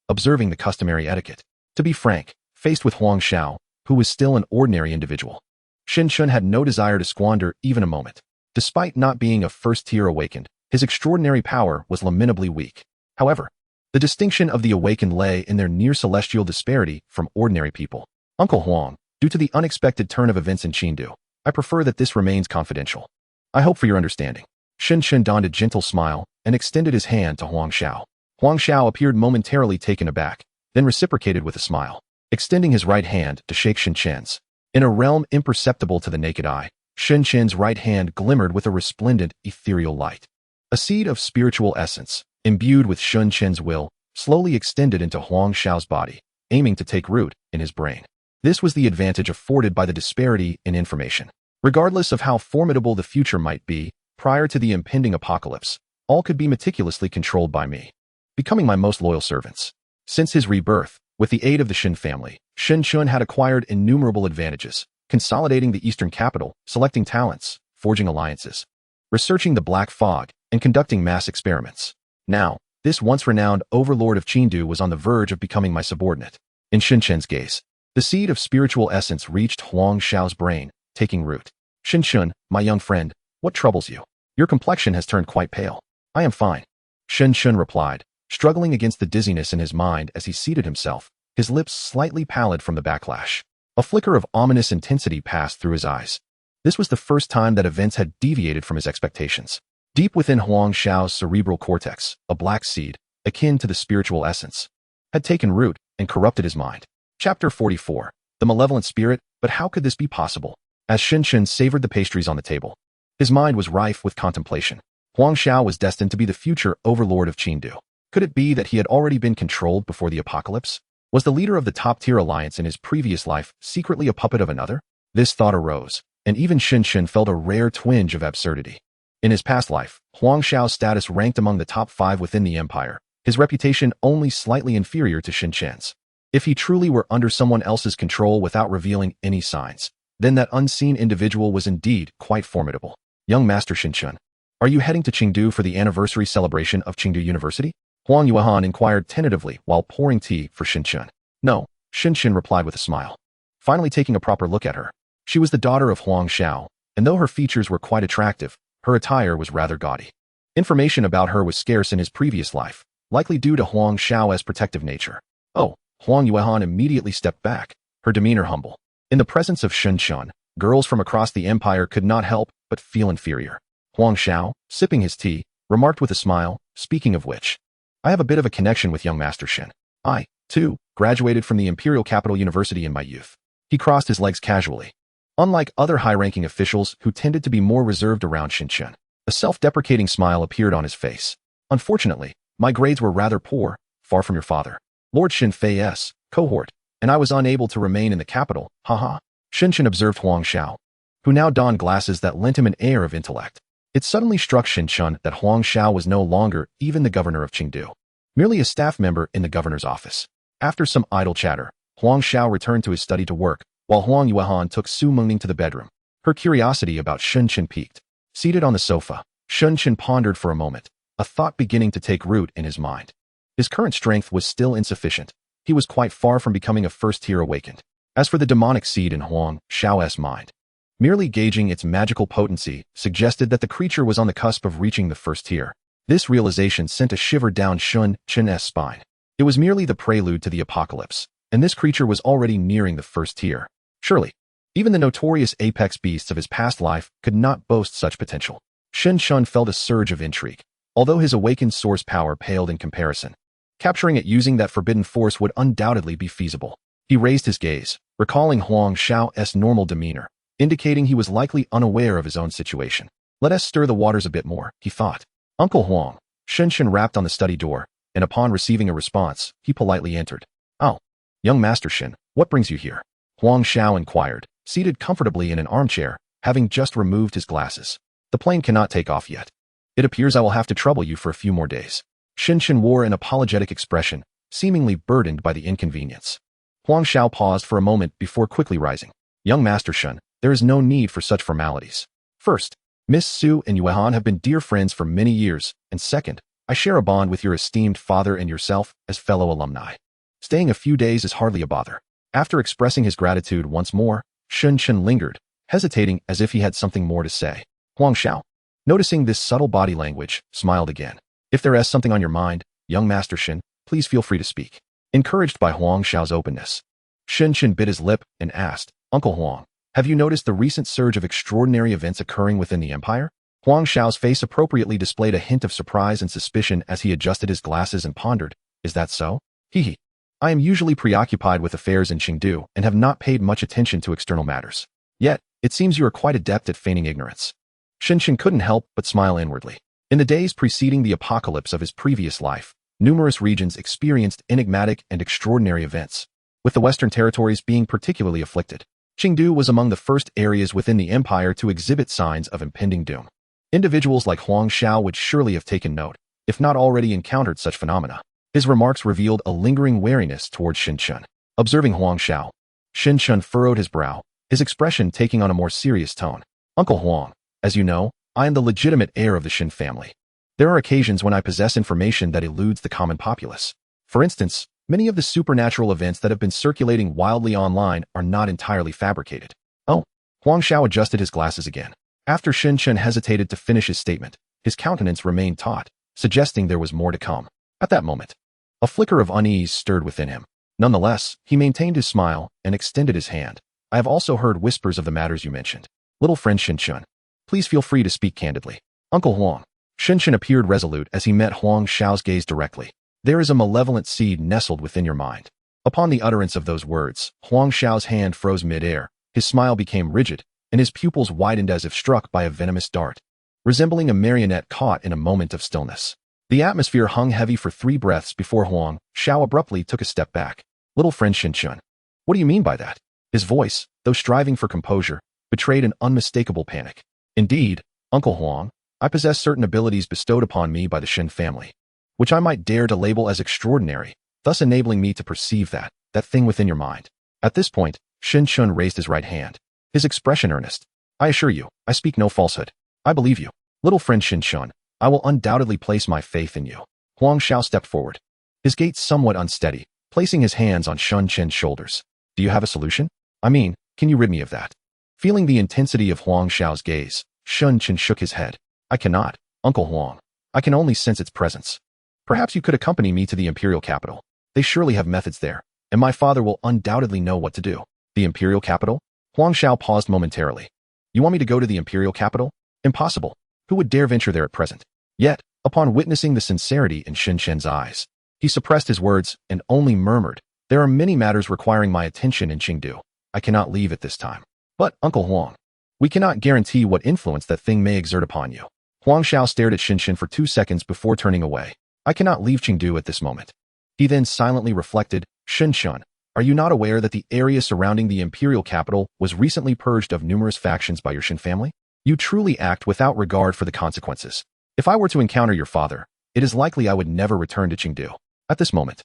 observing the customary etiquette. To be frank, faced with Huang Xiao, who was still an ordinary individual, Shin had no desire to squander even a moment. Despite not being a first-tier awakened, his extraordinary power was lamentably weak. However, the distinction of the awakened lay in their near-celestial disparity from ordinary people. "Uncle Huang, due to the unexpected turn of events in Qingdu, I prefer that this remains confidential. I hope for your understanding." Shin donned a gentle smile and extended his hand to Huang Xiao. Huang Xiao appeared momentarily taken aback, then reciprocated with a smile. extending his right hand to shake Shen Chen's. In a realm imperceptible to the naked eye, Shen Chen's right hand glimmered with a resplendent, ethereal light. A seed of spiritual essence, imbued with Shen Chen's will, slowly extended into Huang Xiao's body, aiming to take root in his brain. This was the advantage afforded by the disparity in information. Regardless of how formidable the future might be, prior to the impending apocalypse, all could be meticulously controlled by me, becoming my most loyal servants. Since his rebirth, with the aid of the Shen family, Shen Chun had acquired innumerable advantages, consolidating the eastern capital, selecting talents, forging alliances, researching the black fog, and conducting mass experiments. Now, this once-renowned overlord of Qingdu was on the verge of becoming my subordinate. In Shen Chen's gaze, the seed of spiritual essence reached Huang Xiao's brain, taking root. Shen Chun, my young friend, what troubles you? Your complexion has turned quite pale. I am fine. Shen Chun replied, struggling against the dizziness in his mind as he seated himself, his lips slightly pallid from the backlash. A flicker of ominous intensity passed through his eyes. This was the first time that events had deviated from his expectations. Deep within Huang Xiao's cerebral cortex, a black seed, akin to the spiritual essence, had taken root and corrupted his mind. Chapter 44. The Malevolent Spirit, but how could this be possible? As Shen Chun savored the pastries on the table, his mind was rife with contemplation. Huang Xiao was destined to be the future overlord of Qingdu. Could it be that he had already been controlled before the apocalypse? Was the leader of the top-tier alliance in his previous life secretly a puppet of another? This thought arose, and even Shen Chun felt a rare twinge of absurdity. In his past life, Huang Xiao's status ranked among the top 5 within the empire, his reputation only slightly inferior to Shen Chen's. If he truly were under someone else's control without revealing any signs, then that unseen individual was indeed quite formidable. Young Master Shen Chun, are you heading to Qingdu for the anniversary celebration of Qingdu University? Huang Yuehan inquired tentatively while pouring tea for Shen Chun. No, Shen Chun replied with a smile, finally taking a proper look at her. She was the daughter of Huang Xiao, and though her features were quite attractive, her attire was rather gaudy. Information about her was scarce in his previous life, likely due to Huang Xiao's protective nature. Oh, Huang Yuehan immediately stepped back, her demeanor humble. In the presence of Shen Chun, girls from across the empire could not help but feel inferior. Huang Xiao, sipping his tea, remarked with a smile, speaking of which, I have a bit of a connection with young Master Shen. I, too, graduated from the Imperial Capital University in my youth. He crossed his legs casually. Unlike other high-ranking officials who tended to be more reserved around Shen Chun, a self-deprecating smile appeared on his face. Unfortunately, my grades were rather poor, far from your father, Lord Shen Fei's cohort, and I was unable to remain in the capital, haha. Shen Chun observed Huang Xiao, who now donned glasses that lent him an air of intellect. It suddenly struck Shen Chun that Huang Xiao was no longer even the governor of Qingdu, merely a staff member in the governor's office. After some idle chatter, Huang Xiao returned to his study to work, while Huang Yuehan took Su Mengning to the bedroom. Her curiosity about Shen Chun piqued. Seated on the sofa, Shen Chun pondered for a moment, a thought beginning to take root in his mind. His current strength was still insufficient. He was quite far from becoming a first-tier awakened. As for the demonic seed in Huang Xiao's mind, merely gauging its magical potency suggested that the creature was on the cusp of reaching the first tier. This realization sent a shiver down Shen Chun's spine. It was merely the prelude to the apocalypse, and this creature was already nearing the first tier. Surely, even the notorious apex beasts of his past life could not boast such potential. Shen Chun felt a surge of intrigue, although his awakened source power paled in comparison. Capturing it using that forbidden force would undoubtedly be feasible. He raised his gaze, recalling Huang Xiao's normal demeanor, indicating he was likely unaware of his own situation. Let us stir the waters a bit more, he thought. Uncle Huang. Shen Chun rapped on the study door, and upon receiving a response, he politely entered. Oh, young Master Shen, what brings you here? Huang Xiao inquired, seated comfortably in an armchair, having just removed his glasses. The plane cannot take off yet. It appears I will have to trouble you for a few more days. Shen Chun wore an apologetic expression, seemingly burdened by the inconvenience. Huang Xiao paused for a moment before quickly rising. Young Master Shen, there is no need for such formalities. First, Miss Su and Yuehan have been dear friends for many years, and second, I share a bond with your esteemed father and yourself as fellow alumni. Staying a few days is hardly a bother. After expressing his gratitude once more, Shen Chun lingered, hesitating as if he had something more to say. Huang Xiao, noticing this subtle body language, smiled again. If there is something on your mind, young Master Shen, please feel free to speak. Encouraged by Huang Xiao's openness, Shen Chun bit his lip and asked, Uncle Huang, have you noticed the recent surge of extraordinary events occurring within the empire? Huang Xiao's face appropriately displayed a hint of surprise and suspicion as he adjusted his glasses and pondered, is that so? Hee hee. I am usually preoccupied with affairs in Chengdu and have not paid much attention to external matters. Yet, it seems you are quite adept at feigning ignorance. Shinshin couldn't help but smile inwardly. In the days preceding the apocalypse of his previous life, numerous regions experienced enigmatic and extraordinary events, with the Western territories being particularly afflicted. Chengdu was among the first areas within the empire to exhibit signs of impending doom. Individuals like Huang Xiao would surely have taken note, if not already encountered such phenomena. His remarks revealed a lingering wariness towards Shinshin. Observing Huang Xiao, Shinshin furrowed his brow, his expression taking on a more serious tone. Uncle Huang, as you know, I am the legitimate heir of the Shin family. There are occasions when I possess information that eludes the common populace. For instance, many of the supernatural events that have been circulating wildly online are not entirely fabricated. Oh, Huang Xiao adjusted his glasses again. After Shinshin hesitated to finish his statement, his countenance remained taut, suggesting there was more to come. At that moment, a flicker of unease stirred within him. Nonetheless, he maintained his smile and extended his hand. I have also heard whispers of the matters you mentioned. Little friend Shinshin, please feel free to speak candidly. Uncle Huang. Shinshin appeared resolute as he met Huang Xiao's gaze directly. There is a malevolent seed nestled within your mind. Upon the utterance of those words, Huang Xiao's hand froze mid-air, his smile became rigid, and his pupils widened as if struck by a venomous dart, resembling a marionette caught in a moment of stillness. The atmosphere hung heavy for 3 breaths before Huang Xiao abruptly took a step back. Little friend Shinshin, what do you mean by that? His voice, though striving for composure, betrayed an unmistakable panic. Indeed, Uncle Huang, I possess certain abilities bestowed upon me by the Shin family, which I might dare to label as extraordinary, thus enabling me to perceive that thing within your mind. At this point, Shinshin raised his right hand, his expression earnest. I assure you, I speak no falsehood. I believe you. Little friend Shinshin, I will undoubtedly place my faith in you. Huang Xiao stepped forward, his gait somewhat unsteady, placing his hands on Shinshin's shoulders. Do you have a solution? I mean, can you rid me of that? Feeling the intensity of Huang Xiao's gaze, Shinshin shook his head. I cannot, Uncle Huang. I can only sense its presence. Perhaps you could accompany me to the imperial capital. They surely have methods there, and my father will undoubtedly know what to do. The imperial capital? Huang Xiao paused momentarily. You want me to go to the imperial capital? Impossible. Who would dare venture there at present? Yet, upon witnessing the sincerity in Shinshin's eyes, he suppressed his words and only murmured, there are many matters requiring my attention in Chengdu. I cannot leave at this time. But, Uncle Huang, we cannot guarantee what influence that thing may exert upon you. Huang Xiao stared at Shinshin for 2 seconds before turning away. I cannot leave Chengdu at this moment. He then silently reflected, Shinshin, are you not aware that the area surrounding the imperial capital was recently purged of numerous factions by your Shin family? You truly act without regard for the consequences. If I were to encounter your father, it is likely I would never return to Chengdu. At this moment,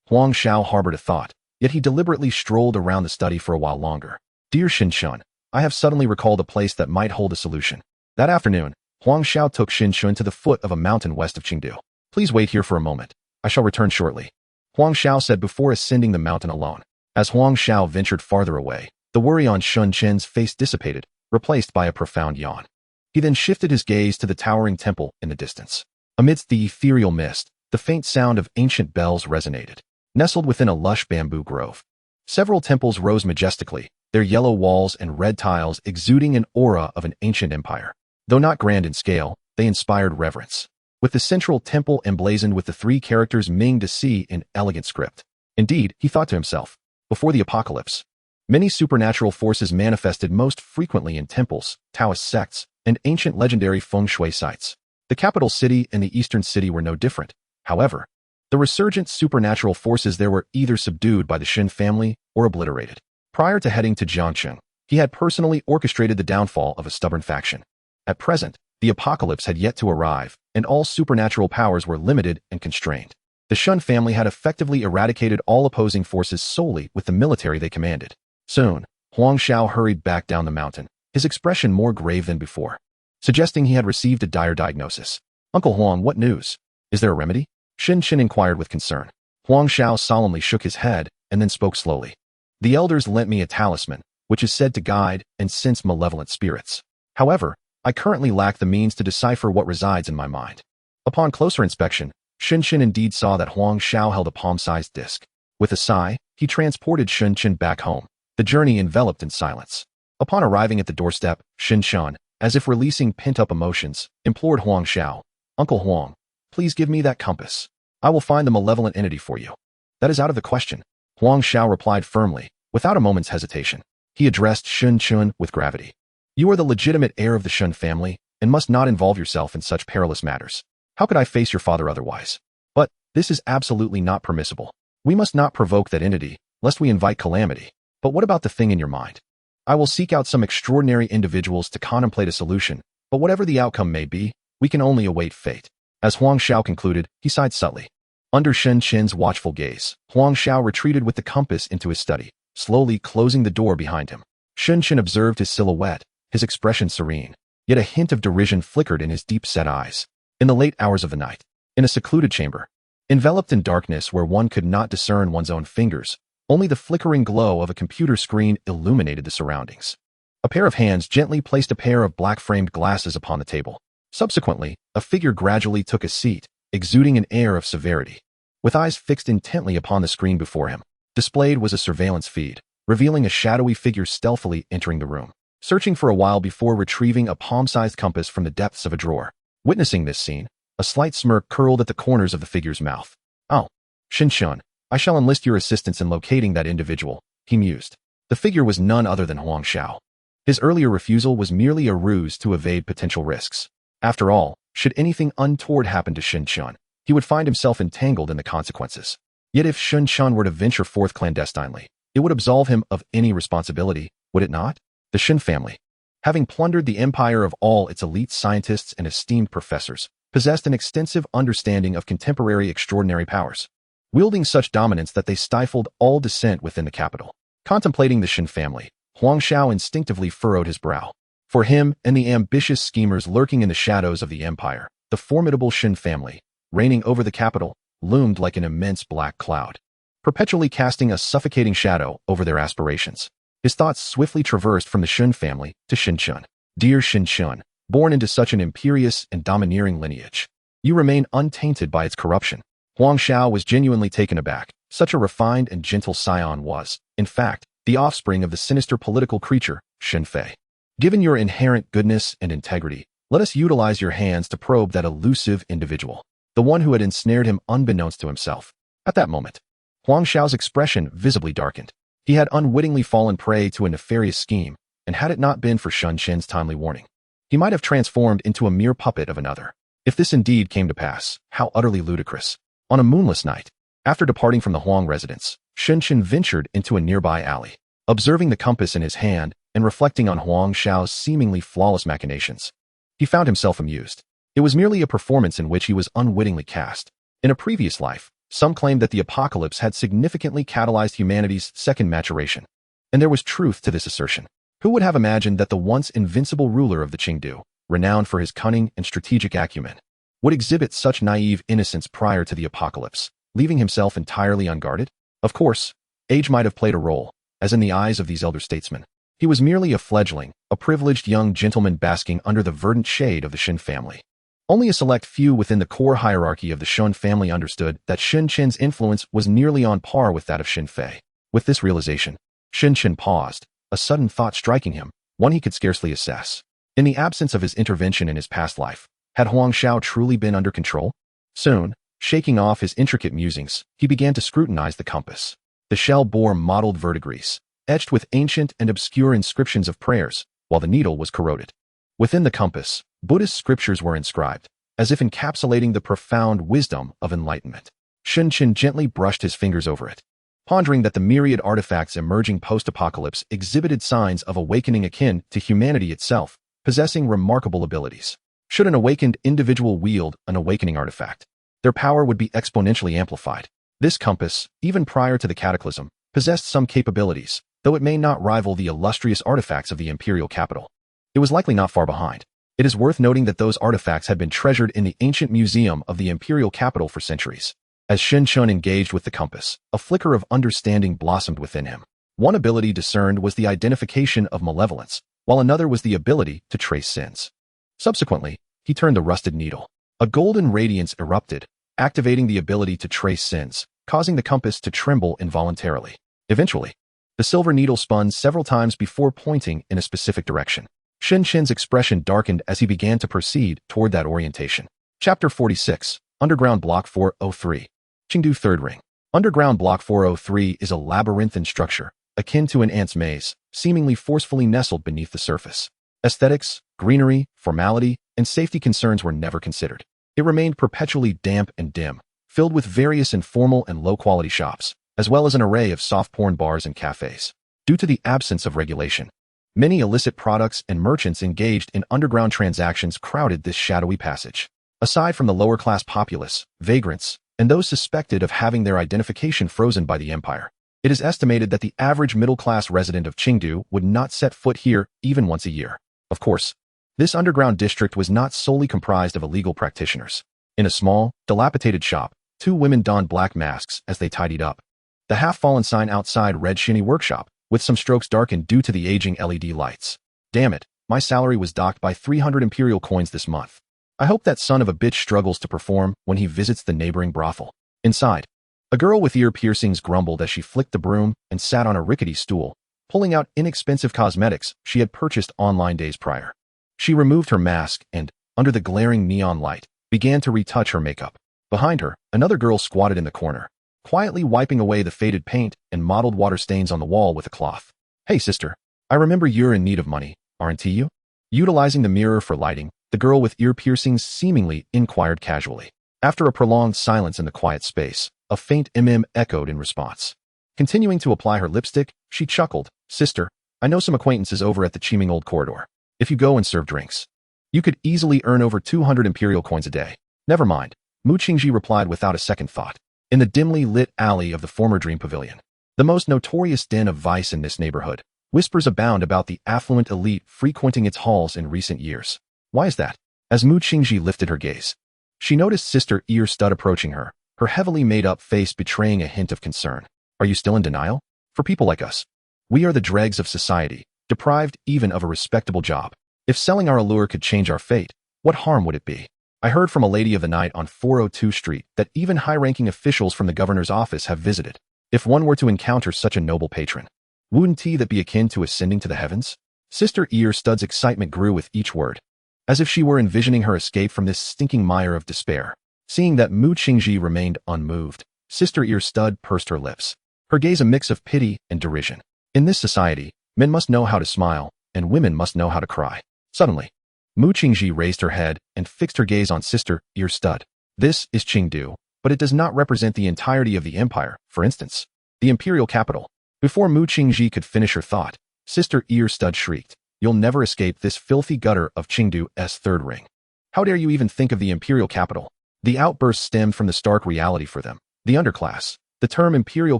Huang Xiao harbored a thought, yet he deliberately strolled around the study for a while longer. Dear Shinshin, I have suddenly recalled a place that might hold a solution. That afternoon, Huang Xiao took Shinshin to the foot of a mountain west of Chengdu. Please wait here for a moment. I shall return shortly. Huang Xiao said before ascending the mountain alone. As Huang Xiao ventured farther away, the worry on Shinshin's face dissipated, replaced by a profound yawn. He then shifted his gaze to the towering temple in the distance. Amidst the ethereal mist, the faint sound of ancient bells resonated. Nestled within a lush bamboo grove, several temples rose majestically, their yellow walls and red tiles exuding an aura of an ancient empire. Though not grand in scale, they inspired reverence, with the central temple emblazoned with the 3 characters Ming to see in elegant script. Indeed, he thought to himself, before the apocalypse, many supernatural forces manifested most frequently in temples, Taoist sects, and ancient legendary feng shui sites. The capital city and the eastern city were no different. However, the resurgent supernatural forces there were either subdued by the Shin family or obliterated. Prior to heading to Jiangcheng, he had personally orchestrated the downfall of a stubborn faction. At present, the apocalypse had yet to arrive, and all supernatural powers were limited and constrained. The Shun family had effectively eradicated all opposing forces solely with the military they commanded. Soon, Huang Xiao hurried back down the mountain, his expression more grave than before, suggesting he had received a dire diagnosis. Uncle Huang, what news? Is there a remedy? Shinshin inquired with concern. Huang Xiao solemnly shook his head and then spoke slowly. The elders lent me a talisman, which is said to guide and sense malevolent spirits. However, I currently lack the means to decipher what resides in my mind. Upon closer inspection, Shinshin indeed saw that Huang Xiao held a palm-sized disc. With a sigh, he transported Shinshin back home, the journey enveloped in silence. Upon arriving at the doorstep, Shinshin, as if releasing pent-up emotions, implored Huang Xiao, Uncle Huang, please give me that compass. I will find the malevolent entity for you. That is out of the question, Huang Xiao replied firmly, without a moment's hesitation. He addressed Shun Chun with gravity. You are the legitimate heir of the Shun family and must not involve yourself in such perilous matters. How could I face your father otherwise? But this is absolutely not permissible. We must not provoke that entity, lest we invite calamity. But what about the thing in your mind? I will seek out some extraordinary individuals to contemplate a solution, but whatever the outcome may be, we can only await fate. As Huang Xiao concluded, he sighed subtly. Under Shen Qin's watchful gaze, Huang Xiao retreated with the compass into his study, slowly closing the door behind him. Shen Qin observed his silhouette, his expression serene, yet a hint of derision flickered in his deep-set eyes. In the late hours of the night, in a secluded chamber, enveloped in darkness where one could not discern one's own fingers, only the flickering glow of a computer screen illuminated the surroundings. A pair of hands gently placed a pair of black-framed glasses upon the table. Subsequently, a figure gradually took a seat, exuding an air of severity. With eyes fixed intently upon the screen before him, displayed was a surveillance feed, revealing a shadowy figure stealthily entering the room, searching for a while before retrieving a palm-sized compass from the depths of a drawer. Witnessing this scene, a slight smirk curled at the corners of the figure's mouth. Oh, Shen Shun, I shall enlist your assistance in locating that individual, he mused. The figure was none other than Huang Xiao. His earlier refusal was merely a ruse to evade potential risks. After all, should anything untoward happen to Shen Shun, he would find himself entangled in the consequences. Yet if Shen Shun were to venture forth clandestinely, it would absolve him of any responsibility, would it not? The Shen family, having plundered the empire of all its elite scientists and esteemed professors, possessed an extensive understanding of contemporary extraordinary powers, wielding such dominance that they stifled all dissent within the capital. Contemplating the Shen family, Huang Xiao instinctively furrowed his brow. For him and the ambitious schemers lurking in the shadows of the empire, the formidable Shen family, reigning over the capital, loomed like an immense black cloud, perpetually casting a suffocating shadow over their aspirations. His thoughts swiftly traversed from the Shen family to Shen Chun. Dear Shen Chun, born into such an imperious and domineering lineage, you remain untainted by its corruption. Huang Xiao was genuinely taken aback. Such a refined and gentle scion was, in fact, the offspring of the sinister political creature, Shen Fei. Given your inherent goodness and integrity, let us utilize your hands to probe that elusive individual, the one who had ensnared him unbeknownst to himself. At that moment, Huang Xiao's expression visibly darkened. He had unwittingly fallen prey to a nefarious scheme, and had it not been for Shen Qin's timely warning, he might have transformed into a mere puppet of another. If this indeed came to pass, how utterly ludicrous. On a moonless night, after departing from the Huang residence, Shen Qin ventured into a nearby alley. Observing the compass in his hand and reflecting on Huang Xiao's seemingly flawless machinations, he found himself amused. It was merely a performance in which he was unwittingly cast. In a previous life, some claimed that the apocalypse had significantly catalyzed humanity's second maturation. And there was truth to this assertion. Who would have imagined that the once invincible ruler of the Qingdu, renowned for his cunning and strategic acumen, would exhibit such naive innocence prior to the apocalypse, leaving himself entirely unguarded? Of course, age might have played a role, as in the eyes of these elder statesmen, he was merely a fledgling, a privileged young gentleman basking under the verdant shade of the Shen family. Only a select few within the core hierarchy of the Shen family understood that Shen Qin's influence was nearly on par with that of Shen Fei. With this realization, Shen Qin paused, a sudden thought striking him, one he could scarcely assess. In the absence of his intervention in his past life, had Huang Xiao truly been under control? Soon, shaking off his intricate musings, he began to scrutinize the compass. The shell bore mottled verdigris, etched with ancient and obscure inscriptions of prayers, while the needle was corroded. Within the compass, Buddhist scriptures were inscribed, as if encapsulating the profound wisdom of enlightenment. Shen Qin gently brushed his fingers over it, pondering that the myriad artifacts emerging post-apocalypse exhibited signs of awakening akin to humanity itself, possessing remarkable abilities. Should an awakened individual wield an awakening artifact, their power would be exponentially amplified. This compass, even prior to the cataclysm, possessed some capabilities, though it may not rival the illustrious artifacts of the imperial capital. It was likely not far behind. It is worth noting that those artifacts had been treasured in the ancient museum of the imperial capital for centuries. As Shen Chun engaged with the compass, a flicker of understanding blossomed within him. One ability discerned was the identification of malevolence, while another was the ability to trace sins. Subsequently, he turned the rusted needle. A golden radiance erupted, activating the ability to trace sins, causing the compass to tremble involuntarily. Eventually, the silver needle spun several times before pointing in a specific direction. Shen Qin's expression darkened as he began to proceed toward that orientation. Chapter 46, Underground Block 403. Qingdu Third Ring. Underground Block 403 is a labyrinthine structure, akin to an ant's maze, seemingly forcefully nestled beneath the surface. Aesthetics, greenery, formality, and safety concerns were never considered. It remained perpetually damp and dim, filled with various informal and low-quality shops, as well as an array of soft porn bars and cafes. Due to the absence of regulation, many illicit products and merchants engaged in underground transactions crowded this shadowy passage. Aside from the lower-class populace, vagrants, and those suspected of having their identification frozen by the empire, it is estimated that the average middle-class resident of Chengdu would not set foot here even once a year. Of course, this underground district was not solely comprised of illegal practitioners. In a small, dilapidated shop, two women donned black masks as they tidied up. The half-fallen sign outside read Shinny Workshop, with some strokes darkened due to the aging LED lights. Damn it, my salary was docked by 300 imperial coins this month. I hope that son of a bitch struggles to perform when he visits the neighboring brothel. Inside, a girl with ear piercings grumbled as she flicked the broom and sat on a rickety stool, pulling out inexpensive cosmetics she had purchased online days prior. She removed her mask and, under the glaring neon light, began to retouch her makeup. Behind her, another girl squatted in the corner, quietly wiping away the faded paint and mottled water stains on the wall with a cloth. Hey sister, I remember you're in need of money, aren't you? Utilizing the mirror for lighting, the girl with ear piercings seemingly inquired casually. After a prolonged silence in the quiet space, a faint echoed in response. Continuing to apply her lipstick, she chuckled. Sister, I know some acquaintances over at the Chiming Old Corridor. If you go and serve drinks, you could easily earn over 200 imperial coins a day. Never mind, Mu Qingji replied without a second thought. In the dimly lit alley of the former Dream Pavilion, the most notorious den of vice in this neighborhood, whispers abound about the affluent elite frequenting its halls in recent years. Why is that? As Mu Qingji lifted her gaze, she noticed Sister Ear Stud approaching her, her heavily made-up face betraying a hint of concern. Are you still in denial? For people like us, we are the dregs of society, deprived even of a respectable job. If selling our allure could change our fate, what harm would it be? I heard from a lady of the night on 402 Street that even high-ranking officials from the governor's office have visited. If one were to encounter such a noble patron, wouldn't that be akin to ascending to the heavens? Sister Ear Stud's excitement grew with each word, as if she were envisioning her escape from this stinking mire of despair. Seeing that Mu Qingji remained unmoved, Sister Ear Stud pursed her lips, her gaze a mix of pity and derision. In this society, men must know how to smile, and women must know how to cry. Suddenly, Mu Qingji raised her head and fixed her gaze on Sister Ear Stud. This is Chengdu, but it does not represent the entirety of the empire, for instance, the imperial capital. Before Mu Qingji could finish her thought, Sister Ear Stud shrieked, "You'll never escape this filthy gutter of Chengdu's third ring. How dare you even think of the imperial capital?" The outburst stemmed from the stark reality for them, the underclass. The term imperial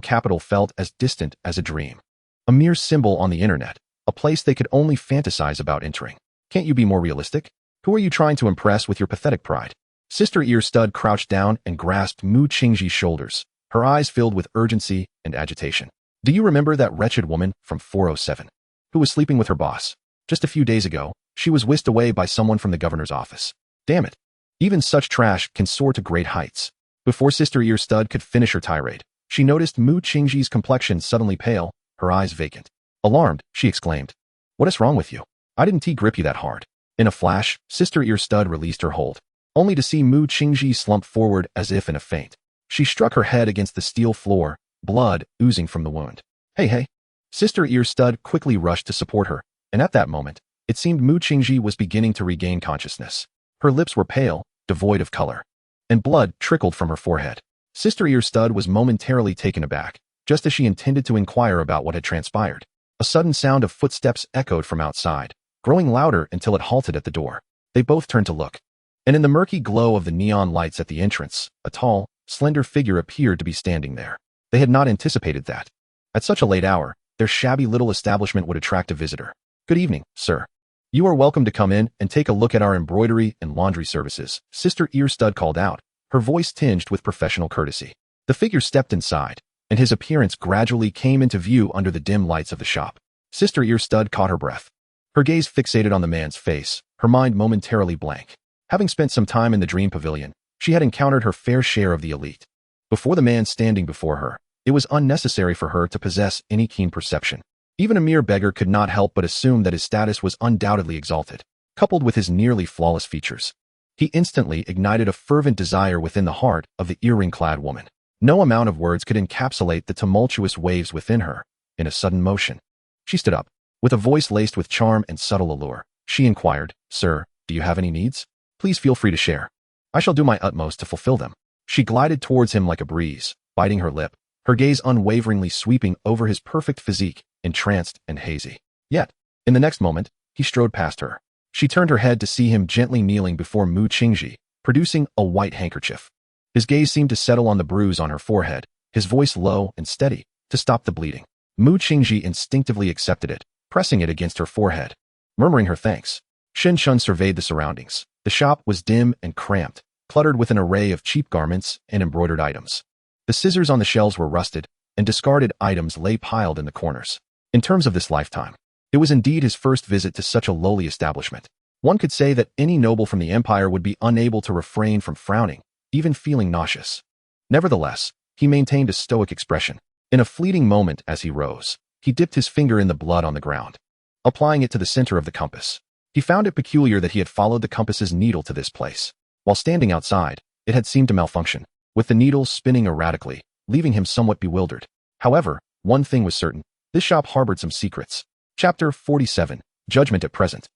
capital felt as distant as a dream. A mere symbol on the internet, a place they could only fantasize about entering. Can't you be more realistic? Who are you trying to impress with your pathetic pride? Sister Ear Stud crouched down and grasped Mu Qingji's shoulders, her eyes filled with urgency and agitation. Do you remember that wretched woman from 407, who was sleeping with her boss? Just a few days ago, she was whisked away by someone from the governor's office. Damn it. Even such trash can soar to great heights. Before Sister Ear Stud could finish her tirade, she noticed Mu Qingji's complexion suddenly pale, her eyes vacant. Alarmed, she exclaimed, "What is wrong with you? I didn't grip you that hard." In a flash, Sister Ear Stud released her hold, only to see Mu Qingji slump forward as if in a faint. She struck her head against the steel floor, blood oozing from the wound. Hey. Sister Ear Stud quickly rushed to support her, and at that moment, it seemed Mu Qingji was beginning to regain consciousness. Her lips were pale, devoid of color, and blood trickled from her forehead. Sister Ear Stud was momentarily taken aback, just as she intended to inquire about what had transpired. A sudden sound of footsteps echoed from outside, growing louder until it halted at the door. They both turned to look, and in the murky glow of the neon lights at the entrance, a tall, slender figure appeared to be standing there. They had not anticipated that. At such a late hour, their shabby little establishment would attract a visitor. "Good evening, sir. You are welcome to come in and take a look at our embroidery and laundry services," Sister Ear Stud called out, her voice tinged with professional courtesy. The figure stepped inside, and his appearance gradually came into view under the dim lights of the shop. Sister Ear Stud caught her breath, her gaze fixated on the man's face, her mind momentarily blank. Having spent some time in the Dream Pavilion, she had encountered her fair share of the elite. Before the man standing before her, it was unnecessary for her to possess any keen perception. Even a mere beggar could not help but assume that his status was undoubtedly exalted, coupled with his nearly flawless features. He instantly ignited a fervent desire within the heart of the earring-clad woman. No amount of words could encapsulate the tumultuous waves within her. In a sudden motion, she stood up. With a voice laced with charm and subtle allure, she inquired, "Sir, do you have any needs? Please feel free to share. I shall do my utmost to fulfill them." She glided towards him like a breeze, biting her lip, her gaze unwaveringly sweeping over his perfect physique, entranced and hazy. Yet, in the next moment, he strode past her. She turned her head to see him gently kneeling before Mu Qingji, producing a white handkerchief. His gaze seemed to settle on the bruise on her forehead, his voice low and steady, to stop the bleeding. Mu Qingji instinctively accepted it, pressing it against her forehead. Murmuring her thanks, Shen Shun surveyed the surroundings. The shop was dim and cramped, cluttered with an array of cheap garments and embroidered items. The scissors on the shelves were rusted, and discarded items lay piled in the corners. In terms of this lifetime, it was indeed his first visit to such a lowly establishment. One could say that any noble from the empire would be unable to refrain from frowning, even feeling nauseous. Nevertheless, he maintained a stoic expression. In a fleeting moment as he rose, he dipped his finger in the blood on the ground, applying it to the center of the compass. He found it peculiar that he had followed the compass's needle to this place. While standing outside, it had seemed to malfunction, with the needle spinning erratically, leaving him somewhat bewildered. However, one thing was certain: this shop harbored some secrets. Chapter 47, Judgment at Present.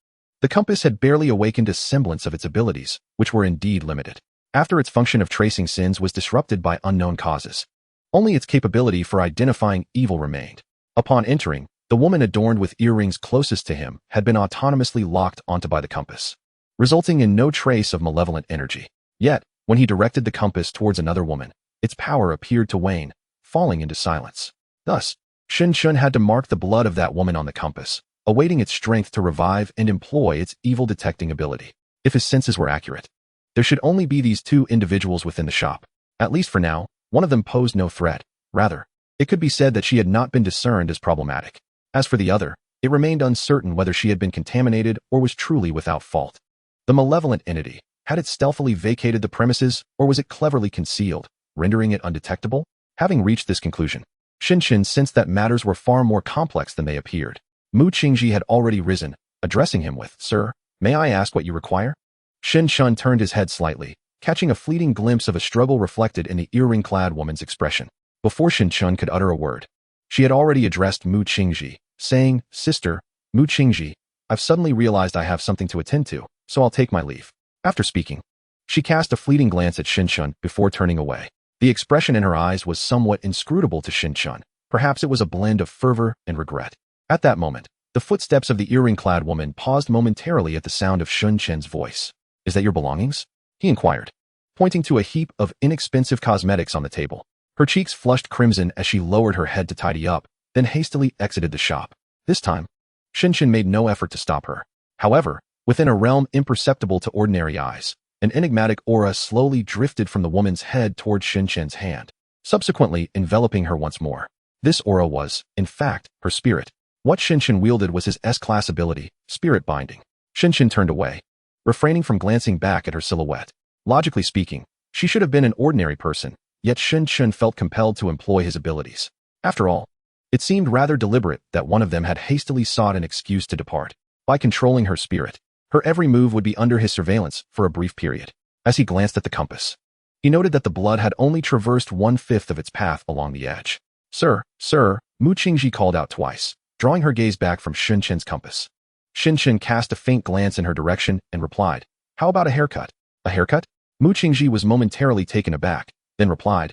The compass had barely awakened a semblance of its abilities, which were indeed limited. After its function of tracing sins was disrupted by unknown causes, only its capability for identifying evil remained. Upon entering, the woman adorned with earrings closest to him had been autonomously locked onto by the compass, resulting in no trace of malevolent energy. Yet, when he directed the compass towards another woman, its power appeared to wane, falling into silence. Thus, Shen Shun had to mark the blood of that woman on the compass, awaiting its strength to revive and employ its evil-detecting ability. If his senses were accurate, there should only be these two individuals within the shop. At least for now, one of them posed no threat. Rather, it could be said that she had not been discerned as problematic. As for the other, it remained uncertain whether she had been contaminated or was truly without fault. The malevolent entity, had it stealthily vacated the premises, or was it cleverly concealed, rendering it undetectable? Having reached this conclusion, Shen Shun sensed that matters were far more complex than they appeared. Mu Qingji had already risen, addressing him with, "Sir, may I ask what you require?" Shen Shun turned his head slightly, catching a fleeting glimpse of a struggle reflected in the earring-clad woman's expression. Before Shen Shun could utter a word, she had already addressed Mu Qingji, saying, "Sister, Mu Qingji, I've suddenly realized I have something to attend to, so I'll take my leave." After speaking, she cast a fleeting glance at Shen Shun before turning away. The expression in her eyes was somewhat inscrutable to Shen Shun. Perhaps it was a blend of fervor and regret. At that moment, the footsteps of the earring-clad woman paused momentarily at the sound of Shen Shun's voice. "Is that your belongings?" he inquired, pointing to a heap of inexpensive cosmetics on the table. Her cheeks flushed crimson as she lowered her head to tidy up, then hastily exited the shop. This time, Shen Shun made no effort to stop her. However, within a realm imperceptible to ordinary eyes, an enigmatic aura slowly drifted from the woman's head toward Shen Shun's hand, subsequently enveloping her once more. This aura was, in fact, her spirit. What Shen Shun wielded was his S-class ability, spirit binding. Shen Shun turned away, refraining from glancing back at her silhouette. Logically speaking, she should have been an ordinary person, yet Shen Shun felt compelled to employ his abilities. After all, it seemed rather deliberate that one of them had hastily sought an excuse to depart. By controlling her spirit, her every move would be under his surveillance for a brief period. As he glanced at the compass, he noted that the blood had only traversed 1/5 of its path along the edge. "Sir, sir," Mu Qingji called out twice, drawing her gaze back from Shen Shun's compass. Shen Shun cast a faint glance in her direction and replied, "How about a haircut?" "A haircut?" Mu Qingji was momentarily taken aback, then replied,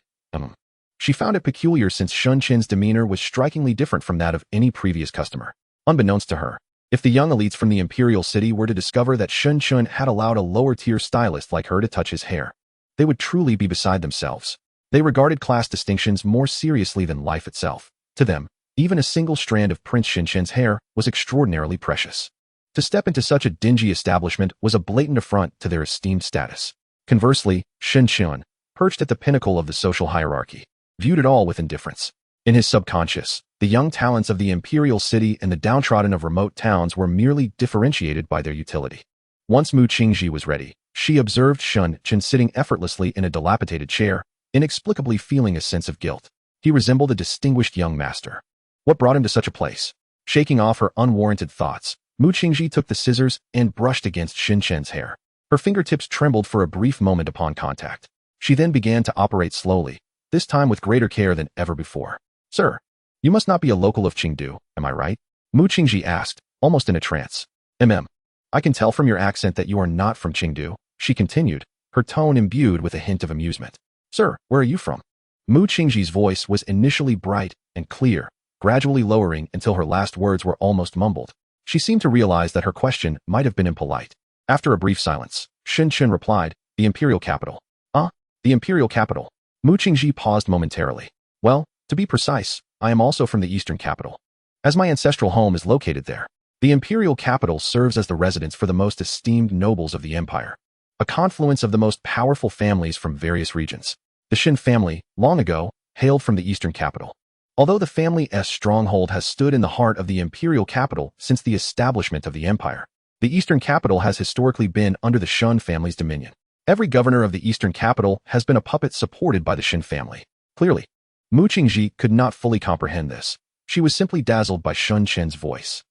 She found it peculiar since Shen Shun's demeanor was strikingly different from that of any previous customer. Unbeknownst to her, if the young elites from the Imperial City were to discover that Shen Shun had allowed a lower-tier stylist like her to touch his hair, they would truly be beside themselves. They regarded class distinctions more seriously than life itself. To them, even a single strand of Prince Shen Shun's hair was extraordinarily precious. To step into such a dingy establishment was a blatant affront to their esteemed status. Conversely, Shen Shun, perched at the pinnacle of the social hierarchy, viewed it all with indifference. In his subconscious, the young talents of the Imperial City and the downtrodden of remote towns were merely differentiated by their utility. Once Mu Qingji was ready, she observed Shen Shun sitting effortlessly in a dilapidated chair, inexplicably feeling a sense of guilt. He resembled a distinguished young master. What brought him to such a place? Shaking off her unwarranted thoughts, Mu Qingji took the scissors and brushed against Shen Shun's hair. Her fingertips trembled for a brief moment upon contact. She then began to operate slowly, this time with greater care than ever before. Sir, you must not be a local of Qingdu, am I right? Mu Qingji asked, almost in a trance. I can tell from your accent that you are not from Qingdu, she continued, her tone imbued with a hint of amusement. Sir, where are you from? Mu Qingji's voice was initially bright and clear, gradually lowering until her last words were almost mumbled. She seemed to realize that her question might have been impolite. After a brief silence, Shen Chen replied, the imperial capital. The imperial capital. Mu Qingji paused momentarily. Well, to be precise, I am also from the eastern capital, as my ancestral home is located there. The imperial capital serves as the residence for the most esteemed nobles of the empire, a confluence of the most powerful families from various regions. The Shen family, long ago, hailed from the eastern capital. Although the family's stronghold has stood in the heart of the imperial capital since the establishment of the empire, the eastern capital has historically been under the Shen family's dominion. Every governor of the eastern capital has been a puppet supported by the Shen family. Clearly, Mu Qingji could not fully comprehend this. She was simply dazzled by Shen Chen's voice.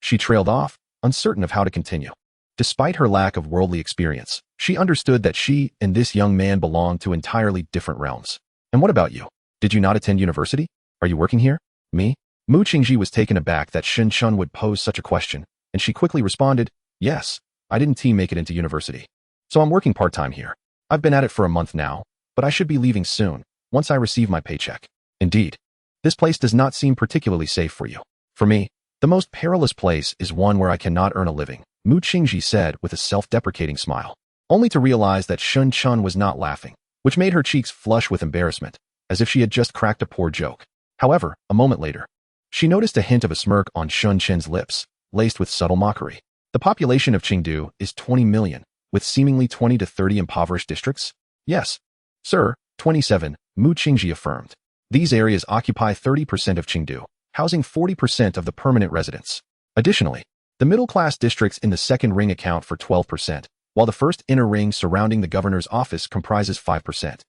She trailed off, uncertain of how to continue. Despite her lack of worldly experience, she understood that she and this young man belonged to entirely different realms. And what about you? Did you not attend university? Are you working here? Me? Mu Qingji was taken aback that Shen Chen would pose such a question, and she quickly responded, yes, I didn't make it into university. So I'm working part-time here. I've been at it for a month now, but I should be leaving soon, once I receive my paycheck. Indeed, this place does not seem particularly safe for you. For me, the most perilous place is one where I cannot earn a living, Mu Qingji said with a self-deprecating smile, only to realize that Shen Chen was not laughing, which made her cheeks flush with embarrassment, as if she had just cracked a poor joke. However, a moment later, she noticed a hint of a smirk on Shen Chen's lips, laced with subtle mockery. The population of Qingdu is 20 million, with seemingly 20 to 30 impoverished districts? Yes, sir, 27, Mu Qingji affirmed. These areas occupy 30% of Qingdu, housing 40% of the permanent residents. Additionally, the middle-class districts in the second ring account for 12%, while the first inner ring surrounding the governor's office comprises 5%.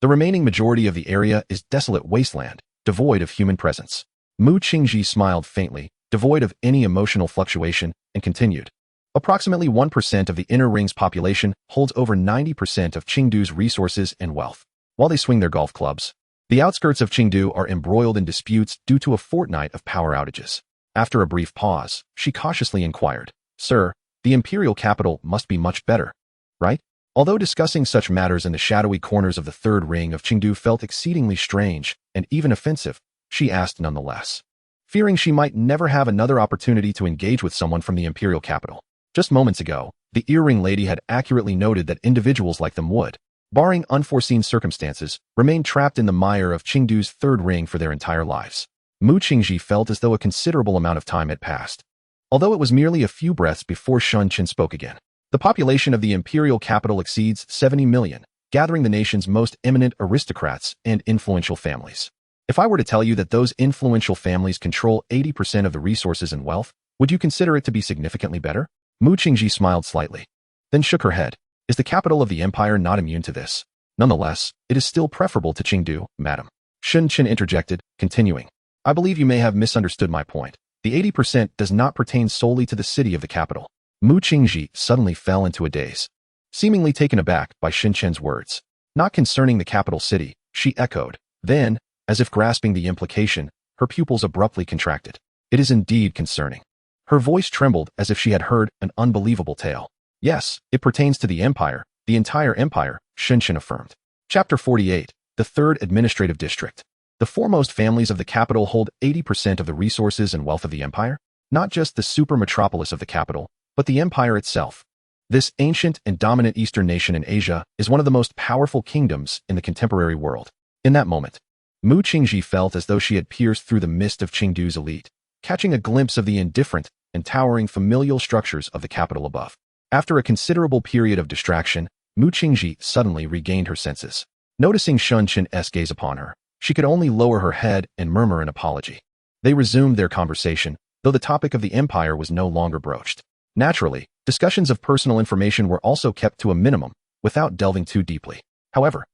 The remaining majority of the area is desolate wasteland, devoid of human presence. Mu Qingji smiled faintly, devoid of any emotional fluctuation, and continued. Approximately 1% of the inner ring's population holds over 90% of Qingdu's resources and wealth. While they swing their golf clubs, the outskirts of Qingdu are embroiled in disputes due to a fortnight of power outages. After a brief pause, she cautiously inquired, Sir, the imperial capital must be much better, right? Although discussing such matters in the shadowy corners of the third ring of Qingdu felt exceedingly strange and even offensive, she asked nonetheless, fearing she might never have another opportunity to engage with someone from the imperial capital. Just moments ago, the earring lady had accurately noted that individuals like them would, barring unforeseen circumstances, remain trapped in the mire of Qingdu's third ring for their entire lives. Mu Qingji felt as though a considerable amount of time had passed, although it was merely a few breaths before Shen Chen spoke again. The population of the imperial capital exceeds 70 million, gathering the nation's most eminent aristocrats and influential families. If I were to tell you that those influential families control 80% of the resources and wealth, would you consider it to be significantly better? Mu Qingji smiled slightly, then shook her head. Is the capital of the empire not immune to this? Nonetheless, it is still preferable to Qingdu, madam. Shen Chen interjected, continuing. I believe you may have misunderstood my point. The 80% does not pertain solely to the city of the capital. Mu Qingji suddenly fell into a daze, seemingly taken aback by Shen Chen's words. Not concerning the capital city, she echoed. Then, as if grasping the implication, her pupils abruptly contracted. It is indeed concerning. Her voice trembled as if she had heard an unbelievable tale. Yes, it pertains to the empire, the entire empire, Shen Chen affirmed. Chapter 48, the Third Administrative District. The foremost families of the capital hold 80% of the resources and wealth of the empire, not just the super metropolis of the capital, but the empire itself. This ancient and dominant eastern nation in Asia is one of the most powerful kingdoms in the contemporary world. In that moment, Mu Qingji felt as though she had pierced through the mist of Qingdu's elite, catching a glimpse of the indifferent and towering familial structures of the capital above. After a considerable period of distraction, Mu Qingji suddenly regained her senses. Noticing Shen Chen's gaze upon her, she could only lower her head and murmur an apology. They resumed their conversation, though the topic of the empire was no longer broached. Naturally, discussions of personal information were also kept to a minimum, without delving too deeply. However,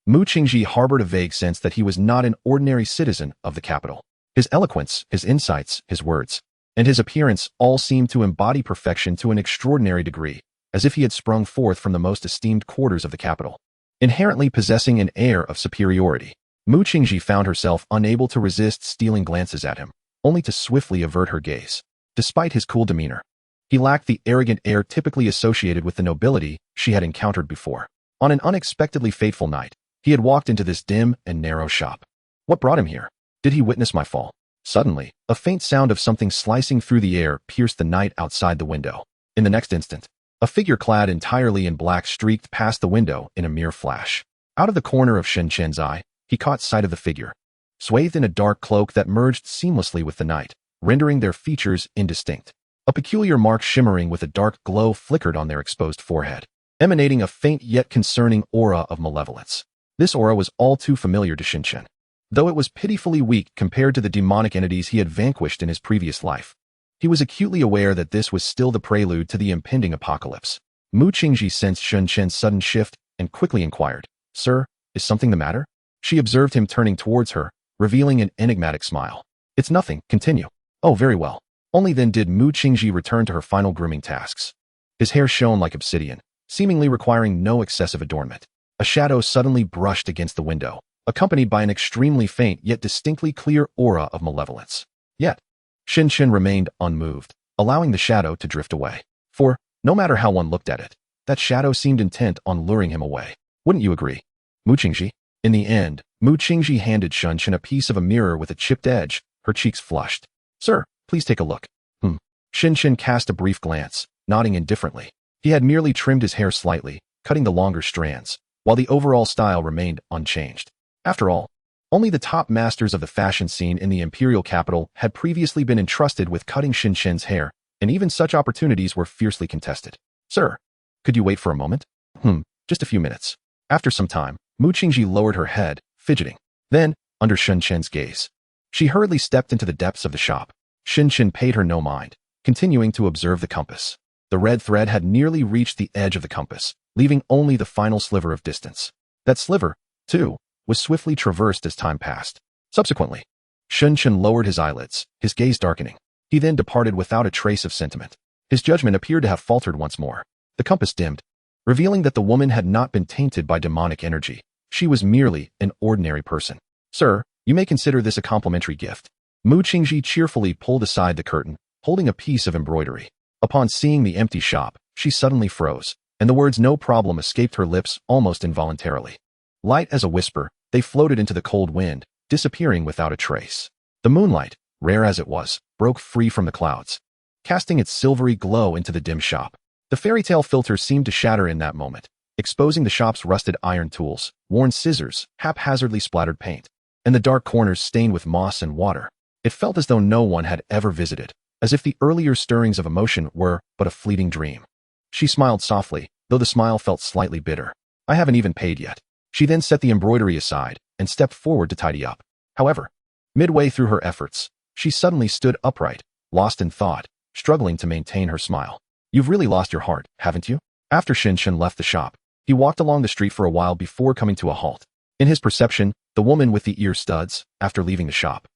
Mu Qingji harbored a vague sense that he was not an ordinary citizen of the capital. His eloquence, his insights, his words, and his appearance all seemed to embody perfection to an extraordinary degree, as if he had sprung forth from the most esteemed quarters of the capital. inherently possessing an air of superiority. Mu Qingji found herself unable to resist stealing glances at him, only to swiftly avert her gaze. Despite his cool demeanor, he lacked the arrogant air typically associated with the nobility she had encountered before. On an unexpectedly fateful night, he had walked into this dim and narrow shop. What brought him here? Did he witness my fall? Suddenly, a faint sound of something slicing through the air pierced the night outside the window. In the next instant, a figure clad entirely in black streaked past the window in a mere flash. Out of the corner of Shen Chen's eye, he caught sight of the figure, swathed in a dark cloak that merged seamlessly with the night, rendering their features indistinct. A peculiar mark shimmering with a dark glow flickered on their exposed forehead, emanating a faint yet concerning aura of malevolence. This aura was all too familiar to Shen Chen, though it was pitifully weak compared to the demonic entities he had vanquished in his previous life. He was acutely aware that this was still the prelude to the impending apocalypse. Mu Qingji sensed Shen Chen's sudden shift and quickly inquired, "Sir, is something the matter?" She observed him turning towards her, revealing an enigmatic smile. "It's nothing, continue." "Oh, very well." Only then did Mu Qingji return to her final grooming tasks. His hair shone like obsidian, seemingly requiring no excessive adornment. A shadow suddenly brushed against the window, accompanied by an extremely faint yet distinctly clear aura of malevolence. Yet, Shen Chen remained unmoved, allowing the shadow to drift away. For, no matter how one looked at it, that shadow seemed intent on luring him away. Wouldn't you agree, Mu Qingji? In the end, Mu Qingji handed Shen Chen a piece of a mirror with a chipped edge, her cheeks flushed. "Sir, please take a look." Shen Chen cast a brief glance, nodding indifferently. He had merely trimmed his hair slightly, cutting the longer strands, while the overall style remained unchanged. After all, only the top masters of the fashion scene in the imperial capital had previously been entrusted with cutting Shen Chen's hair, and even such opportunities were fiercely contested. "Sir, could you wait for a moment?" Just a few minutes. After some time, Mu Qingji lowered her head, fidgeting. Then, under Shen Chen's gaze, she hurriedly stepped into the depths of the shop. Shen Chen paid her no mind, continuing to observe the compass. The red thread had nearly reached the edge of the compass, leaving only the final sliver of distance. That sliver, too, was swiftly traversed as time passed. Subsequently, Shen Chen lowered his eyelids, his gaze darkening. He then departed without a trace of sentiment. His judgment appeared to have faltered once more. The compass dimmed, revealing that the woman had not been tainted by demonic energy. She was merely an ordinary person. "Sir, you may consider this a complimentary gift." Mu Qingji cheerfully pulled aside the curtain, holding a piece of embroidery. Upon seeing the empty shop, she suddenly froze, and the words "no problem" escaped her lips almost involuntarily. Light as a whisper, they floated into the cold wind, disappearing without a trace. The moonlight, rare as it was, broke free from the clouds, casting its silvery glow into the dim shop. The fairy tale filter seemed to shatter in that moment, exposing the shop's rusted iron tools, worn scissors, haphazardly splattered paint, and the dark corners stained with moss and water. It felt as though no one had ever visited, as if the earlier stirrings of emotion were but a fleeting dream. She smiled softly, though the smile felt slightly bitter. "I haven't even paid yet." She then set the embroidery aside and stepped forward to tidy up. However, midway through her efforts, she suddenly stood upright, lost in thought, struggling to maintain her smile. "You've really lost your heart, haven't you?" After Shen Chen left the shop, he walked along the street for a while before coming to a halt. In his perception, the woman with the ear studs, after leaving the shop,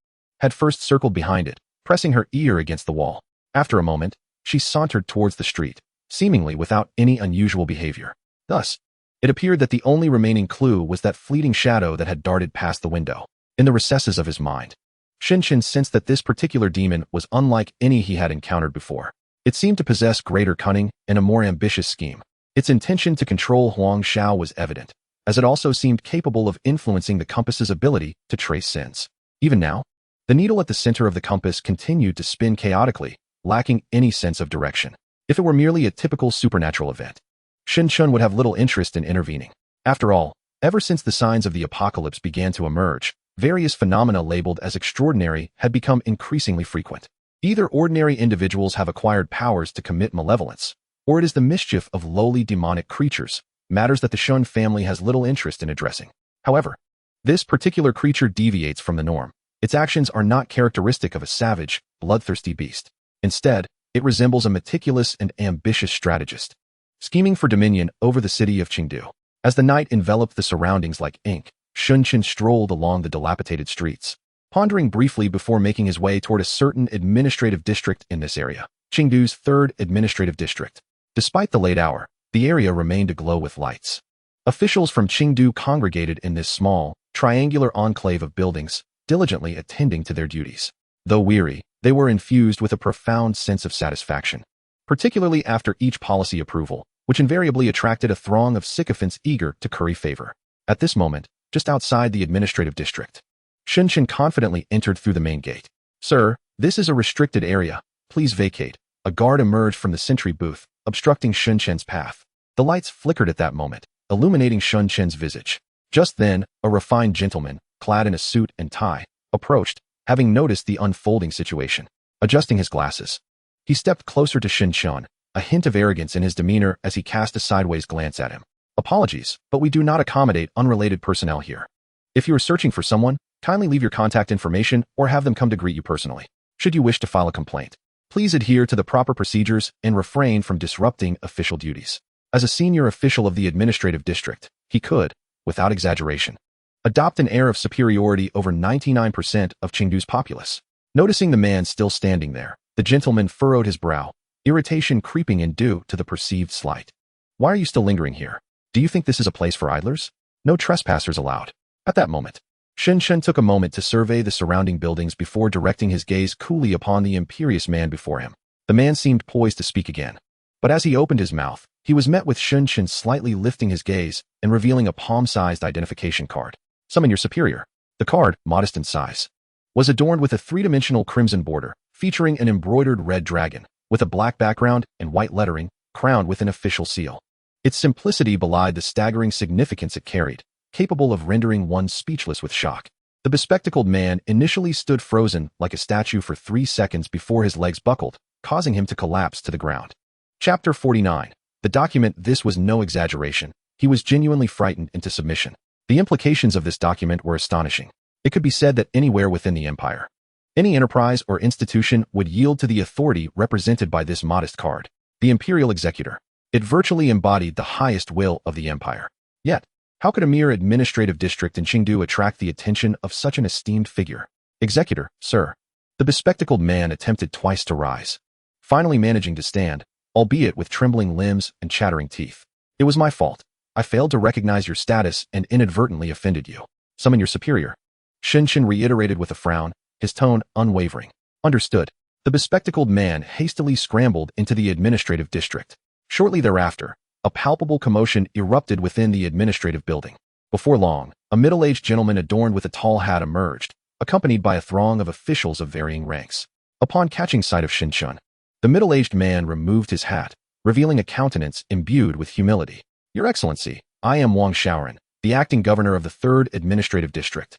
had first circled behind it, pressing her ear against the wall. After a moment, she sauntered towards the street, seemingly without any unusual behavior. Thus, it appeared that the only remaining clue was that fleeting shadow that had darted past the window. In the recesses of his mind, Shen Chen sensed that this particular demon was unlike any he had encountered before. It seemed to possess greater cunning and a more ambitious scheme. Its intention to control Huang Xiao was evident, as it also seemed capable of influencing the compass's ability to trace sins. Even now, the needle at the center of the compass continued to spin chaotically, lacking any sense of direction. If it were merely a typical supernatural event, Shen Chen would have little interest in intervening. After all, ever since the signs of the apocalypse began to emerge, various phenomena labeled as extraordinary had become increasingly frequent. Either ordinary individuals have acquired powers to commit malevolence, or it is the mischief of lowly demonic creatures, matters that the Shun family has little interest in addressing. However, this particular creature deviates from the norm. Its actions are not characteristic of a savage, bloodthirsty beast. Instead, it resembles a meticulous and ambitious strategist, scheming for dominion over the city of Chengdu. As the night enveloped the surroundings like ink, Shun Chen strolled along the dilapidated streets, pondering briefly before making his way toward a certain administrative district in this area, Chengdu's 3rd administrative district. Despite the late hour, the area remained aglow with lights. Officials from Chengdu congregated in this small, triangular enclave of buildings, diligently attending to their duties. Though weary, they were infused with a profound sense of satisfaction, particularly after each policy approval, which invariably attracted a throng of sycophants eager to curry favor. At this moment, just outside the administrative district, Shunshin confidently entered through the main gate. "Sir, this is a restricted area. Please vacate." A guard emerged from the sentry booth, obstructing Shunshin's path. The lights flickered at that moment, illuminating Shunshin's visage. Just then, a refined gentleman, clad in a suit and tie, approached, having noticed the unfolding situation. Adjusting his glasses, he stepped closer to Shunshin, a hint of arrogance in his demeanor as he cast a sideways glance at him. "Apologies, but we do not accommodate unrelated personnel here. If you are searching for someone, kindly leave your contact information or have them come to greet you personally. Should you wish to file a complaint, please adhere to the proper procedures and refrain from disrupting official duties." As a senior official of the administrative district, he could, without exaggeration, adopt an air of superiority over 99% of Chengdu's populace. Noticing the man still standing there, the gentleman furrowed his brow, irritation creeping in due to the perceived slight. "Why are you still lingering here? Do you think this is a place for idlers? No trespassers allowed." At that moment, Shunshin took a moment to survey the surrounding buildings before directing his gaze coolly upon the imperious man before him. The man seemed poised to speak again, but as he opened his mouth, he was met with Shunshin slightly lifting his gaze and revealing a palm-sized identification card. "Summon your superior." The card, modest in size, was adorned with a three-dimensional crimson border, featuring an embroidered red dragon, with a black background and white lettering, crowned with an official seal. Its simplicity belied the staggering significance it carried, capable of rendering one speechless with shock. The bespectacled man initially stood frozen like a statue for 3 seconds before his legs buckled, causing him to collapse to the ground. Chapter 49. The document. This was no exaggeration. He was genuinely frightened into submission. The implications of this document were astonishing. It could be said that anywhere within the empire, any enterprise or institution would yield to the authority represented by this modest card. The imperial executor. It virtually embodied the highest will of the empire. Yet, how could a mere administrative district in Chengdu attract the attention of such an esteemed figure? "Executor, sir." The bespectacled man attempted twice to rise, finally managing to stand, albeit with trembling limbs and chattering teeth. "It was my fault. I failed to recognize your status and inadvertently offended you. Summon your superior." Shunshin reiterated with a frown, his tone unwavering. "Understood." The bespectacled man hastily scrambled into the administrative district. Shortly thereafter, a palpable commotion erupted within the administrative building. Before long, a middle-aged gentleman adorned with a tall hat emerged, accompanied by a throng of officials of varying ranks. Upon catching sight of Shunshin, the middle-aged man removed his hat, revealing a countenance imbued with humility. "Your Excellency, I am Wang Shaoran, the acting governor of the 3rd Administrative District.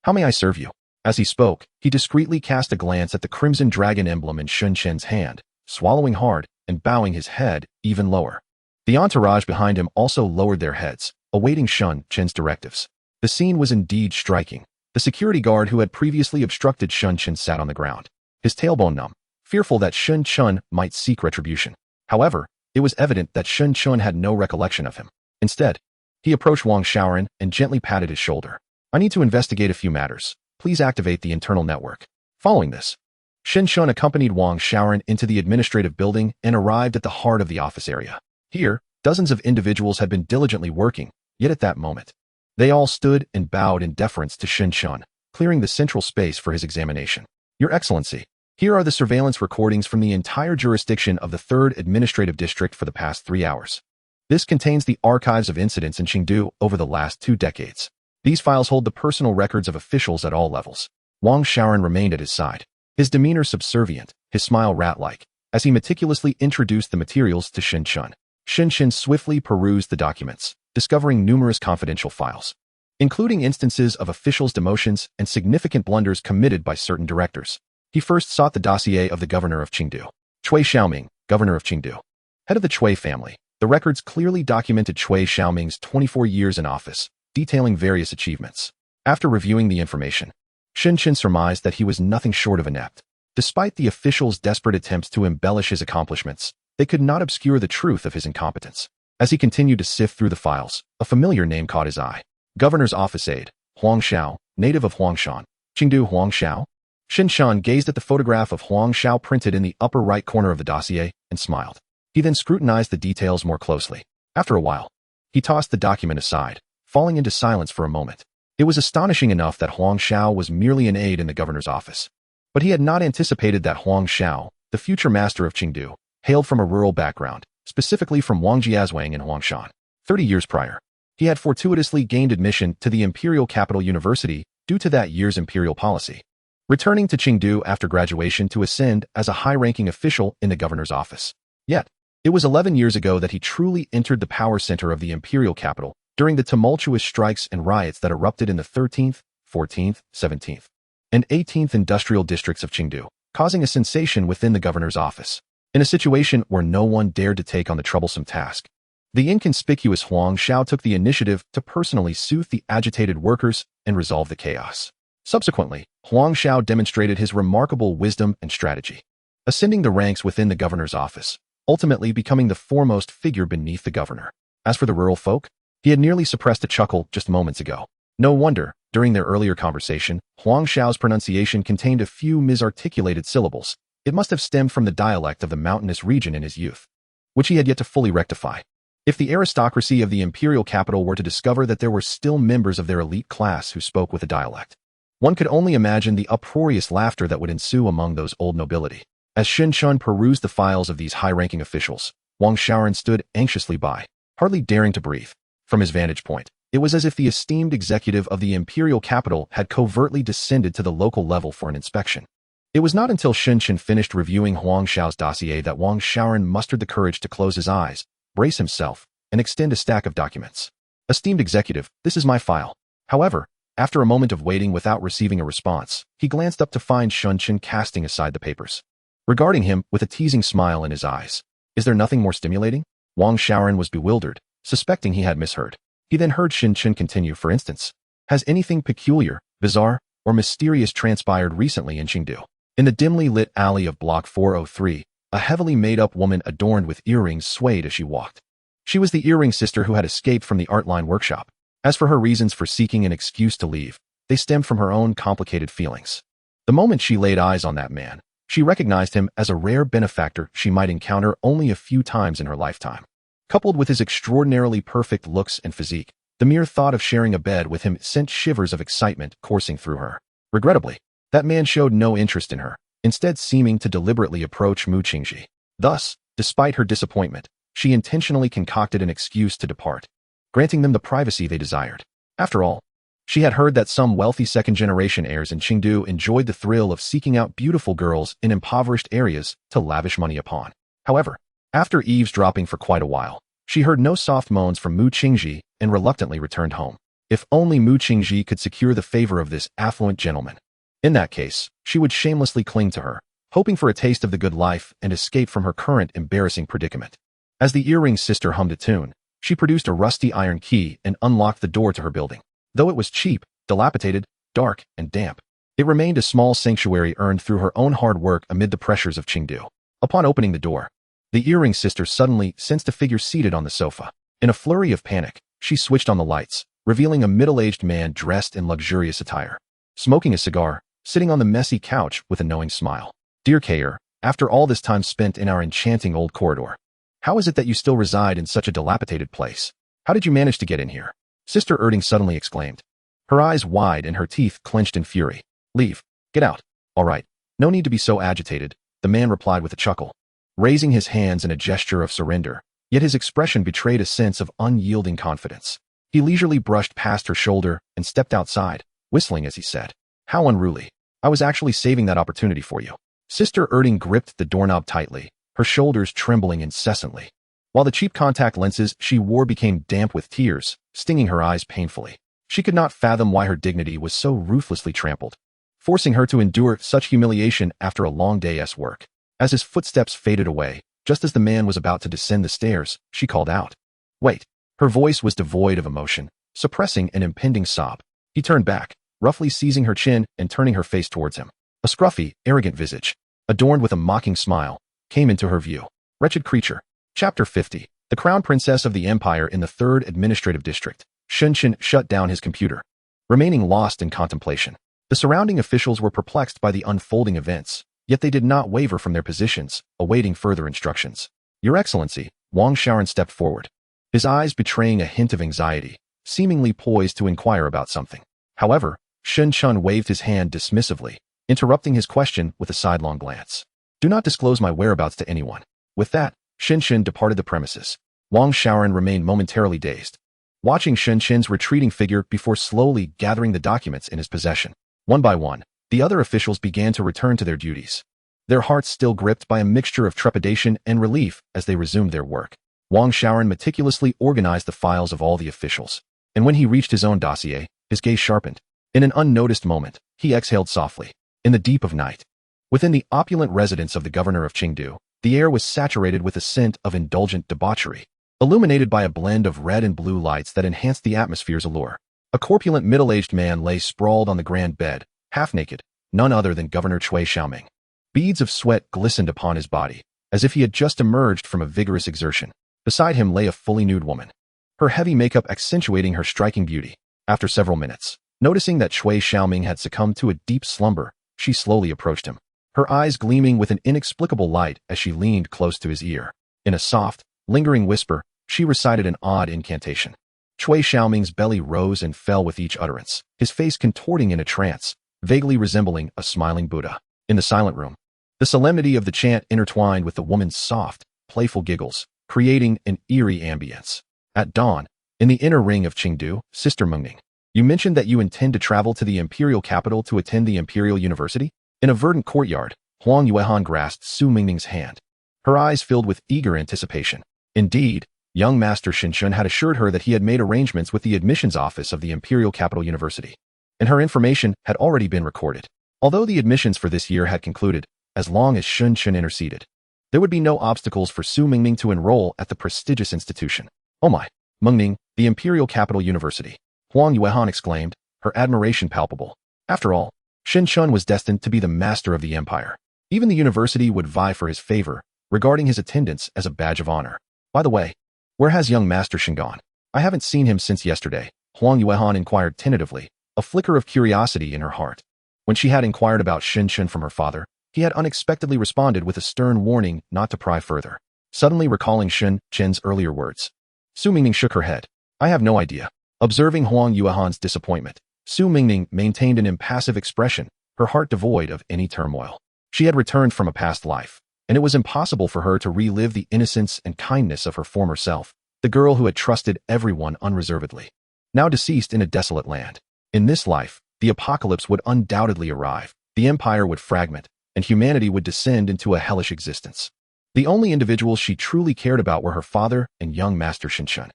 How may I serve you?" As he spoke, he discreetly cast a glance at the crimson dragon emblem in Shunshin's hand, swallowing hard and bowing his head even lower. The entourage behind him also lowered their heads, awaiting Shunshin's directives. The scene was indeed striking. The security guard who had previously obstructed Shunshin sat on the ground, his tailbone numb, fearful that Shunshin might seek retribution. However, it was evident that Shunshin had no recollection of him. Instead, he approached Wang Shaoran and gently patted his shoulder. "I need to investigate a few matters. Please activate the internal network." Following this, Shunshin accompanied Wang Shaoran into the administrative building and arrived at the heart of the office area. Here, dozens of individuals had been diligently working, yet at that moment, they all stood and bowed in deference to Shunshin, clearing the central space for his examination. "Your Excellency, here are the surveillance recordings from the entire jurisdiction of the 3rd Administrative District for the past 3 hours. This contains the archives of incidents in Chengdu over the last 2 decades. These files hold the personal records of officials at all levels." Wang Shaoran remained at his side, his demeanor subservient, his smile rat-like, as he meticulously introduced the materials to Shunshin. Shunshin swiftly perused the documents, discovering numerous confidential files, including instances of officials' demotions and significant blunders committed by certain directors. He first sought the dossier of the governor of Chengdu, Cui Xiaoming, governor of Chengdu, head of the Cui family. The records clearly documented Cui Xiaoming's 24 years in office, detailing various achievements. After reviewing the information, Shunshin surmised that he was nothing short of inept. Despite the officials' desperate attempts to embellish his accomplishments, they could not obscure the truth of his incompetence. As he continued to sift through the files, a familiar name caught his eye. Governor's office aide, Huang Xiao, native of Huangshan. Chengdu. Huang Xiao? Shunshin gazed at the photograph of Huang Xiao printed in the upper right corner of the dossier and smiled. He then scrutinized the details more closely. After a while, He tossed the document aside, falling into silence for a moment. It was astonishing enough that Huang Xiao was merely an aide in the governor's office. But he had not anticipated that Huang Xiao, the future master of Qingdu, hailed from a rural background, specifically from Wangjiazwang in Huangshan. 30 years prior, he had fortuitously gained admission to the imperial capital university due to that year's imperial policy, returning to Qingdu after graduation to ascend as a high-ranking official in the governor's office. Yet, it was 11 years ago that he truly entered the power center of the imperial capital during the tumultuous strikes and riots that erupted in the 13th, 14th, 17th, and 18th industrial districts of Qingdu, causing a sensation within the governor's office. In a situation where no one dared to take on the troublesome task, the inconspicuous Huang Xiao took the initiative to personally soothe the agitated workers and resolve the chaos. Subsequently, Huang Xiao demonstrated his remarkable wisdom and strategy, ascending the ranks within the governor's office, ultimately becoming the foremost figure beneath the governor. As for the rural folk, he had nearly suppressed a chuckle just moments ago. No wonder, during their earlier conversation, Huang Xiao's pronunciation contained a few misarticulated syllables. It must have stemmed from the dialect of the mountainous region in his youth, which he had yet to fully rectify. If the aristocracy of the imperial capital were to discover that there were still members of their elite class who spoke with a dialect, one could only imagine the uproarious laughter that would ensue among those old nobility. As Shen Chun perused the files of these high-ranking officials, Wang Shaoran stood anxiously by, hardly daring to breathe. From his vantage point, it was as if the esteemed executive of the imperial capital had covertly descended to the local level for an inspection. It was not until Shen Chun finished reviewing Huang Xiao's dossier that Wang Shaoran mustered the courage to close his eyes, brace himself, and extend a stack of documents. Esteemed executive, this is my file. However, after a moment of waiting without receiving a response, he glanced up to find Shen Chun casting aside the papers, regarding him with a teasing smile in his eyes. Is there nothing more stimulating? Wang Shaoran was bewildered, suspecting he had misheard. He then heard Shen Chun continue, for instance, has anything peculiar, bizarre, or mysterious transpired recently in Qingdu? In the dimly lit alley of Block 403, a heavily made-up woman adorned with earrings swayed as she walked. She was the earring sister who had escaped from the art line workshop. As for her reasons for seeking an excuse to leave, they stemmed from her own complicated feelings. The moment she laid eyes on that man, she recognized him as a rare benefactor she might encounter only a few times in her lifetime. Coupled with his extraordinarily perfect looks and physique, the mere thought of sharing a bed with him sent shivers of excitement coursing through her. Regrettably, that man showed no interest in her, instead seeming to deliberately approach Mu Qingji. Thus, despite her disappointment, she intentionally concocted an excuse to depart, granting them the privacy they desired. After all, she had heard that some wealthy second-generation heirs in Qingdu enjoyed the thrill of seeking out beautiful girls in impoverished areas to lavish money upon. However, after eavesdropping for quite a while, she heard no soft moans from Mu Qingji and reluctantly returned home. If only Mu Qingji could secure the favor of this affluent gentleman. In that case, she would shamelessly cling to her, hoping for a taste of the good life and escape from her current embarrassing predicament. As the earring sister hummed a tune, she produced a rusty iron key and unlocked the door to her building. Though it was cheap, dilapidated, dark, and damp, it remained a small sanctuary earned through her own hard work amid the pressures of Qingdu. Upon opening the door, the earring sister suddenly sensed a figure seated on the sofa. In a flurry of panic, she switched on the lights, revealing a middle-aged man dressed in luxurious attire, smoking a cigar, sitting on the messy couch with a knowing smile. Dear Kayer, after all this time spent in our enchanting old corridor, how is it that you still reside in such a dilapidated place? How did you manage to get in here? Sister Erding suddenly exclaimed, her eyes wide and her teeth clenched in fury. Leave. Get out. All right. No need to be so agitated, the man replied with a chuckle, raising his hands in a gesture of surrender, yet his expression betrayed a sense of unyielding confidence. He leisurely brushed past her shoulder and stepped outside, whistling as he said, how unruly. I was actually saving that opportunity for you. Sister Erding gripped the doorknob tightly, her shoulders trembling incessantly, while the cheap contact lenses she wore became damp with tears, stinging her eyes painfully. She could not fathom why her dignity was so ruthlessly trampled, forcing her to endure such humiliation after a long day's work. As his footsteps faded away, just as the man was about to descend the stairs, she called out, wait. Her voice was devoid of emotion, suppressing an impending sob. He turned back, roughly seizing her chin and turning her face towards him. A scruffy, arrogant visage, adorned with a mocking smile, came into her view. Wretched creature. Chapter 50. The Crown Princess of the Empire in the 3rd Administrative District. Shen Qin shut down his computer, remaining lost in contemplation. The surrounding officials were perplexed by the unfolding events, yet they did not waver from their positions, awaiting further instructions. Your Excellency, Wang Shaoran stepped forward, his eyes betraying a hint of anxiety, seemingly poised to inquire about something. However, Shen Chun waved his hand dismissively, interrupting his question with a sidelong glance. Do not disclose my whereabouts to anyone. With that, Shen Shen departed the premises. Wang Shaoran remained momentarily dazed, watching Shen Shen's retreating figure before slowly gathering the documents in his possession. One by one, the other officials began to return to their duties, their hearts still gripped by a mixture of trepidation and relief as they resumed their work. Wang Shaoran meticulously organized the files of all the officials, and when he reached his own dossier, his gaze sharpened. In an unnoticed moment, he exhaled softly. In the deep of night, within the opulent residence of the governor of Chengdu, the air was saturated with a scent of indulgent debauchery, illuminated by a blend of red and blue lights that enhanced the atmosphere's allure. A corpulent middle-aged man lay sprawled on the grand bed, half-naked, none other than Governor Cui Xiaoming. Beads of sweat glistened upon his body, as if he had just emerged from a vigorous exertion. Beside him lay a fully nude woman, her heavy makeup accentuating her striking beauty. After several minutes, noticing that Cui Xiaoming had succumbed to a deep slumber, she slowly approached him, her eyes gleaming with an inexplicable light as she leaned close to his ear. In a soft, lingering whisper, she recited an odd incantation. Cui Xiaoming's belly rose and fell with each utterance, his face contorting in a trance, vaguely resembling a smiling Buddha. In the silent room, the solemnity of the chant intertwined with the woman's soft, playful giggles, creating an eerie ambience. At dawn, in the inner ring of Chengdu, Sister Mengning, you mentioned that you intend to travel to the imperial capital to attend the imperial university? In a verdant courtyard, Huang Yuehan grasped Su Mingning's hand, her eyes filled with eager anticipation. Indeed, young Master Shinshun had assured her that he had made arrangements with the admissions office of the imperial capital university, and her information had already been recorded. Although the admissions for this year had concluded, as long as Shun Shun interceded, there would be no obstacles for Su Mingning to enroll at the prestigious institution. Oh my! Mengning, the imperial capital university. Huang Yuehan exclaimed, her admiration palpable. After all, Shin Shun was destined to be the master of the empire. Even the university would vie for his favor, regarding his attendance as a badge of honor. By the way, where has young Master Shin gone? I haven't seen him since yesterday, Huang Yuehan inquired tentatively, a flicker of curiosity in her heart. When she had inquired about Shin Shun from her father, he had unexpectedly responded with a stern warning not to pry further. Suddenly recalling Shin Chen's earlier words, Su Mingning shook her head. I have no idea. Observing Huang Yuehan's disappointment, Su Mingning maintained an impassive expression, her heart devoid of any turmoil. She had returned from a past life, and it was impossible for her to relive the innocence and kindness of her former self, the girl who had trusted everyone unreservedly. Now deceased in a desolate land. In this life, the apocalypse would undoubtedly arrive, the empire would fragment, and humanity would descend into a hellish existence. The only individuals she truly cared about were her father and young Master Shinshun.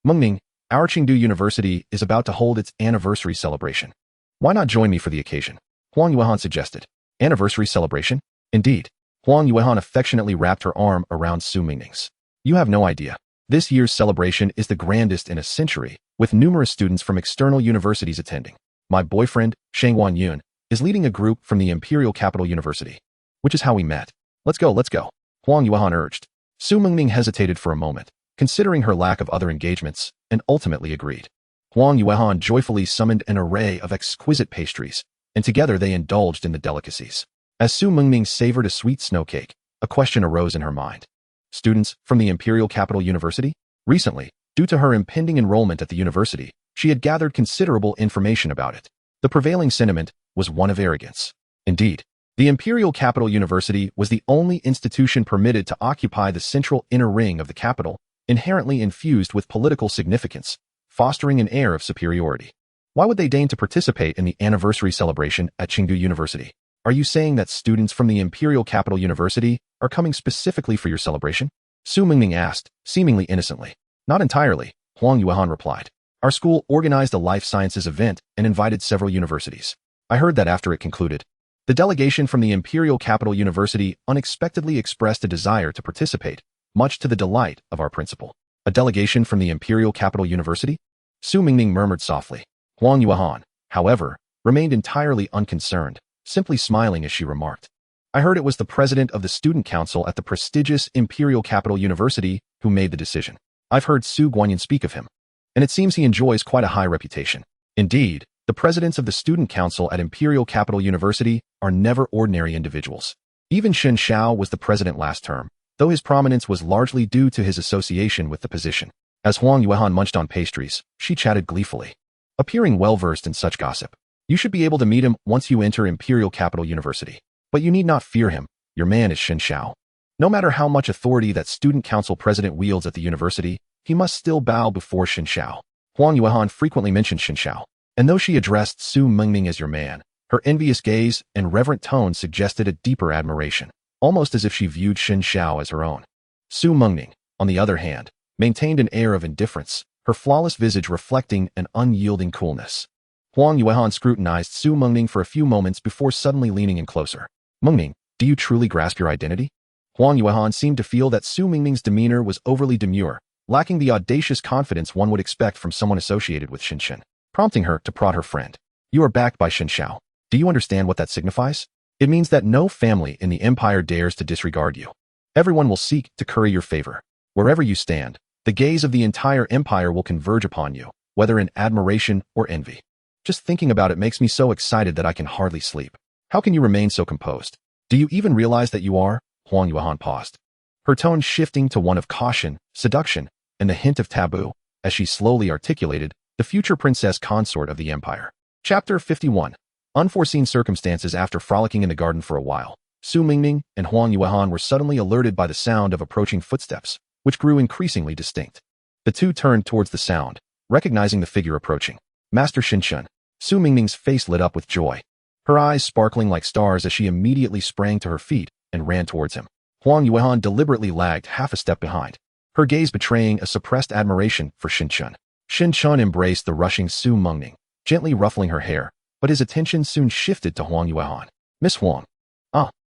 Mengning, our Chengdu University is about to hold its anniversary celebration. Why not join me for the occasion? Huang Yuehan suggested. Anniversary celebration? Indeed. Huang Yuehan affectionately wrapped her arm around Su Mingning's. You have no idea. This year's celebration is the grandest in a century, with numerous students from external universities attending. My boyfriend, Shang Wanyun, is leading a group from the Imperial Capital University, which is how we met. Let's go. Huang Yuehan urged. Su Mingning hesitated for a moment, considering her lack of other engagements, and ultimately agreed. Huang Yuehan joyfully summoned an array of exquisite pastries, and together they indulged in the delicacies. As Su Mingning savored a sweet snow cake, a question arose in her mind. Students from the Imperial Capital University? Recently, due to her impending enrollment at the university, she had gathered considerable information about it. The prevailing sentiment was one of arrogance. Indeed, the Imperial Capital University was the only institution permitted to occupy the central inner ring of the capital, inherently infused with political significance, fostering an air of superiority. Why would they deign to participate in the anniversary celebration at Chengdu University? Are you saying that students from the Imperial Capital University are coming specifically for your celebration? Su Mingning asked, seemingly innocently. Not entirely, Huang Yuehan replied. Our school organized a life sciences event and invited several universities. I heard that after it concluded, the delegation from the Imperial Capital University unexpectedly expressed a desire to participate, much to the delight of our principal. A delegation from the Imperial Capital University? Su Mingning murmured softly. Huang Yuehan, however, remained entirely unconcerned, simply smiling as she remarked. I heard it was the president of the student council at the prestigious Imperial Capital University who made the decision. I've heard Su Guanyin speak of him, and it seems he enjoys quite a high reputation. Indeed, the presidents of the student council at Imperial Capital University are never ordinary individuals. Even Shen Xiao was the president last term, though his prominence was largely due to his association with the position. As Huang Yuehan munched on pastries, she chatted gleefully, appearing well-versed in such gossip. You should be able to meet him once you enter Imperial Capital University. But you need not fear him. Your man is Xin Xiao. No matter how much authority that student council president wields at the university, he must still bow before Xin Xiao. Huang Yuehan frequently mentioned Xin Xiao, and though she addressed Su Mengming as your man, her envious gaze and reverent tone suggested a deeper admiration, almost as if she viewed Xin Xiao as her own. Su Mengming, on the other hand, maintained an air of indifference, her flawless visage reflecting an unyielding coolness. Huang Yuehan scrutinized Su Mengming for a few moments before suddenly leaning in closer. Mengming, do you truly grasp your identity? Huang Yuehan seemed to feel that Su Mengming's demeanor was overly demure, lacking the audacious confidence one would expect from someone associated with Xin, prompting her to prod her friend. You are backed by Xin Xiao. Do you understand what that signifies? It means that no family in the empire dares to disregard you. Everyone will seek to curry your favor. Wherever you stand, the gaze of the entire empire will converge upon you, whether in admiration or envy. Just thinking about it makes me so excited that I can hardly sleep. How can you remain so composed? Do you even realize that you are? Huang Yuehan paused, her tone shifting to one of caution, seduction, and the hint of taboo, as she slowly articulated, the future princess consort of the empire. Chapter 51. Unforeseen circumstances. After frolicking in the garden for a while, Su Mengming and Huang Yuehan were suddenly alerted by the sound of approaching footsteps, which grew increasingly distinct. The two turned towards the sound, recognizing the figure approaching. Master Xin. Su Mengming's face lit up with joy, her eyes sparkling like stars as she immediately sprang to her feet and ran towards him. Huang Yuehan deliberately lagged half a step behind, her gaze betraying a suppressed admiration for Xin. Xin embraced the rushing Su Mengming, gently ruffling her hair, but his attention soon shifted to Huang Yuehan. Miss Huang.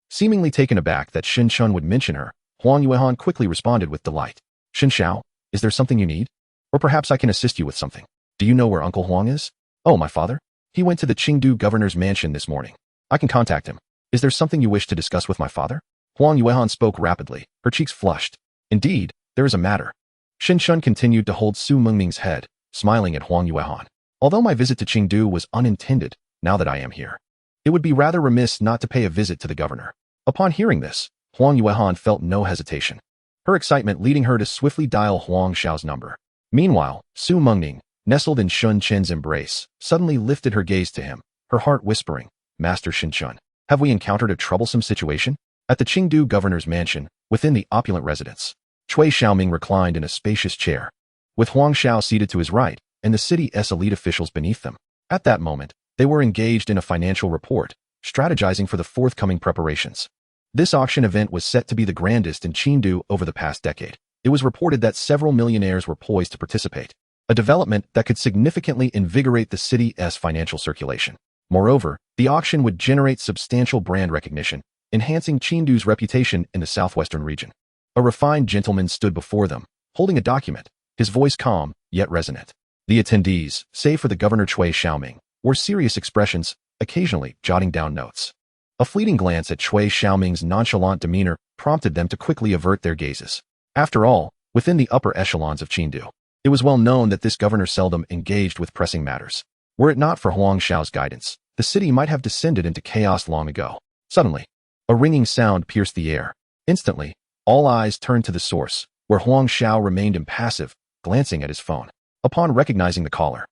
Seemingly taken aback that Xin would mention her, Huang Yuehan quickly responded with delight. Xin Xiao, is there something you need? Or perhaps I can assist you with something. Do you know where Uncle Huang is? Oh, my father? He went to the Qingdu governor's mansion this morning. I can contact him. Is there something you wish to discuss with my father? Huang Yuehan spoke rapidly, her cheeks flushed. Indeed, there is a matter. Xin continued to hold Su Mengming's head, smiling at Huang Yuehan. Although my visit to Qingdu was unintended, now that I am here, it would be rather remiss not to pay a visit to the governor. Upon hearing this, Huang Yuehan felt no hesitation, her excitement leading her to swiftly dial Huang Xiao's number. Meanwhile, Su Mengming, nestled in Shun Chen's embrace, suddenly lifted her gaze to him, her heart whispering, Master Xin, have we encountered a troublesome situation? At the Qingdu governor's mansion, within the opulent residence, Cui Xiaoming reclined in a spacious chair, with Huang Xiao seated to his right, and the city's elite officials beneath them. At that moment, they were engaged in a financial report, strategizing for the forthcoming preparations. This auction event was set to be the grandest in Qingdu over the past decade. It was reported that several millionaires were poised to participate, a development that could significantly invigorate the city's financial circulation. Moreover, the auction would generate substantial brand recognition, enhancing Qingdu's reputation in the southwestern region. A refined gentleman stood before them, holding a document, his voice calm, yet resonant. The attendees, save for the governor Cui Xiaoming, wore serious expressions, occasionally jotting down notes. A fleeting glance at Cui Xiaoming's nonchalant demeanor prompted them to quickly avert their gazes. After all, within the upper echelons of Qingdu, it was well known that this governor seldom engaged with pressing matters. Were it not for Huang Xiao's guidance, the city might have descended into chaos long ago. Suddenly, a ringing sound pierced the air. Instantly, all eyes turned to the source, where Huang Xiao remained impassive, glancing at his phone. Upon recognizing the caller,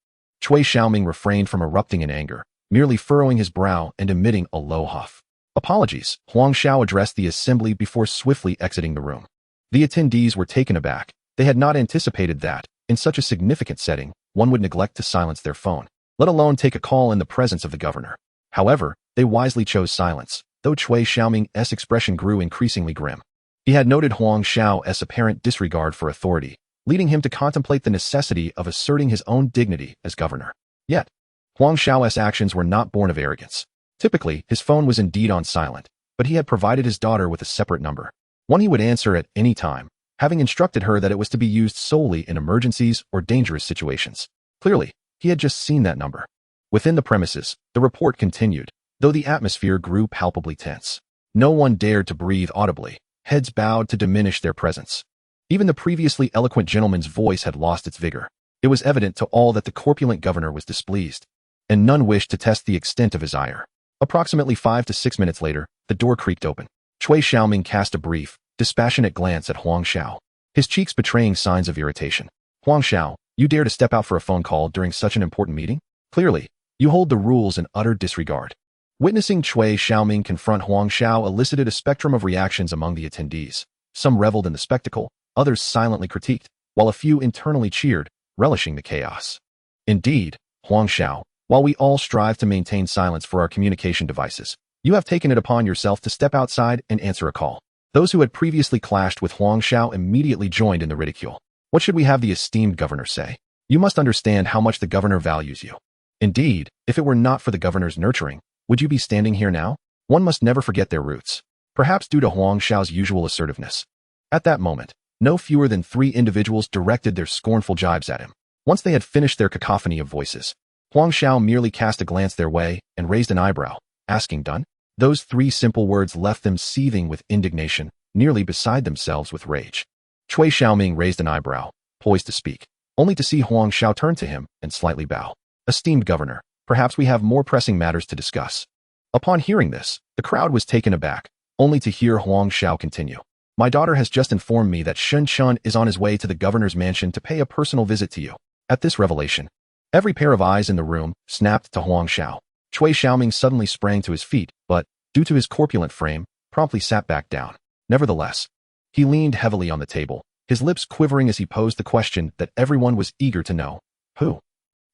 Cui Xiaoming refrained from erupting in anger, merely furrowing his brow and emitting a low huff. Apologies, Huang Xiao addressed the assembly before swiftly exiting the room. The attendees were taken aback. They had not anticipated that, in such a significant setting, one would neglect to silence their phone, let alone take a call in the presence of the governor. However, they wisely chose silence, though Cui Xiaoming's expression grew increasingly grim. He had noted Huang Xiao's apparent disregard for authority, leading him to contemplate the necessity of asserting his own dignity as governor. Yet, Huang Xiao's actions were not born of arrogance. Typically, his phone was indeed on silent, but he had provided his daughter with a separate number, one he would answer at any time, having instructed her that it was to be used solely in emergencies or dangerous situations. Clearly, he had just seen that number. Within the premises, the report continued, though the atmosphere grew palpably tense. No one dared to breathe audibly, heads bowed to diminish their presence. Even the previously eloquent gentleman's voice had lost its vigor. It was evident to all that the corpulent governor was displeased, and none wished to test the extent of his ire. Approximately 5 to 6 minutes later, the door creaked open. Cui Xiaoming cast a brief, dispassionate glance at Huang Xiao, his cheeks betraying signs of irritation. Huang Xiao, you dare to step out for a phone call during such an important meeting? Clearly, you hold the rules in utter disregard. Witnessing Cui Xiaoming confront Huang Xiao elicited a spectrum of reactions among the attendees. Some reveled in the spectacle, others silently critiqued, while a few internally cheered, relishing the chaos. Indeed, Huang Xiao, while we all strive to maintain silence for our communication devices, you have taken it upon yourself to step outside and answer a call. Those who had previously clashed with Huang Xiao immediately joined in the ridicule. What should we have the esteemed governor say? You must understand how much the governor values you. Indeed, if it were not for the governor's nurturing, would you be standing here now? One must never forget their roots. Perhaps due to Huang Xiao's usual assertiveness. At that moment, no fewer than 3 individuals directed their scornful jibes at him. Once they had finished their cacophony of voices, Huang Xiao merely cast a glance their way and raised an eyebrow, asking, "Done?" Those 3 simple words left them seething with indignation, nearly beside themselves with rage. Cui Xiaoming raised an eyebrow, poised to speak, only to see Huang Xiao turn to him and slightly bow. "Esteemed governor, perhaps we have more pressing matters to discuss." Upon hearing this, the crowd was taken aback, only to hear Huang Xiao continue. "My daughter has just informed me that Shun Chun is on his way to the governor's mansion to pay a personal visit to you." At this revelation, every pair of eyes in the room snapped to Huang Xiao. Cui Xiaoming suddenly sprang to his feet, but, due to his corpulent frame, promptly sat back down. Nevertheless, he leaned heavily on the table, his lips quivering as he posed the question that everyone was eager to know. "Who?"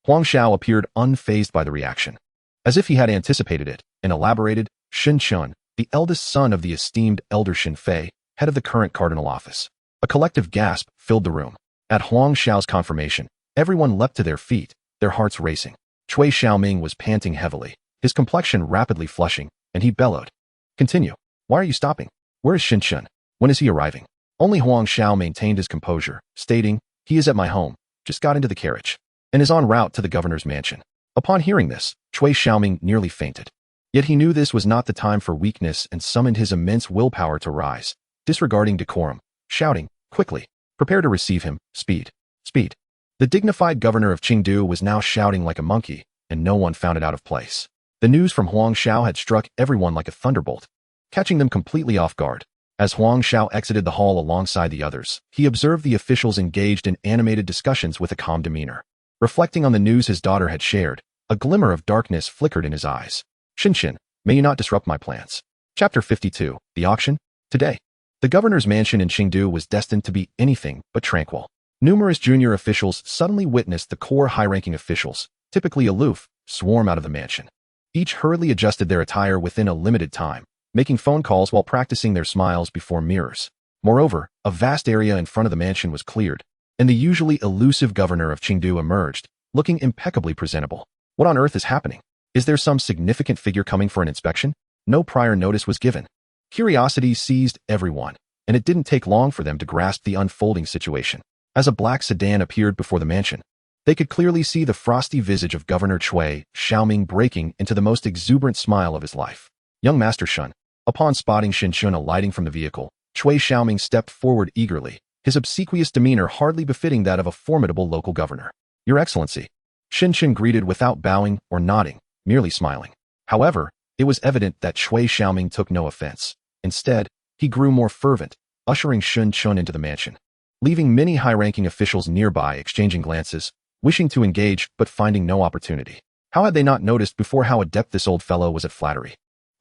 Huang Xiao appeared unfazed by the reaction. As if he had anticipated it, and elaborated, "Shun Chun, the eldest son of the esteemed Elder Shin Fei, head of the current cardinal office." A collective gasp filled the room. At Huang Xiao's confirmation, everyone leapt to their feet, their hearts racing. Cui Xiaoming was panting heavily, his complexion rapidly flushing, and he bellowed, "Continue. Why are you stopping? Where is Shin Chun? When is he arriving?" Only Huang Xiao maintained his composure, stating, "He is at my home, just got into the carriage, and is en route to the governor's mansion." Upon hearing this, Cui Xiaoming nearly fainted. Yet he knew this was not the time for weakness and summoned his immense willpower to rise, disregarding decorum, shouting, "Quickly, prepare to receive him, speed, speed." The dignified governor of Qingdu was now shouting like a monkey, and no one found it out of place. The news from Huang Xiao had struck everyone like a thunderbolt, catching them completely off guard. As Huang Xiao exited the hall alongside the others, he observed the officials engaged in animated discussions with a calm demeanor. Reflecting on the news his daughter had shared, a glimmer of darkness flickered in his eyes. "Shinshin, may you not disrupt my plans." Chapter 52, The Auction. Today, the governor's mansion in Qingdu was destined to be anything but tranquil. Numerous junior officials suddenly witnessed the core high-ranking officials, typically aloof, swarm out of the mansion. Each hurriedly adjusted their attire within a limited time, making phone calls while practicing their smiles before mirrors. Moreover, a vast area in front of the mansion was cleared, and the usually elusive governor of Qingdu emerged, looking impeccably presentable. What on earth is happening? Is there some significant figure coming for an inspection? No prior notice was given. Curiosity seized everyone, and it didn't take long for them to grasp the unfolding situation. As a black sedan appeared before the mansion, they could clearly see the frosty visage of Governor Cui Xiaoming breaking into the most exuberant smile of his life. "Young Master Shun." Upon spotting Shin Chun alighting from the vehicle, Cui Xiaoming stepped forward eagerly, his obsequious demeanor hardly befitting that of a formidable local governor. "Your Excellency." Shin Chun greeted without bowing or nodding, merely smiling. However, it was evident that Cui Xiaoming took no offense. Instead, he grew more fervent, ushering Shin Chun into the mansion, leaving many high-ranking officials nearby exchanging glances, wishing to engage but finding no opportunity. How had they not noticed before how adept this old fellow was at flattery?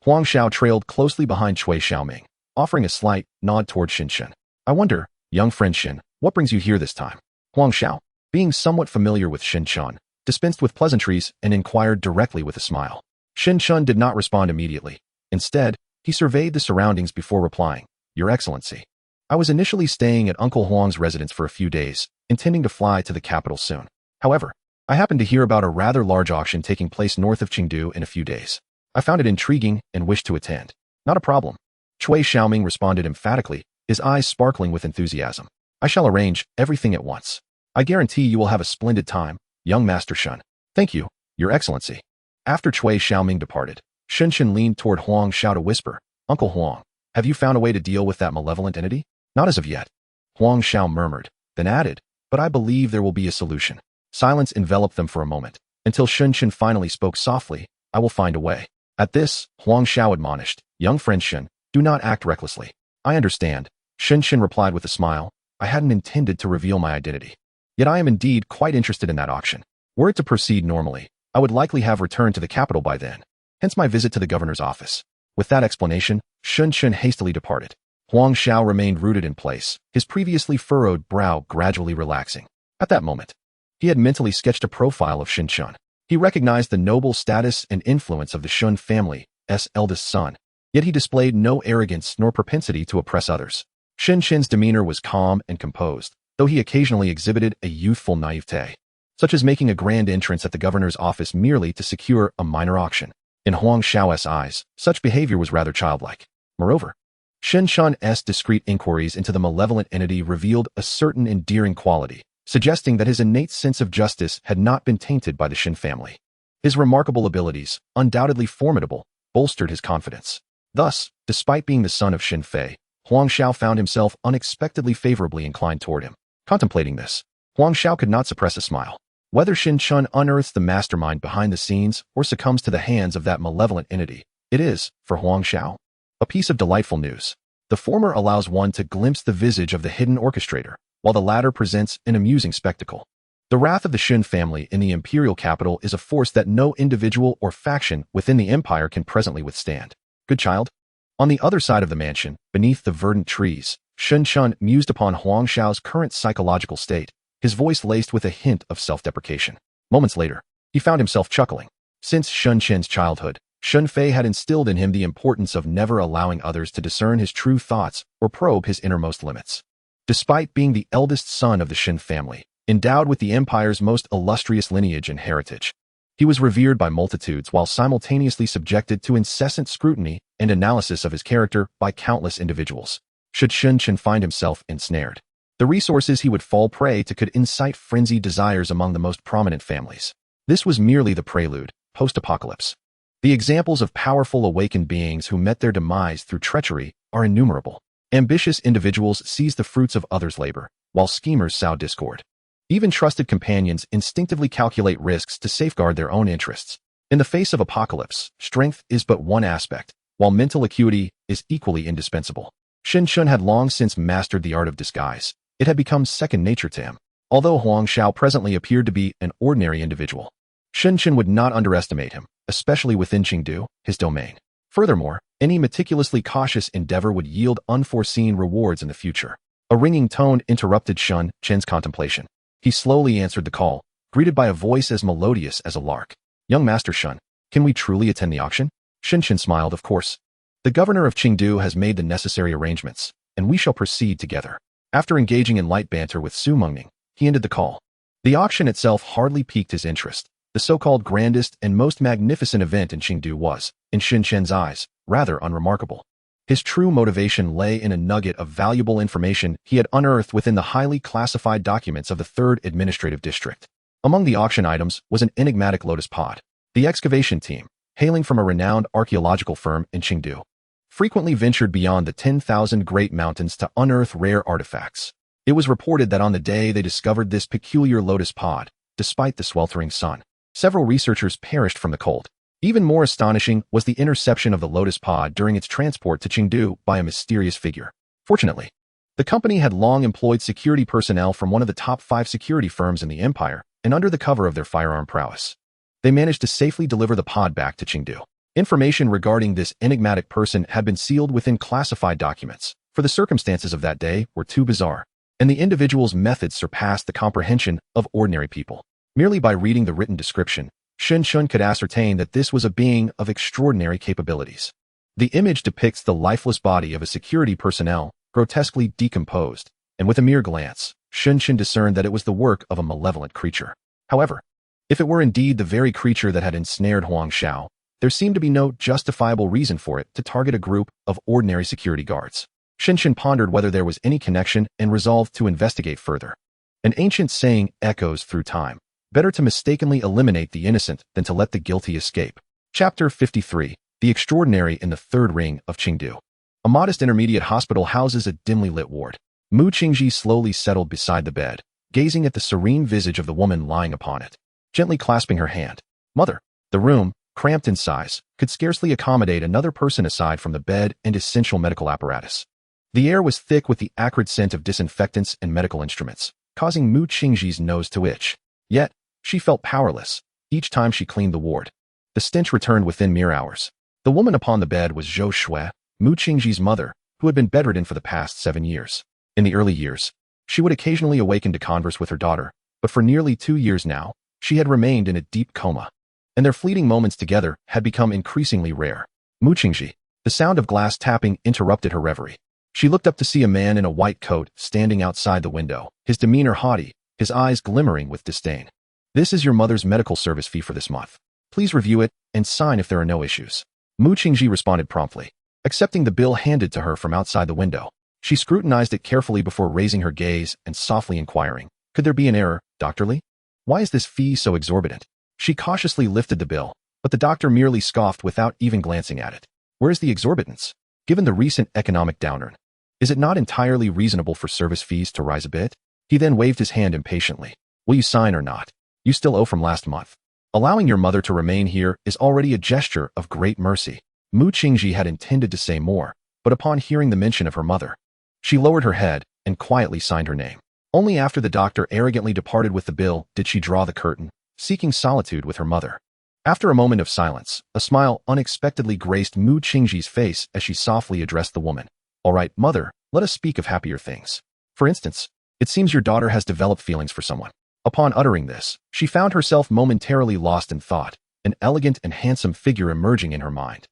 Huang Xiao trailed closely behind Cui Xiaoming, offering a slight nod toward Shin Chun. "I wonder, young friend Shin, what brings you here this time?" Huang Xiao, being somewhat familiar with Shin Chun, dispensed with pleasantries and inquired directly with a smile. Shin Chun did not respond immediately. Instead, he surveyed the surroundings before replying, "Your Excellency, I was initially staying at Uncle Huang's residence for a few days, intending to fly to the capital soon. However, I happened to hear about a rather large auction taking place north of Qingdu in a few days. I found it intriguing and wished to attend." "Not a problem," Cui Xiaoming responded emphatically, his eyes sparkling with enthusiasm. "I shall arrange everything at once. I guarantee you will have a splendid time, young Master Shun." "Thank you, Your Excellency." After Cui Xiaoming departed, Shin Chun leaned toward Huang Xiao to whisper, "Uncle Huang, have you found a way to deal with that malevolent entity?" "Not as of yet," Huang Xiao murmured, then added, "but I believe there will be a solution." Silence enveloped them for a moment, until Shin Chun finally spoke softly, "I will find a way." At this, Huang Xiao admonished, "Young friend Shin, do not act recklessly." "I understand," Shin Chun replied with a smile, "I hadn't intended to reveal my identity." Yet I am indeed quite interested in that auction. Were it to proceed normally, I would likely have returned to the capital by then, hence my visit to the governor's office. With that explanation, Shun Shun hastily departed. Huang Xiao remained rooted in place, his previously furrowed brow gradually relaxing. At that moment, he had mentally sketched a profile of Shun Shun. He recognized the noble status and influence of the Shun family's eldest son, yet he displayed no arrogance nor propensity to oppress others. Shin Shin's demeanor was calm and composed, though he occasionally exhibited a youthful naivete, such as making a grand entrance at the governor's office merely to secure a minor auction. In Huang Xiao's eyes, such behavior was rather childlike. Moreover, Shin Shun's discreet inquiries into the malevolent entity revealed a certain endearing quality, suggesting that his innate sense of justice had not been tainted by the Shin family. His remarkable abilities, undoubtedly formidable, bolstered his confidence. Thus, despite being the son of Shin Fei, Huang Xiao found himself unexpectedly favorably inclined toward him. Contemplating this, Huang Xiao could not suppress a smile. Whether Shin Shun unearths the mastermind behind the scenes or succumbs to the hands of that malevolent entity, it is, for Huang Xiao, a piece of delightful news. The former allows one to glimpse the visage of the hidden orchestrator, while the latter presents an amusing spectacle. The wrath of the Shin family in the imperial capital is a force that no individual or faction within the empire can presently withstand. Good child. On the other side of the mansion, beneath the verdant trees, Shin Shun mused upon Huang Xiao's current psychological state, his voice laced with a hint of self-deprecation. Moments later, he found himself chuckling. Since Shun Shin's childhood, Shun Fei had instilled in him the importance of never allowing others to discern his true thoughts or probe his innermost limits. Despite being the eldest son of the Shin family, endowed with the empire's most illustrious lineage and heritage, he was revered by multitudes while simultaneously subjected to incessant scrutiny and analysis of his character by countless individuals. Should Shun Shin find himself ensnared, the resources he would fall prey to could incite frenzied desires among the most prominent families. This was merely the prelude, post-apocalypse. The examples of powerful awakened beings who met their demise through treachery are innumerable. Ambitious individuals seized the fruits of others' labor, while schemers sow discord. Even trusted companions instinctively calculate risks to safeguard their own interests. In the face of apocalypse, strength is but one aspect, while mental acuity is equally indispensable. Shin Shun had long since mastered the art of disguise. It had become second nature to him. Although Huang Xiao presently appeared to be an ordinary individual, Shin Shun would not underestimate him, especially within Qingdu, his domain. Furthermore, any meticulously cautious endeavor would yield unforeseen rewards in the future. A ringing tone interrupted Shun Shin's contemplation. He slowly answered the call, greeted by a voice as melodious as a lark. Young Master Shun, can we truly attend the auction? Shin Shin smiled, of course. The governor of Qingdu has made the necessary arrangements, and we shall proceed together. After engaging in light banter with Su Mengning, he ended the call. The auction itself hardly piqued his interest. The so-called grandest and most magnificent event in Qingdu was, in Shin Shin's eyes, rather unremarkable. His true motivation lay in a nugget of valuable information he had unearthed within the highly classified documents of the 3rd Administrative District. Among the auction items was an enigmatic lotus pod. The excavation team, hailing from a renowned archaeological firm in Qingdu, frequently ventured beyond the 10,000 Great Mountains to unearth rare artifacts. It was reported that on the day they discovered this peculiar lotus pod, despite the sweltering sun, several researchers perished from the cold. Even more astonishing was the interception of the lotus pod during its transport to Qingdu by a mysterious figure. Fortunately, the company had long employed security personnel from one of the top 5 security firms in the empire, and under the cover of their firearm prowess, they managed to safely deliver the pod back to Qingdu. Information regarding this enigmatic person had been sealed within classified documents, for the circumstances of that day were too bizarre, and the individual's methods surpassed the comprehension of ordinary people. Merely by reading the written description, Shin Shun could ascertain that this was a being of extraordinary capabilities. The image depicts the lifeless body of a security personnel, grotesquely decomposed, and with a mere glance, Shin Shun discerned that it was the work of a malevolent creature. However, if it were indeed the very creature that had ensnared Huang Xiao, there seemed to be no justifiable reason for it to target a group of ordinary security guards. Shin Shun pondered whether there was any connection and resolved to investigate further. An ancient saying echoes through time: better to mistakenly eliminate the innocent than to let the guilty escape. Chapter 53. The Extraordinary in the Third Ring of Qingdu. A modest intermediate hospital houses a dimly lit ward. Mu Qingji slowly settled beside the bed, gazing at the serene visage of the woman lying upon it, gently clasping her hand. Mother. The room, cramped in size, could scarcely accommodate another person aside from the bed and essential medical apparatus. The air was thick with the acrid scent of disinfectants and medical instruments. causing Mu Qingji's nose to itch. Yet, she felt powerless each time she cleaned the ward. The stench returned within mere hours. The woman upon the bed was Zhou Shui, Mu Qingji's mother, who had been bedridden for the past 7 years. In the early years, she would occasionally awaken to converse with her daughter, but for nearly 2 years now, she had remained in a deep coma, and their fleeting moments together had become increasingly rare. Mu Qingji, the sound of glass tapping interrupted her reverie. She looked up to see a man in a white coat standing outside the window, his demeanor haughty, his eyes glimmering with disdain. "This is your mother's medical service fee for this month. Please review it and sign if there are no issues." Mu Qingji responded promptly, accepting the bill handed to her from outside the window. She scrutinized it carefully before raising her gaze and softly inquiring, "Could there be an error, Dr. Li? Why is this fee so exorbitant?" She cautiously lifted the bill, but the doctor merely scoffed without even glancing at it. "Where is the exorbitance? Given the recent economic downturn, is it not entirely reasonable for service fees to rise a bit?" He then waved his hand impatiently. "Will you sign or not? You still owe from last month. Allowing your mother to remain here is already a gesture of great mercy." Mu Qingji had intended to say more, but upon hearing the mention of her mother, she lowered her head and quietly signed her name. Only after the doctor arrogantly departed with the bill did she draw the curtain, seeking solitude with her mother. After a moment of silence, a smile unexpectedly graced Mu Qingji's face as she softly addressed the woman. "All right, mother, let us speak of happier things. For instance, it seems your daughter has developed feelings for someone." Upon uttering this, she found herself momentarily lost in thought, an elegant and handsome figure emerging in her mind.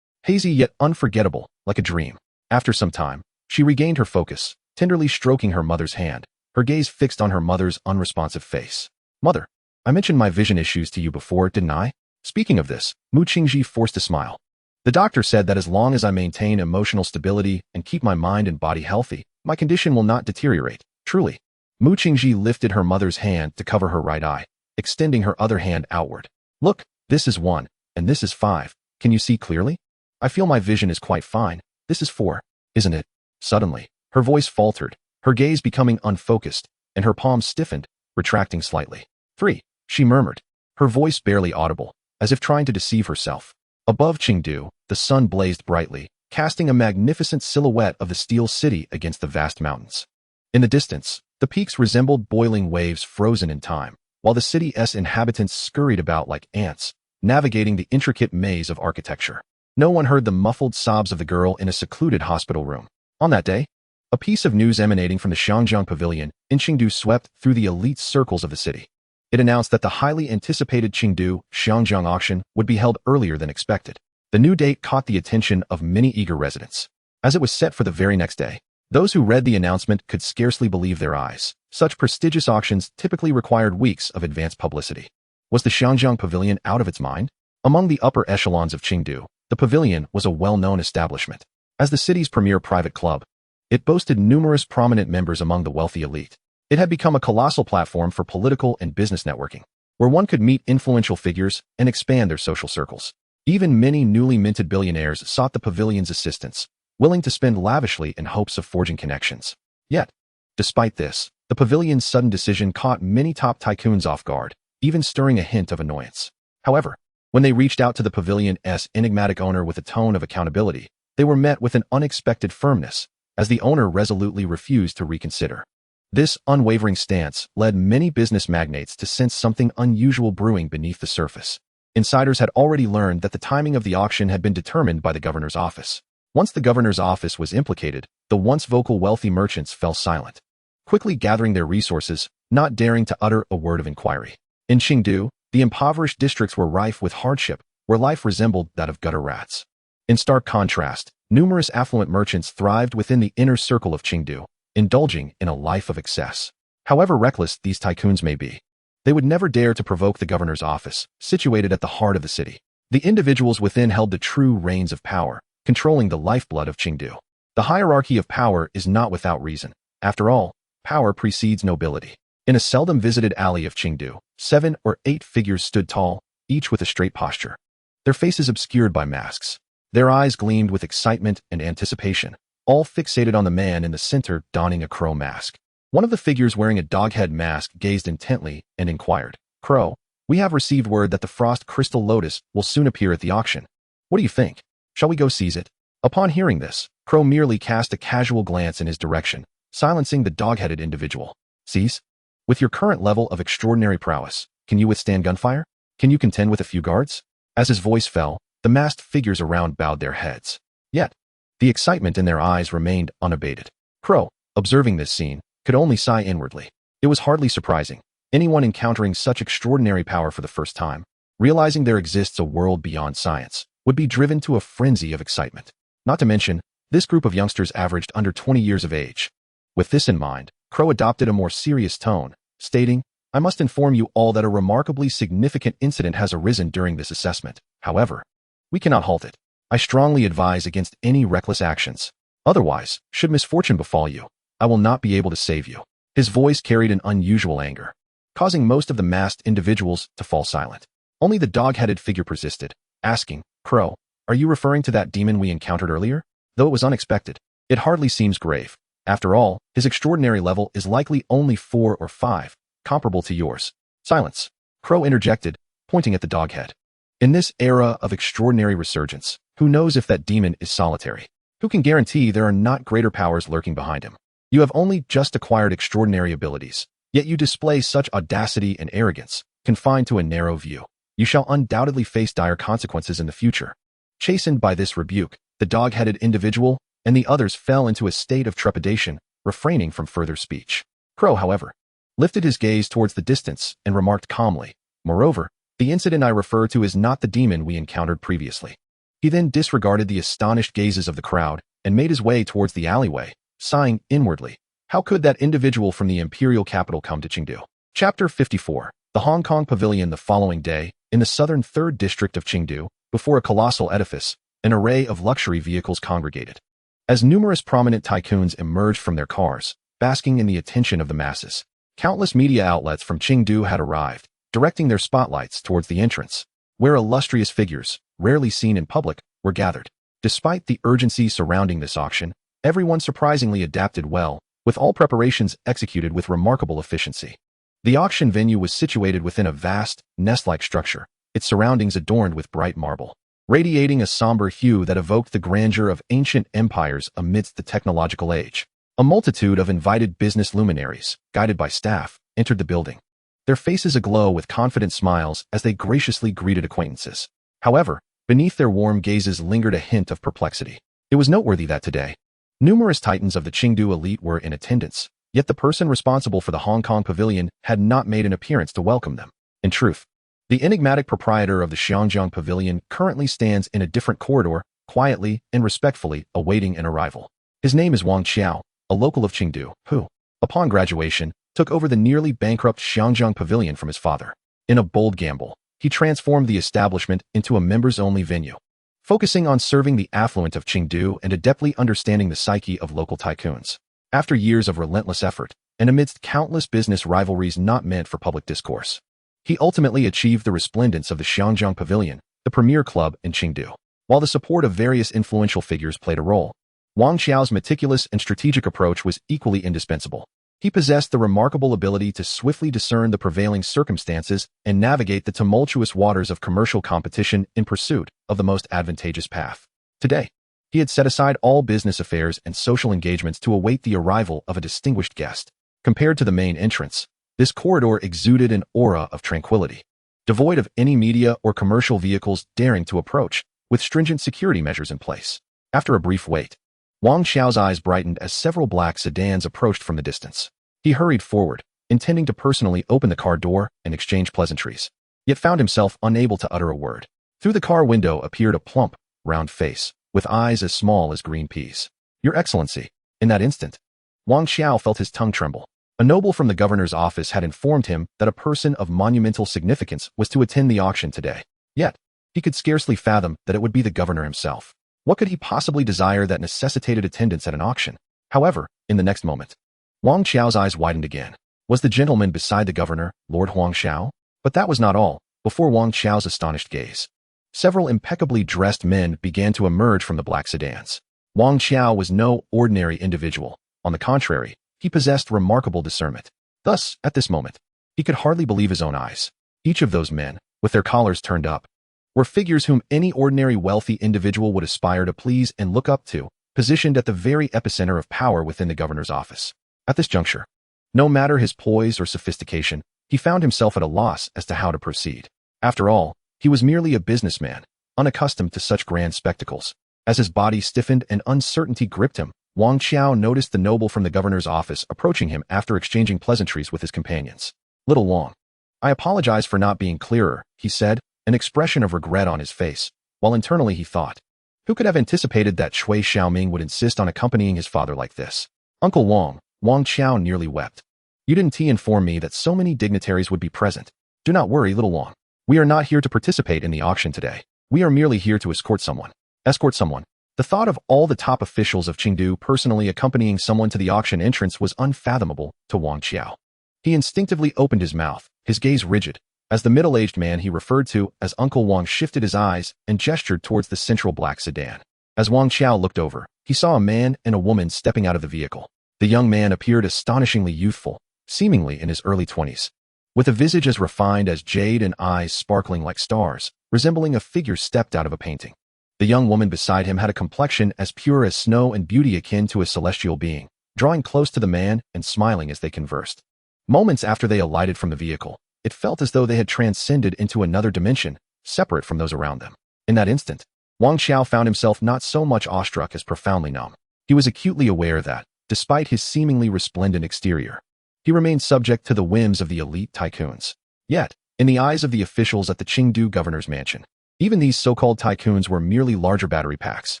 Hazy yet unforgettable, like a dream. After some time, she regained her focus, tenderly stroking her mother's hand, her gaze fixed on her mother's unresponsive face. "Mother, I mentioned my vision issues to you before, didn't I?" Speaking of this, Mu Qingji forced a smile. "The doctor said that as long as I maintain emotional stability and keep my mind and body healthy, my condition will not deteriorate. Truly." Mu Qingji lifted her mother's hand to cover her right eye, extending her other hand outward. "Look, this is 1, and this is 5. Can you see clearly? I feel my vision is quite fine. This is 4, isn't it?" Suddenly, her voice faltered, her gaze becoming unfocused, and her palms stiffened, retracting slightly. 3, she murmured, her voice barely audible, as if trying to deceive herself. Above Chengdu, the sun blazed brightly, casting a magnificent silhouette of the steel city against the vast mountains. In the distance, the peaks resembled boiling waves frozen in time, while the city's inhabitants scurried about like ants, navigating the intricate maze of architecture. No one heard the muffled sobs of the girl in a secluded hospital room. On that day, a piece of news emanating from the Xiangjiang Pavilion in Chengdu swept through the elite circles of the city. It announced that the highly anticipated Chengdu Xiangjiang auction would be held earlier than expected. The new date caught the attention of many eager residents. As it was set for the very next day, those who read the announcement could scarcely believe their eyes. Such prestigious auctions typically required weeks of advance publicity. Was the Xiangjiang Pavilion out of its mind? Among the upper echelons of Chengdu, the pavilion was a well-known establishment. As the city's premier private club, it boasted numerous prominent members among the wealthy elite. It had become a colossal platform for political and business networking, where one could meet influential figures and expand their social circles. Even many newly minted billionaires sought the pavilion's assistance, willing to spend lavishly in hopes of forging connections. Yet, despite this, the pavilion's sudden decision caught many top tycoons off guard, even stirring a hint of annoyance. However, when they reached out to the pavilion's enigmatic owner with a tone of accountability, they were met with an unexpected firmness, as the owner resolutely refused to reconsider. This unwavering stance led many business magnates to sense something unusual brewing beneath the surface. Insiders had already learned that the timing of the auction had been determined by the governor's office. Once the governor's office was implicated, the once vocal wealthy merchants fell silent, quickly gathering their resources, not daring to utter a word of inquiry. In Chengdu, the impoverished districts were rife with hardship, where life resembled that of gutter rats. In stark contrast, numerous affluent merchants thrived within the inner circle of Chengdu, indulging in a life of excess. However reckless these tycoons may be, they would never dare to provoke the governor's office, situated at the heart of the city. The individuals within held the true reins of power, controlling the lifeblood of Chengdu. The hierarchy of power is not without reason. After all, power precedes nobility. In a seldom visited alley of Chengdu, 7 or 8 figures stood tall, each with a straight posture, their faces obscured by masks. Their eyes gleamed with excitement and anticipation, all fixated on the man in the center donning a crow mask. One of the figures wearing a dog-head mask gazed intently and inquired, "Crow, we have received word that the Frost Crystal Lotus will soon appear at the auction. What do you think? Shall we go seize it?" Upon hearing this, Crow merely cast a casual glance in his direction, silencing the dog-headed individual. "Seize? With your current level of extraordinary prowess, can you withstand gunfire? Can you contend with a few guards? As his voice fell, the masked figures around bowed their heads. Yet, the excitement in their eyes remained unabated. Crow, observing this scene, could only sigh inwardly. It was hardly surprising. Anyone encountering such extraordinary power for the first time, realizing there exists a world beyond science, would be driven to a frenzy of excitement. Not to mention, this group of youngsters averaged under 20 years of age. With this in mind, Crow adopted a more serious tone, stating, "I must inform you all that a remarkably significant incident has arisen during this assessment. However, we cannot halt it. I strongly advise against any reckless actions. Otherwise, should misfortune befall you, I will not be able to save you." His voice carried an unusual anger, causing most of the masked individuals to fall silent. Only the dog-headed figure persisted, asking, "Crow, are you referring to that demon we encountered earlier? Though it was unexpected, it hardly seems grave. After all, his extraordinary level is likely only 4 or 5, comparable to yours." "Silence," Crow interjected, pointing at the dog-head. "In this era of extraordinary resurgence, who knows if that demon is solitary? Who can guarantee there are not greater powers lurking behind him? You have only just acquired extraordinary abilities, yet you display such audacity and arrogance, confined to a narrow view. You shall undoubtedly face dire consequences in the future." Chastened by this rebuke, the dog-headed individual and the others fell into a state of trepidation, refraining from further speech. Crow, however, lifted his gaze towards the distance and remarked calmly, "Moreover, the incident I refer to is not the demon we encountered previously." He then disregarded the astonished gazes of the crowd and made his way towards the alleyway, sighing inwardly, "How could that individual from the imperial capital come to Chengdu?" Chapter 54. The Hong Kong Pavilion. The following day, in the southern 3rd district of Chengdu, before a colossal edifice, an array of luxury vehicles congregated. As numerous prominent tycoons emerged from their cars, basking in the attention of the masses, countless media outlets from Chengdu had arrived, directing their spotlights towards the entrance, where illustrious figures, rarely seen in public, were gathered. Despite the urgency surrounding this auction, everyone surprisingly adapted well, with all preparations executed with remarkable efficiency. The auction venue was situated within a vast, nest-like structure, its surroundings adorned with bright marble, radiating a somber hue that evoked the grandeur of ancient empires amidst the technological age. A multitude of invited business luminaries, guided by staff, entered the building, their faces aglow with confident smiles as they graciously greeted acquaintances. However, beneath their warm gazes lingered a hint of perplexity. It was noteworthy that today, numerous titans of the Chengdu elite were in attendance, yet the person responsible for the Hong Kong Pavilion had not made an appearance to welcome them. In truth, the enigmatic proprietor of the Xiangjiang Pavilion currently stands in a different corridor, quietly and respectfully awaiting an arrival. His name is Wang Qiao, a local of Chengdu, who, upon graduation, took over the nearly bankrupt Xiangjiang Pavilion from his father. In a bold gamble, he transformed the establishment into a members-only venue, focusing on serving the affluent of Chengdu and adeptly understanding the psyche of local tycoons. After years of relentless effort, and amidst countless business rivalries not meant for public discourse, he ultimately achieved the resplendence of the Xiangjiang Pavilion, the premier club in Chengdu. While the support of various influential figures played a role, Wang Qiao's meticulous and strategic approach was equally indispensable. He possessed the remarkable ability to swiftly discern the prevailing circumstances and navigate the tumultuous waters of commercial competition in pursuit of the most advantageous path. Today, he had set aside all business affairs and social engagements to await the arrival of a distinguished guest. Compared to the main entrance, this corridor exuded an aura of tranquility, devoid of any media or commercial vehicles daring to approach, with stringent security measures in place. After a brief wait, Wang Xiao's eyes brightened as several black sedans approached from the distance. He hurried forward, intending to personally open the car door and exchange pleasantries, yet found himself unable to utter a word. Through the car window appeared a plump, round face, with eyes as small as green peas. "Your Excellency." In that instant, Wang Xiao felt his tongue tremble. A noble from the governor's office had informed him that a person of monumental significance was to attend the auction today. Yet, he could scarcely fathom that it would be the governor himself. What could he possibly desire that necessitated attendance at an auction? However, in the next moment, Wang Qiao's eyes widened again. Was the gentleman beside the governor, Lord Huang Xiao? But that was not all. Before Wang Qiao's astonished gaze, several impeccably dressed men began to emerge from the black sedans. Wang Qiao was no ordinary individual. On the contrary, he possessed remarkable discernment. Thus, at this moment, he could hardly believe his own eyes. Each of those men, with their collars turned up, were figures whom any ordinary wealthy individual would aspire to please and look up to, positioned at the very epicenter of power within the governor's office. At this juncture, No matter his poise or sophistication, he found himself at a loss as to how to proceed. After all, he was merely a businessman, unaccustomed to such grand spectacles. As his body stiffened and uncertainty gripped him, Wang Qiao noticed the noble from the governor's office approaching him after exchanging pleasantries with his companions. "Little Wang, I apologize for not being clearer," he said, an expression of regret on his face, while internally he thought, who could have anticipated that Cui Xiaoming would insist on accompanying his father like this? "Uncle Wang," Wang Qiao nearly wept. "You didn't inform me that so many dignitaries would be present. Do not worry, little Wang. We are not here to participate in the auction today. We are merely here to escort someone. Escort someone." The thought of all the top officials of Qingdu personally accompanying someone to the auction entrance was unfathomable to Wang Qiao. He instinctively opened his mouth, his gaze rigid, as the middle-aged man he referred to as Uncle Wang shifted his eyes and gestured towards the central black sedan. As Wang Qiao looked over, he saw a man and a woman stepping out of the vehicle. The young man appeared astonishingly youthful, seemingly in his early 20s. With a visage as refined as jade and eyes sparkling like stars, resembling a figure stepped out of a painting. The young woman beside him had a complexion as pure as snow and beauty akin to a celestial being, drawing close to the man and smiling as they conversed. Moments after they alighted from the vehicle, it felt as though they had transcended into another dimension, separate from those around them. In that instant, Wang Qiao found himself not so much awestruck as profoundly numb. He was acutely aware that, despite his seemingly resplendent exterior, he remained subject to the whims of the elite tycoons. Yet, in the eyes of the officials at the Qingdu governor's mansion, even these so-called tycoons were merely larger battery packs.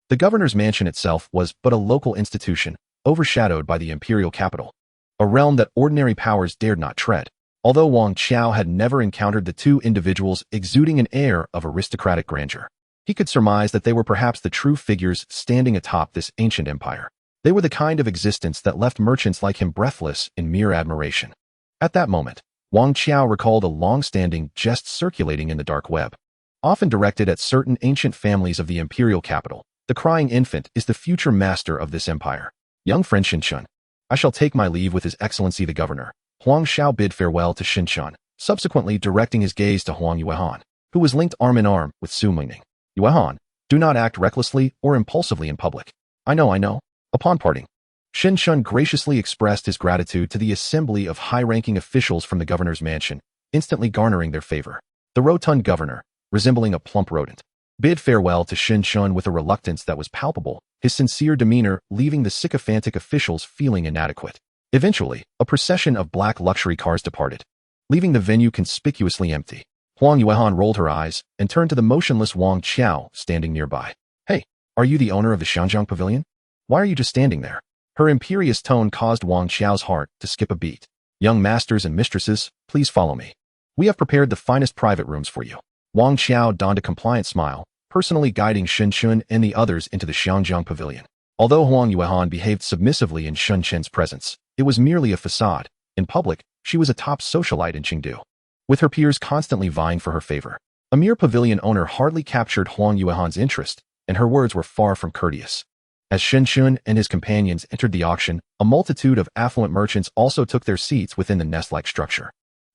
The governor's mansion itself was but a local institution, overshadowed by the imperial capital, a realm that ordinary powers dared not tread. Although Wang Qiao had never encountered the two individuals exuding an air of aristocratic grandeur, he could surmise that they were perhaps the true figures standing atop this ancient empire. They were the kind of existence that left merchants like him breathless in mere admiration. At that moment, Wang Qiao recalled a long-standing jest circulating in the dark web. Often directed at certain ancient families of the imperial capital, the crying infant is the future master of this empire. "Young friend Xinshun, I shall take my leave with His Excellency the Governor." Huang Xiao bid farewell to Xinshun, subsequently directing his gaze to Huang Yuehan, who was linked arm in arm with Su Mingning. "Yuehan, do not act recklessly or impulsively in public." I know. Upon parting, Xinshun graciously expressed his gratitude to the assembly of high-ranking officials from the governor's mansion, instantly garnering their favor. The rotund governor, resembling a plump rodent, bid farewell to Xinshun with a reluctance that was palpable, his sincere demeanor leaving the sycophantic officials feeling inadequate. Eventually, a procession of black luxury cars departed, leaving the venue conspicuously empty. Huang Yuehan rolled her eyes and turned to the motionless Wang Qiao standing nearby. "Hey, are you the owner of the Xianjiang Pavilion? Why are you just standing there?" Her imperious tone caused Wang Qiao's heart to skip a beat. "Young masters and mistresses, please follow me. We have prepared the finest private rooms for you." Wang Qiao donned a compliant smile, personally guiding Xinshun and the others into the Xianjiang Pavilion. Although Huang Yuehan behaved submissively in Xinshun's presence, it was merely a facade. In public, she was a top socialite in Qingdu, with her peers constantly vying for her favor. A mere pavilion owner hardly captured Huang Yuehan's interest, and her words were far from courteous. As Xinshun and his companions entered the auction, a multitude of affluent merchants also took their seats within the nest-like structure.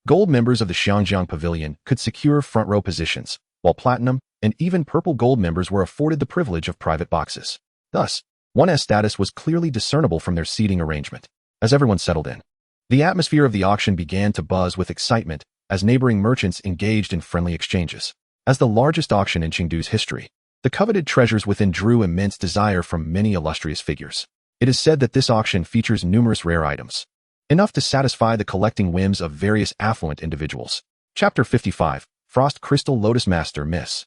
Gold members of the Xianjiang Pavilion could secure front-row positions, while platinum and even purple gold members were afforded the privilege of private boxes. Thus, 1S status was clearly discernible from their seating arrangement. As everyone settled in, the atmosphere of the auction began to buzz with excitement as neighboring merchants engaged in friendly exchanges. As the largest auction in Qingdu's history, the coveted treasures within drew immense desire from many illustrious figures. It is said that this auction features numerous rare items, enough to satisfy the collecting whims of various affluent individuals. Chapter 55, Frost Crystal Lotus Master Miss.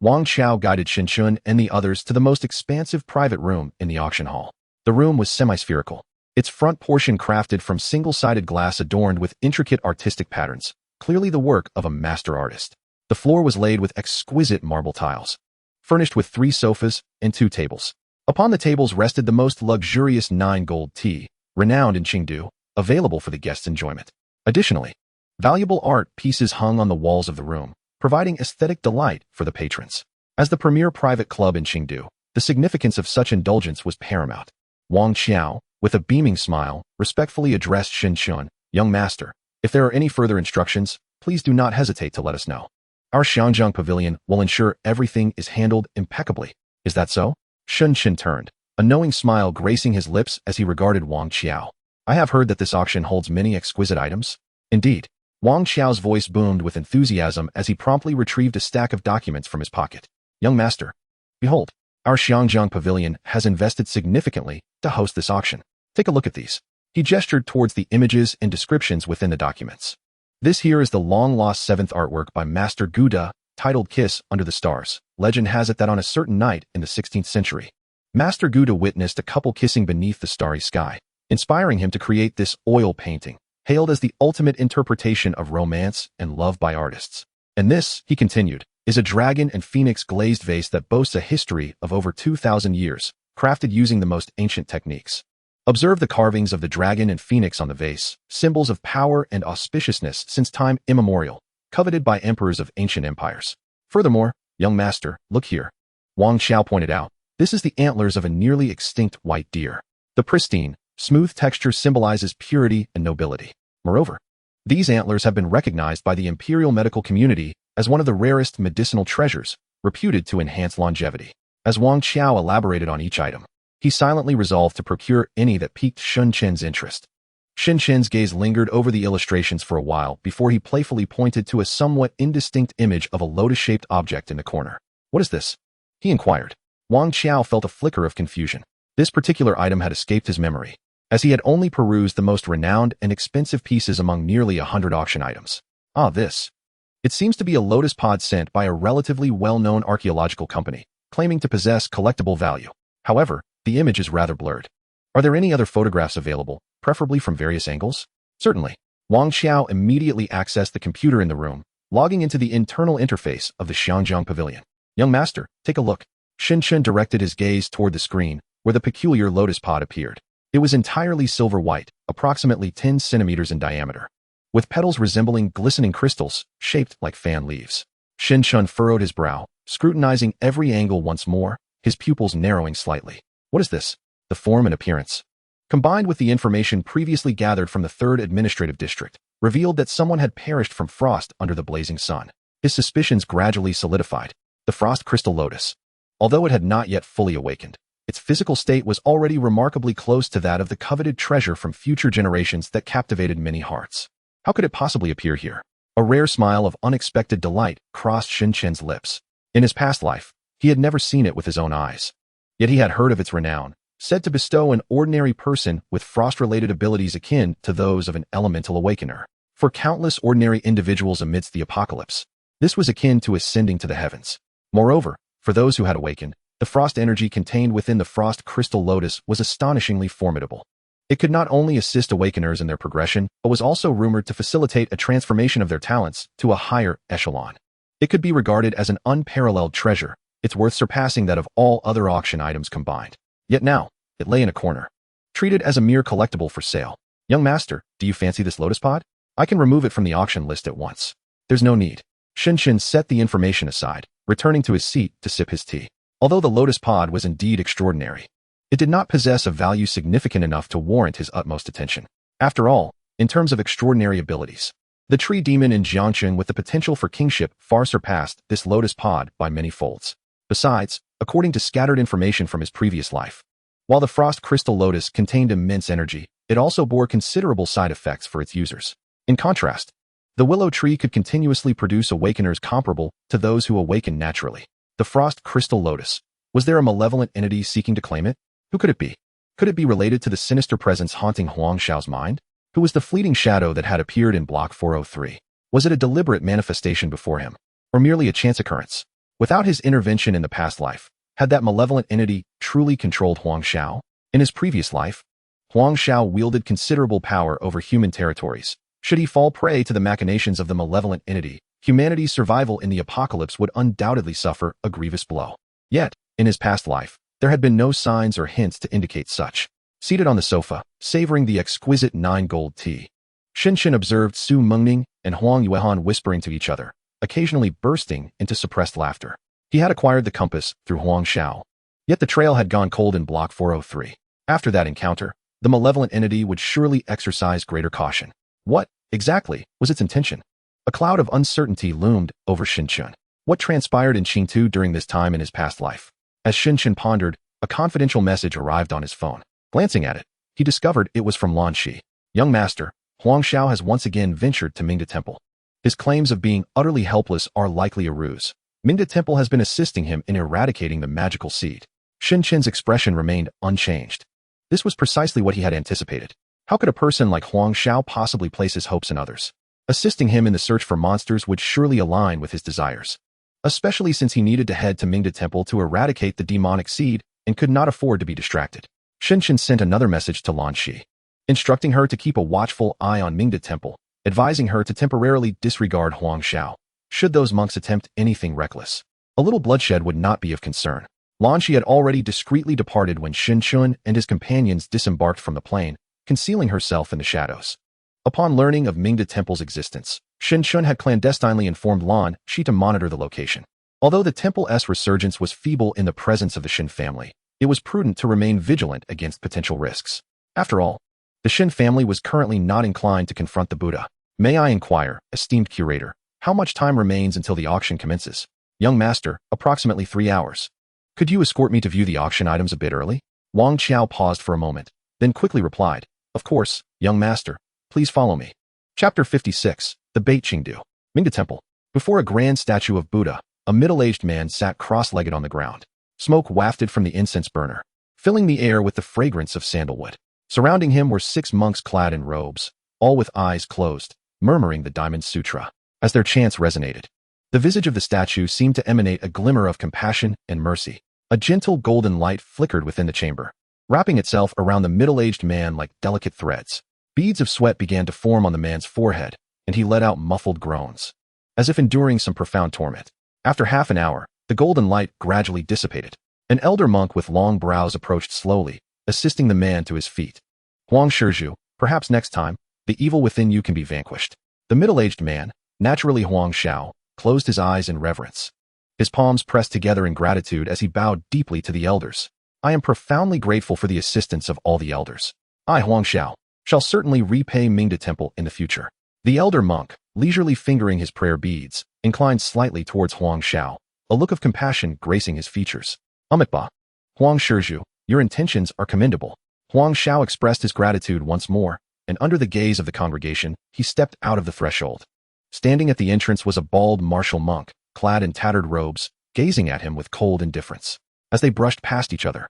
Wang Qiao guided Xinshun and the others to the most expansive private room in the auction hall. The room was semi-spherical, its front portion crafted from single-sided glass adorned with intricate artistic patterns, clearly the work of a master artist. The floor was laid with exquisite marble tiles, furnished with 3 sofas and 2 tables. Upon the tables rested the most luxurious 9 gold tea, renowned in Qingdu, available for the guests' enjoyment. Additionally, valuable art pieces hung on the walls of the room, providing aesthetic delight for the patrons. As the premier private club in Qingdu, the significance of such indulgence was paramount. Wang Qiao, with a beaming smile, respectfully addressed Xinshun, "Young master, if there are any further instructions, please do not hesitate to let us know. Our Xianjiang Pavilion will ensure everything is handled impeccably. Is that so?" Xinshun turned, a knowing smile gracing his lips as he regarded Wang Qiao. I have heard that this auction holds many exquisite items. Indeed. Wang Xiao's voice boomed with enthusiasm as he promptly retrieved a stack of documents from his pocket. Young master, behold, our Xiangjiang pavilion has invested significantly to host this auction. Take a look at these. He gestured towards the images and descriptions within the documents. This here is the long-lost 7th artwork by Master Guda, titled Kiss Under the Stars. Legend has it that on a certain night in the 16th century, Master Guda witnessed a couple kissing beneath the starry sky, inspiring him to create this oil painting, hailed as the ultimate interpretation of romance and love by artists. And this, he continued, is a dragon and phoenix glazed vase that boasts a history of over 2,000 years, crafted using the most ancient techniques. Observe the carvings of the dragon and phoenix on the vase, symbols of power and auspiciousness since time immemorial, coveted by emperors of ancient empires. Furthermore, young master, look here. Wang Xiao pointed out, this is the antlers of a nearly extinct white deer. The pristine, smooth texture symbolizes purity and nobility. Moreover, these antlers have been recognized by the imperial medical community as one of the rarest medicinal treasures, reputed to enhance longevity. As Wang Xiao elaborated on each item, he silently resolved to procure any that piqued Sun Chen's interest. Sun Chen's gaze lingered over the illustrations for a while before he playfully pointed to a somewhat indistinct image of a lotus-shaped object in the corner. What is this? He inquired. Wang Xiao felt a flicker of confusion. This particular item had escaped his memory, as he had only perused the most renowned and expensive pieces among nearly 100 auction items. This. It seems to be a lotus pod sent by a relatively well-known archaeological company, claiming to possess collectible value. However, the image is rather blurred. Are there any other photographs available, preferably from various angles? Certainly. Wang Xiao immediately accessed the computer in the room, logging into the internal interface of the Xiangjiang pavilion. Young master, take a look. Sun Chen directed his gaze toward the screen, where the peculiar lotus pod appeared. It was entirely silver white, approximately 10 centimeters in diameter, with petals resembling glistening crystals, shaped like fan leaves. Sun Chen furrowed his brow, scrutinizing every angle once more, his pupils narrowing slightly. What is this? The form and appearance, combined with the information previously gathered from the 3rd Administrative District, revealed that someone had perished from frost under the blazing sun. His suspicions gradually solidified. The frost crystal lotus, although it had not yet fully awakened, its physical state was already remarkably close to that of the coveted treasure from future generations that captivated many hearts. How could it possibly appear here? A rare smile of unexpected delight crossed Sun Chen's lips. In his past life, he had never seen it with his own eyes. Yet he had heard of its renown, said to bestow an ordinary person with frost-related abilities akin to those of an elemental awakener. For countless ordinary individuals amidst the apocalypse, this was akin to ascending to the heavens. Moreover, for those who had awakened, the frost energy contained within the frost crystal lotus was astonishingly formidable. It could not only assist awakeners in their progression, but was also rumored to facilitate a transformation of their talents to a higher echelon. It could be regarded as an unparalleled treasure, its worth surpassing that of all other auction items combined. Yet now, it lay in a corner, treated as a mere collectible for sale. Young master, do you fancy this lotus pod? I can remove it from the auction list at once. There's no need. Sun Chen set the information aside, returning to his seat to sip his tea. Although the lotus pod was indeed extraordinary, it did not possess a value significant enough to warrant his utmost attention. After all, in terms of extraordinary abilities, the tree demon in Jiangcheng with the potential for kingship far surpassed this lotus pod by many folds. Besides, according to scattered information from his previous life, while the frost crystal lotus contained immense energy, it also bore considerable side effects for its users. In contrast, the willow tree could continuously produce awakeners comparable to those who awaken naturally. The frost crystal lotus. Was there a malevolent entity seeking to claim it? Who could it be? Could it be related to the sinister presence haunting Huang Xiao's mind? Who was the fleeting shadow that had appeared in Block 403? Was it a deliberate manifestation before him, or merely a chance occurrence? Without his intervention in the past life, had that malevolent entity truly controlled Huang Xiao? In his previous life, Huang Xiao wielded considerable power over human territories. Should he fall prey to the machinations of the malevolent entity, humanity's survival in the apocalypse would undoubtedly suffer a grievous blow. Yet, in his past life, there had been no signs or hints to indicate such. Seated on the sofa, savoring the exquisite 9 gold tea, Sun Chen observed Su Mengning and Huang Yuehan whispering to each other, occasionally bursting into suppressed laughter. He had acquired the compass through Huang Xiao, yet the trail had gone cold in Block 403. After that encounter, the malevolent entity would surely exercise greater caution. What, exactly, was its intention? A cloud of uncertainty loomed over Sun Chen. What transpired in Qingtu during this time in his past life? As Sun Chen pondered, a confidential message arrived on his phone. Glancing at it, He discovered it was from Lan Shi. Young master, Huang Xiao has once again ventured to Mingda Temple. His claims of being utterly helpless are likely a ruse. Mingda Temple has been assisting him in eradicating the magical seed. Shin Chen's expression remained unchanged. This was precisely what he had anticipated. How could a person like Huang Xiao possibly place his hopes in others? Assisting him in the search for monsters would surely align with his desires, especially since he needed to head to Mingda Temple to eradicate the demonic seed and could not afford to be distracted. Shin Chen sent another message to Lan Shi, instructing her to keep a watchful eye on Mingda Temple, advising her to temporarily disregard Huang Xiao should those monks attempt anything reckless. A little bloodshed would not be of concern. Lan Shi had already discreetly departed when Shin Chun and his companions disembarked from the plane, concealing herself in the shadows. Upon learning of Mingda Temple's existence, Shin Chun had clandestinely informed Lan Shi to monitor the location. Although the temple's resurgence was feeble in the presence of the Shin family, it was prudent to remain vigilant against potential risks. After all, the Shin family was currently not inclined to confront the Buddha. May I inquire, esteemed curator, how much time remains until the auction commences? Young master, approximately 3 hours. Could you escort me to view the auction items a bit early? Wang Qiao paused for a moment, then quickly replied, Of course, young master. Please follow me. Chapter 56, The Bait Qingdu. Mingda Temple. Before a grand statue of Buddha, a middle-aged man sat cross-legged on the ground. Smoke wafted from the incense burner, filling the air with the fragrance of sandalwood. Surrounding him were 6 monks clad in robes, all with eyes closed, murmuring the Diamond Sutra. As their chants resonated, the visage of the statue seemed to emanate a glimmer of compassion and mercy. A gentle golden light flickered within the chamber, wrapping itself around the middle-aged man like delicate threads. Beads of sweat began to form on the man's forehead, and he let out muffled groans, as if enduring some profound torment. After half an hour, the golden light gradually dissipated. An elder monk with long brows approached slowly, assisting the man to his feet. Huang Shizhu, perhaps next time, the evil within you can be vanquished. The middle-aged man, naturally Huang Xiao, closed his eyes in reverence. His palms pressed together in gratitude as he bowed deeply to the elders. I am profoundly grateful for the assistance of all the elders. I, Huang Xiao, shall certainly repay Mingda Temple in the future. The elder monk, leisurely fingering his prayer beads, inclined slightly towards Huang Xiao, a look of compassion gracing his features. Amitabha. Huang Shizhu, your intentions are commendable. Huang Xiao expressed his gratitude once more, and under the gaze of the congregation, he stepped out of the threshold. Standing at the entrance was a bald martial monk, clad in tattered robes, gazing at him with cold indifference. As they brushed past each other,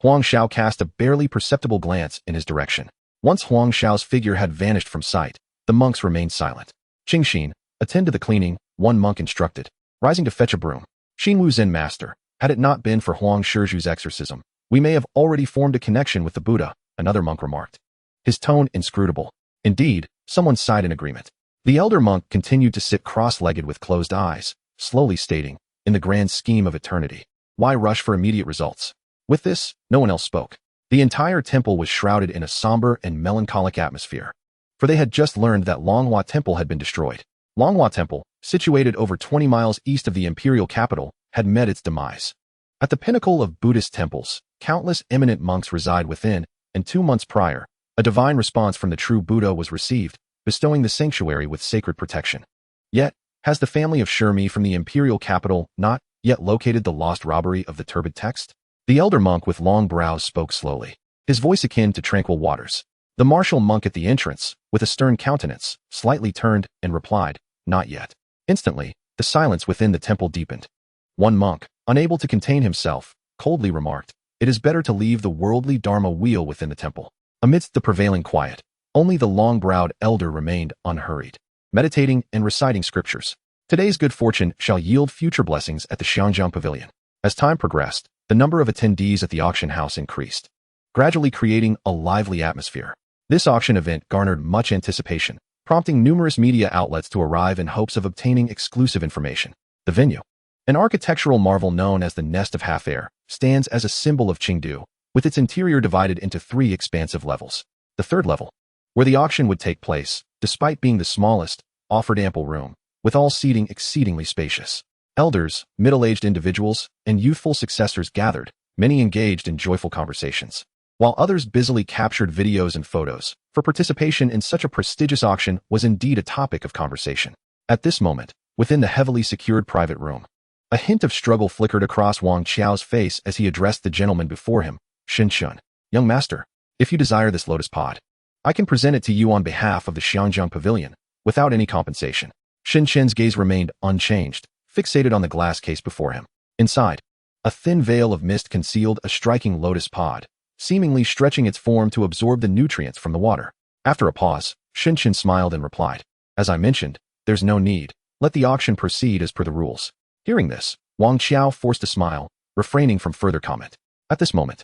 Huang Xiao cast a barely perceptible glance in his direction. Once Huang Xiao's figure had vanished from sight, the monks remained silent. Qingxin, attend to the cleaning, one monk instructed, rising to fetch a broom. Xingwu Zen master, had it not been for Huang Shizhu's exorcism, we may have already formed a connection with the Buddha, another monk remarked. His tone inscrutable. Indeed, someone sighed in agreement. The elder monk continued to sit cross-legged with closed eyes, slowly stating, in the grand scheme of eternity, why rush for immediate results? With this, no one else spoke. The entire temple was shrouded in a somber and melancholic atmosphere, for they had just learned that Longhua Temple had been destroyed. Longhua Temple, situated over 20 miles east of the imperial capital, had met its demise. At the pinnacle of Buddhist temples, countless eminent monks reside within, and 2 months prior, a divine response from the true Buddha was received, bestowing the sanctuary with sacred protection. Yet, has the family of Shirmi from the imperial capital not yet located the lost robbery of the turbid text? The elder monk with long brows spoke slowly, his voice akin to tranquil waters. The martial monk at the entrance, with a stern countenance, slightly turned and replied, Not yet. Instantly, the silence within the temple deepened. One monk, unable to contain himself, coldly remarked, It is better to leave the worldly dharma wheel within the temple. Amidst the prevailing quiet, only the long-browed elder remained unhurried, meditating and reciting scriptures. Today's good fortune shall yield future blessings at the Xiangjiang Pavilion. As time progressed, the number of attendees at the auction house increased, gradually creating a lively atmosphere. This auction event garnered much anticipation, prompting numerous media outlets to arrive in hopes of obtaining exclusive information. The venue, an architectural marvel known as the Nest of Half Air, stands as a symbol of Qingdu, with its interior divided into 3 expansive levels. The third level, where the auction would take place, despite being the smallest, offered ample room, with all seating exceedingly spacious. Elders, middle-aged individuals, and youthful successors gathered, many engaged in joyful conversations, while others busily captured videos and photos, for participation in such a prestigious auction was indeed a topic of conversation. At this moment, within the heavily secured private room, a hint of struggle flickered across Wang Qiao's face as he addressed the gentleman before him, Shin Chun. Young master, If you desire this lotus pod, I can present it to you on behalf of the Xiangyang Pavilion, without any compensation. Shin-chen's gaze remained unchanged, fixated on the glass case before him. Inside, a thin veil of mist concealed a striking lotus pod, seemingly stretching its form to absorb the nutrients from the water. After a pause, Shin-chen smiled and replied, "As I mentioned, there's no need. Let the auction proceed as per the rules." Hearing this, Wang Qiao forced a smile, refraining from further comment. At this moment,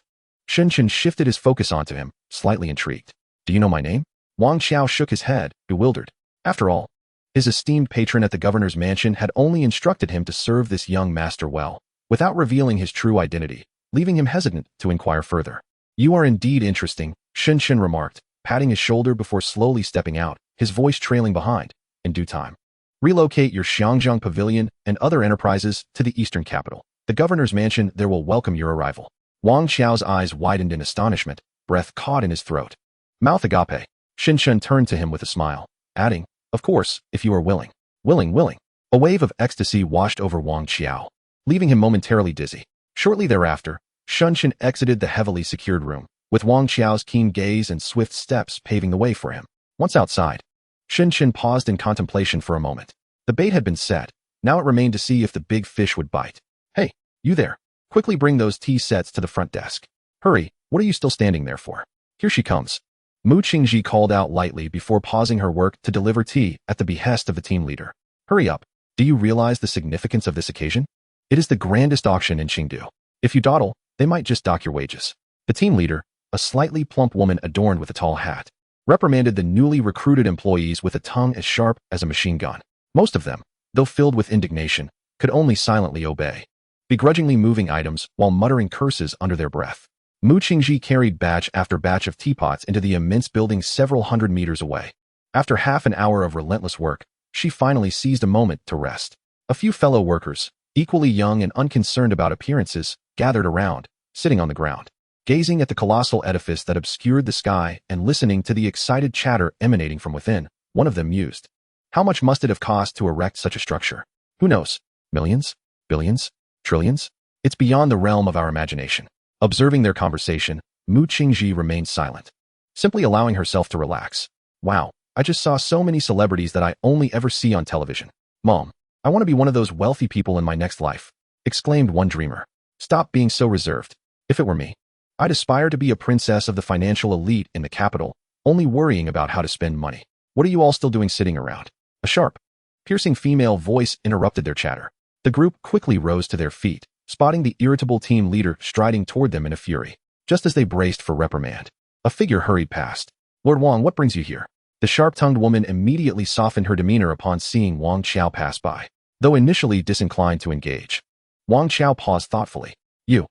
Shin-chen shifted his focus onto him, slightly intrigued. "Do you know my name?" Wang Qiao shook his head, bewildered. After all, his esteemed patron at the governor's mansion had only instructed him to serve this young master well, without revealing his true identity, leaving him hesitant to inquire further. "You are indeed interesting," Shin-chen remarked, patting his shoulder before slowly stepping out, his voice trailing behind. "In due time, relocate your Xiangyang Pavilion and other enterprises to the eastern capital. The governor's mansion there will welcome your arrival." Wang Qiao's eyes widened in astonishment, breath caught in his throat. "Mouth agape." Shin-chen turned to him with a smile, adding, "Of course, if you are willing." Willing. A wave of ecstasy washed over Wang Qiao, leaving him momentarily dizzy. Shortly thereafter, Shin-chen exited the heavily secured room, with Wang Qiao's keen gaze and swift steps paving the way for him. Once outside, Shin-chen paused in contemplation for a moment. The bait had been set, now it remained to see if the big fish would bite. "Hey, you there. Quickly bring those tea sets to the front desk. Hurry, what are you still standing there for? Here she comes." Mu Qingji called out lightly before pausing her work to deliver tea at the behest of the team leader. "Hurry up. Do you realize the significance of this occasion? It is the grandest auction in Qingdu. If you dawdle, they might just dock your wages." The team leader, a slightly plump woman adorned with a tall hat, reprimanded the newly recruited employees with a tongue as sharp as a machine gun. Most of them, though filled with indignation, could only silently obey, begrudgingly moving items while muttering curses under their breath. Mu Qingji carried batch after batch of teapots into the immense building several hundred meters away. After half an hour of relentless work, she finally seized a moment to rest. A few fellow workers, equally young and unconcerned about appearances, gathered around, sitting on the ground, gazing at the colossal edifice that obscured the sky and listening to the excited chatter emanating from within. One of them mused, "How much must it have cost to erect such a structure? Who knows? Millions? Billions? Trillions? It's beyond the realm of our imagination." Observing their conversation, Mu Qingji remained silent, simply allowing herself to relax. "Wow, I just saw so many celebrities that I only ever see on television. Mom, I want to be one of those wealthy people in my next life," exclaimed one dreamer. "Stop being so reserved. If it were me, I'd aspire to be a princess of the financial elite in the capital, only worrying about how to spend money. What are you all still doing sitting around?" A sharp, piercing female voice interrupted their chatter. The group quickly rose to their feet, spotting the irritable team leader striding toward them in a fury. Just as they braced for reprimand, a figure hurried past. "Lord Wang, what brings you here?" The sharp-tongued woman immediately softened her demeanor upon seeing Wang Qiao pass by, though initially disinclined to engage. Wang Qiao paused thoughtfully. You,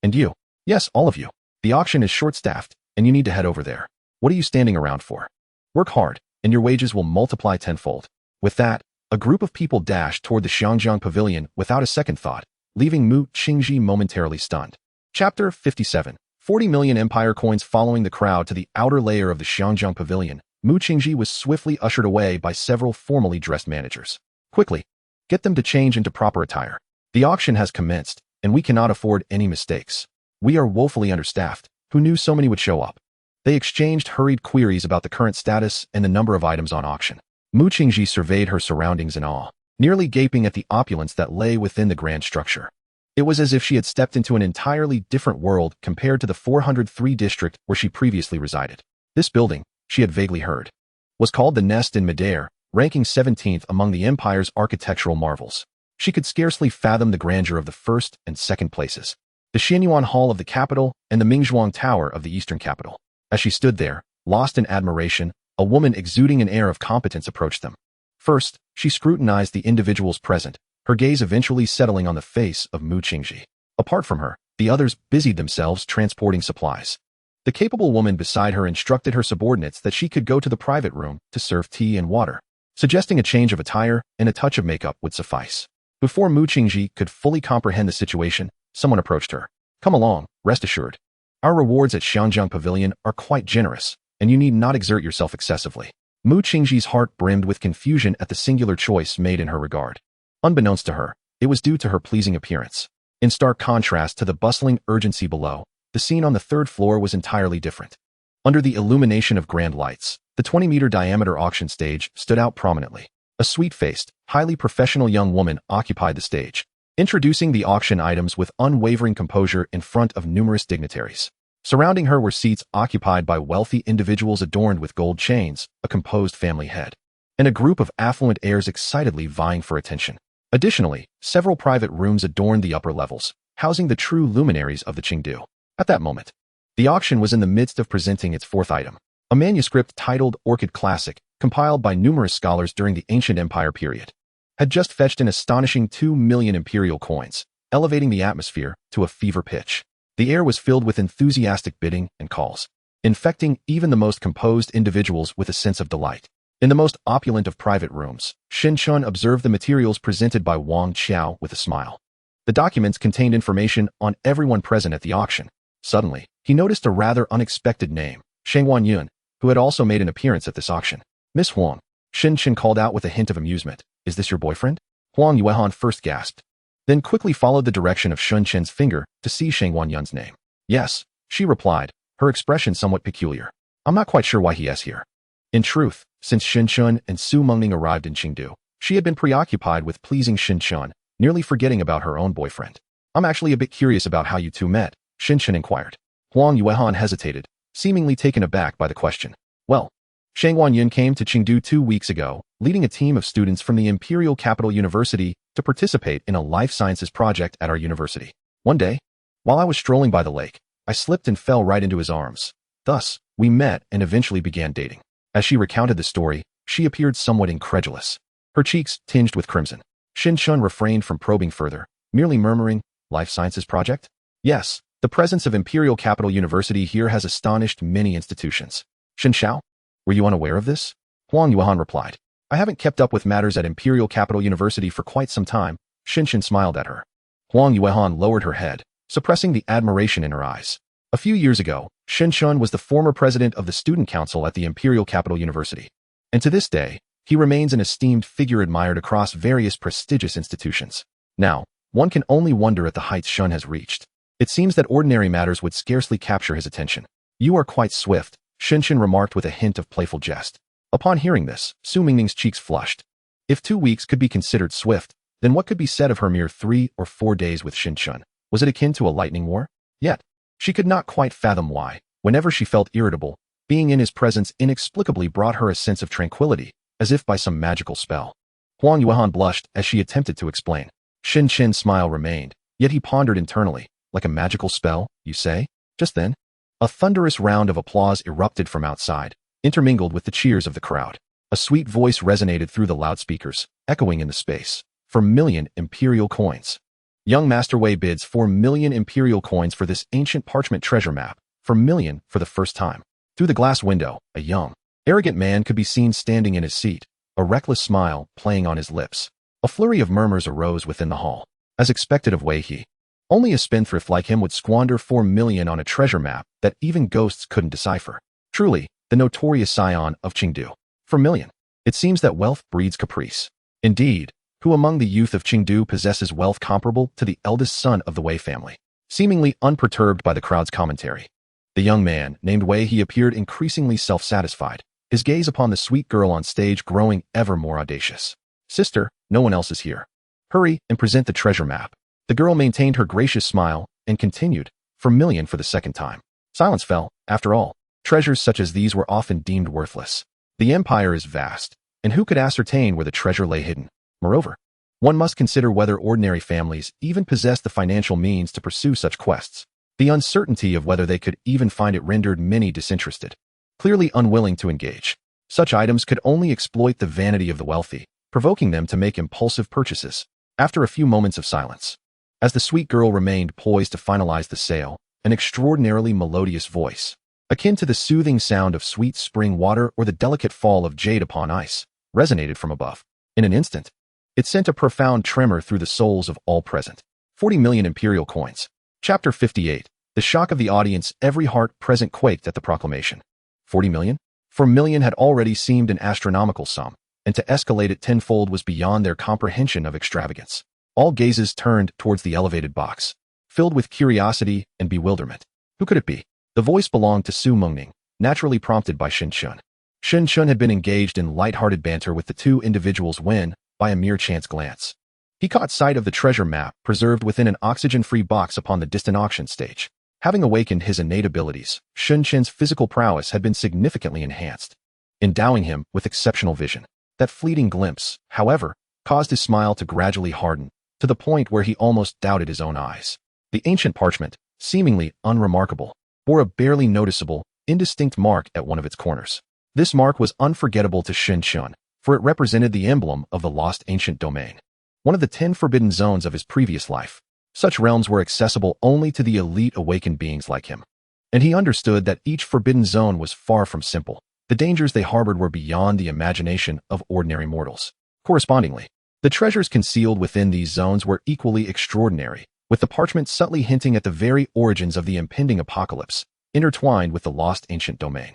and you. Yes, all of you. The auction is short-staffed, and you need to head over there. What are you standing around for? Work hard, and your wages will multiply tenfold." With that, a group of people dashed toward the Xiangyang Pavilion without a second thought, leaving Mu Qingji momentarily stunned. Chapter 57. 40 million empire coins. Following the crowd to the outer layer of the Xiangyang Pavilion, Mu Qingji was swiftly ushered away by several formally dressed managers. "Quickly, get them to change into proper attire. The auction has commenced, and we cannot afford any mistakes. We are woefully understaffed. Who knew so many would show up?" They exchanged hurried queries about the current status and the number of items on auction. Mu Qingji surveyed her surroundings in awe, nearly gaping at the opulence that lay within the grand structure. It was as if she had stepped into an entirely different world compared to the 403 district where she previously resided. This building, she had vaguely heard, was called the Nest in midair, ranking 17th among the Empire's architectural marvels. She could scarcely fathom the grandeur of the first and second places, the Xianyuan Hall of the capital and the Mingzhuang Tower of the eastern capital. As she stood there, lost in admiration, a woman exuding an air of competence approached them. First, she scrutinized the individuals present, her gaze eventually settling on the face of Mu Qingji. Apart from her, the others busied themselves transporting supplies. The capable woman beside her instructed her subordinates that she could go to the private room to serve tea and water, suggesting a change of attire and a touch of makeup would suffice. Before Mu Qingji could fully comprehend the situation, someone approached her. "Come along, rest assured. Our rewards at Xiangyang Pavilion are quite generous, and you need not exert yourself excessively." Mu Qingji's heart brimmed with confusion at the singular choice made in her regard. Unbeknownst to her, it was due to her pleasing appearance. In stark contrast to the bustling urgency below, the scene on the third floor was entirely different. Under the illumination of grand lights, the 20-meter diameter auction stage stood out prominently. A sweet-faced, highly professional young woman occupied the stage, introducing the auction items with unwavering composure in front of numerous dignitaries. Surrounding her were seats occupied by wealthy individuals adorned with gold chains, a composed family head, and a group of affluent heirs excitedly vying for attention. Additionally, several private rooms adorned the upper levels, housing the true luminaries of the Qingdu. At that moment, the auction was in the midst of presenting its fourth item, a manuscript titled Orchid Classic, compiled by numerous scholars during the ancient empire period, had just fetched an astonishing 2 million imperial coins, elevating the atmosphere to a fever pitch. The air was filled with enthusiastic bidding and calls, infecting even the most composed individuals with a sense of delight. In the most opulent of private rooms, Shin Chun observed the materials presented by Wang Qiao with a smile. The documents contained information on everyone present at the auction. Suddenly, he noticed a rather unexpected name, Sheng Wanyun, who had also made an appearance at this auction. Miss Huang, Shin Chen called out with a hint of amusement. Is this your boyfriend? Huang Yuehan first gasped, then quickly followed the direction of Shun Chen's finger to see Sheng Wanyun's name. Yes, she replied, her expression somewhat peculiar. I'm not quite sure why he is here. In truth, since Shin Chun and Su Mengning arrived in Qingdu, she had been preoccupied with pleasing Shin Chun, nearly forgetting about her own boyfriend. I'm actually a bit curious about how you two met, Shin Chun inquired. Huang Yuehan hesitated, seemingly taken aback by the question. Well, Sheng Wanyun came to Qingdu 2 weeks ago, leading a team of students from the Imperial Capital University to participate in a life sciences project at our university. One day, while I was strolling by the lake, I slipped and fell right into his arms. Thus, we met and eventually began dating. As she recounted the story, she appeared somewhat incredulous, her cheeks tinged with crimson. Shin Chun refrained from probing further, merely murmuring, life sciences project? Yes, the presence of Imperial Capital University here has astonished many institutions. Shin Xiao, were you unaware of this? Huang Yuehan replied. I haven't kept up with matters at Imperial Capital University for quite some time. Shin Chen smiled at her. Huang Yuehan lowered her head, suppressing the admiration in her eyes. A few years ago, Shin Chun was the former president of the student council at the Imperial Capital University, and to this day, he remains an esteemed figure admired across various prestigious institutions. Now, one can only wonder at the heights Shun has reached. It seems that ordinary matters would scarcely capture his attention. You are quite swift, Shin Chen remarked with a hint of playful jest. Upon hearing this, Su Mingning's cheeks flushed. If 2 weeks could be considered swift, then what could be said of her mere 3 or 4 days with Shin Chun? Was it akin to a lightning war? Yet, she could not quite fathom why, whenever she felt irritable, being in his presence inexplicably brought her a sense of tranquility, as if by some magical spell. Huang Yuehan blushed as she attempted to explain. Shin Chen's smile remained, yet he pondered internally. Like a magical spell, you say? Just then, a thunderous round of applause erupted from outside, intermingled with the cheers of the crowd. A sweet voice resonated through the loudspeakers, echoing in the space. 4 million imperial coins. Young Master Wei bids 4 million imperial coins for this ancient parchment treasure map, 4 million for the first time. Through the glass window, a young, arrogant man could be seen standing in his seat, a reckless smile playing on his lips. A flurry of murmurs arose within the hall. As expected of Wei He, only a spendthrift like him would squander 4 million on a treasure map that even ghosts couldn't decipher. Truly, the notorious scion of Qingdu. 4 million. It seems that wealth breeds caprice. Indeed, who among the youth of Qingdu possesses wealth comparable to the eldest son of the Wei family? Seemingly unperturbed by the crowd's commentary, the young man, named Wei He, appeared increasingly self-satisfied, his gaze upon the sweet girl on stage growing ever more audacious. Sister, no one else is here. Hurry and present the treasure map. The girl maintained her gracious smile and continued, 4 million for the second time. Silence fell. After all, treasures such as these were often deemed worthless. The empire is vast, and who could ascertain where the treasure lay hidden? Moreover, one must consider whether ordinary families even possess the financial means to pursue such quests. The uncertainty of whether they could even find it rendered many disinterested, clearly unwilling to engage. Such items could only exploit the vanity of the wealthy, provoking them to make impulsive purchases. After a few moments of silence, as the sweet girl remained poised to finalize the sale, an extraordinarily melodious voice, akin to the soothing sound of sweet spring water or the delicate fall of jade upon ice, resonated from above. In an instant, it sent a profound tremor through the souls of all present. 40 million imperial coins. Chapter 58. The shock of the audience. Every heart present quaked at the proclamation. 40 million? 4 million had already seemed an astronomical sum, and to escalate it tenfold was beyond their comprehension of extravagance. All gazes turned towards the elevated box, filled with curiosity and bewilderment. Who could it be? The voice belonged to Su Mengning, naturally prompted by Shin Chun. Shin Chun had been engaged in light-hearted banter with the two individuals when, by a mere chance glance, he caught sight of the treasure map preserved within an oxygen-free box upon the distant auction stage. Having awakened his innate abilities, Shin Chun's physical prowess had been significantly enhanced, endowing him with exceptional vision. That fleeting glimpse, however, caused his smile to gradually harden, to the point where he almost doubted his own eyes. The ancient parchment, seemingly unremarkable, bore a barely noticeable, indistinct mark at one of its corners. This mark was unforgettable to Shin Chun, for it represented the emblem of the lost ancient domain, one of the 10 forbidden zones of his previous life. Such realms were accessible only to the elite awakened beings like him. And he understood that each forbidden zone was far from simple. The dangers they harbored were beyond the imagination of ordinary mortals. Correspondingly, the treasures concealed within these zones were equally extraordinary, with the parchment subtly hinting at the very origins of the impending apocalypse, intertwined with the lost ancient domain.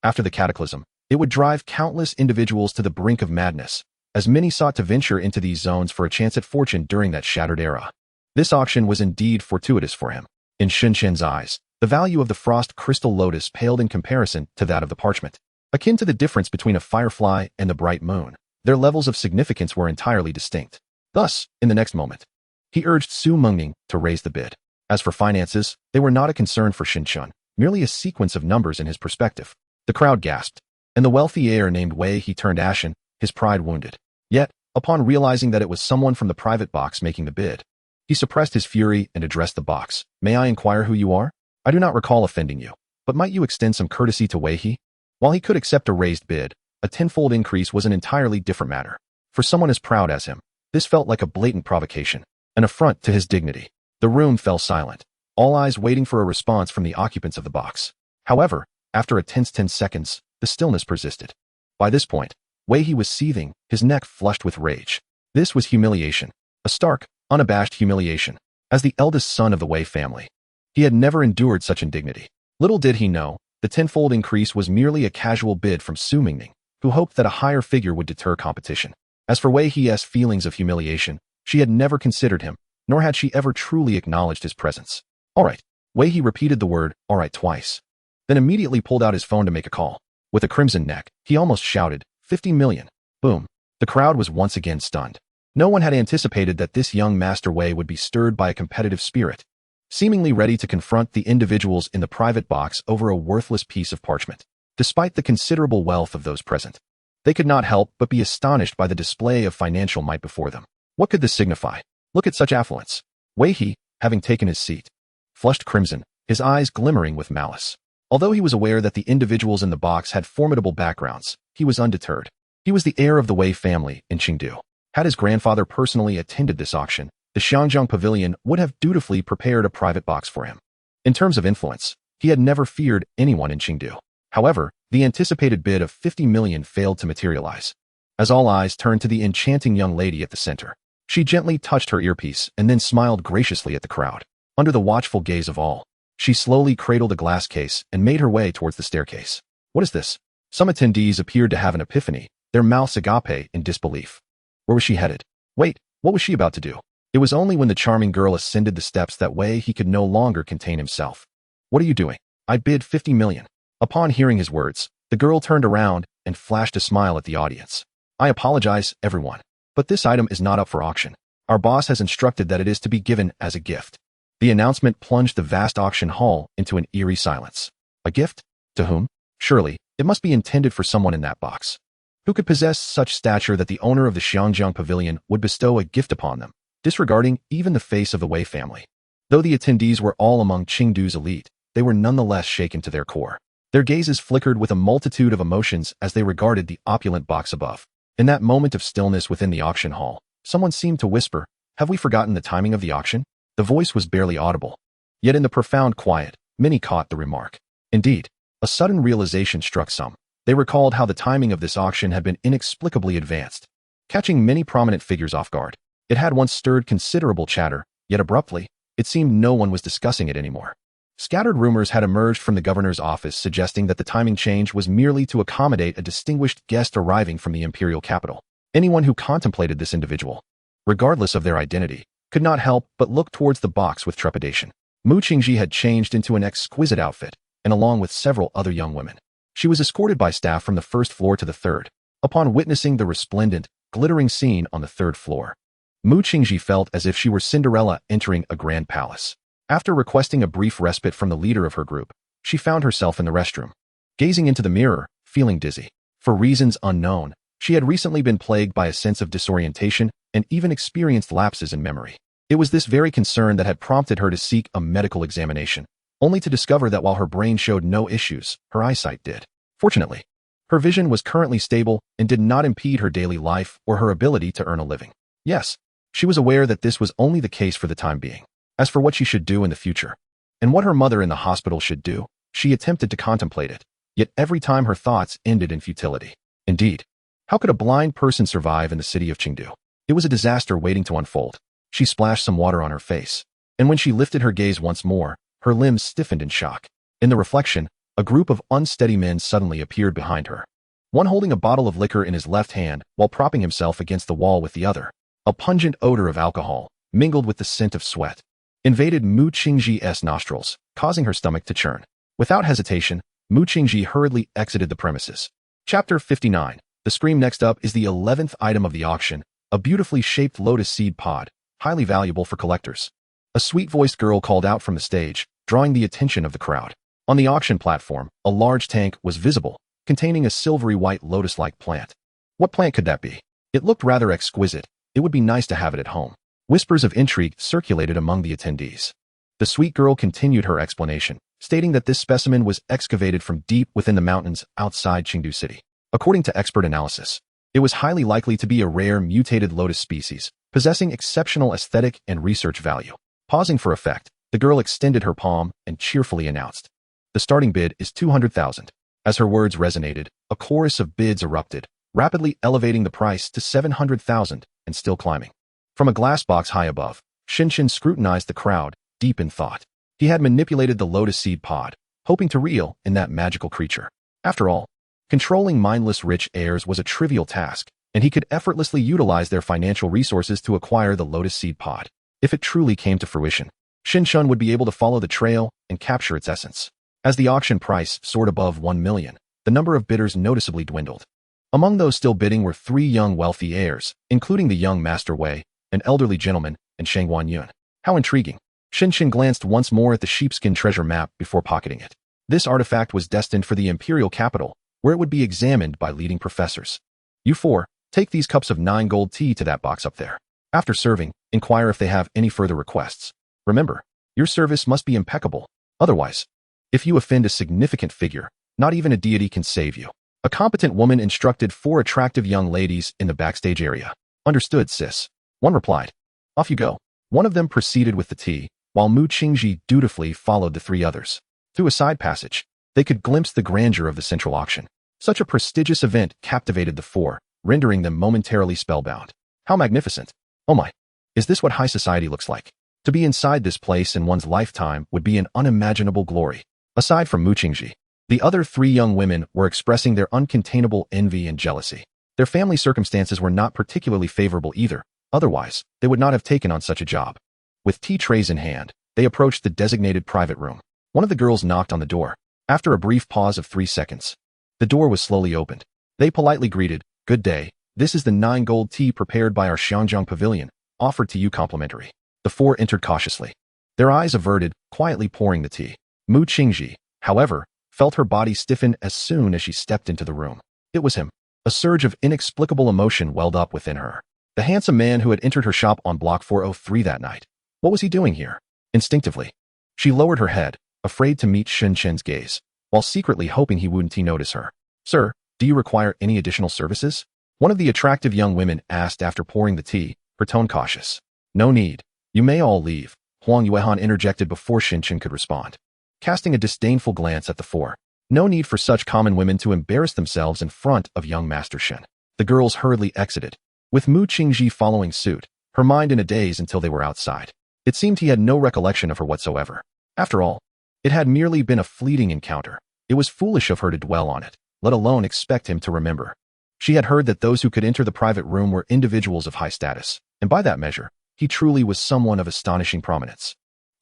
After the cataclysm, it would drive countless individuals to the brink of madness, as many sought to venture into these zones for a chance at fortune during that shattered era. This auction was indeed fortuitous for him. In Shin Chen's eyes, the value of the frost crystal lotus paled in comparison to that of the parchment. Akin to the difference between a firefly and the bright moon, their levels of significance were entirely distinct. Thus, in the next moment, he urged Su Mengning to raise the bid. As for finances, they were not a concern for Shin Chun, merely a sequence of numbers in his perspective. The crowd gasped, and the wealthy heir named Wei He turned ashen, his pride wounded. Yet, upon realizing that it was someone from the private box making the bid, he suppressed his fury and addressed the box. "May I inquire who you are? I do not recall offending you, but might you extend some courtesy to Wei He?" While he could accept a raised bid, a tenfold increase was an entirely different matter. For someone as proud as him, this felt like a blatant provocation, an affront to his dignity. The room fell silent, all eyes waiting for a response from the occupants of the box. However, after a tense 10 seconds, the stillness persisted. By this point, Wei He was seething, his neck flushed with rage. This was humiliation, a stark, unabashed humiliation. As the eldest son of the Wei family, he had never endured such indignity. Little did he know, the tenfold increase was merely a casual bid from Su Mengning, who hoped that a higher figure would deter competition. As for Wei He's feelings of humiliation, she had never considered him, nor had she ever truly acknowledged his presence. "All right." Wei He repeated the word, "all right," twice, then immediately pulled out his phone to make a call. With a crimson neck, he almost shouted, 50 million. Boom. The crowd was once again stunned. No one had anticipated that this young Master Wei would be stirred by a competitive spirit, seemingly ready to confront the individuals in the private box over a worthless piece of parchment. Despite the considerable wealth of those present, they could not help but be astonished by the display of financial might before them. What could this signify? Look at such affluence. Wei He, having taken his seat, flushed crimson, his eyes glimmering with malice. Although he was aware that the individuals in the box had formidable backgrounds, he was undeterred. He was the heir of the Wei family in Qingdu. Had his grandfather personally attended this auction, the Xiangjiang Pavilion would have dutifully prepared a private box for him. In terms of influence, he had never feared anyone in Qingdu. However, the anticipated bid of 50 million failed to materialize. As all eyes turned to the enchanting young lady at the center, she gently touched her earpiece and then smiled graciously at the crowd. Under the watchful gaze of all, she slowly cradled a glass case and made her way towards the staircase. What is this? Some attendees appeared to have an epiphany, their mouths agape in disbelief. Where was she headed? Wait, what was she about to do? It was only when the charming girl ascended the steps that Wei he could no longer contain himself. What are you doing? I bid 50 million. Upon hearing his words, the girl turned around and flashed a smile at the audience. I apologize, everyone, but this item is not up for auction. Our boss has instructed that it is to be given as a gift. The announcement plunged the vast auction hall into an eerie silence. A gift? To whom? Surely, it must be intended for someone in that box. Who could possess such stature that the owner of the Xiangjiang Pavilion would bestow a gift upon them, disregarding even the face of the Wei family? Though the attendees were all among Qingdu's elite, they were nonetheless shaken to their core. Their gazes flickered with a multitude of emotions as they regarded the opulent box above. In that moment of stillness within the auction hall, someone seemed to whisper, "Have we forgotten the timing of the auction?" The voice was barely audible. Yet in the profound quiet, many caught the remark. Indeed, a sudden realization struck some. They recalled how the timing of this auction had been inexplicably advanced, catching many prominent figures off guard. It had once stirred considerable chatter, yet abruptly, it seemed no one was discussing it anymore. Scattered rumors had emerged from the governor's office suggesting that the timing change was merely to accommodate a distinguished guest arriving from the imperial capital. Anyone who contemplated this individual, regardless of their identity, could not help but look towards the box with trepidation. Mu Qingji had changed into an exquisite outfit, and along with several other young women. She was escorted by staff from the first floor to the third. Upon witnessing the resplendent, glittering scene on the third floor, Mu Qingji felt as if she were Cinderella entering a grand palace. After requesting a brief respite from the leader of her group, she found herself in the restroom, gazing into the mirror, feeling dizzy. For reasons unknown, she had recently been plagued by a sense of disorientation and even experienced lapses in memory. It was this very concern that had prompted her to seek a medical examination, only to discover that while her brain showed no issues, her eyesight did. Fortunately, her vision was currently stable and did not impede her daily life or her ability to earn a living. Yes, she was aware that this was only the case for the time being. As for what she should do in the future, and what her mother in the hospital should do, she attempted to contemplate it, yet every time her thoughts ended in futility. Indeed, how could a blind person survive in the city of Chengdu? It was a disaster waiting to unfold. She splashed some water on her face, and when she lifted her gaze once more, her limbs stiffened in shock. In the reflection, a group of unsteady men suddenly appeared behind her, one holding a bottle of liquor in his left hand while propping himself against the wall with the other. A pungent odor of alcohol, mingled with the scent of sweat, invaded Mu Qingji's nostrils, causing her stomach to churn. Without hesitation, Mu Qingji hurriedly exited the premises. Chapter 59. The scream. Next up is the 11th item of the auction, a beautifully shaped lotus seed pod, highly valuable for collectors. A sweet-voiced girl called out from the stage, drawing the attention of the crowd. On the auction platform, a large tank was visible, containing a silvery white lotus-like plant. What plant could that be? It looked rather exquisite. It would be nice to have it at home. Whispers of intrigue circulated among the attendees. The sweet girl continued her explanation, stating that this specimen was excavated from deep within the mountains outside Chengdu City. According to expert analysis, it was highly likely to be a rare mutated lotus species, possessing exceptional aesthetic and research value. Pausing for effect, the girl extended her palm and cheerfully announced, "The starting bid is 200,000. As her words resonated, a chorus of bids erupted, rapidly elevating the price to 700,000 and still climbing. From a glass box high above, Shinshin scrutinized the crowd, deep in thought. He had manipulated the lotus seed pod, hoping to reel in that magical creature. After all, controlling mindless rich heirs was a trivial task, and he could effortlessly utilize their financial resources to acquire the lotus seed pod. If it truly came to fruition, Shinshin would be able to follow the trail and capture its essence. As the auction price soared above 1 million, the number of bidders noticeably dwindled. Among those still bidding were 3 young wealthy heirs, including the young Master Wei, an elderly gentleman, and Shang Guanyun. How intriguing. Shinshin glanced once more at the sheepskin treasure map before pocketing it. This artifact was destined for the imperial capital, where it would be examined by leading professors. You 4, take these cups of 9 gold tea to that box up there. After serving, inquire if they have any further requests. Remember, your service must be impeccable. Otherwise, if you offend a significant figure, not even a deity can save you." A competent woman instructed 4 attractive young ladies in the backstage area. "Understood, sis." One replied. "Off you go." One of them proceeded with the tea, while Mu Qingji dutifully followed the 3 others. Through a side passage, they could glimpse the grandeur of the central auction. Such a prestigious event captivated the 4, rendering them momentarily spellbound. How magnificent. Oh my. Is this what high society looks like? To be inside this place in one's lifetime would be an unimaginable glory. Aside from Mu Qingji, the other 3 young women were expressing their uncontainable envy and jealousy. Their family circumstances were not particularly favorable either. Otherwise, they would not have taken on such a job. With tea trays in hand, they approached the designated private room. One of the girls knocked on the door. After a brief pause of 3 seconds, the door was slowly opened. They politely greeted, "Good day. This is the 9 gold tea prepared by our Xiangjiang pavilion, offered to you complimentary." The 4 entered cautiously, their eyes averted, quietly pouring the tea. Mu Qingji, however, felt her body stiffen as soon as she stepped into the room. It was him. A surge of inexplicable emotion welled up within her. The handsome man who had entered her shop on block 403 that night. What was he doing here? Instinctively, she lowered her head, afraid to meet Shinshin's gaze, while secretly hoping he wouldn't notice her. "Sir, do you require any additional services?" One of the attractive young women asked after pouring the tea, her tone cautious. "No need. You may all leave," Huang Yuehan interjected before Shinshin could respond. Casting a disdainful glance at the 4. No need for such common women to embarrass themselves in front of young Master Shen. The girls hurriedly exited, with Mu Qingji following suit, her mind in a daze until they were outside. It seemed he had no recollection of her whatsoever. After all, it had merely been a fleeting encounter. It was foolish of her to dwell on it, let alone expect him to remember. She had heard that those who could enter the private room were individuals of high status, and by that measure, he truly was someone of astonishing prominence.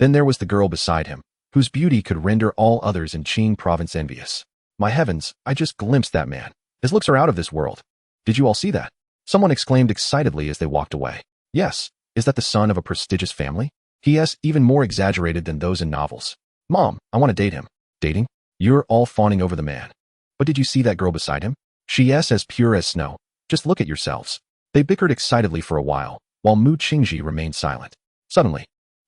Then there was the girl beside him, whose beauty could render all others in Qing province envious. My heavens, I just glimpsed that man. His looks are out of this world. Did you all see that? Someone exclaimed excitedly as they walked away. Yes, is that the son of a prestigious family? P.S. even more exaggerated than those in novels. Mom, I want to date him. Dating? You're all fawning over the man. But did you see that girl beside him? She's as pure as snow. Just look at yourselves. They bickered excitedly for a while Mu Qingji remained silent. Suddenly,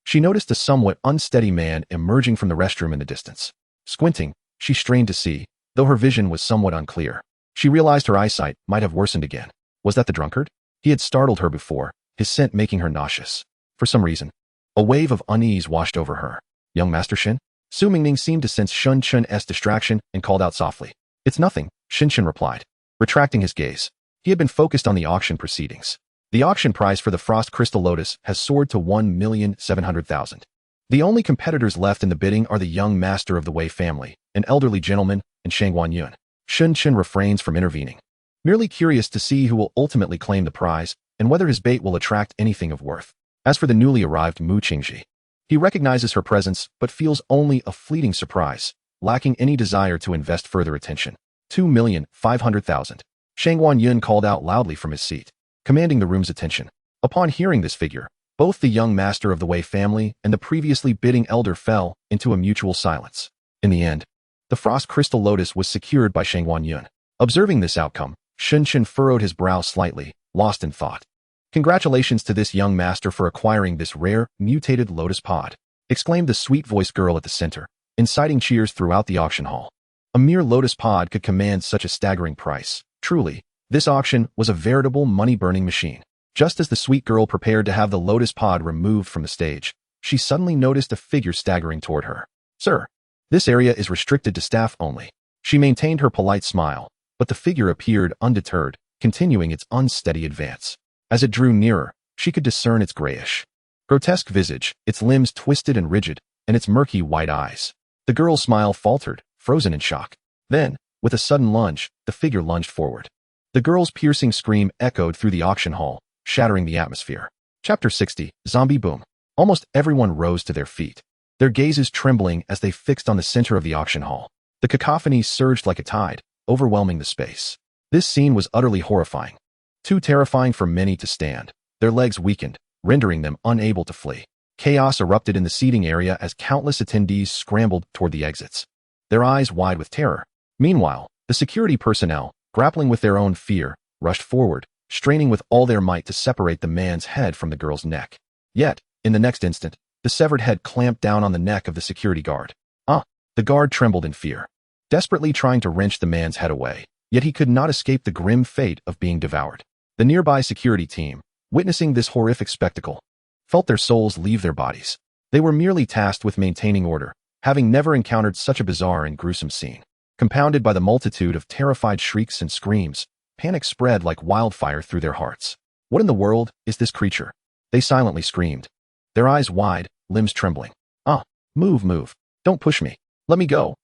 she noticed a somewhat unsteady man emerging from the restroom in the distance. Squinting, she strained to see, though her vision was somewhat unclear. She realized her eyesight might have worsened again. Was that the drunkard? He had startled her before, his scent making her nauseous. For some reason, a wave of unease washed over her. Young Master Shin? Su Mingming seemed to sense Shun Chun's distraction and called out softly. It's nothing, Shin Shin replied, retracting his gaze. He had been focused on the auction proceedings. The auction price for the Frost Crystal Lotus has soared to 1,700,000. The only competitors left in the bidding are the young master of the Wei family, an elderly gentleman, and Shangguan Yun. Shun Chen refrains from intervening, merely curious to see who will ultimately claim the prize and whether his bait will attract anything of worth. As for the newly arrived Mu Qingji, he recognizes her presence but feels only a fleeting surprise, lacking any desire to invest further attention. 2,500,000. Shangguan Yun called out loudly from his seat, commanding the room's attention. Upon hearing this figure, both the young master of the Wei family and the previously bidding elder fell into a mutual silence. In the end, the Frost Crystal Lotus was secured by Shangguan Yun. Observing this outcome, Shun Chen furrowed his brow slightly, lost in thought. Congratulations to this young master for acquiring this rare, mutated lotus pod, exclaimed the sweet-voiced girl at the center, inciting cheers throughout the auction hall. A mere lotus pod could command such a staggering price. Truly, this auction was a veritable money-burning machine. Just as the sweet girl prepared to have the lotus pod removed from the stage, she suddenly noticed a figure staggering toward her. Sir, this area is restricted to staff only. She maintained her polite smile, but the figure appeared undeterred, continuing its unsteady advance. As it drew nearer, she could discern its grayish, grotesque visage, its limbs twisted and rigid, and its murky white eyes. The girl's smile faltered, frozen in shock. Then, with a sudden lunge, the figure lunged forward. The girl's piercing scream echoed through the auction hall, shattering the atmosphere. Chapter 60, Zombie Boom. Almost everyone rose to their feet, their gazes trembling as they fixed on the center of the auction hall. The cacophony surged like a tide, overwhelming the space. This scene was utterly horrifying. Too terrifying for many to stand. Their legs weakened, rendering them unable to flee. Chaos erupted in the seating area as countless attendees scrambled toward the exits, their eyes wide with terror. Meanwhile, the security personnel, grappling with their own fear, rushed forward, straining with all their might to separate the man's head from the girl's neck. Yet, in the next instant, the severed head clamped down on the neck of the security guard. The guard trembled in fear, desperately trying to wrench the man's head away, yet he could not escape the grim fate of being devoured. The nearby security team, witnessing this horrific spectacle, felt their souls leave their bodies. They were merely tasked with maintaining order, having never encountered such a bizarre and gruesome scene. Compounded by the multitude of terrified shrieks and screams, panic spread like wildfire through their hearts. What in the world is this creature? They silently screamed, their eyes wide, limbs trembling. Move. Don't push me. Let me go,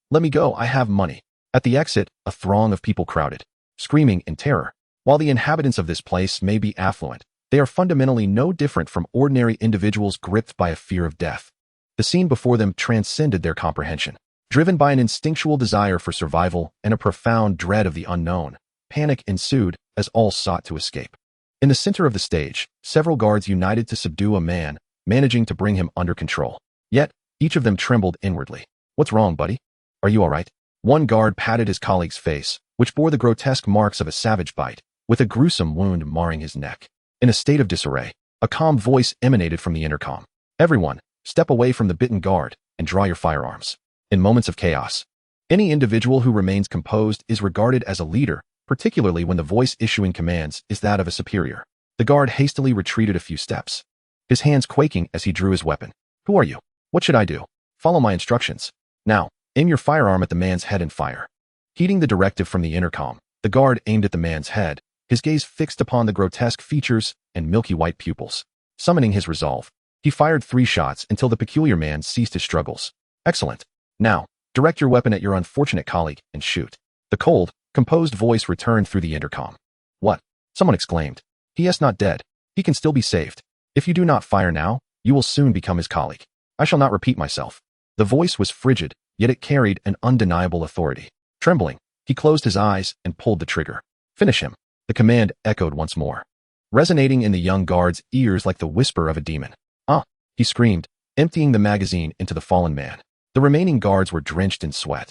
I have money. At the exit, a throng of people crowded, screaming in terror. While the inhabitants of this place may be affluent, they are fundamentally no different from ordinary individuals gripped by a fear of death. The scene before them transcended their comprehension. Driven by an instinctual desire for survival and a profound dread of the unknown, panic ensued as all sought to escape. In the center of the stage, several guards united to subdue a man, managing to bring him under control. Yet, each of them trembled inwardly. What's wrong, buddy? Are you all right? One guard patted his colleague's face, which bore the grotesque marks of a savage bite, with a gruesome wound marring his neck. In a state of disarray, a calm voice emanated from the intercom. Everyone, step away from the bitten guard and draw your firearms. In moments of chaos, any individual who remains composed is regarded as a leader, particularly when the voice issuing commands is that of a superior. The guard hastily retreated a few steps, his hands quaking as he drew his weapon. Who are you? What should I do? Follow my instructions. Now, aim your firearm at the man's head and fire. Heeding the directive from the intercom, the guard aimed at the man's head, his gaze fixed upon the grotesque features and milky white pupils. Summoning his resolve, he fired 3 shots until the peculiar man ceased his struggles. Excellent. Now, direct your weapon at your unfortunate colleague and shoot. The cold, composed voice returned through the intercom. What? Someone exclaimed. He is not dead. He can still be saved. If you do not fire now, you will soon become his colleague. I shall not repeat myself. The voice was frigid, yet it carried an undeniable authority. Trembling, he closed his eyes and pulled the trigger. Finish him. The command echoed once more, resonating in the young guard's ears like the whisper of a demon. Ah! He screamed, emptying the magazine into the fallen man. The remaining guards were drenched in sweat.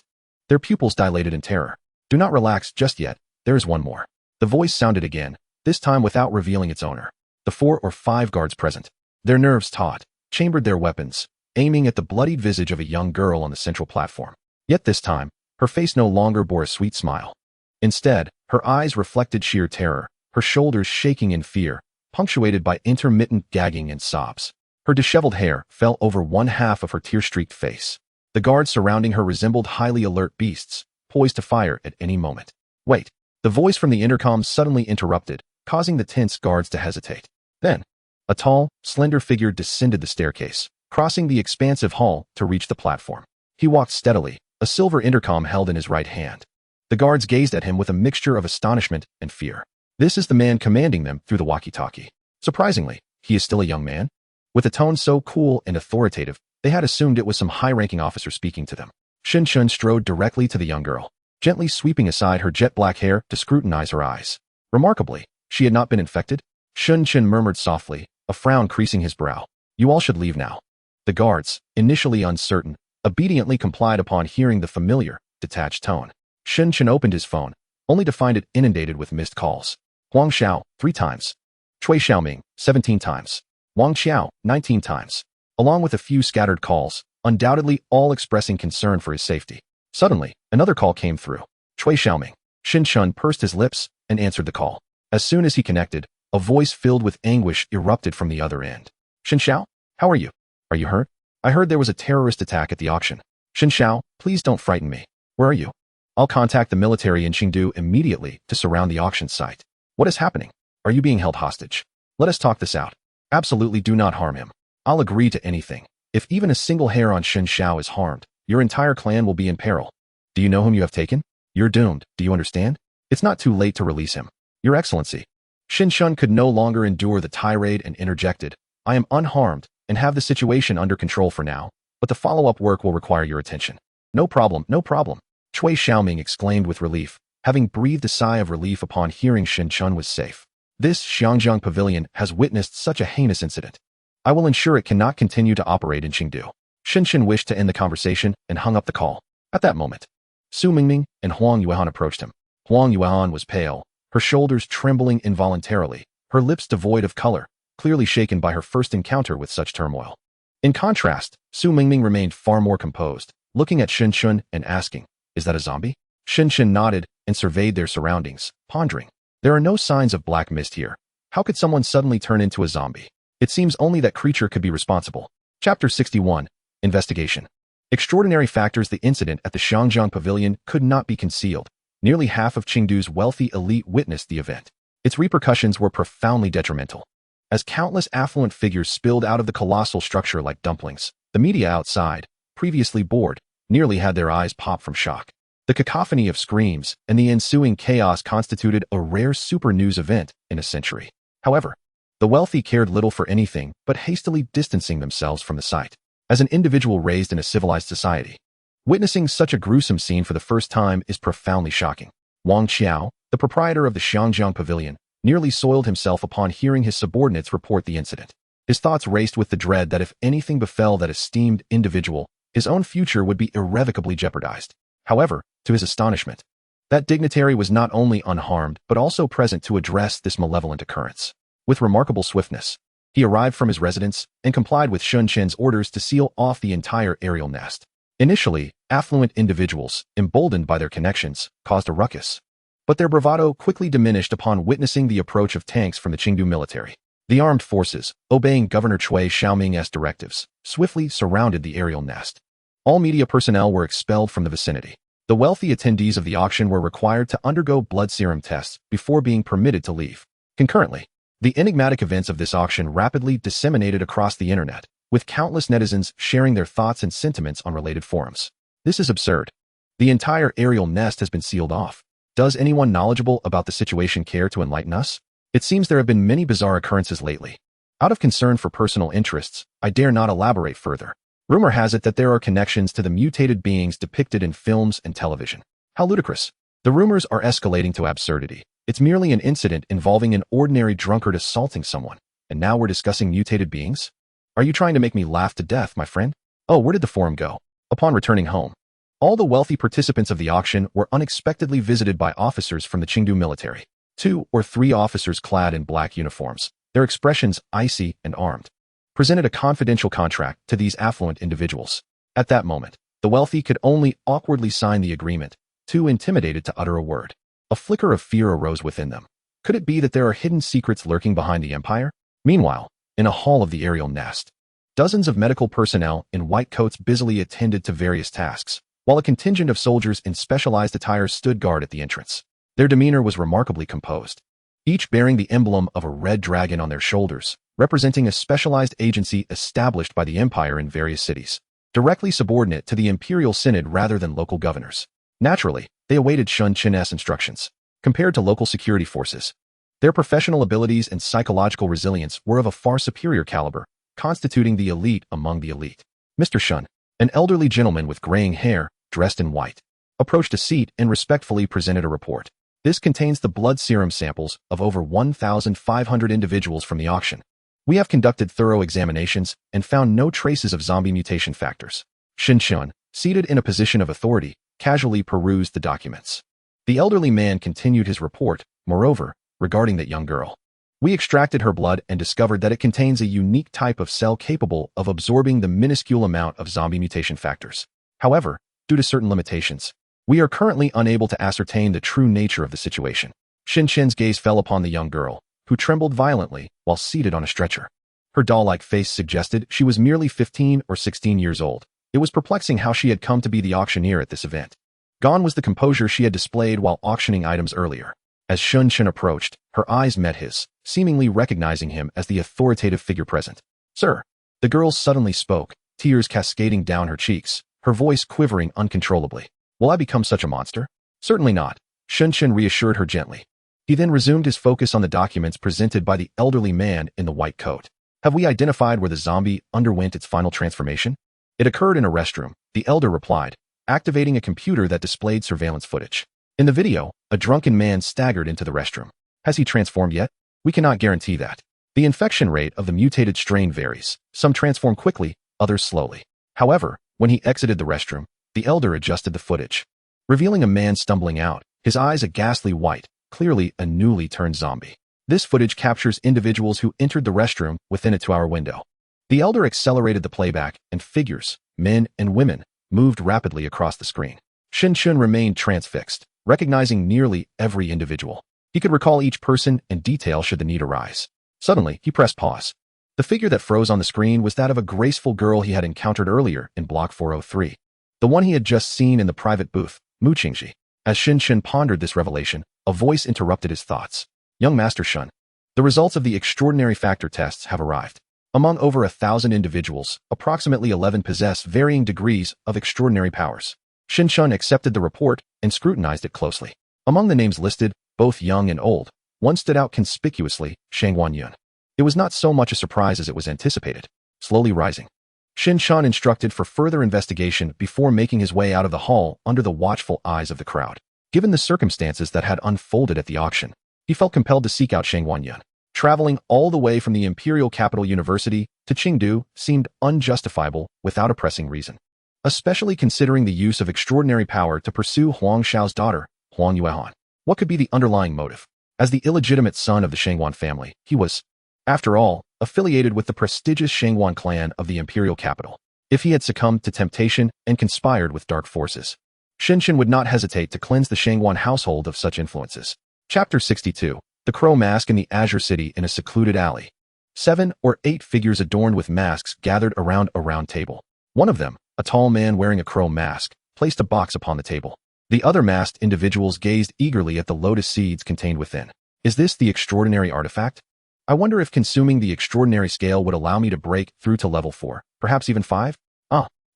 Their pupils dilated in terror. Do not relax just yet. There is one more. The voice sounded again, this time without revealing its owner. The 4 or 5 guards present, their nerves taut, chambered their weapons, aiming at the bloodied visage of a young girl on the central platform. Yet this time, her face no longer bore a sweet smile. Instead, her eyes reflected sheer terror, her shoulders shaking in fear, punctuated by intermittent gagging and sobs. Her disheveled hair fell over one half of her tear-streaked face. The guards surrounding her resembled highly alert beasts, poised to fire at any moment. Wait! The voice from the intercom suddenly interrupted, causing the tense guards to hesitate. Then, a tall, slender figure descended the staircase, crossing the expansive hall to reach the platform. He walked steadily, a silver intercom held in his right hand. The guards gazed at him with a mixture of astonishment and fear. This is the man commanding them through the walkie-talkie. Surprisingly, he is still a young man. With a tone so cool and authoritative, they had assumed it was some high-ranking officer speaking to them. Shin Shun strode directly to the young girl, gently sweeping aside her jet-black hair to scrutinize her eyes. Remarkably, she had not been infected. Shun Shun murmured softly, a frown creasing his brow. You all should leave now. The guards, initially uncertain, obediently complied upon hearing the familiar, detached tone. Shun Shun opened his phone, only to find it inundated with missed calls. Huang Xiao, 3 times. Cui Xiaoming, 17 times. Wang Qiao, 19 times. Along with a few scattered calls, undoubtedly all expressing concern for his safety. Suddenly, another call came through. Cui Xiaoming. Shin Shun pursed his lips and answered the call. As soon as he connected, a voice filled with anguish erupted from the other end. Shin Xiao, how are you? Are you hurt? I heard there was a terrorist attack at the auction. Shin Xiao, please don't frighten me. Where are you? I'll contact the military in Chengdu immediately to surround the auction site. What is happening? Are you being held hostage? Let us talk this out. Absolutely do not harm him. I'll agree to anything. If even a single hair on Shin Xiao is harmed, your entire clan will be in peril. Do you know whom you have taken? You're doomed, do you understand? It's not too late to release him. Your Excellency. Shin Shun could no longer endure the tirade and interjected. I am unharmed and have the situation under control for now, but the follow-up work will require your attention. No problem, no problem. Cui Xiaoming exclaimed with relief, having breathed a sigh of relief upon hearing Shin Shun was safe. This Xiangjiang pavilion has witnessed such a heinous incident. I will ensure it cannot continue to operate in Chengdu. Shin Shun wished to end the conversation and hung up the call. At that moment, Su Mingming and Huang Yuan approached him. Huang Yuan was pale, her shoulders trembling involuntarily, her lips devoid of color, clearly shaken by her first encounter with such turmoil. In contrast, Su Mingming remained far more composed, looking at Shin Shun and asking, is that a zombie? Shin Shun nodded and surveyed their surroundings, pondering. There are no signs of black mist here. How could someone suddenly turn into a zombie? It seems only that creature could be responsible. Chapter 61. Investigation. Extraordinary factors. The incident at the Xiangjiang Pavilion could not be concealed. Nearly half of Chengdu's wealthy elite witnessed the event. Its repercussions were profoundly detrimental. As countless affluent figures spilled out of the colossal structure like dumplings, the media outside, previously bored, nearly had their eyes pop from shock. The cacophony of screams and the ensuing chaos constituted a rare super news event in a century. However, the wealthy cared little for anything but hastily distancing themselves from the sight. As an individual raised in a civilized society, witnessing such a gruesome scene for the first time is profoundly shocking. Wang Qiao, the proprietor of the Xiangjiang Pavilion, nearly soiled himself upon hearing his subordinates report the incident. His thoughts raced with the dread that if anything befell that esteemed individual, his own future would be irrevocably jeopardized. However, to his astonishment, that dignitary was not only unharmed but also present to address this malevolent occurrence. With remarkable swiftness, he arrived from his residence and complied with Shun Chen's orders to seal off the entire aerial nest. Initially, affluent individuals, emboldened by their connections, caused a ruckus. But their bravado quickly diminished upon witnessing the approach of tanks from the Chengdu military. The armed forces, obeying Governor Cui Xiaoming's directives, swiftly surrounded the aerial nest. All media personnel were expelled from the vicinity. The wealthy attendees of the auction were required to undergo blood serum tests before being permitted to leave. Concurrently, the enigmatic events of this auction rapidly disseminated across the internet, with countless netizens sharing their thoughts and sentiments on related forums. This is absurd. The entire aerial nest has been sealed off. Does anyone knowledgeable about the situation care to enlighten us? It seems there have been many bizarre occurrences lately. Out of concern for personal interests, I dare not elaborate further. Rumor has it that there are connections to the mutated beings depicted in films and television. How ludicrous. The rumors are escalating to absurdity. It's merely an incident involving an ordinary drunkard assaulting someone, and now we're discussing mutated beings? Are you trying to make me laugh to death, my friend? Oh, where did the forum go? Upon returning home, all the wealthy participants of the auction were unexpectedly visited by officers from the Chengdu military. 2 or 3 officers clad in black uniforms, their expressions icy and armed, presented a confidential contract to these affluent individuals. At that moment, the wealthy could only awkwardly sign the agreement, too intimidated to utter a word. A flicker of fear arose within them. Could it be that there are hidden secrets lurking behind the empire? Meanwhile, in a hall of the aerial nest, dozens of medical personnel in white coats busily attended to various tasks, while a contingent of soldiers in specialized attire stood guard at the entrance. Their demeanor was remarkably composed, each bearing the emblem of a red dragon on their shoulders, representing a specialized agency established by the empire in various cities, directly subordinate to the imperial synod rather than local governors. Naturally, they awaited Sun Chen's instructions. Compared to local security forces, their professional abilities and psychological resilience were of a far superior caliber, constituting the elite among the elite. Mr. Shun, an elderly gentleman with graying hair, dressed in white, approached a seat and respectfully presented a report. This contains the blood serum samples of over 1,500 individuals from the auction. We have conducted thorough examinations and found no traces of zombie mutation factors. Shin Shun, seated in a position of authority, casually perused the documents. The elderly man continued his report, moreover, regarding that young girl. We extracted her blood and discovered that it contains a unique type of cell capable of absorbing the minuscule amount of zombie mutation factors. However, due to certain limitations, we are currently unable to ascertain the true nature of the situation. Shin Chen's gaze fell upon the young girl, who trembled violently while seated on a stretcher. Her doll-like face suggested she was merely 15 or 16 years old. It was perplexing how she had come to be the auctioneer at this event. Gone was the composure she had displayed while auctioning items earlier. As Shun Chen approached, her eyes met his, seemingly recognizing him as the authoritative figure present. Sir, the girl suddenly spoke, tears cascading down her cheeks, her voice quivering uncontrollably. Will I become such a monster? Certainly not, Shun Chen reassured her gently. He then resumed his focus on the documents presented by the elderly man in the white coat. Have we identified where the zombie underwent its final transformation? It occurred in a restroom, the elder replied, activating a computer that displayed surveillance footage. In the video, a drunken man staggered into the restroom. Has he transformed yet? We cannot guarantee that. The infection rate of the mutated strain varies. Some transform quickly, others slowly. However, when he exited the restroom, the elder adjusted the footage, revealing a man stumbling out, his eyes a ghastly white, clearly a newly turned zombie. This footage captures individuals who entered the restroom within a 2-hour window. The elder accelerated the playback, and figures, men and women, moved rapidly across the screen. Shin Chun remained transfixed, recognizing nearly every individual. He could recall each person in detail should the need arise. Suddenly, he pressed pause. The figure that froze on the screen was that of a graceful girl he had encountered earlier in Block 403. The one he had just seen in the private booth, Mu Qingji. As Shin Chun pondered this revelation, a voice interrupted his thoughts. Young Master Shun, the results of the extraordinary factor tests have arrived. Among over 1,000 individuals, approximately 11 possess varying degrees of extraordinary powers. Shin Chun accepted the report and scrutinized it closely. Among the names listed, both young and old, one stood out conspicuously, Shang Wanyun. It was not so much a surprise as it was anticipated. Slowly rising, Shin Chun instructed for further investigation before making his way out of the hall under the watchful eyes of the crowd. Given the circumstances that had unfolded at the auction, he felt compelled to seek out Shang Wanyun. Traveling all the way from the Imperial Capital University to Chengdu seemed unjustifiable without a pressing reason, especially considering the use of extraordinary power to pursue Huang Xiao's daughter, Huang Yuehan. What could be the underlying motive? As the illegitimate son of the Shangwan family, he was, after all, affiliated with the prestigious Shangwan clan of the Imperial capital. If he had succumbed to temptation and conspired with dark forces, Shinshin would not hesitate to cleanse the Shangwan household of such influences. Chapter 62. The Crow Mask in the Azure City in a secluded alley. 7 or 8 figures adorned with masks gathered around a round table. One of them, a tall man wearing a crow mask, placed a box upon the table. The other masked individuals gazed eagerly at the lotus seeds contained within. Is this the extraordinary artifact? I wonder if consuming the extraordinary scale would allow me to break through to level 4, perhaps even 5?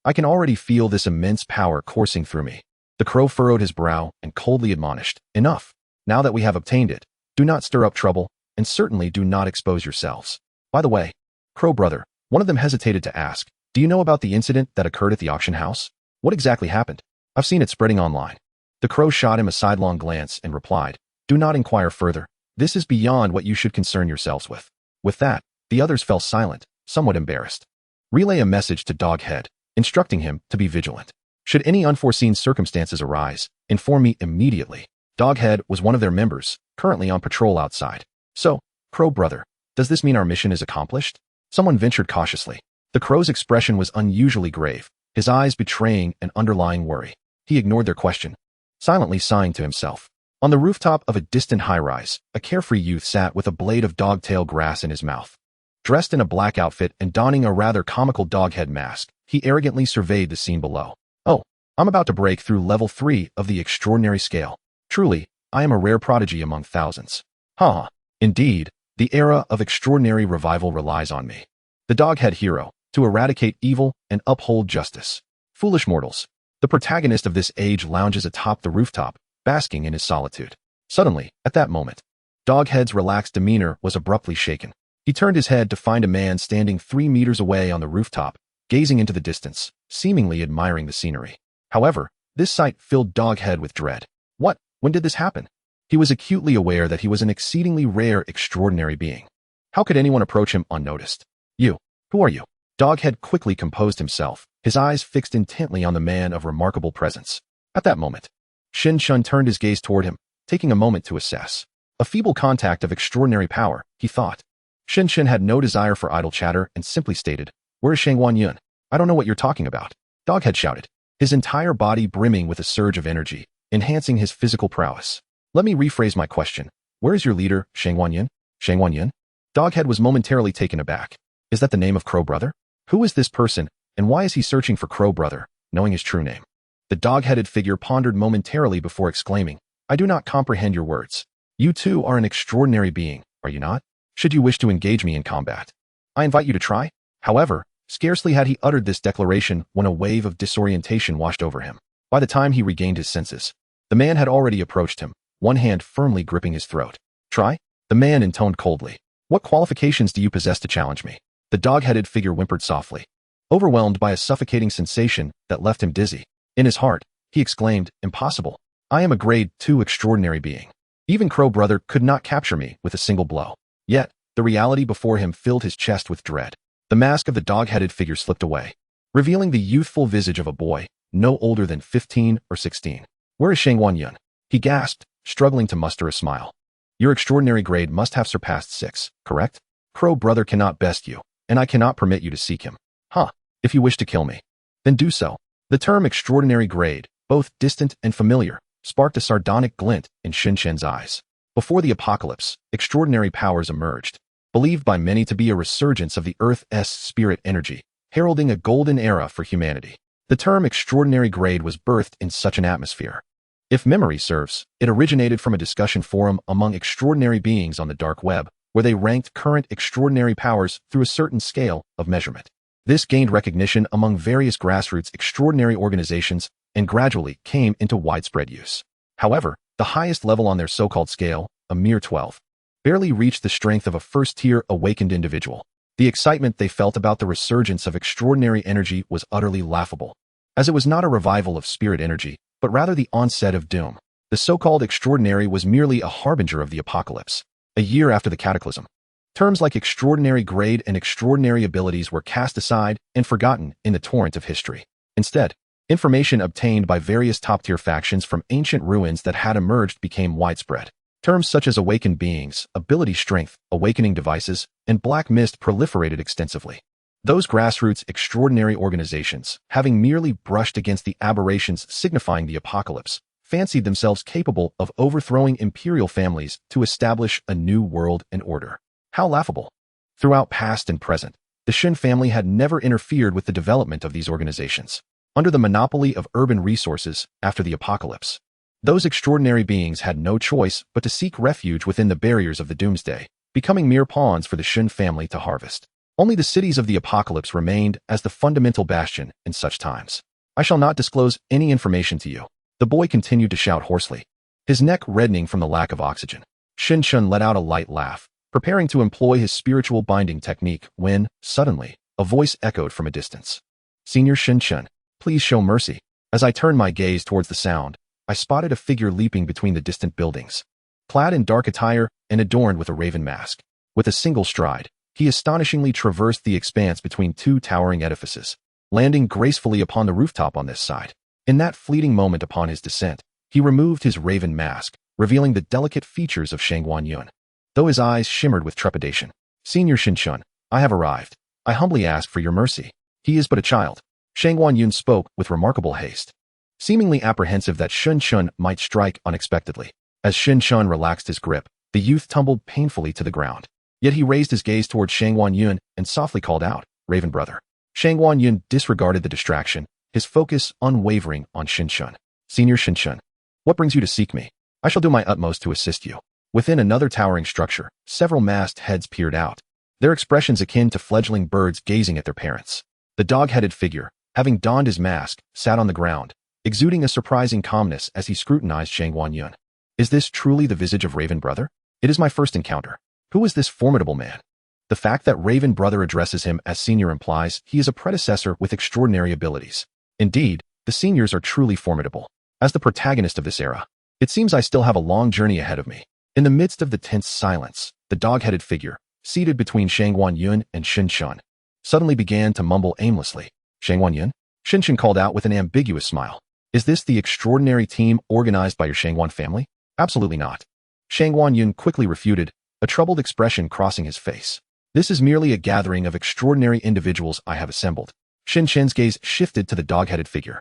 I can already feel this immense power coursing through me. The crow furrowed his brow and coldly admonished, Enough. Now that we have obtained it, do not stir up trouble, and certainly do not expose yourselves. By the way, Crow Brother, one of them hesitated to ask, Do you know about the incident that occurred at the auction house? What exactly happened? I've seen it spreading online. The crow shot him a sidelong glance and replied, "Do not inquire further. This is beyond what you should concern yourselves with." With that, the others fell silent, somewhat embarrassed. Relay a message to Doghead, instructing him to be vigilant. Should any unforeseen circumstances arise, inform me immediately. Doghead was one of their members, currently on patrol outside. So, Crow brother, does this mean our mission is accomplished? Someone ventured cautiously. The crow's expression was unusually grave, his eyes betraying an underlying worry. He ignored their question, silently sighing to himself. On the rooftop of a distant high-rise, a carefree youth sat with a blade of dogtail grass in his mouth. Dressed in a black outfit and donning a rather comical doghead mask, he arrogantly surveyed the scene below. "Oh, I'm about to break through level 3 of the extraordinary scale. Truly, I am a rare prodigy among thousands. Ha! Indeed, the era of extraordinary revival relies on me. The doghead hero, to eradicate evil and uphold justice. Foolish mortals, the protagonist of this age lounges atop the rooftop, basking in his solitude." Suddenly, at that moment, Doghead's relaxed demeanor was abruptly shaken. He turned his head to find a man standing 3 meters away on the rooftop, gazing into the distance, seemingly admiring the scenery. However, this sight filled Doghead with dread. What? When did this happen? He was acutely aware that he was an exceedingly rare, extraordinary being. How could anyone approach him unnoticed? "You, who are you?" Doghead quickly composed himself, his eyes fixed intently on the man of remarkable presence. At that moment, Shin Shun turned his gaze toward him, taking a moment to assess. A feeble contact of extraordinary power, he thought. Shin Shun had no desire for idle chatter and simply stated, "Where is Shangwan Yun?" "I don't know what you're talking about," Doghead shouted, his entire body brimming with a surge of energy, enhancing his physical prowess. "Let me rephrase my question. Where is your leader, Shangwan Yun?" "Shangwan Yun?" Doghead was momentarily taken aback. Is that the name of Crow Brother? Who is this person, and why is he searching for Crow Brother, knowing his true name? The dog-headed figure pondered momentarily before exclaiming, "I do not comprehend your words. You too are an extraordinary being, are you not? Should you wish to engage me in combat, I invite you to try." However, scarcely had he uttered this declaration when a wave of disorientation washed over him. By the time he regained his senses, the man had already approached him, one hand firmly gripping his throat. "Try?" The man intoned coldly. "What qualifications do you possess to challenge me?" The dog-headed figure whimpered softly, overwhelmed by a suffocating sensation that left him dizzy. In his heart, he exclaimed, "Impossible. I am a grade 2 extraordinary being. Even Crow Brother could not capture me with a single blow." Yet, the reality before him filled his chest with dread. The mask of the dog-headed figure slipped away, revealing the youthful visage of a boy, no older than 15 or 16. "Where is Shangwan Yun?" he gasped, struggling to muster a smile. "Your extraordinary grade must have surpassed 6, correct? Crow Brother cannot best you, and I cannot permit you to seek him. Huh, if you wish to kill me, then do so." The term extraordinary grade, both distant and familiar, sparked a sardonic glint in Shin Shen's eyes. Before the apocalypse, extraordinary powers emerged, believed by many to be a resurgence of the Earth's spirit energy, heralding a golden era for humanity. The term extraordinary grade was birthed in such an atmosphere. If memory serves, it originated from a discussion forum among extraordinary beings on the dark web, where they ranked current extraordinary powers through a certain scale of measurement. This gained recognition among various grassroots extraordinary organizations and gradually came into widespread use. However, the highest level on their so-called scale, a mere 12, barely reached the strength of a first-tier awakened individual. The excitement they felt about the resurgence of extraordinary energy was utterly laughable, as it was not a revival of spirit energy, but rather the onset of doom. The so-called extraordinary was merely a harbinger of the apocalypse, a year after the cataclysm. Terms like extraordinary grade and extraordinary abilities were cast aside and forgotten in the torrent of history. Instead, information obtained by various top-tier factions from ancient ruins that had emerged became widespread. Terms such as awakened beings, ability strength, awakening devices, and black mist proliferated extensively. Those grassroots extraordinary organizations, having merely brushed against the aberrations signifying the apocalypse, fancied themselves capable of overthrowing imperial families to establish a new world and order. How laughable. Throughout past and present, the Shin family had never interfered with the development of these organizations. Under the monopoly of urban resources after the apocalypse, those extraordinary beings had no choice but to seek refuge within the barriers of the doomsday, becoming mere pawns for the Shin family to harvest. Only the cities of the apocalypse remained as the fundamental bastion in such times. "I shall not disclose any information to you," the boy continued to shout hoarsely, his neck reddening from the lack of oxygen. Shin Shun let out a light laugh, preparing to employ his spiritual binding technique when, suddenly, A voice echoed from a distance. Senior Shin-chun, please show mercy. As I turned my gaze towards the sound, I spotted a figure leaping between the distant buildings. Clad in dark attire and adorned with a raven mask, with a single stride, he astonishingly traversed the expanse between two towering edifices, landing gracefully upon the rooftop on this side. In that fleeting moment upon his descent, he removed his raven mask, revealing the delicate features of Shangguan Yun. Though his eyes shimmered with trepidation. Senior Shin-chun, I have arrived. I humbly ask for your mercy. He is but a child. Shangguan Yun spoke with remarkable haste, seemingly apprehensive that Shin-chun might strike unexpectedly. As Shin-chun relaxed his grip, the youth tumbled painfully to the ground. Yet he raised his gaze toward Shangguan Yun and softly called out, Raven brother. Shangguan Yun disregarded the distraction, his focus unwavering on Shin-chun. Senior Shin-chun, what brings you to seek me? I shall do my utmost to assist you. Within another towering structure, several masked heads peered out, their expressions akin to fledgling birds gazing at their parents. The dog-headed figure, having donned his mask, sat on the ground, exuding a surprising calmness as he scrutinized Shangguan Yun. Is this truly the visage of Raven brother? It is my first encounter. Who is this formidable man? The fact that Raven brother addresses him as senior implies he is a predecessor with extraordinary abilities. Indeed, the seniors are truly formidable. As the protagonist of this era, it seems I still have a long journey ahead of me. In the midst of the tense silence, the dog-headed figure, seated between Shangguan Yun and Shin-chun, suddenly began to mumble aimlessly. Shangguan Yun? Shin-chun called out with an ambiguous smile. Is this the extraordinary team organized by your Shangguan family? Absolutely not. Shangguan Yun quickly refuted, a troubled expression crossing his face. This is merely a gathering of extraordinary individuals I have assembled. Shin-chun's gaze shifted to the dog-headed figure.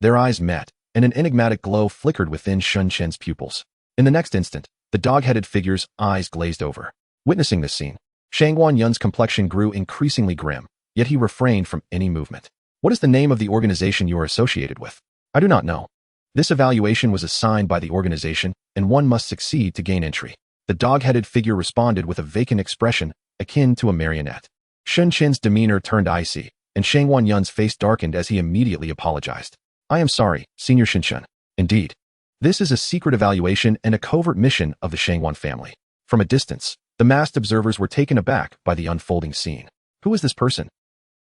Their eyes met, and an enigmatic glow flickered within Shin-chun's pupils. In the next instant, the dog-headed figure's eyes glazed over. Witnessing this scene, Shangguan Yun's complexion grew increasingly grim, yet he refrained from any movement. What is the name of the organization you are associated with? I do not know. This evaluation was assigned by the organization, and one must succeed to gain entry. The dog-headed figure responded with a vacant expression, akin to a marionette. Shin-chun's demeanor turned icy, and Shangguan Yun's face darkened as he immediately apologized. I am sorry, Senior Shin-chun. Indeed. This is a secret evaluation and a covert mission of the Shangguan family. From a distance, the masked observers were taken aback by the unfolding scene. Who is this person?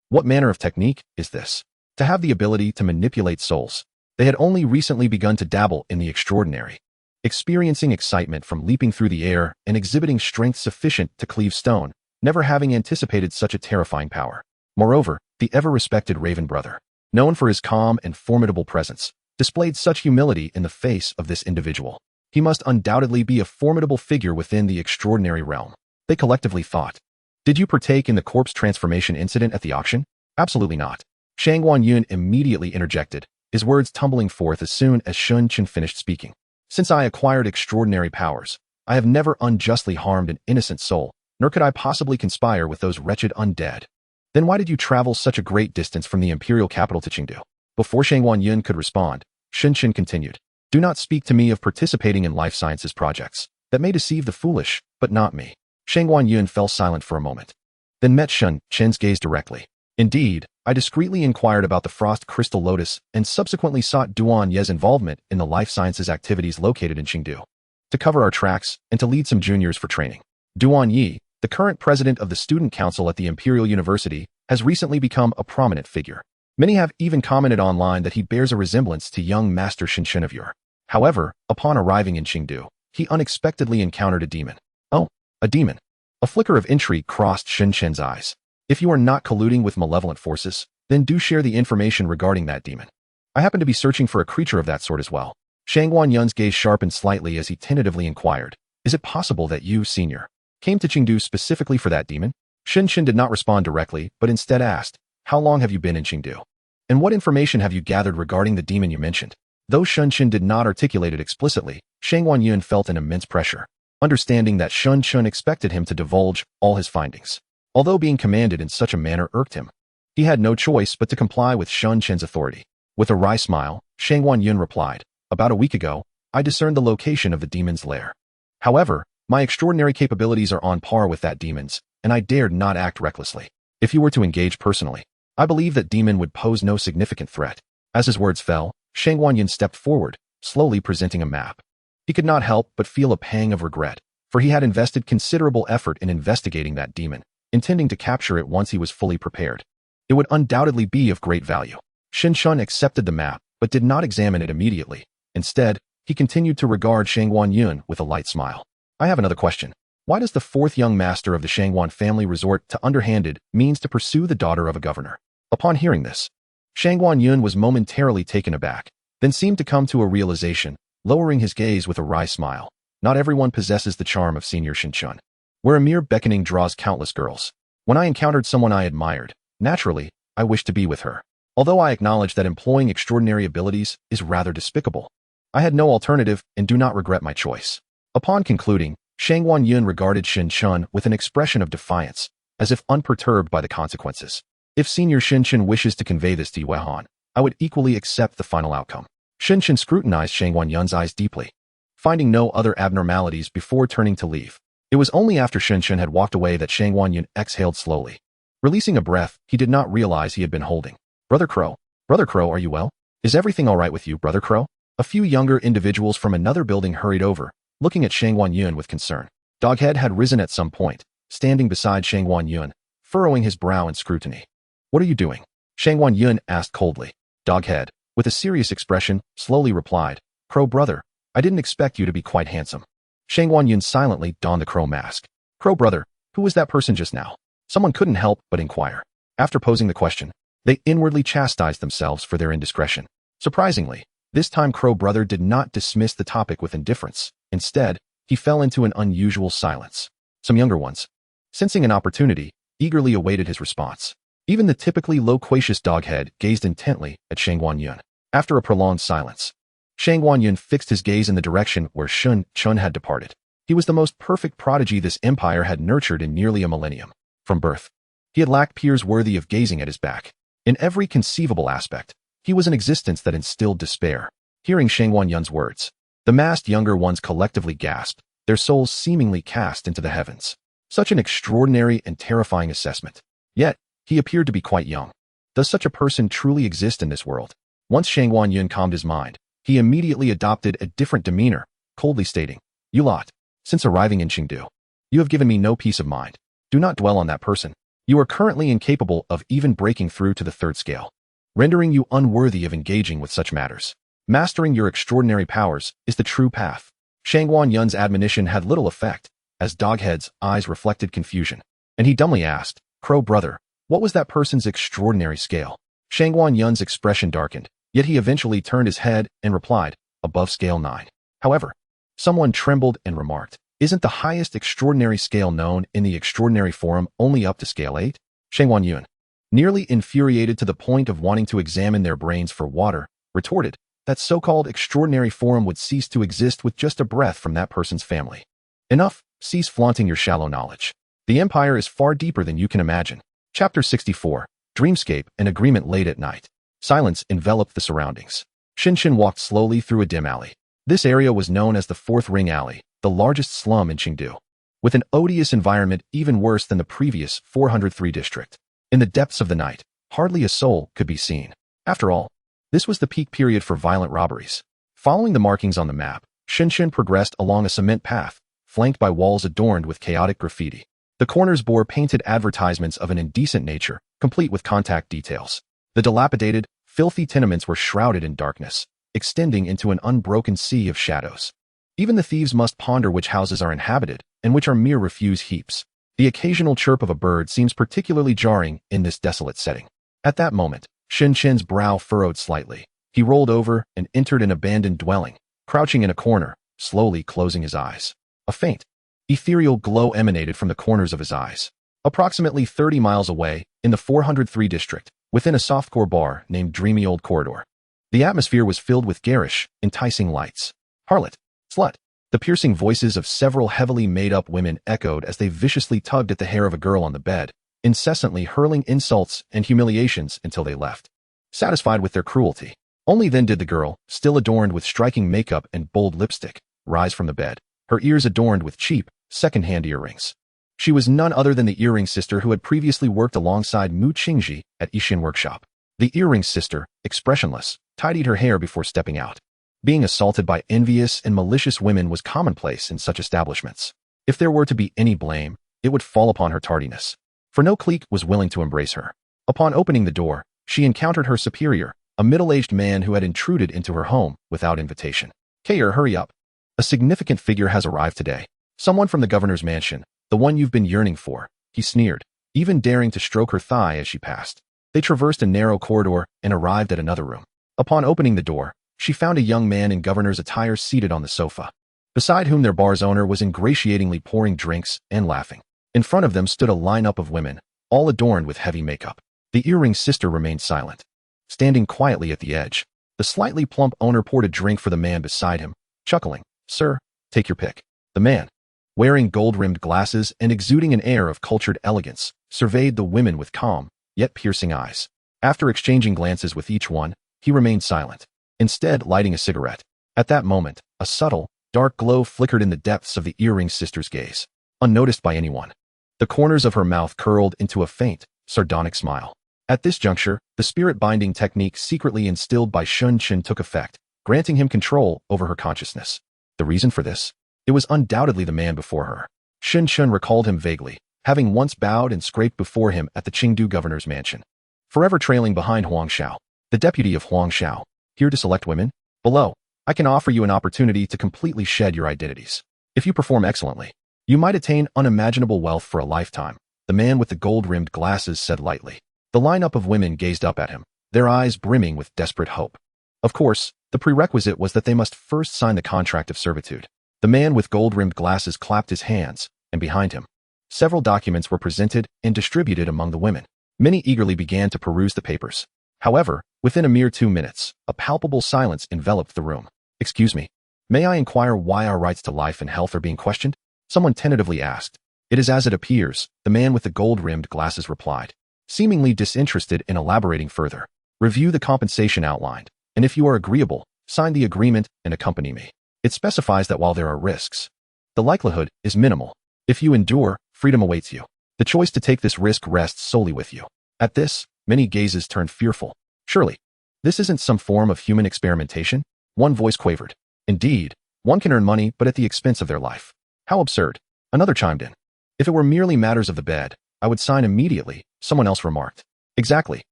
What manner of technique is this? To have the ability to manipulate souls. They had only recently begun to dabble in the extraordinary, experiencing excitement from leaping through the air and exhibiting strength sufficient to cleave stone, never having anticipated such a terrifying power. Moreover, the ever-respected Raven brother, known for his calm and formidable presence, displayed such humility in the face of this individual. He must undoubtedly be a formidable figure within the extraordinary realm. They collectively thought. Did you partake in the corpse transformation incident at the auction? Absolutely not. Shangguan Yun immediately interjected, his words tumbling forth as soon as Shin-chun finished speaking. Since I acquired extraordinary powers, I have never unjustly harmed an innocent soul, nor could I possibly conspire with those wretched undead. Then why did you travel such a great distance from the imperial capital to Chengdu? Before Shangguan Yun could respond, Shin-chun continued. Do not speak to me of participating in life sciences projects. That may deceive the foolish, but not me. Shangguan Yun fell silent for a moment, then met Shin-chun's gaze directly. Indeed, I discreetly inquired about the Frost Crystal Lotus and subsequently sought Duan Ye's involvement in the life sciences activities located in Chengdu, to cover our tracks and to lead some juniors for training. Duan Ye, the current president of the Student Council at the Imperial University, has recently become a prominent figure. Many have even commented online that he bears a resemblance to young Master Shin-chun of yore. However, upon arriving in Chengdu, he unexpectedly encountered a demon. Oh, a demon. A flicker of intrigue crossed Shin-chun's eyes. If you are not colluding with malevolent forces, then do share the information regarding that demon. I happen to be searching for a creature of that sort as well. Shangguan Yun's gaze sharpened slightly as he tentatively inquired, is it possible that you, senior, came to Chengdu specifically for that demon? Shin-chun did not respond directly, but instead asked, how long have you been in Chengdu? And what information have you gathered regarding the demon you mentioned? Though Shin-chun did not articulate it explicitly, Shangguan Yun felt an immense pressure, understanding that Shin-chun expected him to divulge all his findings. Although being commanded in such a manner irked him, he had no choice but to comply with Shin-chun's authority. With a wry smile, Shangguan Yun replied, about a week ago, I discerned the location of the demon's lair. However, my extraordinary capabilities are on par with that demon's, and I dared not act recklessly. If you were to engage personally, I believe that demon would pose no significant threat. As his words fell, Shangguan Yun stepped forward, slowly presenting a map. He could not help but feel a pang of regret, for he had invested considerable effort in investigating that demon, intending to capture it once he was fully prepared. It would undoubtedly be of great value. Xinshun accepted the map, but did not examine it immediately. Instead, he continued to regard Shangguan Yun with a light smile. I have another question. Why does the fourth young master of the Shangguan family resort to underhanded means to pursue the daughter of a governor? Upon hearing this, Shangguan Yun was momentarily taken aback, then seemed to come to a realization, lowering his gaze with a wry smile. Not everyone possesses the charm of Senior Xinshun, where a mere beckoning draws countless girls. When I encountered someone I admired, naturally, I wished to be with her. Although I acknowledge that employing extraordinary abilities is rather despicable, I had no alternative and do not regret my choice. Upon concluding, Shangguan Yun regarded Xinshun with an expression of defiance, as if unperturbed by the consequences. If Senior Xinshun wishes to convey this to Yuehan, I would equally accept the final outcome. Xinshun scrutinized Shangguan Yun's eyes deeply, finding no other abnormalities before turning to leave. It was only after Xinshun had walked away that Shangguan Yun exhaled slowly. Releasing a breath he did not realize he had been holding. Brother Crow, are you well? Is everything all right with you, Brother Crow? A few younger individuals from another building hurried over, looking at Shangguan Yun with concern. Doghead had risen at some point, standing beside Shangguan Yun, furrowing his brow in scrutiny. What are you doing? Shangguan Yun asked coldly. Doghead, with a serious expression, slowly replied, Crow brother, I didn't expect you to be quite handsome. Shangguan Yun silently donned the crow mask. Crow brother, who was that person just now? Someone couldn't help but inquire. After posing the question, they inwardly chastised themselves for their indiscretion. Surprisingly, this time Crow brother did not dismiss the topic with indifference. Instead, he fell into an unusual silence. Some younger ones, sensing an opportunity, eagerly awaited his response. Even the typically loquacious Doghead gazed intently at Shangguan Yun. After a prolonged silence, Shangguan Yun fixed his gaze in the direction where Xinshun had departed. He was the most perfect prodigy this empire had nurtured in nearly a millennium. From birth, he had lacked peers worthy of gazing at his back. In every conceivable aspect, he was an existence that instilled despair. Hearing Shangguan Yun's words, the masked younger ones collectively gasped, their souls seemingly cast into the heavens. Such an extraordinary and terrifying assessment. Yet, he appeared to be quite young. Does such a person truly exist in this world? Once Shangguan Yun calmed his mind, he immediately adopted a different demeanor, coldly stating, You lot, since arriving in Chengdu, you have given me no peace of mind. Do not dwell on that person. You are currently incapable of even breaking through to the third scale, rendering you unworthy of engaging with such matters. Mastering your extraordinary powers is the true path. Shangguan Yun's admonition had little effect, as Doghead's eyes reflected confusion, and he dumbly asked, Crow brother, what was that person's extraordinary scale? Shangguan Yun's expression darkened, yet he eventually turned his head and replied, above scale 9. However, someone trembled and remarked, Isn't the highest extraordinary scale known in the extraordinary forum only up to scale 8? Shangguan Yun, nearly infuriated to the point of wanting to examine their brains for water, retorted, That so-called extraordinary forum would cease to exist with just a breath from that person's family. Enough, cease flaunting your shallow knowledge. The empire is far deeper than you can imagine. Chapter 64, Dreamscape, an agreement late at night. Silence enveloped the surroundings. Xinshun walked slowly through a dim alley. This area was known as the Fourth Ring Alley, the largest slum in Chengdu, with an odious environment even worse than the previous 403 district. In the depths of the night, hardly a soul could be seen. After all, this was the peak period for violent robberies. Following the markings on the map, Xinshun progressed along a cement path, flanked by walls adorned with chaotic graffiti. The corners bore painted advertisements of an indecent nature, complete with contact details. The dilapidated, filthy tenements were shrouded in darkness, extending into an unbroken sea of shadows. Even the thieves must ponder which houses are inhabited and which are mere refuse heaps. The occasional chirp of a bird seems particularly jarring in this desolate setting. At that moment, Xinshun's brow furrowed slightly. He rolled over and entered an abandoned dwelling, crouching in a corner, slowly closing his eyes. A faint, ethereal glow emanated from the corners of his eyes. Approximately 30 miles away, in the 403 district, within a softcore bar named Dreamy Old Corridor, the atmosphere was filled with garish, enticing lights. Harlot, slut. The piercing voices of several heavily made-up women echoed as they viciously tugged at the hair of a girl on the bed, incessantly hurling insults and humiliations until they left. Satisfied with their cruelty, only then did the girl, still adorned with striking makeup and bold lipstick, rise from the bed, her ears adorned with cheap, second-hand earrings. She was none other than the earring sister who had previously worked alongside Mu Qingji at Yixin Workshop. The earring sister, expressionless, tidied her hair before stepping out. Being assaulted by envious and malicious women was commonplace in such establishments. If there were to be any blame, it would fall upon her tardiness, for no clique was willing to embrace her. Upon opening the door, she encountered her superior, a middle-aged man who had intruded into her home without invitation. Kayer, hurry up. A significant figure has arrived today. Someone from the governor's mansion, the one you've been yearning for, he sneered, even daring to stroke her thigh as she passed. They traversed a narrow corridor and arrived at another room. Upon opening the door, she found a young man in governor's attire seated on the sofa, beside whom their bar's owner was ingratiatingly pouring drinks and laughing. In front of them stood a lineup of women, all adorned with heavy makeup. The earring sister remained silent, standing quietly at the edge. The slightly plump owner poured a drink for the man beside him, chuckling, "Sir, take your pick." The man, wearing gold-rimmed glasses and exuding an air of cultured elegance, surveyed the women with calm, yet piercing eyes. After exchanging glances with each one, he remained silent, instead lighting a cigarette. At that moment, a subtle, dark glow flickered in the depths of the earring sister's gaze, unnoticed by anyone. The corners of her mouth curled into a faint, sardonic smile. At this juncture, the spirit-binding technique secretly instilled by Shun Chen took effect, granting him control over her consciousness. The reason for this? It was undoubtedly the man before her. Shun Chen recalled him vaguely, having once bowed and scraped before him at the Qingdu governor's mansion. Forever trailing behind Huang Xiao, the deputy of Huang Xiao, here to select women? Below, I can offer you an opportunity to completely shed your identities. If you perform excellently, you might attain unimaginable wealth for a lifetime, the man with the gold-rimmed glasses said lightly. The lineup of women gazed up at him, their eyes brimming with desperate hope. Of course, the prerequisite was that they must first sign the contract of servitude. The man with gold-rimmed glasses clapped his hands, and behind him, several documents were presented and distributed among the women. Many eagerly began to peruse the papers. However, within a mere 2 minutes, a palpable silence enveloped the room. "Excuse me, may I inquire why our rights to life and health are being questioned?" Someone tentatively asked. "It is as it appears," the man with the gold-rimmed glasses replied, seemingly disinterested in elaborating further. "Review the compensation outlined, and if you are agreeable, sign the agreement and accompany me. It specifies that while there are risks, the likelihood is minimal. If you endure, freedom awaits you. The choice to take this risk rests solely with you." At this, many gazes turned fearful. "Surely, this isn't some form of human experimentation?" One voice quavered. "Indeed, one can earn money but at the expense of their life." "How absurd." Another chimed in. "If it were merely matters of the bed, I would sign immediately," someone else remarked. "Exactly.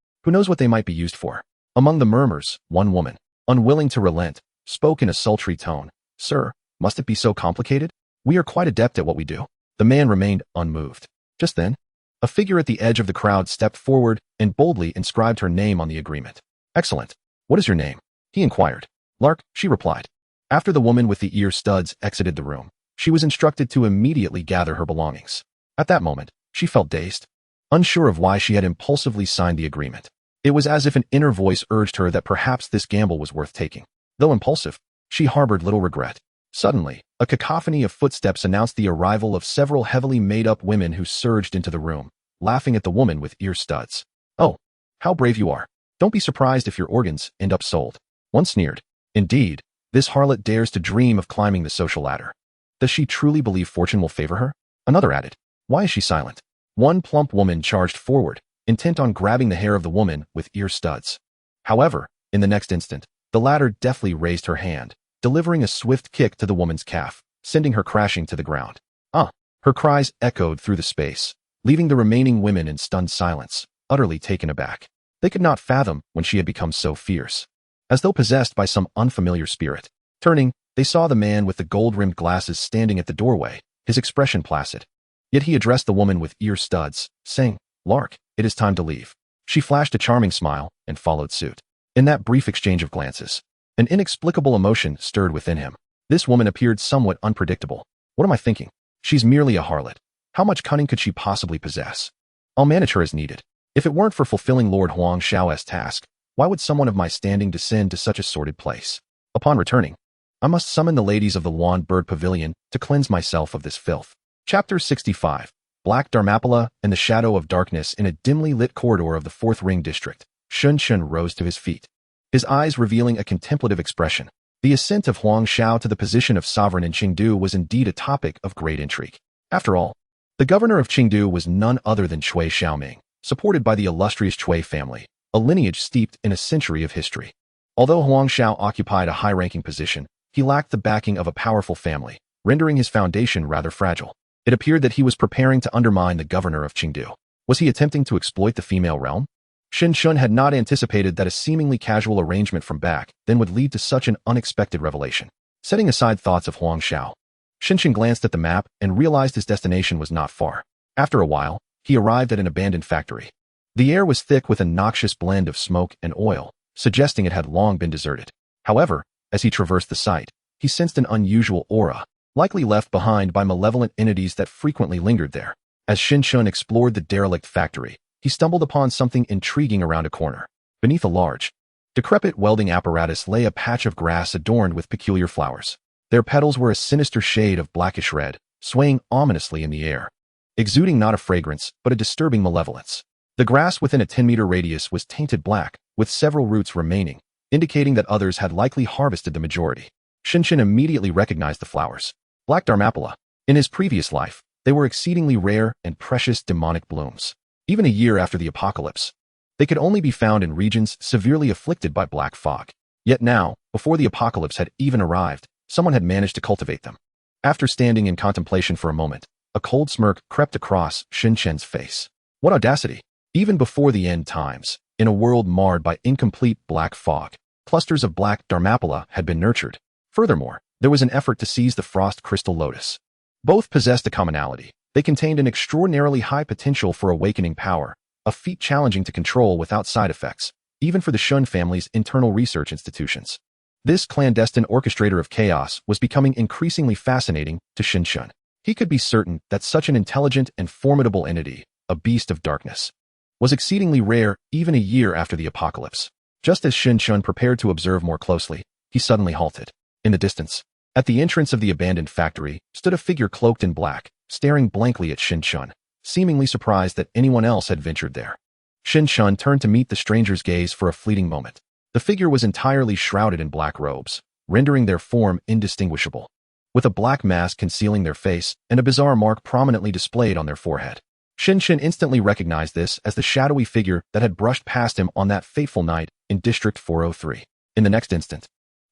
Who knows what they might be used for?" Among the murmurs, one woman, unwilling to relent, spoke in a sultry tone. "Sir, must it be so complicated? We are quite adept at what we do." The man remained unmoved. Just then, a figure at the edge of the crowd stepped forward and boldly inscribed her name on the agreement. "Excellent. What is your name?" he inquired. "Lark," she replied. After the woman with the ear studs exited the room, she was instructed to immediately gather her belongings. At that moment, she felt dazed, unsure of why she had impulsively signed the agreement. It was as if an inner voice urged her that perhaps this gamble was worth taking. Though impulsive, she harbored little regret. Suddenly, a cacophony of footsteps announced the arrival of several heavily made-up women who surged into the room, laughing at the woman with ear studs. "Oh, how brave you are. Don't be surprised if your organs end up sold." One sneered. "Indeed, this harlot dares to dream of climbing the social ladder. Does she truly believe fortune will favor her?" Another added. "Why is she silent?" One plump woman charged forward, intent on grabbing the hair of the woman with ear studs. However, in the next instant, the latter deftly raised her hand, delivering a swift kick to the woman's calf, sending her crashing to the ground. "Ah!" Her cries echoed through the space, leaving the remaining women in stunned silence, utterly taken aback. They could not fathom when she had become so fierce. As though possessed by some unfamiliar spirit. Turning, they saw the man with the gold-rimmed glasses standing at the doorway, his expression placid. Yet he addressed the woman with ear studs, saying, "Lark, it is time to leave." She flashed a charming smile and followed suit. In that brief exchange of glances, an inexplicable emotion stirred within him. This woman appeared somewhat unpredictable. What am I thinking? She's merely a harlot. How much cunning could she possibly possess? I'll manage her as needed. If it weren't for fulfilling Lord Huang Xiao's task, why would someone of my standing descend to such a sordid place? Upon returning, I must summon the ladies of the Lawn Bird Pavilion to cleanse myself of this filth. Chapter 65. Black Dharmapala and the Shadow of Darkness. In a dimly lit corridor of the Fourth Ring District, Shun Chen rose to his feet, his eyes revealing a contemplative expression. The ascent of Huang Xiao to the position of sovereign in Qingdu was indeed a topic of great intrigue. After all, the governor of Qingdu was none other than Cui Xiaoming, supported by the illustrious Cui family, a lineage steeped in a century of history. Although Huang Xiao occupied a high-ranking position, he lacked the backing of a powerful family, rendering his foundation rather fragile. It appeared that he was preparing to undermine the governor of Qingdu. Was he attempting to exploit the female realm? Shin Shun had not anticipated that a seemingly casual arrangement from back then would lead to such an unexpected revelation. Setting aside thoughts of Huang Xiao, Shin Shun glanced at the map and realized his destination was not far. After a while, he arrived at an abandoned factory. The air was thick with a noxious blend of smoke and oil, suggesting it had long been deserted. However, as he traversed the site, he sensed an unusual aura, likely left behind by malevolent entities that frequently lingered there. As Shin Shun explored the derelict factory, he stumbled upon something intriguing around a corner. Beneath a large, decrepit welding apparatus lay a patch of grass adorned with peculiar flowers. Their petals were a sinister shade of blackish red, swaying ominously in the air, exuding not a fragrance, but a disturbing malevolence. The grass within a 10-meter radius was tainted black, with several roots remaining, indicating that others had likely harvested the majority. Shin Shun immediately recognized the flowers. Black Dharmapala. In his previous life, they were exceedingly rare and precious demonic blooms. Even a year after the apocalypse, they could only be found in regions severely afflicted by black fog. Yet now, before the apocalypse had even arrived, someone had managed to cultivate them. After standing in contemplation for a moment, a cold smirk crept across Shin Shun's face. What audacity! Even before the end times, in a world marred by incomplete black fog, clusters of black Dharmapala had been nurtured. Furthermore, there was an effort to seize the frost crystal lotus. Both possessed a commonality. They contained an extraordinarily high potential for awakening power, a feat challenging to control without side effects, even for the Shun family's internal research institutions. This clandestine orchestrator of chaos was becoming increasingly fascinating to Shin Shun. He could be certain that such an intelligent and formidable entity, a beast of darkness, was exceedingly rare even a year after the apocalypse. Just as Shin Shun prepared to observe more closely, he suddenly halted. In the distance, at the entrance of the abandoned factory, stood a figure cloaked in black, staring blankly at Shin Shun, seemingly surprised that anyone else had ventured there. Shin Shun turned to meet the stranger's gaze for a fleeting moment. The figure was entirely shrouded in black robes, rendering their form indistinguishable, with a black mask concealing their face and a bizarre mark prominently displayed on their forehead. Shin Shun instantly recognized this as the shadowy figure that had brushed past him on that fateful night in District 403. In the next instant,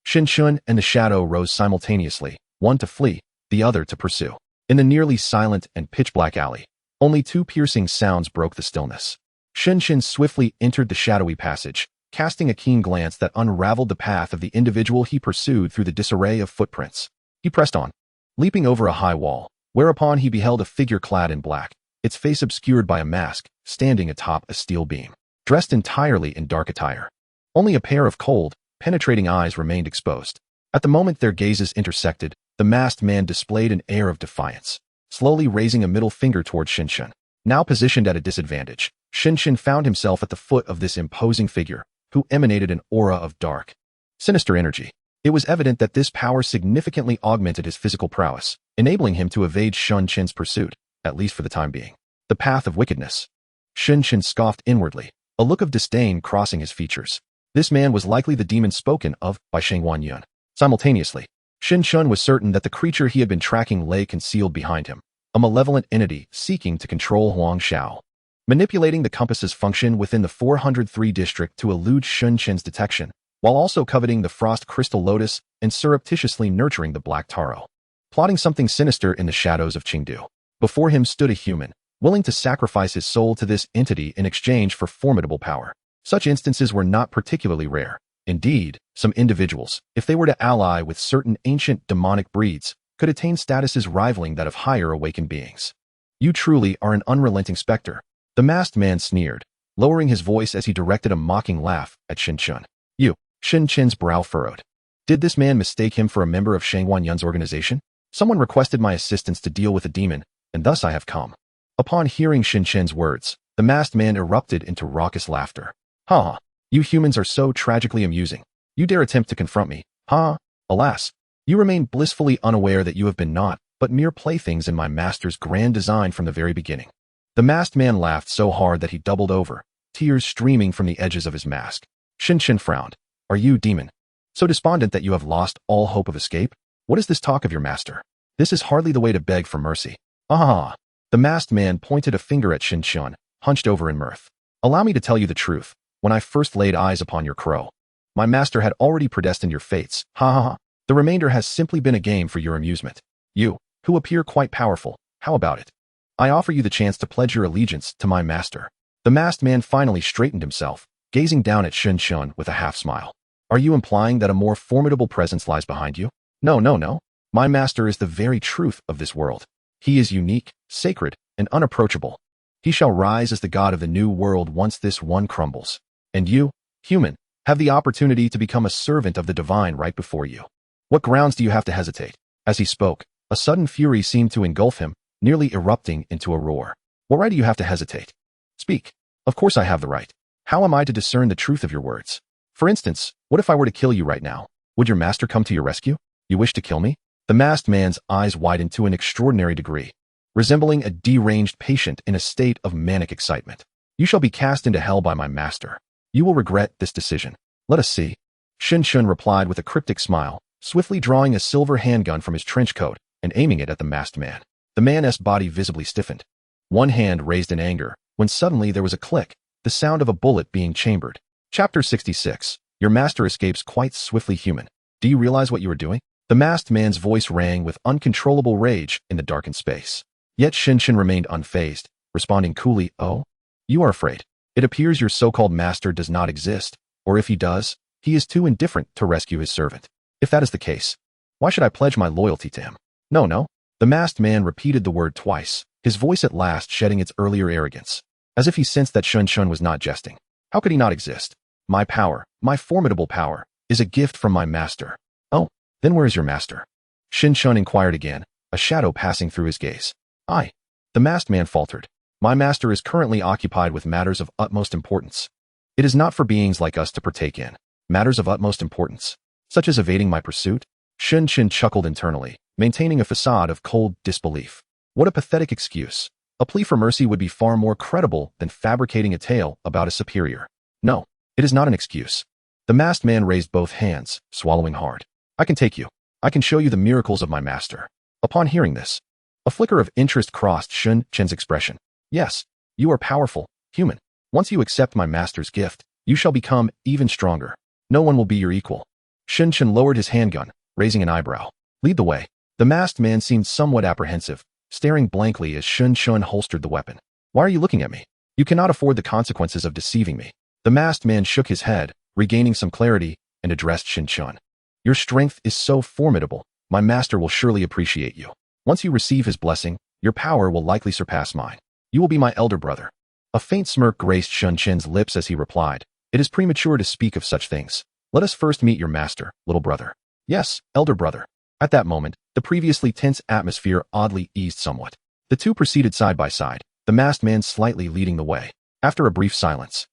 Shin Shun and the shadow rose simultaneously, one to flee, the other to pursue. In the nearly silent and pitch-black alley, only two piercing sounds broke the stillness. Shin Shun swiftly entered the shadowy passage, casting a keen glance that unraveled the path of the individual he pursued through the disarray of footprints. He pressed on, leaping over a high wall, whereupon he beheld a figure clad in black, its face obscured by a mask, standing atop a steel beam, dressed entirely in dark attire. Only a pair of cold, penetrating eyes remained exposed. At the moment their gazes intersected, the masked man displayed an air of defiance, slowly raising a middle finger toward Shin Shun. Now positioned at a disadvantage, Shin Shun found himself at the foot of this imposing figure, who emanated an aura of dark, sinister energy. It was evident that this power significantly augmented his physical prowess, enabling him to evade Shin Shun's pursuit, at least for the time being. The path of wickedness. Shin Shun scoffed inwardly, a look of disdain crossing his features. This man was likely the demon spoken of by Shang Wanyun. Simultaneously, Shin Shun was certain that the creature he had been tracking lay concealed behind him, a malevolent entity seeking to control Huang Xiao, manipulating the compass's function within the 403 district to elude Shin Shun's detection, while also coveting the frost crystal lotus and surreptitiously nurturing the black taro. Plotting something sinister in the shadows of Qingdu. Before him stood a human, willing to sacrifice his soul to this entity in exchange for formidable power. Such instances were not particularly rare. Indeed, some individuals, if they were to ally with certain ancient demonic breeds, could attain statuses rivaling that of higher awakened beings. You truly are an unrelenting specter. The masked man sneered, lowering his voice as he directed a mocking laugh at Shin Shun. You. Shin Shun's brow furrowed. Did this man mistake him for a member of Shang Wanyun's organization? Someone requested my assistance to deal with a demon, and thus I have come. Upon hearing Shin Shun's words, the masked man erupted into raucous laughter. Ha! You humans are so tragically amusing. You dare attempt to confront me. Ha! Alas! You remain blissfully unaware that you have been naught but mere playthings in my master's grand design from the very beginning. The masked man laughed so hard that he doubled over, tears streaming from the edges of his mask. Shin Shun frowned. Are you, demon, so despondent that you have lost all hope of escape? What is this talk of your master? This is hardly the way to beg for mercy. Ah! The masked man pointed a finger at Shin Shun, hunched over in mirth. Allow me to tell you the truth. When I first laid eyes upon your crow, my master had already predestined your fates. Ha ha ha. The remainder has simply been a game for your amusement. You, who appear quite powerful, how about it? I offer you the chance to pledge your allegiance to my master. The The masked man finally straightened himself, gazing down at Shun Shun with a half-smile. Are you implying that a more formidable presence lies behind you? No, no, no. My master is the very truth of this world. He is unique, sacred, and unapproachable. He shall rise as the god of the new world once this one crumbles. And you, human, have the opportunity to become a servant of the divine right before you. What grounds do you have to hesitate? As he spoke, a sudden fury seemed to engulf him, nearly erupting into a roar. What right do you have to hesitate? Speak. Of course I have the right. How am I to discern the truth of your words? For instance, what if I were to kill you right now? Would your master come to your rescue? You wish to kill me? The masked man's eyes widened to an extraordinary degree, resembling a deranged patient in a state of manic excitement. You shall be cast into hell by my master. You will regret this decision. Let us see. Shun Shun replied with a cryptic smile, swiftly drawing a silver handgun from his trench coat and aiming it at the masked man. The man's body visibly stiffened. One hand raised in anger, when suddenly there was a click, the sound of a bullet being chambered. Chapter 66. Your master escapes quite swiftly, human. Do you realize what you are doing? The masked man's voice rang with uncontrollable rage in the darkened space. Yet Shun Shun remained unfazed, responding coolly, Oh? You are afraid. It appears your so-called master does not exist, or if he does, he is too indifferent to rescue his servant. If that is the case, why should I pledge my loyalty to him? No, no. The masked man repeated the word twice, his voice at last shedding its earlier arrogance, as if he sensed that Shun Shun was not jesting. How could he not exist? My power, my formidable power, is a gift from my master. Oh, then where is your master? Shun Shun inquired again, a shadow passing through his gaze. The masked man faltered. My master is currently occupied with matters of utmost importance. It is not for beings like us to partake in matters of utmost importance, such as evading my pursuit. Shun Shun chuckled internally, maintaining a facade of cold disbelief. What a pathetic excuse. A plea for mercy would be far more credible than fabricating a tale about a superior. No, it is not an excuse. The masked man raised both hands, swallowing hard. I can take you. I can show you the miracles of my master. Upon hearing this, a flicker of interest crossed Shun Shun's expression. Yes, you are powerful, human. Once you accept my master's gift, you shall become even stronger. No one will be your equal. Shun Shun lowered his handgun, raising an eyebrow. Lead the way. The masked man seemed somewhat apprehensive, staring blankly as Shun Shun holstered the weapon. Why are you looking at me? You cannot afford the consequences of deceiving me. The masked man shook his head, regaining some clarity, and addressed Shun Shun. Your strength is so formidable, my master will surely appreciate you. Once you receive his blessing, your power will likely surpass mine. You will be my elder brother. A faint smirk graced Shun Shun's lips as he replied, It is premature to speak of such things. Let us first meet your master, little brother. Yes, elder brother. At that moment, the previously tense atmosphere oddly eased somewhat. The two proceeded side by side, the masked man slightly leading the way. After a brief silence,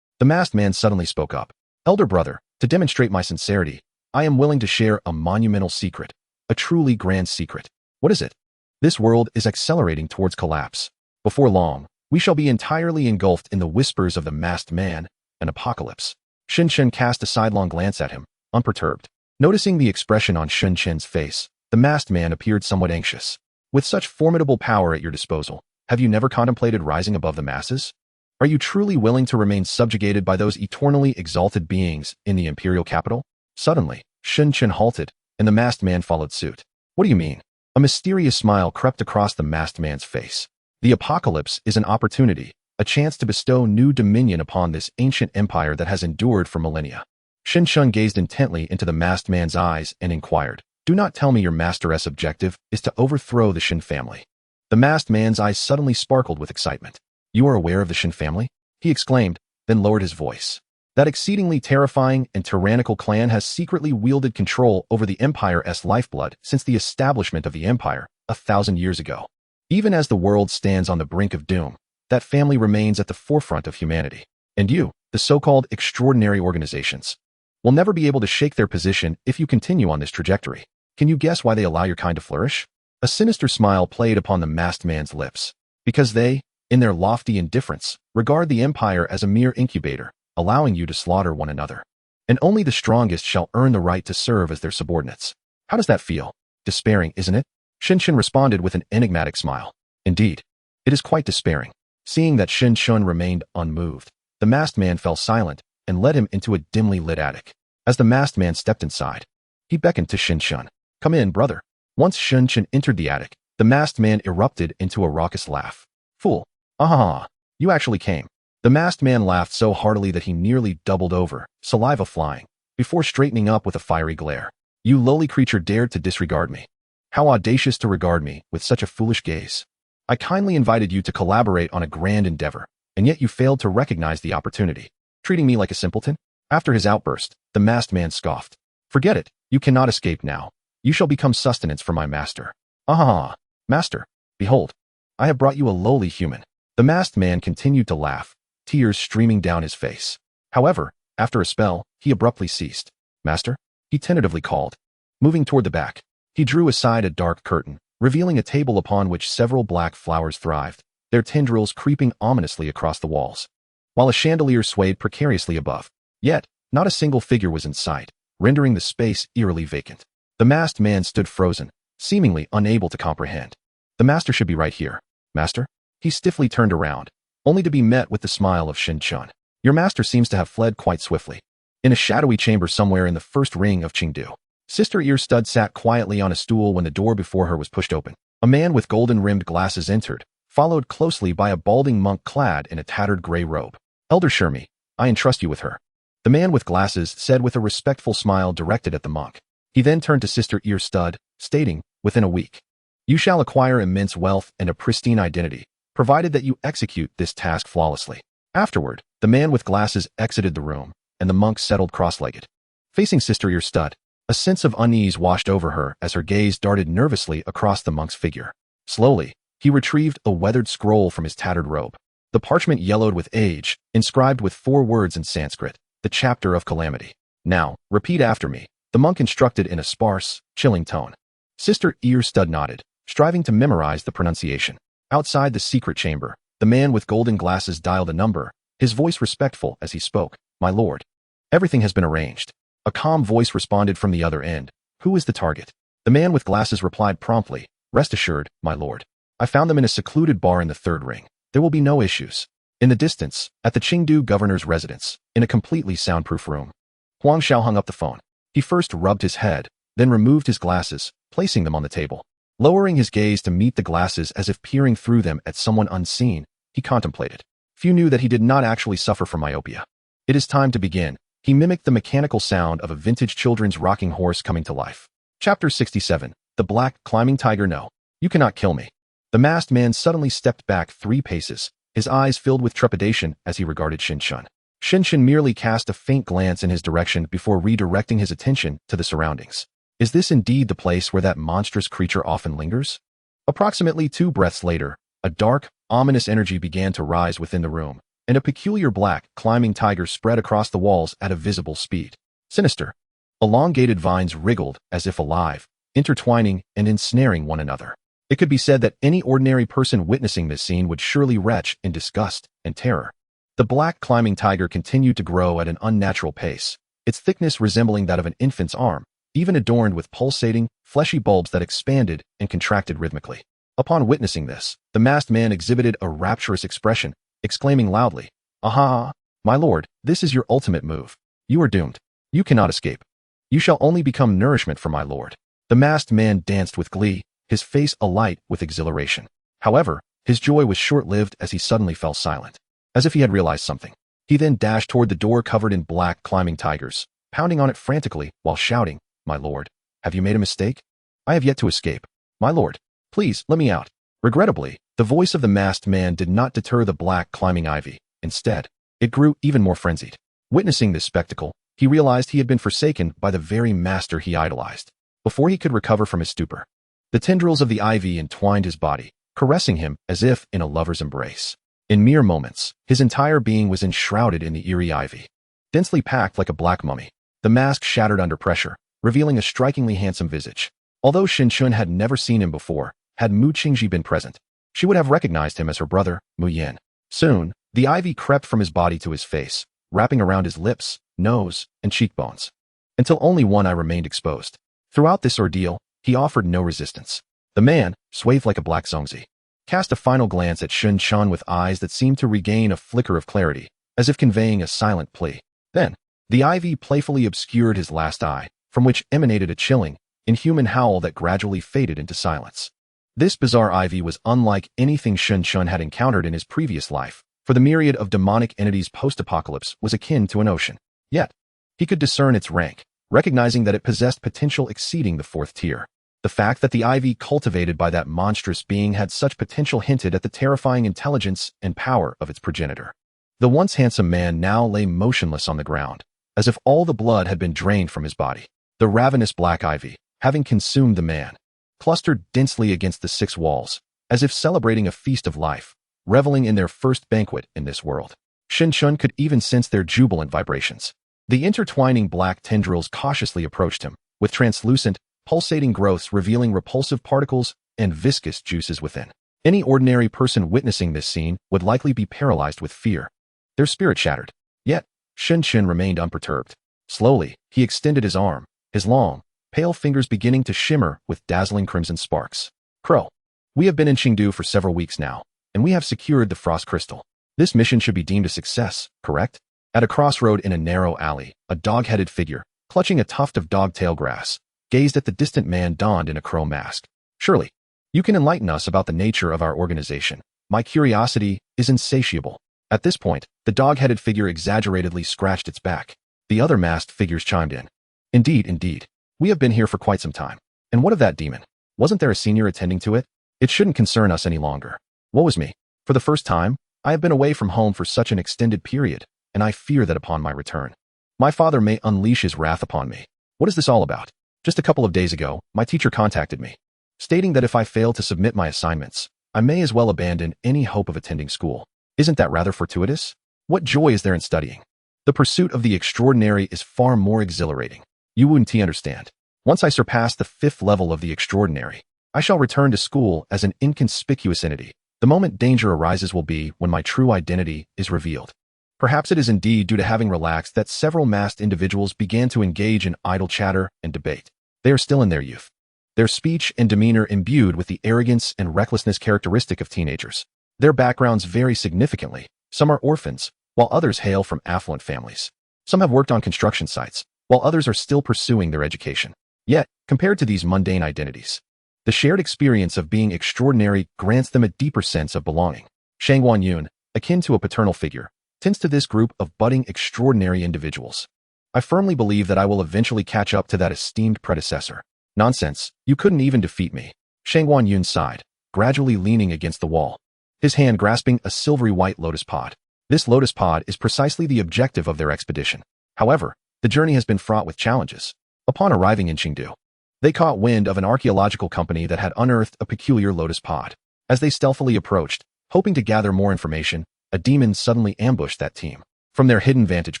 the masked man suddenly spoke up. Elder brother, to demonstrate my sincerity, I am willing to share a monumental secret, a truly grand secret. What is it? This world is accelerating towards collapse. Before long, we shall be entirely engulfed in the whispers of the masked man, an apocalypse. Shun Shun cast a sidelong glance at him, unperturbed. Noticing the expression on Shun Shun's face, the masked man appeared somewhat anxious. With such formidable power at your disposal, have you never contemplated rising above the masses? Are you truly willing to remain subjugated by those eternally exalted beings in the imperial capital? Suddenly, Shun Shun halted, and the masked man followed suit. What do you mean? A mysterious smile crept across the masked man's face. The apocalypse is an opportunity, a chance to bestow new dominion upon this ancient empire that has endured for millennia. Shun Shun gazed intently into the masked man's eyes and inquired, Do not tell me your master's objective is to overthrow the Shin family. The masked man's eyes suddenly sparkled with excitement. You are aware of the Shin family? He exclaimed, then lowered his voice. That exceedingly terrifying and tyrannical clan has secretly wielded control over the Empire's lifeblood since the establishment of the Empire 1,000 years ago. Even as the world stands on the brink of doom, that family remains at the forefront of humanity. And you, the so-called extraordinary organizations, will never be able to shake their position if you continue on this trajectory. Can you guess why they allow your kind to flourish? A sinister smile played upon the masked man's lips. Because they, in their lofty indifference, regard the Empire as a mere incubator, allowing you to slaughter one another. And only the strongest shall earn the right to serve as their subordinates. How does that feel? Despairing, isn't it? Shun Shun responded with an enigmatic smile. Indeed, it is quite despairing. Seeing that Shun Shun remained unmoved, the masked man fell silent and led him into a dimly lit attic. As the masked man stepped inside, he beckoned to Shun Shun. Come in, brother. Once Shun Shun entered the attic, the masked man erupted into a raucous laugh. Fool. Ah, you actually came. The masked man laughed so heartily that he nearly doubled over, saliva flying, before straightening up with a fiery glare. You lowly creature dared to disregard me. How audacious to regard me with such a foolish gaze. I kindly invited you to collaborate on a grand endeavor, and yet you failed to recognize the opportunity, treating me like a simpleton? After his outburst, the masked man scoffed. Forget it, you cannot escape now. You shall become sustenance for my master. Ah, master, behold, I have brought you a lowly human. The masked man continued to laugh, tears streaming down his face. However, after a spell, he abruptly ceased. Master? He tentatively called. Moving toward the back, he drew aside a dark curtain, revealing a table upon which several black flowers thrived, their tendrils creeping ominously across the walls, while a chandelier swayed precariously above. Yet, not a single figure was in sight, rendering the space eerily vacant. The masked man stood frozen, seemingly unable to comprehend. The master should be right here. Master? He stiffly turned around, only to be met with the smile of Shin-chun. Your master seems to have fled quite swiftly. In a shadowy chamber somewhere in the first ring of Chengdu, Sister Earstud sat quietly on a stool when the door before her was pushed open. A man with golden-rimmed glasses entered, followed closely by a balding monk clad in a tattered gray robe. Elder Shermi, I entrust you with her. The man with glasses said with a respectful smile directed at the monk. He then turned to Sister Earstud, stating, within a week, you shall acquire immense wealth and a pristine identity, provided that you execute this task flawlessly. Afterward, the man with glasses exited the room, and the monk settled cross-legged. Facing Sister Earstud, a sense of unease washed over her as her gaze darted nervously across the monk's figure. Slowly, he retrieved a weathered scroll from his tattered robe. The parchment yellowed with age, inscribed with 4 words in Sanskrit, the chapter of calamity. Now, repeat after me, the monk instructed in a sparse, chilling tone. Sister Earstud nodded, striving to memorize the pronunciation. Outside the secret chamber, the man with golden glasses dialed a number, his voice respectful as he spoke. My lord. Everything has been arranged. A calm voice responded from the other end. Who is the target? The man with glasses replied promptly. Rest assured, my lord. I found them in a secluded bar in the 3rd ring. There will be no issues. In the distance, at the Chengdu governor's residence, in a completely soundproof room. Huang Xiao hung up the phone. He first rubbed his head, then removed his glasses, placing them on the table. Lowering his gaze to meet the glasses as if peering through them at someone unseen, he contemplated. Few knew that he did not actually suffer from myopia. It is time to begin. He mimicked the mechanical sound of a vintage children's rocking horse coming to life. Chapter 67. The Black Climbing Tiger. No, you cannot kill me. The masked man suddenly stepped back 3 paces, his eyes filled with trepidation as he regarded Shin-chun. Shin-chun merely cast a faint glance in his direction before redirecting his attention to the surroundings. Is this indeed the place where that monstrous creature often lingers? Approximately 2 breaths later, a dark, ominous energy began to rise within the room, and a peculiar black, climbing tiger spread across the walls at a visible speed. Sinister. Elongated vines wriggled as if alive, intertwining and ensnaring one another. It could be said that any ordinary person witnessing this scene would surely retch in disgust and terror. The black climbing tiger continued to grow at an unnatural pace, its thickness resembling that of an infant's arm, even adorned with pulsating, fleshy bulbs that expanded and contracted rhythmically. Upon witnessing this, the masked man exhibited a rapturous expression, exclaiming loudly, Aha! My lord, this is your ultimate move. You are doomed. You cannot escape. You shall only become nourishment for my lord. The masked man danced with glee, his face alight with exhilaration. However, his joy was short-lived as he suddenly fell silent, as if he had realized something. He then dashed toward the door covered in black climbing tigers, pounding on it frantically while shouting, My lord, have you made a mistake? I have yet to escape. My lord, please, let me out. Regrettably, the voice of the masked man did not deter the black climbing ivy. Instead, it grew even more frenzied. Witnessing this spectacle, he realized he had been forsaken by the very master he idolized. Before he could recover from his stupor, the tendrils of the ivy entwined his body, caressing him as if in a lover's embrace. In mere moments, his entire being was enshrouded in the eerie ivy. Densely packed like a black mummy, the mask shattered under pressure, revealing a strikingly handsome visage. Although Shin-chun had never seen him before, had Mu Qingji been present, she would have recognized him as her brother, Mu Yan. Soon, the ivy crept from his body to his face, wrapping around his lips, nose, and cheekbones, until only one eye remained exposed. Throughout this ordeal, he offered no resistance. The man, swathed like a black zongzi, cast a final glance at Shin-chun with eyes that seemed to regain a flicker of clarity, as if conveying a silent plea. Then, the ivy playfully obscured his last eye, from which emanated a chilling, inhuman howl that gradually faded into silence. This bizarre ivy was unlike anything Shin-chun had encountered in his previous life, for the myriad of demonic entities post-apocalypse was akin to an ocean. Yet, he could discern its rank, recognizing that it possessed potential exceeding the fourth tier. The fact that the ivy cultivated by that monstrous being had such potential hinted at the terrifying intelligence and power of its progenitor. The once handsome man now lay motionless on the ground, as if all the blood had been drained from his body. The ravenous black ivy, having consumed the man, clustered densely against the six walls, as if celebrating a feast of life, reveling in their first banquet in this world. Shin-chun could even sense their jubilant vibrations. The intertwining black tendrils cautiously approached him, with translucent, pulsating growths revealing repulsive particles and viscous juices within. Any ordinary person witnessing this scene would likely be paralyzed with fear. Their spirit shattered. Yet, Shin-chun remained unperturbed. Slowly, he extended his arm, his long, pale fingers beginning to shimmer with dazzling crimson sparks. Crow. We have been in Chengdu for several weeks now, and we have secured the frost crystal. This mission should be deemed a success, correct? At a crossroad in a narrow alley, a dog-headed figure, clutching a tuft of dog-tail grass, gazed at the distant man donned in a crow mask. Surely, you can enlighten us about the nature of our organization. My curiosity is insatiable. At this point, the dog-headed figure exaggeratedly scratched its back. The other masked figures chimed in. Indeed. We have been here for quite some time. And what of that demon? Wasn't there a senior attending to it? It shouldn't concern us any longer. Woe is me. For the first time, I have been away from home for such an extended period, and I fear that upon my return, my father may unleash his wrath upon me. What is this all about? Just a couple of days ago, my teacher contacted me, stating that if I fail to submit my assignments, I may as well abandon any hope of attending school. Isn't that rather fortuitous? What joy is there in studying? The pursuit of the extraordinary is far more exhilarating. You wouldn't understand. Once I surpass the 5th level of the extraordinary, I shall return to school as an inconspicuous entity. The moment danger arises will be when my true identity is revealed. Perhaps it is indeed due to having relaxed that several masked individuals began to engage in idle chatter and debate. They are still in their youth, their speech and demeanor imbued with the arrogance and recklessness characteristic of teenagers. Their backgrounds vary significantly. Some are orphans, while others hail from affluent families. Some have worked on construction sites, while others are still pursuing their education. Yet, compared to these mundane identities, the shared experience of being extraordinary grants them a deeper sense of belonging. Shang Guanyun, akin to a paternal figure, tends to this group of budding extraordinary individuals. I firmly believe that I will eventually catch up to that esteemed predecessor. Nonsense, you couldn't even defeat me. Shang Guanyun sighed, gradually leaning against the wall, his hand grasping a silvery white lotus pod. This lotus pod is precisely the objective of their expedition. However, the journey has been fraught with challenges. Upon arriving in Chengdu, they caught wind of an archaeological company that had unearthed a peculiar lotus pod. As they stealthily approached, hoping to gather more information, a demon suddenly ambushed that team. From their hidden vantage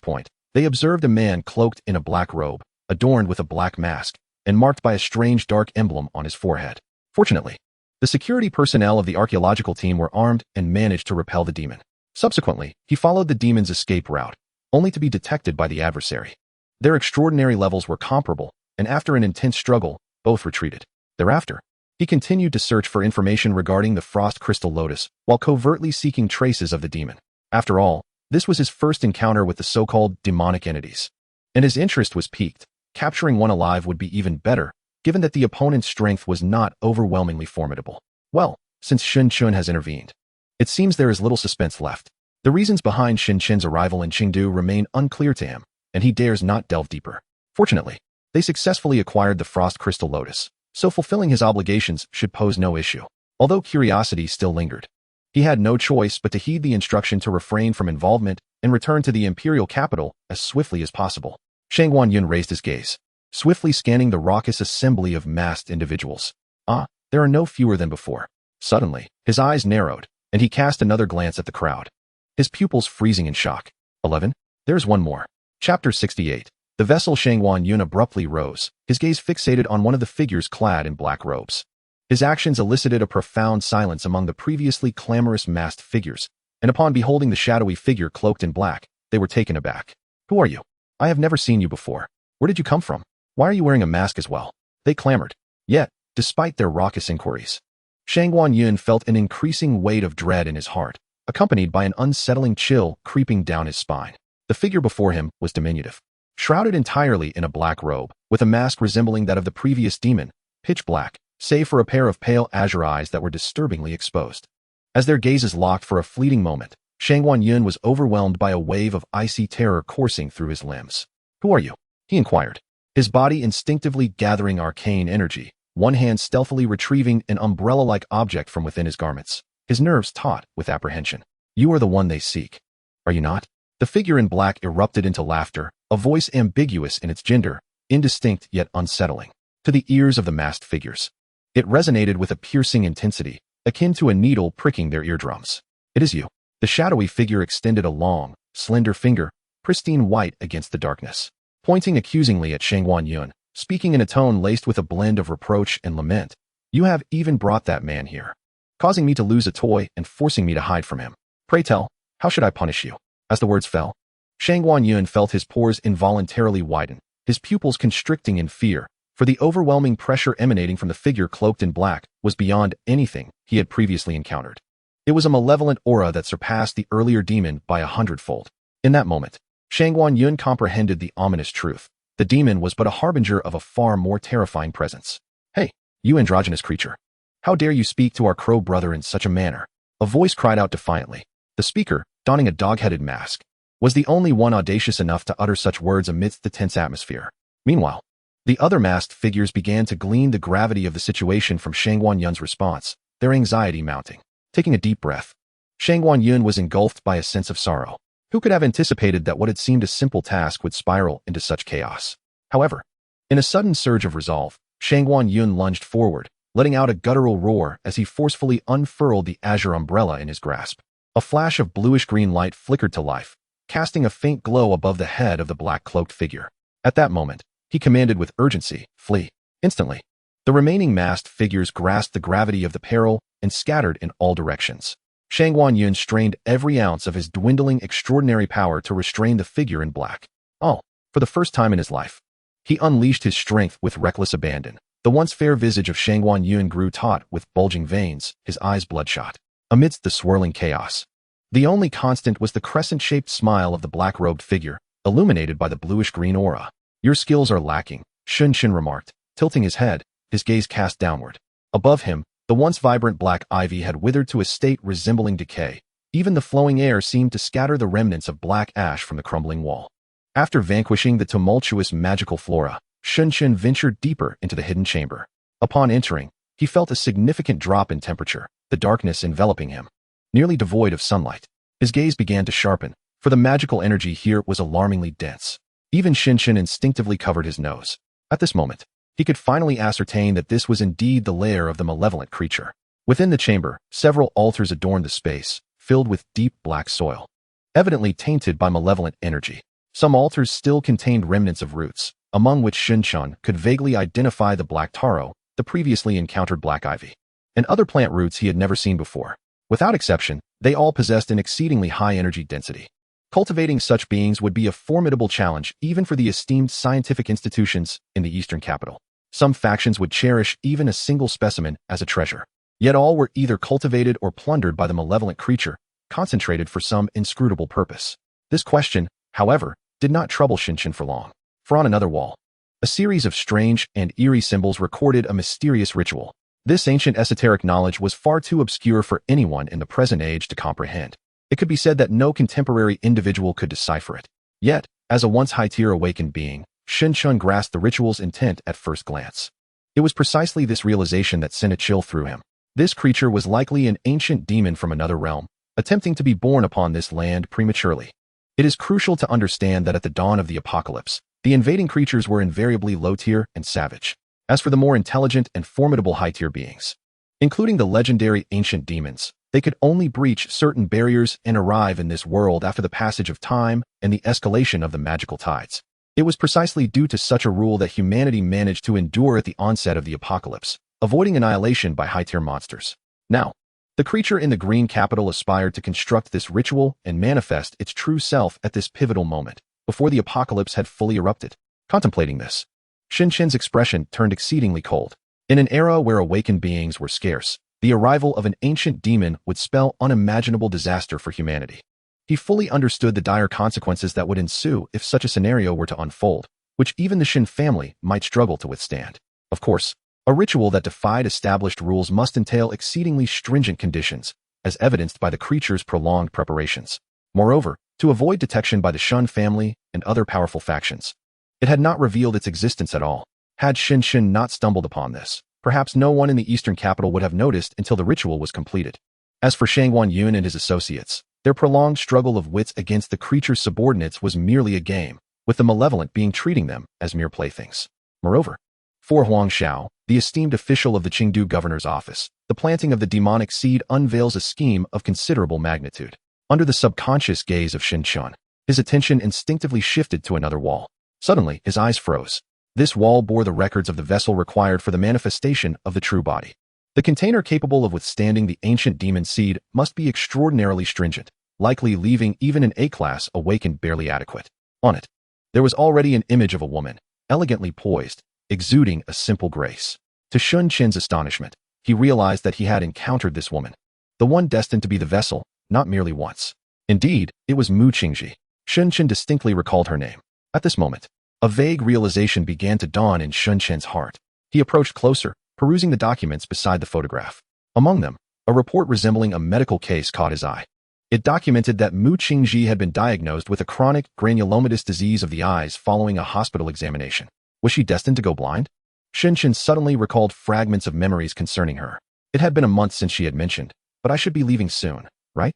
point, they observed a man cloaked in a black robe, adorned with a black mask, and marked by a strange dark emblem on his forehead. Fortunately, the security personnel of the archaeological team were armed and managed to repel the demon. Subsequently, he followed the demon's escape route, only to be detected by the adversary. Their extraordinary levels were comparable, and after an intense struggle, both retreated. Thereafter, he continued to search for information regarding the frost crystal lotus, while covertly seeking traces of the demon. After all, this was his first encounter with the so-called demonic entities, and his interest was piqued. Capturing one alive would be even better, given that the opponent's strength was not overwhelmingly formidable. Well, since Shin-chun has intervened, it seems there is little suspense left. The reasons behind Shin-chun's arrival in Chengdu remain unclear to him, and he dares not delve deeper. Fortunately, they successfully acquired the frost crystal lotus, so fulfilling his obligations should pose no issue. Although curiosity still lingered, he had no choice but to heed the instruction to refrain from involvement and return to the imperial capital as swiftly as possible. Shang Guanyun raised his gaze, swiftly scanning the raucous assembly of masked individuals. There are no fewer than before. Suddenly, his eyes narrowed, and he cast another glance at the crowd, his pupils freezing in shock. 11. There's one more. Chapter 68. The vessel. Shang Guanyun abruptly rose, his gaze fixated on one of the figures clad in black robes. His actions elicited a profound silence among the previously clamorous masked figures, and upon beholding the shadowy figure cloaked in black, they were taken aback. Who are you? I have never seen you before. Where did you come from? Why are you wearing a mask as well? They clamored. Yet, despite their raucous inquiries, Shang Guanyun felt an increasing weight of dread in his heart, accompanied by an unsettling chill creeping down his spine. The figure before him was diminutive, shrouded entirely in a black robe, with a mask resembling that of the previous demon, pitch black, save for a pair of pale azure eyes that were disturbingly exposed. As their gazes locked for a fleeting moment, Shangguan Yun was overwhelmed by a wave of icy terror coursing through his limbs. "Who are you?" he inquired, his body instinctively gathering arcane energy, one hand stealthily retrieving an umbrella-like object from within his garments, his nerves taut with apprehension. "You are the one they seek, are you not?" The figure in black erupted into laughter, a voice ambiguous in its gender, indistinct yet unsettling to the ears of the masked figures. It resonated with a piercing intensity, akin to a needle pricking their eardrums. "It is you." The shadowy figure extended a long, slender finger, pristine white against the darkness, pointing accusingly at Shangguan Yun, speaking in a tone laced with a blend of reproach and lament. "You have even brought that man here, causing me to lose a toy and forcing me to hide from him. Pray tell, how should I punish you?" As the words fell, Shangguan Yun felt his pores involuntarily widen, his pupils constricting in fear, for the overwhelming pressure emanating from the figure cloaked in black was beyond anything he had previously encountered. It was a malevolent aura that surpassed the earlier demon by 100-fold. In that moment, Shangguan Yun comprehended the ominous truth. The demon was but a harbinger of a far more terrifying presence. "Hey, you androgynous creature! How dare you speak to our crow brother in such a manner?" A voice cried out defiantly. The speaker, donning a dog-headed mask, was the only one audacious enough to utter such words amidst the tense atmosphere. Meanwhile, the other masked figures began to glean the gravity of the situation from Shangguan Yun's response, their anxiety mounting. Taking a deep breath, Shangguan Yun was engulfed by a sense of sorrow. Who could have anticipated that what had seemed a simple task would spiral into such chaos? However, in a sudden surge of resolve, Shangguan Yun lunged forward, letting out a guttural roar as he forcefully unfurled the azure umbrella in his grasp. A flash of bluish-green light flickered to life, casting a faint glow above the head of the black-cloaked figure. At that moment, he commanded with urgency, "Flee." Instantly, the remaining masked figures grasped the gravity of the peril and scattered in all directions. Shangguan Yun strained every ounce of his dwindling extraordinary power to restrain the figure in black. For the first time in his life, he unleashed his strength with reckless abandon. The once fair visage of Shangguan Yun grew taut with bulging veins, his eyes bloodshot. Amidst the swirling chaos, the only constant was the crescent-shaped smile of the black-robed figure, illuminated by the bluish-green aura. "Your skills are lacking," Shunshin remarked, tilting his head, his gaze cast downward. Above him, the once vibrant black ivy had withered to a state resembling decay. Even the flowing air seemed to scatter the remnants of black ash from the crumbling wall. After vanquishing the tumultuous magical flora, Shunshin ventured deeper into the hidden chamber. Upon entering, he felt a significant drop in temperature, the darkness enveloping him, nearly devoid of sunlight. His gaze began to sharpen, for the magical energy here was alarmingly dense. Even Shunshin instinctively covered his nose. At this moment, he could finally ascertain that this was indeed the lair of the malevolent creature. Within the chamber, several altars adorned the space, filled with deep black soil, evidently tainted by malevolent energy. Some altars still contained remnants of roots, among which Shunshin could vaguely identify the black taro, the previously encountered black ivy, and other plant roots he had never seen before. Without exception, they all possessed an exceedingly high energy density. Cultivating such beings would be a formidable challenge even for the esteemed scientific institutions in the Eastern capital. Some factions would cherish even a single specimen as a treasure. Yet all were either cultivated or plundered by the malevolent creature, concentrated for some inscrutable purpose. This question, however, did not trouble Shunshin for long. For on another wall, a series of strange and eerie symbols recorded a mysterious ritual. This ancient esoteric knowledge was far too obscure for anyone in the present age to comprehend. It could be said that no contemporary individual could decipher it. Yet, as a once high-tier awakened being, Shunshin grasped the ritual's intent at first glance. It was precisely this realization that sent a chill through him. This creature was likely an ancient demon from another realm, attempting to be born upon this land prematurely. It is crucial to understand that at the dawn of the apocalypse, the invading creatures were invariably low-tier and savage. As for the more intelligent and formidable high-tier beings, including the legendary ancient demons, they could only breach certain barriers and arrive in this world after the passage of time and the escalation of the magical tides. It was precisely due to such a rule that humanity managed to endure at the onset of the apocalypse, avoiding annihilation by high-tier monsters. Now, the creature in the green capital aspired to construct this ritual and manifest its true self at this pivotal moment, before the apocalypse had fully erupted. Contemplating this, Shunshin's expression turned exceedingly cold. In an era where awakened beings were scarce, the arrival of an ancient demon would spell unimaginable disaster for humanity. He fully understood the dire consequences that would ensue if such a scenario were to unfold, which even the Shin family might struggle to withstand. Of course, a ritual that defied established rules must entail exceedingly stringent conditions, as evidenced by the creature's prolonged preparations. Moreover, to avoid detection by the Shun family and other powerful factions, it had not revealed its existence at all. Had Shin not stumbled upon this, perhaps no one in the eastern capital would have noticed until the ritual was completed. As for Shangwan Yun and his associates, their prolonged struggle of wits against the creature's subordinates was merely a game, with the malevolent being treating them as mere playthings. Moreover, for Huang Xiao, the esteemed official of the Qingdu governor's office, the planting of the demonic seed unveils a scheme of considerable magnitude. Under the subconscious gaze of Shin Chun, his attention instinctively shifted to another wall. Suddenly, his eyes froze. This wall bore the records of the vessel required for the manifestation of the true body. The container capable of withstanding the ancient demon seed must be extraordinarily stringent, likely leaving even an A-class awakened barely adequate. On it, there was already an image of a woman, elegantly poised, exuding a simple grace. To Shun Chen's astonishment, he realized that he had encountered this woman, the one destined to be the vessel, not merely once. Indeed, it was Mu Qingji. Shun Chen distinctly recalled her name. At this moment, a vague realization began to dawn in Shun Chen's heart. He approached closer, perusing the documents beside the photograph. Among them, a report resembling a medical case caught his eye. It documented that Mu Qingji had been diagnosed with a chronic granulomatous disease of the eyes following a hospital examination. Was she destined to go blind? Shin Chen suddenly recalled fragments of memories concerning her. It had been a month since she had mentioned, but I should be leaving soon, right?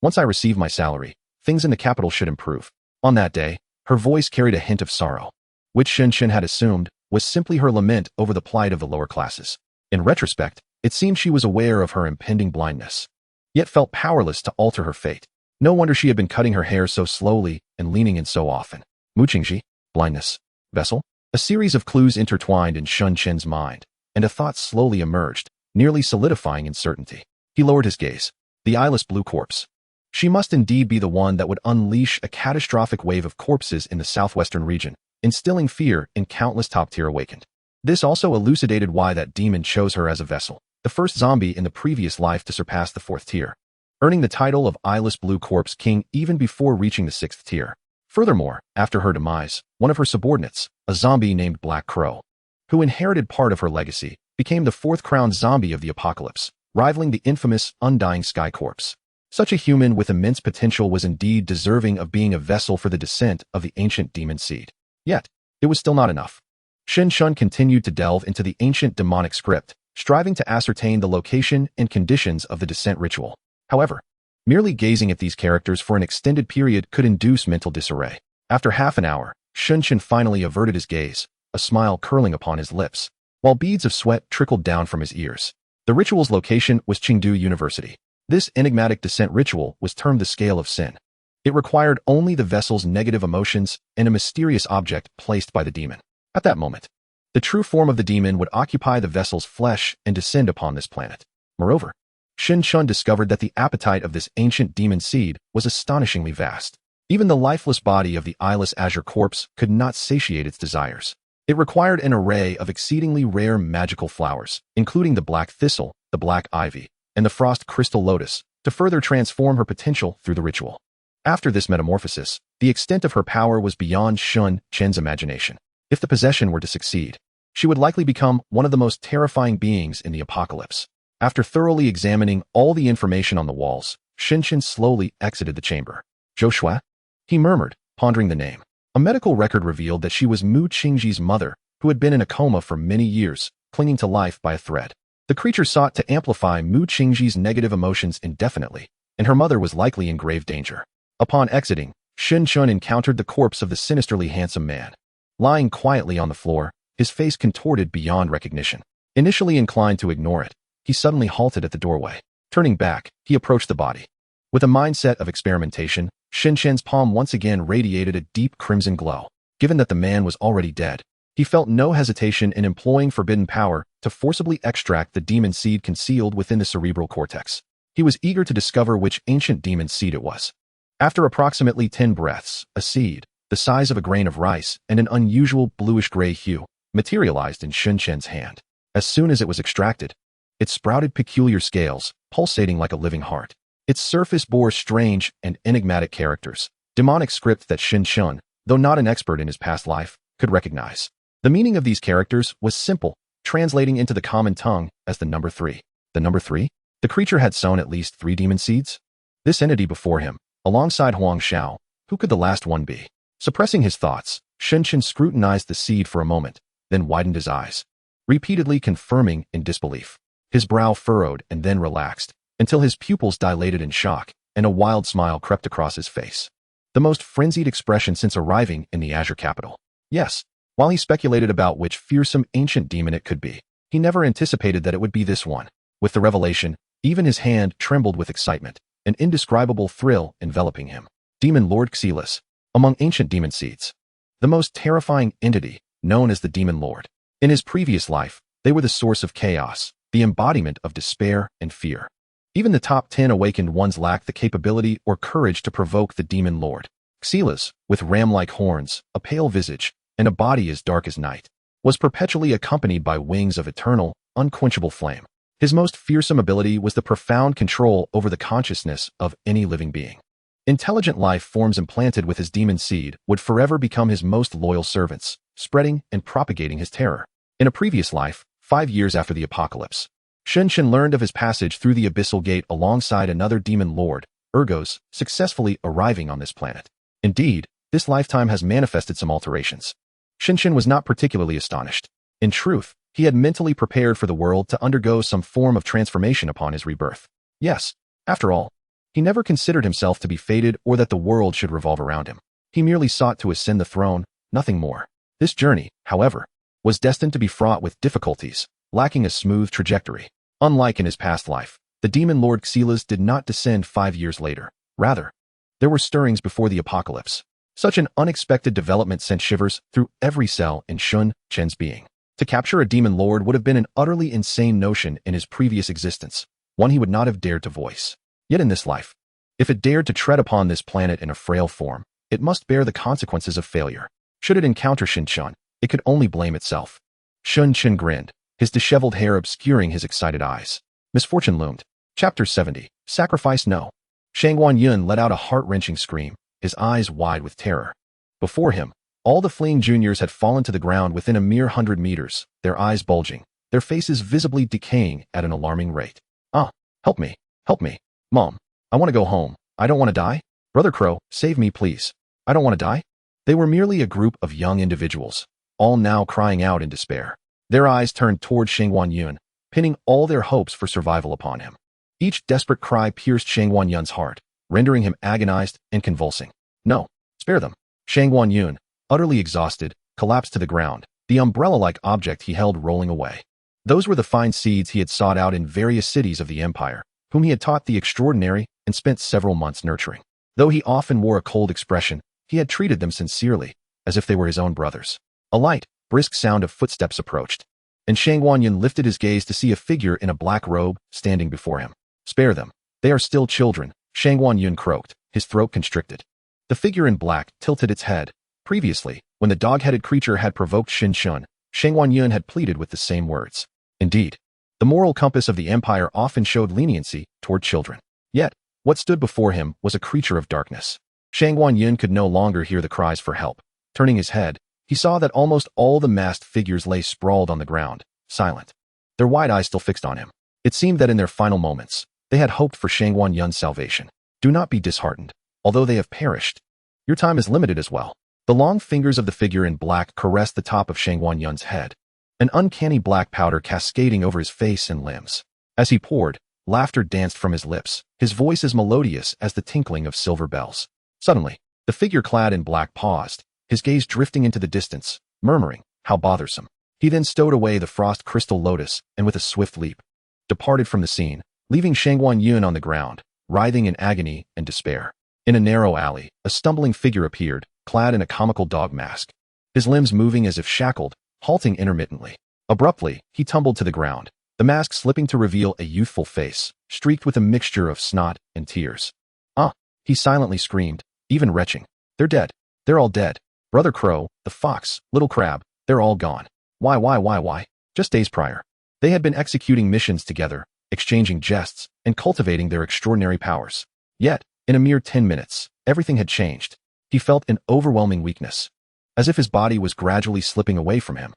Once I receive my salary, things in the capital should improve. On that day, her voice carried a hint of sorrow, which Shin Chen had assumed was simply her lament over the plight of the lower classes. In retrospect, it seemed she was aware of her impending blindness, yet felt powerless to alter her fate. No wonder she had been cutting her hair so slowly and leaning in so often. Mu Qingji, blindness, vessel? A series of clues intertwined in Shun Chen's mind, and a thought slowly emerged, nearly solidifying in certainty. He lowered his gaze. The eyeless blue corpse. She must indeed be the one that would unleash a catastrophic wave of corpses in the southwestern region, instilling fear in countless top-tier awakened. This also elucidated why that demon chose her as a vessel, the first zombie in the previous life to surpass the 4th tier, earning the title of Eyeless Blue Corpse King even before reaching the 6th tier. Furthermore, after her demise, one of her subordinates, a zombie named Black Crow, who inherited part of her legacy, became the 4th crowned zombie of the apocalypse, rivaling the infamous Undying Sky Corpse. Such a human with immense potential was indeed deserving of being a vessel for the descent of the ancient demon seed. Yet, it was still not enough. Shin Shun continued to delve into the ancient demonic script, striving to ascertain the location and conditions of the descent ritual. However, merely gazing at these characters for an extended period could induce mental disarray. After half an hour, Shun Chen finally averted his gaze, a smile curling upon his lips, while beads of sweat trickled down from his ears. The ritual's location was Qingdu University. This enigmatic descent ritual was termed the Scale of Sin. It required only the vessel's negative emotions and a mysterious object placed by the demon. At that moment, the true form of the demon would occupy the vessel's flesh and descend upon this planet. Moreover, Shin Chun discovered that the appetite of this ancient demon seed was astonishingly vast. Even the lifeless body of the eyeless azure corpse could not satiate its desires. It required an array of exceedingly rare magical flowers, including the black thistle, the black ivy, and the frost crystal lotus, to further transform her potential through the ritual. After this metamorphosis, the extent of her power was beyond Shun Chen's imagination. If the possession were to succeed, she would likely become one of the most terrifying beings in the apocalypse. After thoroughly examining all the information on the walls, Shin Chen slowly exited the chamber. Joshua? He murmured, pondering the name. A medical record revealed that she was Mu Qingji's mother, who had been in a coma for many years, clinging to life by a thread. The creature sought to amplify Mu Qingji's negative emotions indefinitely, and her mother was likely in grave danger. Upon exiting, Shin Chun encountered the corpse of the sinisterly handsome man. Lying quietly on the floor, his face contorted beyond recognition. Initially inclined to ignore it, he suddenly halted at the doorway. Turning back, he approached the body. With a mindset of experimentation, Shin Chen's palm once again radiated a deep crimson glow. Given that the man was already dead, he felt no hesitation in employing forbidden power to forcibly extract the demon seed concealed within the cerebral cortex. He was eager to discover which ancient demon seed it was. After approximately 10 breaths, a seed, the size of a grain of rice and an unusual bluish-gray hue, materialized in Shin Chen's hand. As soon as it was extracted, it sprouted peculiar scales, pulsating like a living heart. Its surface bore strange and enigmatic characters, demonic script that Shin Chun, though not an expert in his past life, could recognize. The meaning of these characters was simple, translating into the common tongue as the number 3. The number 3? The creature had sown at least 3 demon seeds. This entity before him, alongside Huang Xiao, who could the last one be? Suppressing his thoughts, Shen scrutinized the seed for a moment, then widened his eyes, repeatedly confirming in disbelief. His brow furrowed and then relaxed, until his pupils dilated in shock, and a wild smile crept across his face. The most frenzied expression since arriving in the Azure capital. Yes, while he speculated about which fearsome ancient demon it could be, he never anticipated that it would be this one. With the revelation, even his hand trembled with excitement, an indescribable thrill enveloping him. Demon Lord Xelis, among ancient demon seeds. The most terrifying entity, known as the Demon Lord. In his previous life, they were the source of chaos, the embodiment of despair and fear. Even the top 10 awakened ones lacked the capability or courage to provoke the Demon Lord. Xelis, with ram-like horns, a pale visage, and a body as dark as night, was perpetually accompanied by wings of eternal, unquenchable flame. His most fearsome ability was the profound control over the consciousness of any living being. Intelligent life forms implanted with his demon seed would forever become his most loyal servants, spreading and propagating his terror. In a previous life, 5 years after the apocalypse, Shen learned of his passage through the abyssal gate alongside another demon lord, Ergos, successfully arriving on this planet. Indeed, this lifetime has manifested some alterations. Shen was not particularly astonished. In truth, he had mentally prepared for the world to undergo some form of transformation upon his rebirth. Yes, after all, he never considered himself to be fated or that the world should revolve around him. He merely sought to ascend the throne, nothing more. This journey, however, was destined to be fraught with difficulties, lacking a smooth trajectory. Unlike in his past life, the Demon Lord Xelis did not descend 5 years later. Rather, there were stirrings before the apocalypse. Such an unexpected development sent shivers through every cell in Shen's being. To capture a Demon Lord would have been an utterly insane notion in his previous existence, one he would not have dared to voice. Yet in this life, if it dared to tread upon this planet in a frail form, it must bear the consequences of failure. Should it encounter Shen, it could only blame itself. Shen grinned, his disheveled hair obscuring his excited eyes. Misfortune loomed. Chapter 70. Sacrifice No. Shangguan Yun let out a heart-wrenching scream, his eyes wide with terror. Before him, all the fleeing juniors had fallen to the ground within a mere 100 meters, their eyes bulging, their faces visibly decaying at an alarming rate. Help me, Mom, I want to go home. I don't want to die. Brother Crow, save me please. I don't want to die. They were merely a group of young individuals, all now crying out in despair. Their eyes turned toward Shangguan Yun, pinning all their hopes for survival upon him. Each desperate cry pierced Shangguan Yun's heart, rendering him agonized and convulsing. No, spare them. Shangguan Yun, utterly exhausted, collapsed to the ground, the umbrella-like object he held rolling away. Those were the fine seeds he had sought out in various cities of the empire, whom he had taught the extraordinary and spent several months nurturing. Though he often wore a cold expression, he had treated them sincerely, as if they were his own brothers. A light, brisk sound of footsteps approached, and Shangguan Yun lifted his gaze to see a figure in a black robe standing before him. Spare them. They are still children, Shangguan Yun croaked, his throat constricted. The figure in black tilted its head. Previously, when the dog-headed creature had provoked Shangguan Yun had pleaded with the same words. Indeed, the moral compass of the empire often showed leniency toward children. Yet, what stood before him was a creature of darkness. Shangguan Yun could no longer hear the cries for help. Turning his head, he saw that almost all the masked figures lay sprawled on the ground, silent, their wide eyes still fixed on him. It seemed that in their final moments, they had hoped for Shangguan Yun's salvation. Do not be disheartened, although they have perished. Your time is limited as well. The long fingers of the figure in black caressed the top of Shangguan Yun's head, an uncanny black powder cascading over his face and limbs. As he poured, laughter danced from his lips, his voice as melodious as the tinkling of silver bells. Suddenly, the figure clad in black paused, his gaze drifting into the distance, murmuring, "How bothersome." He then stowed away the frost crystal lotus and with a swift leap, departed from the scene, leaving Shangguan Yun on the ground, writhing in agony and despair. In a narrow alley, a stumbling figure appeared, clad in a comical dog mask, his limbs moving as if shackled, halting intermittently. Abruptly, he tumbled to the ground, the mask slipping to reveal a youthful face, streaked with a mixture of snot and tears. He silently screamed, even retching. They're dead. They're all dead. Brother Crow, the fox, Little Crab, they're all gone. Why? Just days prior, they had been executing missions together, exchanging jests, and cultivating their extraordinary powers. Yet, in a mere 10 minutes, everything had changed. He felt an overwhelming weakness, as if his body was gradually slipping away from him.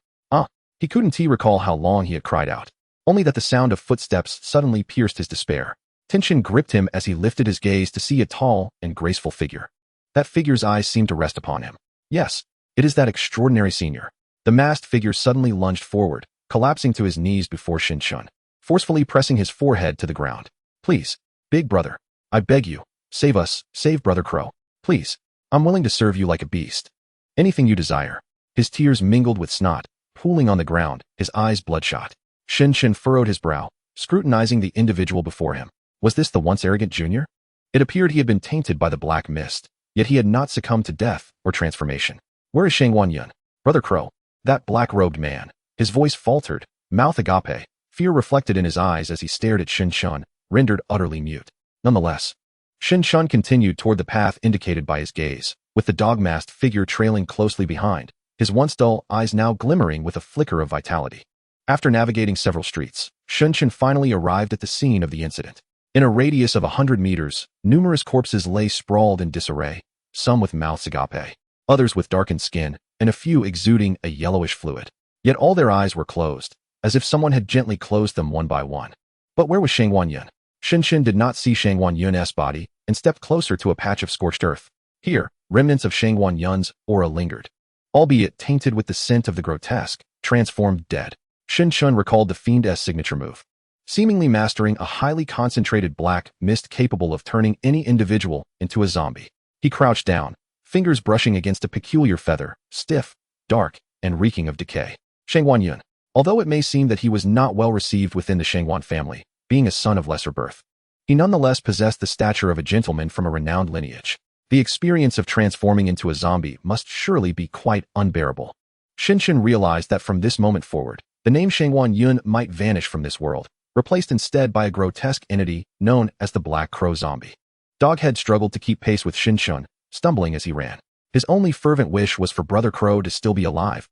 He couldn't recall how long he had cried out. only that the sound of footsteps suddenly pierced his despair. Tension gripped him as he lifted his gaze to see a tall and graceful figure. That figure's eyes seemed to rest upon him. Yes, it is that extraordinary senior. The masked figure suddenly lunged forward, collapsing to his knees before Shin-shun, forcefully pressing his forehead to the ground. Please, big brother, I beg you, save us, save Brother Crow. Please, I'm willing to serve you like a beast. Anything you desire. His tears mingled with snot, pooling on the ground, his eyes bloodshot. Shin-shun furrowed his brow, scrutinizing the individual before him. Was this the once arrogant junior? It appeared he had been tainted by the black mist, yet he had not succumbed to death or transformation. Where is Shangwan-yun? Brother Crow, that black-robed man. His voice faltered, mouth agape, fear reflected in his eyes as he stared at Shin-shun, rendered utterly mute. Nonetheless, Shin-shun continued toward the path indicated by his gaze, with the dog-masked figure trailing closely behind, his once dull eyes now glimmering with a flicker of vitality. After navigating several streets, Shin-shun finally arrived at the scene of the incident. In a radius of 100 meters, numerous corpses lay sprawled in disarray, some with mouths agape, others with darkened skin, and a few exuding a yellowish fluid. Yet all their eyes were closed, as if someone had gently closed them one by one. But where was Shangwan-yun? Shin-shun did not see Shangwan-yun's body and stepped closer to a patch of scorched earth. Here, remnants of Shangwan-yun's aura lingered, albeit tainted with the scent of the grotesque, transformed dead. Shin-shun recalled the fiend's signature move, seemingly mastering a highly concentrated black mist capable of turning any individual into a zombie. He crouched down, fingers brushing against a peculiar feather, stiff, dark, and reeking of decay. Shangwan-yun. Although it may seem that he was not well received within the Shangwan family, being a son of lesser birth, he nonetheless possessed the stature of a gentleman from a renowned lineage. The experience of transforming into a zombie must surely be quite unbearable. Shin-shun realized that from this moment forward, the name Shangwan-yun might vanish from this world, replaced instead by a grotesque entity known as the Black Crow Zombie. Doghead struggled to keep pace with Shin-shun, stumbling as he ran. His only fervent wish was for Brother Crow to still be alive.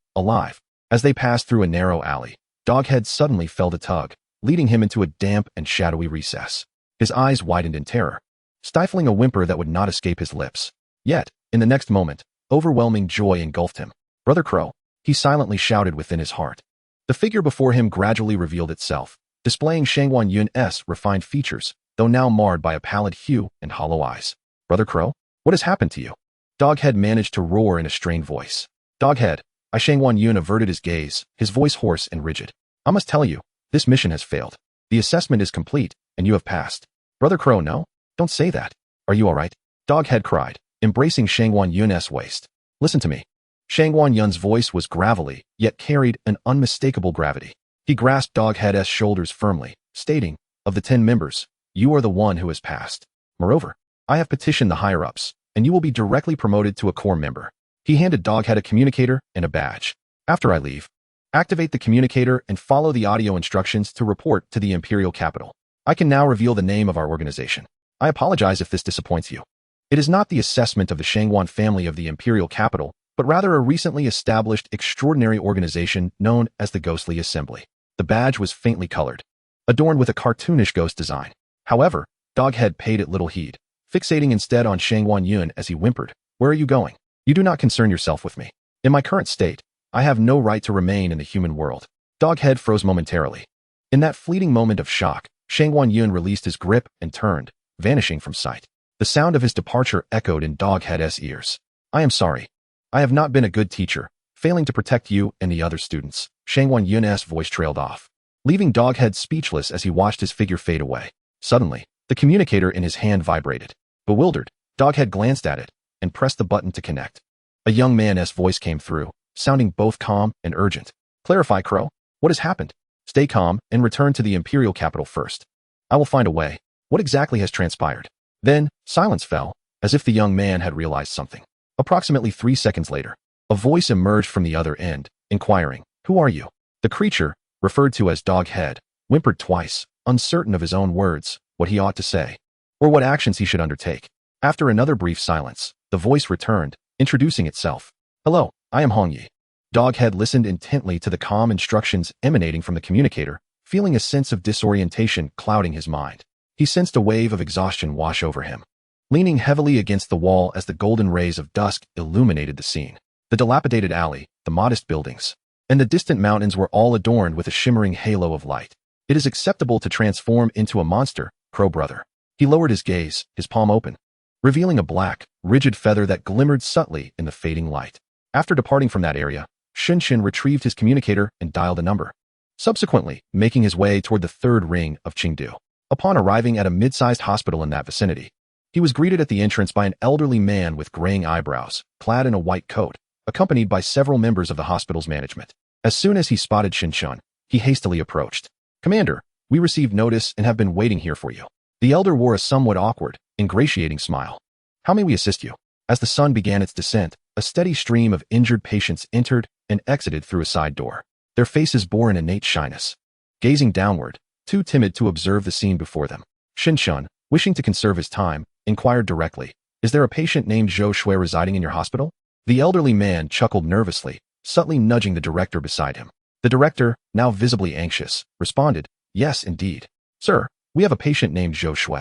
As they passed through a narrow alley, Doghead suddenly felt a tug, leading him into a damp and shadowy recess. His eyes widened in terror, stifling a whimper that would not escape his lips. Yet, in the next moment, overwhelming joy engulfed him. Brother Crow, he silently shouted within his heart. The figure before him gradually revealed itself, displaying Shangwan-yun's refined features, though now marred by a pallid hue and hollow eyes. Brother Crow, what has happened to you? Doghead managed to roar in a strained voice. Doghead, Shangwan-yun averted his gaze, his voice hoarse and rigid. I must tell you, this mission has failed. The assessment is complete, and you have passed. Brother Crow, no? Don't say that. Are you all right? Doghead cried, embracing Shangwan-yun's waist. Listen to me. Shangwan-yun's voice was gravelly, yet carried an unmistakable gravity. He grasped Doghead's shoulders firmly, stating, of the 10 members, you are the one who has passed. Moreover, I have petitioned the higher-ups, and you will be directly promoted to a core member. He handed Doghead a communicator and a badge. After I leave, activate the communicator and follow the audio instructions to report to the Imperial Capital. I can now reveal the name of our organization. I apologize if this disappoints you. It is not the assessment of the Shangwan family of the Imperial Capital, but rather a recently established extraordinary organization known as the Ghostly Assembly. The badge was faintly colored, adorned with a cartoonish ghost design. However, Doghead paid it little heed, fixating instead on Shangwan-yun as he whimpered, Where are you going? You do not concern yourself with me. In my current state, I have no right to remain in the human world. Doghead froze momentarily. In that fleeting moment of shock, Shangwan-yun released his grip and turned, vanishing from sight. The sound of his departure echoed in Doghead's ears. I am sorry. I have not been a good teacher, failing to protect you and the other students. Shangwan-yun's voice trailed off, leaving Doghead speechless as he watched his figure fade away. Suddenly, the communicator in his hand vibrated. Bewildered, Doghead glanced at it and pressed the button to connect. A young man's voice came through, sounding both calm and urgent. Clarify, Crow. What has happened? Stay calm and return to the Imperial Capital first. I will find a way. What exactly has transpired? Then, silence fell, as if the young man had realized something. Approximately 3 seconds later, a voice emerged from the other end, inquiring, Who are you? The creature, referred to as Doghead, whimpered twice, uncertain of his own words, what he ought to say, or what actions he should undertake. After another brief silence, the voice returned, introducing itself. Hello, I am Hong Yi. Doghead listened intently to the calm instructions emanating from the communicator, feeling a sense of disorientation clouding his mind. He sensed a wave of exhaustion wash over him, leaning heavily against the wall as the golden rays of dusk illuminated the scene. The dilapidated alley, the modest buildings, and the distant mountains were all adorned with a shimmering halo of light. It is acceptable to transform into a monster, Crow Brother. He lowered his gaze, his palm open, revealing a black, rigid feather that glimmered subtly in the fading light. After departing from that area, Shinshin retrieved his communicator and dialed a number, subsequently making his way toward the third ring of Chengdu. Upon arriving at a mid-sized hospital in that vicinity, he was greeted at the entrance by an elderly man with graying eyebrows, clad in a white coat, accompanied by several members of the hospital's management. As soon as he spotted Shinshin, he hastily approached. "Commander, we received notice and have been waiting here for you." The elder wore a somewhat awkward, ingratiating smile. "How may we assist you?" As the sun began its descent, a steady stream of injured patients entered and exited through a side door. Their faces bore an innate shyness. Gazing downward, too timid to observe the scene before them, Shinshin, wishing to conserve his time, inquired directly, "Is there a patient named Zhou Shui residing in your hospital?" The elderly man chuckled nervously, subtly nudging the director beside him. The director, now visibly anxious, responded, "Yes, indeed. Sir, we have a patient named Zhou Shui,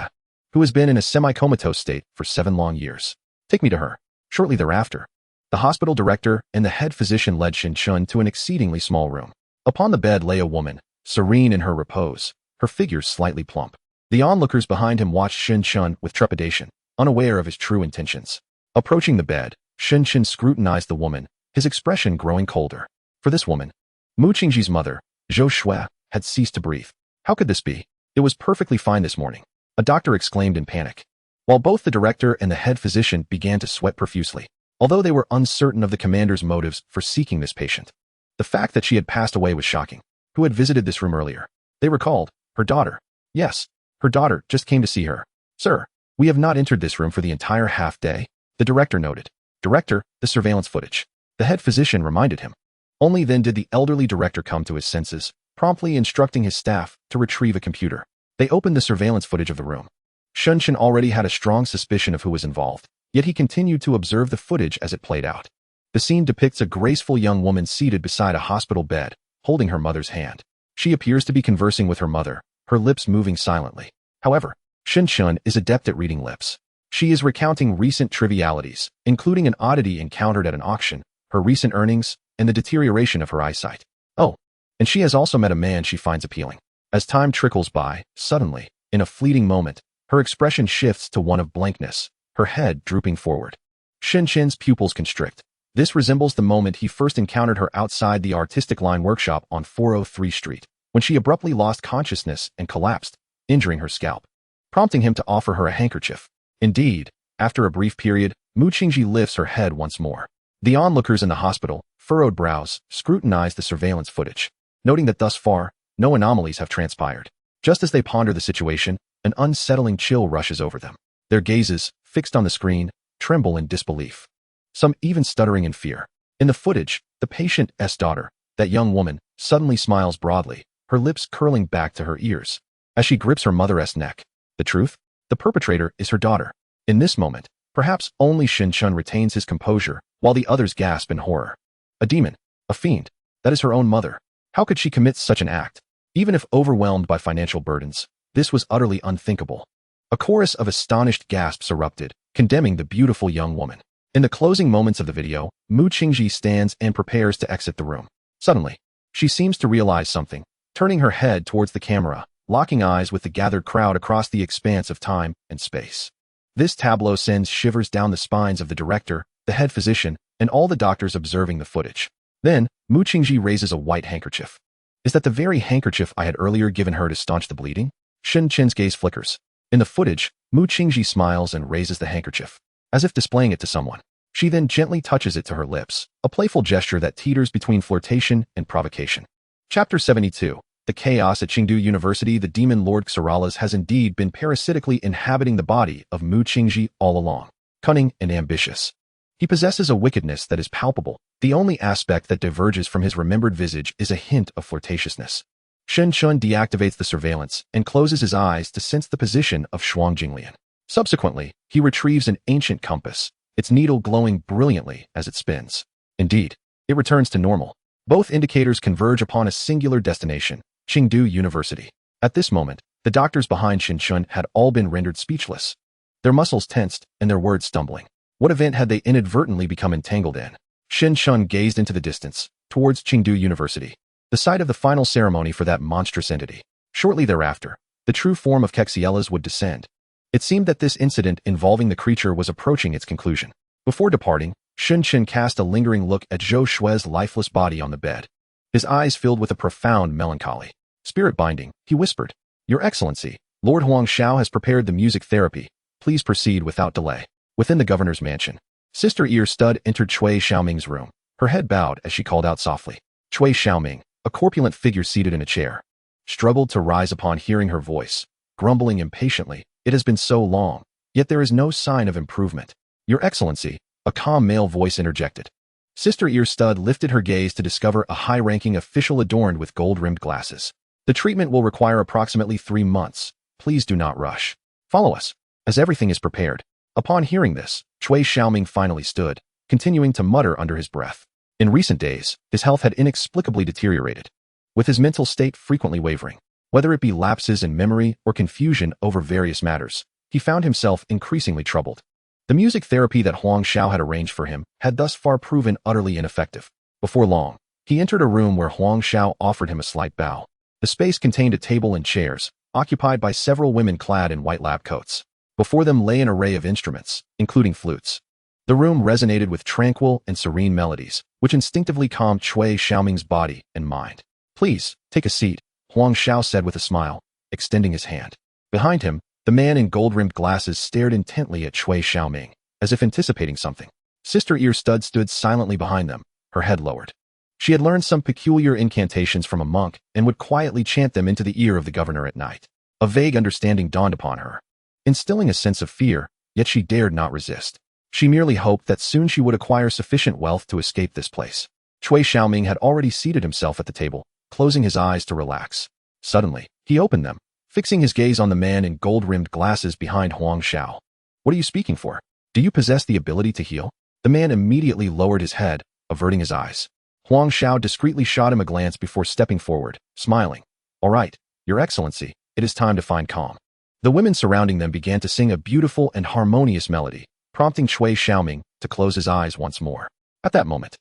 who has been in a semi-comatose state for 7 long years. Take me to her." Shortly thereafter, the hospital director and the head physician led Shinshin to an exceedingly small room. Upon the bed lay a woman, serene in her repose, her figure slightly plump. The onlookers behind him watched Shinshin with trepidation, unaware of his true intentions. Approaching the bed, Shinshin scrutinized the woman, his expression growing colder. For this woman, Mu Qingji's mother, Zhou Shui, had ceased to breathe. How could this be? It was perfectly fine this morning, a doctor exclaimed in panic, while both the director and the head physician began to sweat profusely, although they were uncertain of the commander's motives for seeking this patient. The fact that she had passed away was shocking. Who had visited this room earlier? They recalled, her daughter. Yes, her daughter just came to see her. "Sir, we have not entered this room for the entire half day," the director noted. "Director, the surveillance footage," the head physician reminded him. Only then did the elderly director come to his senses, promptly instructing his staff to retrieve a computer. They opened the surveillance footage of the room. Shinshin already had a strong suspicion of who was involved, yet he continued to observe the footage as it played out. The scene depicts a graceful young woman seated beside a hospital bed, holding her mother's hand. She appears to be conversing with her mother, her lips moving silently. However, Shinshin is adept at reading lips. She is recounting recent trivialities, including an oddity encountered at an auction, her recent earnings, and the deterioration of her eyesight. Oh, and she has also met a man she finds appealing. As time trickles by, suddenly, in a fleeting moment, her expression shifts to one of blankness, her head drooping forward. Shinshin's pupils constrict. This resembles the moment he first encountered her outside the artistic line workshop on 403 Street, when she abruptly lost consciousness and collapsed, injuring her scalp, prompting him to offer her a handkerchief. Indeed, after a brief period, Mu Qingji lifts her head once more. The onlookers in the hospital, furrowed brows, scrutinize the surveillance footage, noting that thus far, no anomalies have transpired. Just as they ponder the situation, an unsettling chill rushes over them. Their gazes, fixed on the screen, tremble in disbelief, some even stuttering in fear. In the footage, the patient's daughter, that young woman, suddenly smiles broadly, her lips curling back to her ears, as she grips her mother's neck. The truth? The perpetrator is her daughter. In this moment, perhaps only Shinshin retains his composure, while the others gasp in horror. A demon, a fiend, that is her own mother. How could she commit such an act? Even if overwhelmed by financial burdens, this was utterly unthinkable. A chorus of astonished gasps erupted, condemning the beautiful young woman. In the closing moments of the video, Mu Qingji stands and prepares to exit the room. Suddenly, she seems to realize something, turning her head towards the camera, locking eyes with the gathered crowd across the expanse of time and space. This tableau sends shivers down the spines of the director, the head physician, and all the doctors observing the footage. Then, Mu Qingji raises a white handkerchief. Is that the very handkerchief I had earlier given her to staunch the bleeding? Shinshin's gaze flickers. In the footage, Mu Qingji smiles and raises the handkerchief, as if displaying it to someone. She then gently touches it to her lips, a playful gesture that teeters between flirtation and provocation. Chapter 72. The chaos at Chengdu University. The demon Lord Xaralas has indeed been parasitically inhabiting the body of Mu Qingji all along. Cunning and ambitious, he possesses a wickedness that is palpable. The only aspect that diverges from his remembered visage is a hint of flirtatiousness. Shinshin deactivates the surveillance and closes his eyes to sense the position of Shuang Jinglian. Subsequently, he retrieves an ancient compass, its needle glowing brilliantly as it spins. Indeed, it returns to normal. Both indicators converge upon a singular destination, Chengdu University. At this moment, the doctors behind Shinshin had all been rendered speechless, their muscles tensed and their words stumbling. What event had they inadvertently become entangled in? Shinshin gazed into the distance, towards Chengdu University, the site of the final ceremony for that monstrous entity. Shortly thereafter, the true form of Kexiela's would descend. It seemed that this incident involving the creature was approaching its conclusion. Before departing, Shun Chen cast a lingering look at Zhou Shui's lifeless body on the bed. His eyes filled with a profound melancholy. Spirit binding, he whispered. Your Excellency, Lord Huang Xiao has prepared the music therapy. Please proceed without delay. Within the governor's mansion, Sister Ear Stud entered Cui Xiaoming's room. Her head bowed as she called out softly. Cui Xiaoming, a corpulent figure seated in a chair, struggled to rise upon hearing her voice, grumbling impatiently. It has been so long, yet there is no sign of improvement. Your Excellency, a calm male voice interjected. Sister Ear Stud lifted her gaze to discover a high-ranking official adorned with gold-rimmed glasses. The treatment will require approximately 3 months. Please do not rush. Follow us, as everything is prepared. Upon hearing this, Cui Xiaoming finally stood, continuing to mutter under his breath. In recent days, his health had inexplicably deteriorated, with his mental state frequently wavering. Whether it be lapses in memory or confusion over various matters, he found himself increasingly troubled. The music therapy that Huang Xiao had arranged for him had thus far proven utterly ineffective. Before long, he entered a room where Huang Xiao offered him a slight bow. The space contained a table and chairs, occupied by several women clad in white lab coats. Before them lay an array of instruments, including flutes. The room resonated with tranquil and serene melodies, which instinctively calmed Cui Xiaoming's body and mind. Please, take a seat, Huang Xiao said with a smile, extending his hand. Behind him, the man in gold-rimmed glasses stared intently at Cui Xiaoming, as if anticipating something. Sister Ear Stud stood silently behind them, her head lowered. She had learned some peculiar incantations from a monk and would quietly chant them into the ear of the governor at night. A vague understanding dawned upon her, instilling a sense of fear, yet she dared not resist. She merely hoped that soon she would acquire sufficient wealth to escape this place. Cui Xiaoming had already seated himself at the table, closing his eyes to relax. Suddenly, he opened them, fixing his gaze on the man in gold-rimmed glasses behind Huang Xiao. What are you speaking for? Do you possess the ability to heal? The man immediately lowered his head, averting his eyes. Huang Xiao discreetly shot him a glance before stepping forward, smiling. All right, Your Excellency, it is time to find calm. The women surrounding them began to sing a beautiful and harmonious melody, prompting Cui Xiaoming to close his eyes once more. At that moment,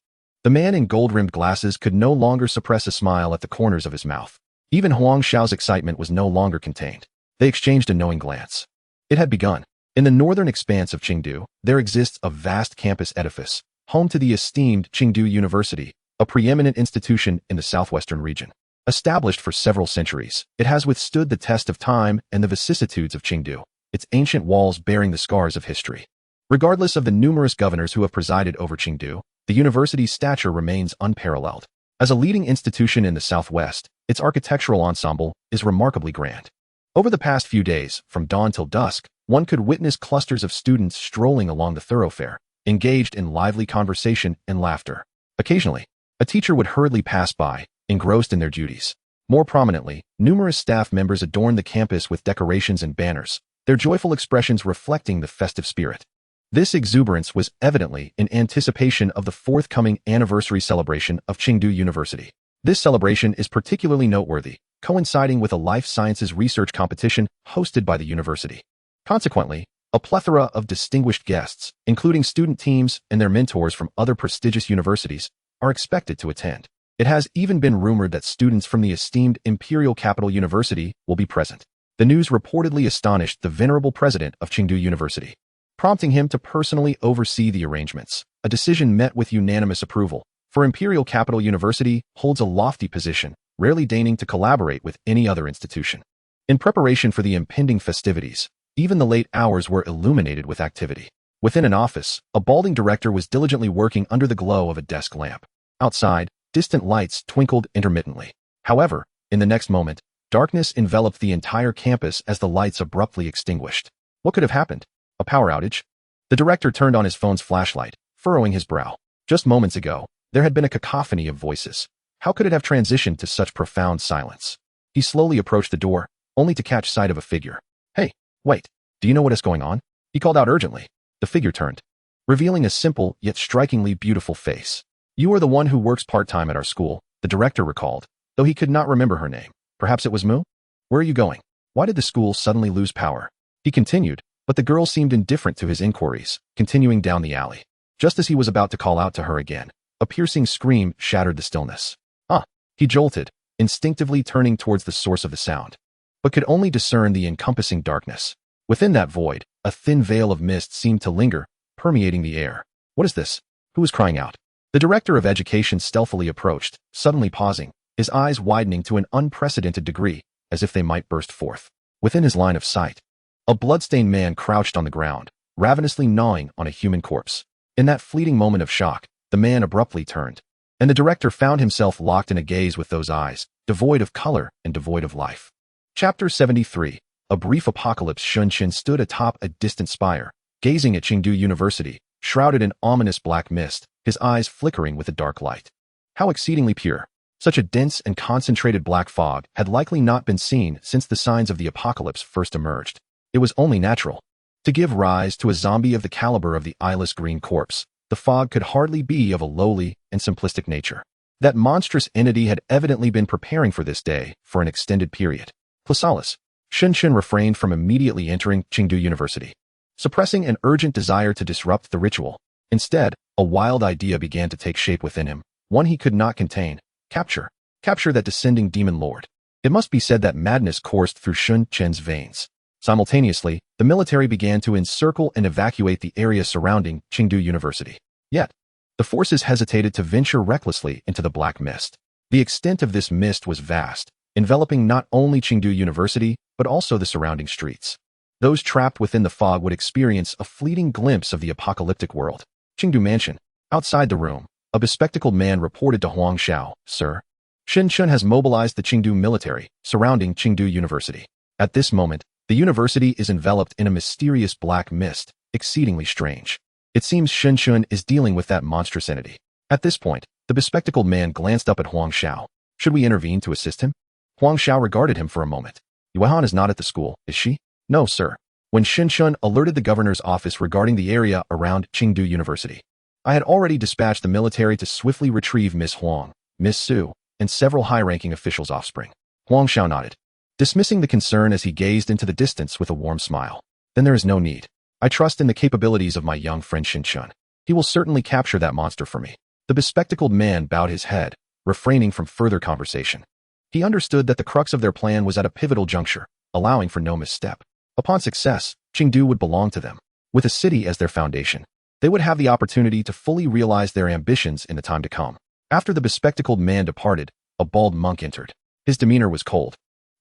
the man in gold-rimmed glasses could no longer suppress a smile at the corners of his mouth. Even Huang Xiao's excitement was no longer contained. They exchanged a knowing glance. It had begun. In the northern expanse of Qingdu, there exists a vast campus edifice, home to the esteemed Qingdu University, a preeminent institution in the southwestern region. Established for several centuries, it has withstood the test of time and the vicissitudes of Qingdu, its ancient walls bearing the scars of history. Regardless of the numerous governors who have presided over Qingdu, the university's stature remains unparalleled. As a leading institution in the southwest, its architectural ensemble is remarkably grand. Over the past few days, from dawn till dusk, one could witness clusters of students strolling along the thoroughfare, engaged in lively conversation and laughter. Occasionally, a teacher would hurriedly pass by, engrossed in their duties. More prominently, numerous staff members adorned the campus with decorations and banners, their joyful expressions reflecting the festive spirit. This exuberance was evidently in anticipation of the forthcoming anniversary celebration of Qingdu University. This celebration is particularly noteworthy, coinciding with a life sciences research competition hosted by the university. Consequently, a plethora of distinguished guests, including student teams and their mentors from other prestigious universities, are expected to attend. It has even been rumored that students from the esteemed Imperial Capital University will be present. The news reportedly astonished the venerable president of Qingdu University, prompting him to personally oversee the arrangements. A decision met with unanimous approval, for Imperial Capital University holds a lofty position, rarely deigning to collaborate with any other institution. In preparation for the impending festivities, even the late hours were illuminated with activity. Within an office, a balding director was diligently working under the glow of a desk lamp. Outside, distant lights twinkled intermittently. However, in the next moment, darkness enveloped the entire campus as the lights abruptly extinguished. What could have happened? A power outage? The director turned on his phone's flashlight, furrowing his brow. Just moments ago, there had been a cacophony of voices. How could it have transitioned to such profound silence? He slowly approached the door, only to catch sight of a figure. Hey, wait, do you know what is going on? He called out urgently. The figure turned, revealing a simple yet strikingly beautiful face. You are the one who works part-time at our school, the director recalled, though he could not remember her name. Perhaps it was Mu? Where are you going? Why did the school suddenly lose power? He continued, but the girl seemed indifferent to his inquiries, continuing down the alley. Just as he was about to call out to her again, a piercing scream shattered the stillness. Ah! He jolted, instinctively turning towards the source of the sound. but could only discern the encompassing darkness. Within that void, a thin veil of mist seemed to linger, permeating the air. What is this? Who is crying out? The director of education stealthily approached, suddenly pausing, his eyes widening to an unprecedented degree, as if they might burst forth. Within his line of sight, a bloodstained man crouched on the ground, ravenously gnawing on a human corpse. In that fleeting moment of shock, the man abruptly turned, and the director found himself locked in a gaze with those eyes, devoid of color and devoid of life. Chapter 73. A brief apocalypse. Shun stood atop a distant spire, gazing at Chengdu University, shrouded in ominous black mist, his eyes flickering with a dark light. How exceedingly pure. Such a dense and concentrated black fog had likely not been seen since the signs of the apocalypse first emerged. It was only natural. To give rise to a zombie of the caliber of the eyeless green corpse, the fog could hardly be of a lowly and simplistic nature. That monstrous entity had evidently been preparing for this day for an extended period. Plasalis. Shun refrained from immediately entering Chengdu University, suppressing an urgent desire to disrupt the ritual. Instead, a wild idea began to take shape within him, one he could not contain. Capture that descending demon lord. It must be said that madness coursed through Shun's veins. Simultaneously, the military began to encircle and evacuate the area surrounding Chengdu University. Yet, the forces hesitated to venture recklessly into the black mist. The extent of this mist was vast, enveloping not only Chengdu University, but also the surrounding streets. Those trapped within the fog would experience a fleeting glimpse of the apocalyptic world. Chengdu Mansion. Outside the room, a bespectacled man reported to Huang Xiao, "Sir, Shun has mobilized the Chengdu military, surrounding Chengdu University. At this moment, the university is enveloped in a mysterious black mist, exceedingly strange. It seems Shun is dealing with that monstrous entity." At this point, the bespectacled man glanced up at Huang Xiao. "Should we intervene to assist him?" Huang Xiao regarded him for a moment. "Yuehan is not at the school, is she?" "No, sir." When Shun alerted the governor's office regarding the area around Chengdu University, "I had already dispatched the military to swiftly retrieve Miss Huang, Miss Su, and several high-ranking officials' offspring." Huang Xiao nodded, dismissing the concern as he gazed into the distance with a warm smile. "Then there is no need. I trust in the capabilities of my young friend Shun. He will certainly capture that monster for me." The bespectacled man bowed his head, refraining from further conversation. He understood that the crux of their plan was at a pivotal juncture, allowing for no misstep. Upon success, Chengdu would belong to them. With a city as their foundation, they would have the opportunity to fully realize their ambitions in the time to come. After the bespectacled man departed, a bald monk entered. His demeanor was cold,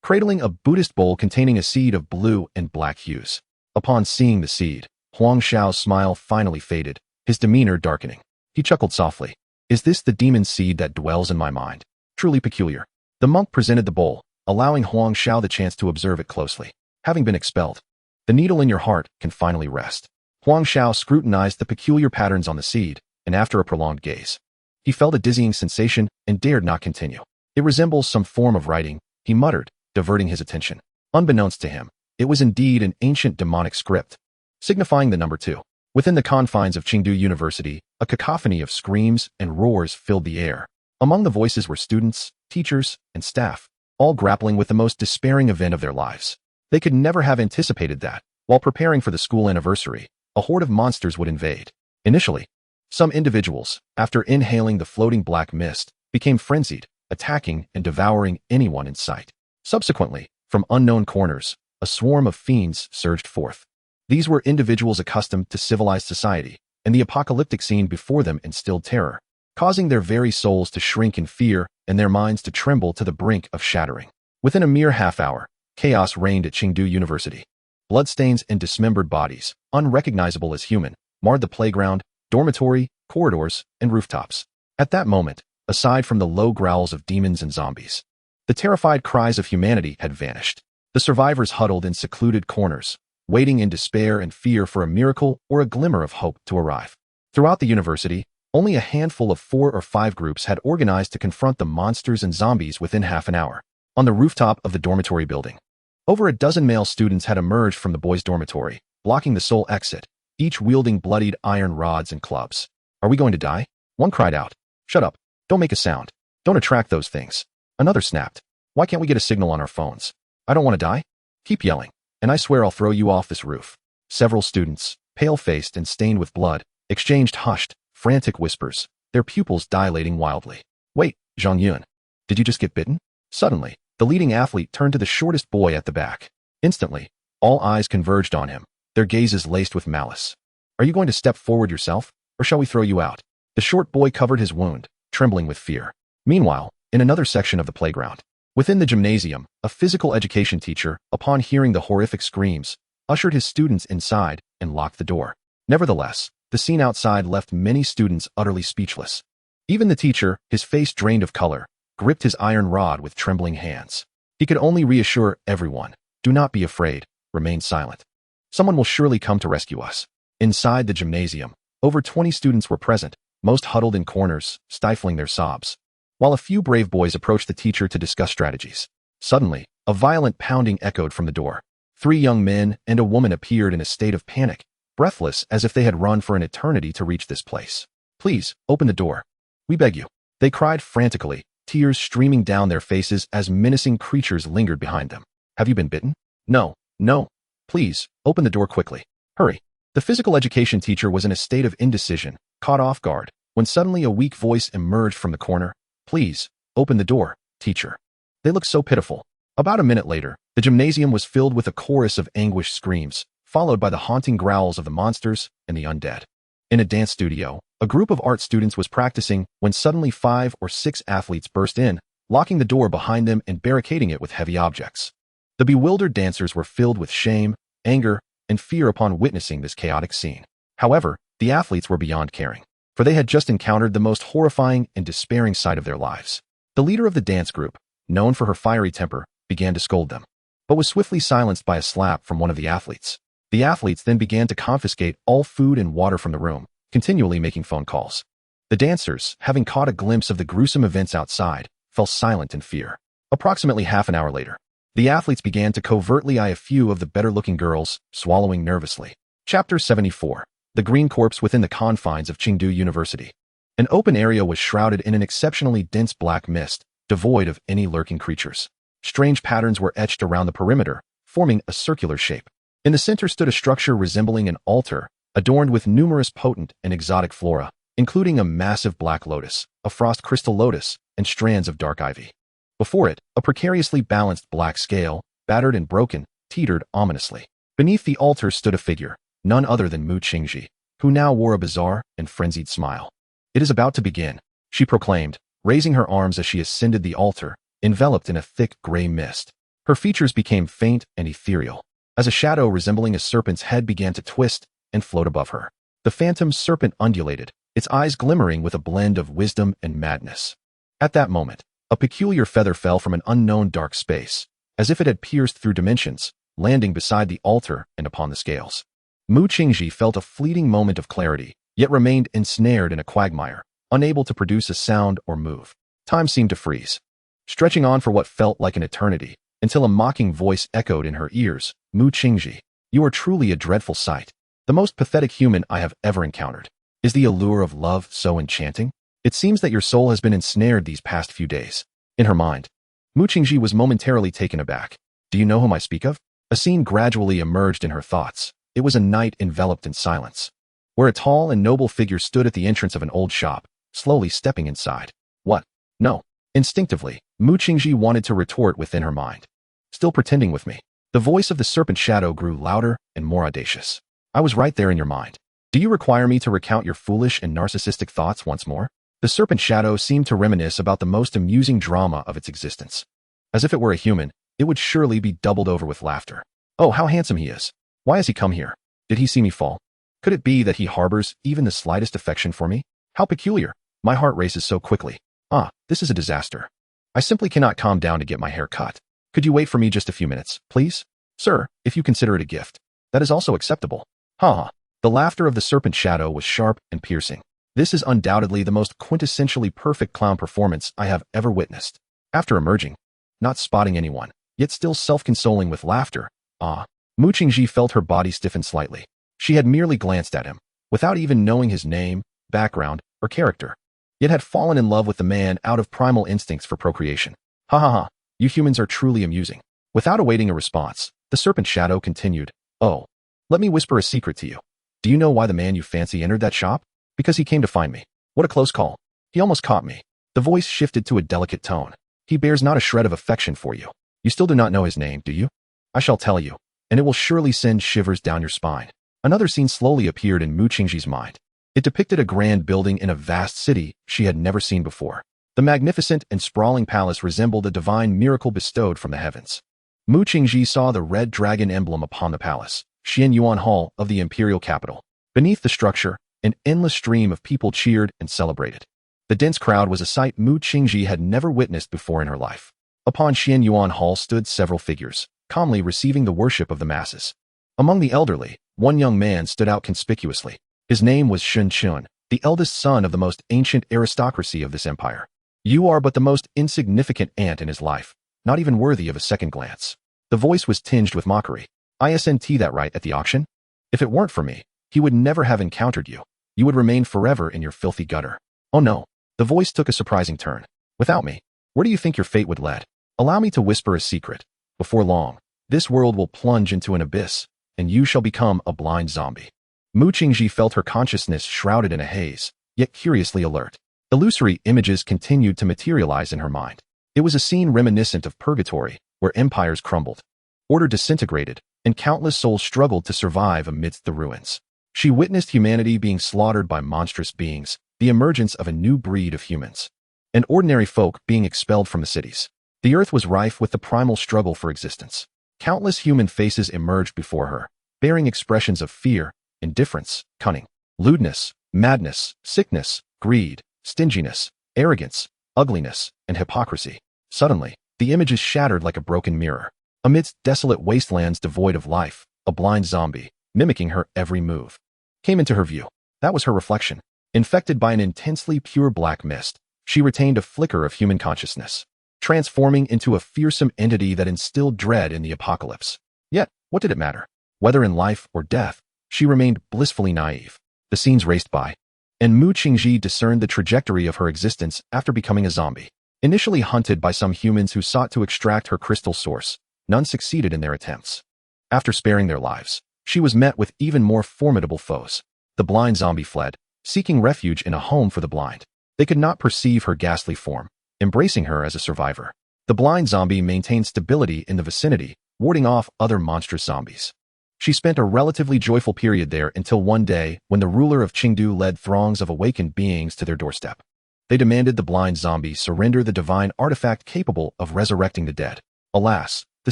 cradling a Buddhist bowl containing a seed of blue and black hues. Upon seeing the seed, Huang Xiao's smile finally faded, his demeanor darkening. He chuckled softly. "Is this the demon seed that dwells in my mind? Truly peculiar." The monk presented the bowl, allowing Huang Xiao the chance to observe it closely. Having been expelled, the needle in your heart can finally rest. Huang Xiao scrutinized the peculiar patterns on the seed, and after a prolonged gaze, he felt a dizzying sensation and dared not continue. "It resembles some form of writing," he muttered, diverting his attention. Unbeknownst to him, it was indeed an ancient demonic script, signifying the number 2. Within the confines of Chengdu University, a cacophony of screams and roars filled the air. Among the voices were students, teachers, and staff, all grappling with the most despairing event of their lives. They could never have anticipated that, while preparing for the school anniversary, a horde of monsters would invade. Initially, some individuals, after inhaling the floating black mist, became frenzied, attacking and devouring anyone in sight. Subsequently, from unknown corners, a swarm of fiends surged forth. These were individuals accustomed to civilized society, and the apocalyptic scene before them instilled terror, causing their very souls to shrink in fear and their minds to tremble to the brink of shattering. Within a mere half-hour, chaos reigned at Chengdu University. Bloodstains and dismembered bodies, unrecognizable as human, marred the playground, dormitory, corridors, and rooftops. At that moment, aside from the low growls of demons and zombies, the terrified cries of humanity had vanished. The survivors huddled in secluded corners, waiting in despair and fear for a miracle or a glimmer of hope to arrive. Throughout the university, only a handful of 4 or 5 groups had organized to confront the monsters and zombies within half an hour. On the rooftop of the dormitory building, over a dozen male students had emerged from the boys' dormitory, blocking the sole exit, each wielding bloodied iron rods and clubs. "Are we going to die?" One cried out. "Shut up. Don't make a sound. Don't attract those things." Another snapped. "Why can't we get a signal on our phones?" "I don't want to die." "Keep yelling, and I swear I'll throw you off this roof." Several students, pale-faced and stained with blood, exchanged hushed, frantic whispers, their pupils dilating wildly. "Wait, Zhang Yun. Did you just get bitten?" Suddenly, The leading athlete turned to the shortest boy at the back. Instantly, all eyes converged on him, their gazes laced with malice. Are you going to step forward yourself, or shall we throw you out? The short boy covered his wound, trembling with fear. Meanwhile, in another section of the playground, within the gymnasium, a physical education teacher, upon hearing the horrific screams, ushered his students inside and locked the door. Nevertheless, the scene outside left many students utterly speechless. Even the teacher, his face drained of color, gripped his iron rod with trembling hands. He could only reassure everyone, do not be afraid, remain silent. Someone will surely come to rescue us. Inside the gymnasium, over 20 students were present, most huddled in corners, stifling their sobs. While a few brave boys approached the teacher to discuss strategies. Suddenly, a violent pounding echoed from the door. 3 young men and a woman appeared in a state of panic, breathless as if they had run for an eternity to reach this place. Please, open the door. We beg you. They cried frantically, tears streaming down their faces as menacing creatures lingered behind them. Have you been bitten? No, no. Please, open the door quickly. Hurry. The physical education teacher was in a state of indecision, caught off guard, when suddenly a weak voice emerged from the corner. Please, open the door, teacher. They looked so pitiful. About a minute later, the gymnasium was filled with a chorus of anguished screams, followed by the haunting growls of the monsters and the undead. In a dance studio, a group of art students was practicing when suddenly 5 or 6 athletes burst in, locking the door behind them and barricading it with heavy objects. The bewildered dancers were filled with shame, anger, and fear upon witnessing this chaotic scene. However, the athletes were beyond caring, for they had just encountered the most horrifying and despairing sight of their lives. The leader of the dance group, known for her fiery temper, began to scold them, but was swiftly silenced by a slap from one of the athletes. The athletes then began to confiscate all food and water from the room, continually making phone calls. The dancers, having caught a glimpse of the gruesome events outside, fell silent in fear. Approximately half an hour later, the athletes began to covertly eye a few of the better-looking girls, swallowing nervously. Chapter 74. The Green Corpse within the confines of Chengdu University. An open area was shrouded in an exceptionally dense black mist, devoid of any lurking creatures. Strange patterns were etched around the perimeter, forming a circular shape. In the center stood a structure resembling an altar, adorned with numerous potent and exotic flora, including a massive black lotus, a frost crystal lotus, and strands of dark ivy. Before it, a precariously balanced black scale, battered and broken, teetered ominously. Beneath the altar stood a figure, none other than Mu Qingji, who now wore a bizarre and frenzied smile. It is about to begin, she proclaimed, raising her arms as she ascended the altar, enveloped in a thick gray mist. Her features became faint and ethereal, as a shadow resembling a serpent's head began to twist and float above her. The phantom serpent undulated, its eyes glimmering with a blend of wisdom and madness. At that moment, a peculiar feather fell from an unknown dark space, as if it had pierced through dimensions, landing beside the altar and upon the scales. Mu Qingji felt a fleeting moment of clarity, yet remained ensnared in a quagmire, unable to produce a sound or move. Time seemed to freeze, stretching on for what felt like an eternity, until a mocking voice echoed in her ears. Mu Qingji, you are truly a dreadful sight. The most pathetic human I have ever encountered. Is the allure of love so enchanting? It seems that your soul has been ensnared these past few days. In her mind, Mu Qingji was momentarily taken aback. Do you know whom I speak of? A scene gradually emerged in her thoughts. It was a night enveloped in silence, where a tall and noble figure stood at the entrance of an old shop, slowly stepping inside. What? No. Instinctively, Mu Qingji wanted to retort within her mind. Still pretending with me. The voice of the serpent shadow grew louder and more audacious. I was right there in your mind. Do you require me to recount your foolish and narcissistic thoughts once more? The serpent shadow seemed to reminisce about the most amusing drama of its existence. As if it were a human, it would surely be doubled over with laughter. Oh, how handsome he is. Why has he come here? Did he see me fall? Could it be that he harbors even the slightest affection for me? How peculiar. My heart races so quickly. Ah, this is a disaster. I simply cannot calm down to get my hair cut. Could you wait for me just a few minutes, please? Sir, if you consider it a gift, that is also acceptable. Ha ha. The laughter of the serpent shadow was sharp and piercing. This is undoubtedly the most quintessentially perfect clown performance I have ever witnessed. After emerging, not spotting anyone, yet still self-consoling with laughter, Mu Qingji felt her body stiffen slightly. She had merely glanced at him, without even knowing his name, background, or character, yet had fallen in love with the man out of primal instincts for procreation. Ha ha ha, you humans are truly amusing. Without awaiting a response, the serpent shadow continued, Oh, let me whisper a secret to you. Do you know why the man you fancy entered that shop? Because he came to find me. What a close call. He almost caught me. The voice shifted to a delicate tone. He bears not a shred of affection for you. You still do not know his name, do you? I shall tell you, and it will surely send shivers down your spine. Another scene slowly appeared in Mu Qingji's mind. It depicted a grand building in a vast city she had never seen before. The magnificent and sprawling palace resembled a divine miracle bestowed from the heavens. Mu Qingji saw the red dragon emblem upon the palace, Xianyuan Hall of the imperial capital. Beneath the structure, an endless stream of people cheered and celebrated. The dense crowd was a sight Mu Qingji had never witnessed before in her life. Upon Xianyuan Hall stood several figures, calmly receiving the worship of the masses. Among the elderly, one young man stood out conspicuously. His name was Shun Chun, the eldest son of the most ancient aristocracy of this empire. You are but the most insignificant ant in his life, not even worthy of a second glance. The voice was tinged with mockery. Isn't that right at the auction? If it weren't for me, he would never have encountered you. You would remain forever in your filthy gutter. Oh no, the voice took a surprising turn. Without me, where do you think your fate would lead? Allow me to whisper a secret. Before long, this world will plunge into an abyss, and you shall become a blind zombie. Mu Qingji felt her consciousness shrouded in a haze, yet curiously alert. Illusory images continued to materialize in her mind. It was a scene reminiscent of purgatory, where empires crumbled, order disintegrated, and countless souls struggled to survive amidst the ruins. She witnessed humanity being slaughtered by monstrous beings, the emergence of a new breed of humans, and ordinary folk being expelled from the cities. The earth was rife with the primal struggle for existence. Countless human faces emerged before her, bearing expressions of fear, indifference, cunning, lewdness, madness, sickness, greed, stinginess, arrogance, ugliness, and hypocrisy. Suddenly, the images shattered like a broken mirror. Amidst desolate wastelands devoid of life, a blind zombie, mimicking her every move, came into her view. That was her reflection. Infected by an intensely pure black mist, she retained a flicker of human consciousness, transforming into a fearsome entity that instilled dread in the apocalypse. Yet, what did it matter? Whether in life or death, she remained blissfully naive. The scenes raced by, and Mu Qingji discerned the trajectory of her existence after becoming a zombie. Initially hunted by some humans who sought to extract her crystal source, none succeeded in their attempts. After sparing their lives, she was met with even more formidable foes. The blind zombie fled, seeking refuge in a home for the blind. They could not perceive her ghastly form, embracing her as a survivor. The blind zombie maintained stability in the vicinity, warding off other monstrous zombies. She spent a relatively joyful period there until one day when the ruler of Qingdu led throngs of awakened beings to their doorstep. They demanded the blind zombie surrender the divine artifact capable of resurrecting the dead. Alas, the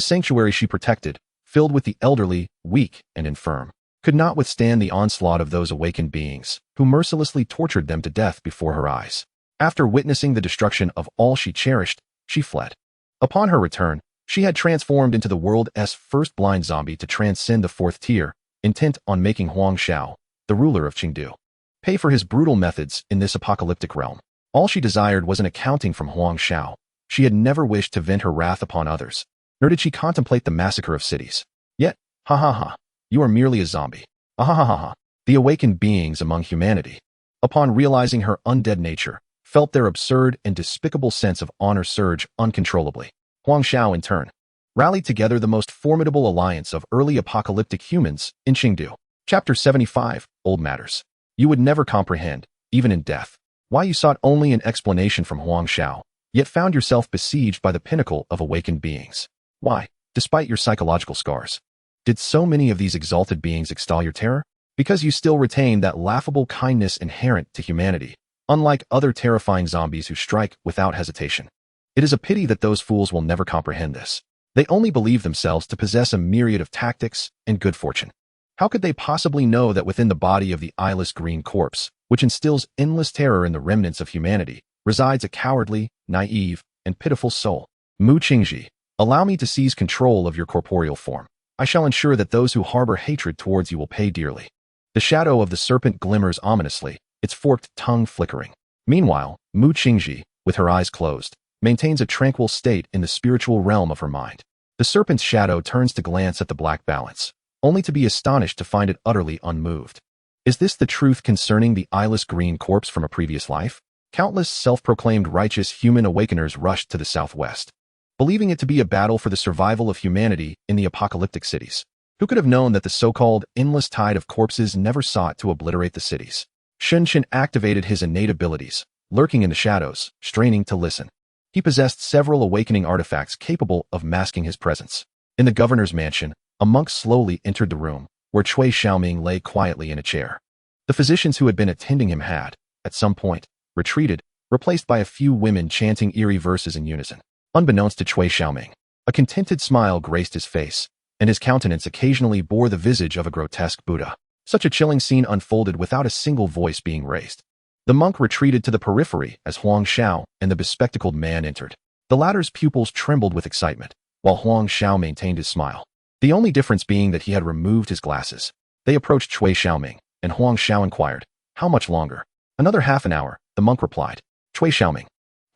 sanctuary she protected, filled with the elderly, weak, and infirm, could not withstand the onslaught of those awakened beings, who mercilessly tortured them to death before her eyes. After witnessing the destruction of all she cherished, she fled. Upon her return, she had transformed into the world's first blind zombie to transcend the fourth tier, intent on making Huang Xiao, the ruler of Qingdu, pay for his brutal methods in this apocalyptic realm. All she desired was an accounting from Huang Xiao. She had never wished to vent her wrath upon others, nor did she contemplate the massacre of cities. Yet, ha ha ha, you are merely a zombie. Ah ha ha ha ha. The awakened beings among humanity, upon realizing her undead nature, felt their absurd and despicable sense of honor surge uncontrollably. Huang Xiao, in turn, rallied together the most formidable alliance of early apocalyptic humans in Qingdu. Chapter 75, Old Matters. You would never comprehend, even in death, why you sought only an explanation from Huang Xiao, yet found yourself besieged by the pinnacle of awakened beings. Why, despite your psychological scars, did so many of these exalted beings extol your terror? Because you still retain that laughable kindness inherent to humanity, unlike other terrifying zombies who strike without hesitation. It is a pity that those fools will never comprehend this. They only believe themselves to possess a myriad of tactics and good fortune. How could they possibly know that within the body of the eyeless green corpse, which instills endless terror in the remnants of humanity, resides a cowardly, naive, and pitiful soul? Mu Qingji, allow me to seize control of your corporeal form. I shall ensure that those who harbor hatred towards you will pay dearly. The shadow of the serpent glimmers ominously, its forked tongue flickering. Meanwhile, Mu Qingji, with her eyes closed, maintains a tranquil state in the spiritual realm of her mind. The serpent's shadow turns to glance at the black balance, only to be astonished to find it utterly unmoved. Is this the truth concerning the eyeless green corpse from a previous life? Countless self-proclaimed righteous human awakeners rushed to the southwest, believing it to be a battle for the survival of humanity in the apocalyptic cities. Who could have known that the so-called endless tide of corpses never sought to obliterate the cities? Shun Chen activated his innate abilities, lurking in the shadows, straining to listen. He possessed several awakening artifacts capable of masking his presence. In the governor's mansion, a monk slowly entered the room, where Cui Xiaoming lay quietly in a chair. The physicians who had been attending him had, at some point, retreated, replaced by a few women chanting eerie verses in unison. Unbeknownst to Cui Xiaoming, a contented smile graced his face, and his countenance occasionally bore the visage of a grotesque Buddha. Such a chilling scene unfolded without a single voice being raised. The monk retreated to the periphery as Huang Xiao and the bespectacled man entered. The latter's pupils trembled with excitement, while Huang Xiao maintained his smile. The only difference being that he had removed his glasses. They approached Cui Xiaoming, and Huang Xiao inquired, "How much longer?" "Another half an hour," the monk replied. "Cui Xiaoming."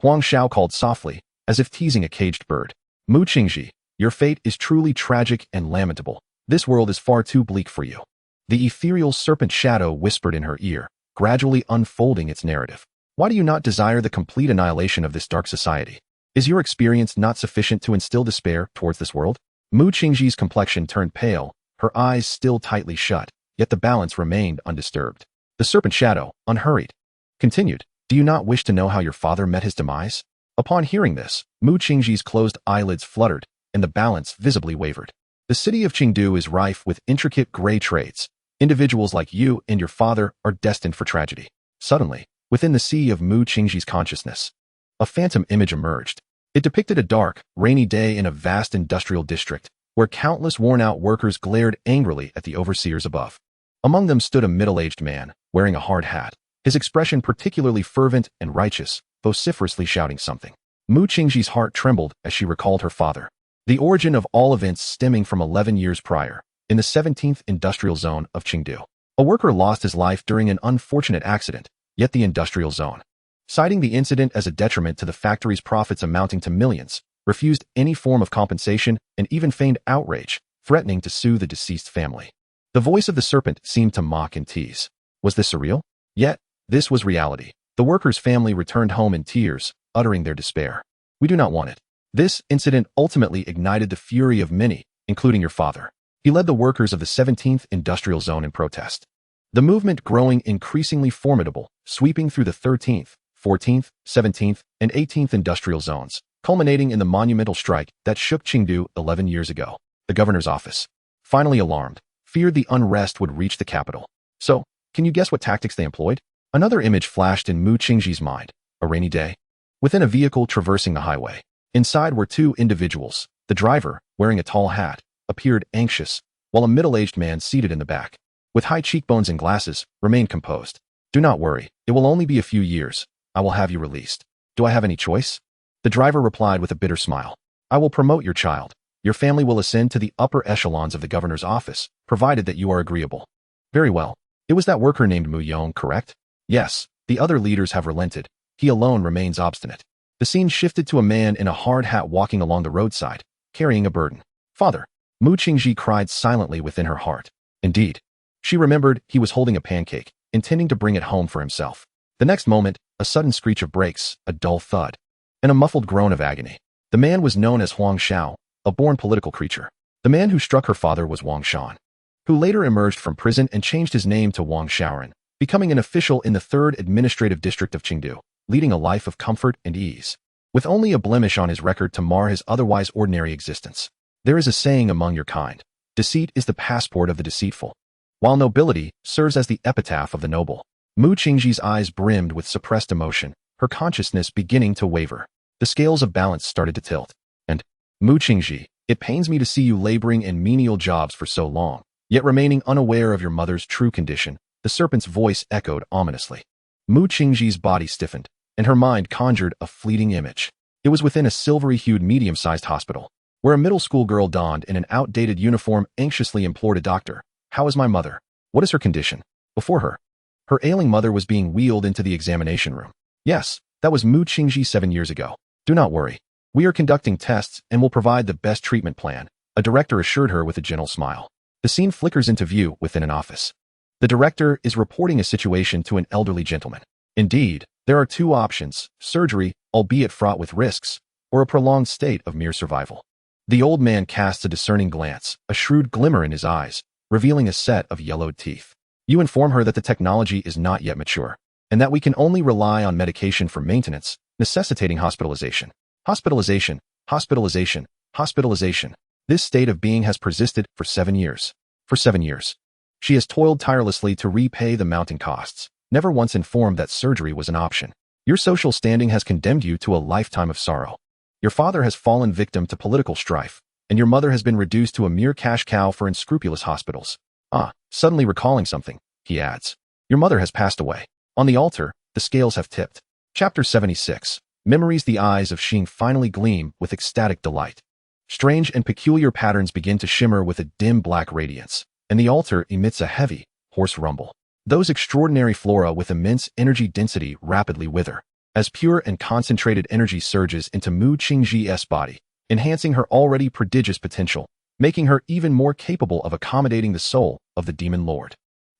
Huang Xiao called softly, as if teasing a caged bird. "Mu Qingji, your fate is truly tragic and lamentable. This world is far too bleak for you." The ethereal serpent shadow whispered in her ear, gradually unfolding its narrative. "Why do you not desire the complete annihilation of this dark society? Is your experience not sufficient to instill despair towards this world?" Mu Qingji's complexion turned pale, her eyes still tightly shut, yet the balance remained undisturbed. The serpent shadow, unhurried, continued, "Do you not wish to know how your father met his demise?" Upon hearing this, Mu Qingji's closed eyelids fluttered, and the balance visibly wavered. "The city of Chengdu is rife with intricate gray trades. Individuals like you and your father are destined for tragedy." Suddenly, within the sea of Mu Qingji's consciousness, a phantom image emerged. It depicted a dark, rainy day in a vast industrial district, where countless worn-out workers glared angrily at the overseers above. Among them stood a middle-aged man, wearing a hard hat, his expression particularly fervent and righteous, vociferously shouting something. Mu Qingji's heart trembled as she recalled her father. The origin of all events stemming from 11 years prior, in the 17th industrial zone of Chengdu. A worker lost his life during an unfortunate accident, yet the industrial zone, citing the incident as a detriment to the factory's profits amounting to millions, refused any form of compensation and even feigned outrage, threatening to sue the deceased family. The voice of the serpent seemed to mock and tease. Was this surreal? Yet, this was reality. The worker's family returned home in tears, uttering their despair. "We do not want it." This incident ultimately ignited the fury of many, including your father. He led the workers of the 17th industrial zone in protest. The movement growing increasingly formidable, sweeping through the 13th, 14th, 17th, and 18th industrial zones, culminating in the monumental strike that shook Chengdu 11 years ago. The governor's office, finally alarmed, feared the unrest would reach the capital. So, can you guess what tactics they employed? Another image flashed in Mu Qingji's mind. A rainy day. Within a vehicle traversing the highway. Inside were two individuals. The driver, wearing a tall hat, appeared anxious, while a middle-aged man seated in the back, with high cheekbones and glasses, remained composed. "Do not worry, it will only be a few years. I will have you released." "Do I have any choice?" The driver replied with a bitter smile. "I will promote your child. Your family will ascend to the upper echelons of the governor's office, provided that you are agreeable." "Very well. It was that worker named Mu Yong, correct?" "Yes, the other leaders have relented. He alone remains obstinate." The scene shifted to a man in a hard hat walking along the roadside, carrying a burden. "Father!" Mu Qingji cried silently within her heart. Indeed, she remembered he was holding a pancake, intending to bring it home for himself. The next moment, a sudden screech of brakes, a dull thud, and a muffled groan of agony. The man was known as Huang Xiao, a born political creature. The man who struck her father was Wang Shan, who later emerged from prison and changed his name to Wang Shaoran, becoming an official in the 3rd Administrative District of Chengdu, leading a life of comfort and ease, with only a blemish on his record to mar his otherwise ordinary existence. There is a saying among your kind: deceit is the passport of the deceitful, while nobility serves as the epitaph of the noble. Mu Qingji's eyes brimmed with suppressed emotion, her consciousness beginning to waver. The scales of balance started to tilt. "And, Mu Qingji, it pains me to see you laboring in menial jobs for so long, yet remaining unaware of your mother's true condition," the serpent's voice echoed ominously. Mu Qingji's body stiffened, and her mind conjured a fleeting image. It was within a silvery-hued medium-sized hospital, where a middle school girl donned in an outdated uniform anxiously implored a doctor, "How is my mother? What is her condition?" Before her, her ailing mother was being wheeled into the examination room. Yes, that was Mu Qingji 7 years ago. "Do not worry. We are conducting tests and will provide the best treatment plan," a director assured her with a gentle smile. The scene flickers into view within an office. The director is reporting a situation to an elderly gentleman. Indeed, there are two options: surgery, albeit fraught with risks, or a prolonged state of mere survival. The old man casts a discerning glance, a shrewd glimmer in his eyes, revealing a set of yellowed teeth. "You inform her that the technology is not yet mature, and that we can only rely on medication for maintenance, necessitating hospitalization." Hospitalization, hospitalization, hospitalization. This state of being has persisted for 7 years. For 7 years. She has toiled tirelessly to repay the mounting costs, never once informed that surgery was an option. Your social standing has condemned you to a lifetime of sorrow. Your father has fallen victim to political strife, and your mother has been reduced to a mere cash cow for unscrupulous hospitals. Suddenly recalling something, he adds. Your mother has passed away. On the altar, the scales have tipped. Chapter 76. Memories. The eyes of Xing finally gleam with ecstatic delight. Strange and peculiar patterns begin to shimmer with a dim black radiance, and the altar emits a heavy, hoarse rumble. Those extraordinary flora with immense energy density rapidly wither, as pure and concentrated energy surges into Mu Qingji's body, enhancing her already prodigious potential, making her even more capable of accommodating the soul of the demon lord.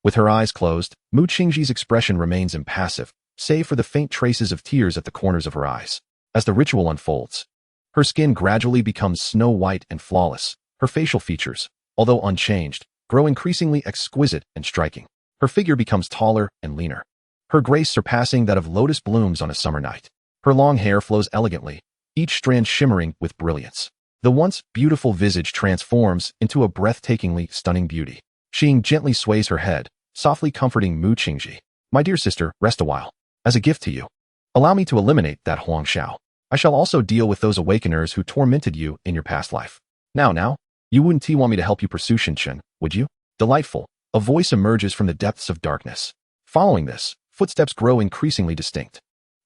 With her eyes closed, Mu Qingji's expression remains impassive, save for the faint traces of tears at the corners of her eyes. As the ritual unfolds, her skin gradually becomes snow-white and flawless, her facial features, although unchanged, grow increasingly exquisite and striking. Her figure becomes taller and leaner, her grace surpassing that of lotus blooms on a summer night. Her long hair flows elegantly, each strand shimmering with brilliance. The once beautiful visage transforms into a breathtakingly stunning beauty. Xing gently sways her head, softly comforting Mu Qingji. My dear sister, rest a while. As a gift to you, allow me to eliminate that Huang Shao. I shall also deal with those awakeners who tormented you in your past life. Now, you wouldn't want me to help you pursue Shinshin, would you? Delightful. A voice emerges from the depths of darkness. Following this, footsteps grow increasingly distinct.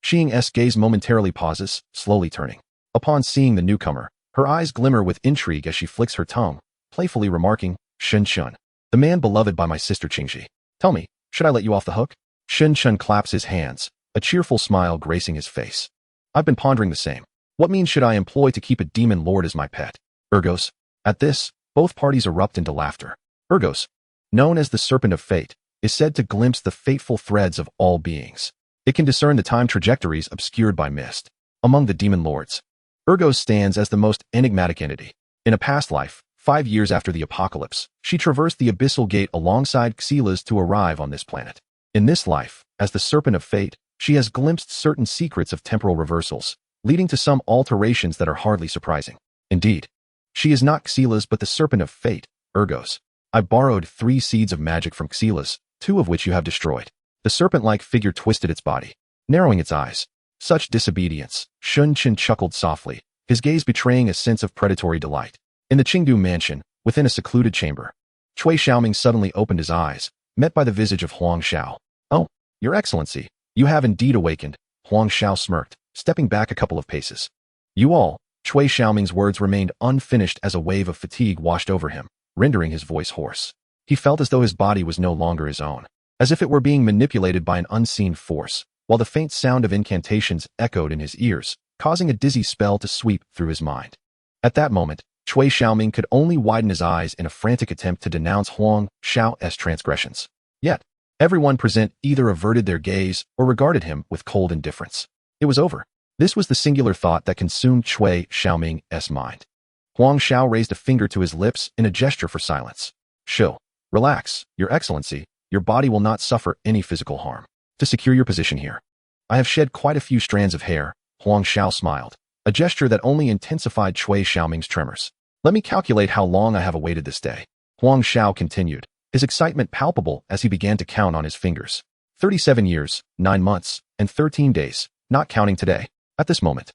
Xing's gaze momentarily pauses, slowly turning. Upon seeing the newcomer, her eyes glimmer with intrigue as she flicks her tongue, playfully remarking, Shen Chun, the man beloved by my sister Qingji. Tell me, should I let you off the hook? Shen Chun claps his hands, a cheerful smile gracing his face. I've been pondering the same. What means should I employ to keep a demon lord as my pet? Ergos. At this, both parties erupt into laughter. Ergos, known as the Serpent of Fate, is said to glimpse the fateful threads of all beings. It can discern the time trajectories obscured by mist. Among the demon lords, Ergos stands as the most enigmatic entity. In a past life, 5 years after the apocalypse, she traversed the abyssal gate alongside Xilas to arrive on this planet. In this life, as the Serpent of Fate, she has glimpsed certain secrets of temporal reversals, leading to some alterations that are hardly surprising. Indeed, she is not Xilas but the Serpent of Fate, Ergos. I borrowed 3 seeds of magic from Xilas, 2 of which you have destroyed. The serpent-like figure twisted its body, narrowing its eyes. Such disobedience. Shun Qin chuckled softly, his gaze betraying a sense of predatory delight. In the Qingdu mansion, within a secluded chamber, Cui Xiaoming suddenly opened his eyes, met by the visage of Huang Shao. Oh, Your Excellency, you have indeed awakened, Huang Shao smirked, stepping back a couple of paces. You all, Cui Xiaoming's words remained unfinished as a wave of fatigue washed over him, rendering his voice hoarse. He felt as though his body was no longer his own, as if it were being manipulated by an unseen force, while the faint sound of incantations echoed in his ears, causing a dizzy spell to sweep through his mind. At that moment, Cui Xiaoming could only widen his eyes in a frantic attempt to denounce Huang Shao's transgressions. Yet, everyone present either averted their gaze or regarded him with cold indifference. It was over. This was the singular thought that consumed Cui Xiaoming's mind. Huang Shao raised a finger to his lips in a gesture for silence. Shou, relax, Your Excellency, your body will not suffer any physical harm. To secure your position here, I have shed quite a few strands of hair, Huang Shao smiled, a gesture that only intensified Cui Xiaoming's tremors. Let me calculate how long I have awaited this day. Huang Shao continued, his excitement palpable as he began to count on his fingers. 37 years, 9 months, and 13 days, not counting today. At this moment,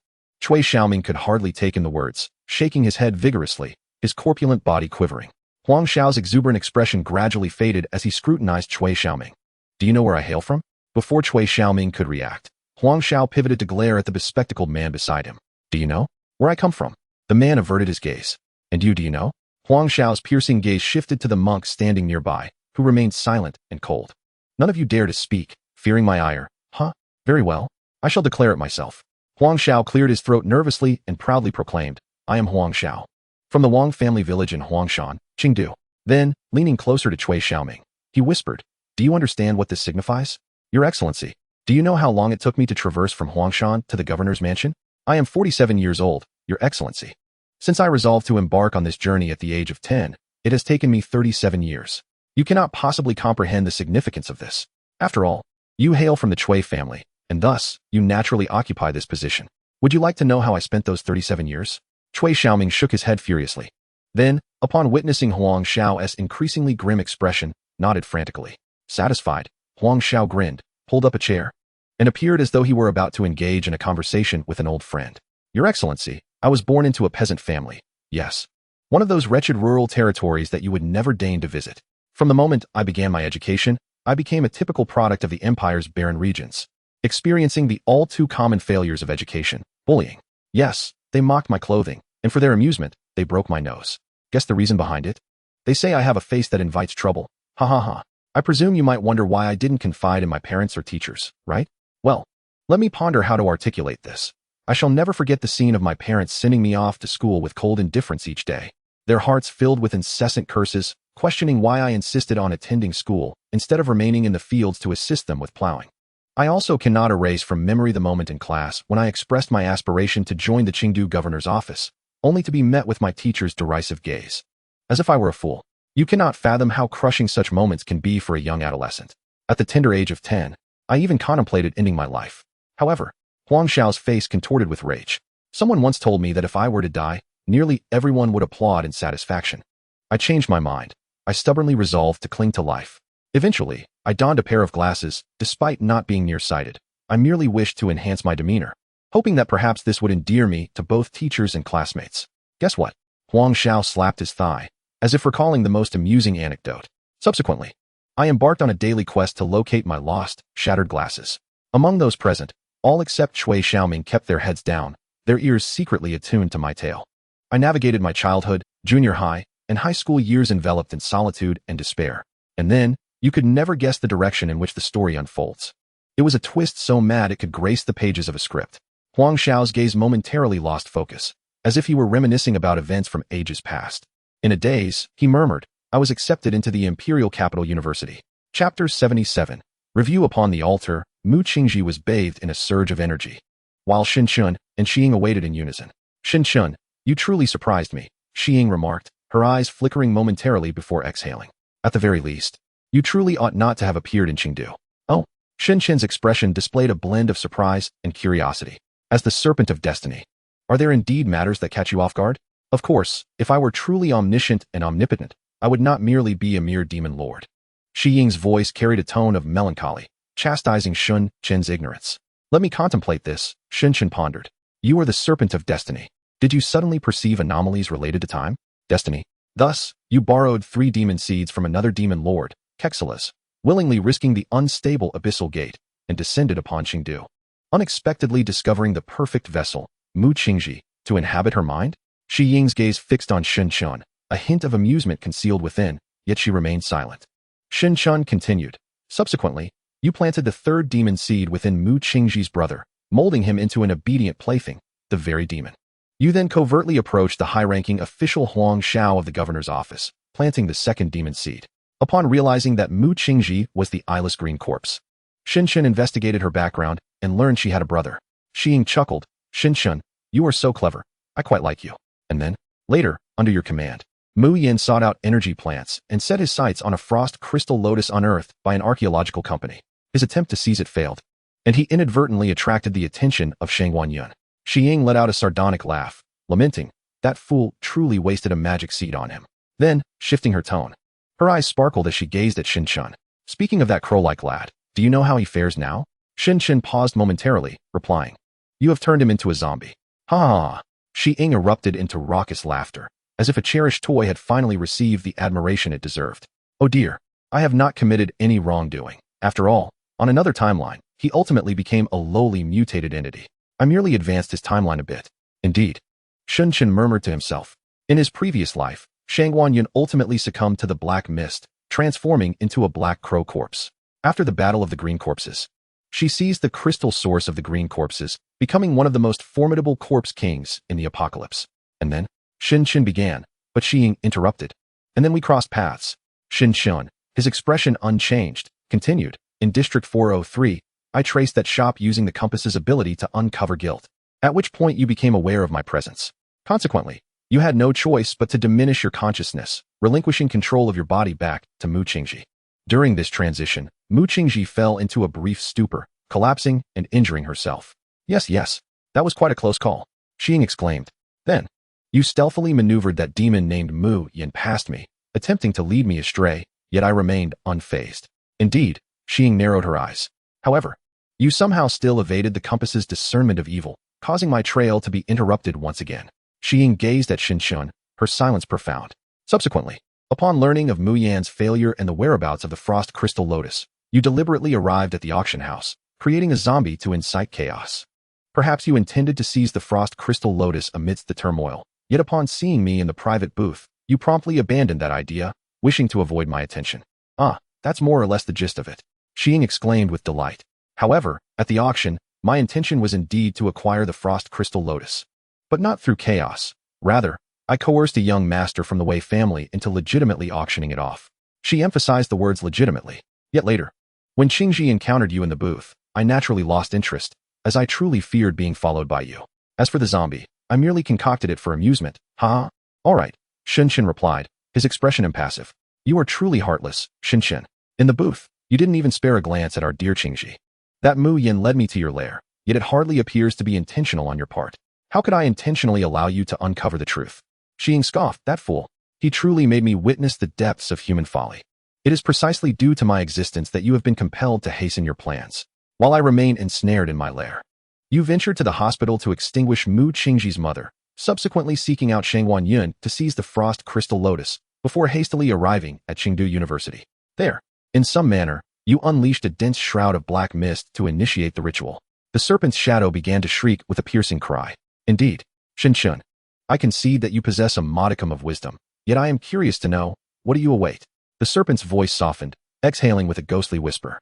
Cui Xiaoming could hardly take in the words, shaking his head vigorously, his corpulent body quivering. Huang Shao's exuberant expression gradually faded as he scrutinized Cui Xiaoming. Do you know where I hail from? Before Cui Xiaoming could react, Huang Shao pivoted to glare at the bespectacled man beside him. Do you know where I come from? The man averted his gaze. And do you know? Huang Shao's piercing gaze shifted to the monk standing nearby, who remained silent and cold. None of you dare to speak, fearing my ire. Huh? Very well. I shall declare it myself. Huang Shao cleared his throat nervously and proudly proclaimed, I am Huang Shao. From the Wang family village in Huangshan, Qingdu. Then, leaning closer to Cui Xiaoming, he whispered, Do you understand what this signifies? Your Excellency, do you know how long it took me to traverse from Huangshan to the governor's mansion? I am 47 years old, Your Excellency. Since I resolved to embark on this journey at the age of 10, it has taken me 37 years. You cannot possibly comprehend the significance of this. After all, you hail from the Cui family, and thus, you naturally occupy this position. Would you like to know how I spent those 37 years? Cui Xiaoming shook his head furiously. Then, upon witnessing Huang Xiao's increasingly grim expression, nodded frantically. Satisfied, Huang Xiao grinned, pulled up a chair, and appeared as though he were about to engage in a conversation with an old friend. Your Excellency, I was born into a peasant family. Yes. One of those wretched rural territories that you would never deign to visit. From the moment I began my education, I became a typical product of the empire's barren regions, experiencing the all-too-common failures of education, bullying. Yes, they mocked my clothing, and for their amusement, they broke my nose. Guess the reason behind it? They say I have a face that invites trouble. Ha ha ha. I presume you might wonder why I didn't confide in my parents or teachers, right? Well, let me ponder how to articulate this. I shall never forget the scene of my parents sending me off to school with cold indifference each day, their hearts filled with incessant curses, questioning why I insisted on attending school instead of remaining in the fields to assist them with plowing. I also cannot erase from memory the moment in class when I expressed my aspiration to join the Qingdu governor's office, only to be met with my teacher's derisive gaze. As if I were a fool. You cannot fathom how crushing such moments can be for a young adolescent. At the tender age of 10, I even contemplated ending my life. However, Huang Xiao's face contorted with rage. Someone once told me that if I were to die, nearly everyone would applaud in satisfaction. I changed my mind. I stubbornly resolved to cling to life. Eventually, I donned a pair of glasses, despite not being nearsighted. I merely wished to enhance my demeanor, hoping that perhaps this would endear me to both teachers and classmates. Guess what? Huang Xiao slapped his thigh, as if recalling the most amusing anecdote. Subsequently, I embarked on a daily quest to locate my lost, shattered glasses. Among those present, all except Cui Xiaoming kept their heads down, their ears secretly attuned to my tale. I navigated my childhood, junior high, and high school years enveloped in solitude and despair. And then, you could never guess the direction in which the story unfolds. It was a twist so mad it could grace the pages of a script. Huang Xiao's gaze momentarily lost focus, as if he were reminiscing about events from ages past. In a daze, he murmured, I was accepted into the Imperial Capital University. Chapter 77. Review. Upon the altar, Mu Qingji was bathed in a surge of energy, while Xin Chun and Xiying awaited in unison. Xin Chun, you truly surprised me, Xiying remarked, her eyes flickering momentarily before exhaling. At the very least, you truly ought not to have appeared in Qingdu. Oh, Xin Chun's expression displayed a blend of surprise and curiosity. As the serpent of destiny, are there indeed matters that catch you off guard? Of course, if I were truly omniscient and omnipotent, I would not merely be a mere demon lord. Xiying's voice carried a tone of melancholy, chastising Sun Chen's ignorance. Let me contemplate this, Sun Chen pondered. You are the serpent of destiny. Did you suddenly perceive anomalies related to time? Destiny. Thus, you borrowed 3 demon seeds from another demon lord, Kexelas, willingly risking the unstable abyssal gate, and descended upon Qingdu, unexpectedly discovering the perfect vessel, Mu Qingji, to inhabit her mind? Xiying's gaze fixed on Xin Chun, a hint of amusement concealed within, yet she remained silent. Xin Chun continued. Subsequently, you planted the 3rd demon seed within Mu Qingji's brother, molding him into an obedient plaything, the very demon. You then covertly approached the high-ranking official Huang Xiao of the governor's office, planting the 2nd demon seed. Upon realizing that Mu Qingji was the eyeless green corpse, Xin Chun investigated her background and learned she had a brother. Xiying chuckled. Xin Chun, you are so clever. I quite like you. And then, later, under your command, Mu Yin sought out energy plants and set his sights on a frost crystal lotus unearthed by an archaeological company. His attempt to seize it failed, and he inadvertently attracted the attention of Shang Wanyun. Xiying let out a sardonic laugh, lamenting, that fool truly wasted a magic seed on him. Then, shifting her tone, her eyes sparkled as she gazed at Xin Chun. Speaking of that crow-like lad, do you know how he fares now? Xin Chun paused momentarily, replying, you have turned him into a zombie. Ha ha ha. Xiying erupted into raucous laughter, as if a cherished toy had finally received the admiration it deserved. Oh dear, I have not committed any wrongdoing. After all, on another timeline, he ultimately became a lowly mutated entity. I merely advanced his timeline a bit. Indeed. Sun Chen murmured to himself. In his previous life, Shang Wanyun ultimately succumbed to the black mist, transforming into a black crow corpse. After the Battle of the Green Corpses, she seized the crystal source of the green corpses, becoming one of the most formidable corpse kings in the apocalypse. And then, Xin Chen began, but Xiying interrupted. And then we crossed paths. Xin Chen, his expression unchanged, continued, in District 403, I traced that shop using the compass's ability to uncover guilt. At which point you became aware of my presence. Consequently, you had no choice but to diminish your consciousness, relinquishing control of your body back to Mu Qingji. During this transition, Mu Qingji fell into a brief stupor, collapsing and injuring herself. Yes, That was quite a close call, Xing exclaimed. Then, you stealthily maneuvered that demon named Mu Yin past me, attempting to lead me astray, yet I remained unfazed. Indeed, Xing narrowed her eyes. However, you somehow still evaded the compass's discernment of evil, causing my trail to be interrupted once again. Xing gazed at Xinshun, her silence profound. Subsequently, upon learning of Mu Yan's failure and the whereabouts of the Frost Crystal Lotus, you deliberately arrived at the auction house, creating a zombie to incite chaos. Perhaps you intended to seize the Frost Crystal Lotus amidst the turmoil, yet upon seeing me in the private booth, you promptly abandoned that idea, wishing to avoid my attention. Ah, that's more or less the gist of it, Xing exclaimed with delight. However, at the auction, my intention was indeed to acquire the Frost Crystal Lotus. But not through chaos. Rather, I coerced a young master from the Wei family into legitimately auctioning it off. She emphasized the words legitimately. Yet later, when Qingji encountered you in the booth, I naturally lost interest, as I truly feared being followed by you. As for the zombie, I merely concocted it for amusement. Ha! All right, Shinshin replied, his expression impassive. You are truly heartless, Shinshin. In the booth, you didn't even spare a glance at our dear Qingji. That Mu Yin led me to your lair, yet it hardly appears to be intentional on your part. How could I intentionally allow you to uncover the truth? Xing scoffed, that fool. He truly made me witness the depths of human folly. It is precisely due to my existence that you have been compelled to hasten your plans, while I remain ensnared in my lair. You ventured to the hospital to extinguish Mu Qingji's mother, subsequently seeking out Shangwan Yun to seize the Frost Crystal Lotus, before hastily arriving at Chengdu University. There, in some manner, you unleashed a dense shroud of black mist to initiate the ritual. The serpent's shadow began to shriek with a piercing cry. Indeed, Shinshun, I concede that you possess a modicum of wisdom, yet I am curious to know, what do you await? The serpent's voice softened, exhaling with a ghostly whisper.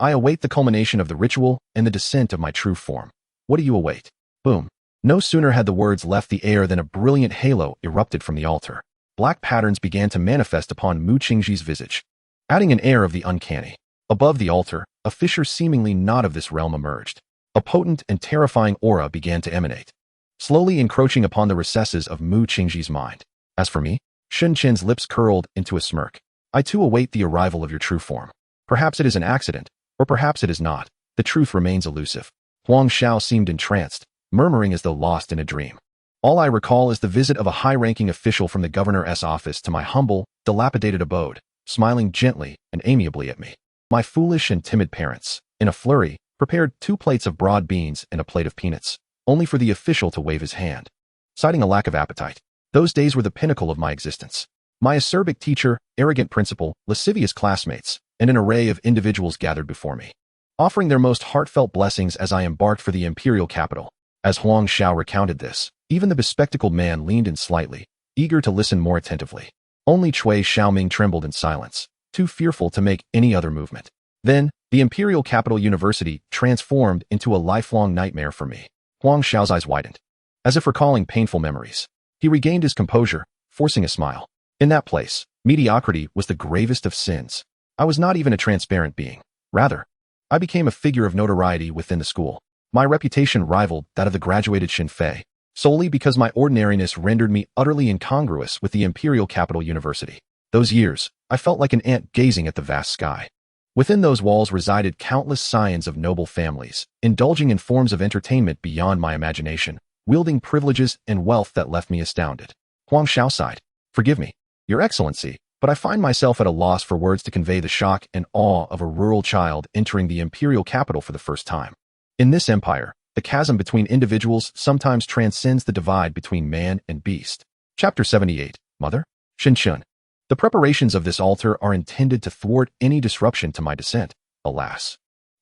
I await the culmination of the ritual and the descent of my true form. What do you await? Boom. No sooner had the words left the air than a brilliant halo erupted from the altar. Black patterns began to manifest upon Mu Qingji's visage, adding an air of the uncanny. Above the altar, a fissure seemingly not of this realm emerged. A potent and terrifying aura began to emanate, slowly encroaching upon the recesses of Mu Qingji's mind. As for me, Shun Chen's lips curled into a smirk. I too await the arrival of your true form. Perhaps it is an accident, or perhaps it is not. The truth remains elusive. Huang Xiao seemed entranced, murmuring as though lost in a dream. All I recall is the visit of a high-ranking official from the governor's office to my humble, dilapidated abode, smiling gently and amiably at me. My foolish and timid parents, in a flurry, prepared 2 plates of broad beans and a plate of peanuts, only for the official to wave his hand, citing a lack of appetite. Those days were the pinnacle of my existence. My acerbic teacher, arrogant principal, lascivious classmates, and an array of individuals gathered before me, offering their most heartfelt blessings as I embarked for the imperial capital. As Huang Xiao recounted this, even the bespectacled man leaned in slightly, eager to listen more attentively. Only Cui Xiaoming trembled in silence, too fearful to make any other movement. Then, the imperial capital university transformed into a lifelong nightmare for me. Huang Xiao's eyes widened, as if recalling painful memories. He regained his composure, forcing a smile. In that place, mediocrity was the gravest of sins. I was not even a transparent being. Rather, I became a figure of notoriety within the school. My reputation rivaled that of the graduated Xinfei, solely because my ordinariness rendered me utterly incongruous with the imperial capital university. Those years, I felt like an ant gazing at the vast sky. Within those walls resided countless scions of noble families, indulging in forms of entertainment beyond my imagination, wielding privileges and wealth that left me astounded. Huang Xiao sighed. Forgive me, Your Excellency, but I find myself at a loss for words to convey the shock and awe of a rural child entering the imperial capital for the first time. In this empire, the chasm between individuals sometimes transcends the divide between man and beast. Chapter 78, Mother? Shinshun. The preparations of this altar are intended to thwart any disruption to my descent. Alas,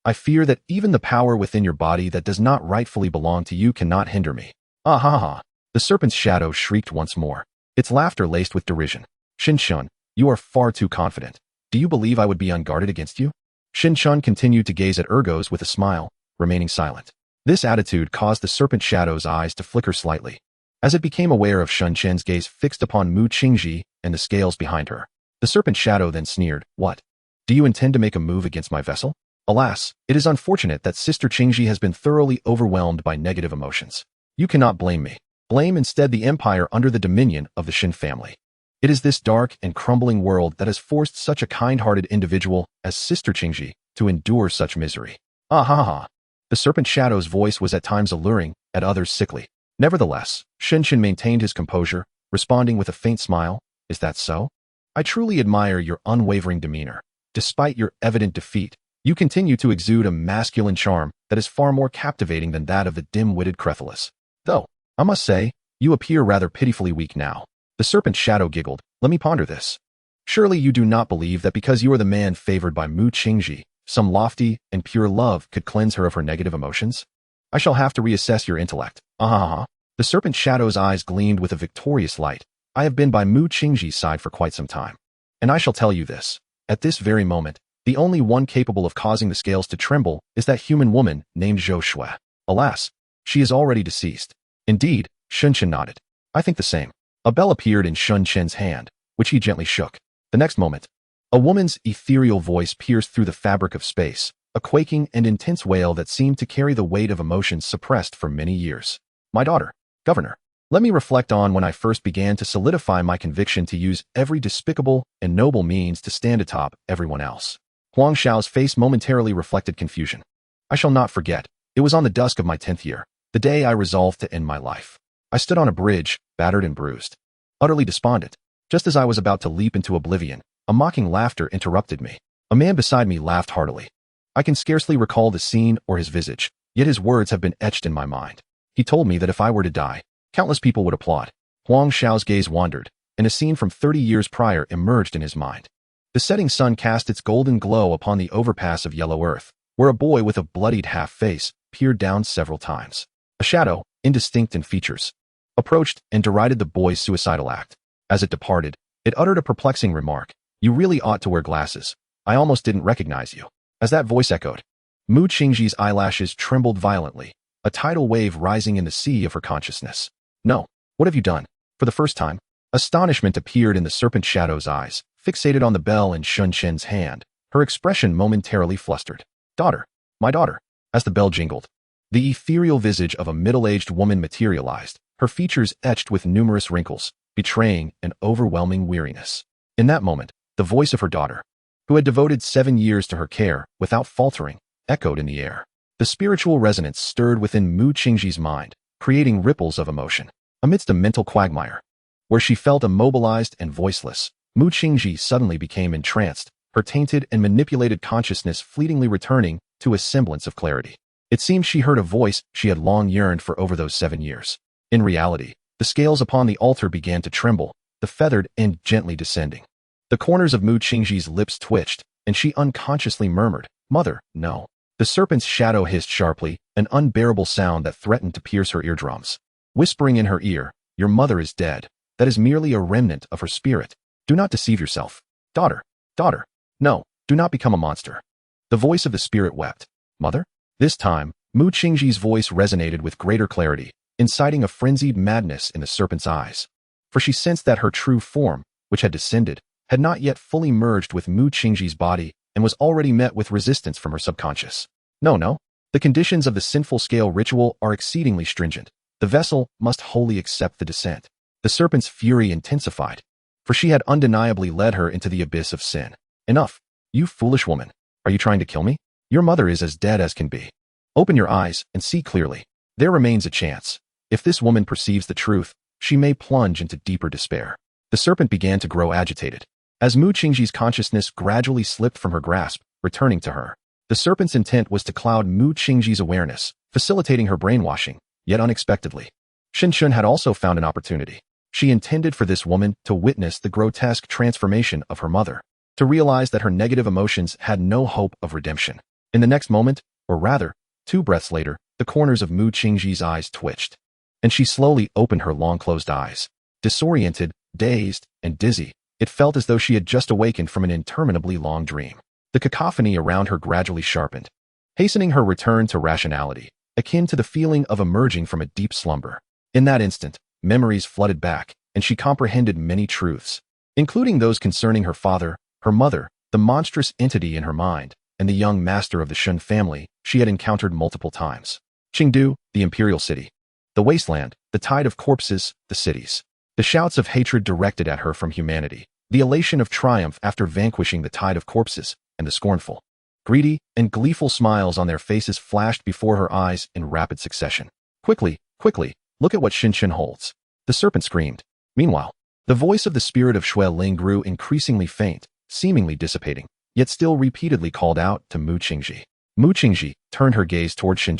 I fear that even the power within your body that does not rightfully belong to you cannot hinder me. Ah ha ha. The serpent's shadow shrieked once more, its laughter laced with derision. Shinshun, you are far too confident. Do you believe I would be unguarded against you? Shinshun continued to gaze at Ergos with a smile, remaining silent. This attitude caused the serpent shadow's eyes to flicker slightly, as it became aware of Shun Chen's gaze fixed upon Mu Qingji and the scales behind her. The serpent shadow then sneered, What? Do you intend to make a move against my vessel? Alas, it is unfortunate that Sister Qingji has been thoroughly overwhelmed by negative emotions. You cannot blame me. Blame instead the empire under the dominion of the Shin family. It is this dark and crumbling world that has forced such a kind-hearted individual as Sister Qingji to endure such misery. Ah ha ha. The serpent shadow's voice was at times alluring, at others sickly. Nevertheless, Shinshin maintained his composure, responding with a faint smile. Is that so? I truly admire your unwavering demeanor. Despite your evident defeat, you continue to exude a masculine charm that is far more captivating than that of the dim-witted Crethelus. Though, I must say, you appear rather pitifully weak now. The serpent shadow giggled. Let me ponder this. Surely you do not believe that because you are the man favored by Mu Qingji, some lofty and pure love could cleanse her of her negative emotions? I shall have to reassess your intellect. The serpent shadow's eyes gleamed with a victorious light. I have been by Mu Qingji's side for quite some time. And I shall tell you this. At this very moment, the only one capable of causing the scales to tremble is that human woman named Zhou Shui. Alas, she is already deceased. Indeed, Shun Chen nodded. I think the same. A bell appeared in Shun Chen's hand, which he gently shook. The next moment, a woman's ethereal voice pierced through the fabric of space, a quaking and intense wail that seemed to carry the weight of emotions suppressed for many years. My daughter, Governor, let me reflect on when I first began to solidify my conviction to use every despicable and noble means to stand atop everyone else. Huang Xiao's face momentarily reflected confusion. I shall not forget. It was on the dusk of my 10th year, the day I resolved to end my life. I stood on a bridge, battered and bruised, utterly despondent. Just as I was about to leap into oblivion, a mocking laughter interrupted me. A man beside me laughed heartily. I can scarcely recall the scene or his visage, yet his words have been etched in my mind. He told me that if I were to die, countless people would applaud. Huang Xiao's gaze wandered, and a scene from 30 years prior emerged in his mind. The setting sun cast its golden glow upon the overpass of yellow earth, where a boy with a bloodied half-face peered down several times. A shadow, indistinct in features, approached and derided the boy's suicidal act. As it departed, it uttered a perplexing remark. You really ought to wear glasses. I almost didn't recognize you. As that voice echoed, Mu Qingji's eyelashes trembled violently, a tidal wave rising in the sea of her consciousness. No, what have you done? For the first time, astonishment appeared in the serpent shadow's eyes, fixated on the bell in Shun Chen's hand, her expression momentarily flustered. Daughter, my daughter. As the bell jingled, the ethereal visage of a middle-aged woman materialized, her features etched with numerous wrinkles, betraying an overwhelming weariness. In that moment, the voice of her daughter, who had devoted 7 years to her care, without faltering, echoed in the air. The spiritual resonance stirred within Mu Qingji's mind, creating ripples of emotion. Amidst a mental quagmire, where she felt immobilized and voiceless, Mu Qingji suddenly became entranced, her tainted and manipulated consciousness fleetingly returning to a semblance of clarity. It seemed she heard a voice she had long yearned for over those 7 years. In reality, the scales upon the altar began to tremble, the feathered end gently descending. The corners of Mu Qingji's lips twitched, and she unconsciously murmured, Mother, no. The serpent's shadow hissed sharply, an unbearable sound that threatened to pierce her eardrums. Whispering in her ear, Your mother is dead. That is merely a remnant of her spirit. Do not deceive yourself. Daughter, daughter, no, do not become a monster. The voice of the spirit wept. Mother? This time, Mu Qingji's voice resonated with greater clarity, inciting a frenzied madness in the serpent's eyes. For she sensed that her true form, which had descended, had not yet fully merged with Mu Qingji's body and was already met with resistance from her subconscious. No. The conditions of the sinful scale ritual are exceedingly stringent. The vessel must wholly accept the descent. The serpent's fury intensified, for she had undeniably led her into the abyss of sin. Enough, you foolish woman. Are you trying to kill me? Your mother is as dead as can be. Open your eyes and see clearly. There remains a chance. If this woman perceives the truth, she may plunge into deeper despair. The serpent began to grow agitated. As Mu Qingji's consciousness gradually slipped from her grasp, returning to her, the serpent's intent was to cloud Mu Qingji's awareness, facilitating her brainwashing, yet unexpectedly. Shun had also found an opportunity. She intended for this woman to witness the grotesque transformation of her mother, to realize that her negative emotions had no hope of redemption. In the next moment, or rather, 2 breaths later, the corners of Mu Qingji's eyes twitched, and she slowly opened her long-closed eyes. Disoriented, dazed, and dizzy, it felt as though she had just awakened from an interminably long dream. The cacophony around her gradually sharpened, hastening her return to rationality, akin to the feeling of emerging from a deep slumber. In that instant, memories flooded back, and she comprehended many truths, including those concerning her father, her mother, the monstrous entity in her mind, and the young master of the Shun family she had encountered multiple times. Chengdu, the imperial city. The wasteland, the tide of corpses, the cities. The shouts of hatred directed at her from humanity, the elation of triumph after vanquishing the tide of corpses, and the scornful Greedy and gleeful smiles on their faces flashed before her eyes in rapid succession. Quickly, quickly, look at what Shin holds. The serpent screamed. Meanwhile, the voice of the spirit of Shui Ling grew increasingly faint, seemingly dissipating, yet still repeatedly called out to Mu Qingji. Mu Qingji turned her gaze toward Shin.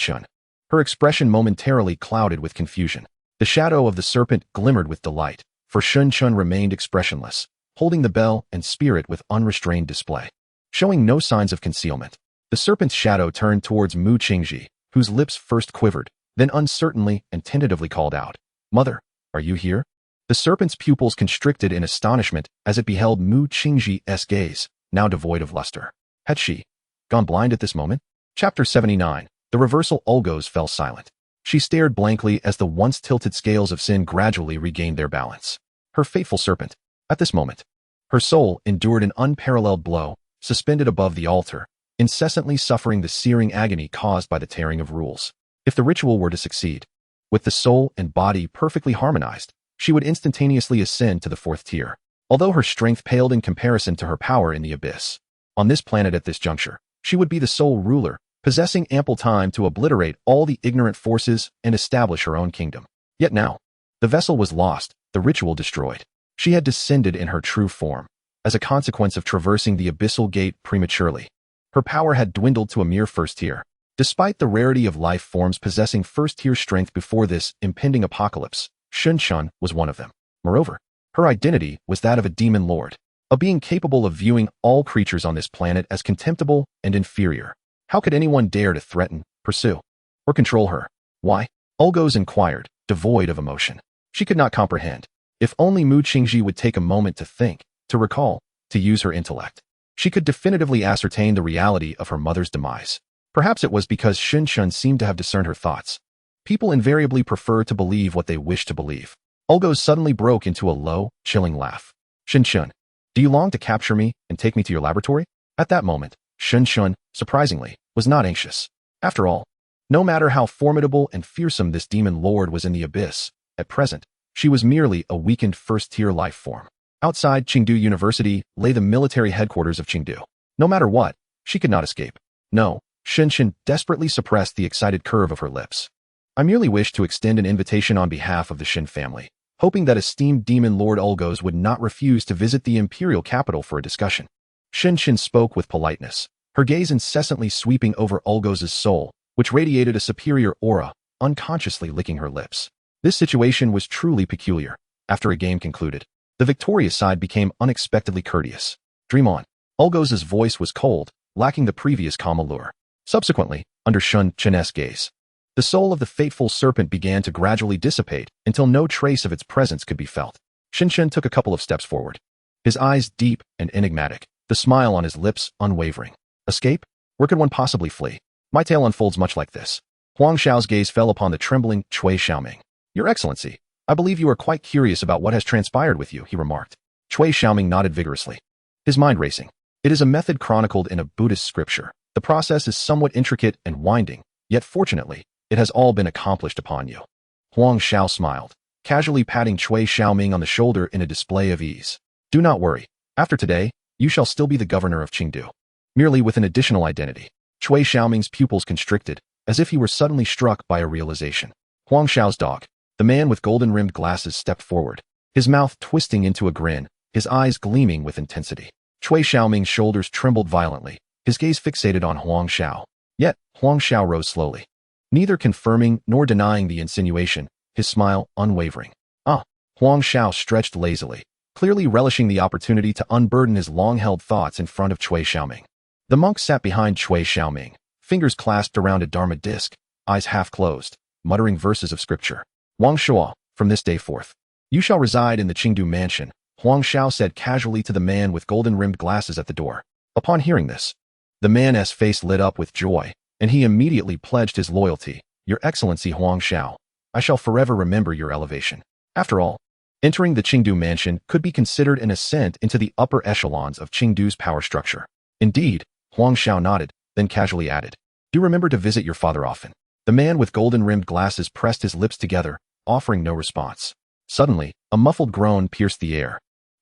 Her expression momentarily clouded with confusion. The shadow of the serpent glimmered with delight, for Shin remained expressionless, holding the bell and spirit with unrestrained display. Showing no signs of concealment, the serpent's shadow turned towards Mu Qingji, whose lips first quivered, then uncertainly and tentatively called out, "Mother, are you here?" The serpent's pupils constricted in astonishment as it beheld Mu Qingji's gaze, now devoid of luster. Had she gone blind at this moment? Chapter 79. The reversal. Olgos fell silent. She stared blankly as the once tilted scales of sin gradually regained their balance. Her faithful serpent. At this moment, her soul endured an unparalleled blow, suspended above the altar, incessantly suffering the searing agony caused by the tearing of rules. If the ritual were to succeed, with the soul and body perfectly harmonized, she would instantaneously ascend to the 4th tier, although her strength paled in comparison to her power in the abyss. On this planet at this juncture, she would be the sole ruler, possessing ample time to obliterate all the ignorant forces and establish her own kingdom. Yet now, the vessel was lost, the ritual destroyed. She had descended in her true form, as a consequence of traversing the abyssal gate prematurely. Her power had dwindled to a mere 1st tier. Despite the rarity of life forms possessing 1st tier strength before this impending apocalypse, Shin was one of them. Moreover, her identity was that of a demon lord, a being capable of viewing all creatures on this planet as contemptible and inferior. How could anyone dare to threaten, pursue, or control her? Why? Olgos inquired, devoid of emotion. She could not comprehend. If only Mu Qingji would take a moment to think, to recall, to use her intellect, she could definitively ascertain the reality of her mother's demise. Perhaps it was because Shin seemed to have discerned her thoughts. People invariably prefer to believe what they wish to believe. Olgos suddenly broke into a low, chilling laugh. Shin, do you long to capture me and take me to your laboratory? At that moment, Shin, surprisingly, was not anxious. After all, no matter how formidable and fearsome this demon lord was in the abyss, at present, she was merely a weakened 1st-tier life form. Outside Chengdu University lay the military headquarters of Chengdu. No matter what, she could not escape. No, Shin desperately suppressed the excited curve of her lips. I merely wish to extend an invitation on behalf of the Shin family, hoping that esteemed demon lord Olgos would not refuse to visit the imperial capital for a discussion. Shin spoke with politeness, her gaze incessantly sweeping over Olgos's soul, which radiated a superior aura, unconsciously licking her lips. This situation was truly peculiar. After a game concluded, the victorious side became unexpectedly courteous. Dream on. Olgos's voice was cold, lacking the previous calm allure. Subsequently, under Shin's gaze, the soul of the fateful serpent began to gradually dissipate until no trace of its presence could be felt. Shin took a couple of steps forward, his eyes deep and enigmatic, the smile on his lips unwavering. Escape? Where could one possibly flee? My tale unfolds much like this. Huang Xiao's gaze fell upon the trembling Cui Xiaoming. Your Excellency, I believe you are quite curious about what has transpired with you, he remarked. Cui Xiaoming nodded vigorously, his mind racing. It is a method chronicled in a Buddhist scripture. The process is somewhat intricate and winding, yet fortunately, it has all been accomplished upon you. Huang Xiao smiled, casually patting Cui Xiaoming on the shoulder in a display of ease. Do not worry. After today, you shall still be the governor of Chengdu. Merely with an additional identity. Cui Xiaoming's pupils constricted, as if he were suddenly struck by a realization. Huang Xiao's dog, the man with golden-rimmed glasses, stepped forward, his mouth twisting into a grin, his eyes gleaming with intensity. Cui Xiaoming's shoulders trembled violently, his gaze fixated on Huang Xiao. Yet, Huang Xiao rose slowly, neither confirming nor denying the insinuation, his smile unwavering. Ah! Huang Xiao stretched lazily, clearly relishing the opportunity to unburden his long-held thoughts in front of Cui Xiaoming. The monk sat behind Cui Xiaoming, fingers clasped around a dharma disc, eyes half closed, muttering verses of scripture. Wang Shuo, from this day forth, you shall reside in the Chengdu mansion, Huang Xiao said casually to the man with golden-rimmed glasses at the door. Upon hearing this, the man's face lit up with joy, and he immediately pledged his loyalty. Your Excellency Huang Xiao, I shall forever remember your elevation. After all, entering the Chengdu mansion could be considered an ascent into the upper echelons of Chengdu's power structure. Indeed, Huang Xiao nodded, then casually added, do remember to visit your father often. The man with golden-rimmed glasses pressed his lips together, offering no response. Suddenly, a muffled groan pierced the air.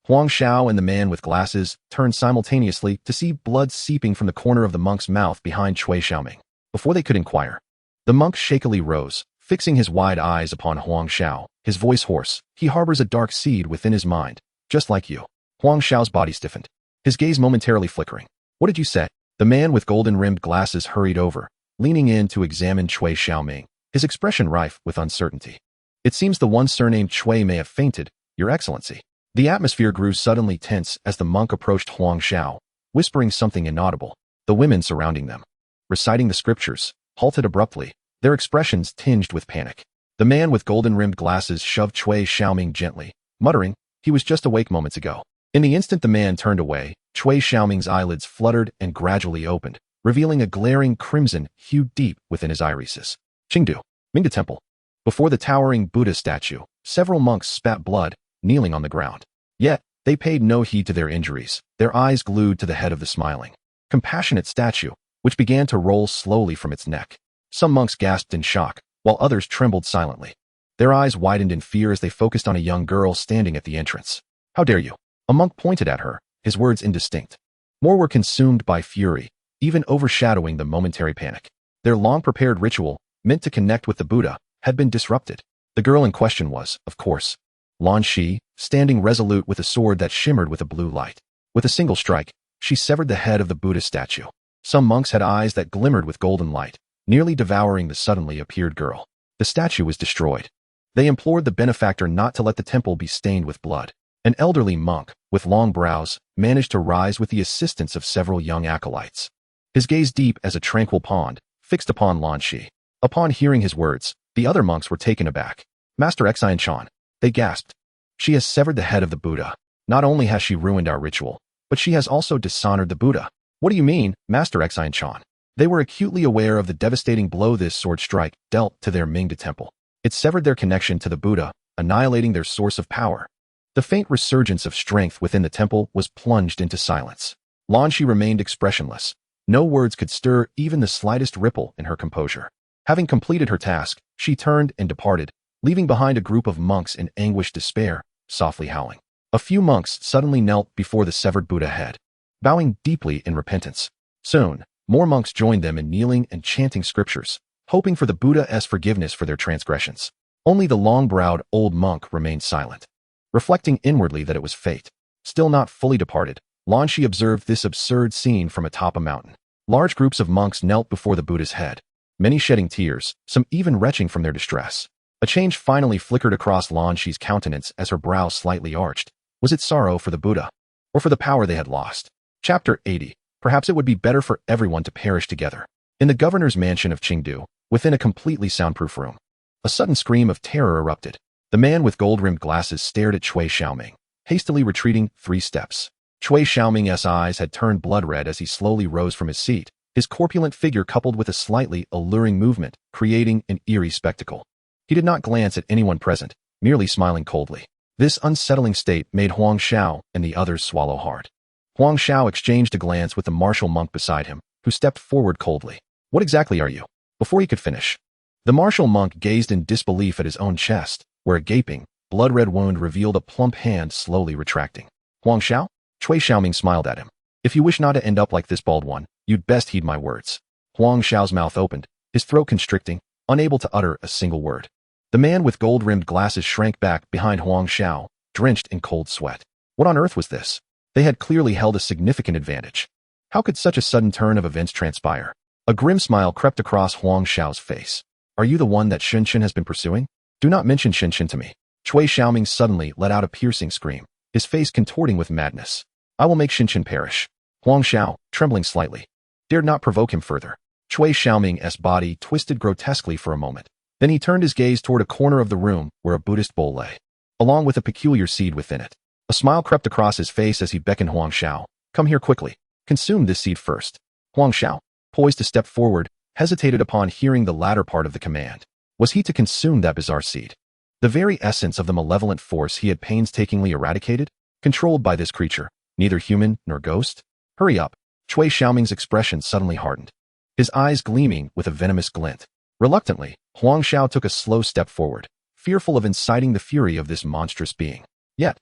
Huang Xiao and the man with glasses turned simultaneously to see blood seeping from the corner of the monk's mouth behind Cui Xiaoming. Before they could inquire, the monk shakily rose, fixing his wide eyes upon Huang Xiao, his voice hoarse. He harbors a dark seed within his mind, just like you. Huang Xiao's body stiffened, his gaze momentarily flickering. What did you say? The man with golden-rimmed glasses hurried over, leaning in to examine Cui Xiaoming, his expression rife with uncertainty. It seems the one surnamed Cui may have fainted, Your Excellency. The atmosphere grew suddenly tense as the monk approached Huang Xiao, whispering something inaudible. The women surrounding them, reciting the scriptures, halted abruptly, their expressions tinged with panic. The man with golden-rimmed glasses shoved Cui Xiaoming gently, muttering, he was just awake moments ago. In the instant the man turned away, Cui Xiaoming's eyelids fluttered and gradually opened, revealing a glaring crimson hue deep within his irises. Qingdu, Mingda Temple. Before the towering Buddha statue, several monks spat blood, kneeling on the ground. Yet, they paid no heed to their injuries, their eyes glued to the head of the smiling, compassionate statue, which began to roll slowly from its neck. Some monks gasped in shock, while others trembled silently. Their eyes widened in fear as they focused on a young girl standing at the entrance. How dare you? A monk pointed at her, his words indistinct. More were consumed by fury, even overshadowing the momentary panic. Their long-prepared ritual, meant to connect with the Buddha, had been disrupted. The girl in question was, of course, Lan Shi, standing resolute with a sword that shimmered with a blue light. With a single strike, she severed the head of the Buddha statue. Some monks had eyes that glimmered with golden light, nearly devouring the suddenly appeared girl. The statue was destroyed. They implored the benefactor not to let the temple be stained with blood. An elderly monk, with long brows, managed to rise with the assistance of several young acolytes. His gaze deep as a tranquil pond, fixed upon Lan Shi. Upon hearing his words, the other monks were taken aback. Master Xian Chan, they gasped. She has severed the head of the Buddha. Not only has she ruined our ritual, but she has also dishonored the Buddha. What do you mean, Master Xian Chan? They were acutely aware of the devastating blow this sword strike dealt to their Mingda temple. It severed their connection to the Buddha, annihilating their source of power. The faint resurgence of strength within the temple was plunged into silence. Lan Shi remained expressionless. No words could stir even the slightest ripple in her composure. Having completed her task, she turned and departed, leaving behind a group of monks in anguished despair, softly howling. A few monks suddenly knelt before the severed Buddha head, bowing deeply in repentance. Soon, more monks joined them in kneeling and chanting scriptures, hoping for the Buddha's forgiveness for their transgressions. Only the long-browed old monk remained silent, reflecting inwardly that it was fate. Still not fully departed, Lan Shi observed this absurd scene from atop a mountain. Large groups of monks knelt before the Buddha's head, many shedding tears, some even retching from their distress. A change finally flickered across Lan Shi's countenance as her brow slightly arched. Was it sorrow for the Buddha, or for the power they had lost? Chapter 80. Perhaps it would be better for everyone to perish together. In the governor's mansion of Qingdu, within a completely soundproof room, a sudden scream of terror erupted. The man with gold-rimmed glasses stared at Cui Xiaoming, hastily retreating 3 steps. Cui Xiaoming's eyes had turned blood red as he slowly rose from his seat, his corpulent figure coupled with a slightly alluring movement, creating an eerie spectacle. He did not glance at anyone present, merely smiling coldly. This unsettling state made Huang Xiao and the others swallow hard. Huang Xiao exchanged a glance with the martial monk beside him, who stepped forward coldly. What exactly are you? Before he could finish, the martial monk gazed in disbelief at his own chest, where a gaping, blood-red wound revealed a plump hand slowly retracting. Huang Xiao? Cui Xiaoming smiled at him. If you wish not to end up like this bald one, you'd best heed my words. Huang Xiao's mouth opened, his throat constricting, unable to utter a single word. The man with gold-rimmed glasses shrank back behind Huang Xiao, drenched in cold sweat. What on earth was this? They had clearly held a significant advantage. How could such a sudden turn of events transpire? A grim smile crept across Huang Xiao's face. Are you the one that Shinshin has been pursuing? Do not mention Shinshin to me. Cui Xiaoming suddenly let out a piercing scream, his face contorting with madness. I will make Shinshin perish. Huang Xiao, trembling slightly, dared not provoke him further. Cui Xiaoming's body twisted grotesquely for a moment. Then he turned his gaze toward a corner of the room where a Buddhist bowl lay, along with a peculiar seed within it. A smile crept across his face as he beckoned Huang Xiao. Come here quickly. Consume this seed first. Huang Xiao, poised to step forward, hesitated upon hearing the latter part of the command. Was he to consume that bizarre seed? The very essence of the malevolent force he had painstakingly eradicated? Controlled by this creature, neither human nor ghost? Hurry up. Cui Xiaoming's expression suddenly hardened, his eyes gleaming with a venomous glint. Reluctantly, Huang Xiao took a slow step forward, fearful of inciting the fury of this monstrous being. Yet,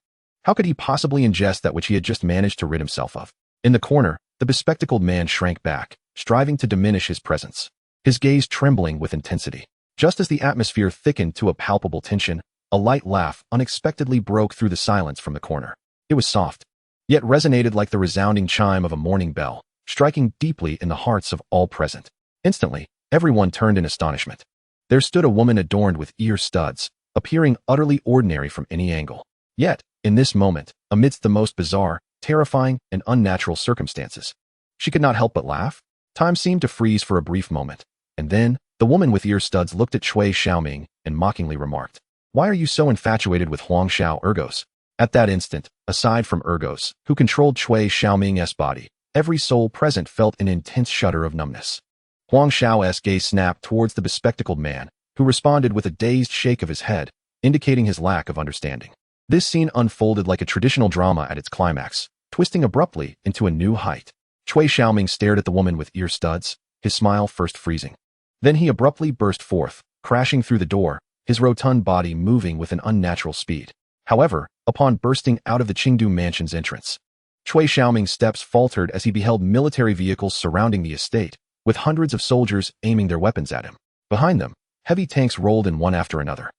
How could he possibly ingest that which he had just managed to rid himself of? In the corner, the bespectacled man shrank back, striving to diminish his presence, his gaze trembling with intensity. Just as the atmosphere thickened to a palpable tension, a light laugh unexpectedly broke through the silence from the corner. It was soft, yet resonated like the resounding chime of a morning bell, striking deeply in the hearts of all present. Instantly, everyone turned in astonishment. There stood a woman adorned with ear studs, appearing utterly ordinary from any angle. Yet, in this moment, amidst the most bizarre, terrifying, and unnatural circumstances, she could not help but laugh. Time seemed to freeze for a brief moment, and then, the woman with ear studs looked at Cui Xiaoming and mockingly remarked, "Why are you so infatuated with Huang Xiao Ergos?" At that instant, aside from Ergos, who controlled Cui Xiaoming's body, every soul present felt an intense shudder of numbness. Huang Xiao's gaze snapped towards the bespectacled man, who responded with a dazed shake of his head, indicating his lack of understanding. This scene unfolded like a traditional drama at its climax, twisting abruptly into a new height. Cui Xiaoming stared at the woman with ear studs, his smile first freezing. Then he abruptly burst forth, crashing through the door, his rotund body moving with an unnatural speed. However, upon bursting out of the Qingdu mansion's entrance, Cui Xiaoming's steps faltered as he beheld military vehicles surrounding the estate, with hundreds of soldiers aiming their weapons at him. Behind them, heavy tanks rolled in one after another.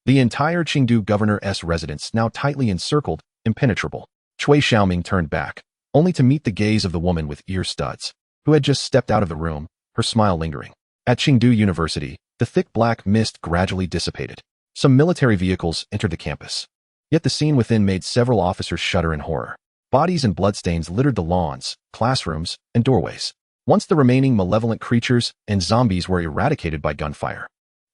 The entire Qingdu governor's residence now tightly encircled, impenetrable. Cui Xiaoming turned back, only to meet the gaze of the woman with ear studs, who had just stepped out of the room, her smile lingering. At Qingdu University, the thick black mist gradually dissipated. Some military vehicles entered the campus. Yet the scene within made several officers shudder in horror. Bodies and bloodstains littered the lawns, classrooms, and doorways. Once the remaining malevolent creatures and zombies were eradicated by gunfire,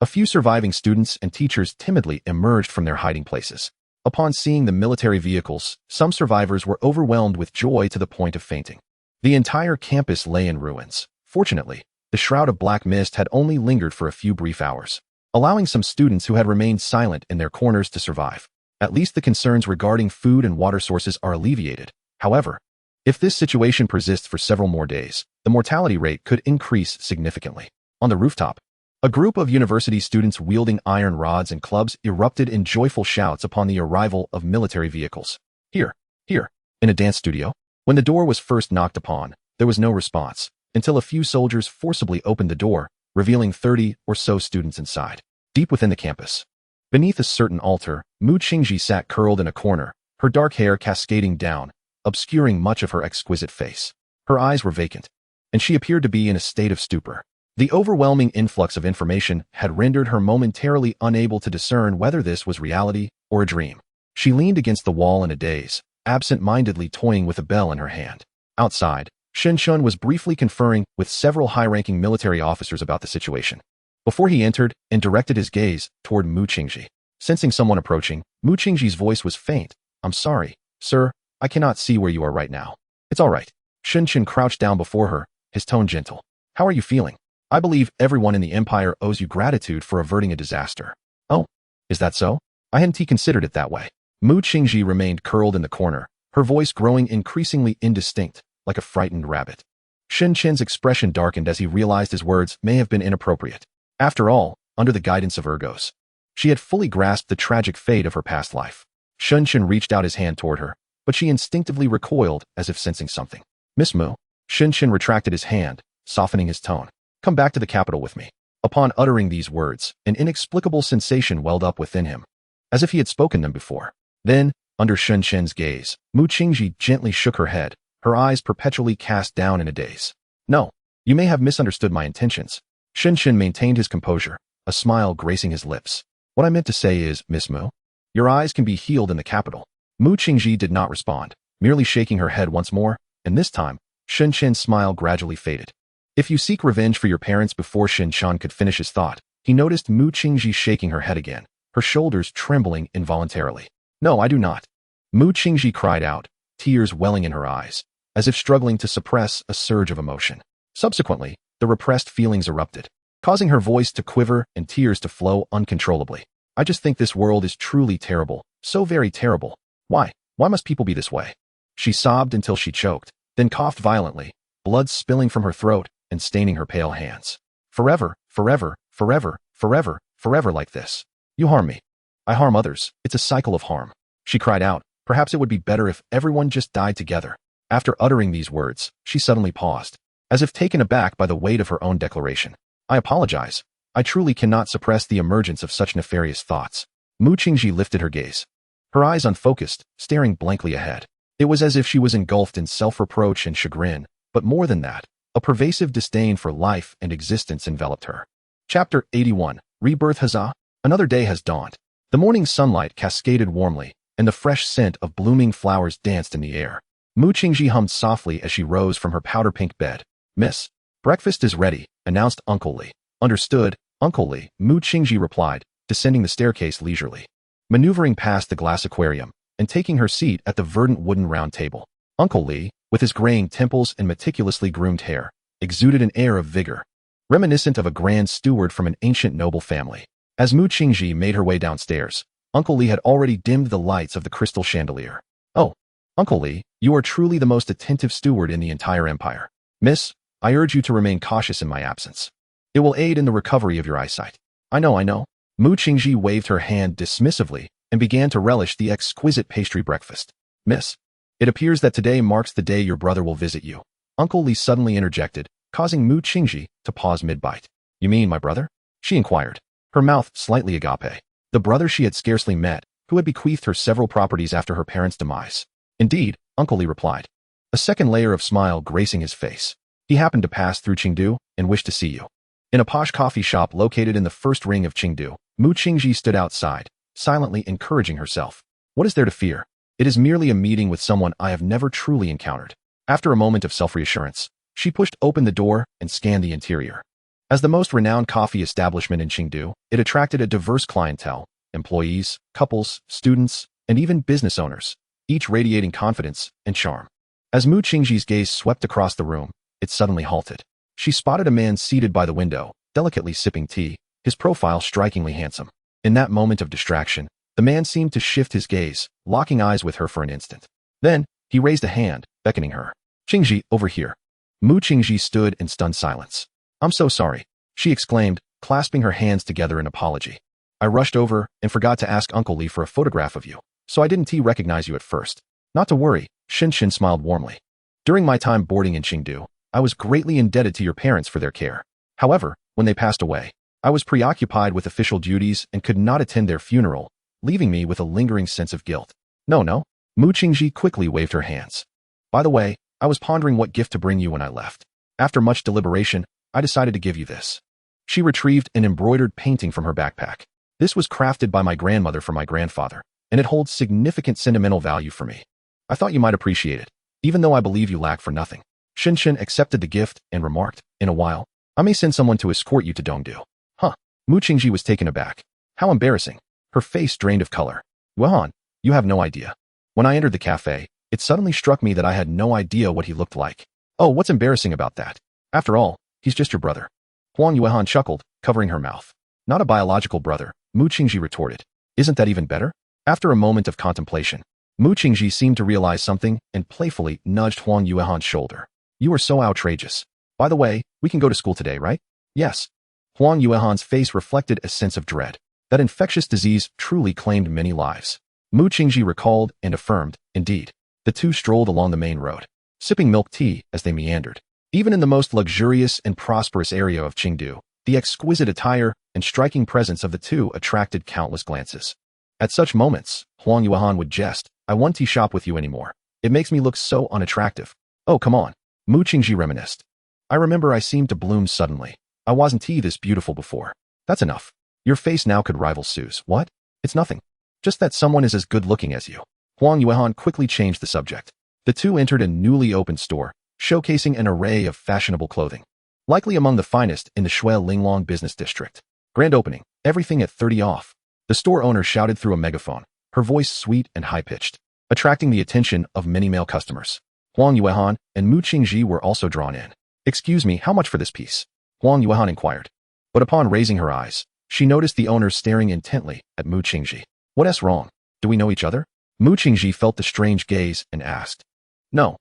a few surviving students and teachers timidly emerged from their hiding places. Upon seeing the military vehicles, some survivors were overwhelmed with joy to the point of fainting. The entire campus lay in ruins. Fortunately, the shroud of black mist had only lingered for a few brief hours, allowing some students who had remained silent in their corners to survive. At least the concerns regarding food and water sources are alleviated. However, if this situation persists for several more days, the mortality rate could increase significantly. On the rooftop, a group of university students wielding iron rods and clubs erupted in joyful shouts upon the arrival of military vehicles. Here, in a dance studio. When the door was first knocked upon, there was no response, until a few soldiers forcibly opened the door, revealing 30 or so students inside. Deep within the campus, beneath a certain altar, Mu Qingji sat curled in a corner, her dark hair cascading down, obscuring much of her exquisite face. Her eyes were vacant, and she appeared to be in a state of stupor. The overwhelming influx of information had rendered her momentarily unable to discern whether this was reality or a dream. She leaned against the wall in a daze, absent-mindedly toying with a bell in her hand. Outside, Shen Chun was briefly conferring with several high-ranking military officers about the situation, before he entered and directed his gaze toward Mu Qingji. Sensing someone approaching, Mu Qingji's voice was faint. "I'm sorry, sir, I cannot see where you are right now." "It's all right." Shen Chun crouched down before her, his tone gentle. "How are you feeling? I believe everyone in the empire owes you gratitude for averting a disaster." "Oh, is that so? I hadn't considered it that way." Mu Qingji remained curled in the corner, her voice growing increasingly indistinct, like a frightened rabbit. Shen Chen's expression darkened as he realized his words may have been inappropriate. After all, under the guidance of Ergos, she had fully grasped the tragic fate of her past life. Shen Chen reached out his hand toward her, but she instinctively recoiled as if sensing something. "Miss Mu." Shen Chen retracted his hand, softening his tone. "Come back to the capital with me." Upon uttering these words, an inexplicable sensation welled up within him, as if he had spoken them before. Then, under Shen Chen's gaze, Mu Qingji gently shook her head, her eyes perpetually cast down in a daze. "No, you may have misunderstood my intentions." Shen Chen maintained his composure, a smile gracing his lips. "What I meant to say is, Miss Mu, your eyes can be healed in the capital." Mu Qingji did not respond, merely shaking her head once more, and this time, Shen Chen's smile gradually faded. "If you seek revenge for your parents," before Shen Chan could finish his thought, he noticed Mu Qingji shaking her head again, her shoulders trembling involuntarily. "No, I do not." Mu Qingji cried out, tears welling in her eyes, as if struggling to suppress a surge of emotion. Subsequently, the repressed feelings erupted, causing her voice to quiver and tears to flow uncontrollably. "I just think this world is truly terrible, so very terrible. Why must people be this way?" She sobbed until she choked, then coughed violently, blood spilling from her throat and staining her pale hands. "Forever, forever, forever, forever, forever like this. You harm me. I harm others. It's a cycle of harm." She cried out, Perhaps it would be better if everyone just died together. After uttering these words, she suddenly paused, as if taken aback by the weight of her own declaration. I apologize. I truly cannot suppress the emergence of such nefarious thoughts. Mu Qingji lifted her gaze, her eyes unfocused, staring blankly ahead. It was as if she was engulfed in self-reproach and chagrin, but more than that, a pervasive disdain for life and existence enveloped her. Chapter 81. Rebirth. Huzzah! Another day has dawned. The morning sunlight cascaded warmly, and the fresh scent of blooming flowers danced in the air. Mu Qingji hummed softly as she rose from her powder-pink bed. Miss, breakfast is ready, announced Uncle Li. Understood, Uncle Li, Mu Qingji replied, descending the staircase leisurely. Maneuvering past the glass aquarium, and taking her seat at the verdant wooden round table. Uncle Li, with his graying temples and meticulously groomed hair, exuded an air of vigor, reminiscent of a grand steward from an ancient noble family. As Mu Qingji made her way downstairs, Uncle Li had already dimmed the lights of the crystal chandelier. Oh, Uncle Li, you are truly the most attentive steward in the entire empire. Miss, I urge you to remain cautious in my absence. It will aid in the recovery of your eyesight. I know. Mu Qingji waved her hand dismissively and began to relish the exquisite pastry breakfast. Miss, it appears that today marks the day your brother will visit you. Uncle Li suddenly interjected, causing Mu Qingji to pause mid-bite. You mean my brother? She inquired, her mouth slightly agape. The brother she had scarcely met, who had bequeathed her several properties after her parents' demise. Indeed, Uncle Li replied, a second layer of smile gracing his face. He happened to pass through Chengdu and wished to see you. In a posh coffee shop located in the first ring of Chengdu, Mu Qingji stood outside, silently encouraging herself. What is there to fear? It is merely a meeting with someone I have never truly encountered. After a moment of self-reassurance, she pushed open the door and scanned the interior. As the most renowned coffee establishment in Chengdu, it attracted a diverse clientele, employees, couples, students, and even business owners, each radiating confidence and charm. As Mu Qingji's gaze swept across the room, it suddenly halted. She spotted a man seated by the window, delicately sipping tea, his profile strikingly handsome. In that moment of distraction, the man seemed to shift his gaze, locking eyes with her for an instant. Then, he raised a hand, beckoning her. Qingji, over here. Mu Qingji stood in stunned silence. I'm so sorry, she exclaimed, clasping her hands together in apology. I rushed over and forgot to ask Uncle Li for a photograph of you, so I didn't recognize you at first. Not to worry, Shin smiled warmly. During my time boarding in Chengdu, I was greatly indebted to your parents for their care. However, when they passed away, I was preoccupied with official duties and could not attend their funeral, leaving me with a lingering sense of guilt. No. Mu Qingji quickly waved her hands. By the way, I was pondering what gift to bring you when I left. After much deliberation, I decided to give you this. She retrieved an embroidered painting from her backpack. This was crafted by my grandmother for my grandfather, and it holds significant sentimental value for me. I thought you might appreciate it, even though I believe you lack for nothing. Shin accepted the gift and remarked, in a while, I may send someone to escort you to Dongdu. Huh. Mu Qingji was taken aback. How embarrassing. Her face drained of color. Yuehan, you have no idea. When I entered the cafe, it suddenly struck me that I had no idea what he looked like. Oh, what's embarrassing about that? After all, he's just your brother. Huang Yuehan chuckled, covering her mouth. Not a biological brother, Mu Qingji retorted. Isn't that even better? After a moment of contemplation, Mu Qingji seemed to realize something and playfully nudged Huang Yuehan's shoulder. You are so outrageous. By the way, we can go to school today, right? Yes. Huang Yuehan's face reflected a sense of dread. That infectious disease truly claimed many lives. Mu Qingji recalled and affirmed, indeed. The two strolled along the main road, sipping milk tea as they meandered. Even in the most luxurious and prosperous area of Chengdu, the exquisite attire and striking presence of the two attracted countless glances. At such moments, Huang Yuehan would jest, I won't tea shop with you anymore. It makes me look so unattractive. Oh, come on. Mu Qingji reminisced. I remember I seemed to bloom suddenly. I wasn't this beautiful before. That's enough. Your face now could rival Sue's. What? It's nothing. Just that someone is as good looking as you. Huang Yuehan quickly changed the subject. The two entered a newly opened store, showcasing an array of fashionable clothing. Likely among the finest in the Shui Linglong business district. Grand opening, everything at 30 off. The store owner shouted through a megaphone, her voice sweet and high-pitched, attracting the attention of many male customers. Huang Yuehan and Mu Qingji were also drawn in. Excuse me, how much for this piece? Huang Yuehan inquired. But upon raising her eyes, she noticed the owner staring intently at Mu Qingji. What's wrong? Do we know each other? Mu Qingji felt the strange gaze and asked. No,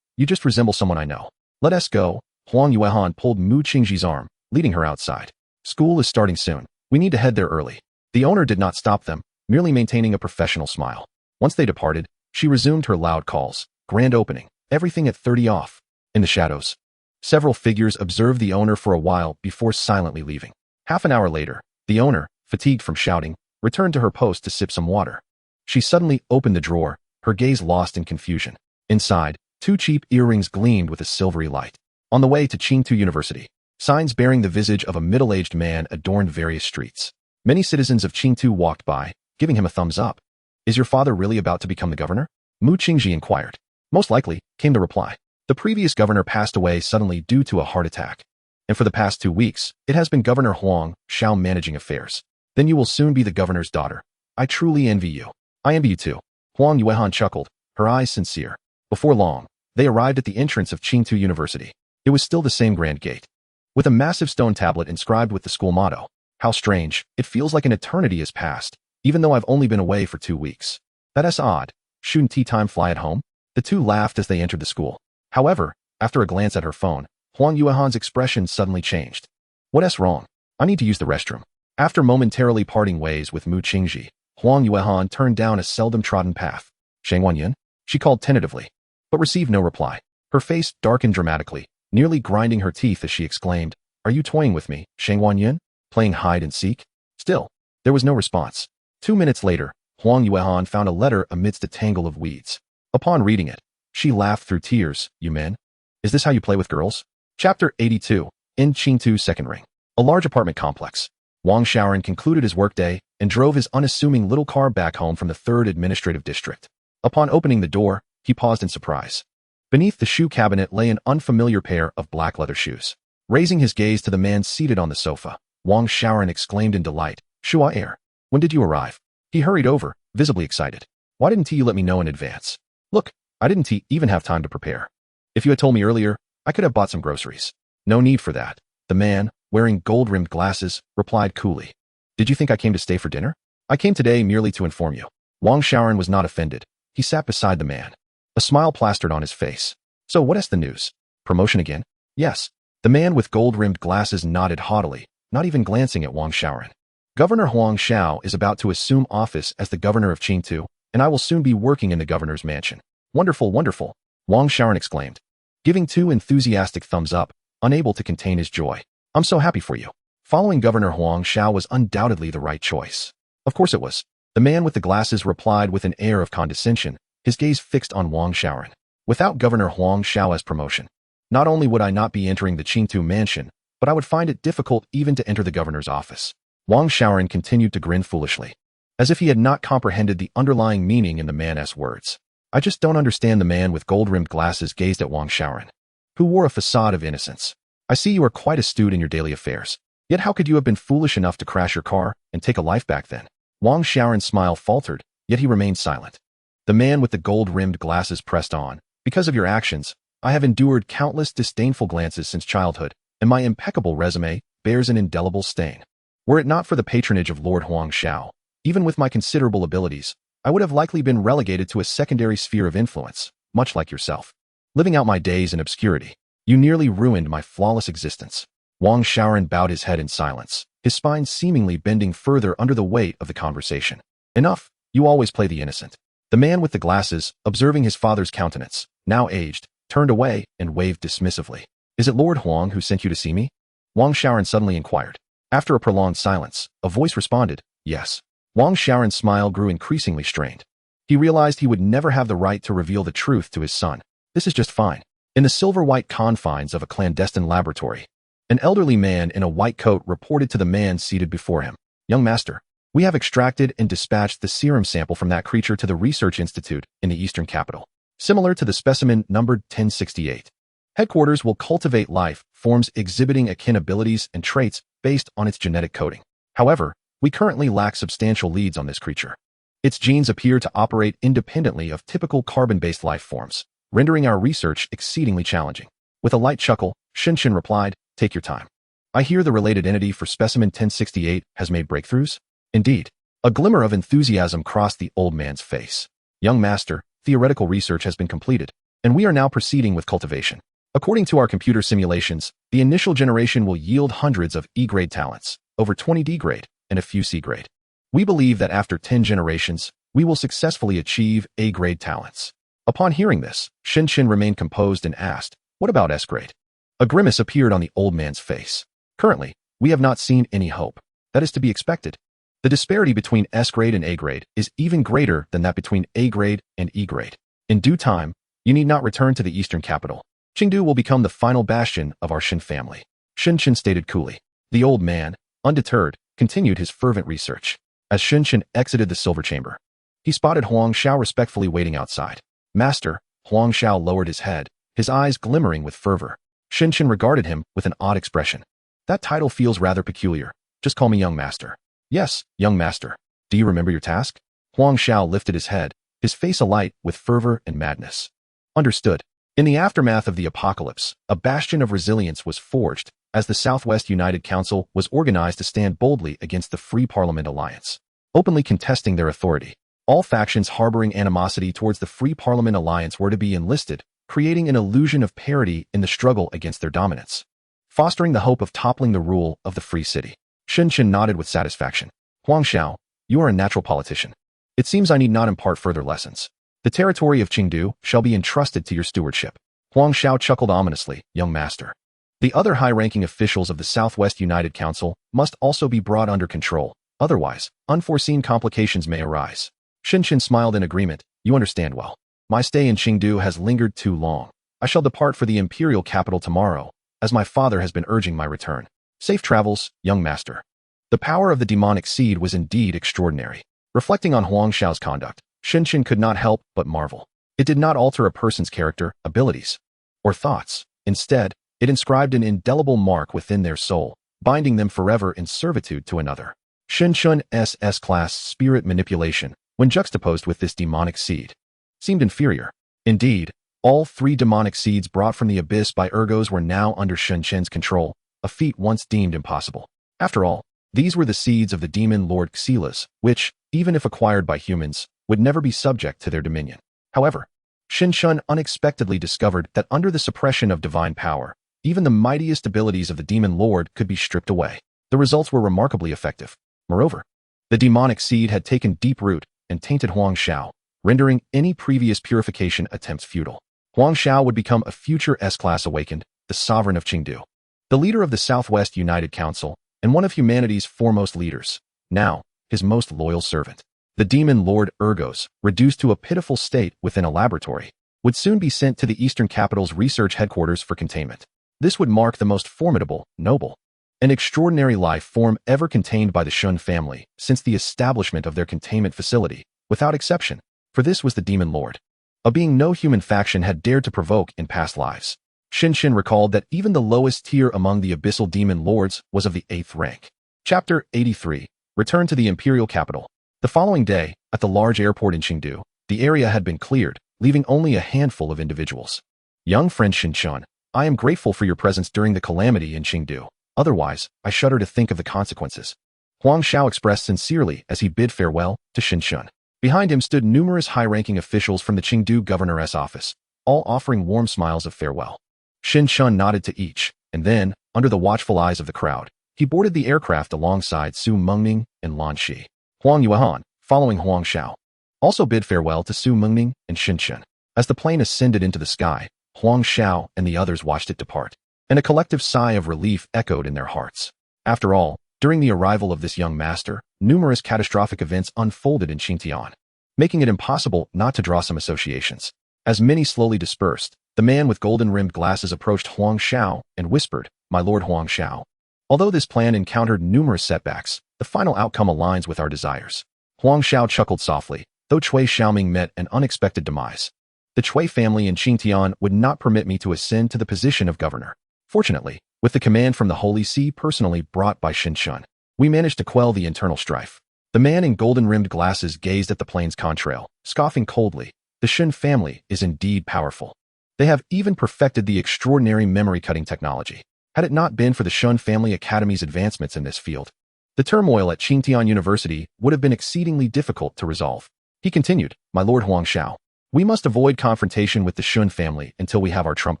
you just resemble someone I know. Let us go. Huang Yuehan pulled Mu Qingji's arm, leading her outside. School is starting soon. We need to head there early. The owner did not stop them, merely maintaining a professional smile. Once they departed, She resumed her loud calls. Grand opening. Everything at 30 off. In the shadows, several figures observed the owner for a while before silently leaving. Half an hour later, the owner, fatigued from shouting, returned to her post to sip some water. She suddenly opened the drawer, her gaze lost in confusion. Inside, 2 cheap earrings gleamed with a silvery light. On the way to Qingtu University, signs bearing the visage of a middle-aged man adorned various streets. Many citizens of Qingtu walked by, giving him a thumbs up. Is your father really about to become the governor? Mu Qingji inquired. Most likely, came the reply. The previous governor passed away suddenly due to a heart attack. And for the past 2 weeks, it has been Governor Huang Xiao managing affairs. Then you will soon be the governor's daughter. I truly envy you. I envy you too. Huang Yuehan chuckled, her eyes sincere. Before long, they arrived at the entrance of Qingtu University. It was still the same grand gate, with a massive stone tablet inscribed with the school motto. How strange, it feels like an eternity has passed, even though I've only been away for 2 weeks. That's odd. Shouldn't tea time fly at home? The two laughed as they entered the school. However, after a glance at her phone, Huang Yuehan's expression suddenly changed. What's wrong? I need to use the restroom. After momentarily parting ways with Mu Qingji, Huang Yuehan turned down a seldom trodden path. Shang Wanyan? She called tentatively, but received no reply. Her face darkened dramatically, nearly grinding her teeth as she exclaimed, Are you toying with me, Shang Wanyan? Playing hide and seek? Still, there was no response. 2 minutes later, Huang Yuehan found a letter amidst a tangle of weeds. Upon reading it, she laughed through tears. You men? Is this how you play with girls? Chapter 82, in Qingtu Second Ring. A large apartment complex. Wang Xiaoran concluded his workday and drove his unassuming little car back home from the 3rd Administrative District. Upon opening the door, he paused in surprise. Beneath the shoe cabinet lay an unfamiliar pair of black leather shoes. Raising his gaze to the man seated on the sofa, Wang Xiaoran exclaimed in delight, Shua Air, when did you arrive? He hurried over, visibly excited. Why didn't you let me know in advance? Look, I didn't even have time to prepare. If you had told me earlier, I could have bought some groceries. No need for that. The man, wearing gold-rimmed glasses, replied coolly. Did you think I came to stay for dinner? I came today merely to inform you. Wang Xiaoran was not offended. He sat beside the man. A smile plastered on his face. So what is the news? Promotion again? Yes. The man with gold-rimmed glasses nodded haughtily, not even glancing at Wang Xiaoran. Governor Huang Xiao is about to assume office as the governor of Qingtu, and I will soon be working in the governor's mansion. Wonderful, wonderful, Wang Xiaoran exclaimed, giving 2 enthusiastic thumbs up, unable to contain his joy. I'm so happy for you. Following Governor Huang Xiao was undoubtedly the right choice. Of course it was. The man with the glasses replied with an air of condescension, his gaze fixed on Wang Xiaoran. Without Governor Huang Xiao's promotion, not only would I not be entering the Qingtu mansion, but I would find it difficult even to enter the governor's office. Wang Xiaoran continued to grin foolishly, as if he had not comprehended the underlying meaning in the man's words. I just don't understand. The man with gold-rimmed glasses gazed at Wang Xiaoran, who wore a facade of innocence. I see you are quite astute in your daily affairs. Yet how could you have been foolish enough to crash your car and take a life back then? Wang Xiaoran's smile faltered, yet he remained silent. The man with the gold-rimmed glasses pressed on. Because of your actions, I have endured countless disdainful glances since childhood, and my impeccable resume bears an indelible stain. Were it not for the patronage of Lord Huang Xiao, even with my considerable abilities, I would have likely been relegated to a secondary sphere of influence, much like yourself. Living out my days in obscurity, you nearly ruined my flawless existence. Wang Xiaoran bowed his head in silence, his spine seemingly bending further under the weight of the conversation. Enough, you always play the innocent. The man with the glasses, observing his father's countenance, now aged, turned away and waved dismissively. Is it Lord Huang who sent you to see me? Wang Xiaoran suddenly inquired. After a prolonged silence, a voice responded, yes. Wang Xiaoran's smile grew increasingly strained. He realized he would never have the right to reveal the truth to his son. This is just fine. In the silver-white confines of a clandestine laboratory, an elderly man in a white coat reported to the man seated before him. Young master, we have extracted and dispatched the serum sample from that creature to the research institute in the eastern capital, similar to the specimen numbered 1068. Headquarters will cultivate life forms exhibiting akin abilities and traits based on its genetic coding. However, we currently lack substantial leads on this creature. Its genes appear to operate independently of typical carbon-based life forms, rendering our research exceedingly challenging. With a light chuckle, Shinshin replied, take your time. I hear the related entity for specimen 1068 has made breakthroughs? Indeed. A glimmer of enthusiasm crossed the old man's face. Young master, theoretical research has been completed, and we are now proceeding with cultivation. According to our computer simulations, the initial generation will yield hundreds of E-grade talents, over 20 D-grade, and a few C-grade. We believe that after 10 generations, we will successfully achieve A-grade talents. Upon hearing this, Shinshin remained composed and asked, what about S-grade? A grimace appeared on the old man's face. Currently, we have not seen any hope. That is to be expected. The disparity between S-grade and A-grade is even greater than that between A-grade and E-grade. In due time, you need not return to the eastern capital. Chengdu will become the final bastion of our Shin family. Shinshin stated coolly. The old man, undeterred, continued his fervent research. As Shinshin exited the silver chamber, he spotted Huang Xiao respectfully waiting outside. Master, Huang Xiao lowered his head, his eyes glimmering with fervor. Shinshin regarded him with an odd expression. That title feels rather peculiar. Just call me young master. Yes, young master. Do you remember your task? Huang Xiao lifted his head, his face alight with fervor and madness. Understood. In the aftermath of the apocalypse, a bastion of resilience was forged as the Southwest United Council was organized to stand boldly against the Free Parliament Alliance, openly contesting their authority. All factions harboring animosity towards the Free Parliament Alliance were to be enlisted, creating an illusion of parity in the struggle against their dominance, fostering the hope of toppling the rule of the free city. Shinshin nodded with satisfaction. Huang Xiao, you are a natural politician. It seems I need not impart further lessons. The territory of Chengdu shall be entrusted to your stewardship. Huang Xiao chuckled ominously, young master. The other high-ranking officials of the Southwest United Council must also be brought under control. Otherwise, unforeseen complications may arise. Shinshin smiled in agreement. You understand well. My stay in Chengdu has lingered too long. I shall depart for the imperial capital tomorrow, as my father has been urging my return. Safe travels, young master. The power of the demonic seed was indeed extraordinary. Reflecting on Huang Xiao's conduct, Shinshin could not help but marvel. It did not alter a person's character, abilities, or thoughts. Instead, it inscribed an indelible mark within their soul, binding them forever in servitude to another. Shinshin's S-class spirit manipulation, when juxtaposed with this demonic seed, seemed inferior. Indeed, all three demonic seeds brought from the abyss by Ergos were now under Shinshin's control, a feat once deemed impossible. After all, these were the seeds of the demon Lord Xilas, which, even if acquired by humans, would never be subject to their dominion. However, Shinshin unexpectedly discovered that under the suppression of divine power, even the mightiest abilities of the demon lord could be stripped away. The results were remarkably effective. Moreover, the demonic seed had taken deep root and tainted Huang Xiao, rendering any previous purification attempts futile. Huang Xiao would become a future S-class awakened, the sovereign of Chengdu, the leader of the Southwest United Council, and one of humanity's foremost leaders. Now, his most loyal servant, the demon lord Ergos, reduced to a pitiful state within a laboratory, would soon be sent to the Eastern Capital's research headquarters for containment. This would mark the most formidable, noble, and extraordinary life form ever contained by the Shun family since the establishment of their containment facility, without exception, for this was the demon lord, a being no human faction had dared to provoke in past lives. Shinshin recalled that even the lowest tier among the abyssal demon lords was of the 8th rank. Chapter 83. Return to the imperial capital. The following day, at the large airport in Chengdu, the area had been cleared, leaving only a handful of individuals. Young friend Shinshin, I am grateful for your presence during the calamity in Chengdu. Otherwise, I shudder to think of the consequences. Huang Xiao expressed sincerely as he bid farewell to Shinshin. Behind him stood numerous high-ranking officials from the Chengdu governor's office, all offering warm smiles of farewell. Shinshin nodded to each, and then, under the watchful eyes of the crowd, he boarded the aircraft alongside Su Mengning and Lan Shi. Huang Yuan, following Huang Xiao, also bid farewell to Su Mengning and Shinshin. As the plane ascended into the sky, Huang Xiao and the others watched it depart, and a collective sigh of relief echoed in their hearts. After all, during the arrival of this young master, numerous catastrophic events unfolded in Xintian, making it impossible not to draw some associations. As many slowly dispersed, the man with golden-rimmed glasses approached Huang Xiao and whispered, "My lord Huang Xiao. Although this plan encountered numerous setbacks, the final outcome aligns with our desires." Huang Xiao chuckled softly, though Cui Xiaoming met an unexpected demise. The Cui family in Xintian would not permit me to ascend to the position of governor. Fortunately, with the command from the Holy See personally brought by Shinshin, we managed to quell the internal strife. The man in golden-rimmed glasses gazed at the plane's contrail, scoffing coldly. The Shin family is indeed powerful. They have even perfected the extraordinary memory-cutting technology. Had it not been for the Shun Family Academy's advancements in this field, the turmoil at Xintian University would have been exceedingly difficult to resolve. He continued, "My lord Huang Xiao, we must avoid confrontation with the Shun family until we have our trump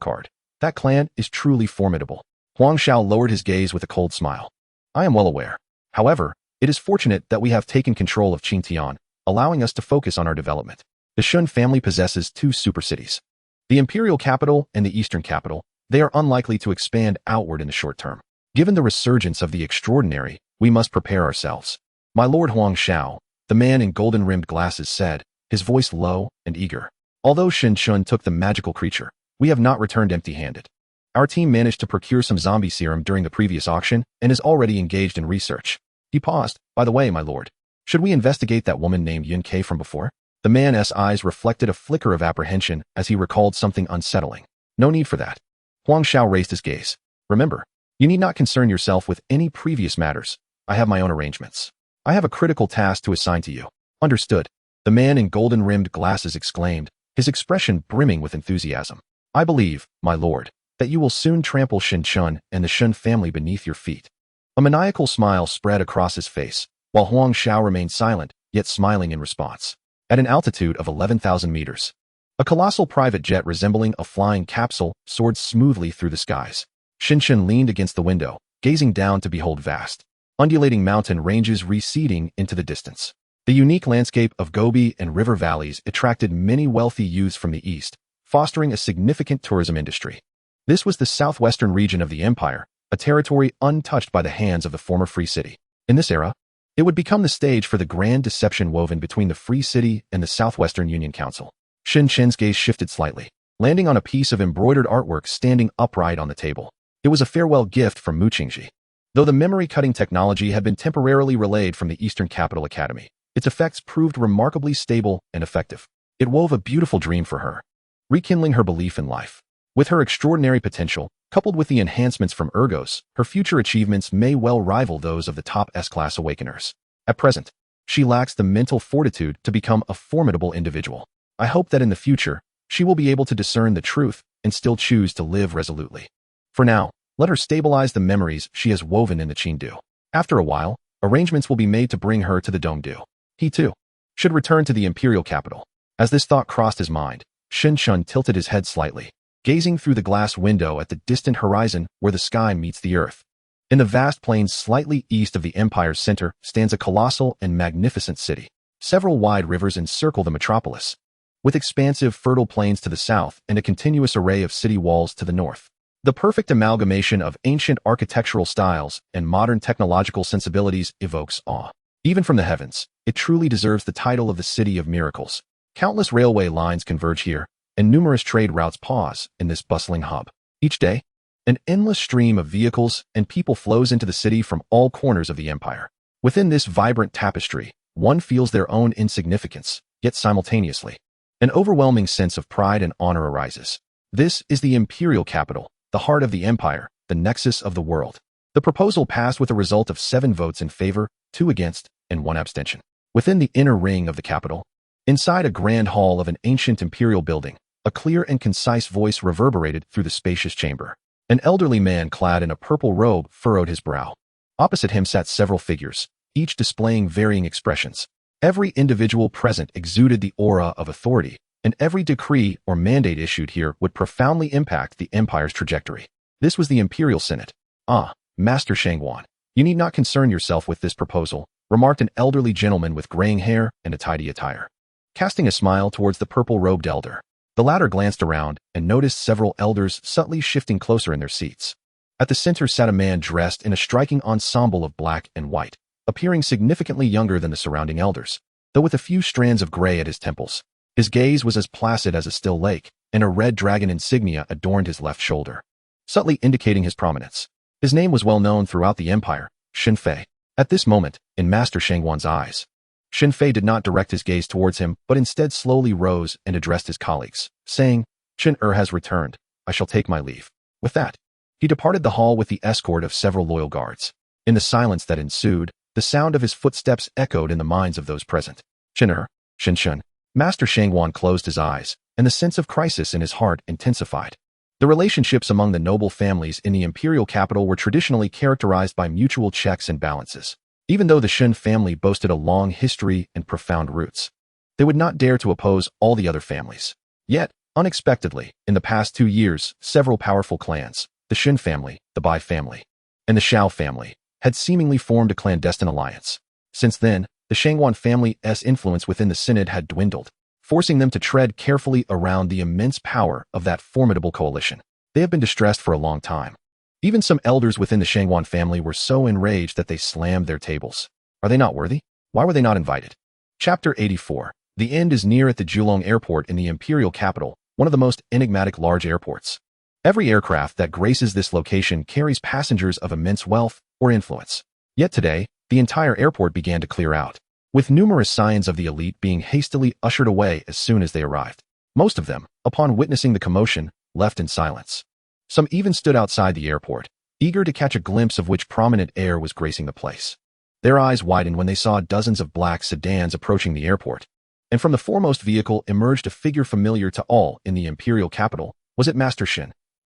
card. That clan is truly formidable." Huang Xiao lowered his gaze with a cold smile. "I am well aware. However, it is fortunate that we have taken control of Xintian, allowing us to focus on our development. The Shun family possesses two super cities, the imperial capital and the eastern capital. They are unlikely to expand outward in the short term. Given the resurgence of the extraordinary, we must prepare ourselves. My lord Huang Xiao, the man in golden-rimmed glasses said, his voice low and eager. Although Shin Chun took the magical creature, we have not returned empty-handed. Our team managed to procure some zombie serum during the previous auction and is already engaged in research. He paused. By the way, my lord, should we investigate that woman named Yun Kei from before? The man's eyes reflected a flicker of apprehension as he recalled something unsettling. No need for that. Huang Xiao raised his gaze. Remember, you need not concern yourself with any previous matters. I have my own arrangements. I have a critical task to assign to you. Understood. The man in golden-rimmed glasses exclaimed, his expression brimming with enthusiasm. I believe, my lord, that you will soon trample Shin Chun and the Shun family beneath your feet. A maniacal smile spread across his face, while Huang Xiao remained silent, yet smiling in response. At an altitude of 11,000 meters, a colossal private jet resembling a flying capsule soared smoothly through the skies. Shin Chun leaned against the window, gazing down to behold vast, undulating mountain ranges receding into the distance. The unique landscape of Gobi and river valleys attracted many wealthy youths from the east, fostering a significant tourism industry. This was the southwestern region of the empire, a territory untouched by the hands of the former Free City. In this era, it would become the stage for the grand deception woven between the Free City and the Southwestern Union Council. Shin Chen's gaze shifted slightly, landing on a piece of embroidered artwork standing upright on the table. It was a farewell gift from Mu Qingji. Though the memory-cutting technology had been temporarily relayed from the Eastern Capital Academy, its effects proved remarkably stable and effective. It wove a beautiful dream for her, rekindling her belief in life. With her extraordinary potential, coupled with the enhancements from Ergos, her future achievements may well rival those of the top S-class awakeners. At present, she lacks the mental fortitude to become a formidable individual. I hope that in the future, she will be able to discern the truth and still choose to live resolutely. For now, let her stabilize the memories she has woven in the Qingdu. After a while, arrangements will be made to bring her to the Dongdu. He, too, should return to the imperial capital. As this thought crossed his mind, Shin Chun tilted his head slightly, gazing through the glass window at the distant horizon where the sky meets the earth. In the vast plains slightly east of the empire's center stands a colossal and magnificent city. Several wide rivers encircle the metropolis, with expansive fertile plains to the south and a continuous array of city walls to the north. The perfect amalgamation of ancient architectural styles and modern technological sensibilities evokes awe. Even from the heavens, it truly deserves the title of the City of Miracles. Countless railway lines converge here, and numerous trade routes pause in this bustling hub. Each day, an endless stream of vehicles and people flows into the city from all corners of the empire. Within this vibrant tapestry, one feels their own insignificance, yet simultaneously, an overwhelming sense of pride and honor arises. This is the imperial capital, the heart of the empire, the nexus of the world. The proposal passed with a result of 7 votes in favor, 2 against, and 1 abstention. Within the inner ring of the capital, inside a grand hall of an ancient imperial building, a clear and concise voice reverberated through the spacious chamber. An elderly man clad in a purple robe furrowed his brow. Opposite him sat several figures, each displaying varying expressions. Every individual present exuded the aura of authority, and every decree or mandate issued here would profoundly impact the empire's trajectory. This was the Imperial Senate. Ah, Master Shangwan, you need not concern yourself with this proposal, remarked an elderly gentleman with graying hair and a tidy attire. Casting a smile towards the purple-robed elder, the latter glanced around and noticed several elders subtly shifting closer in their seats. At the center sat a man dressed in a striking ensemble of black and white, appearing significantly younger than the surrounding elders, though with a few strands of gray at his temples. His gaze was as placid as a still lake, and a red dragon insignia adorned his left shoulder, subtly indicating his prominence. His name was well known throughout the empire, Xin Fei. At this moment, in Master Shangwan's eyes, Xin Fei did not direct his gaze towards him, but instead slowly rose and addressed his colleagues, saying, Qin has returned. I shall take my leave. With that, he departed the hall with the escort of several loyal guards. In the silence that ensued, the sound of his footsteps echoed in the minds of those present. Xin. Master Shangwan closed his eyes, and the sense of crisis in his heart intensified. The relationships among the noble families in the imperial capital were traditionally characterized by mutual checks and balances. Even though the Shen family boasted a long history and profound roots, they would not dare to oppose all the other families. Yet, unexpectedly, in the past 2 years, several powerful clans, the Shen family, the Bai family, and the Xiao family, had seemingly formed a clandestine alliance. Since then, The Shangwan family's influence within the synod had dwindled, forcing them to tread carefully around the immense power of that formidable coalition. They have been distressed for a long time. Even some elders within the Shangwan family were so enraged that they slammed their tables. Are they not worthy? Why were they not invited? Chapter 84. The end is near at the Julong Airport in the imperial capital, one of the most enigmatic large airports. Every aircraft that graces this location carries passengers of immense wealth or influence. Yet today, the entire airport began to clear out, with numerous signs of the elite being hastily ushered away as soon as they arrived. Most of them, upon witnessing the commotion, left in silence. Some even stood outside the airport, eager to catch a glimpse of which prominent heir was gracing the place. Their eyes widened when they saw dozens of black sedans approaching the airport, and from the foremost vehicle emerged a figure familiar to all in the imperial capital. Was it Master Shin?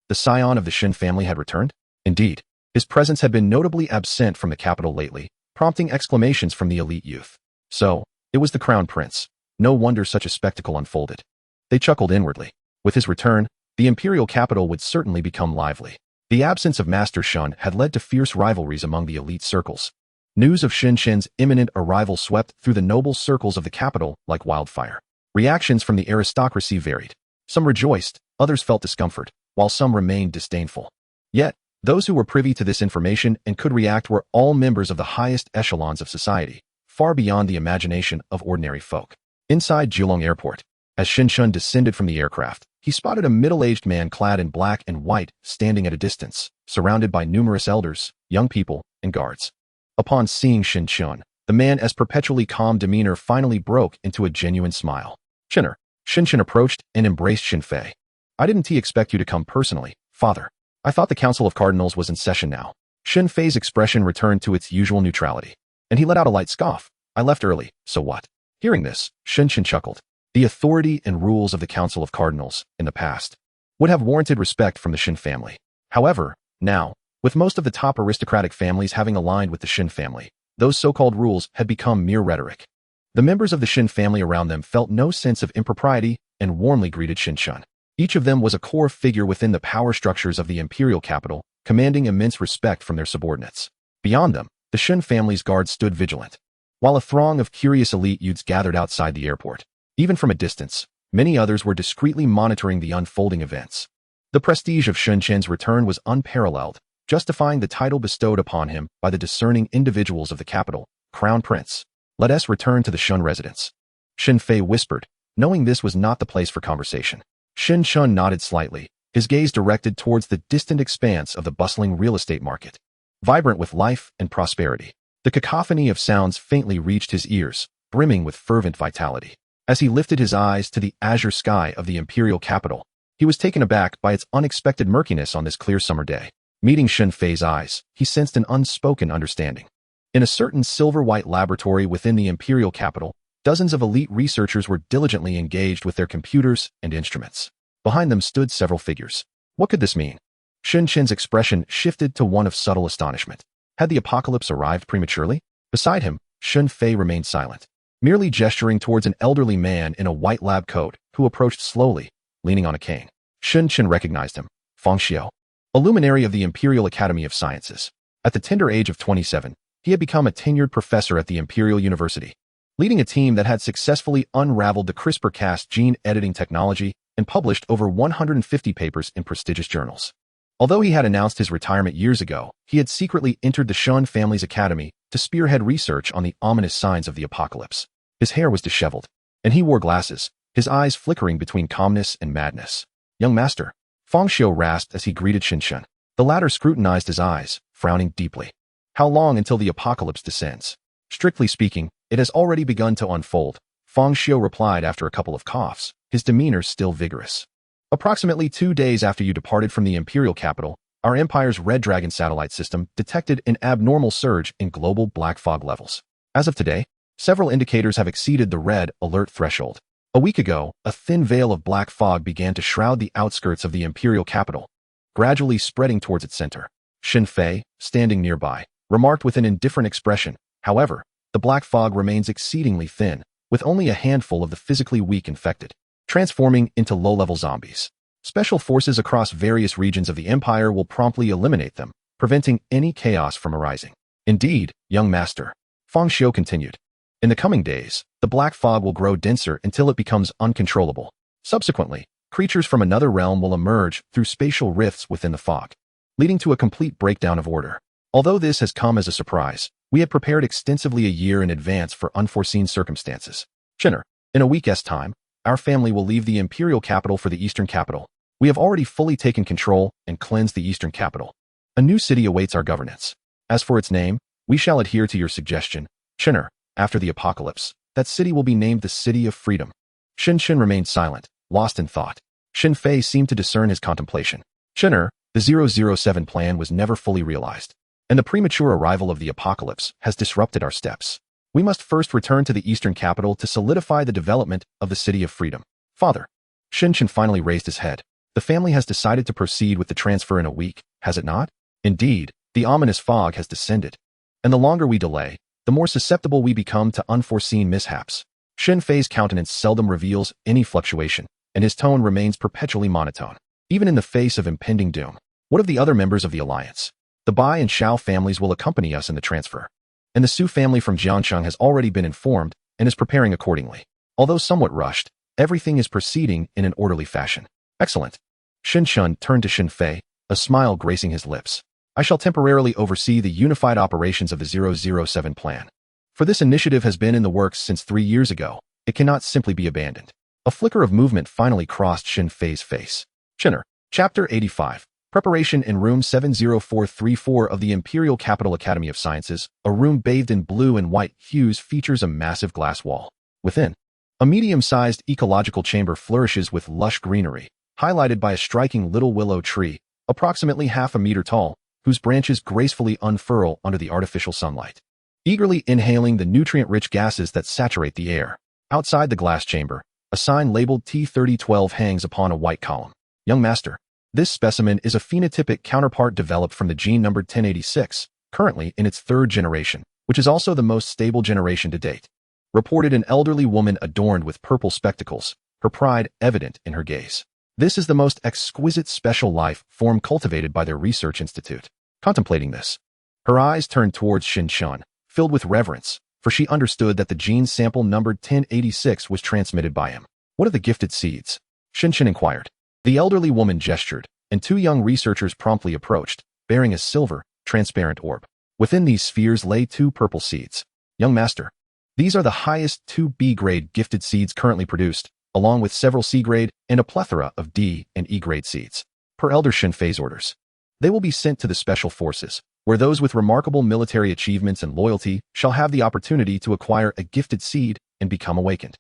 The scion of the Shin family had returned? Indeed, his presence had been notably absent from the capital lately, prompting exclamations from the elite youth. So, it was the crown prince. No wonder such a spectacle unfolded. They chuckled inwardly. With his return, the imperial capital would certainly become lively. The absence of Master Shun had led to fierce rivalries among the elite circles. News of Shin Shin's imminent arrival swept through the noble circles of the capital like wildfire. Reactions from the aristocracy varied. Some rejoiced, others felt discomfort, while some remained disdainful. Yet, those who were privy to this information and could react were all members of the highest echelons of society, far beyond the imagination of ordinary folk. Inside Julong Airport, as Shin Shun descended from the aircraft, he spotted a middle-aged man clad in black and white standing at a distance, surrounded by numerous elders, young people, and guards. Upon seeing Shin Shun, the man's perpetually calm demeanor finally broke into a genuine smile. Shinner. Shin Shun approached and embraced Shin Fei. I didn't expect you to come personally, father. I thought the Council of Cardinals was in session now. Shin Fei's expression returned to its usual neutrality, and he let out a light scoff. I left early, so what? Hearing this, Shin Shun chuckled. The authority and rules of the Council of Cardinals, in the past, would have warranted respect from the Shin family. However, now, with most of the top aristocratic families having aligned with the Shin family, those so-called rules had become mere rhetoric. The members of the Shin family around them felt no sense of impropriety and warmly greeted Shin Shun. Each of them was a core figure within the power structures of the imperial capital, commanding immense respect from their subordinates. Beyond them, the Shin family's guards stood vigilant, while a throng of curious elite youths gathered outside the airport. Even from a distance, many others were discreetly monitoring the unfolding events. The prestige of Shin Shin's return was unparalleled, justifying the title bestowed upon him by the discerning individuals of the capital, Crown Prince. Let us return to the Shun residence. Shin Fei whispered, knowing this was not the place for conversation. Shin Shun nodded slightly, his gaze directed towards the distant expanse of the bustling real estate market, vibrant with life and prosperity. The cacophony of sounds faintly reached his ears, brimming with fervent vitality. As he lifted his eyes to the azure sky of the imperial capital, he was taken aback by its unexpected murkiness on this clear summer day. Meeting Shin Fei's eyes, he sensed an unspoken understanding. In a certain silver-white laboratory within the imperial capital, dozens of elite researchers were diligently engaged with their computers and instruments. Behind them stood several figures. What could this mean? Shin Shin's expression shifted to one of subtle astonishment. Had the apocalypse arrived prematurely? Beside him, Shin Fei remained silent, merely gesturing towards an elderly man in a white lab coat who approached slowly, leaning on a cane. Shin Shin recognized him. Feng Xiao, a luminary of the Imperial Academy of Sciences. At the tender age of 27, he had become a tenured professor at the Imperial University, leading a team that had successfully unraveled the CRISPR-Cas gene editing technology and published over 150 papers in prestigious journals. Although he had announced his retirement years ago, he had secretly entered the Shun family's academy to spearhead research on the ominous signs of the apocalypse. His hair was disheveled, and he wore glasses, his eyes flickering between calmness and madness. Young master, Feng Xiao rasped as he greeted Shin Shun. The latter scrutinized his eyes, frowning deeply. How long until the apocalypse descends? Strictly speaking, it has already begun to unfold, Feng Xiao replied after a couple of coughs, his demeanor still vigorous. Approximately 2 days after you departed from the imperial capital, our empire's Red Dragon satellite system detected an abnormal surge in global black fog levels. As of today, several indicators have exceeded the red alert threshold. A week ago, a thin veil of black fog began to shroud the outskirts of the imperial capital, gradually spreading towards its center. Shin Fei, standing nearby, remarked with an indifferent expression. However, the black fog remains exceedingly thin, with only a handful of the physically weak infected, transforming into low-level zombies. Special forces across various regions of the empire will promptly eliminate them, preventing any chaos from arising. Indeed, young master, Feng Xiao continued. In the coming days, the black fog will grow denser until it becomes uncontrollable. Subsequently, creatures from another realm will emerge through spatial rifts within the fog, leading to a complete breakdown of order. Although this has come as a surprise, we had prepared extensively a year in advance for unforeseen circumstances. Shinner, in a week's time, our family will leave the imperial capital for the eastern capital. We have already fully taken control and cleansed the eastern capital. A new city awaits our governance. As for its name, we shall adhere to your suggestion, Shinner. After the apocalypse, that city will be named the City of Freedom. Shin remained silent, lost in thought. Xin Fei seemed to discern his contemplation. Shinner, the 007 plan was never fully realized, and the premature arrival of the apocalypse has disrupted our steps. We must first return to the eastern capital to solidify the development of the City of Freedom. Father. Shin finally raised his head. The family has decided to proceed with the transfer in a week, has it not? Indeed, the ominous fog has descended, and the longer we delay, the more susceptible we become to unforeseen mishaps. Xin Fei's countenance seldom reveals any fluctuation, and his tone remains perpetually monotone, even in the face of impending doom. What of the other members of the alliance? The Bai and Xiao families will accompany us in the transfer, and the Su family from Jiangsheng has already been informed and is preparing accordingly. Although somewhat rushed, everything is proceeding in an orderly fashion. Excellent. Xin turned to Xin Fei, a smile gracing his lips. I shall temporarily oversee the unified operations of the 007 plan. For this initiative has been in the works since 3 years ago. It cannot simply be abandoned. A flicker of movement finally crossed Xin Fei's face. Shinner, Chapter 85. Preparation in Room 70434 of the Imperial Capital Academy of Sciences. A room bathed in blue and white hues features a massive glass wall. Within, a medium-sized ecological chamber flourishes with lush greenery, highlighted by a striking little willow tree, approximately half a meter tall, whose branches gracefully unfurl under the artificial sunlight, eagerly inhaling the nutrient-rich gases that saturate the air. Outside the glass chamber, a sign labeled T3012 hangs upon a white column. Young Master, this specimen is a phenotypic counterpart developed from the gene numbered 1086, currently in its 3rd generation, which is also the most stable generation to date. Reported an elderly woman adorned with purple spectacles, her pride evident in her gaze. This is the most exquisite special life form cultivated by their research institute. Contemplating this, her eyes turned towards Xin, filled with reverence, for she understood that the gene sample numbered 1086 was transmitted by him. What are the gifted seeds? Xin inquired. The elderly woman gestured, and 2 young researchers promptly approached, bearing a silver, transparent orb. Within these spheres lay 2 purple seeds. Young Master, these are the highest 2 B-grade gifted seeds currently produced, along with several C-grade and a plethora of D and E-grade seeds. Per Elder Xin Fei's orders, they will be sent to the Special Forces, where those with remarkable military achievements and loyalty shall have the opportunity to acquire a gifted seed and become awakened.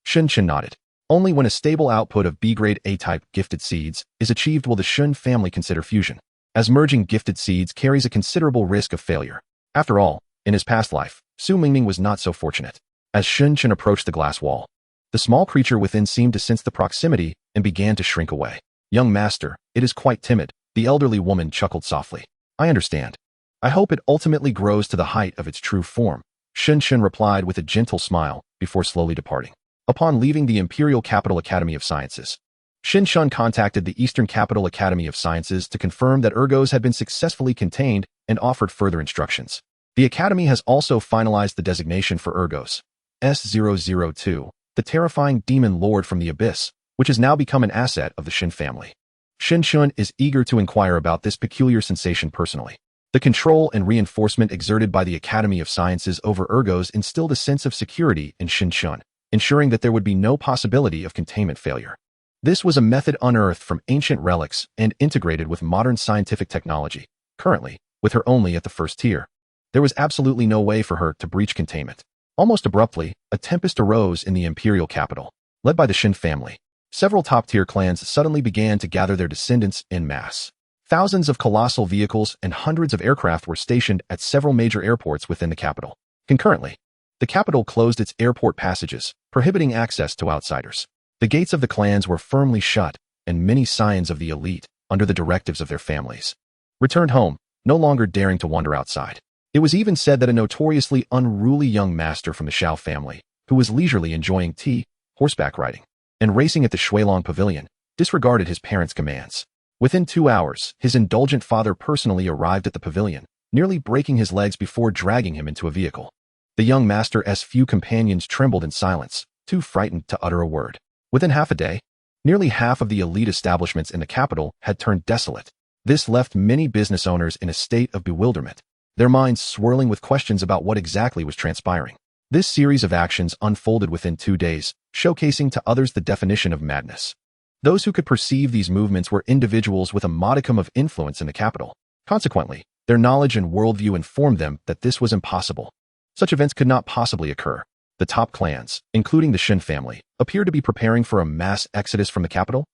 Xin nodded. Only when a stable output of B-grade A-type gifted seeds is achieved will the Xun family consider fusion, as merging gifted seeds carries a considerable risk of failure. After all, in his past life, Su Mingming was not so fortunate. As Xin approached the glass wall, the small creature within seemed to sense the proximity and began to shrink away. Young Master, it is quite timid, the elderly woman chuckled softly. I understand. I hope it ultimately grows to the height of its true form. Xin replied with a gentle smile before slowly departing. Upon leaving the Imperial Capital Academy of Sciences, Xin contacted the Eastern Capital Academy of Sciences to confirm that Ergos had been successfully contained and offered further instructions. The Academy has also finalized the designation for Ergos, S002, the terrifying demon lord from the abyss, which has now become an asset of the Xin family. Xin is eager to inquire about this peculiar sensation personally. The control and reinforcement exerted by the Academy of Sciences over Ergos instilled a sense of security in Xin, ensuring that there would be no possibility of containment failure. This was a method unearthed from ancient relics and integrated with modern scientific technology. Currently, with her only at the 1st tier, there was absolutely no way for her to breach containment. Almost abruptly, a tempest arose in the imperial capital. Led by the Xin family, several top-tier clans suddenly began to gather their descendants en masse. Thousands of colossal vehicles and hundreds of aircraft were stationed at several major airports within the capital. Concurrently, the capital closed its airport passages, prohibiting access to outsiders. The gates of the clans were firmly shut, and many scions of the elite, under the directives of their families, returned home, no longer daring to wander outside. It was even said that a notoriously unruly young master from the Xiao family, who was leisurely enjoying tea, horseback riding, and racing at the Shuilong Pavilion, disregarded his parents' commands. Within 2 hours, his indulgent father personally arrived at the pavilion, nearly breaking his legs before dragging him into a vehicle. The young master's few companions trembled in silence, too frightened to utter a word. Within half a day, nearly half of the elite establishments in the capital had turned desolate. This left many business owners in a state of bewilderment, their minds swirling with questions about what exactly was transpiring. This series of actions unfolded within 2 days, showcasing to others the definition of madness. Those who could perceive these movements were individuals with a modicum of influence in the capital. Consequently, their knowledge and worldview informed them that this was impossible. Such events could not possibly occur. The top clans, including the Shin family, appeared to be preparing for a mass exodus from the capital.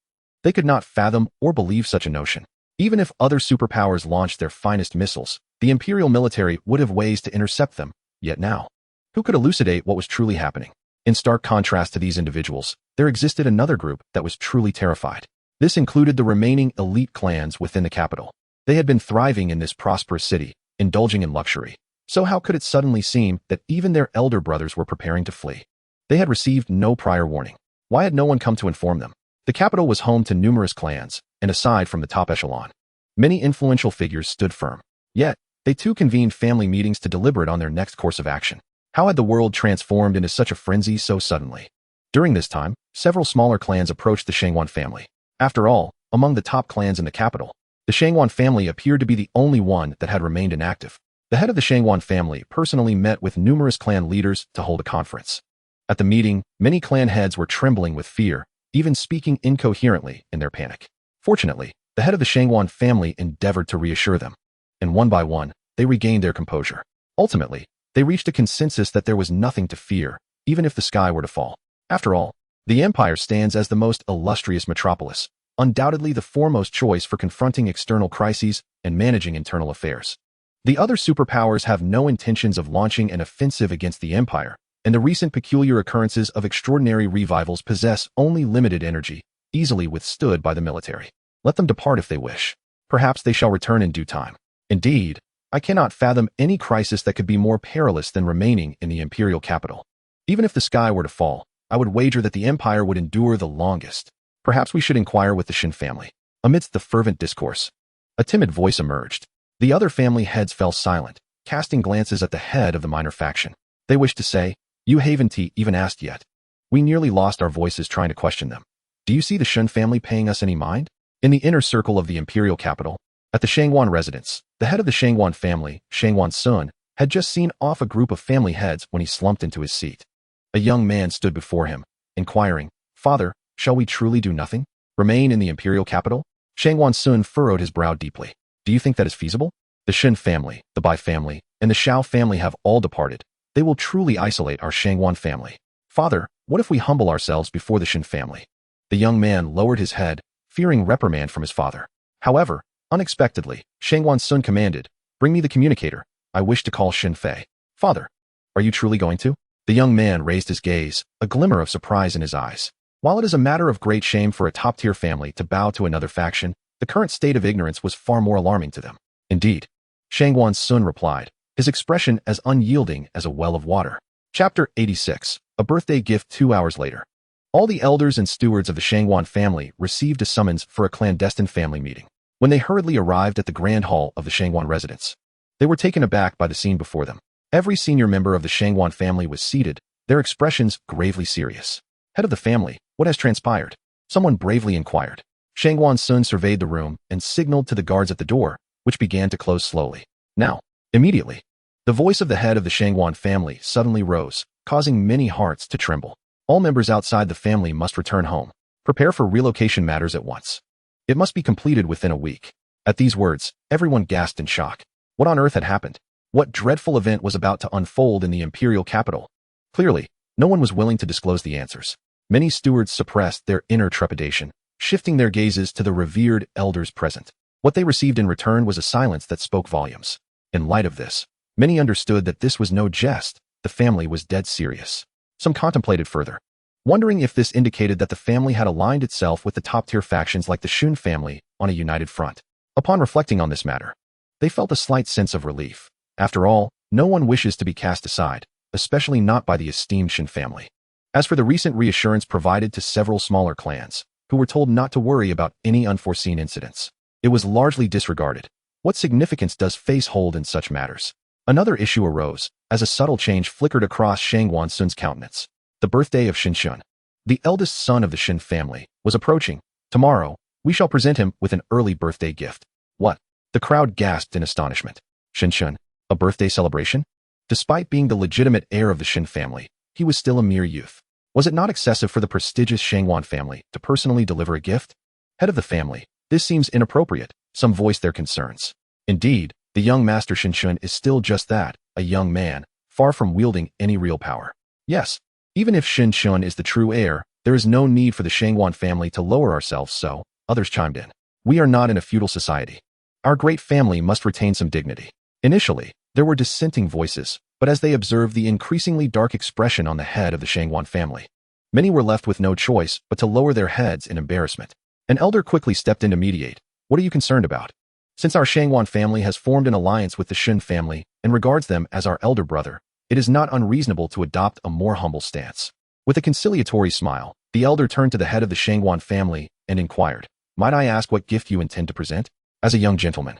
They could not fathom or believe such a notion. Even if other superpowers launched their finest missiles, the imperial military would have ways to intercept them. Yet now, who could elucidate what was truly happening? In stark contrast to these individuals, there existed another group that was truly terrified. This included the remaining elite clans within the capital. They had been thriving in this prosperous city, indulging in luxury. So how could it suddenly seem that even their elder brothers were preparing to flee? They had received no prior warning. Why had no one come to inform them? The capital was home to numerous clans, and aside from the top echelon, many influential figures stood firm. Yet, they too convened family meetings to deliberate on their next course of action. How had the world transformed into such a frenzy so suddenly? During this time, several smaller clans approached the Shangwan family. After all, among the top clans in the capital, the Shangwan family appeared to be the only one that had remained inactive. The head of the Shangwan family personally met with numerous clan leaders to hold a conference. At the meeting, many clan heads were trembling with fear, even speaking incoherently in their panic. Fortunately, the head of the Shangwan family endeavored to reassure them, and one by one, they regained their composure. Ultimately, they reached a consensus that there was nothing to fear, even if the sky were to fall. After all, the empire stands as the most illustrious metropolis, undoubtedly the foremost choice for confronting external crises and managing internal affairs. The other superpowers have no intentions of launching an offensive against the empire, and the recent peculiar occurrences of extraordinary revivals possess only limited energy, easily withstood by the military. Let them depart if they wish. Perhaps they shall return in due time. Indeed, I cannot fathom any crisis that could be more perilous than remaining in the imperial capital. Even if the sky were to fall, I would wager that the empire would endure the longest. Perhaps we should inquire with the Shin family. Amidst the fervent discourse, a timid voice emerged. The other family heads fell silent, casting glances at the head of the minor faction. They wished to say, "You haven't even asked yet." We nearly lost our voices trying to question them. Do you see the Shin family paying us any mind? In the inner circle of the imperial capital, at the Shangwan residence, the head of the Shangwan family, Shangwan Sun, had just seen off a group of family heads when he slumped into his seat. A young man stood before him, inquiring, "Father, shall we truly do nothing? Remain in the imperial capital?" Shangwan Sun furrowed his brow deeply. Do you think that is feasible? The Shin family, the Bai family, and the Shao family have all departed. They will truly isolate our Shangwan family. Father, what if we humble ourselves before the Shin family? The young man lowered his head, fearing reprimand from his father. However, unexpectedly, Shangwan Sun commanded, "Bring me the communicator. I wish to call Shin Fei." "Father, are you truly going to?" The young man raised his gaze, a glimmer of surprise in his eyes. While it is a matter of great shame for a top-tier family to bow to another faction, the current state of ignorance was far more alarming to them. Indeed, Shangwan Sun replied, his expression as unyielding as a well of water. Chapter 86, A Birthday Gift 2 hours later. All the elders and stewards of the Shangwan family received a summons for a clandestine family meeting. When they hurriedly arrived at the grand hall of the Shangwan residence, they were taken aback by the scene before them. Every senior member of the Shangwan family was seated, their expressions gravely serious. Head of the family, what has transpired? Someone bravely inquired. Shangwan Sun surveyed the room and signaled to the guards at the door, which began to close slowly. Now, immediately, the voice of the head of the Shangwan family suddenly rose, causing many hearts to tremble. All members outside the family must return home. Prepare for relocation matters at once. It must be completed within a week. At these words, everyone gasped in shock. What on earth had happened? What dreadful event was about to unfold in the imperial capital? Clearly, no one was willing to disclose the answers. Many stewards suppressed their inner trepidation, shifting their gazes to the revered elders present. What they received in return was a silence that spoke volumes. In light of this, many understood that this was no jest, the family was dead serious. Some contemplated further, wondering if this indicated that the family had aligned itself with the top-tier factions like the Shun family on a united front. Upon reflecting on this matter, they felt a slight sense of relief. After all, no one wishes to be cast aside, especially not by the esteemed Shin family. As for the recent reassurance provided to several smaller clans, who were told not to worry about any unforeseen incidents, it was largely disregarded. What significance does face hold in such matters? Another issue arose, as a subtle change flickered across Shang Wansun's countenance. The birthday of Xinshun, the eldest son of the Xin family, was approaching. Tomorrow, we shall present him with an early birthday gift. What? The crowd gasped in astonishment. Xinshun, a birthday celebration? Despite being the legitimate heir of the Xin family, he was still a mere youth. Was it not excessive for the prestigious Shangwan family to personally deliver a gift? Head of the family, this seems inappropriate, some voiced their concerns. Indeed, the young master Xinshun is still just that, a young man, far from wielding any real power. Yes, even if Xinshun is the true heir, there is no need for the Shangwan family to lower ourselves, so, others chimed in. We are not in a feudal society. Our great family must retain some dignity. Initially, there were dissenting voices, but as they observed the increasingly dark expression on the head of the Shangwan family, many were left with no choice but to lower their heads in embarrassment. An elder quickly stepped in to mediate. What are you concerned about? Since our Shangwan family has formed an alliance with the Xin family and regards them as our elder brother, it is not unreasonable to adopt a more humble stance. With a conciliatory smile, the elder turned to the head of the Shangwan family and inquired, might I ask what gift you intend to present? As a young gentleman,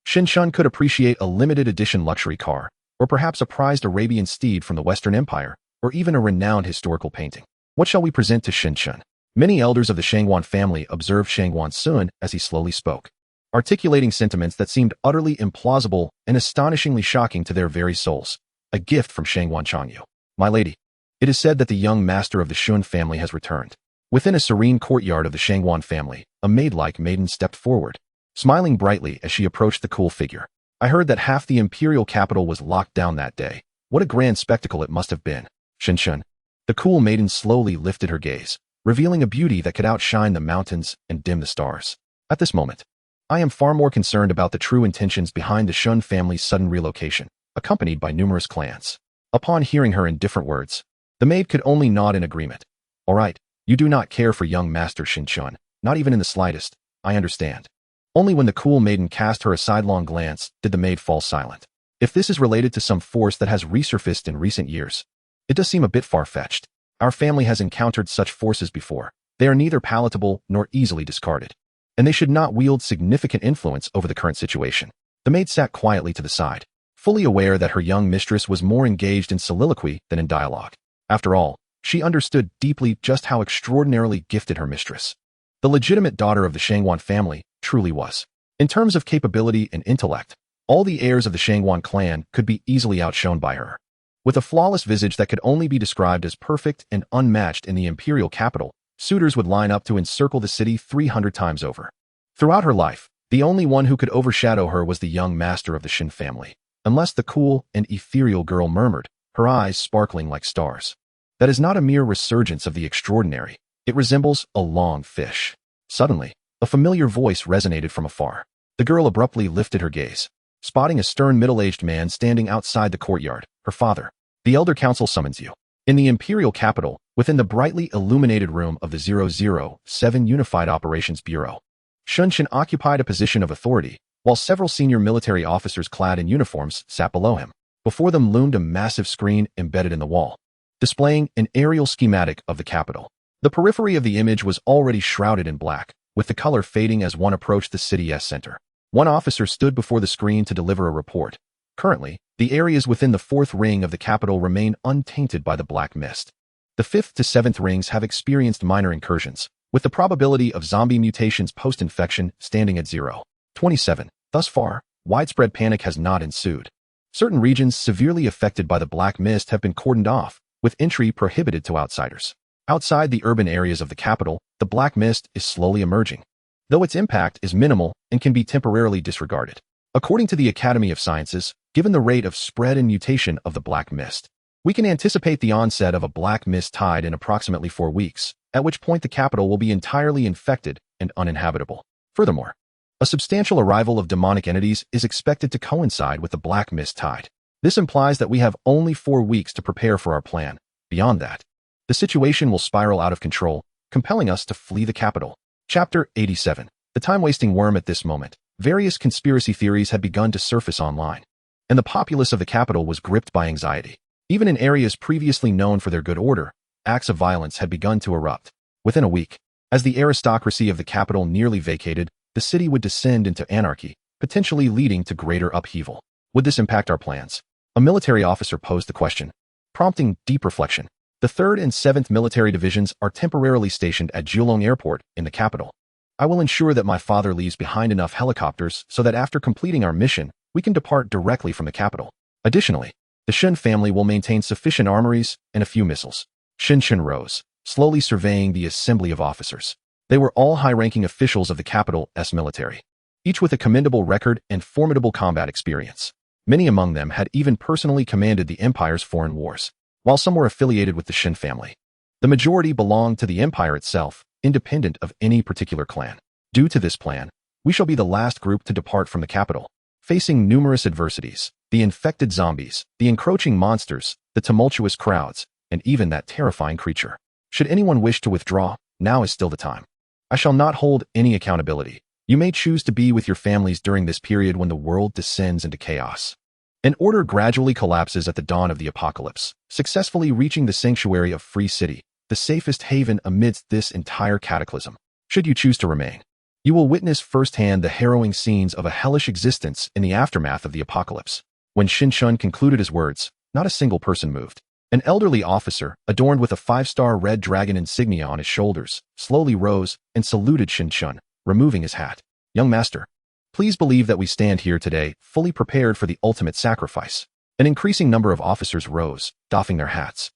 Xinshun could appreciate a limited edition luxury car, or perhaps a prized Arabian steed from the Western Empire, or even a renowned historical painting. What shall we present to Xinshun? Many elders of the Shangwan family observed Shangwan Sun as he slowly spoke, articulating sentiments that seemed utterly implausible and astonishingly shocking to their very souls. A gift from Shangwan Changyu. My lady, it is said that the young master of the Xun family has returned. Within a serene courtyard of the Shangwan family, a maid-like maiden stepped forward, smiling brightly as she approached the cool figure. I heard that half the imperial capital was locked down that day. What a grand spectacle it must have been. Xinshun. The cool maiden slowly lifted her gaze, revealing a beauty that could outshine the mountains and dim the stars. At this moment, I am far more concerned about the true intentions behind the Xun family's sudden relocation, accompanied by numerous clans. Upon hearing her indifferent words, the maid could only nod in agreement. All right, you do not care for young master Xinshun, not even in the slightest, I understand. Only when the cool maiden cast her a sidelong glance did the maid fall silent. If this is related to some force that has resurfaced in recent years, it does seem a bit far-fetched. Our family has encountered such forces before. They are neither palatable nor easily discarded, and they should not wield significant influence over the current situation. The maid sat quietly to the side, fully aware that her young mistress was more engaged in soliloquy than in dialogue. After all, she understood deeply just how extraordinarily gifted her mistress, the legitimate daughter of the Shangwan family, truly was. In terms of capability and intellect, all the heirs of the Shangwan clan could be easily outshone by her. With a flawless visage that could only be described as perfect and unmatched in the imperial capital, suitors would line up to encircle the city 300 times over. Throughout her life, the only one who could overshadow her was the young master of the Xin family, unless the cool and ethereal girl murmured, her eyes sparkling like stars. That is not a mere resurgence of the extraordinary. It resembles a long fish. Suddenly, a familiar voice resonated from afar. The girl abruptly lifted her gaze, spotting a stern middle-aged man standing outside the courtyard. Her father. The elder council summons you. In the imperial capital, within the brightly illuminated room of the 007 Unified Operations Bureau, Xinshun occupied a position of authority, while several senior military officers clad in uniforms sat below him. Before them loomed a massive screen embedded in the wall, displaying an aerial schematic of the capital. The periphery of the image was already shrouded in black, with the color fading as one approached the city's center. One officer stood before the screen to deliver a report. Currently, the areas within the fourth ring of the capital remain untainted by the black mist. The fifth to seventh rings have experienced minor incursions, with the probability of zombie mutations post-infection standing at 0.27. Thus far, widespread panic has not ensued. Certain regions severely affected by the black mist have been cordoned off, with entry prohibited to outsiders. Outside the urban areas of the capital, the black mist is slowly emerging, though its impact is minimal and can be temporarily disregarded. According to the Academy of Sciences, given the rate of spread and mutation of the black mist, we can anticipate the onset of a black mist tide in approximately 4 weeks, at which point the capital will be entirely infected and uninhabitable. Furthermore, a substantial arrival of demonic entities is expected to coincide with the black mist tide. This implies that we have only 4 weeks to prepare for our plan. Beyond that, the situation will spiral out of control, compelling us to flee the capital. Chapter 87. The time-wasting worm. At this moment, various conspiracy theories had begun to surface online, and the populace of the capital was gripped by anxiety. Even in areas previously known for their good order, acts of violence had begun to erupt. Within a week, as the aristocracy of the capital nearly vacated, the city would descend into anarchy, potentially leading to greater upheaval. Would this impact our plans? A military officer posed the question, prompting deep reflection. The 3rd and 7th Military Divisions are temporarily stationed at Jiulong Airport in the capital. I will ensure that my father leaves behind enough helicopters so that after completing our mission, we can depart directly from the capital. Additionally, the Shun family will maintain sufficient armories and a few missiles. Shun rose, slowly surveying the assembly of officers. They were all high-ranking officials of the capital's military, each with a commendable record and formidable combat experience. Many among them had even personally commanded the Empire's foreign wars, while some were affiliated with the Shun family. The majority belonged to the Empire itself, independent of any particular clan. Due to this plan, we shall be the last group to depart from the capital, facing numerous adversities, the infected zombies, the encroaching monsters, the tumultuous crowds, and even that terrifying creature. Should anyone wish to withdraw, now is still the time. I shall not hold any accountability. You may choose to be with your families during this period when the world descends into chaos. An order gradually collapses at the dawn of the apocalypse, successfully reaching the sanctuary of Free City, the safest haven amidst this entire cataclysm. Should you choose to remain, you will witness firsthand the harrowing scenes of a hellish existence in the aftermath of the apocalypse. When Shin Shun concluded his words, not a single person moved. An elderly officer, adorned with a 5-star red dragon insignia on his shoulders, slowly rose and saluted Shin Shun, removing his hat. Young master, please believe that we stand here today fully prepared for the ultimate sacrifice. An increasing number of officers rose, doffing their hats.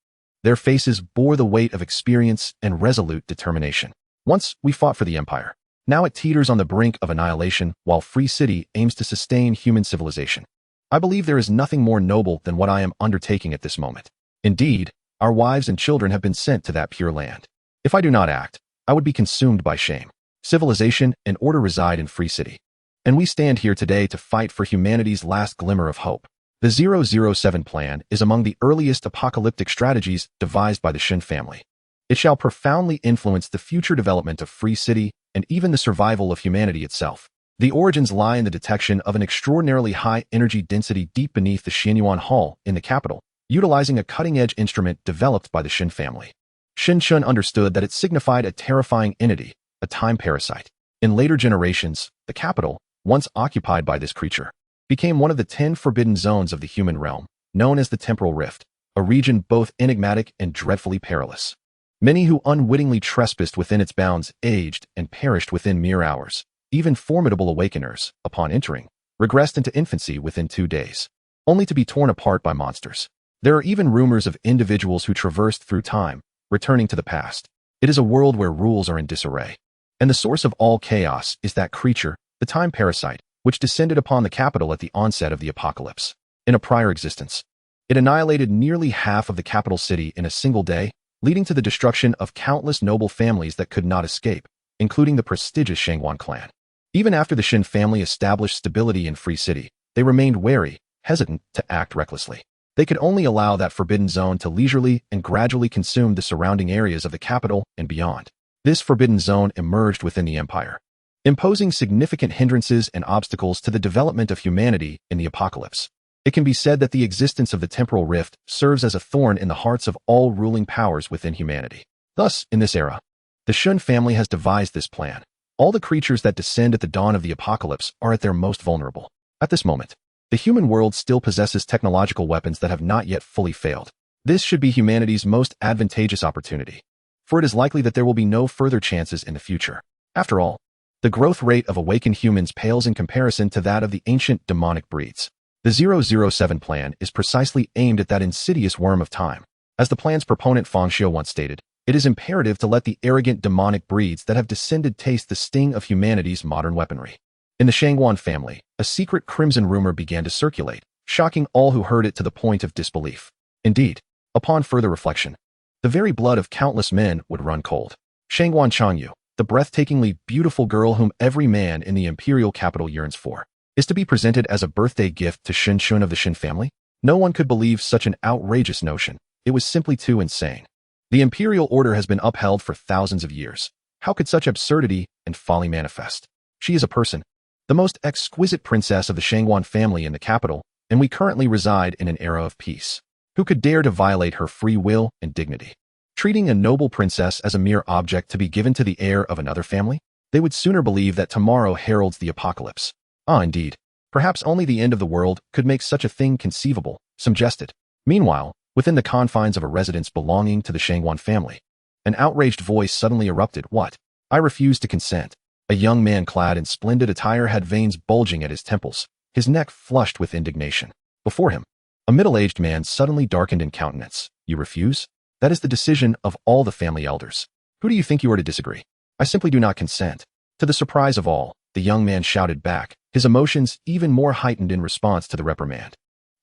Their faces bore the weight of experience and resolute determination. Once we fought for the Empire. Now it teeters on the brink of annihilation while Free City aims to sustain human civilization. I believe there is nothing more noble than what I am undertaking at this moment. Indeed, our wives and children have been sent to that pure land. If I do not act, I would be consumed by shame. Civilization and order reside in Free City. And we stand here today to fight for humanity's last glimmer of hope. The 007 plan is among the earliest apocalyptic strategies devised by the Shun family. It shall profoundly influence the future development of Free City and even the survival of humanity itself. The origins lie in the detection of an extraordinarily high energy density deep beneath the Xianyuan Hall in the capital, utilizing a cutting-edge instrument developed by the Shun family. Shin Shun understood that it signified a terrifying entity, a time parasite. In later generations, the capital, once occupied by this creature, became one of the 10 forbidden zones of the human realm, known as the Temporal Rift, a region both enigmatic and dreadfully perilous. Many who unwittingly trespassed within its bounds aged and perished within mere hours. Even formidable awakeners, upon entering, regressed into infancy within 2 days, only to be torn apart by monsters. There are even rumors of individuals who traversed through time, returning to the past. It is a world where rules are in disarray. And the source of all chaos is that creature, the time parasite, which descended upon the capital at the onset of the apocalypse. In a prior existence, it annihilated nearly half of the capital city in a single day, leading to the destruction of countless noble families that could not escape, including the prestigious Shangwan clan. Even after the Shin family established stability in Free City, they remained wary, hesitant to act recklessly. They could only allow that forbidden zone to leisurely and gradually consume the surrounding areas of the capital and beyond. This forbidden zone emerged within the Empire, imposing significant hindrances and obstacles to the development of humanity in the apocalypse. It can be said that the existence of the Temporal Rift serves as a thorn in the hearts of all ruling powers within humanity. Thus, in this era, the Shun family has devised this plan. All the creatures that descend at the dawn of the apocalypse are at their most vulnerable. At this moment, the human world still possesses technological weapons that have not yet fully failed. This should be humanity's most advantageous opportunity, for it is likely that there will be no further chances in the future. After all, the growth rate of awakened humans pales in comparison to that of the ancient demonic breeds. The 007 plan is precisely aimed at that insidious worm of time. As the plan's proponent Feng Xiu once stated, it is imperative to let the arrogant demonic breeds that have descended taste the sting of humanity's modern weaponry. In the Shangwan family, a secret crimson rumor began to circulate, shocking all who heard it to the point of disbelief. Indeed, upon further reflection, the very blood of countless men would run cold. Shangwan Changyu, the breathtakingly beautiful girl whom every man in the imperial capital yearns for, is to be presented as a birthday gift to Shin Shun of the Shin family? No one could believe such an outrageous notion. It was simply too insane. The imperial order has been upheld for thousands of years. How could such absurdity and folly manifest? She is a person, the most exquisite princess of the Shangwan family in the capital, and we currently reside in an era of peace. Who could dare to violate her free will and dignity? Treating a noble princess as a mere object to be given to the heir of another family? They would sooner believe that tomorrow heralds the apocalypse. Ah, indeed. Perhaps only the end of the world could make such a thing conceivable, Some jested. Meanwhile, within the confines of a residence belonging to the Shangwan family, an outraged voice suddenly erupted. What? I refuse to consent. A young man clad in splendid attire had veins bulging at his temples, his neck flushed with indignation. Before him, a middle-aged man suddenly darkened in countenance. You refuse? That is the decision of all the family elders. Who do you think you are to disagree? I simply do not consent. To the surprise of all, the young man shouted back, his emotions even more heightened in response to the reprimand.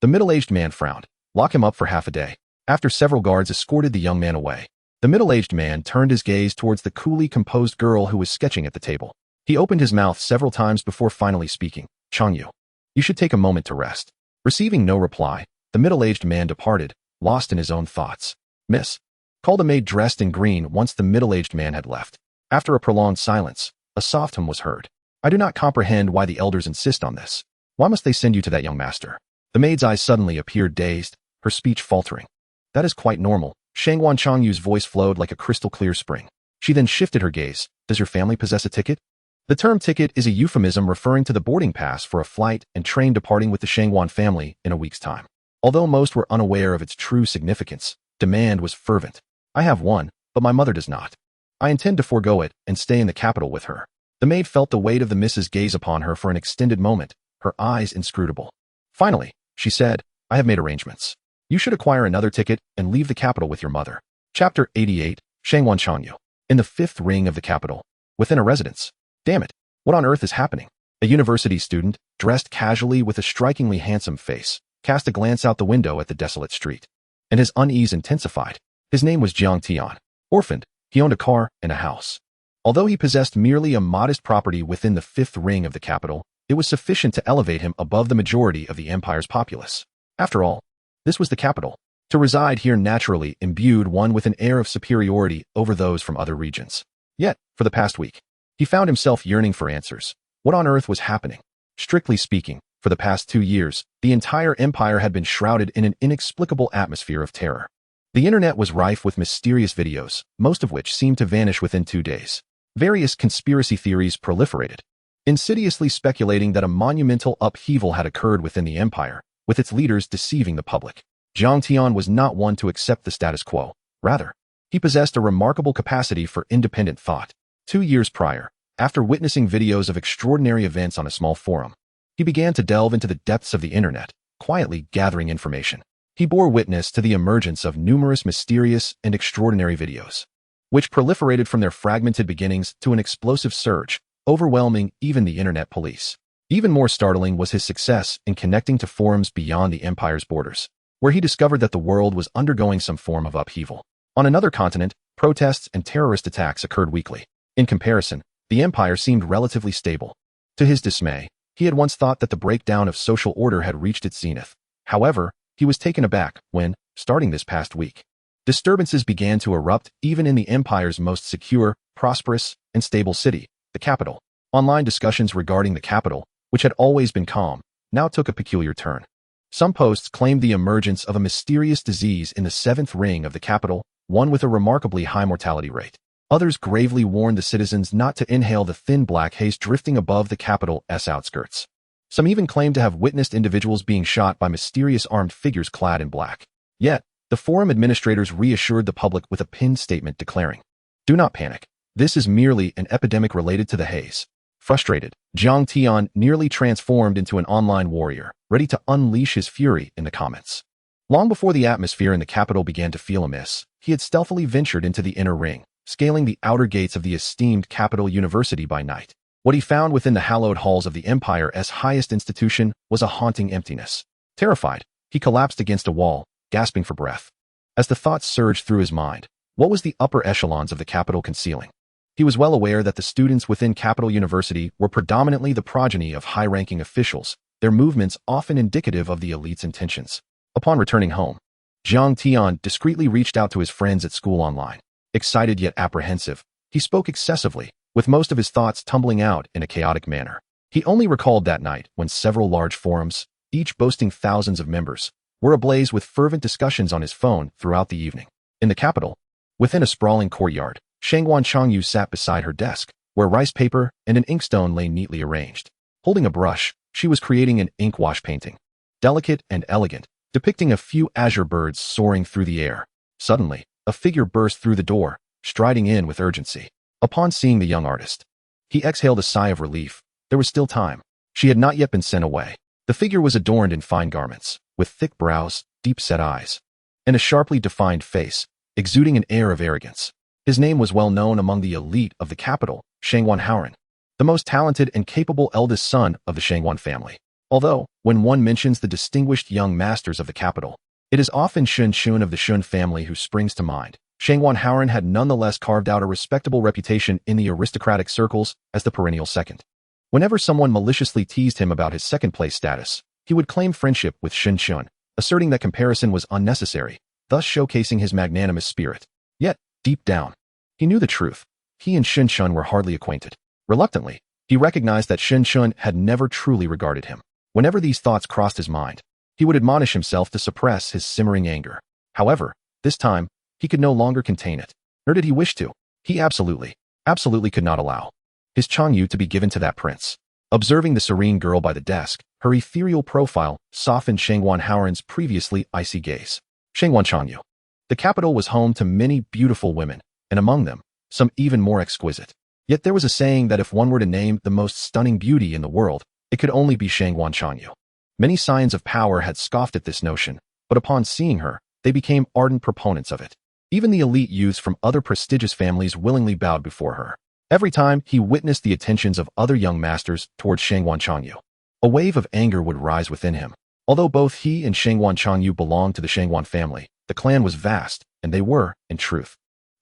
The middle-aged man frowned. Lock him up for half a day. After several guards escorted the young man away, the middle-aged man turned his gaze towards the coolly composed girl who was sketching at the table. He opened his mouth several times before finally speaking. Changyu, you should take a moment to rest. Receiving no reply, the middle-aged man departed, lost in his own thoughts. Miss, called a maid dressed in green once the middle-aged man had left. After a prolonged silence, a soft hum was heard. I do not comprehend why the elders insist on this. Why must they send you to that young master? The maid's eyes suddenly appeared dazed, her speech faltering. That is quite normal. Shangwan Changyu's voice flowed like a crystal-clear spring. She then shifted her gaze. Does your family possess a ticket? The term ticket is a euphemism referring to the boarding pass for a flight and train departing with the Shangwan family in a week's time. Although most were unaware of its true significance, demand was fervent. I have one, but my mother does not. I intend to forego it and stay in the capital with her. The maid felt the weight of the missus' gaze upon her for an extended moment, her eyes inscrutable. Finally, she said, I have made arrangements. You should acquire another ticket and leave the capital with your mother. Chapter 88, Shangwan Changyu. In the fifth ring of the capital, within a residence. Damn it, what on earth is happening? A university student, dressed casually with a strikingly handsome face, cast a glance out the window at the desolate street. And his unease intensified. His name was Jiang Tian. Orphaned, he owned a car and a house. Although he possessed merely a modest property within the fifth ring of the capital, it was sufficient to elevate him above the majority of the empire's populace. After all, this was the capital. To reside here naturally imbued one with an air of superiority over those from other regions. Yet, for the past week, he found himself yearning for answers. What on earth was happening? Strictly speaking, for the past 2 years, the entire empire had been shrouded in an inexplicable atmosphere of terror. The internet was rife with mysterious videos, most of which seemed to vanish within 2 days. Various conspiracy theories proliferated, insidiously speculating that a monumental upheaval had occurred within the empire, with its leaders deceiving the public. Jiang Tian was not one to accept the status quo. Rather, he possessed a remarkable capacity for independent thought. 2 years prior, after witnessing videos of extraordinary events on a small forum, he began to delve into the depths of the internet, quietly gathering information. He bore witness to the emergence of numerous mysterious and extraordinary videos, which proliferated from their fragmented beginnings to an explosive surge, overwhelming even the internet police. Even more startling was his success in connecting to forums beyond the empire's borders, where he discovered that the world was undergoing some form of upheaval. On another continent, protests and terrorist attacks occurred weekly. In comparison, the empire seemed relatively stable. To his dismay, he had once thought that the breakdown of social order had reached its zenith. However, he was taken aback when, starting this past week, disturbances began to erupt even in the empire's most secure, prosperous, and stable city, the capital. Online discussions regarding the capital, which had always been calm, now took a peculiar turn. Some posts claimed the emergence of a mysterious disease in the seventh ring of the capital, one with a remarkably high mortality rate. Others gravely warned the citizens not to inhale the thin black haze drifting above the capital's outskirts. Some even claimed to have witnessed individuals being shot by mysterious armed figures clad in black. Yet, the forum administrators reassured the public with a pinned statement declaring, "Do not panic. This is merely an epidemic related to the haze." Frustrated, Jiang Tian nearly transformed into an online warrior, ready to unleash his fury in the comments. Long before the atmosphere in the capital began to feel amiss, he had stealthily ventured into the inner ring, scaling the outer gates of the esteemed capital university by night. What he found within the hallowed halls of the empire's highest institution was a haunting emptiness. Terrified, he collapsed against a wall, gasping for breath. As the thoughts surged through his mind, what was the upper echelons of the capital concealing? He was well aware that the students within Capital University were predominantly the progeny of high-ranking officials, their movements often indicative of the elite's intentions. Upon returning home, Jiang Tian discreetly reached out to his friends at school online. Excited yet apprehensive, he spoke excessively, with most of his thoughts tumbling out in a chaotic manner. He only recalled that night when several large forums, each boasting thousands of members, were ablaze with fervent discussions on his phone throughout the evening. In the capital, within a sprawling courtyard, Shangwan Changyu sat beside her desk, where rice paper and an inkstone lay neatly arranged. Holding a brush, she was creating an ink wash painting. Delicate and elegant, depicting a few azure birds soaring through the air. Suddenly, a figure burst through the door, striding in with urgency. Upon seeing the young artist, he exhaled a sigh of relief. There was still time. She had not yet been sent away. The figure was adorned in fine garments, with thick brows, deep-set eyes, and a sharply defined face, exuding an air of arrogance. His name was well known among the elite of the capital, Shangwan Haoran, the most talented and capable eldest son of the Shangwan family. Although, when one mentions the distinguished young masters of the capital, it is often Shun Shun of the Shun family who springs to mind. Shangwan Haoran had nonetheless carved out a respectable reputation in the aristocratic circles as the perennial second. Whenever someone maliciously teased him about his second-place status, he would claim friendship with Shun Shun, asserting that comparison was unnecessary, thus showcasing his magnanimous spirit. Yet, deep down, he knew the truth. He and Shun Shun were hardly acquainted. Reluctantly, he recognized that Shun Shun had never truly regarded him. Whenever these thoughts crossed his mind, he would admonish himself to suppress his simmering anger. However, this time, he could no longer contain it. Nor did he wish to. He absolutely could not allow his Changyu to be given to that prince. Observing the serene girl by the desk, her ethereal profile softened Shangwan Haoran's previously icy gaze. Shangwan Changyu. The capital was home to many beautiful women, and among them, some even more exquisite. Yet there was a saying that if one were to name the most stunning beauty in the world, it could only be Shangwan Changyu. Many scions of power had scoffed at this notion, but upon seeing her, they became ardent proponents of it. Even the elite youths from other prestigious families willingly bowed before her. Every time he witnessed the attentions of other young masters towards Shangwan Changyu, a wave of anger would rise within him. Although both he and Shangwan Changyu belonged to the Shangwan family, the clan was vast, and they were, in truth,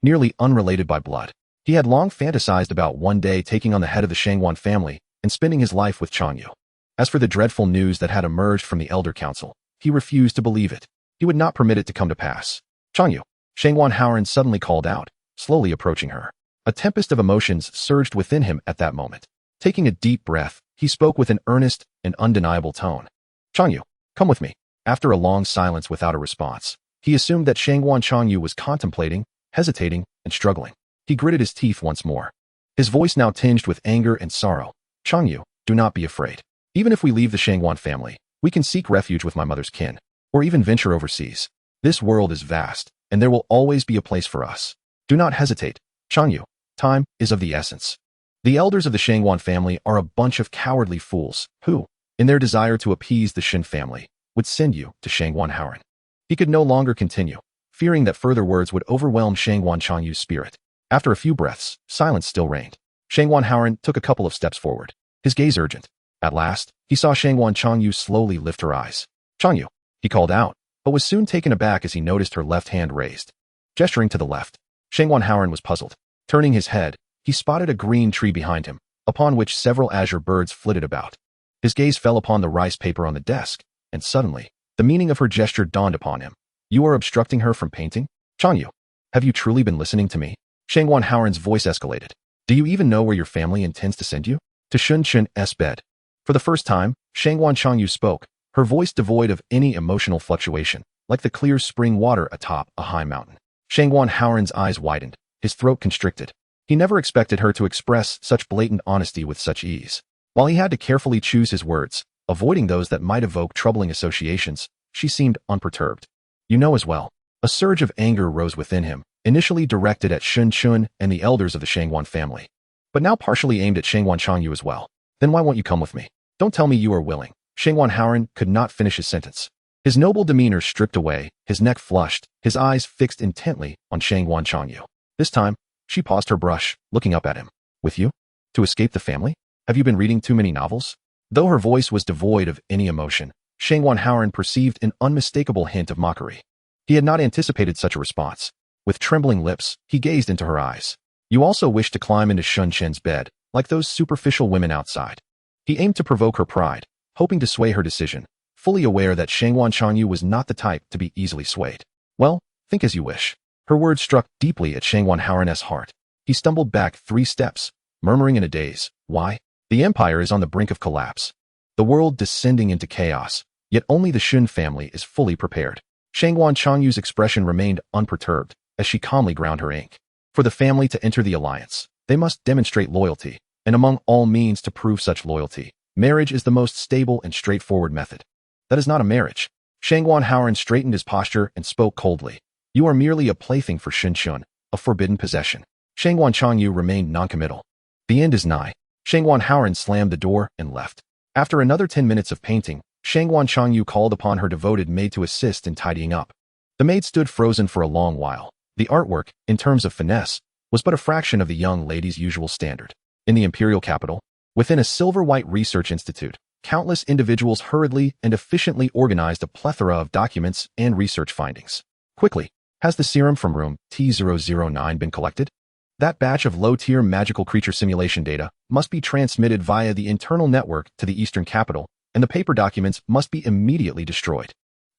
nearly unrelated by blood. He had long fantasized about one day taking on the head of the Shangwan family and spending his life with Changyu. As for the dreadful news that had emerged from the Elder Council, he refused to believe it. He would not permit it to come to pass. Changyu, Shangwan Haoran suddenly called out, slowly approaching her. A tempest of emotions surged within him at that moment. Taking a deep breath, he spoke with an earnest and undeniable tone. Changyu, come with me. After a long silence without a response, he assumed that Shangwan Changyu was contemplating, hesitating, and struggling. He gritted his teeth once more. His voice now tinged with anger and sorrow. Changyu, do not be afraid. Even if we leave the Shangwan family, we can seek refuge with my mother's kin, or even venture overseas. This world is vast, and there will always be a place for us. Do not hesitate. Changyu, time is of the essence. The elders of the Shangwan family are a bunch of cowardly fools who, in their desire to appease the Shin family, would send you to Shangwan Haoran. He could no longer continue, fearing that further words would overwhelm Shangwan Changyu's spirit. After a few breaths, silence still reigned. Shangwan Haoran took a couple of steps forward, his gaze urgent. At last, he saw Shangwan Changyu slowly lift her eyes. Changyu, he called out, but was soon taken aback as he noticed her left hand raised. Gesturing to the left, Shangwan Haoran was puzzled. Turning his head, he spotted a green tree behind him, upon which several azure birds flitted about. His gaze fell upon the rice paper on the desk, and suddenly, the meaning of her gesture dawned upon him. You are obstructing her from painting? Changyu, have you truly been listening to me? Shangwan Haoran's voice escalated. Do you even know where your family intends to send you? To Shun Chun's bed. For the first time, Shangwan Changyu spoke, her voice devoid of any emotional fluctuation, like the clear spring water atop a high mountain. Shangwan Haoran's eyes widened, his throat constricted. He never expected her to express such blatant honesty with such ease. While he had to carefully choose his words, avoiding those that might evoke troubling associations, she seemed unperturbed. You know as well. A surge of anger rose within him, initially directed at Shun Chun and the elders of the Shangwan family, but now partially aimed at Shangwan Changyu as well. Then why won't you come with me? Don't tell me you are willing. Shangwan Haoran could not finish his sentence. His noble demeanor stripped away, his neck flushed, his eyes fixed intently on Shangwan Changyu. This time, she paused her brush, looking up at him. With you? To escape the family? Have you been reading too many novels? Though her voice was devoid of any emotion, Shangwan Haoran perceived an unmistakable hint of mockery. He had not anticipated such a response. With trembling lips, he gazed into her eyes. You also wish to climb into Shun Chen's bed, like those superficial women outside. He aimed to provoke her pride, hoping to sway her decision, fully aware that Shangwan Changyu was not the type to be easily swayed. Well, think as you wish. Her words struck deeply at Shangwan Haoran's heart. He stumbled back 3 steps, murmuring in a daze, why? The empire is on the brink of collapse. The world descending into chaos, yet only the Shun family is fully prepared. Shangwan Changyu's expression remained unperturbed as she calmly ground her ink. For the family to enter the alliance, they must demonstrate loyalty, and among all means to prove such loyalty, marriage is the most stable and straightforward method. That is not a marriage. Shangguan Haoran straightened his posture and spoke coldly. You are merely a plaything for Xun, a forbidden possession. Shangguan Changyu remained noncommittal. The end is nigh. Shangguan Haoran slammed the door and left. After another 10 minutes of painting, Shangguan Changyu called upon her devoted maid to assist in tidying up. The maid stood frozen for a long while. The artwork, in terms of finesse, was but a fraction of the young lady's usual standard. In the imperial capital, within a silver-white research institute, countless individuals hurriedly and efficiently organized a plethora of documents and research findings. Quickly, has the serum from room T009 been collected? That batch of low-tier magical creature simulation data must be transmitted via the internal network to the eastern capital, and the paper documents must be immediately destroyed.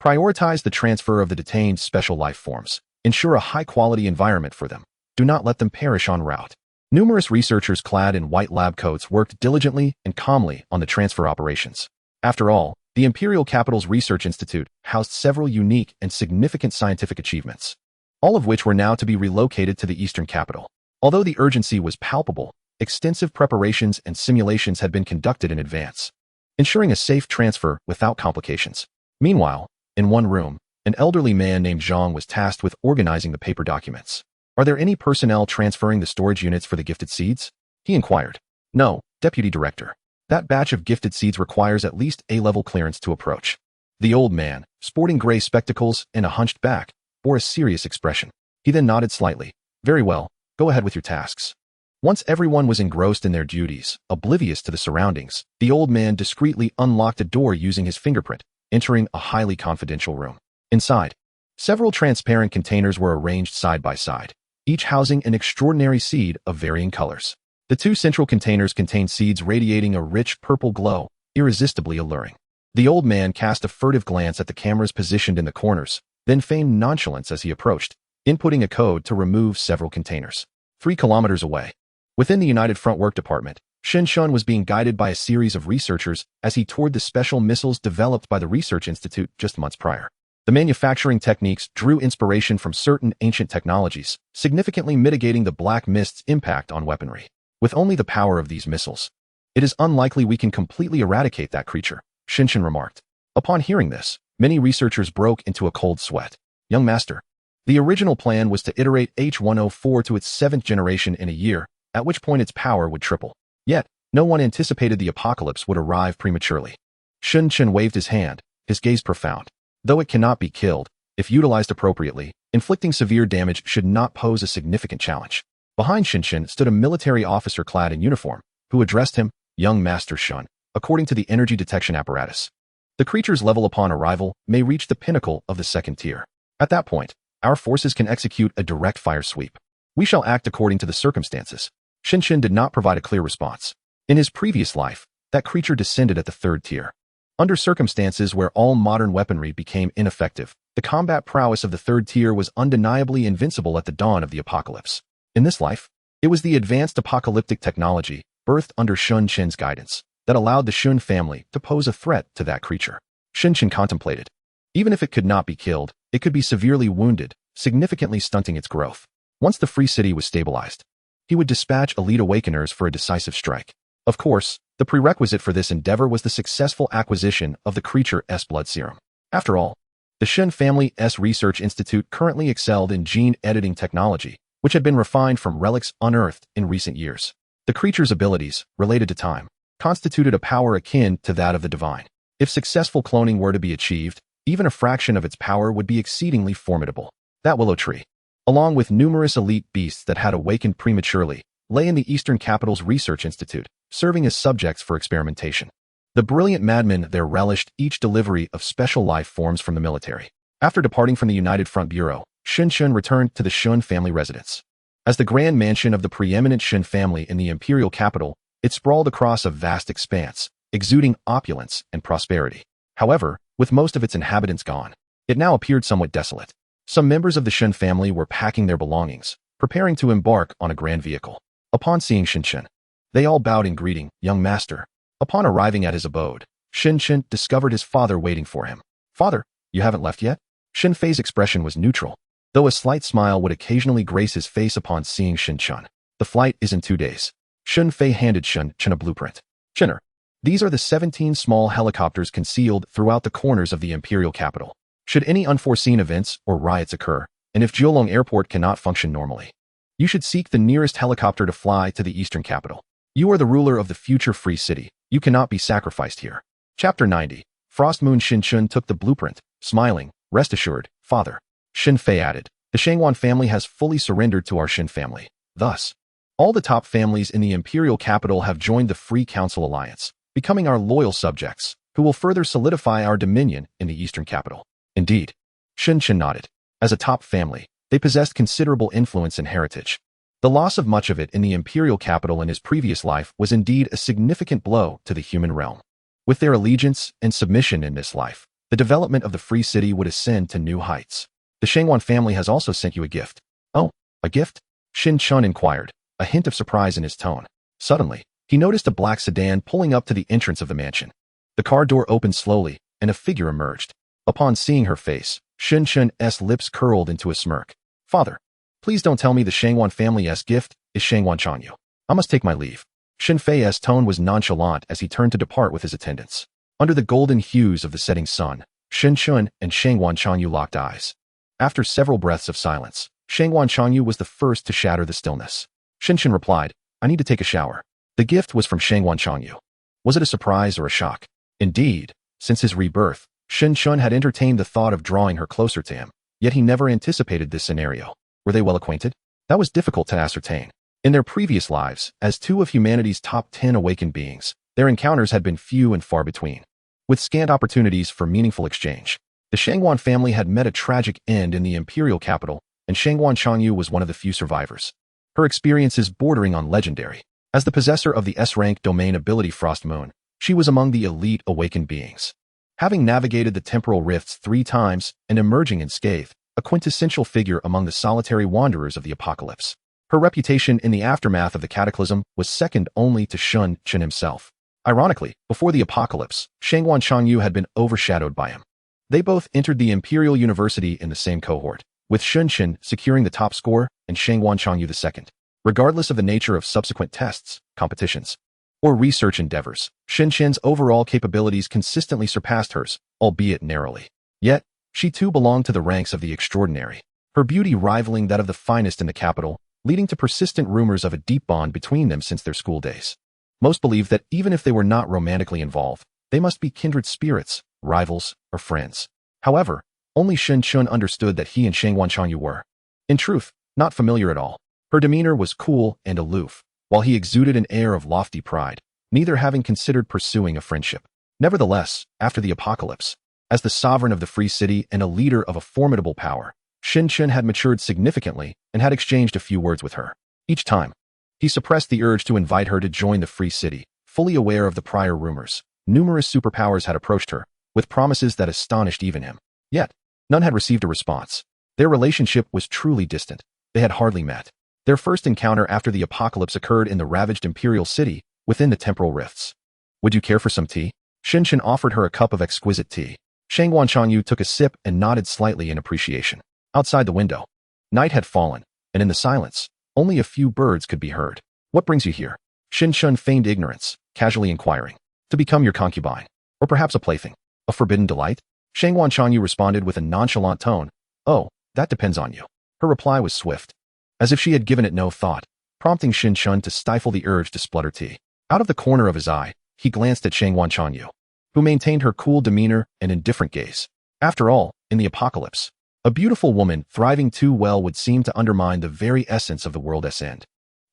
Prioritize the transfer of the detained special life forms. Ensure a high-quality environment for them. Do not let them perish en route. Numerous researchers clad in white lab coats worked diligently and calmly on the transfer operations. After all, the Imperial Capital's Research Institute housed several unique and significant scientific achievements, all of which were now to be relocated to the eastern capital. Although the urgency was palpable, extensive preparations and simulations had been conducted in advance, ensuring a safe transfer without complications. Meanwhile, in one room, an elderly man named Zhang was tasked with organizing the paper documents. Are there any personnel transferring the storage units for the gifted seeds? He inquired. No, Deputy Director. That batch of gifted seeds requires at least A-level clearance to approach. The old man, sporting gray spectacles and a hunched back, bore a serious expression. He then nodded slightly. Very well, go ahead with your tasks. Once everyone was engrossed in their duties, oblivious to the surroundings, the old man discreetly unlocked a door using his fingerprint, entering a highly confidential room. Inside, several transparent containers were arranged side by side, each housing an extraordinary seed of varying colors. The two central containers contained seeds radiating a rich purple glow, irresistibly alluring. The old man cast a furtive glance at the cameras positioned in the corners, then feigned nonchalance as he approached, inputting a code to remove several containers. 3 kilometers away, within the United Front Work Department, Xun was being guided by a series of researchers as he toured the special missiles developed by the Research Institute just months prior. The manufacturing techniques drew inspiration from certain ancient technologies, significantly mitigating the black mist's impact on weaponry. With only the power of these missiles, it is unlikely we can completely eradicate that creature, Xun remarked. Upon hearing this, many researchers broke into a cold sweat. Young master, the original plan was to iterate H-104 to its 7th generation in a year, at which point its power would triple. Yet, no one anticipated the apocalypse would arrive prematurely. Xun waved his hand, his gaze profound. Though it cannot be killed, if utilized appropriately, inflicting severe damage should not pose a significant challenge. Behind Xun stood a military officer clad in uniform, who addressed him, Young Master Xun, according to the energy detection apparatus. The creature's level upon arrival may reach the pinnacle of the 2nd tier. At that point, our forces can execute a direct fire sweep. We shall act according to the circumstances. Xun did not provide a clear response. In his previous life, that creature descended at the 3rd tier. Under circumstances where all modern weaponry became ineffective, the combat prowess of the 3rd tier was undeniably invincible at the dawn of the apocalypse. In this life, it was the advanced apocalyptic technology, birthed under Xun's guidance, that allowed the Xun family to pose a threat to that creature. Xun contemplated. Even if it could not be killed, it could be severely wounded, significantly stunting its growth. Once the free city was stabilized, he would dispatch elite awakeners for a decisive strike. Of course, the prerequisite for this endeavor was the successful acquisition of the creature's blood serum. After all, the Xun family's Research Institute currently excelled in gene editing technology, which had been refined from relics unearthed in recent years. The creature's abilities, related to time, constituted a power akin to that of the divine. If successful cloning were to be achieved, even a fraction of its power would be exceedingly formidable. That willow tree, along with numerous elite beasts that had awakened prematurely, lay in the Eastern Capital's Research Institute, serving as subjects for experimentation. The brilliant madmen there relished each delivery of special life forms from the military. After departing from the United Front Bureau, Xun returned to the Xun family residence. As the grand mansion of the preeminent Xun family in the imperial capital, it sprawled across a vast expanse, exuding opulence and prosperity. However, with most of its inhabitants gone, it now appeared somewhat desolate. Some members of the Xun family were packing their belongings, preparing to embark on a grand vehicle. Upon seeing Xun, they all bowed in greeting, Young Master. Upon arriving at his abode, Xun discovered his father waiting for him. Father, you haven't left yet? Xun Fei's expression was neutral, though a slight smile would occasionally grace his face upon seeing Xun. The flight is in 2 days. Xun Fei handed Xun a blueprint. Xunner, These are the 17 small helicopters concealed throughout the corners of the imperial capital. Should any unforeseen events or riots occur, and if Jiulong Airport cannot function normally, you should seek the nearest helicopter to fly to the eastern capital. You are the ruler of the future free city. You cannot be sacrificed here. Chapter 90. Frost Moon Shinchun took the blueprint, smiling. Rest assured, father. Shin Fei added. The Shangwan family has fully surrendered to our Shin family. Thus, all the top families in the imperial capital have joined the Free Council Alliance, becoming our loyal subjects, who will further solidify our dominion in the eastern capital. Indeed. Shinchun nodded. As a top family, they possessed considerable influence and heritage. The loss of much of it in the imperial capital in his previous life was indeed a significant blow to the human realm. With their allegiance and submission in this life, the development of the free city would ascend to new heights. The Shangwan family has also sent you a gift. Oh, a gift? Shin Chun inquired, a hint of surprise in his tone. Suddenly, he noticed a black sedan pulling up to the entrance of the mansion. The car door opened slowly, and a figure emerged. Upon seeing her face, Shin Chun's lips curled into a smirk. Father, please don't tell me the Shangwan family's gift is Shangwan Chanyu. I must take my leave. Shin Fei's tone was nonchalant as he turned to depart with his attendants. Under the golden hues of the setting sun, Shin Chun and Shangwan Chanyu locked eyes. After several breaths of silence, Shangwan Chanyu was the first to shatter the stillness. Shin Chun replied, I need to take a shower. The gift was from Shangwan Chanyu. Was it a surprise or a shock? Indeed, since his rebirth, Shin Chun had entertained the thought of drawing her closer to him, yet he never anticipated this scenario. Were they well acquainted? That was difficult to ascertain. In their previous lives, as two of humanity's top 10 awakened beings, their encounters had been few and far between. With scant opportunities for meaningful exchange, the Shangwan family had met a tragic end in the imperial capital, and Shangwan Chanyu was one of the few survivors. Her experiences bordering on legendary. As the possessor of the S-rank domain ability Frost Moon, she was among the elite awakened beings. Having navigated the temporal rifts 3 times and emerging unscathed, a quintessential figure among the solitary wanderers of the apocalypse. Her reputation in the aftermath of the cataclysm was second only to Shun Chen himself. Ironically, before the apocalypse, Shangwan Chanyu had been overshadowed by him. They both entered the Imperial University in the same cohort, with Shun Chen securing the top score and Shangwan Chanyu the second. Regardless of the nature of subsequent tests, competitions, or research endeavors, Shin Chen's overall capabilities consistently surpassed hers, albeit narrowly. Yet, she too belonged to the ranks of the extraordinary, her beauty rivaling that of the finest in the capital, leading to persistent rumors of a deep bond between them since their school days. Most believed that even if they were not romantically involved, they must be kindred spirits, rivals, or friends. However, only Shin Chun understood that he and Shangwan Chanyu were, in truth, not familiar at all. Her demeanor was cool and aloof, while he exuded an air of lofty pride, neither having considered pursuing a friendship. Nevertheless, after the apocalypse, as the sovereign of the free city and a leader of a formidable power, Shin Chun had matured significantly and had exchanged a few words with her. Each time, he suppressed the urge to invite her to join the free city, fully aware of the prior rumors. Numerous superpowers had approached her, with promises that astonished even him. Yet, none had received a response. Their relationship was truly distant. They had hardly met. Their first encounter after the apocalypse occurred in the ravaged imperial city, within the temporal rifts. Would you care for some tea? Shin Chun offered her a cup of exquisite tea. Shangwan Chanyu took a sip and nodded slightly in appreciation. Outside the window, night had fallen, and in the silence, only a few birds could be heard. What brings you here? Shin Chun feigned ignorance, casually inquiring. To become your concubine, or perhaps a plaything, a forbidden delight? Shangwan Chanyu responded with a nonchalant tone. Oh, that depends on you. Her reply was swift, as if she had given it no thought, prompting Shin Chun to stifle the urge to splutter tea. Out of the corner of his eye, he glanced at Shangwan Chanyu, who maintained her cool demeanor and indifferent gaze. After all, in the apocalypse, a beautiful woman thriving too well would seem to undermine the very essence of the world's end.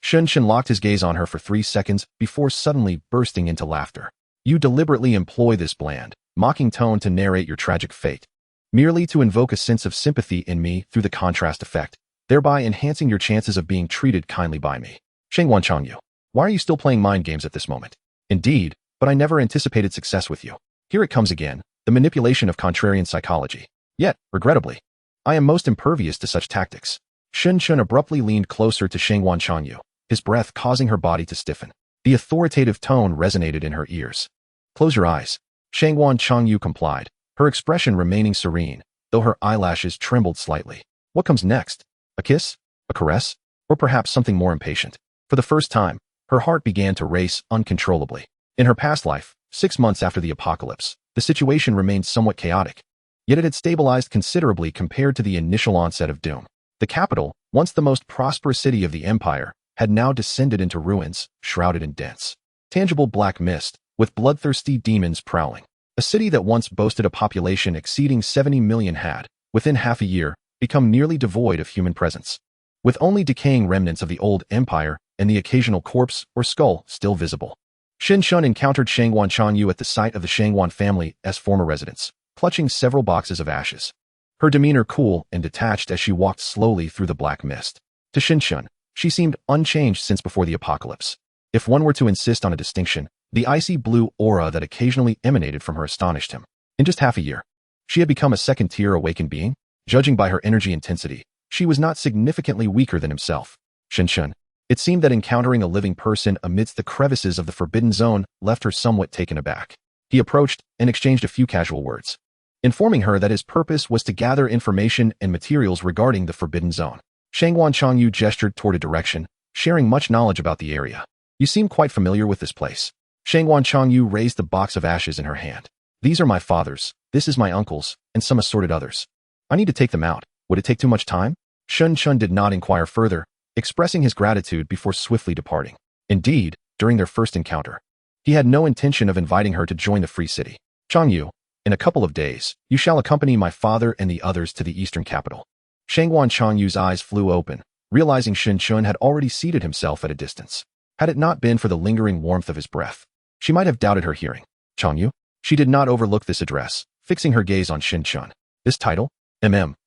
Shin Chun locked his gaze on her for 3 seconds before suddenly bursting into laughter. You deliberately employ this bland, mocking tone to narrate your tragic fate, merely to invoke a sense of sympathy in me through the contrast effect, thereby enhancing your chances of being treated kindly by me. Shangwan Chanyu, why are you still playing mind games at this moment? Indeed, but I never anticipated success with you. Here it comes again, the manipulation of contrarian psychology. Yet, regrettably, I am most impervious to such tactics. Shin Chun abruptly leaned closer to Shangwan Chanyu, his breath causing her body to stiffen. The authoritative tone resonated in her ears. Close your eyes. Shangwan Chanyu complied, her expression remaining serene, though her eyelashes trembled slightly. What comes next? A kiss? A caress? Or perhaps something more impatient? For the first time, her heart began to race uncontrollably. In her past life, 6 months after the apocalypse, the situation remained somewhat chaotic. Yet it had stabilized considerably compared to the initial onset of doom. The capital, once the most prosperous city of the empire, had now descended into ruins, shrouded in dense, tangible black mist, with bloodthirsty demons prowling. A city that once boasted a population exceeding 70 million had, within half a year, become nearly devoid of human presence, with only decaying remnants of the old empire and the occasional corpse or skull still visible. Shin Shun encountered Shangwan Chanyu at the site of the Shangwan family's former residence, clutching several boxes of ashes. Her demeanor cool and detached as she walked slowly through the black mist. To Shin Shun, she seemed unchanged since before the apocalypse. If one were to insist on a distinction, the icy blue aura that occasionally emanated from her astonished him. In just half a year, she had become a second-tier awakened being. Judging by her energy intensity, she was not significantly weaker than himself. Shin Shun, it seemed that encountering a living person amidst the crevices of the Forbidden Zone left her somewhat taken aback. He approached and exchanged a few casual words, informing her that his purpose was to gather information and materials regarding the Forbidden Zone. Shangwan Changyu gestured toward a direction, sharing much knowledge about the area. You seem quite familiar with this place. Shangwan Changyu raised the box of ashes in her hand. These are my father's, this is my uncle's, and some assorted others. I need to take them out. Would it take too much time? Shun Chun did not inquire further, expressing his gratitude before swiftly departing. Indeed, during their first encounter, he had no intention of inviting her to join the free city. Changyu, in a couple of days, you shall accompany my father and the others to the eastern capital. Shangwan Changyu's eyes flew open, realizing Shin Chun had already seated himself at a distance. Had it not been for the lingering warmth of his breath, she might have doubted her hearing. Changyu? She did not overlook this address, fixing her gaze on Shin Chun. This title?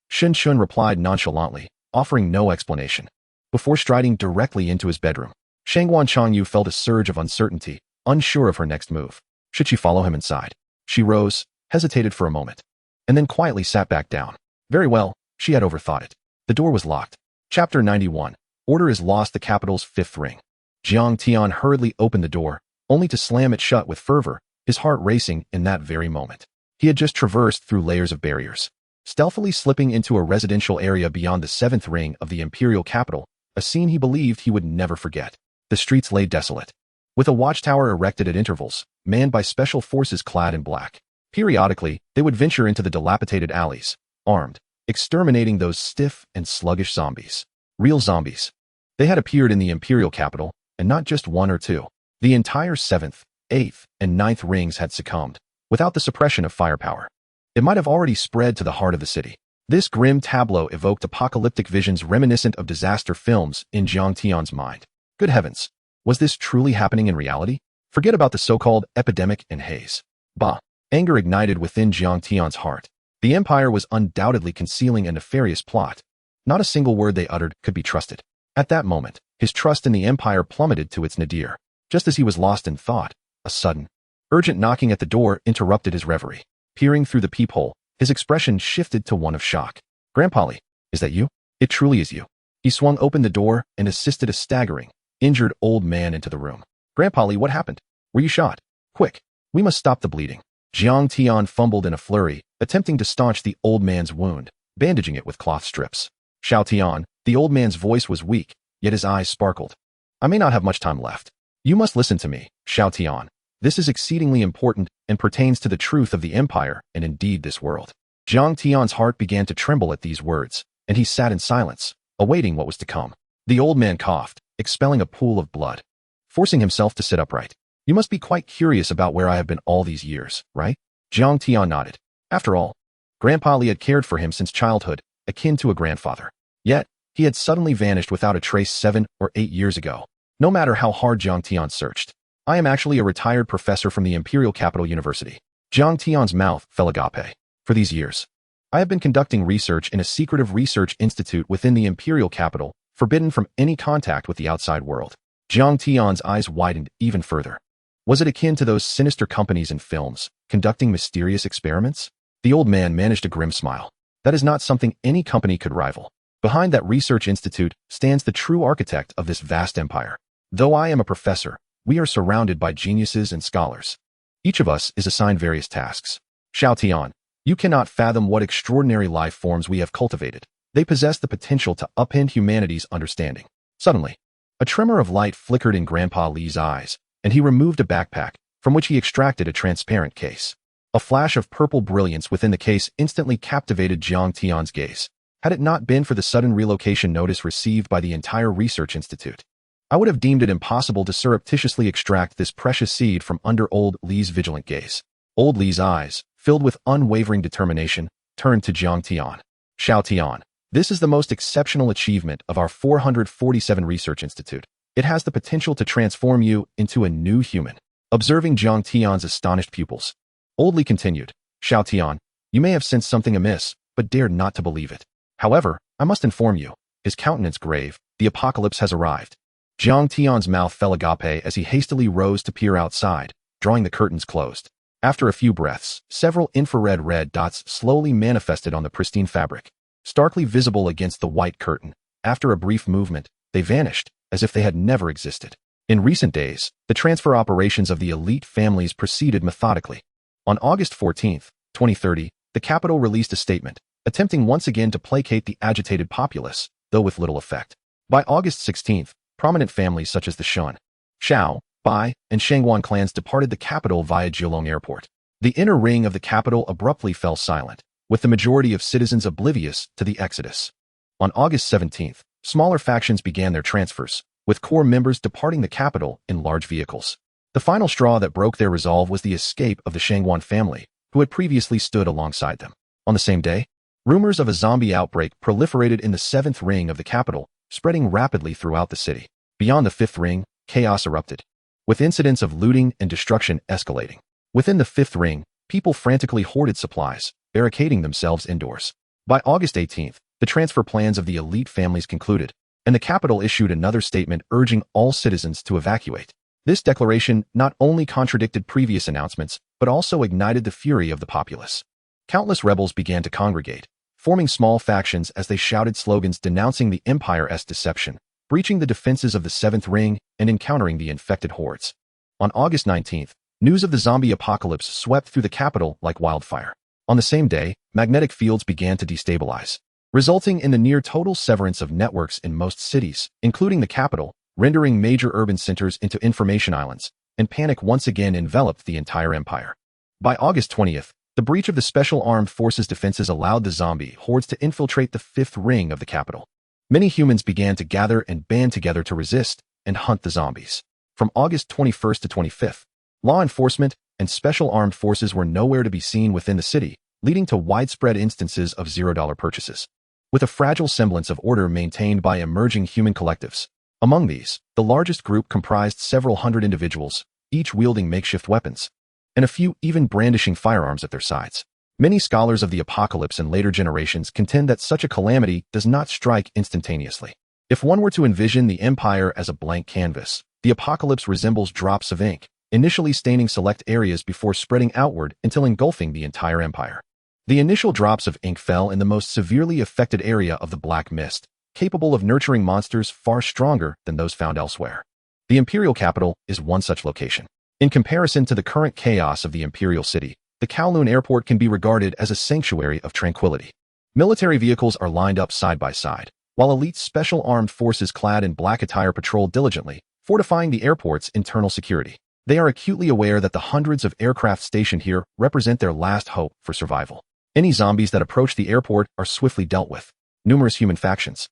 Shin Chun replied nonchalantly, offering no explanation. Before striding directly into his bedroom, Shangwan Changyu felt a surge of uncertainty, unsure of her next move. Should she follow him inside? She rose, hesitated for a moment, and then quietly sat back down. Very well, she had overthought it. The door was locked. Chapter 91. Order is lost, the capital's fifth ring. Jiang Tian hurriedly opened the door, only to slam it shut with fervor, his heart racing in that very moment. He had just traversed through layers of barriers, stealthily slipping into a residential area beyond the seventh ring of the imperial capital, a scene he believed he would never forget. The streets lay desolate, with a watchtower erected at intervals, manned by special forces clad in black. Periodically, they would venture into the dilapidated alleys, armed, exterminating those stiff and sluggish zombies. Real zombies. They had appeared in the imperial capital, and not just one or two. The entire 7th, 8th, and 9th rings had succumbed, without the suppression of firepower. It might have already spread to the heart of the city. This grim tableau evoked apocalyptic visions reminiscent of disaster films in Jiang Tian's mind. Good heavens, was this truly happening in reality? Forget about the so-called epidemic and haze. Bah! Anger ignited within Jiang Tian's heart. The empire was undoubtedly concealing a nefarious plot. Not a single word they uttered could be trusted. At that moment, his trust in the empire plummeted to its nadir. Just as he was lost in thought, a sudden, urgent knocking at the door interrupted his reverie. Peering through the peephole, his expression shifted to one of shock. Grandpally, is that you? It truly is you. He swung open the door and assisted a staggering, injured old man into the room. Grandpally, what happened? Were you shot? Quick, we must stop the bleeding. Jiang Tian fumbled in a flurry, attempting to staunch the old man's wound, bandaging it with cloth strips. Xiao Tian, the old man's voice was weak, yet his eyes sparkled. I may not have much time left. You must listen to me, Xiao Tian. This is exceedingly important and pertains to the truth of the empire and indeed this world. Jiang Tian's heart began to tremble at these words, and he sat in silence, awaiting what was to come. The old man coughed, expelling a pool of blood, forcing himself to sit upright. You must be quite curious about where I have been all these years, right? Jiang Tian nodded. After all, Grandpa Li had cared for him since childhood, akin to a grandfather. Yet, he had suddenly vanished without a trace 7 or 8 years ago. No matter how hard Jiang Tian searched. I am actually a retired professor from the Imperial Capital University. Jiang Tian's mouth fell agape. For these years, I have been conducting research in a secretive research institute within the Imperial Capital, forbidden from any contact with the outside world. Jiang Tian's eyes widened even further. Was it akin to those sinister companies in films, conducting mysterious experiments? The old man managed a grim smile. That is not something any company could rival. Behind that research institute stands the true architect of this vast empire. Though I am a professor, we are surrounded by geniuses and scholars. Each of us is assigned various tasks. Xiao Tian, you cannot fathom what extraordinary life forms we have cultivated. They possess the potential to upend humanity's understanding. Suddenly, a tremor of light flickered in Grandpa Li's eyes, and he removed a backpack, from which he extracted a transparent case. A flash of purple brilliance within the case instantly captivated Jiang Tian's gaze. Had it not been for the sudden relocation notice received by the entire research institute, I would have deemed it impossible to surreptitiously extract this precious seed from under old Li's vigilant gaze. Old Li's eyes, filled with unwavering determination, turned to Jiang Tian. Xiao Tian, this is the most exceptional achievement of our 447 Research Institute. It has the potential to transform you into a new human. Observing Jiang Tian's astonished pupils, Old Li continued, Xiao Tian, you may have sensed something amiss, but dared not to believe it. However, I must inform you, his countenance grave, the apocalypse has arrived. Jiang Tian's mouth fell agape as he hastily rose to peer outside, drawing the curtains closed. After a few breaths, several infrared red dots slowly manifested on the pristine fabric, starkly visible against the white curtain. After a brief movement, they vanished, as if they had never existed. In recent days, the transfer operations of the elite families proceeded methodically. On August 14, 2030, the capital released a statement, attempting once again to placate the agitated populace, though with little effect. By August 16, prominent families such as the Shun, Shao, Bai, and Shangguan clans departed the capital via Jiulong Airport. The inner ring of the capital abruptly fell silent, with the majority of citizens oblivious to the exodus. On August 17, smaller factions began their transfers, with core members departing the capital in large vehicles. The final straw that broke their resolve was the escape of the Shangguan family, who had previously stood alongside them. On the same day, rumors of a zombie outbreak proliferated in the 7th ring of the capital, spreading rapidly throughout the city. Beyond the 5th ring, chaos erupted, with incidents of looting and destruction escalating. Within the 5th ring, people frantically hoarded supplies, barricading themselves indoors. By August 18th, the transfer plans of the elite families concluded, and the capital issued another statement urging all citizens to evacuate. This declaration not only contradicted previous announcements, but also ignited the fury of the populace. Countless rebels began to congregate, forming small factions as they shouted slogans denouncing the Empire's deception, breaching the defenses of the 7th ring, and encountering the infected hordes. On August 19th, news of the zombie apocalypse swept through the capital like wildfire. On the same day, magnetic fields began to destabilize, resulting in the near-total severance of networks in most cities, including the capital, rendering major urban centers into information islands, and panic once again enveloped the entire empire. By August 20th, the breach of the Special Armed Forces defenses allowed the zombie hordes to infiltrate the 5th ring of the capital. Many humans began to gather and band together to resist and hunt the zombies. From August 21st to 25th, law enforcement and special armed forces were nowhere to be seen within the city, leading to widespread instances of $0 purchases, with a fragile semblance of order maintained by emerging human collectives. Among these, the largest group comprised several hundred individuals, each wielding makeshift weapons, and a few even brandishing firearms at their sides. Many scholars of the apocalypse and later generations contend that such a calamity does not strike instantaneously. If one were to envision the empire as a blank canvas, the apocalypse resembles drops of ink, initially staining select areas before spreading outward until engulfing the entire empire. The initial drops of ink fell in the most severely affected area of the Black Mist, capable of nurturing monsters far stronger than those found elsewhere. The imperial capital is one such location. In comparison to the current chaos of the imperial city, the Kowloon airport can be regarded as a sanctuary of tranquility. Military vehicles are lined up side by side, while elite special armed forces clad in black attire patrol diligently, fortifying the airport's internal security. They are acutely aware that the hundreds of aircraft stationed here represent their last hope for survival. Any zombies that approach the airport are swiftly dealt with. Numerous human factions,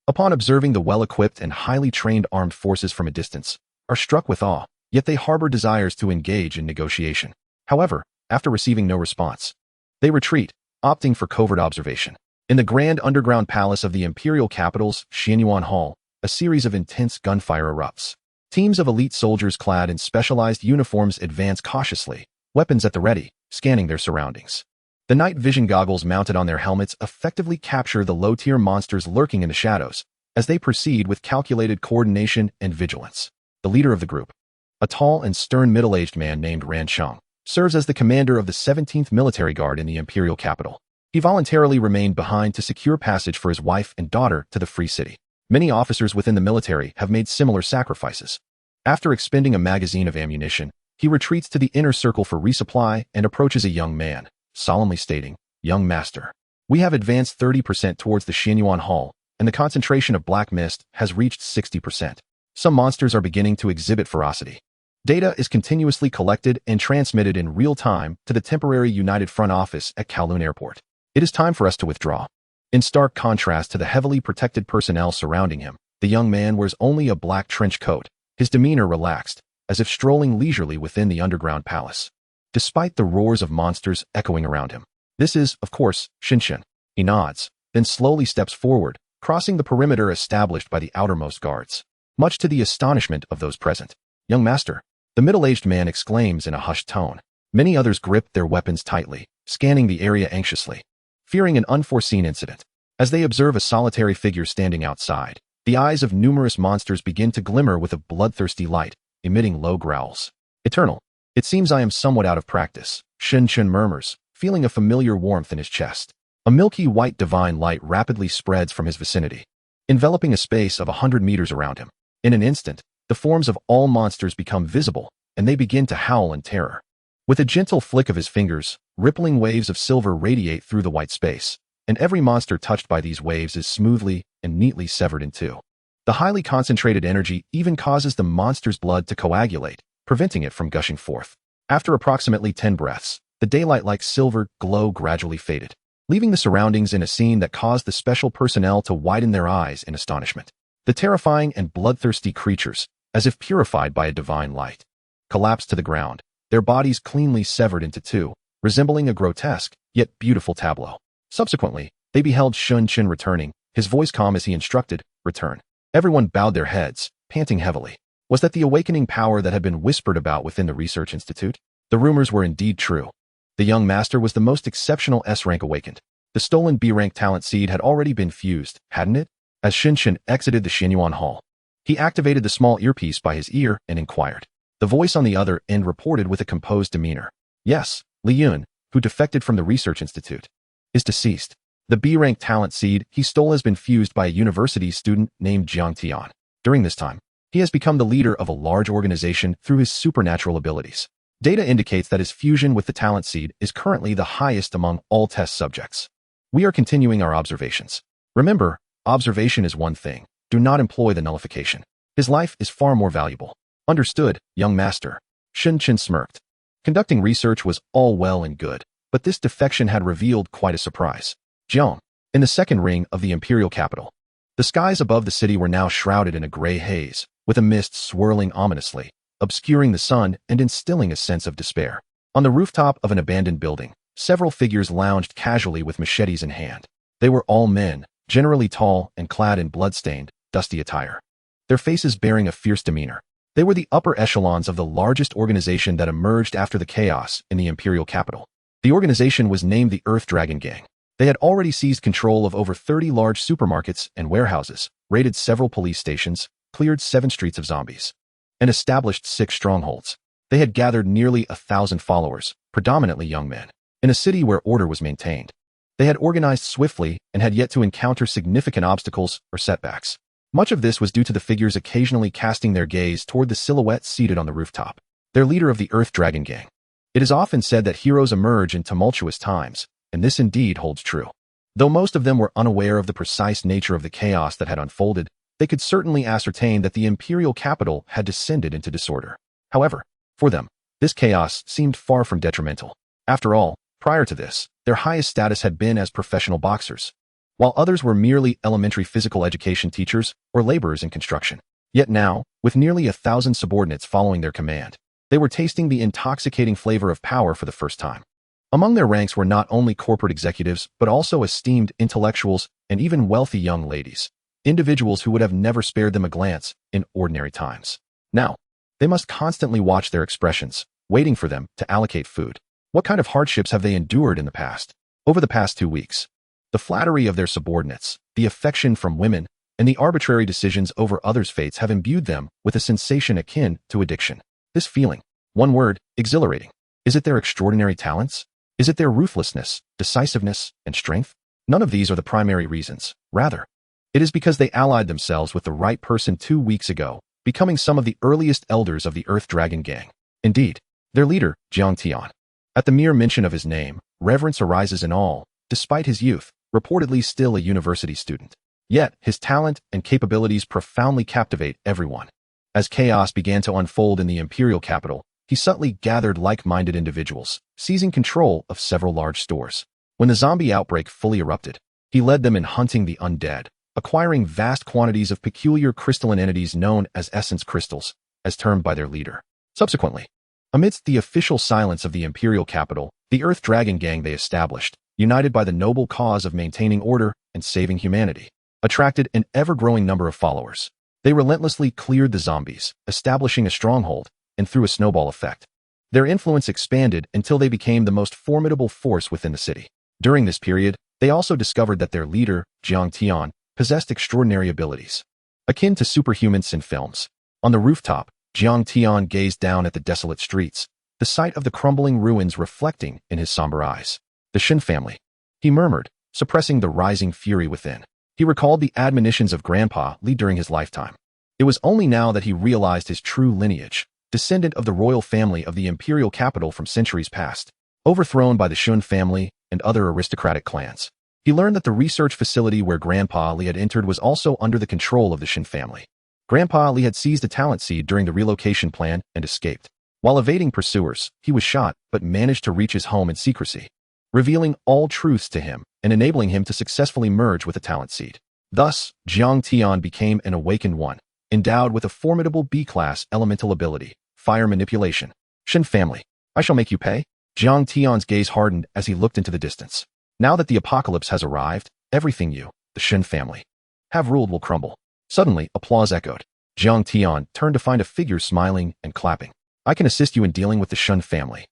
upon observing the well-equipped and highly trained armed forces from a distance, are struck with awe, yet they harbor desires to engage in negotiation. However, after receiving no response, they retreat, opting for covert observation. In the grand underground palace of the imperial capital's Xianyuan Hall, a series of intense gunfire erupts. Teams of elite soldiers clad in specialized uniforms advance cautiously, weapons at the ready, scanning their surroundings. The night vision goggles mounted on their helmets effectively capture the low-tier monsters lurking in the shadows, as they proceed with calculated coordination and vigilance. The leader of the group, a tall and stern middle-aged man named Ran Cheng, serves as the commander of the 17th Military Guard in the imperial capital. He voluntarily remained behind to secure passage for his wife and daughter to the free city. Many officers within the military have made similar sacrifices. After expending a magazine of ammunition, he retreats to the inner circle for resupply and approaches a young man, solemnly stating, "Young master, we have advanced 30% towards the Xianyuan Hall, and the concentration of black mist has reached 60%. Some monsters are beginning to exhibit ferocity. Data is continuously collected and transmitted in real time to the temporary United Front Office at Kowloon Airport. It is time for us to withdraw. In stark contrast to the heavily protected personnel surrounding him, the young man wears only a black trench coat, his demeanor relaxed, as if strolling leisurely within the underground palace. Despite the roars of monsters echoing around him. This is, of course, Shinshin. He nods, then slowly steps forward, crossing the perimeter established by the outermost guards. Much to the astonishment of those present. "Young master," the middle-aged man exclaims in a hushed tone. Many others grip their weapons tightly, scanning the area anxiously, fearing an unforeseen incident. As they observe a solitary figure standing outside, the eyes of numerous monsters begin to glimmer with a bloodthirsty light, emitting low growls. "Eternal. It seems I am somewhat out of practice," Shinshin murmurs, feeling a familiar warmth in his chest. A milky white divine light rapidly spreads from his vicinity, enveloping a space of 100 meters around him. In an instant, the forms of all monsters become visible, and they begin to howl in terror. With a gentle flick of his fingers, rippling waves of silver radiate through the white space, and every monster touched by these waves is smoothly and neatly severed in two. The highly concentrated energy even causes the monster's blood to coagulate, preventing it from gushing forth. After approximately 10 breaths, the daylight-like silver glow gradually faded, leaving the surroundings in a scene that caused the special personnel to widen their eyes in astonishment. The terrifying and bloodthirsty creatures, as if purified by a divine light, collapsed to the ground, their bodies cleanly severed into two, resembling a grotesque, yet beautiful tableau. Subsequently, they beheld Shinshin returning, his voice calm as he instructed, "Return." Everyone bowed their heads, panting heavily. Was that the awakening power that had been whispered about within the research institute? The rumors were indeed true. The young master was the most exceptional S-rank awakened. The stolen B-rank talent seed had already been fused, hadn't it? As Shinshin exited the Xinyuan Hall, he activated the small earpiece by his ear and inquired. The voice on the other end reported with a composed demeanor. "Yes, Li Yun, who defected from the research institute, is deceased. The B-rank talent seed he stole has been fused by a university student named Jiang Tian. During this time, he has become the leader of a large organization through his supernatural abilities. Data indicates that his fusion with the talent seed is currently the highest among all test subjects. We are continuing our observations. Remember, observation is one thing. Do not employ the nullification. His life is far more valuable." "Understood, young master." Shinshin smirked. Conducting research was all well and good, but this defection had revealed quite a surprise. Jiang, in the second ring of the imperial capital. The skies above the city were now shrouded in a gray haze, with a mist swirling ominously, obscuring the sun and instilling a sense of despair. On the rooftop of an abandoned building, several figures lounged casually with machetes in hand. They were all men, generally tall and clad in blood-stained, dusty attire, their faces bearing a fierce demeanor. They were the upper echelons of the largest organization that emerged after the chaos in the imperial capital. The organization was named the Earth Dragon Gang. They had already seized control of over 30 large supermarkets and warehouses, raided several police stations, cleared 7 streets of zombies, and established 6 strongholds. They had gathered nearly 1,000 followers, predominantly young men, in a city where order was maintained. They had organized swiftly and had yet to encounter significant obstacles or setbacks. Much of this was due to the figures occasionally casting their gaze toward the silhouette seated on the rooftop, their leader of the Earth Dragon Gang. It is often said that heroes emerge in tumultuous times, and this indeed holds true. Though most of them were unaware of the precise nature of the chaos that had unfolded, they could certainly ascertain that the imperial capital had descended into disorder. However, for them, this chaos seemed far from detrimental. After all, prior to this, their highest status had been as professional boxers, while others were merely elementary physical education teachers or laborers in construction. Yet now, with nearly 1,000 subordinates following their command, they were tasting the intoxicating flavor of power for the first time. Among their ranks were not only corporate executives, but also esteemed intellectuals and even wealthy young ladies, individuals who would have never spared them a glance in ordinary times. Now, they must constantly watch their expressions, waiting for them to allocate food. What kind of hardships have they endured in the past? Over the past 2 weeks, the flattery of their subordinates, the affection from women, and the arbitrary decisions over others' fates have imbued them with a sensation akin to addiction. This feeling, one word, exhilarating. Is it their extraordinary talents? Is it their ruthlessness, decisiveness, and strength? None of these are the primary reasons. Rather, it is because they allied themselves with the right person 2 weeks ago, becoming some of the earliest elders of the Earth Dragon Gang. Indeed, their leader, Jiang Tian. At the mere mention of his name, reverence arises in all, despite his youth, reportedly still a university student. Yet, his talent and capabilities profoundly captivate everyone. As chaos began to unfold in the imperial capital, he subtly gathered like-minded individuals, seizing control of several large stores. When the zombie outbreak fully erupted, he led them in hunting the undead, acquiring vast quantities of peculiar crystalline entities known as essence crystals, as termed by their leader. Subsequently, amidst the official silence of the imperial capital, the Earth Dragon Gang they established, united by the noble cause of maintaining order and saving humanity, attracted an ever-growing number of followers. They relentlessly cleared the zombies, establishing a stronghold, and through a snowball effect, their influence expanded until they became the most formidable force within the city. During this period, they also discovered that their leader, Jiang Tian, possessed extraordinary abilities, akin to superhumans in films. On the rooftop, Jiang Tian gazed down at the desolate streets, the sight of the crumbling ruins reflecting in his somber eyes. The Shin family, he murmured, suppressing the rising fury within. He recalled the admonitions of Grandpa Li during his lifetime. It was only now that he realized his true lineage, descendant of the royal family of the imperial capital from centuries past, overthrown by the Shun family and other aristocratic clans. He learned that the research facility where Grandpa Li had entered was also under the control of the Shin family. Grandpa Li had seized a talent seed during the relocation plan and escaped. While evading pursuers, he was shot but managed to reach his home in secrecy, revealing all truths to him and enabling him to successfully merge with the talent seed. Thus, Jiang Tian became an awakened one, endowed with a formidable B-class elemental ability, fire manipulation. Shin family, I shall make you pay. Jiang Tian's gaze hardened as he looked into the distance. Now that the apocalypse has arrived, everything you, the Shin family, have ruled will crumble. Suddenly, applause echoed. Jiang Tian turned to find a figure smiling and clapping. I can assist you in dealing with the Shun family.